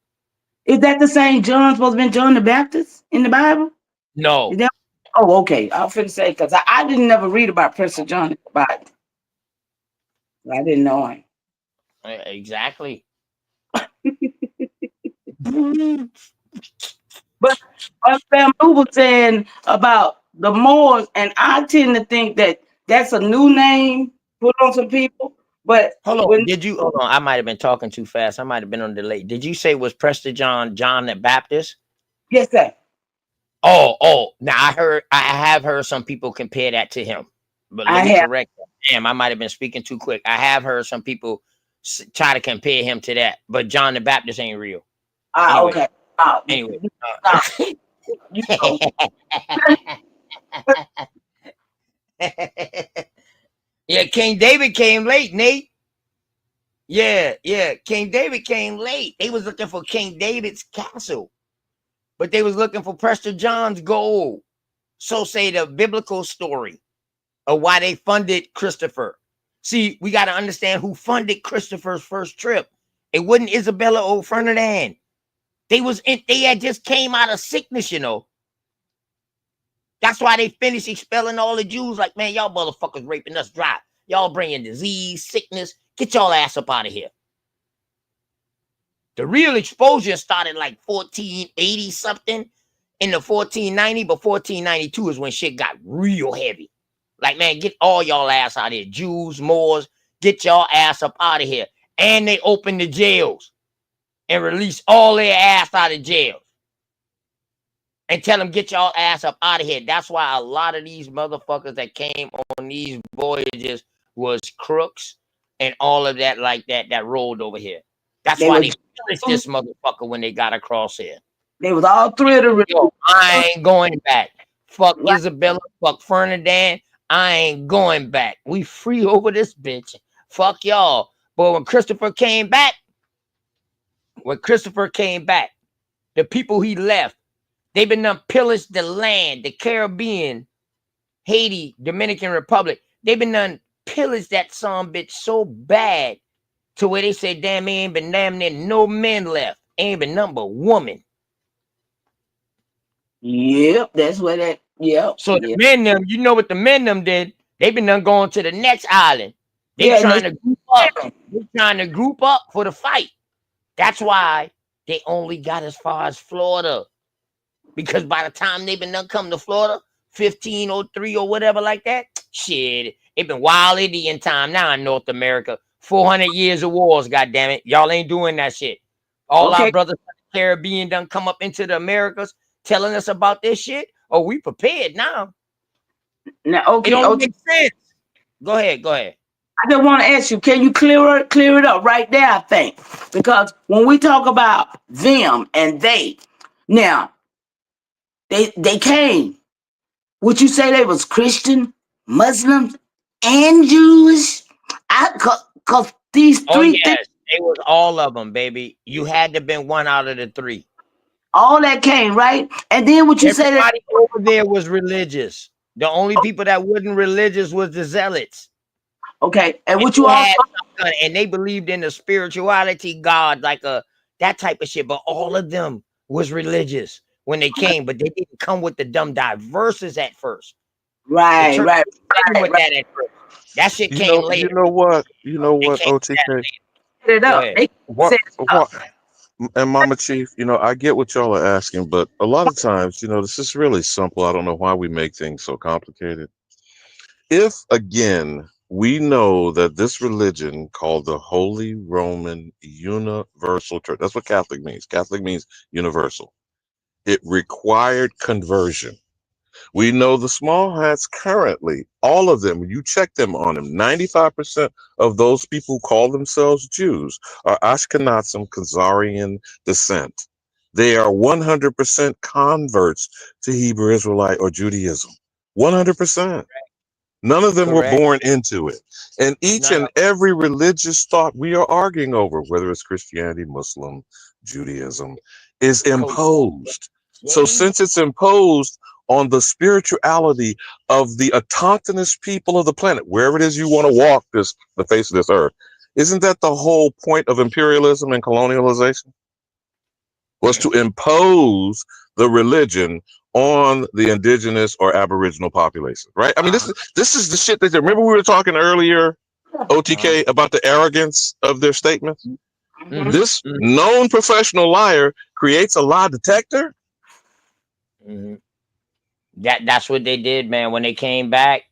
Is that the same John supposed to be John the Baptist in the Bible? No. Is that, oh, okay. I was finna say because I didn't never read about Preston John in the Bible. I didn't know him. Exactly. But Bamboo was saying about the Moors, and I tend to think that that's a new name put on some people. But hold on, hold on? I might have been talking too fast. I might have been on delay. Did you say was Prester John the Baptist? Yes, sir. Oh, now I have heard some people compare that to him. But let me correct that. Damn, I might have been speaking too quick. I have heard some people try to compare him to that, but John the Baptist ain't real. Anyway. Okay. Anyway. Yeah, King David came late, Nate. Yeah. King David came late. They was looking for King David's castle, but they was looking for Prester John's gold. So say the biblical story of why they funded Christopher. See, we got to understand who funded Christopher's first trip. It wasn't Isabella or Ferdinand. They had just came out of sickness, That's why they finished expelling all the Jews. Like, man, y'all motherfuckers raping us dry. Y'all bringing disease, sickness. Get y'all ass up out of here. The real exposure started like 1480 something in the 1490, but 1492 is when shit got real heavy. Like, man, get all y'all ass out of here. Jews, Moors, get y'all ass up out of here. And they opened the jails and released all their ass out of jails. And tell them, get y'all ass up out of here. That's why a lot of these motherfuckers that came on these voyages was crooks and all of that like that rolled over here. That's why they finished this motherfucker when they got across here. They was all three of the. Yo, I ain't going back. Fuck Isabella. Fuck Ferdinand. I ain't going back. We free over this bitch. Fuck y'all. But when Christopher came back, the people he left, they've been done pillaged the land, the Caribbean, Haiti, Dominican Republic. They've been done pillaged that son bitch so bad to where they said, damn, ain't been damn near no men left. Ain't been number woman. Yep, that's what that. Yep. So the men them, you know what the men them did? They've been done going to the next island. They trying to group up. They trying to group up for the fight. That's why they only got as far as Florida. Because by the time they've been done come to Florida, 1503 or whatever like that, shit, It been wild Indian time now in North America. 400 years of wars, goddammit. Y'all ain't doing that shit. All our brothers from the Caribbean done come up into the Americas telling us about this shit. Oh, we prepared now. Now, It don't make sense. Go ahead. I just want to ask you, can you clear it up right there, I think? Because when we talk about them and they, now, they came. Would you say they was Christian, Muslims, and Jewish? Because these three things. They was all of them, baby. You had to been one out of the three. All that came, right? And then would you say that everybody over there was religious? The only people that wasn't religious was the zealots. Okay, and what you also and they believed in the spirituality, God, like that type of shit. But all of them was religious when they came, but they didn't come with the dumb diverses at first. Right. With that at first. That shit came later. You know what, OTK? And Mama Chief, I get what y'all are asking, but a lot of times, this is really simple. I don't know why we make things so complicated. If, again, we know that this religion called the Holy Roman Universal Church, that's what Catholic means. Catholic means universal. It required conversion. We know the small hats currently, all of them, when you check them on them, 95% of those people who call themselves Jews are Ashkenazim Khazarian descent. They are 100% converts to Hebrew Israelite or Judaism. 100%. None of them were born into it. And each and every religious thought we are arguing over, whether it's Christianity, Muslim, Judaism, is imposed. So since it's imposed on the spirituality of the autochthonous people of the planet, wherever it is you want to walk the face of this earth, isn't that the whole point of imperialism and colonialization? Was to impose the religion on the indigenous or aboriginal population, right? I mean, this is the shit that remember we were talking earlier, OTK, about the arrogance of their statements. This known professional liar creates a lie detector. That's what they did, man. When they came back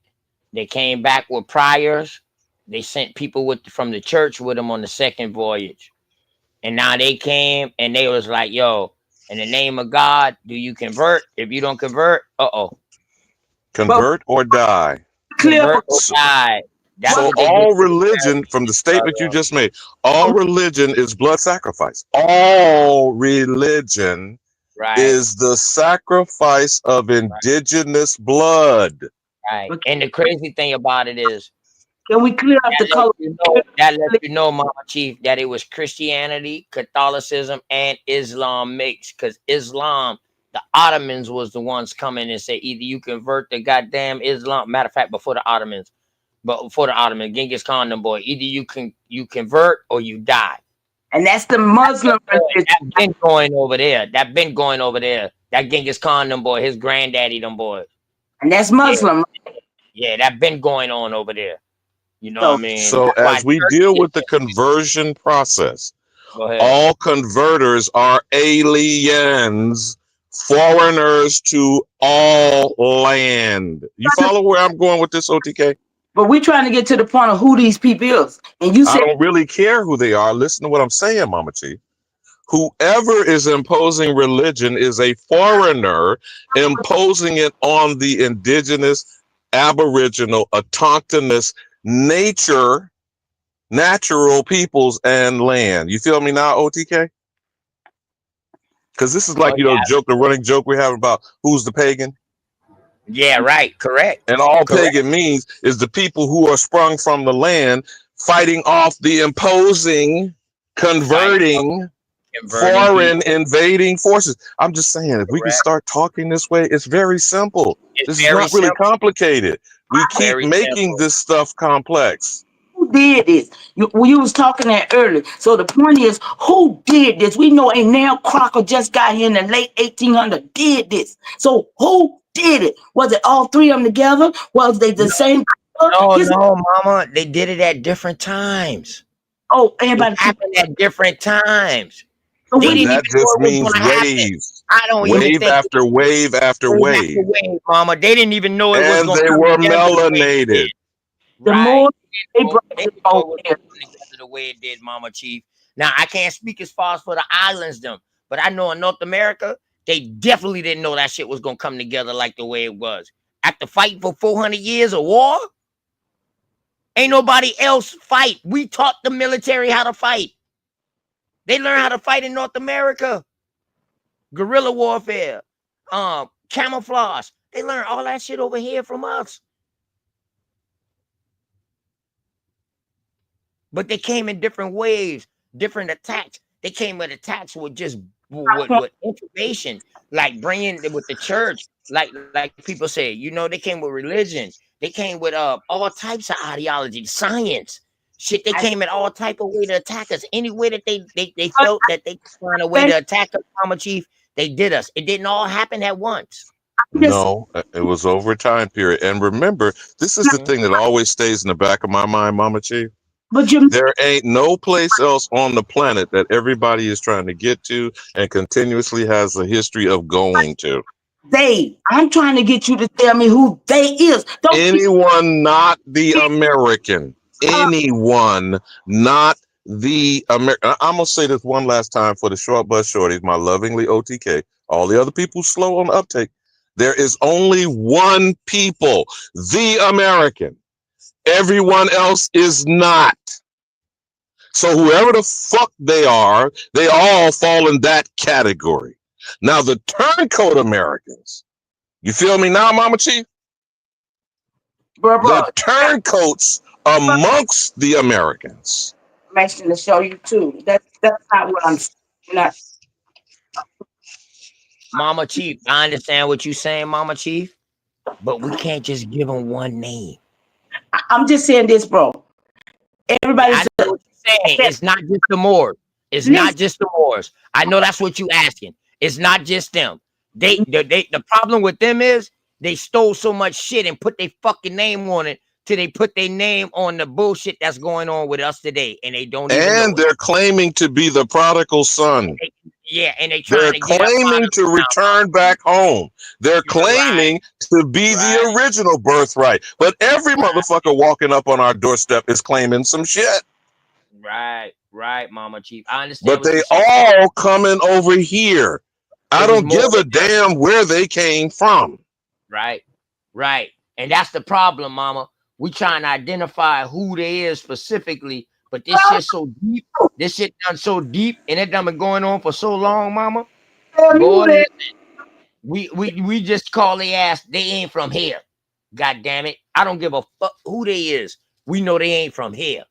with priors. They sent people from the church with them on the second voyage. And now they came and they was like, yo, in the name of God, do you convert? If you don't convert, convert or die. Convert or die. That's so all religion, from the statement you just made, all religion is blood sacrifice. All religion is the sacrifice of indigenous blood. Right. And the crazy thing about it is, can we clear up the color? That lets you know, Mama Chief, that it was Christianity, Catholicism, and Islam mixed. Because Islam, the Ottomans was the ones coming and say either you convert the goddamn Islam. Matter of fact, before the Ottomans, Genghis Khan, them boy, either you convert or you die. And that's the Muslim religion. That been going over there. That Genghis Khan, them boy, his granddaddy, them boy. And that's Muslim. Yeah, that been going on over there. You know what I mean? So as we deal with the conversion process, all converters are aliens, foreigners to all land. You follow where I'm going with this, OTK? But we're trying to get to the point of who these people is. And you said I don't really care who they are. Listen to what I'm saying, Mama Chief. Whoever is imposing religion is a foreigner imposing it on the indigenous, aboriginal, autochthonous, natural peoples and land. You feel me now, OTK? Because this is like, the running joke we have about who's the pagan. Yeah, right. Correct. And all pagan means is the people who are sprung from the land fighting off the imposing, converting foreign invading forces. I'm just saying, if we can start talking this way, it's very simple. This is not really complicated. We keep making this stuff complex. Who did this? You was talking that earlier. So the point is, who did this? We know a nail Crocker just got here in the late 1800s did this. So who did it? Was it all three of them together? Was they the same? No, Mama. They did it at different times. Oh, everybody happened at different times. And that just means waves. I don't wave after wave after wave. Mama. They didn't even know it was going to happen. And they were melanated. The Right. more they brought They it didn't know over it was here. gonna come together the way it did, Mama Chief. Now I can't speak as far as for the islands, them, but I know in North America, they definitely didn't know that shit was gonna come together like the way it was. After fighting for 400 years of war, ain't nobody else fight. We taught the military how to fight. They learned how to fight in North America. Guerrilla warfare, camouflage. They learned all that shit over here from us. But they came in different waves, different attacks. They came with attacks with just with information, like bringing with the church, like people say, you know, they came with religion. They came with all types of ideology, science, shit. They came in all type of way to attack us. Any way that they felt that they could find a way to attack us, Mama Chief, they did us. It didn't all happen at once. No, it was over a time period. And remember, this is the thing that always stays in the back of my mind, Mama Chief. But you, there ain't no place else on the planet that everybody is trying to get to and continuously has a history of going to. I'm trying to get you to tell me who they is. Don't anyone not the American. Anyone not the American. I'm gonna say this one last time for the short bus shorties, my lovingly OTK. All the other people slow on the uptake. There is only one people, the American. Everyone else is not. So whoever the fuck they are, they all fall in that category. Now the turncoat Americans, you feel me now, Mama Chief? The turncoats amongst the Americans. Information to show you too. That's not what I'm saying. Mama Chief, I understand what you're saying, Mama Chief, but we can't just give them one name. I'm just saying this, bro. Everybody's I know what you're saying. It's not just the Moors. It's not just the Moors. I know that's what you asking. It's not just them. The problem with them is they stole so much shit and put their fucking name on it till they put their name on the bullshit that's going on with us today, and they don't even know. And they're claiming to be the prodigal son. And they're claiming to return back home. They're claiming to be the original birthright. But every motherfucker walking up on our doorstep is claiming some shit. Right, Mama Chief. I understand. But they all coming over here. I don't give a damn where they came from. Right. And that's the problem, Mama. We trying to identify who they is specifically, but this shit's so deep. This shit done so deep, and it done been going on for so long, Mama. Boy, listen, we just call their ass. They ain't from here. God damn it! I don't give a fuck who they is. We know they ain't from here.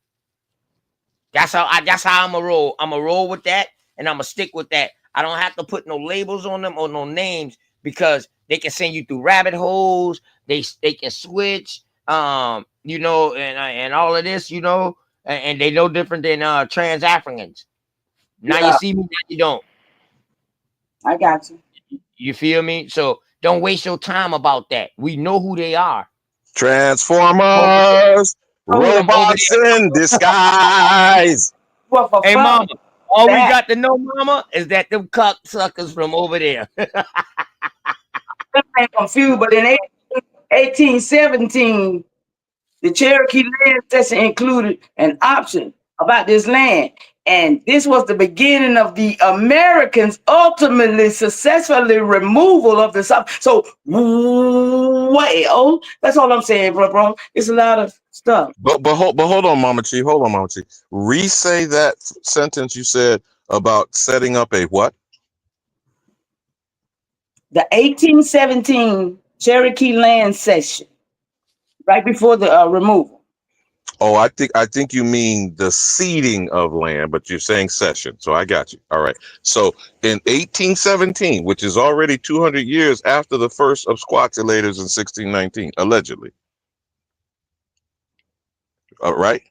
That's how I'ma roll. I'ma roll with that, and I'ma stick with that. I don't have to put no labels on them or no names because they can send you through rabbit holes. They can switch, you know, and all of this, you know, and they no different than trans Africans. Now you see me, now you don't. I got you. You feel me? So don't waste your time about that. We know who they are. Transformers, robots in disguise. Hey, Mama, all we got to know, Mama, is that them cocksuckers from over there. I'm confused, but in 1817, the Cherokee land cession included an option about this land. And this was the beginning of the Americans' ultimately successfully removal of the South. So, well, that's all I'm saying, bro. It's a lot of stuff. But hold on, Mama Chief. Hold on, Mama Chief. Re-say that sentence you said about setting up a what? The 1817 Cherokee land cession, right before the removal. Oh, I think you mean the ceding of land, but you're saying cession. So I got you. All right. So in 1817, which is already 200 years after the first of squatulators in 1619, allegedly. All right.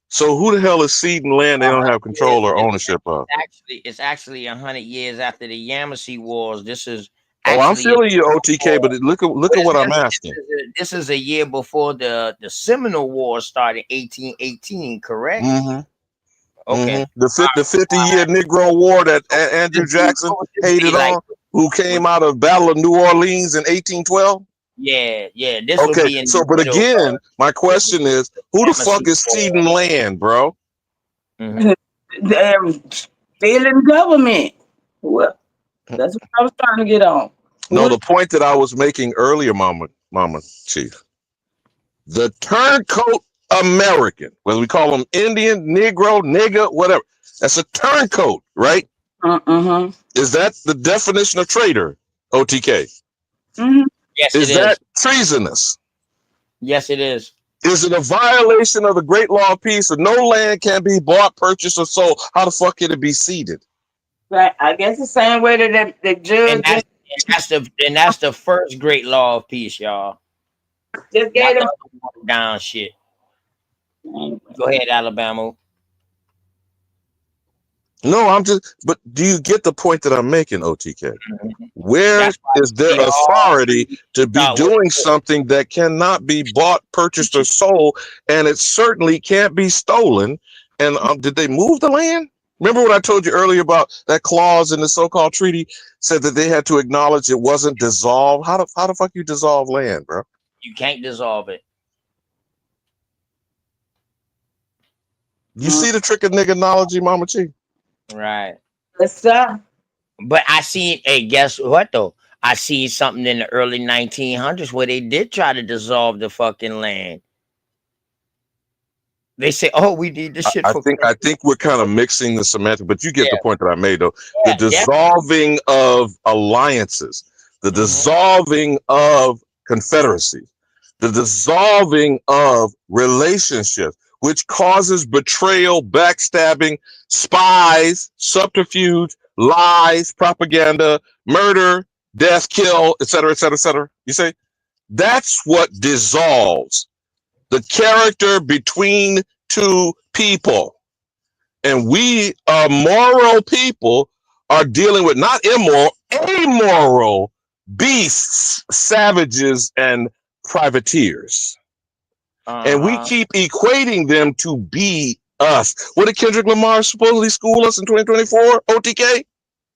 So who the hell is ceding land they don't have control or ownership of? It's actually 100 years after the Yamasee Wars. This is I'm feeling you, OTK, but look at what I'm asking. This is a year before the Seminole War started, 1818, correct? Mm-hmm. Okay. Mm-hmm. The 50-year Negro War that Andrew Jackson hated on, who came out of Battle of New Orleans in 1812. Yeah, yeah. This would Okay, be in so the but middle again, my question is, who the fuck is hemisphere. ceding land, bro? They're failing government. Well, that's what I was trying to get on. No, What? the point that I was making earlier, Mama Chief, the turncoat American, whether we call them Indian, Negro, nigga, whatever, that's a turncoat, right? Is that the definition of traitor, OTK? Yes, it Is that is. treasonous? Yes, it is. Is it a violation of the great law of peace? Or no land can be bought, purchased, or sold? How the fuck can it be ceded? Right. I guess the same way that the judge And that's the first great law of peace, y'all. just Not gave the them. other watered down shit. Go ahead, Alabama. No, but do you get the point that I'm making, OTK? Where That's why is their we all authority to be start with doing something that cannot be bought, purchased, or sold, and it certainly can't be stolen? And did they move the land? Remember what I told you earlier about that clause in the so-called treaty said that they had to acknowledge it wasn't dissolved? How the fuck you dissolve land, bro? you can't dissolve it. You see the trick of nigganology, Mama Chief? Right. Yes, sir. But I seen, hey, guess what though? I seen something in the early 1900s where they did try to dissolve the fucking land. They say, "Oh, we need this shit I for." think we're kind of mixing the semantics, but you get the point that I made, though. Yeah, The dissolving of alliances, the dissolving of confederacy, the dissolving of relationships, which causes betrayal, backstabbing, spies, subterfuge, lies, propaganda, murder, death, kill, etc., etc., etc. You say that's what dissolves the character between two people. And we moral people are dealing with not immoral, amoral beasts, savages, and privateers. And we keep equating them to be us. What did Kendrick Lamar supposedly school us in 2024, OTK?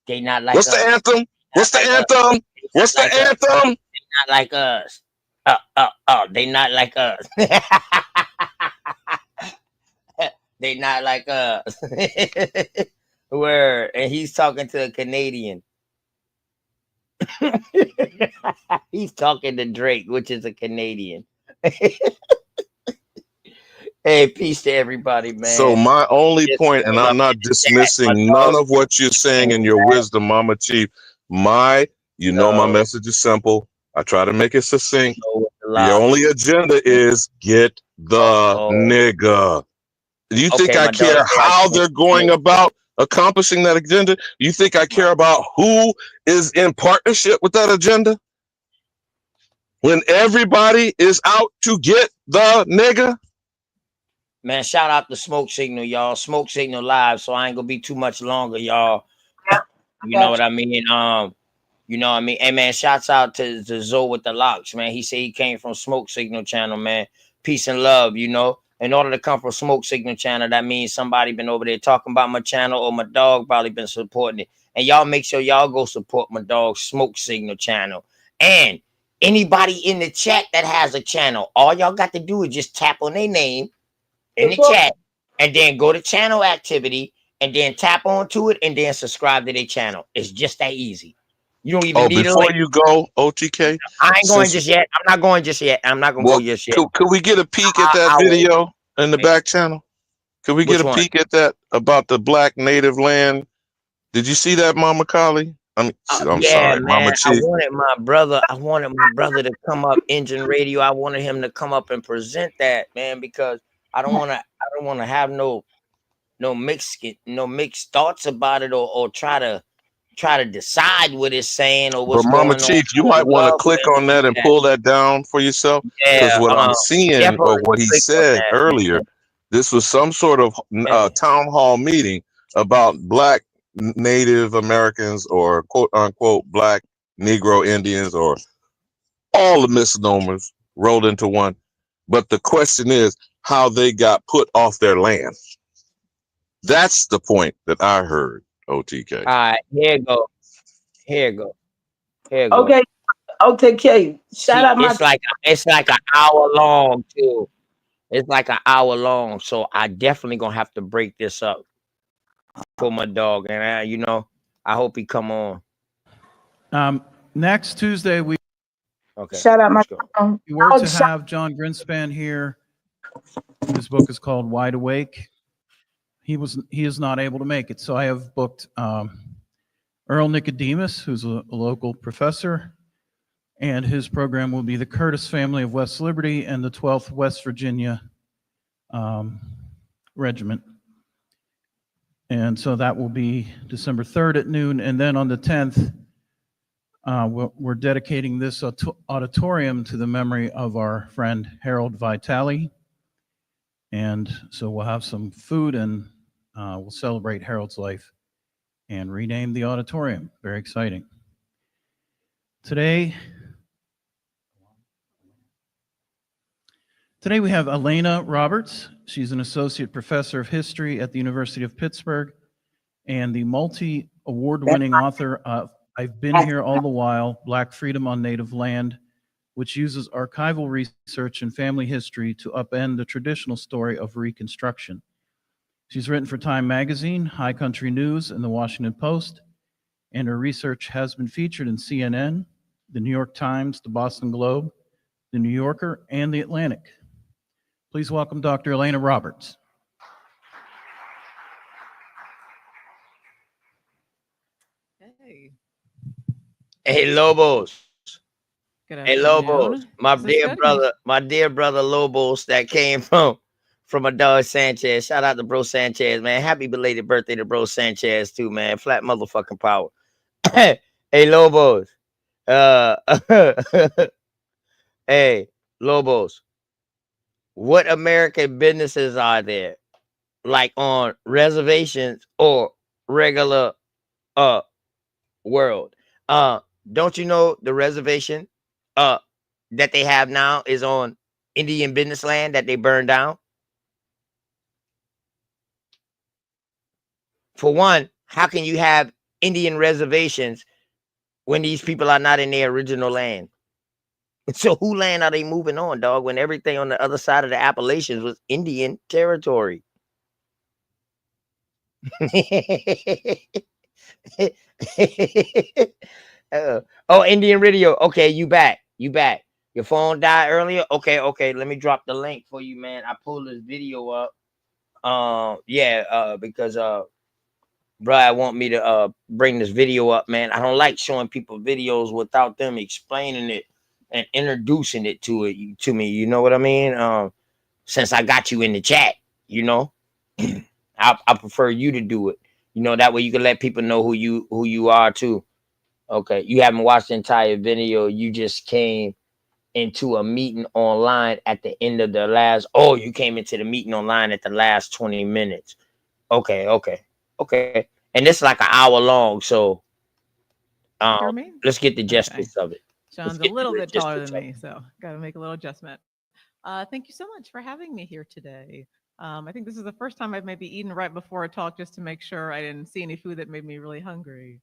They not like What's us. the anthem? What's the anthem? What's the anthem? They not like us. They not like us. They not like us. Word. And he's talking to a Canadian. He's talking to Drake, which is a Canadian. Hey, peace to everybody, man. So my only point, and I'm not dismissing none of what you're saying in your wisdom, Mama Chief. My message is simple. I try to make it succinct. The only agenda is get the nigga. Do you think I care how they're going about accomplishing that agenda? You think I care about who is in partnership with that agenda? When everybody is out to get the nigga? Man, shout out to Smoke Signal, y'all. Smoke Signal live, so I ain't gonna be too much longer, y'all. You know what I mean? You know what I mean? Hey man, shouts out to Zoe with the locks, man. He said he came from Smoke Signal channel, man. Peace and love, you know. In order to come from Smoke Signal channel, that means somebody been over there talking about my channel, or my dog probably been supporting it. And y'all make sure y'all go support my dog Smoke Signal channel. And anybody in the chat that has a channel, all y'all got to do is just tap on their name in the chat, and then go to channel activity, and then tap onto it, and then subscribe to their channel. It's just that easy. You don't even need before you go, OTK. I ain't going just yet. I'm not going just yet. I'm not gonna go just yet. Could we get a peek at that video in the back channel? Could we get a peek at that about the black native land? Did you see that, Mama Kali? I'm sorry, man. Mama Chief. I wanted my brother to come up, Engine Radio. I wanted him to come up and present that, man, because I don't want to have no mixed thoughts about it, or try to decide what it's saying or what's But Mama going Chief, on. you might want to click on that and pull that down for yourself. Because what I'm seeing, or what he said earlier, this was some sort of town hall meeting about black Native Americans, or quote unquote black Negro Indians, or all the misnomers rolled into one. But the question is how they got put off their land. That's the point that I heard, OTK. All right, here you go. Okay, OTK. Shout See, out my it's like an hour long too. It's like an hour long, so I definitely gonna have to break this up for my dog, and I hope he come on. Next Tuesday, we Okay, shout out my let's go. we were oh, to have John Grinspan here. His book is called Wide Awake. He is not able to make it, so I have booked Earl Nicodemus, who's a local professor, and his program will be the Curtis family of West Liberty and the 12th West Virginia Regiment. And so that will be December 3rd at noon. And then on the 10th, we're dedicating this auditorium to the memory of our friend Harold Vitale. And so we'll have some food and we'll celebrate Harold's life and rename the auditorium. Very exciting. Today we have Elena Roberts. She's an associate professor of history at the University of Pittsburgh and the multi-award-winning author of I've Been Here All the While, Black Freedom on Native Land, which uses archival research and family history to upend the traditional story of Reconstruction. She's written for Time Magazine, High Country News, and the Washington Post, and her research has been featured in CNN, the New York Times, the Boston Globe, the New Yorker, and the Atlantic. Please welcome Dr. Elena Roberts. Hey. Hey, Lobos. Good Hey, Lobos. afternoon. My Is this dear good? brother, my dear brother Lobos that came from a dog Sanchez. Shout out to Bro Sanchez, man. Happy belated birthday to Bro Sanchez too, man. Flat motherfucking power. Hey, Lobos. Hey, Lobos. What American businesses are there, like on reservations or regular world? Don't you know the reservation that they have now is on Indian business land that they burned down? For one, how can you have Indian reservations when these people are not in their original land? So who land are they moving on, dog, when everything on the other side of the Appalachians was Indian territory? Oh, Indian radio. Okay, you back. You back. Your phone died earlier. Okay. Let me drop the link for you, man. I pulled this video up. Because Brad want me to bring this video up, man. I don't like showing people videos without them explaining it and introducing it to me. You know what I mean? Since I got you in the chat, I prefer you to do it. That way you can let people know who you are too. Okay, you haven't watched the entire video. You just came into a meeting online at the end of the last. Oh, you came into the meeting online at the last 20 minutes. Okay. And it's like an hour long, so Hear me? let's get the Okay. justice of it. John's a little bit taller than me, so got to make a little adjustment. Thank you so much for having me here today. I think this is the first time I've maybe eaten right before a talk just to make sure I didn't see any food that made me really hungry.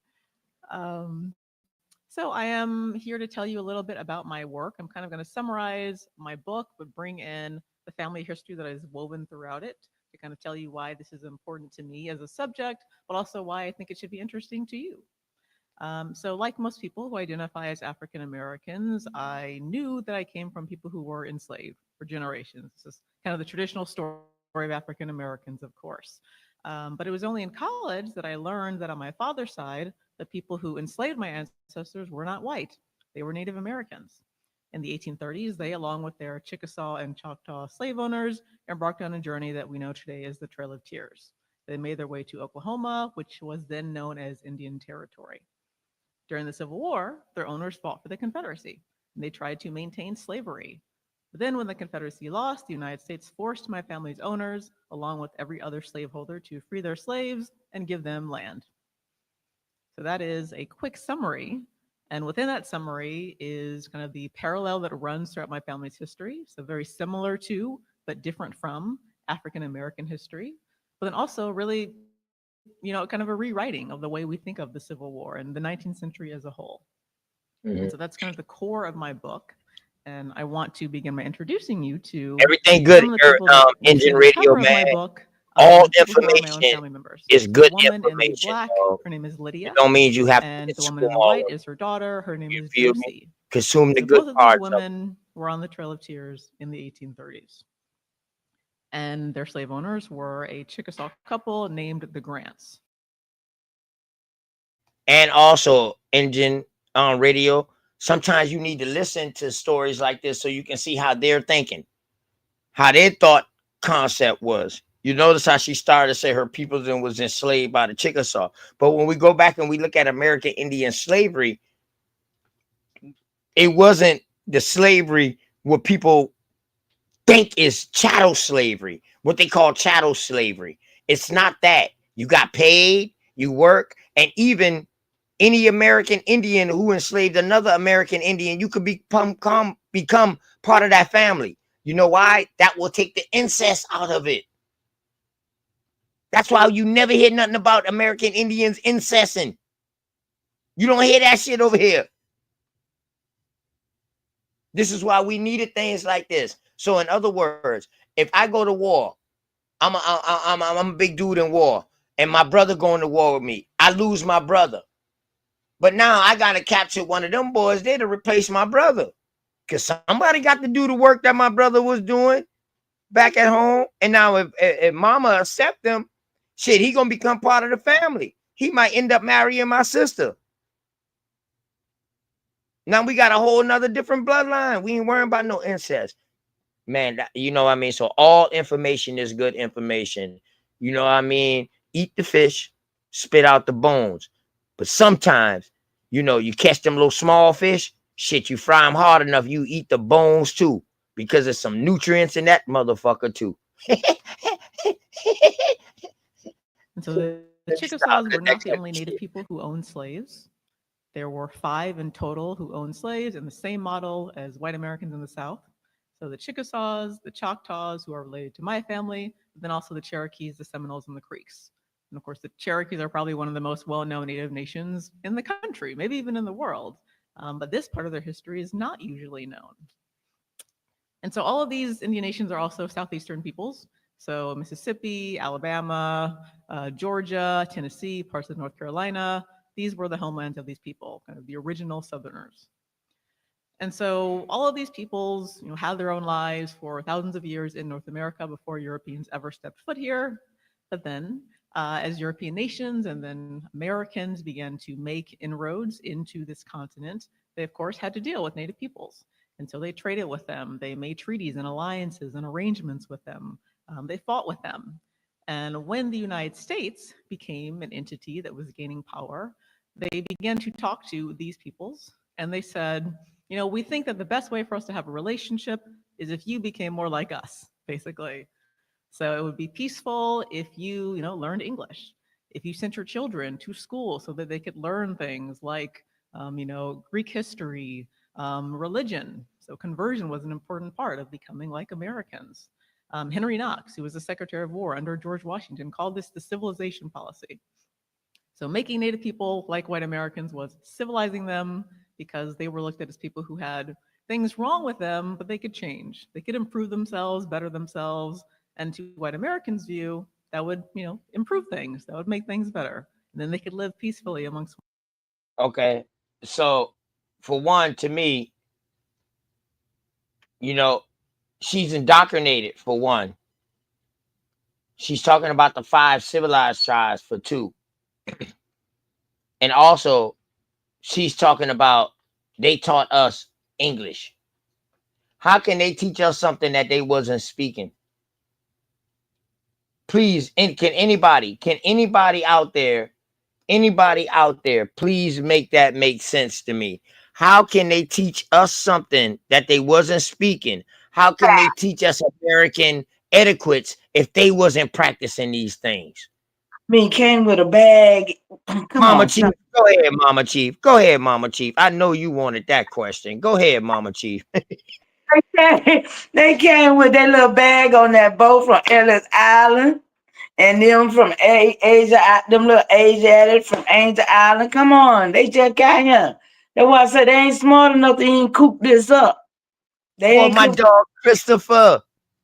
So I am here to tell you a little bit about my work. I'm kind of going to summarize my book, but bring in the family history that is woven throughout it to kind of tell you why this is important to me as a subject, but also why I think it should be interesting to you. So like most people who identify as African Americans, I knew that I came from people who were enslaved for generations. This is kind of the traditional story of African Americans, of course. But it was only in college that I learned that on my father's side, the people who enslaved my ancestors were not white. They were Native Americans. In the 1830s, they, along with their Chickasaw and Choctaw slave owners, embarked on a journey that we know today as the Trail of Tears. They made their way to Oklahoma, which was then known as Indian Territory. During the Civil War, their owners fought for the Confederacy, and they tried to maintain slavery. But then when the Confederacy lost, the United States forced my family's owners, along with every other slaveholder, to free their slaves and give them land. So that is a quick summary. And within that summary is kind of the parallel that runs throughout my family's history. So very similar to, but different from African American history, but then also really, kind of a rewriting of the way we think of the Civil War and the 19th century as a whole. And so that's kind of the core of my book. And I want to begin by introducing you to Everything good some of the here, people that you see Engine on the Radio, cover of my man. book. All The people who are my own information family members. is The good woman in the information, black, dog. her name is Lydia. It don't mean you have to And the woman consume in the all white of it. is her daughter. Her name You is feel me? Josie. Consume the So good both of these parts of it. women were on the Trail of Tears in the 1830s. And their slave owners were a Chickasaw couple named the Grants. And also, Engine Radio, sometimes you need to listen to stories like this so you can see how they're thinking, how their thought concept was. You notice how she started to say her people then was enslaved by the Chickasaw. But when we go back and we look at American Indian slavery, it wasn't the slavery what people think is chattel slavery, what they call chattel slavery. It's not that. You got paid, you work, and even any American Indian who enslaved another American Indian, you could become part of that family. You know why? That will take the incest out of it. That's why you never hear nothing about American Indians incesting. You don't hear that shit over here. This is why we needed things like this. So in other words, if I go to war, I'm a big dude in war, and my brother going to war with me, I lose my brother. But now I got to capture one of them boys there to replace my brother. Because somebody got to do the work that my brother was doing back at home. And now if mama accept him, shit, he going to become part of the family. He might end up marrying my sister. Now we got a whole nother different bloodline. We ain't worrying about no incest. Man, you know what I mean? So all information is good information. You know what I mean? Eat the fish, spit out the bones. But sometimes, you know, you catch them little small fish, shit, you fry them hard enough, you eat the bones too. Because there's some nutrients in that motherfucker too. And so the Chickasaws were not the only Native people who owned slaves. There were 5 in total who owned slaves in the same model as white Americans in the South. So the Chickasaws, the Choctaws, who are related to my family, but then also the Cherokees, the Seminoles, and the Creeks. And of course, the Cherokees are probably one of the most well-known Native nations in the country, maybe even in the world. But this part of their history is not usually known. And so all of these Indian nations are also Southeastern peoples. So Mississippi, Alabama, Georgia, Tennessee, parts of North Carolina, these were the homelands of these people, kind of the original Southerners. And so all of these peoples, you know, had their own lives for thousands of years in North America before Europeans ever stepped foot here. But then as European nations and then Americans began to make inroads into this continent, they of course had to deal with Native peoples. And so they traded with them. They made treaties and alliances and arrangements with them. They fought with them. And when the United States became an entity that was gaining power, they began to talk to these peoples and they said, you know, we think that the best way for us to have a relationship is if you became more like us, basically. So it would be peaceful if you learned English, if you sent your children to school so that they could learn things like, Greek history, religion. So conversion was an important part of becoming like Americans. Henry Knox, who was the Secretary of War under George Washington, called this the civilization policy. So making Native people like white Americans was civilizing them because they were looked at as people who had things wrong with them, but they could change. They could improve themselves, better themselves. And to white Americans' view, that would, improve things. That would make things better. And then they could live peacefully amongst. Okay. So for one, to me, she's indoctrinated for one. She's talking about the 5 civilized tribes for 2. And also, she's talking about they taught us English. How can they teach us something that they wasn't speaking? Please, and can anybody out there, please make that make sense to me? How can they teach us something that they wasn't speaking? How can they teach us American etiquettes if they wasn't practicing these things? Me came with a bag. Come Mama on, Chief, go ahead, Mama Chief. Go ahead, Mama Chief. I know you wanted that question. Go ahead, Mama Chief. they came with that little bag on that boat from Ellis Island. And them from Asia, them little Asiatics from Angel Island. Come on, they just got here. That's why I said they ain't smart enough to even cook this up. They Oh, ain't my cook. dog Christopher.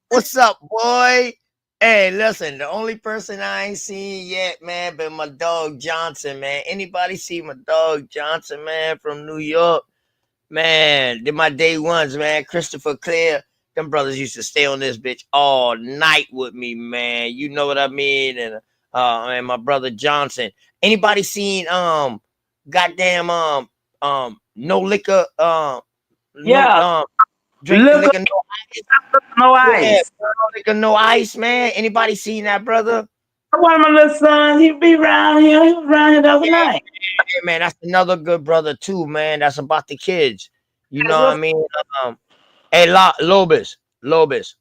What's up, boy? Hey, listen, the only person I ain't seen yet, man, been my dog Johnson, man. Anybody see my dog Johnson, man, from New York? Man, they're my day ones, man. Christopher Clare. Them brothers used to stay on this bitch all night with me, man. You know what I mean? And my brother Johnson. Anybody seen goddamn no liquor Yeah, drinking look liquor up, no ice? no Yeah, ice. no liquor no ice, man. Anybody seen that, brother? One of my little sons, he be around here. He was around here the other night. Hey, man, that's another good brother too, man. That's about the kids. You know what I mean? Hey, Lobus, I Lobus,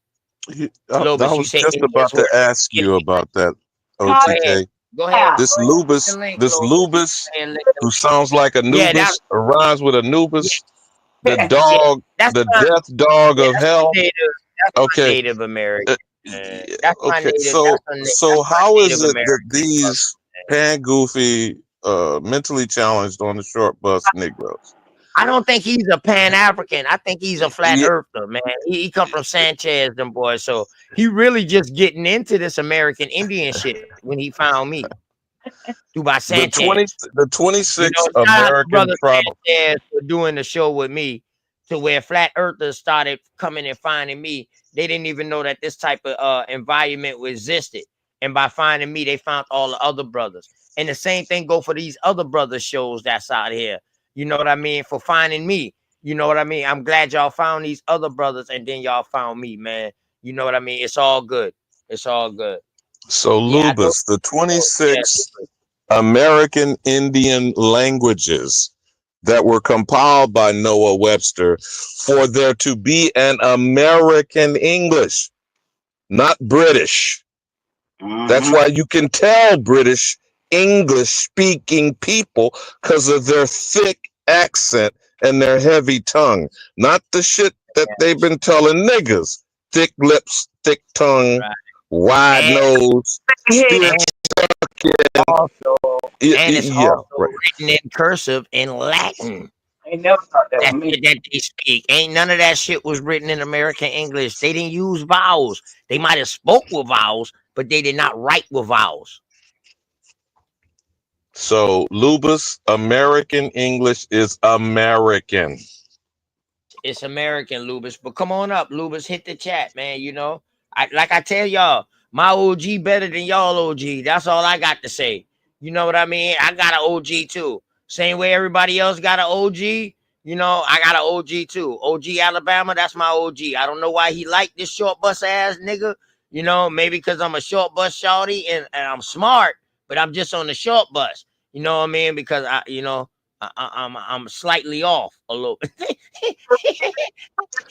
you was say just Indians about to were ask you about that, Go ahead. OTK. Go ahead. This Go ahead. Hit Lubus, the link, this Lobus. Lubus, And lick them who shit. sounds like Yeah, that Anubis, or rhymes with yeah, Anubis, the yeah. dog, That's the my death dog of that's my hell. native. That's my Okay, Native American. uh, Man. yeah, That's my okay. native. So, That's my how is Native it that American brother. these pan goofy, mentally challenged on the short bus Negroes? I don't think he's a Pan African. I think he's a flat Yeah, earther, man. He come from Sanchez, them boys. So he really just getting into this American Indian shit when he found me through by the Sanchez. the You 26 know, shout out to American brother tribal. Sanchez for doing the show with me, to where flat earthers started coming and finding me. They didn't even know that this type of environment existed, and by finding me, they found all the other brothers. And the same thing go for these other brothers shows that's out here. You know what I mean? For finding me. You know what I mean? I'm glad y'all found these other brothers, and then y'all found me, man. You know what I mean? It's all good. It's all good. So Yeah, I told Lubus, the you. Yeah, 26 American Indian languages that were compiled by Noah Webster for there to be an American English, not British. That's why you can tell British English speaking people because of their thick accent and their heavy tongue, not the shit that they've been telling niggas. Thick lips, thick tongue, right. wide And nose, still and sucking. also and it's Yeah, also right. written in cursive in Latin. I ain't never thought that That was me. shit that they speak. Ain't none of that shit was written in American English. They didn't use vowels. They might have spoke with vowels, but they did not write with vowels. So Lubus, American English is American. It's American, Lubus. But come on up, Lubus. Hit the chat, man. You know, I tell y'all, my OG better than y'all OG. That's all I got to say. You know what I mean? I got an OG too. Same way everybody else got an OG. You know, I got an OG too. OG Alabama, that's my OG. I don't know why he liked this short bus ass nigga. You know, maybe because I'm a short bus shawty and I'm smart, but I'm just on the short bus. You know what I mean? Because I'm slightly off a little.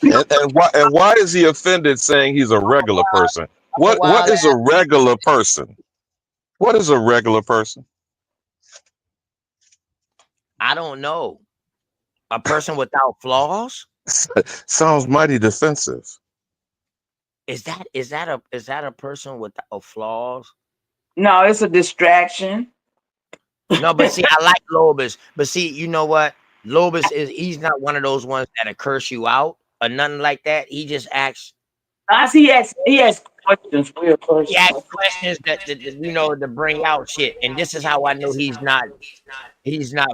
And why is he offended saying he's a regular person? I'm a What wild is a ass. regular person? What is a regular person? I don't know. A person without flaws? Sounds mighty defensive. Is that a person without flaws? No, it's a distraction. No, but see, I like Lobus. But see, you know what? Lobus he's not one of those ones that'll curse you out or nothing like that. He just acts. He asks questions, real He asks questions. questions that you know to bring out shit. And this is how I know he's not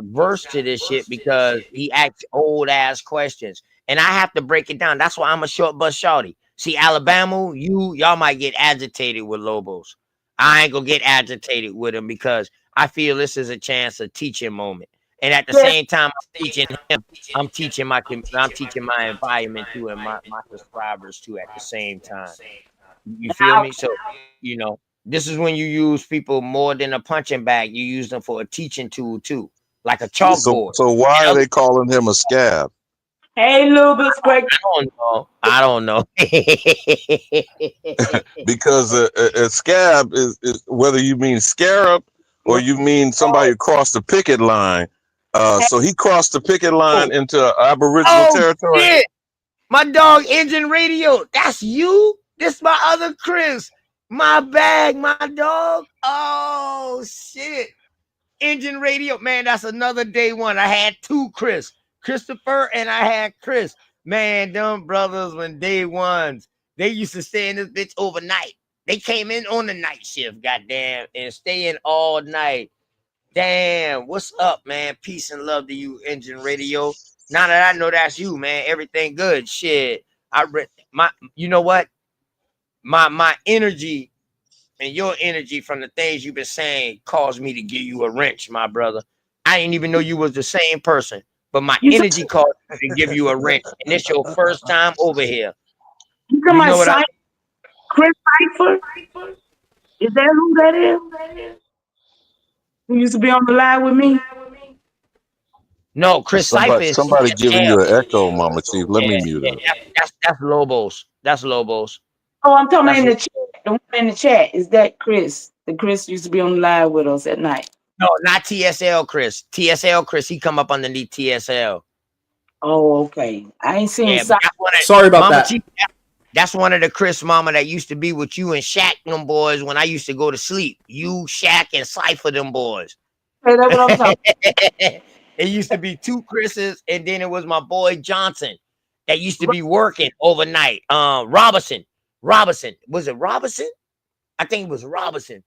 versed to this shit, because he asks old ass questions. And I have to break it down. That's why I'm a short bus shorty. See, Alabama, y'all might get agitated with Lobos. I ain't gonna get agitated with him because I feel this is a chance, a teaching moment. And at the same time I'm teaching him, I'm teaching my environment too, and my subscribers too at the same time. You feel me? So, you know, this is when you use people more than a punching bag. You use them for a teaching tool too, like a chalkboard. So why are And they calling him a scab? Hey, Lubus, quick. I don't know. Because a scab is whether you mean scarab or you mean somebody who crossed the picket line. So he crossed the picket line into Aboriginal Oh territory. shit! My dog Engine Radio. That's you? This my other Chris. My bag, my dog. Oh shit. Engine Radio, man, that's another day one. I had two Chris. Christopher and I had Chris. Man, them brothers when day ones, they used to stay in this bitch overnight. They came in on the night shift, goddamn, and stay in all night. Damn, what's up, man? Peace and love to you, Engine Radio. Now that I know that's you, man, everything good. Shit, you know what? My energy and your energy from the things you've been saying caused me to give you a wrench, my brother. I didn't even know you was the same person, but my energy caused me to give you a wrench, and it's your first time over here. You come my site, Chris Cipher? Is that who that is? Who used to be on the line with me? No, Chris Cipher is Somebody giving you TSL. an echo, Mama Chief. Let me mute it. That's Lobos. That's Lobos. Oh, I'm talking about in the chat. The one in the chat. Is that Chris? The Chris used to be on the line with us at night. No, not TSL Chris. TSL Chris, he come up underneath TSL. Oh, okay. I ain't seen Sorry about Mama that. Chief, that's one of the Chris mama that used to be with you and Shaq, them boys, when I used to go to sleep. You, Shaq, and Cypher, them boys. Hey, that's what I'm talking. It used to be two Chris's, and then it was my boy Johnson that used to be working overnight. Robinson. Was it Robinson? I think it was Robinson.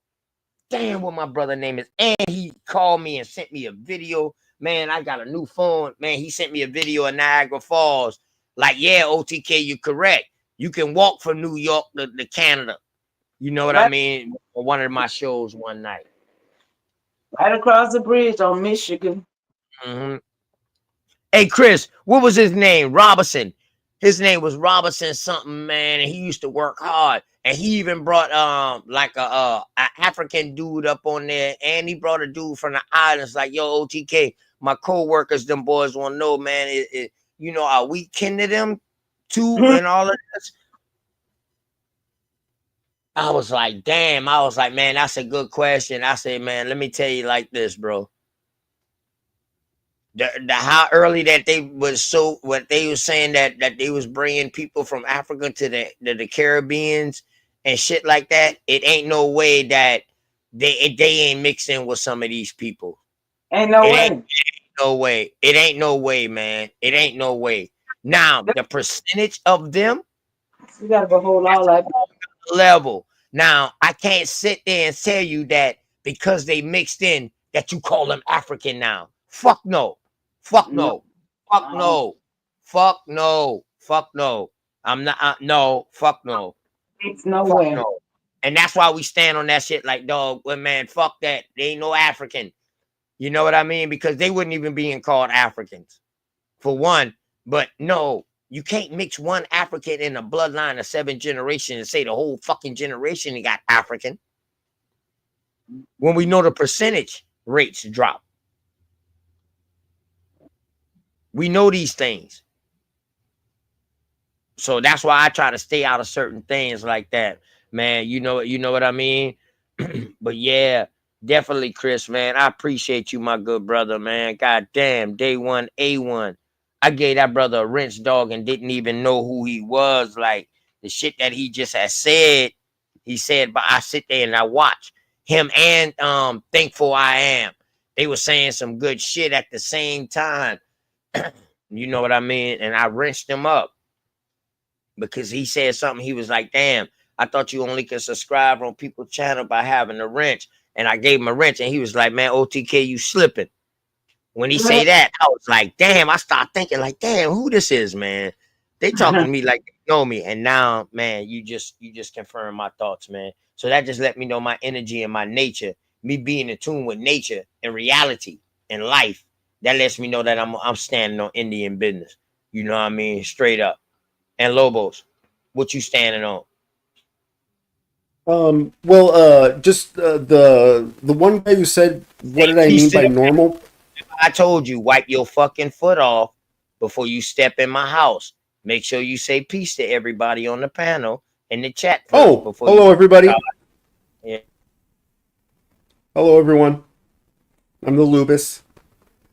Damn, what my brother name is. And he called me and sent me a video. Man, I got a new phone. Man, he sent me a video of Niagara Falls. Like, yeah, OTK, you're correct. You can walk from New York to Canada. You know what I mean? For one of my shows one night. Right across the bridge on Michigan. Mm-hmm. Hey, Chris, what was his name? Robinson. His name was Robinson something, man, and he used to work hard. And he even brought like a African dude up on there, and he brought a dude from the islands. Like, yo, OTK, my co-workers, them boys want to know, man, you know, are we kin to them too and all of this? I was like, damn. I was like, man, that's a good question. I said, man, let me tell you like this, bro. The how early that they was what they was saying that they was bringing people from Africa to the Caribbeans and shit like that. It ain't no way that they ain't mixing with some of these people. Ain't no way. Ain't no way. It ain't no way, man. It ain't no way. Now the percentage of them, you gotta go hold all that level. Now I can't sit there and tell you that because they mixed in that you call them African now. Fuck no. Fuck no. Fuck no. Fuck no. Fuck no. I'm not. No. Fuck no. It's nowhere. No. And that's why we stand on that shit like, dog, well, man, fuck that. They ain't no African. You know what I mean? Because they wouldn't even be called Africans, for one. But no, you can't mix one African in a bloodline of 7 generations and say the whole fucking generation got African. When we know the percentage rates drop. We know these things. So that's why I try to stay out of certain things like that, man. You know what I mean? But yeah, definitely, Chris, man. I appreciate you, my good brother, man. God damn, day one, A1. I gave that brother a wrench, dog, and didn't even know who he was. Like the shit that he just had said, he said, but I sit there and I watch him and Thankful I Am. They were saying some good shit at the same time. You know what I mean? And I wrenched him up because he said something. He was like, damn, I thought you only could subscribe on people's channel by having a wrench. And I gave him a wrench and he was like, man, OTK, you slipping. When he say that, I was like, damn, I start thinking like, damn, who this is, man? They talking to me like they know me. And now, man, you just confirm my thoughts, man. So that just let me know my energy and my nature, me being in tune with nature and reality and life. That lets me know that I'm standing on Indian business. You know what I mean? Straight up. And Lobos, what you standing on? Just the one guy who said, what did I mean by normal? I told you, wipe your fucking foot off before you step in my house. Make sure you say peace to everybody on the panel in the chat. Hello, everybody. Yeah. Hello, everyone. I'm the Lubis.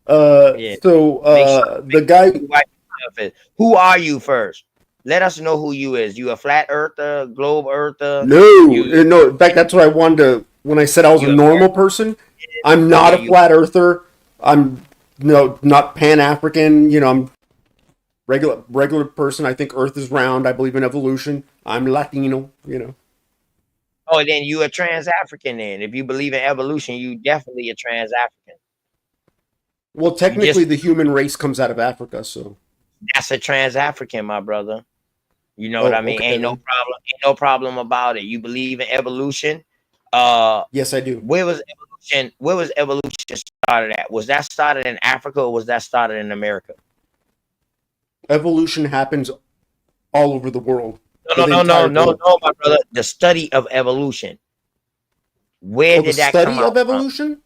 Yeah. The guy. Who are you first? Let us know who you is. You a flat earther, globe earther? No. In fact, that's what I wanted to. When I said I was a normal person, I'm not a flat earther. I'm no, not Pan-African. I'm regular person. I think Earth is round. I believe in evolution. I'm Latino. Oh, then you a trans-African then. If you believe in evolution, you definitely a trans-African. Well, technically, the human race comes out of Africa, so that's a trans-African, my brother. You know what Oh, I mean? okay, Ain't no then. problem. Ain't no problem about it. You believe in evolution? Yes, I do. Where was evolution? Where was evolution started at? Was that started in Africa or was that started in America? Evolution happens all over the world. No, The no, no, no, entire no, globe. no, my brother. The study of evolution. Where Oh, the did that come study out of from? evolution?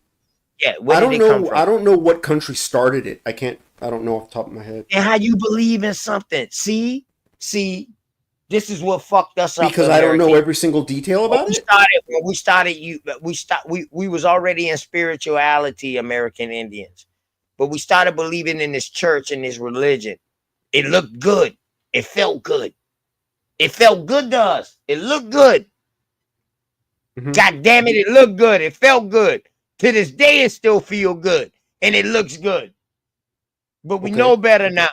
Yeah, where I did don't it come know. from? I don't know what country started it. I don't know off the top of my head. And how you believe in something? See, this is what fucked us up, Because I don't know Americans. every single detail about it. When we was already in spirituality, American Indians, but we started believing in this church and this religion. It looked good. It felt good. It felt good to us. It looked good. God damn it, it looked good. It felt good. To this day, it still feel good. And it looks good. But we know better now.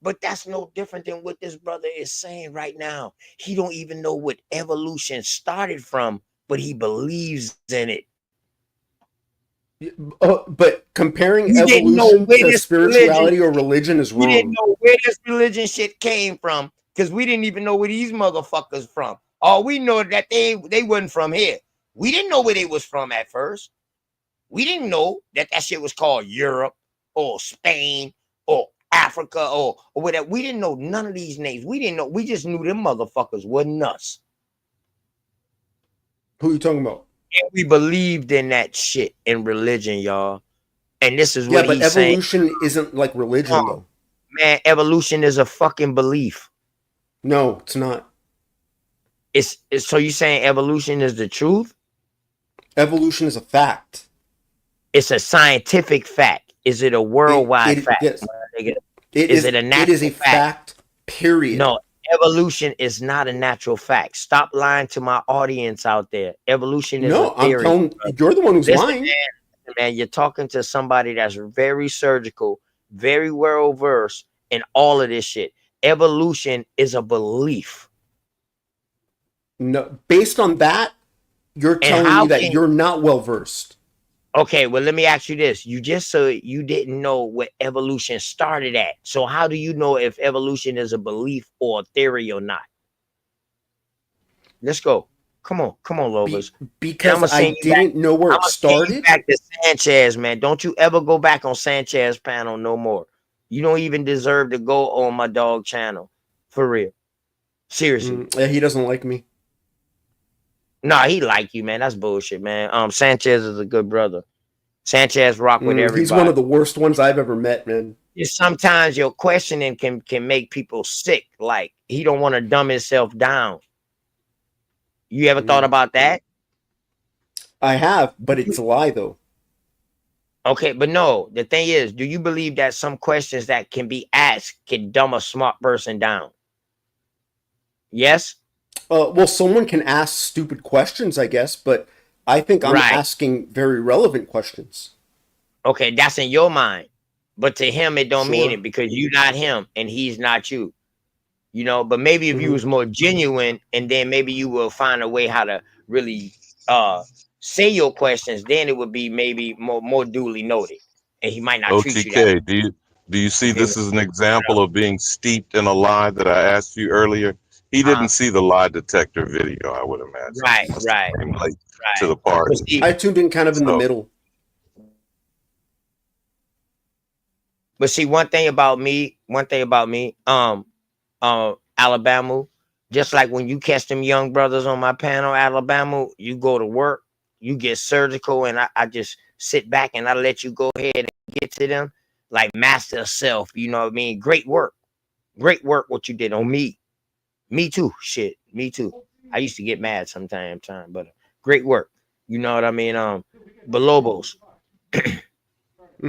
But that's no different than what this brother is saying right now. He don't even know what evolution started from, but he believes in it. But comparing We didn't know evolution where to this spirituality or religion is we didn't wrong. know where this religion shit came from because we didn't even know where these motherfuckers from. All we know that they wasn't from here. We didn't know where they was from at first. We didn't know that shit was called Europe or Spain or Africa or whatever. We didn't know none of these names. We didn't know. We just knew them motherfuckers were nuts. Who are you talking about? And we believed in that shit in religion, y'all. And this is what but he's saying. evolution isn't like religion, though. Man, evolution is a fucking belief. No, it's not. It's so you saying evolution is the truth? Evolution is a fact. It's a scientific fact. Is it a worldwide fact? Yes. Is it a natural It is a fact, period. No, evolution is not a natural fact. Stop lying to my audience out there. Evolution is a theory. I'm telling you're the one who's lying. Man, you're talking to somebody that's very surgical, very well versed in all of this shit. Evolution is a belief. No, based on that, you're telling me that you're not well versed. Okay, well, let me ask you this. You just said you didn't know what evolution started at. So how do you know if evolution is a belief or a theory or not? Let's go. Come on, Lobos. Because I didn't know where it started. Back to Sanchez, man. Don't you ever go back on Sanchez panel no more. You don't even deserve to go on my dog channel. For real. Seriously. Yeah, he doesn't like me. Nah, he like you, man. That's bullshit, man. Sanchez is a good brother. Sanchez rock with everybody. He's one of the worst ones I've ever met, man. Sometimes your questioning can make people sick. Like he don't want to dumb himself down. You ever thought about that? I have, but it's a lie, though. Okay, but no. The thing is, do you believe that some questions that can be asked can dumb a smart person down? Yes? Well, someone can ask stupid questions, I guess, but I think I'm asking very relevant questions. Okay, that's in your mind. But to him, it don't mean it because you're not him and he's not you. You know, but maybe if you was more genuine and then maybe you will find a way how to really say your questions, then it would be maybe more duly noted. And he might not treat you that way. OTK, do you see this as an example of being steeped in a lie that I asked you earlier? He didn't see the lie detector video, I would imagine. Right. Late to the party. I tuned in kind of in the middle. But see, one thing about me, Alabama, just like when you catch them young brothers on my panel, Alabama, you go to work, you get surgical, and I just sit back and I let you go ahead and get to them like master of self. You know what I mean? Great work what you did on me. Me too. Shit, me too. I used to get mad sometimes, but great work. You know what I mean? Balobos.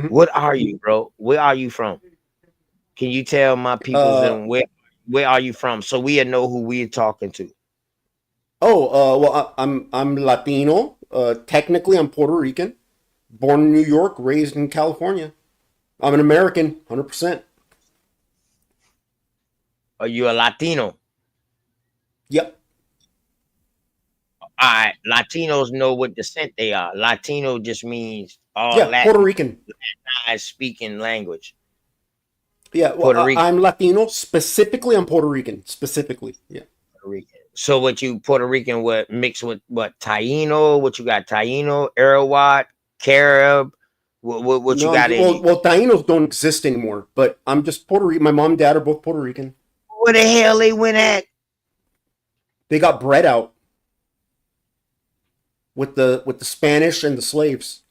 What are you, bro? Where are you from? Can you tell my people where are you from so we know who we're talking to? Well, I'm Latino. Technically, I'm Puerto Rican. Born in New York, raised in California. I'm an American, 100%. Are you a Latino? Yep. All right, Latinos know what descent they are. Latino just means all Yeah, Puerto Latin, Rican. Latinized speaking language. Yeah, well, Puerto Rican. I'm Latino. Specifically, I'm Puerto Rican. Specifically, yeah. Puerto Rican. So what you Puerto Rican what mixed with what Taino? What you got? Taino, Arawat, Carib. What you No, got in you? well, Tainos don't exist anymore. But I'm just Puerto Rican. My mom and dad are both Puerto Rican. Where the hell they went at? They got bred out with the Spanish and the slaves.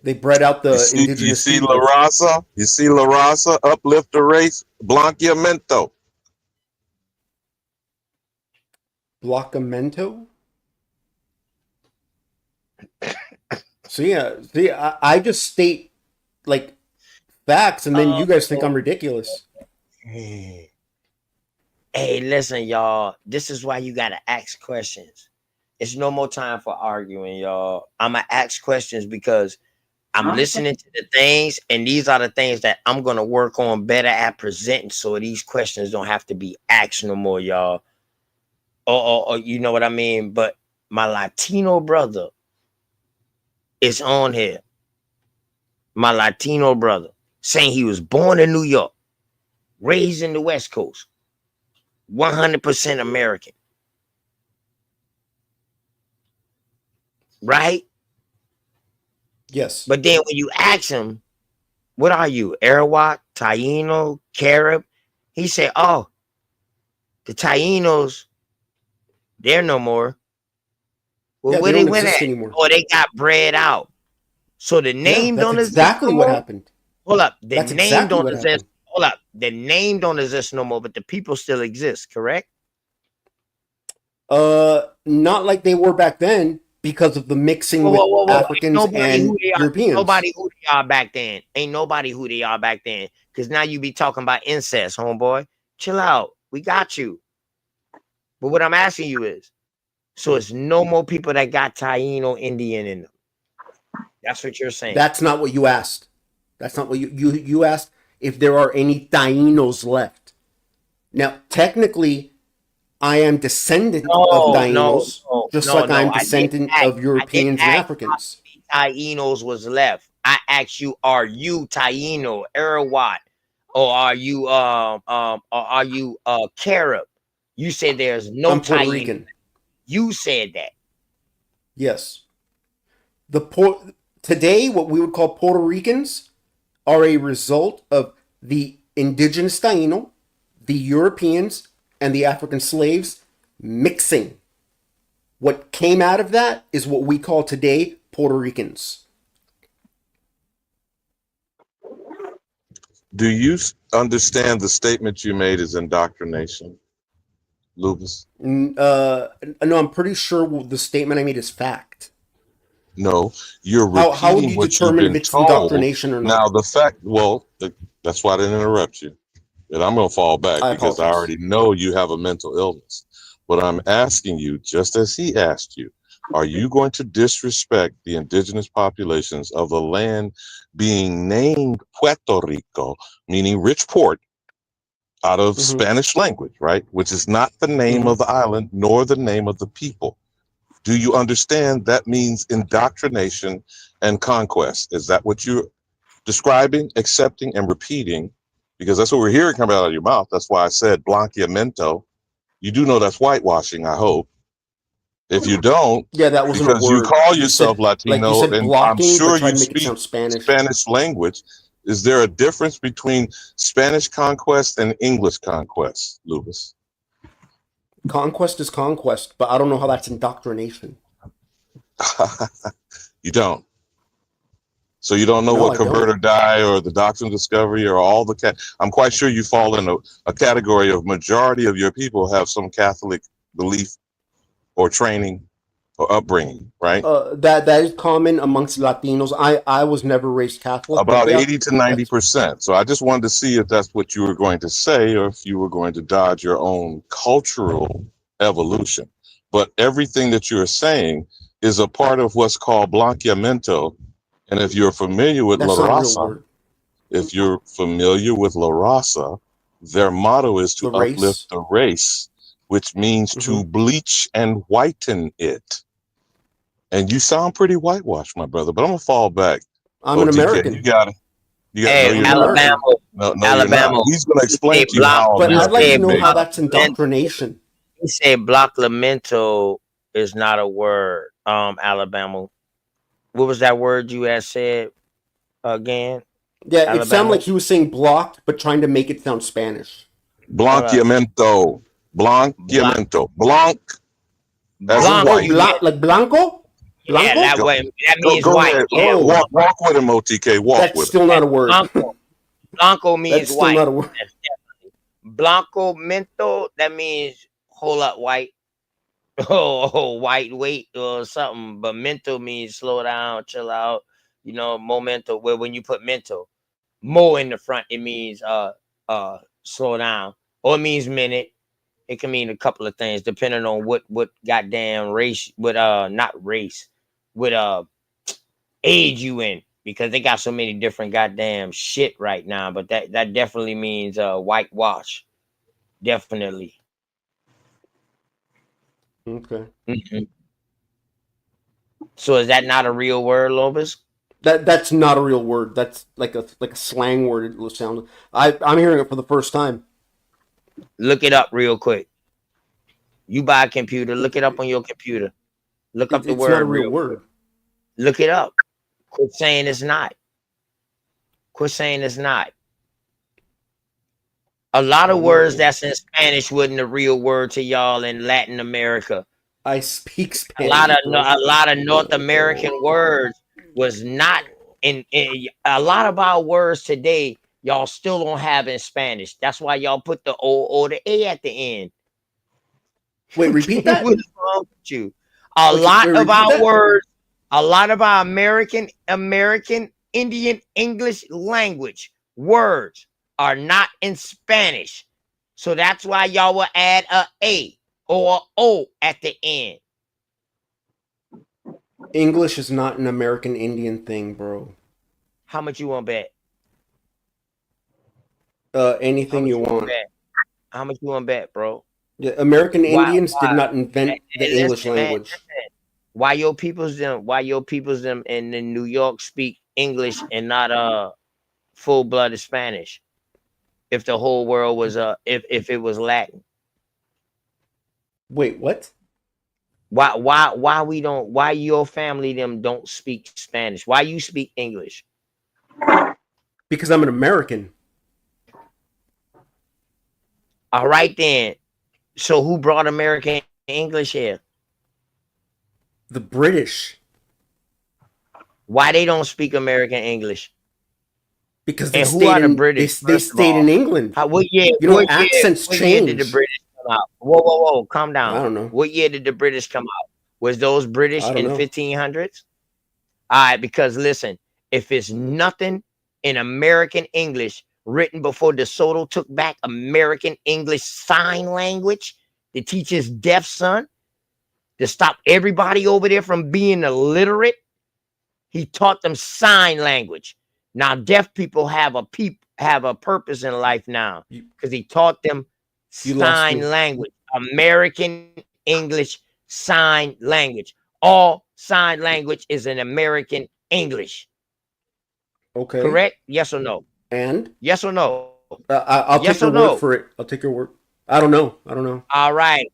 They bred out the indigenous You see people. La Raza? You see La Raza? Uplift the race. Blanqueamiento. Bloccamento? So yeah, see, I just state like facts, and then you guys think I'm ridiculous. Hey, listen, y'all. This is why you gotta ask questions. It's no more time for arguing, y'all. I'ma ask questions because I'm listening to the things, and these are the things that I'm gonna work on better at presenting, so these questions don't have to be asked no more, y'all. Or you know what I mean? But my Latino brother is on here. My Latino brother saying he was born in New York, raised in the West Coast, 100% American. Right? Yes. But then when you ask him, what are you? Arawak, Taino, Carib? He said, oh, the Tainos, they're no more. Well, Yeah, where they they don't went exist at? anymore. Oh, they got bred out. So the Yeah, name that's don't exist exactly no what more? happened. Hold up. The That's name exactly don't what exist. happened. Hold up. The name don't exist no more, but the people still exist, correct? Not like they were back then because of the mixing with Whoa. Ain't Africans nobody and who they are. Europeans. Nobody who they are back then. Ain't nobody who they are back then. Because now you be talking about incest, homeboy. Chill out. We got you. But what I'm asking you is, so it's no more people that got Taino Indian in them. That's what you're saying. That's not what you asked. That's not what you asked if there are any Tainos left. Now, technically, I am descendant of Tainos, just like I'm descendant of Europeans and Africans. Tainos was left. I asked you, are you Taino, Arawat, or are you Carib? You said there's no I'm Puerto Taino. Rican. You said that. Yes. Today, what we would call Puerto Ricans are a result of the indigenous Taino, the Europeans, and the African slaves mixing. What came out of that is what we call today Puerto Ricans. Do you understand the statement you made is indoctrination, Lupus? No, I'm pretty sure the statement I made is fact. No, you're How would repeating you what you've determine if been it's told. indoctrination or not? Now, the fact, well, that's why I didn't interrupt you. And I'm going to fall back because I already know you have a mental illness. But I'm asking you, just as he asked you, are you going to disrespect the indigenous populations of the land being named Puerto Rico, meaning rich port, out of Spanish language, right? Which is not the name of the island nor the name of the people. Do you understand that means indoctrination and conquest? Is that what you're describing, accepting, and repeating? Because that's what we're hearing come out of your mouth. That's why I said blanqueamiento. You do know that's whitewashing, I hope. If you don't, yeah, that wasn't because a word. you call You yourself said, Latino, you said and I'm blocking, sure but tried you to make it speak sound Spanish. Spanish language. Is there a difference between Spanish conquest and English conquest, Lucas? Conquest is conquest, but I don't know how that's indoctrination. You don't. So you don't know No, what I convert don't. or die or the doctrine of discovery or all the I'm quite sure you fall in a category of majority of your people have some Catholic belief or training or upbringing, right? That is common amongst Latinos. I was never raised Catholic, but About yeah, 80 to 90%. So I just wanted to see if that's what you were going to say or if you were going to dodge your own cultural evolution. But everything that you're saying is a part of what's called blanqueamiento And if you're familiar with That's La not a real Raza, word. if you're familiar with La Raza, their motto is to The uplift race. the race, which means to bleach and whiten it. And you sound pretty whitewashed, my brother, but I'm gonna fall back. I'm an OTK, you American. got it. You got no, Hey, I'm you're an not. Alabama, American. No, you're not. Alabama. He's gonna He explain say to you block. how But He I'd like to say know American how block. that's indoctrination. He said blocklamento is not a word. Alabama. What was that word you had said again? Yeah, it sounded Alabama. like he was saying blocked, but trying to make it sound Spanish. Hold up. Blanqueamento. Block. Blanqueamento. Blanc as in Oh, white. like Blanco? Yeah, Blanco? that way. That means Go white. ahead. Yeah, Oh, Walk with him, OTK. Walk that's with him. still not a word. Blanco. Blanco means That's still white. not a word. That's definitely Blanco mento. That means whole up white. Oh, white weight or something. But mental means slow down, chill out. You know, momento. Where when you put mental, mo in the front, it means slow down, or it means minute. It can mean a couple of things depending on what goddamn race, what not race, what age you in, because they got so many different goddamn shit right now. But that definitely means whitewash, definitely. Okay. Mhm. So is that not a real word, Lobus? That's not a real word. That's like a slang word. It sounds. I'm hearing it for the first time. Look it up real quick. You buy a computer, look it up on your computer. Look up the It's not a word real real quick. word. Look it up. Quit saying it's not. Quit saying it's not. A lot of words that's in Spanish wasn't a real word to y'all in Latin America. I speak A Spanish, bro. lot of North American words was not in a lot of our words today. Y'all still don't have in Spanish. That's why y'all put the O or the A at the end. Wait, repeat that. What is wrong with you? A Wait, lot of repeat our that? words, a lot of our American, Indian, English language words are not in Spanish. So that's why y'all will add a or a O at the end. English is not an American Indian thing, bro. How much you want to bet? Anything you want. Bet? How much you want to bet, bro? Yeah, American Why? Indians did not invent the English Listen, man, language. listen. Why your peoples them in New York speak English and not full-blooded Spanish? If the whole world was if it was Latin. Wait, what? Why your family them don't speak Spanish? Why you speak English? Because I'm an American. All right then. So who brought American English here? The British. Why they don't speak American English? Because they And who are the stayed British? they First of stayed in all, England. what year? You know, accents What year did the change. British come out? Whoa! Calm down. I don't know. What year did the British come out? Was those British I don't in know. 1500s? All right, because listen, if it's nothing in American English written before DeSoto took back American English Sign Language to teach his deaf son, to stop everybody over there from being illiterate, he taught them sign language. Now deaf people have a purpose in life now because he taught them sign language, American English Sign Language. All sign language is in American English. Okay. Correct? Yes or no? And? Yes or no? I'll yes take your or no? word for it. I'll take your word. I don't know. All right.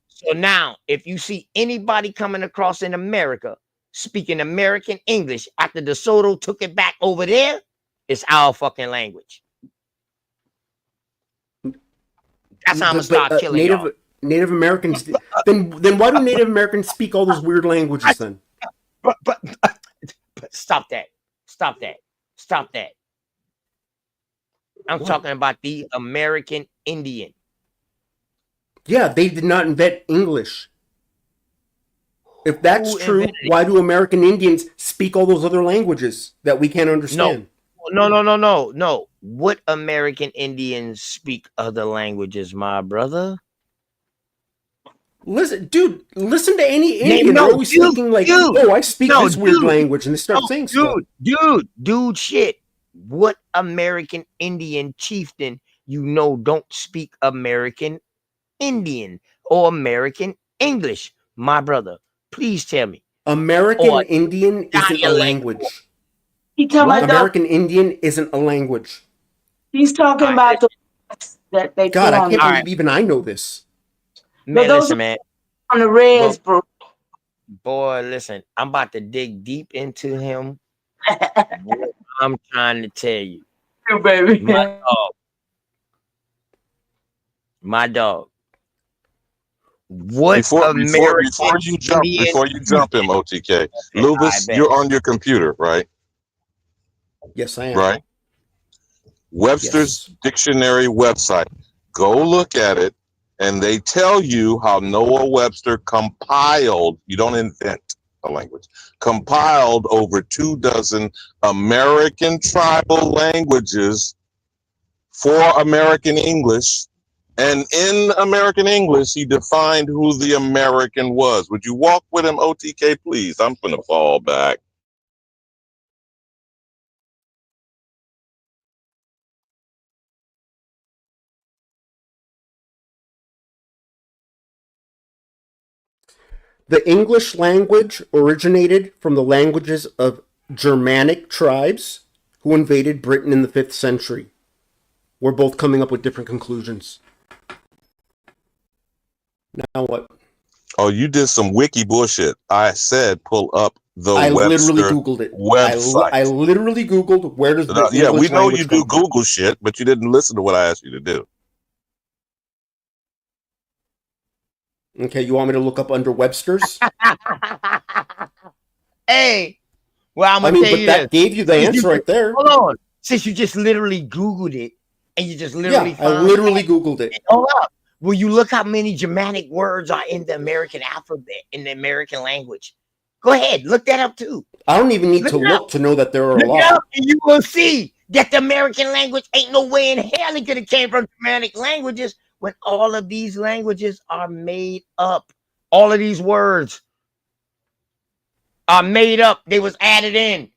So now, if you see anybody coming across in America speaking American English after DeSoto took it back over there, it's our fucking language. That's how I'm gonna start killing y'all. Native Americans. Then why do Native Americans speak all those weird languages then? But stop that. Stop that. Stop that. I'm talking about the American Indian. Yeah, they did not invent English. If that's true, why do American Indians speak all those other languages that we can't understand? No. What American Indians speak other languages, my brother? Listen, dude, listen to any Indian. They're always speaking like, oh, I speak this weird language, and they start saying stuff. Dude, shit. What American Indian chieftain you know don't speak American Indian or American English? My brother, please tell me. American Indian isn't a language. American Indian isn't a language. He's talking about the that they God, put I on. can't believe even I know this. Man, listen, man. On the reds, bro. Boy, listen, I'm about to dig deep into him. What I'm trying to tell you. You baby. My dog. What Before American you jump, Indian him, OTK. Lubis, you're on your computer, right? Yes, I am. Right. Webster's Dictionary website. Go look at it, and they tell you how Noah Webster compiled. You don't invent a language. Compiled over 24 American tribal languages for American English. And in American English, he defined who the American was. Would you walk with him, OTK, please? I'm going to fall back. The English language originated from the languages of Germanic tribes who invaded Britain in the 5th century. We're both coming up with different conclusions. Now what? Oh, you did some wiki bullshit. I said pull up the I Webster literally Googled it. website. I literally Googled where does the Yeah, we English know language you do come from. Google shit, but you didn't listen to what I asked you to do. Okay, you want me to look up under Webster's? Hey, well, I'm gonna tell you that this. gave you the answer right there. Hold on. Since you just literally Googled it, and you just literally I literally Googled it. Hold up. Will you look how many Germanic words are in the American alphabet, in the American language? Go ahead, look that up too. I don't even need to look to know that there are a Look it up, lot. and you will see that the American language ain't no way in hell it could have came from Germanic languages when all of these languages are made up. All of these words are made up. They was added in.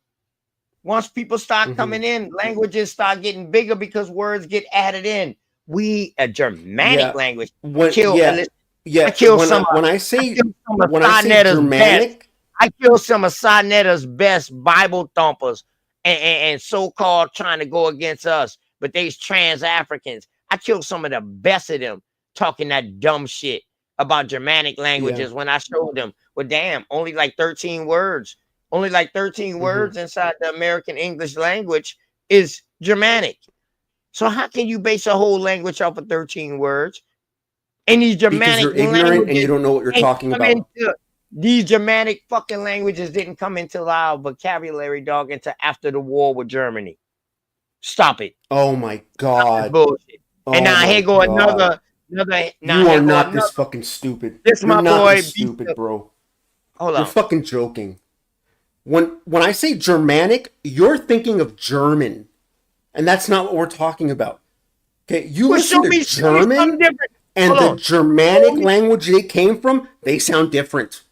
Once people start coming in, languages start getting bigger because words get added in. We, a Germanic language, kill some of Sarnetta's best Bible thumpers and so-called trying to go against us, but they's trans Africans. I killed some of the best of them talking that dumb shit about Germanic languages when I showed them. Well, damn, only like 13 words. Only like 13 words inside the American English language is Germanic. So how can you base a whole language off of 13 words? And these Germanic because you're ignorant and you don't know what you're talking about. These Germanic fucking languages didn't come into our vocabulary, dog, until after the war with Germany. Stop it. Oh my God. Bullshit. And now here go another. You are not this fucking stupid. This You're my not boy. this stupid, bro. Hold on. You're fucking joking. When I say Germanic, you're thinking of German. And that's not what we're talking about. Okay, you listen to German and the Germanic language they came from, they sound different.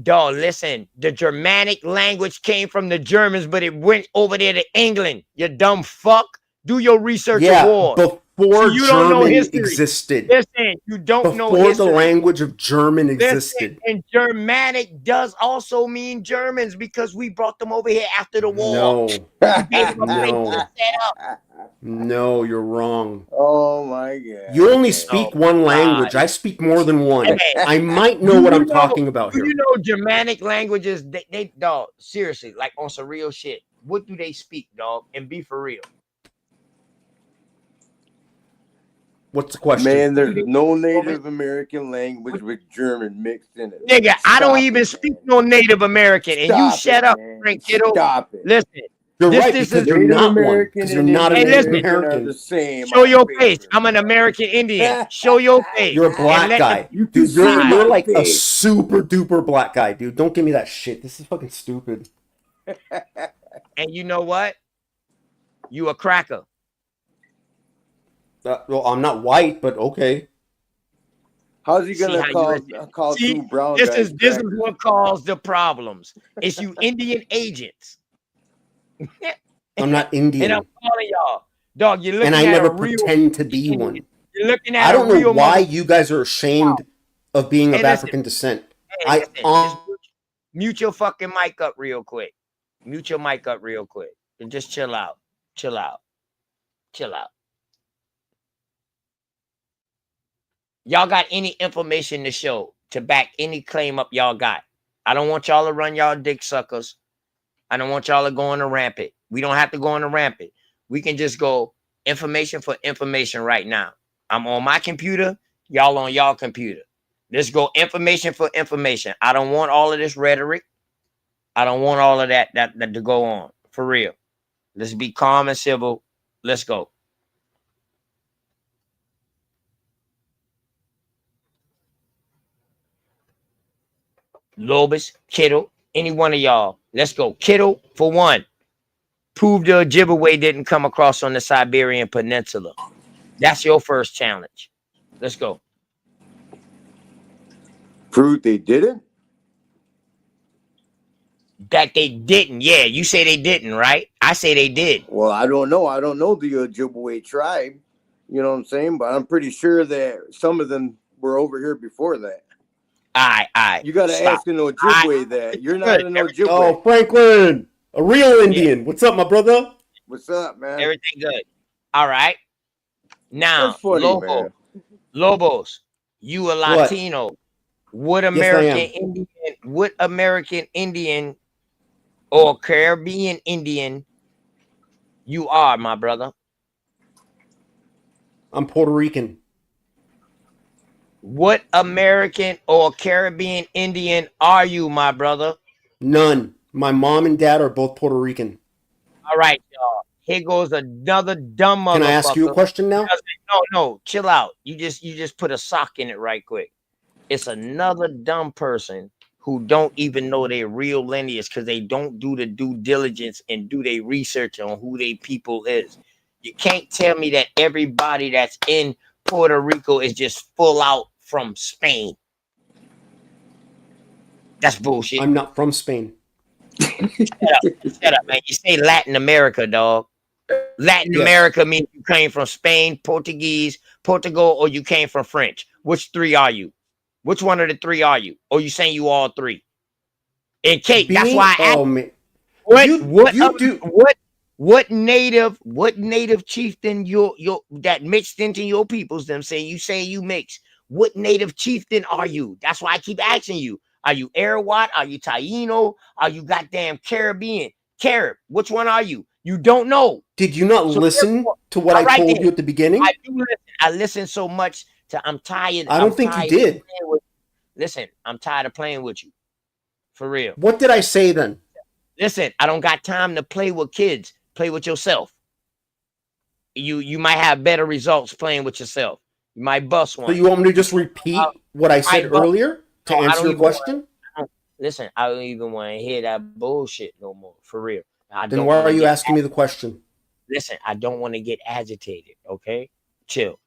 Dog, listen, the Germanic language came from the Germans, but it went over there to England. You dumb fuck. Do your research of war. Before you don't know German history. existed. Listen, you don't know history. Before the language of German existed. Listen, and Germanic does also mean Germans because we brought them over here after the war. No, you're wrong. Oh my God. You only speak one language. I speak more than one. I might know what I'm talking about here. You know Germanic languages, they dog, seriously, like on some real shit. What do they speak, dog? And be for real. What's the question? Man, there's no Native American language with German mixed in it. Nigga, I don't even speak no Native American. And you shut up, Frank Kiddo. Stop it. Listen. You're right, because you're not one. Because you're not a Native American. Show your face. I'm an American Indian. Show your face. You're a black guy. Dude, you're like a super duper black guy, dude. Don't give me that shit. This is fucking stupid. And you know what? You a cracker. Well, I'm not white, but okay. How's he See gonna how you call see? two brown This guys is crackers? what caused the problems. It's you Indian agents. I'm not And I'm Indian, calling y'all, dog. You're and looking I at a never real pretend to be Indian. one. You're looking I at a don't know real why mother. you guys are ashamed of being Hey, of listen. African descent. Hey, listen. Just mute your fucking mic up real quick. Mute your mic up real quick. And just chill out. Chill out. Chill out. Y'all got any information to show to back any claim up y'all got? I don't want y'all to run y'all dick suckers. I don't want y'all to go on a rampant. We don't have to go on a rampant. We can just go information for information right now. I'm on my computer. Y'all on y'all computer. Let's go information for information. I don't want all of this rhetoric. I don't want all of that to go on. For real. Let's be calm and civil. Let's go. Lobus, Kittle, any one of y'all. Let's go. Kittle, for one. Prove the Ojibwe didn't come across on the Siberian Peninsula. That's your first challenge. Let's go. Prove they didn't? That they didn't. Yeah, you say they didn't, right? I say they did. Well, I don't know. I don't know the Ojibwe tribe. You know what I'm saying? But I'm pretty sure that some of them were over here before that. All right. You got to ask an Ojibwe that. You're not an Ojibwe. Oh, Franklin, a real Indian. Yeah. What's up, my brother? What's up, man? Everything good. All right. Now, funny, Lobos, you a Latino. What American Indian or Caribbean Indian you are, my brother? I'm Puerto Rican. What American or Caribbean Indian are you, my brother? None. My mom and dad are both Puerto Rican. All right, y'all. Here goes another dumb motherfucker. Can I ask you a question now? No, chill out. You just put a sock in it right quick. It's another dumb person who don't even know their real lineage because they don't do the due diligence and do their research on who they people is. You can't tell me that everybody that's in Puerto Rico is just full out from Spain. That's bullshit. I'm not from Spain. Shut up, man. You say Latin America, dog. Latin America means you came from Spain, Portuguese, Portugal, or you came from French. Which three are you? Which one of the three are you? Or you saying you all three? And Kate, that's why I asked. What native chieftain that mixed into your peoples, them saying you mix. What native chieftain are you? That's why I keep asking you. Are you Arawat? Are you Taino? Are you goddamn Caribbean? Carib. Which one are you? You don't know. Did you not listen to what I told you at the beginning? I do listen. I listen so much I'm tired. I don't think you did. Listen, I'm tired of playing with you. For real. What did I say then? Listen, I don't got time to play with kids. Play with yourself. You might have better results playing with yourself. You might bust one. So you want me to just repeat what I said earlier to answer your question? Listen, I don't even want to hear that bullshit no more. For real. Then why are you asking me the question? Listen, I don't want to get agitated. Okay, chill.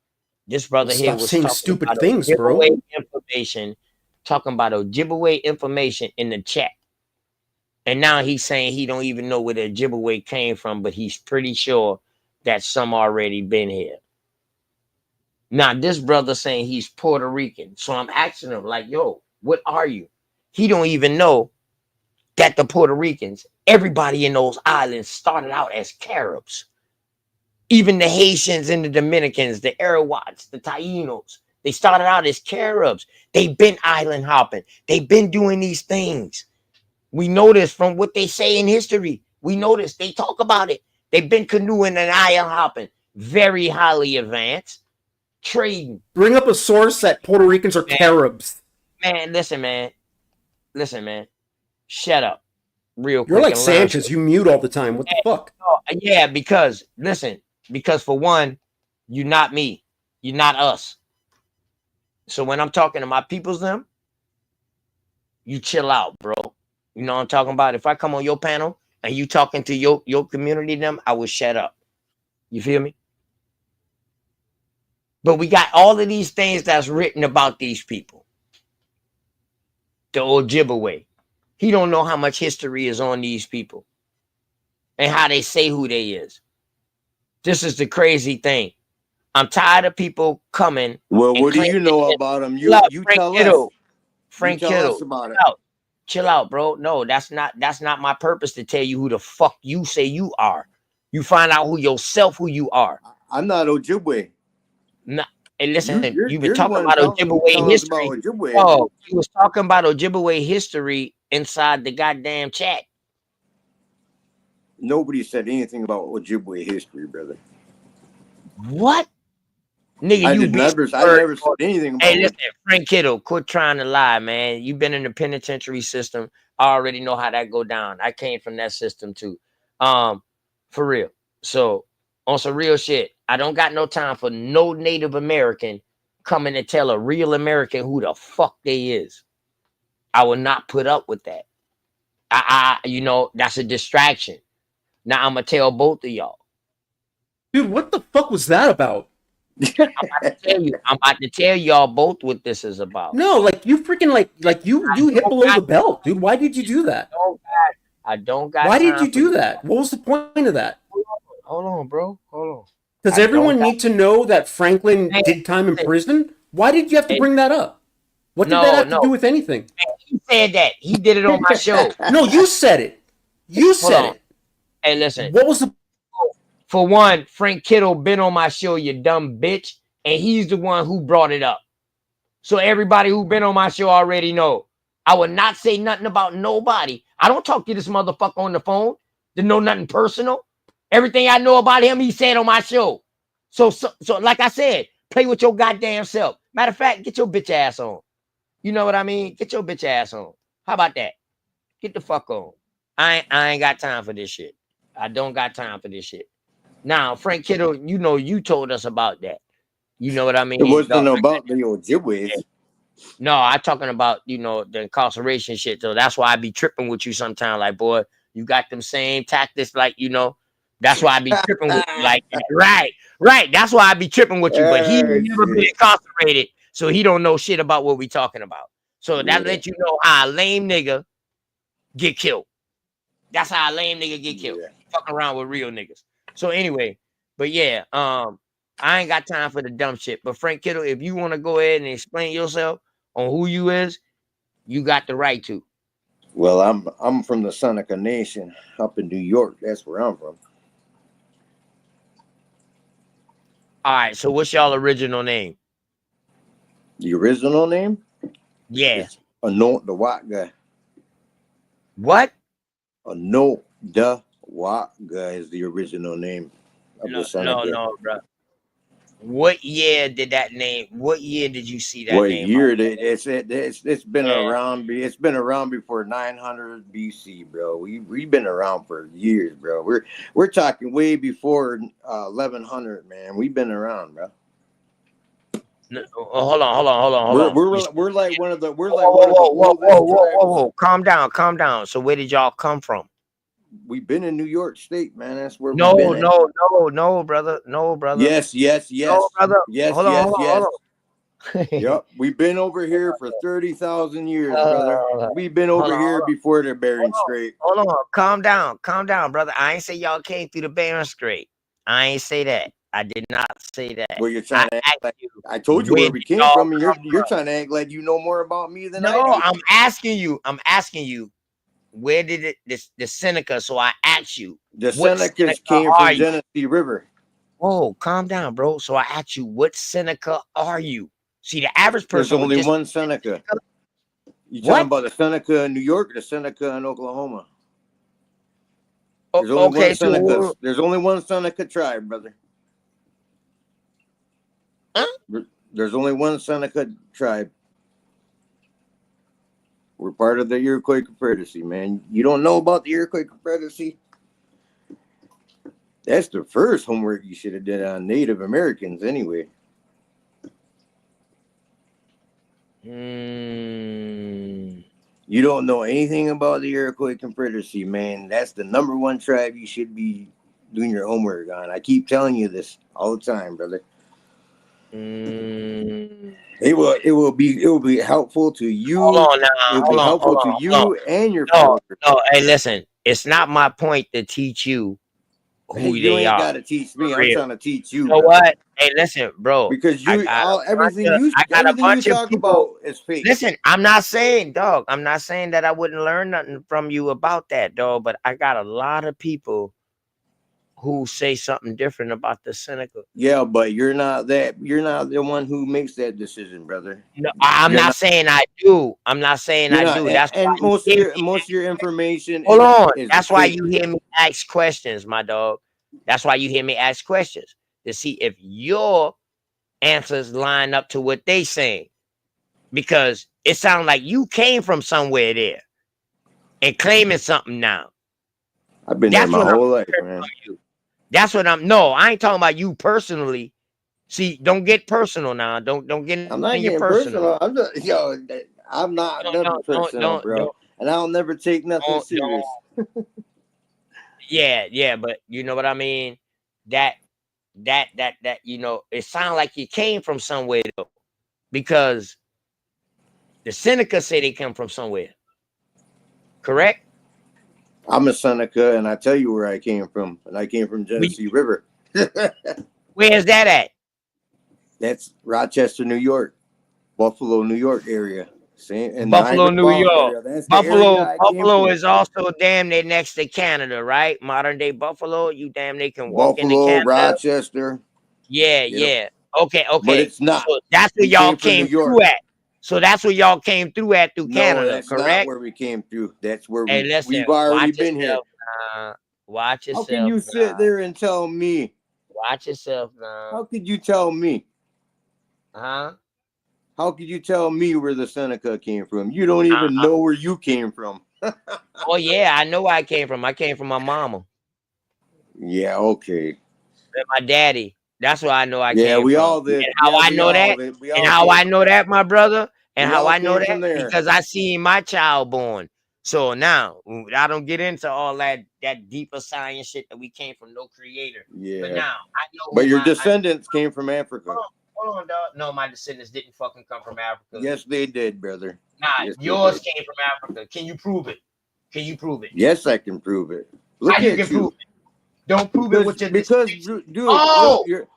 This brother here was saying talking stupid about things, bro. Talking about Ojibwe information in the chat, and now he's saying he don't even know where the Ojibwe came from, but he's pretty sure that some already been here. Now this brother saying he's Puerto Rican, so I'm asking him like, "Yo, what are you?" He don't even know that the Puerto Ricans, everybody in those islands, started out as Caribs. Even the Haitians and the Dominicans, the Arawats, the Tainos, they started out as Caribs. They've been island hopping. They've been doing these things. We know this from what they say in history. We know this. They talk about it. They've been canoeing and island hopping. Very highly advanced. Trading. Bring up a source that Puerto Ricans are Caribs. Man, listen, man. Listen, man. Shut up. Real quick. You're like Sanchez. You mute all the time. What the fuck? Yeah, because, listen. Because for one, you're not me. You're not us. So when I'm talking to my peoples, them, you chill out, bro. You know what I'm talking about? If I come on your panel and you talking to your community, them, I will shut up. You feel me? But we got all of these things that's written about these people. The Ojibwe. He don't know how much history is on these people and how they say who they is. This is the crazy thing. I'm tired of people coming. Well, and what do you know claiming about them? chill out, You Frank tell us. Kittle. You Frank tell us Kittle. about it. Chill out, bro. No, that's not my purpose to tell you who the fuck you say you are. You find out who you are. I'm not Ojibwe. No, and listen, you've been You're the talking one about Ojibwe telling us about history. Ojibwe. Oh, he was talking about Ojibwe history inside the goddamn chat. Nobody said anything about Ojibwe history, brother. What? Nigga, I you never said anything about Hey, listen, Frank Kittle, quit trying to lie, man. You've been in the penitentiary system. I already know how that go down. I came from that system too. For real. So on some real shit, I don't got no time for no Native American coming to tell a real American who the fuck they is. I will not put up with that. You know, that's a distraction. Now I'm gonna tell both of y'all. Dude, what the fuck was that about? I'm about to tell y'all both what this is about. No, like you freaking like you hit below the belt, dude. Why did you do that? I don't got Why time did you do that? What was the point of that? Hold on, bro. Hold on. Does everyone need to know that Franklin did time in prison? Why did you have to bring that up? What did that have to do with anything? He said that. He did it on my show. No, you said it. You said it. Hey, listen. What was the... For one, Frank Kittle been on my show, you dumb bitch, and he's the one who brought it up. So everybody who been on my show already know. I would not say nothing about nobody. I don't talk to this motherfucker on the phone to know nothing personal. Everything I know about him, he said on my show. So like I said, play with your goddamn self. Matter of fact, get your bitch ass on. You know what I mean? Get your bitch ass on. How about that? Get the fuck on. I ain't got time for this shit. I don't got time for this shit. Now, Frank Kittle, you know, you told us about that. You know what I mean? It wasn't about the Ojibwe. No, I'm talking about, you know, the incarceration shit. So that's why I be tripping with you sometimes. Like, boy, you got them same tactics, like, you know. That's why I be tripping with you. Like, right. That's why I be tripping with you. But he never been incarcerated, so he don't know shit about what we talking about. So that let you know how a lame nigga get killed. That's how a lame nigga get killed. Fucking around with real niggas. So anyway, but yeah, I ain't got time for the dumb shit. But Frank Kittle, if you want to go ahead and explain yourself on who you is, you got the right to. Well, I'm from the Seneca Nation up in New York. That's where I'm from. All right, so what's y'all original name? The original name? Yeah. It's Ano the White Guy. What? Ano the White Guy is the original name of the Seneca. No, bro. What year did that name? What year did you see that What name? year? It's been around. It's been around before 900 BC, bro. We've been around for years, bro. We're talking way before 1100, man. We've been around, bro. No, hold on. We're like one of the Whoa. Calm down. So where did y'all come from? We've been in New York State, man. That's where No, we've been. No, brother. Yes. No, brother. Yes. Hold on. Yep, we've been over here for 30,000 years, brother. We've been over here before the Bering Strait. Hold on. Calm down, brother. I ain't say y'all came through the Bering Strait. I ain't say that. I did not say that. Well, you're trying to act like I told you where we came from, and you're trying to act like you know more about me than I do. No, I'm asking you. Where did the Seneca? So I asked you. The Senecas came from Genesee River. Oh, calm down, bro. So I asked you, what Seneca are you? See, the average person. There's only one Seneca. You talking about the Seneca in New York or the Seneca in Oklahoma? There's only one Seneca. There's only one Seneca tribe, brother. Huh? There's only one Seneca tribe. We're part of the Iroquois Confederacy, man. You don't know about the Iroquois Confederacy? That's the first homework you should have done on Native Americans, anyway. You don't know anything about the Iroquois Confederacy, man. That's the #1 tribe you should be doing your homework on. I keep telling you this all the time, brother. It will be helpful to you. Hold on now. It will Hold be on. helpful Hold to on. No. you and your No. fellow. No. Hey, listen. It's not my point to teach you Hey, who you they ain't are. got to teach For me. I'm real. trying to teach You you, know brother. what? Hey, listen, bro. Because I you got a everything bunch of talk people. about is fake. Listen, I'm not saying, dog. I'm not saying that I wouldn't learn nothing from you about that, dog. But I got a lot of people who say something different about the Seneca. Yeah, but you're not the one who makes that decision, brother. No, I'm You're not not. saying I do. I'm not saying You're I not. do. That's why And you hear me. most of your information Hold on. is That's why fake. you hear me ask questions, my dog. That's why you hear me ask questions to see if your answers line up to what they saying. Because it sounds like you came from somewhere there and claiming something now. I've been there That's my what I'm whole life, hearing man. from you. That's what no, I ain't talking about you personally. See, don't get personal now. Don't get I'm not in your getting personal. personal. I'm not never personal, bro. And I'll never take nothing serious. Yeah, but you know what I mean? That it sounds like you came from somewhere though. Because the Seneca say they come from somewhere. Correct? I'm a Seneca, and I tell you where I came from. And I came from Genesee River. Where's that at? That's Rochester, New York, Buffalo, New York area. And Buffalo, Niagara New Falls York. area. That's the area I came Buffalo from. is also damn near next to Canada, right? Modern day Buffalo. You damn near can walk into Buffalo, Canada. Rochester. Yeah, Yep. yeah. Okay. But it's not. So that's where We y'all came from New came York. through at. So that's where y'all came through at through No, Canada, that's not correct? where we came through. That's where Hey, listen, we've already watch been here. yourself now. Watch How can yourself you sit now. there and tell me? Watch yourself now. How could you tell me? Huh? How could you tell me where the Seneca came from? You don't even know where you came from. Oh yeah, I know where I came from. I came from my mama. Yeah, okay. And my daddy. That's where I know I Yeah, came we from. all did. And how Yeah, I we know all that, did. We and all how came I from know there. that, my brother, and We how all I know came that, from there. because I seen my child born. So now I don't get into all that deeper science shit that we came from no creator. Yeah. But now I know But who your descendants came from Africa. Hold on, dog. No, my descendants didn't fucking come from Africa. Yes, they did, brother. Nah, Yes, yours came from Africa. Can you prove it? Can you prove it? Yes, I can prove it. Look How you at can prove it? Don't prove it with your because descendants. dude, Oh, you're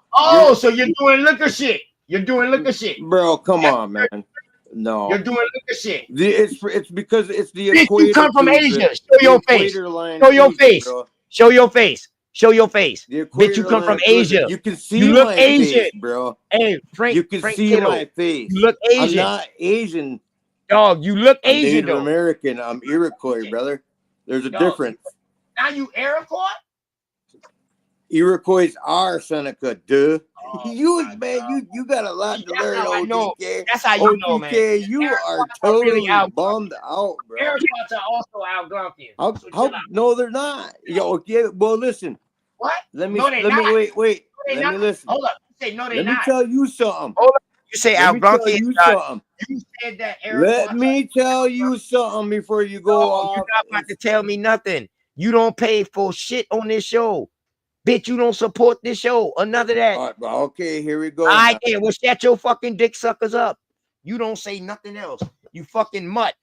so you're doing liquor shit. You're doing liquor shit. Bro, come on, man. No. You're doing liquor shit. It's because it's the Bitch, equator. you come from proves Asia. it. Show The your face. equator line Show your proves it, face. bro. Show your face. Show your face. The Bitch, you equator come from line proves it. Asia. You can You see look my Asian. face, bro. Hey, Frank. You can Frank see Kittle. my face. You look I'm Asian. not Asian. Dog, you look I'm Asian Native though. American. I'm Iroquois, brother. There's a Dog, difference. Now you Iroquois? Iroquois are Seneca, duh. You got a lot to That's learn, how I know. OTK. That's how you know, man. OTK, you are Really totally bummed out, bro. Airpods are also Algonquian. How no, they're not. Yo, okay, well listen. What? Let me No, they not. wait. No, they Let not. me listen. Hold up. You say no, they Let me not. tell you something. Hold up. You say Let me tell Algonquian. you something. You said that Let me tell you something before you go off. You're not about to tell me nothing. You don't pay for shit on this show. Bitch, you don't support this show or none of that. Okay, here we go. I did. Well, shut your fucking dick suckers up. You don't say nothing else. You fucking mutt.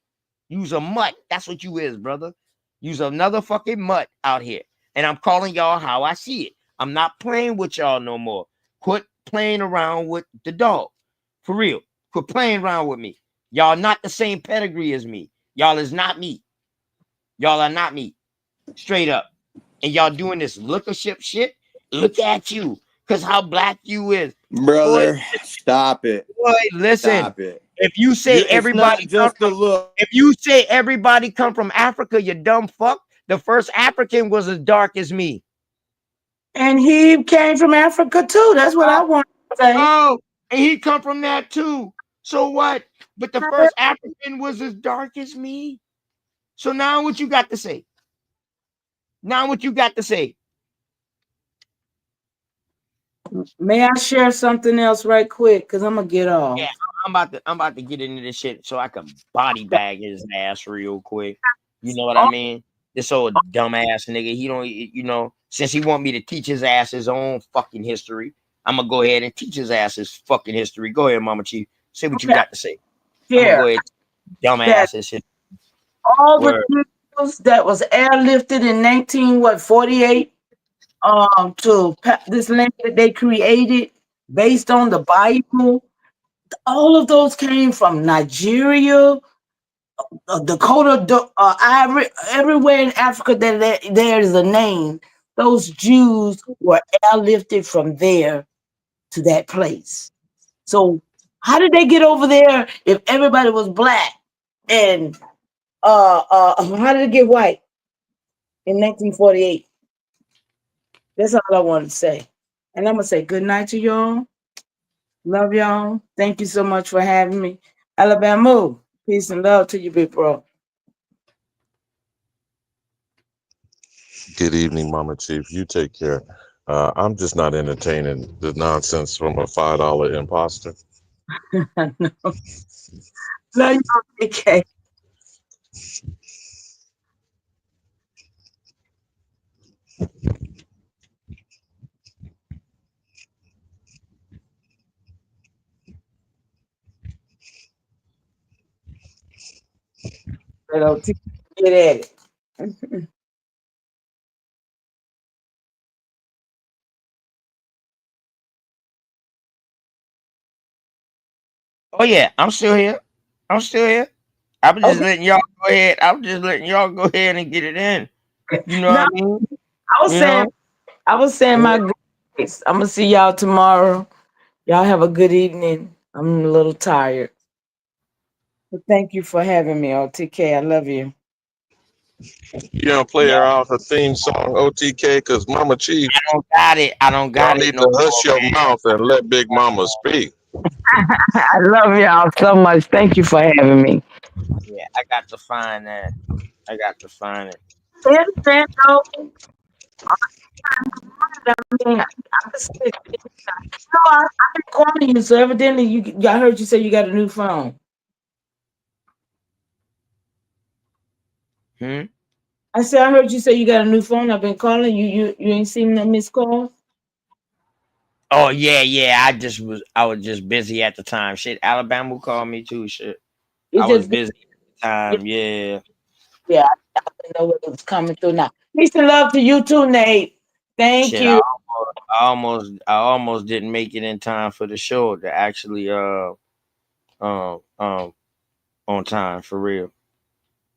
You's a mutt. That's what you is, brother. You's another fucking mutt out here. And I'm calling y'all how I see it. I'm not playing with y'all no more. Quit playing around with the dog. For real. Quit playing around with me. Y'all not the same pedigree as me. Y'all is not me. Y'all are not me. Straight up. And y'all doing this lookership shit. Look at you. Because how black you is. Brother, Boy, stop it. Boy, listen. Stop it. If you say everybody it's not just the look. If you say everybody come from Africa, you dumb fuck. The first African was as dark as me. And he came from Africa too. That's what I want to say. Oh, and he come from that too. So what? But the first African was as dark as me. So now what you got to say? Now what you got to say? May I share something else right quick? Because I'm gonna get off. Yeah, I'm about to get into this shit so I can body bag his ass real quick. You know what I mean? This old dumbass nigga. He don't, since he want me to teach his ass his own fucking history, I'm gonna go ahead and teach his ass his fucking history. Go ahead, Mama Chief. Say what you Okay. got to say. I'm gonna Here, go ahead, that dumbass and shit. all the Word. Jews that was airlifted in 1948 to this land that they created based on the Bible, all of those came from Nigeria, Dakota, Ivory, everywhere in Africa that there is a name. Those Jews were airlifted from there to that place. So how did they get over there if everybody was black? And how did it get white in 1948? That's all I wanted to say. And I'm gonna say good night to y'all. Love y'all. Thank you so much for having me. Alabama, peace and love to you, big bro. Good evening, Mama Chief. You take care. I'm just not entertaining the nonsense from a $5 imposter. I know. Love you, okay. Get at it. Oh yeah, I'm still here. I'm still here. I'm just Okay. letting y'all go ahead. I'm just letting y'all go ahead and get it in. You know No, what I mean? I was saying my grace. I'm gonna see y'all tomorrow. Y'all have a good evening. I'm a little tired. But thank you for having me, OTK. I love you. You don't play her off a theme song, OTK, because Mama Chief, I don't got it. I don't y'all got it need no to more, hush your man. mouth and let Big Mama speak. I love y'all so much. Thank you for having me. Yeah, I got to find that. I got to find it. I've been calling you, so evidently I heard you say you got a new phone. I said I heard you say you got a new phone. I've been calling you. You ain't seen no missed calls. Oh yeah. I was just busy at the time. Shit, Alabama called me too. Shit, I It's was just busy at the time. Yeah. yeah. I didn't know what was coming through now. Peace and love to you too, Nate. Thank Shit, you. I almost didn't make it in time for the show to actually um um on time for real.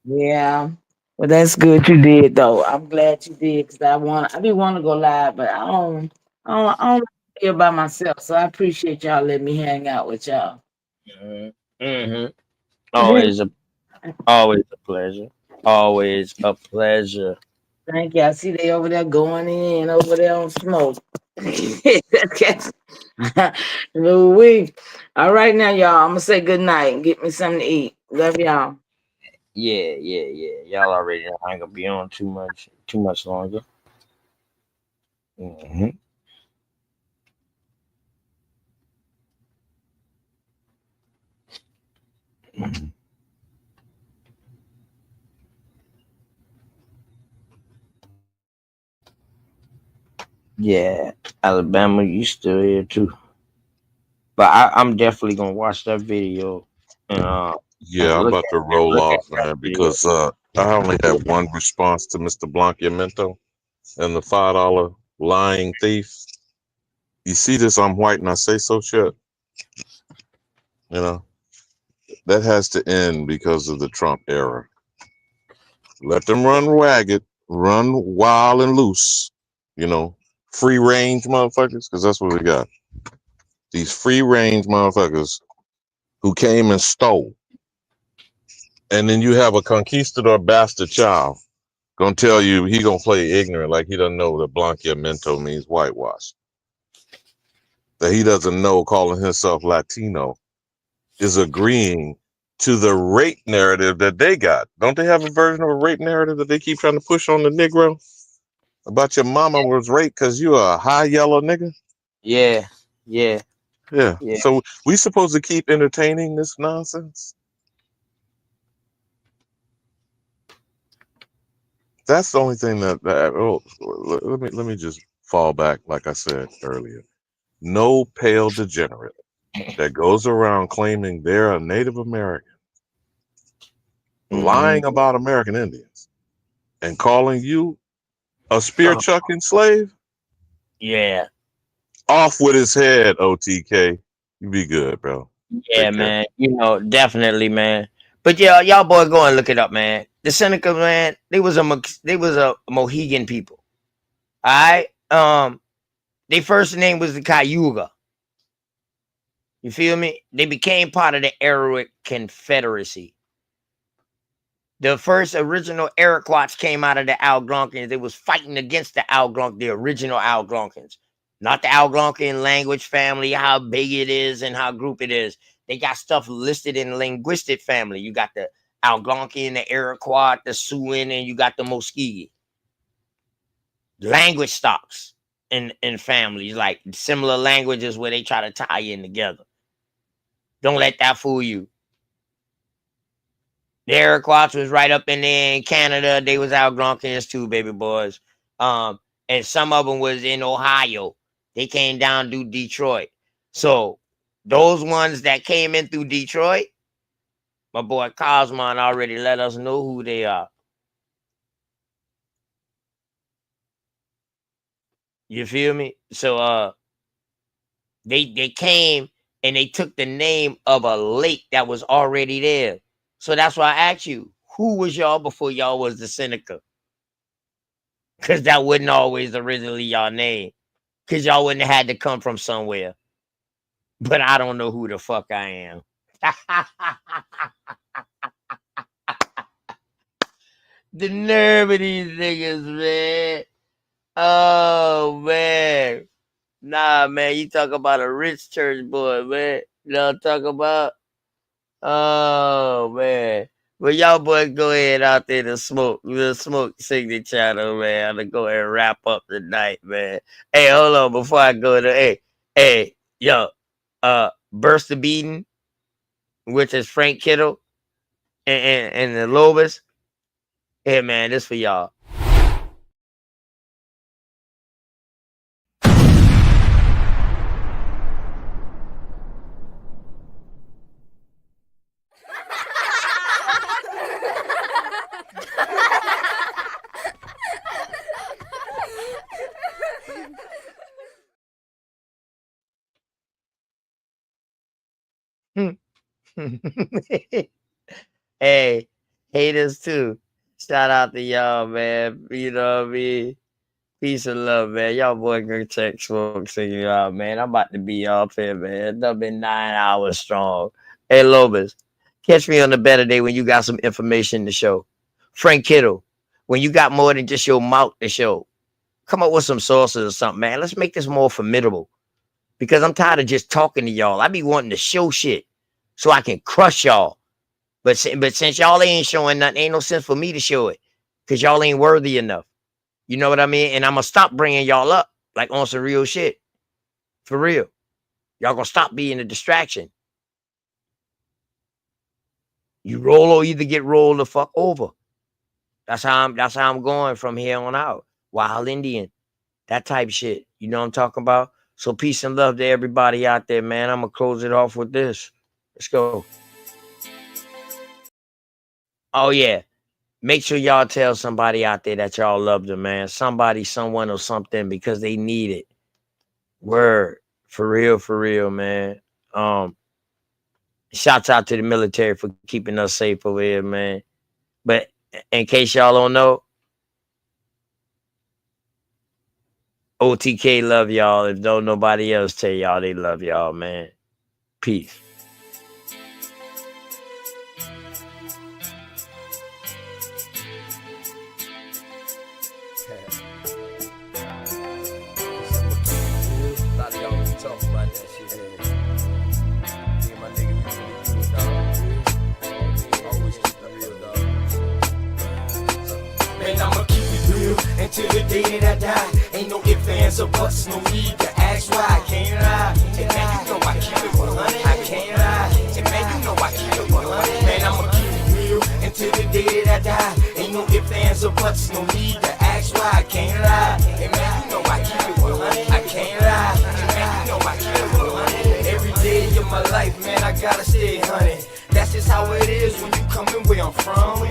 Yeah. Well, that's good you did though. I'm glad you did because I be want to go live, but I don't here by myself. So I appreciate y'all letting me hang out with y'all. Mm-hmm. Always a pleasure. Always a pleasure. Thank you. I see they over there going in over there on smoke. Louis. All right now, y'all. I'm gonna say good night and get me something to eat. Love y'all. Yeah. Y'all already know I ain't gonna be on too much longer. Hmm. Yeah, Alabama, you still here too. But I'm definitely gonna watch that video Yeah, I'm look about to roll look at off, that man, video. because I only had one response to Mr. Blanquiamento and the $5 lying thief. You see this, I'm white and I say so shit. You know, that has to end because of the Trump era. Let them run ragged, run wild and loose, you know, free range motherfuckers, because that's what we got. These free range motherfuckers who came and stole. And then you have a conquistador bastard child gonna tell you he gonna play ignorant like he doesn't know that Blanquiamento means whitewash. That he doesn't know calling himself Latino is agreeing to the rape narrative that they got. Don't they have a version of a rape narrative that they keep trying to push on the Negro? About your mama was raped because you a high yellow nigga? Yeah. Yeah. So we supposed to keep entertaining this nonsense? That's the only thing that let me just fall back, like I said earlier. no pale degenerate that goes around claiming they're a Native American, lying about American Indians, and calling you a spear chucking slave. Yeah. Off with his head, OTK. You be good, bro. Yeah, Take care. man. You know, definitely, man. But yeah, y'all boy, go and look it up, man. The Seneca, man, they was a Mohegan people. All right. Their first name was the Cayuga. You feel me? They became part of the Iroquois Confederacy. The first original Iroquois came out of the Algonquins. They was fighting against the the original Algonquins. Not the Algonquin language family, how big it is and how group it is. They got stuff listed in linguistic family. You got the Algonquin, the Iroquois, the Siouan, and you got the Muscogee. Language stocks in families, like similar languages where they try to tie in together. Don't let that fool you. The Iroquois was right up in there in Canada. They was Algonquins too, baby boys. And some of them was in Ohio. They came down through Detroit. So those ones that came in through Detroit, my boy Cosmon already let us know who they are. You feel me? So they came and they took the name of a lake that was already there. So that's why I asked you, who was y'all before y'all was the Seneca? Because that wasn't always originally y'all name. Because y'all wouldn't have had to come from somewhere. But I don't know who the fuck I am. The nerve of these niggas, man. Oh, man. Nah, man, you talk about a rich church boy, man. You know what I'm talking about? Oh, man. Well, y'all boys go ahead out there to smoke. We'll smoke Signature Channel, man. I'm going to go ahead and wrap up the night, man. Hey, hold on. Before I go to, hey, yo, Burst of Beating, which is Frank Kittle and the Lobos. Hey, man, this for y'all. Hey, haters too. Shout out to y'all, man. You know what I mean? Peace and love, man. Y'all boy gonna check smoke singing out, man. I'm about to be off here, man. It's been 9 hours strong. Hey, Lobos, catch me on the better day when you got some information to show. Frank Kittle, when you got more than just your mouth to show. Come up with some sources or something, man. Let's make this more formidable. Because I'm tired of just talking to y'all. I be wanting to show shit so I can crush y'all. But since y'all ain't showing nothing, ain't no sense for me to show it. Because y'all ain't worthy enough. You know what I mean? And I'm going to stop bringing y'all up like on some real shit. For real. Y'all going to stop being a distraction. You roll or either get rolled the fuck over. That's how I'm going from here on out. Wild Indian. That type shit. You know what I'm talking about? So peace and love to everybody out there, man. I'm going to close it off with this. Let's go. Oh, yeah. Make sure y'all tell somebody out there that y'all love them, man. Somebody, someone, or something, because they need it. Word. For real, man. Shouts out to the military for keeping us safe over here, man. But in case y'all don't know, OTK love y'all. If don't nobody else tell y'all they love y'all, man. Peace. Until the day that I die, ain't no ifs, ands, or buts, no need to ask why. I can't lie, and man, you know I keep it 100. I can't lie, and man, you know I keep it 100. Man, I'ma keep it real until the day that I die. Ain't no ifs, ands, or buts, no need to ask why. I can't lie, and man, you know I keep it 100. I can't lie, and man, you know I gotta stay honey. That's just how it is when you coming where I'm from.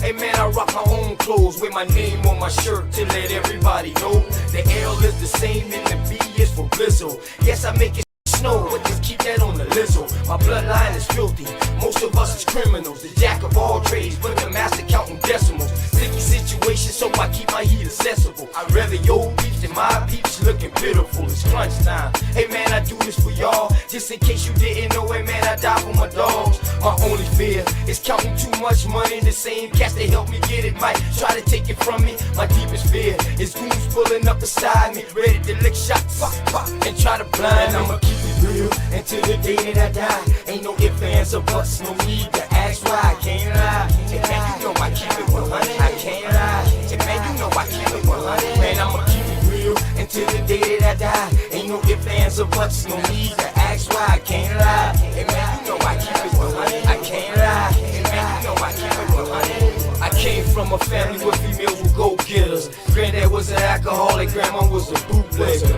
Hey man, I rock my own clothes with my name on my shirt to let everybody know the L is the same and the B is for Blizzle. Yes, I make it snow, but just keep that on the lizzo. My bloodline is filthy, most of us is criminals. The jack of all trades, but the master counting decimals. Sticky situation, so I keep my heat accessible. I'd rather your peeps than my peeps looking pitiful. It's crunch time. Hey man, I do this for y'all. Just in case you didn't know, hey man, I die for my dogs. My only fear is counting too much money. The same cats that help me get it might try to take it from me. My deepest fear is goons pulling up beside me, ready to lick shots, pop, pop, and try to blind me. I'ma keep it real until the day that I die. Ain't no ifs, ands, or buts, no need to ask why. I can't lie. Hey man, you know I keep it 100. I can't lie. Hey man, you know I keep it 100. Man, I'ma keep it real until the day that I die. Ain't no ifs, ands, or buts, no need to ask why. I can't lie. Hey man, you know I keep it 100. I can't lie. Hey man, you know I keep it 100. I came from a family where females were go-getters. Granddad was an alcoholic, grandma was a bootlegger.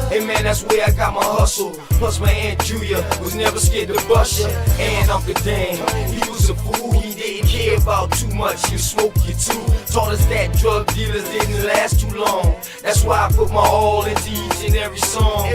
Hey man, that's where I got my hustle. Plus my Aunt Julia was never scared to bust ya. And Uncle Dan, he was a fool. He didn't care about too much. You smoke, you too. Taught us that drug dealers didn't last too long. That's why I put my all into each and every song.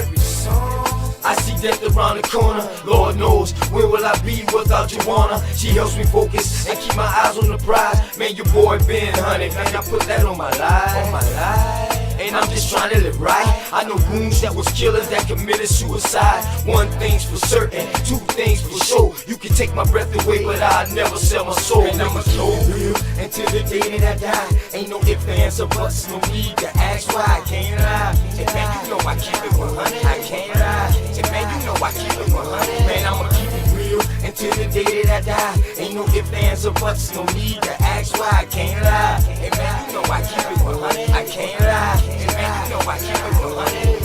I see death around the corner. Lord knows, where will I be without Joanna? She helps me focus and keep my eyes on the prize. Man, your boy been honey. Man, I put that on my life. And I'm just trying to live right. I know goons that was killers that committed suicide. One thing's for certain, two things for sure. You can take my breath away, but I'll never sell my soul. And I'ma keep it real until the day that I die. Ain't no ifs, ands, or buts, no need to ask why. I can't lie. Hey man, you know I keep it 100. I can't lie. Hey man, you know I keep it 100. Man, I'ma keep it real until the day that I die. Ain't no ifs, ands, or buts, no need to ask why. I can't lie. Hey man, you know I keep it 100. I can't lie. Hey man, you know I keep it 100.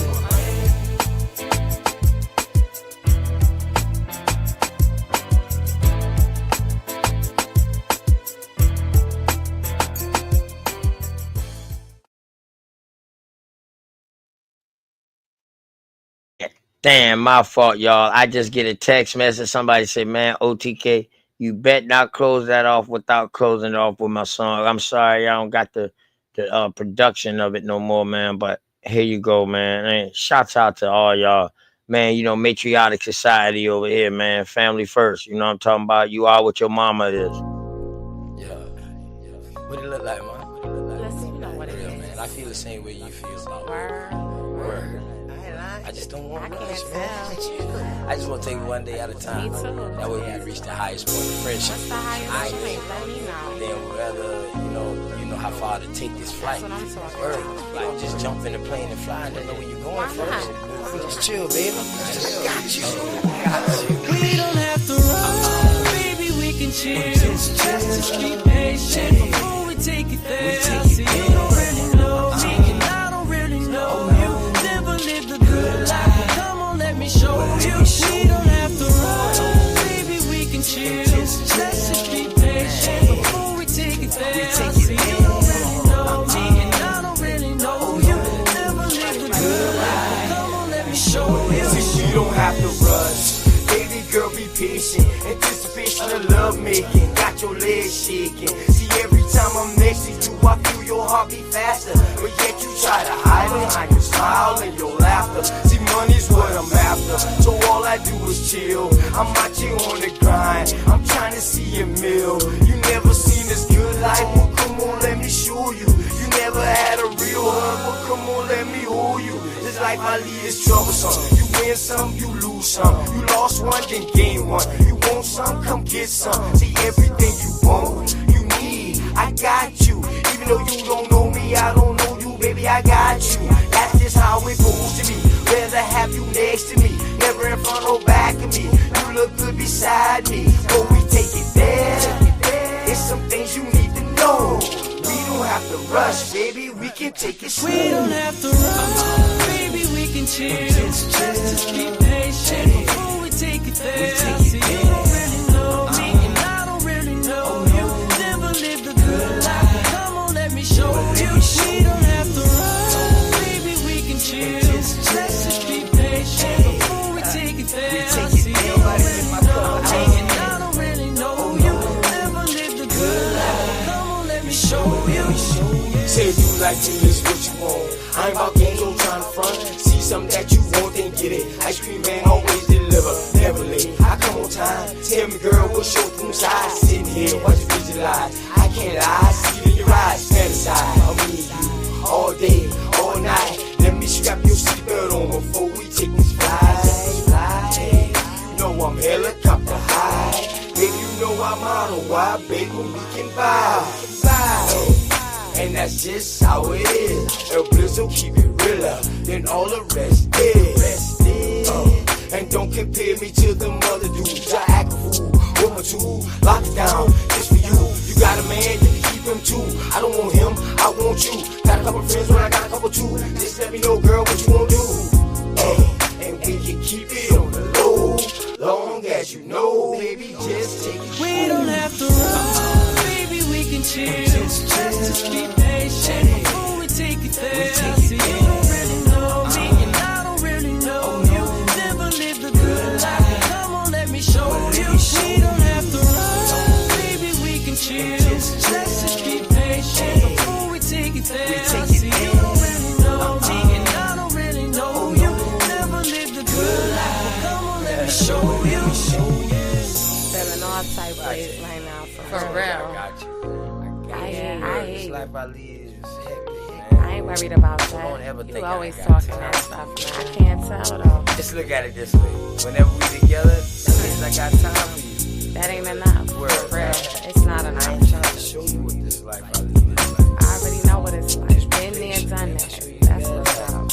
Damn, my fault, y'all. I just get a text message. Somebody say, man, OTK, you bet not close that off without closing it off with my song. I'm sorry, I don't got the production of it no more, man. But here you go, man. And shouts out to all y'all. Man, you know, matriotic society over here, man. Family first. You know what I'm talking about? You are what your mama is. Yeah. What it look like, man? Let's, you know what it is. Man, I feel the same way you feel about Word. I just don't want to rush, man. I just want to take it one day at a time. Me too. That way we can reach the highest point of friendship. What's the highest point? Let me know. Then whether you know how far to take this flight. That's what I'm talking Word. about. Like just jump in the plane and fly and don't know where you're going first. Just chill, baby. Just got you. We don't have to run, baby. We can chill. Just keep patient before we take it there. See, you don't really know me, and I don't really know you. Never lived a good life. Come on, let me show you. We don't have to run, baby. We can chill. Let's just keep patient before we take it there. See, you don't really know me, and I don't really know you. Never lived a good life. Come on, let me show you. See, you don't have to rush. Baby girl, be patient. Anticipation of love making. Got your legs shaking. See, every time I'm next to you, I feel your heart beat faster. But yet you try to hide behind your smile and your laughter. See, money's what I'm after. So all I do is chill. I'm out here on the grind. I'm trying to see a meal. You never seen this good life. Well, come on, let me show you. You never had a real hug. Well, come on, let me hold you. This life I lead is troublesome. You win some, you lose some. You lost one, then gain one. You want some, come get some. See, everything you want, you need, I got you. Even though you don't know me, I don't know you, baby, I got you. That's just how it goes to me. Rather have you next to me, never in front or back of me. You look good beside me, but we take it there. It's some things you need to know. We don't have to rush, baby, we can take it slow. We don't have to run, baby, we can chill. Just keep patient before we take it there. See, you don't really know me, and I don't really know you. Never lived a good life. Come on, let me show you. We don't have to run, baby, we can chill. Let's just keep patient before we take it there. See, you don't said you like me, it's what you want. I ain't about games, I'm trying to front. See something that you want, then get it. Ice cream man always deliver, never late. I come on time. Tell me, girl, what's your room size? Sitting here, watch you visualize. I can't lie, see it in your eyes. Fantasize, I'm in you all day, all night. Let me strap your seatbelt on before we take this flight. You know I'm helicopter high. Baby, you know I'm model wide, baby, we can vibe. And that's just how it is. El Blizzo keep it realer than all the rest is. And don't compare me to them other dudes. I act a fool with my tool. Lock it down, just for you. You got a man, you can keep him too. I don't want him, I want you. Got a couple friends when I got a couple too. Just let me know, girl, what you wanna do. And we can keep it on the low. Long as you know, baby, just take it. We don't have to run, baby, we can chill. Just be patient before we take it there. See, you don't really know me, and I don't really know you. Never lived a good life. Come on, let me show you. We don't have to run, baby, we can chill. Let's just be patient before we take it there. See, you don't really know me, and I don't really know you. Never lived a good life. Come on, let me show you. Feeling all type ways right now, for real. I got you. This life I live is hectic, man. I ain't worried about that. You always talking that stuff, man. I can't tell though. Just look at it this way. Whenever we together, that means I got time for you. That ain't enough. For real. It's not enough. I'm trying to show you what this life I live is like. I already know what it's like. Been there, done that. That's what's up.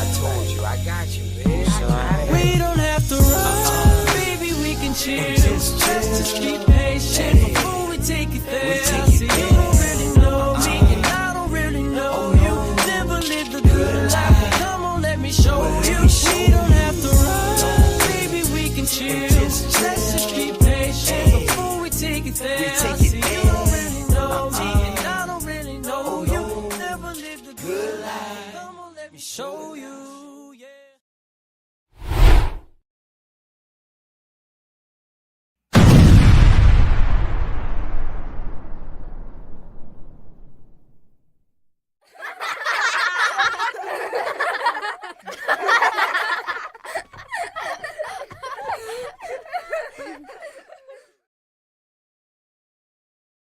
I told you, I got you, man. We don't have to run, baby, we can chill. Just be patient before we take it there. See, you don't really know me, and I don't really know you. Never lived a good life. Come on, let me show you. We don't have to run, baby, we can chill. Let's just be patient before we take it there. See, you don't really know me, and I don't really know you. Never lived a good life. Come on, let me show you.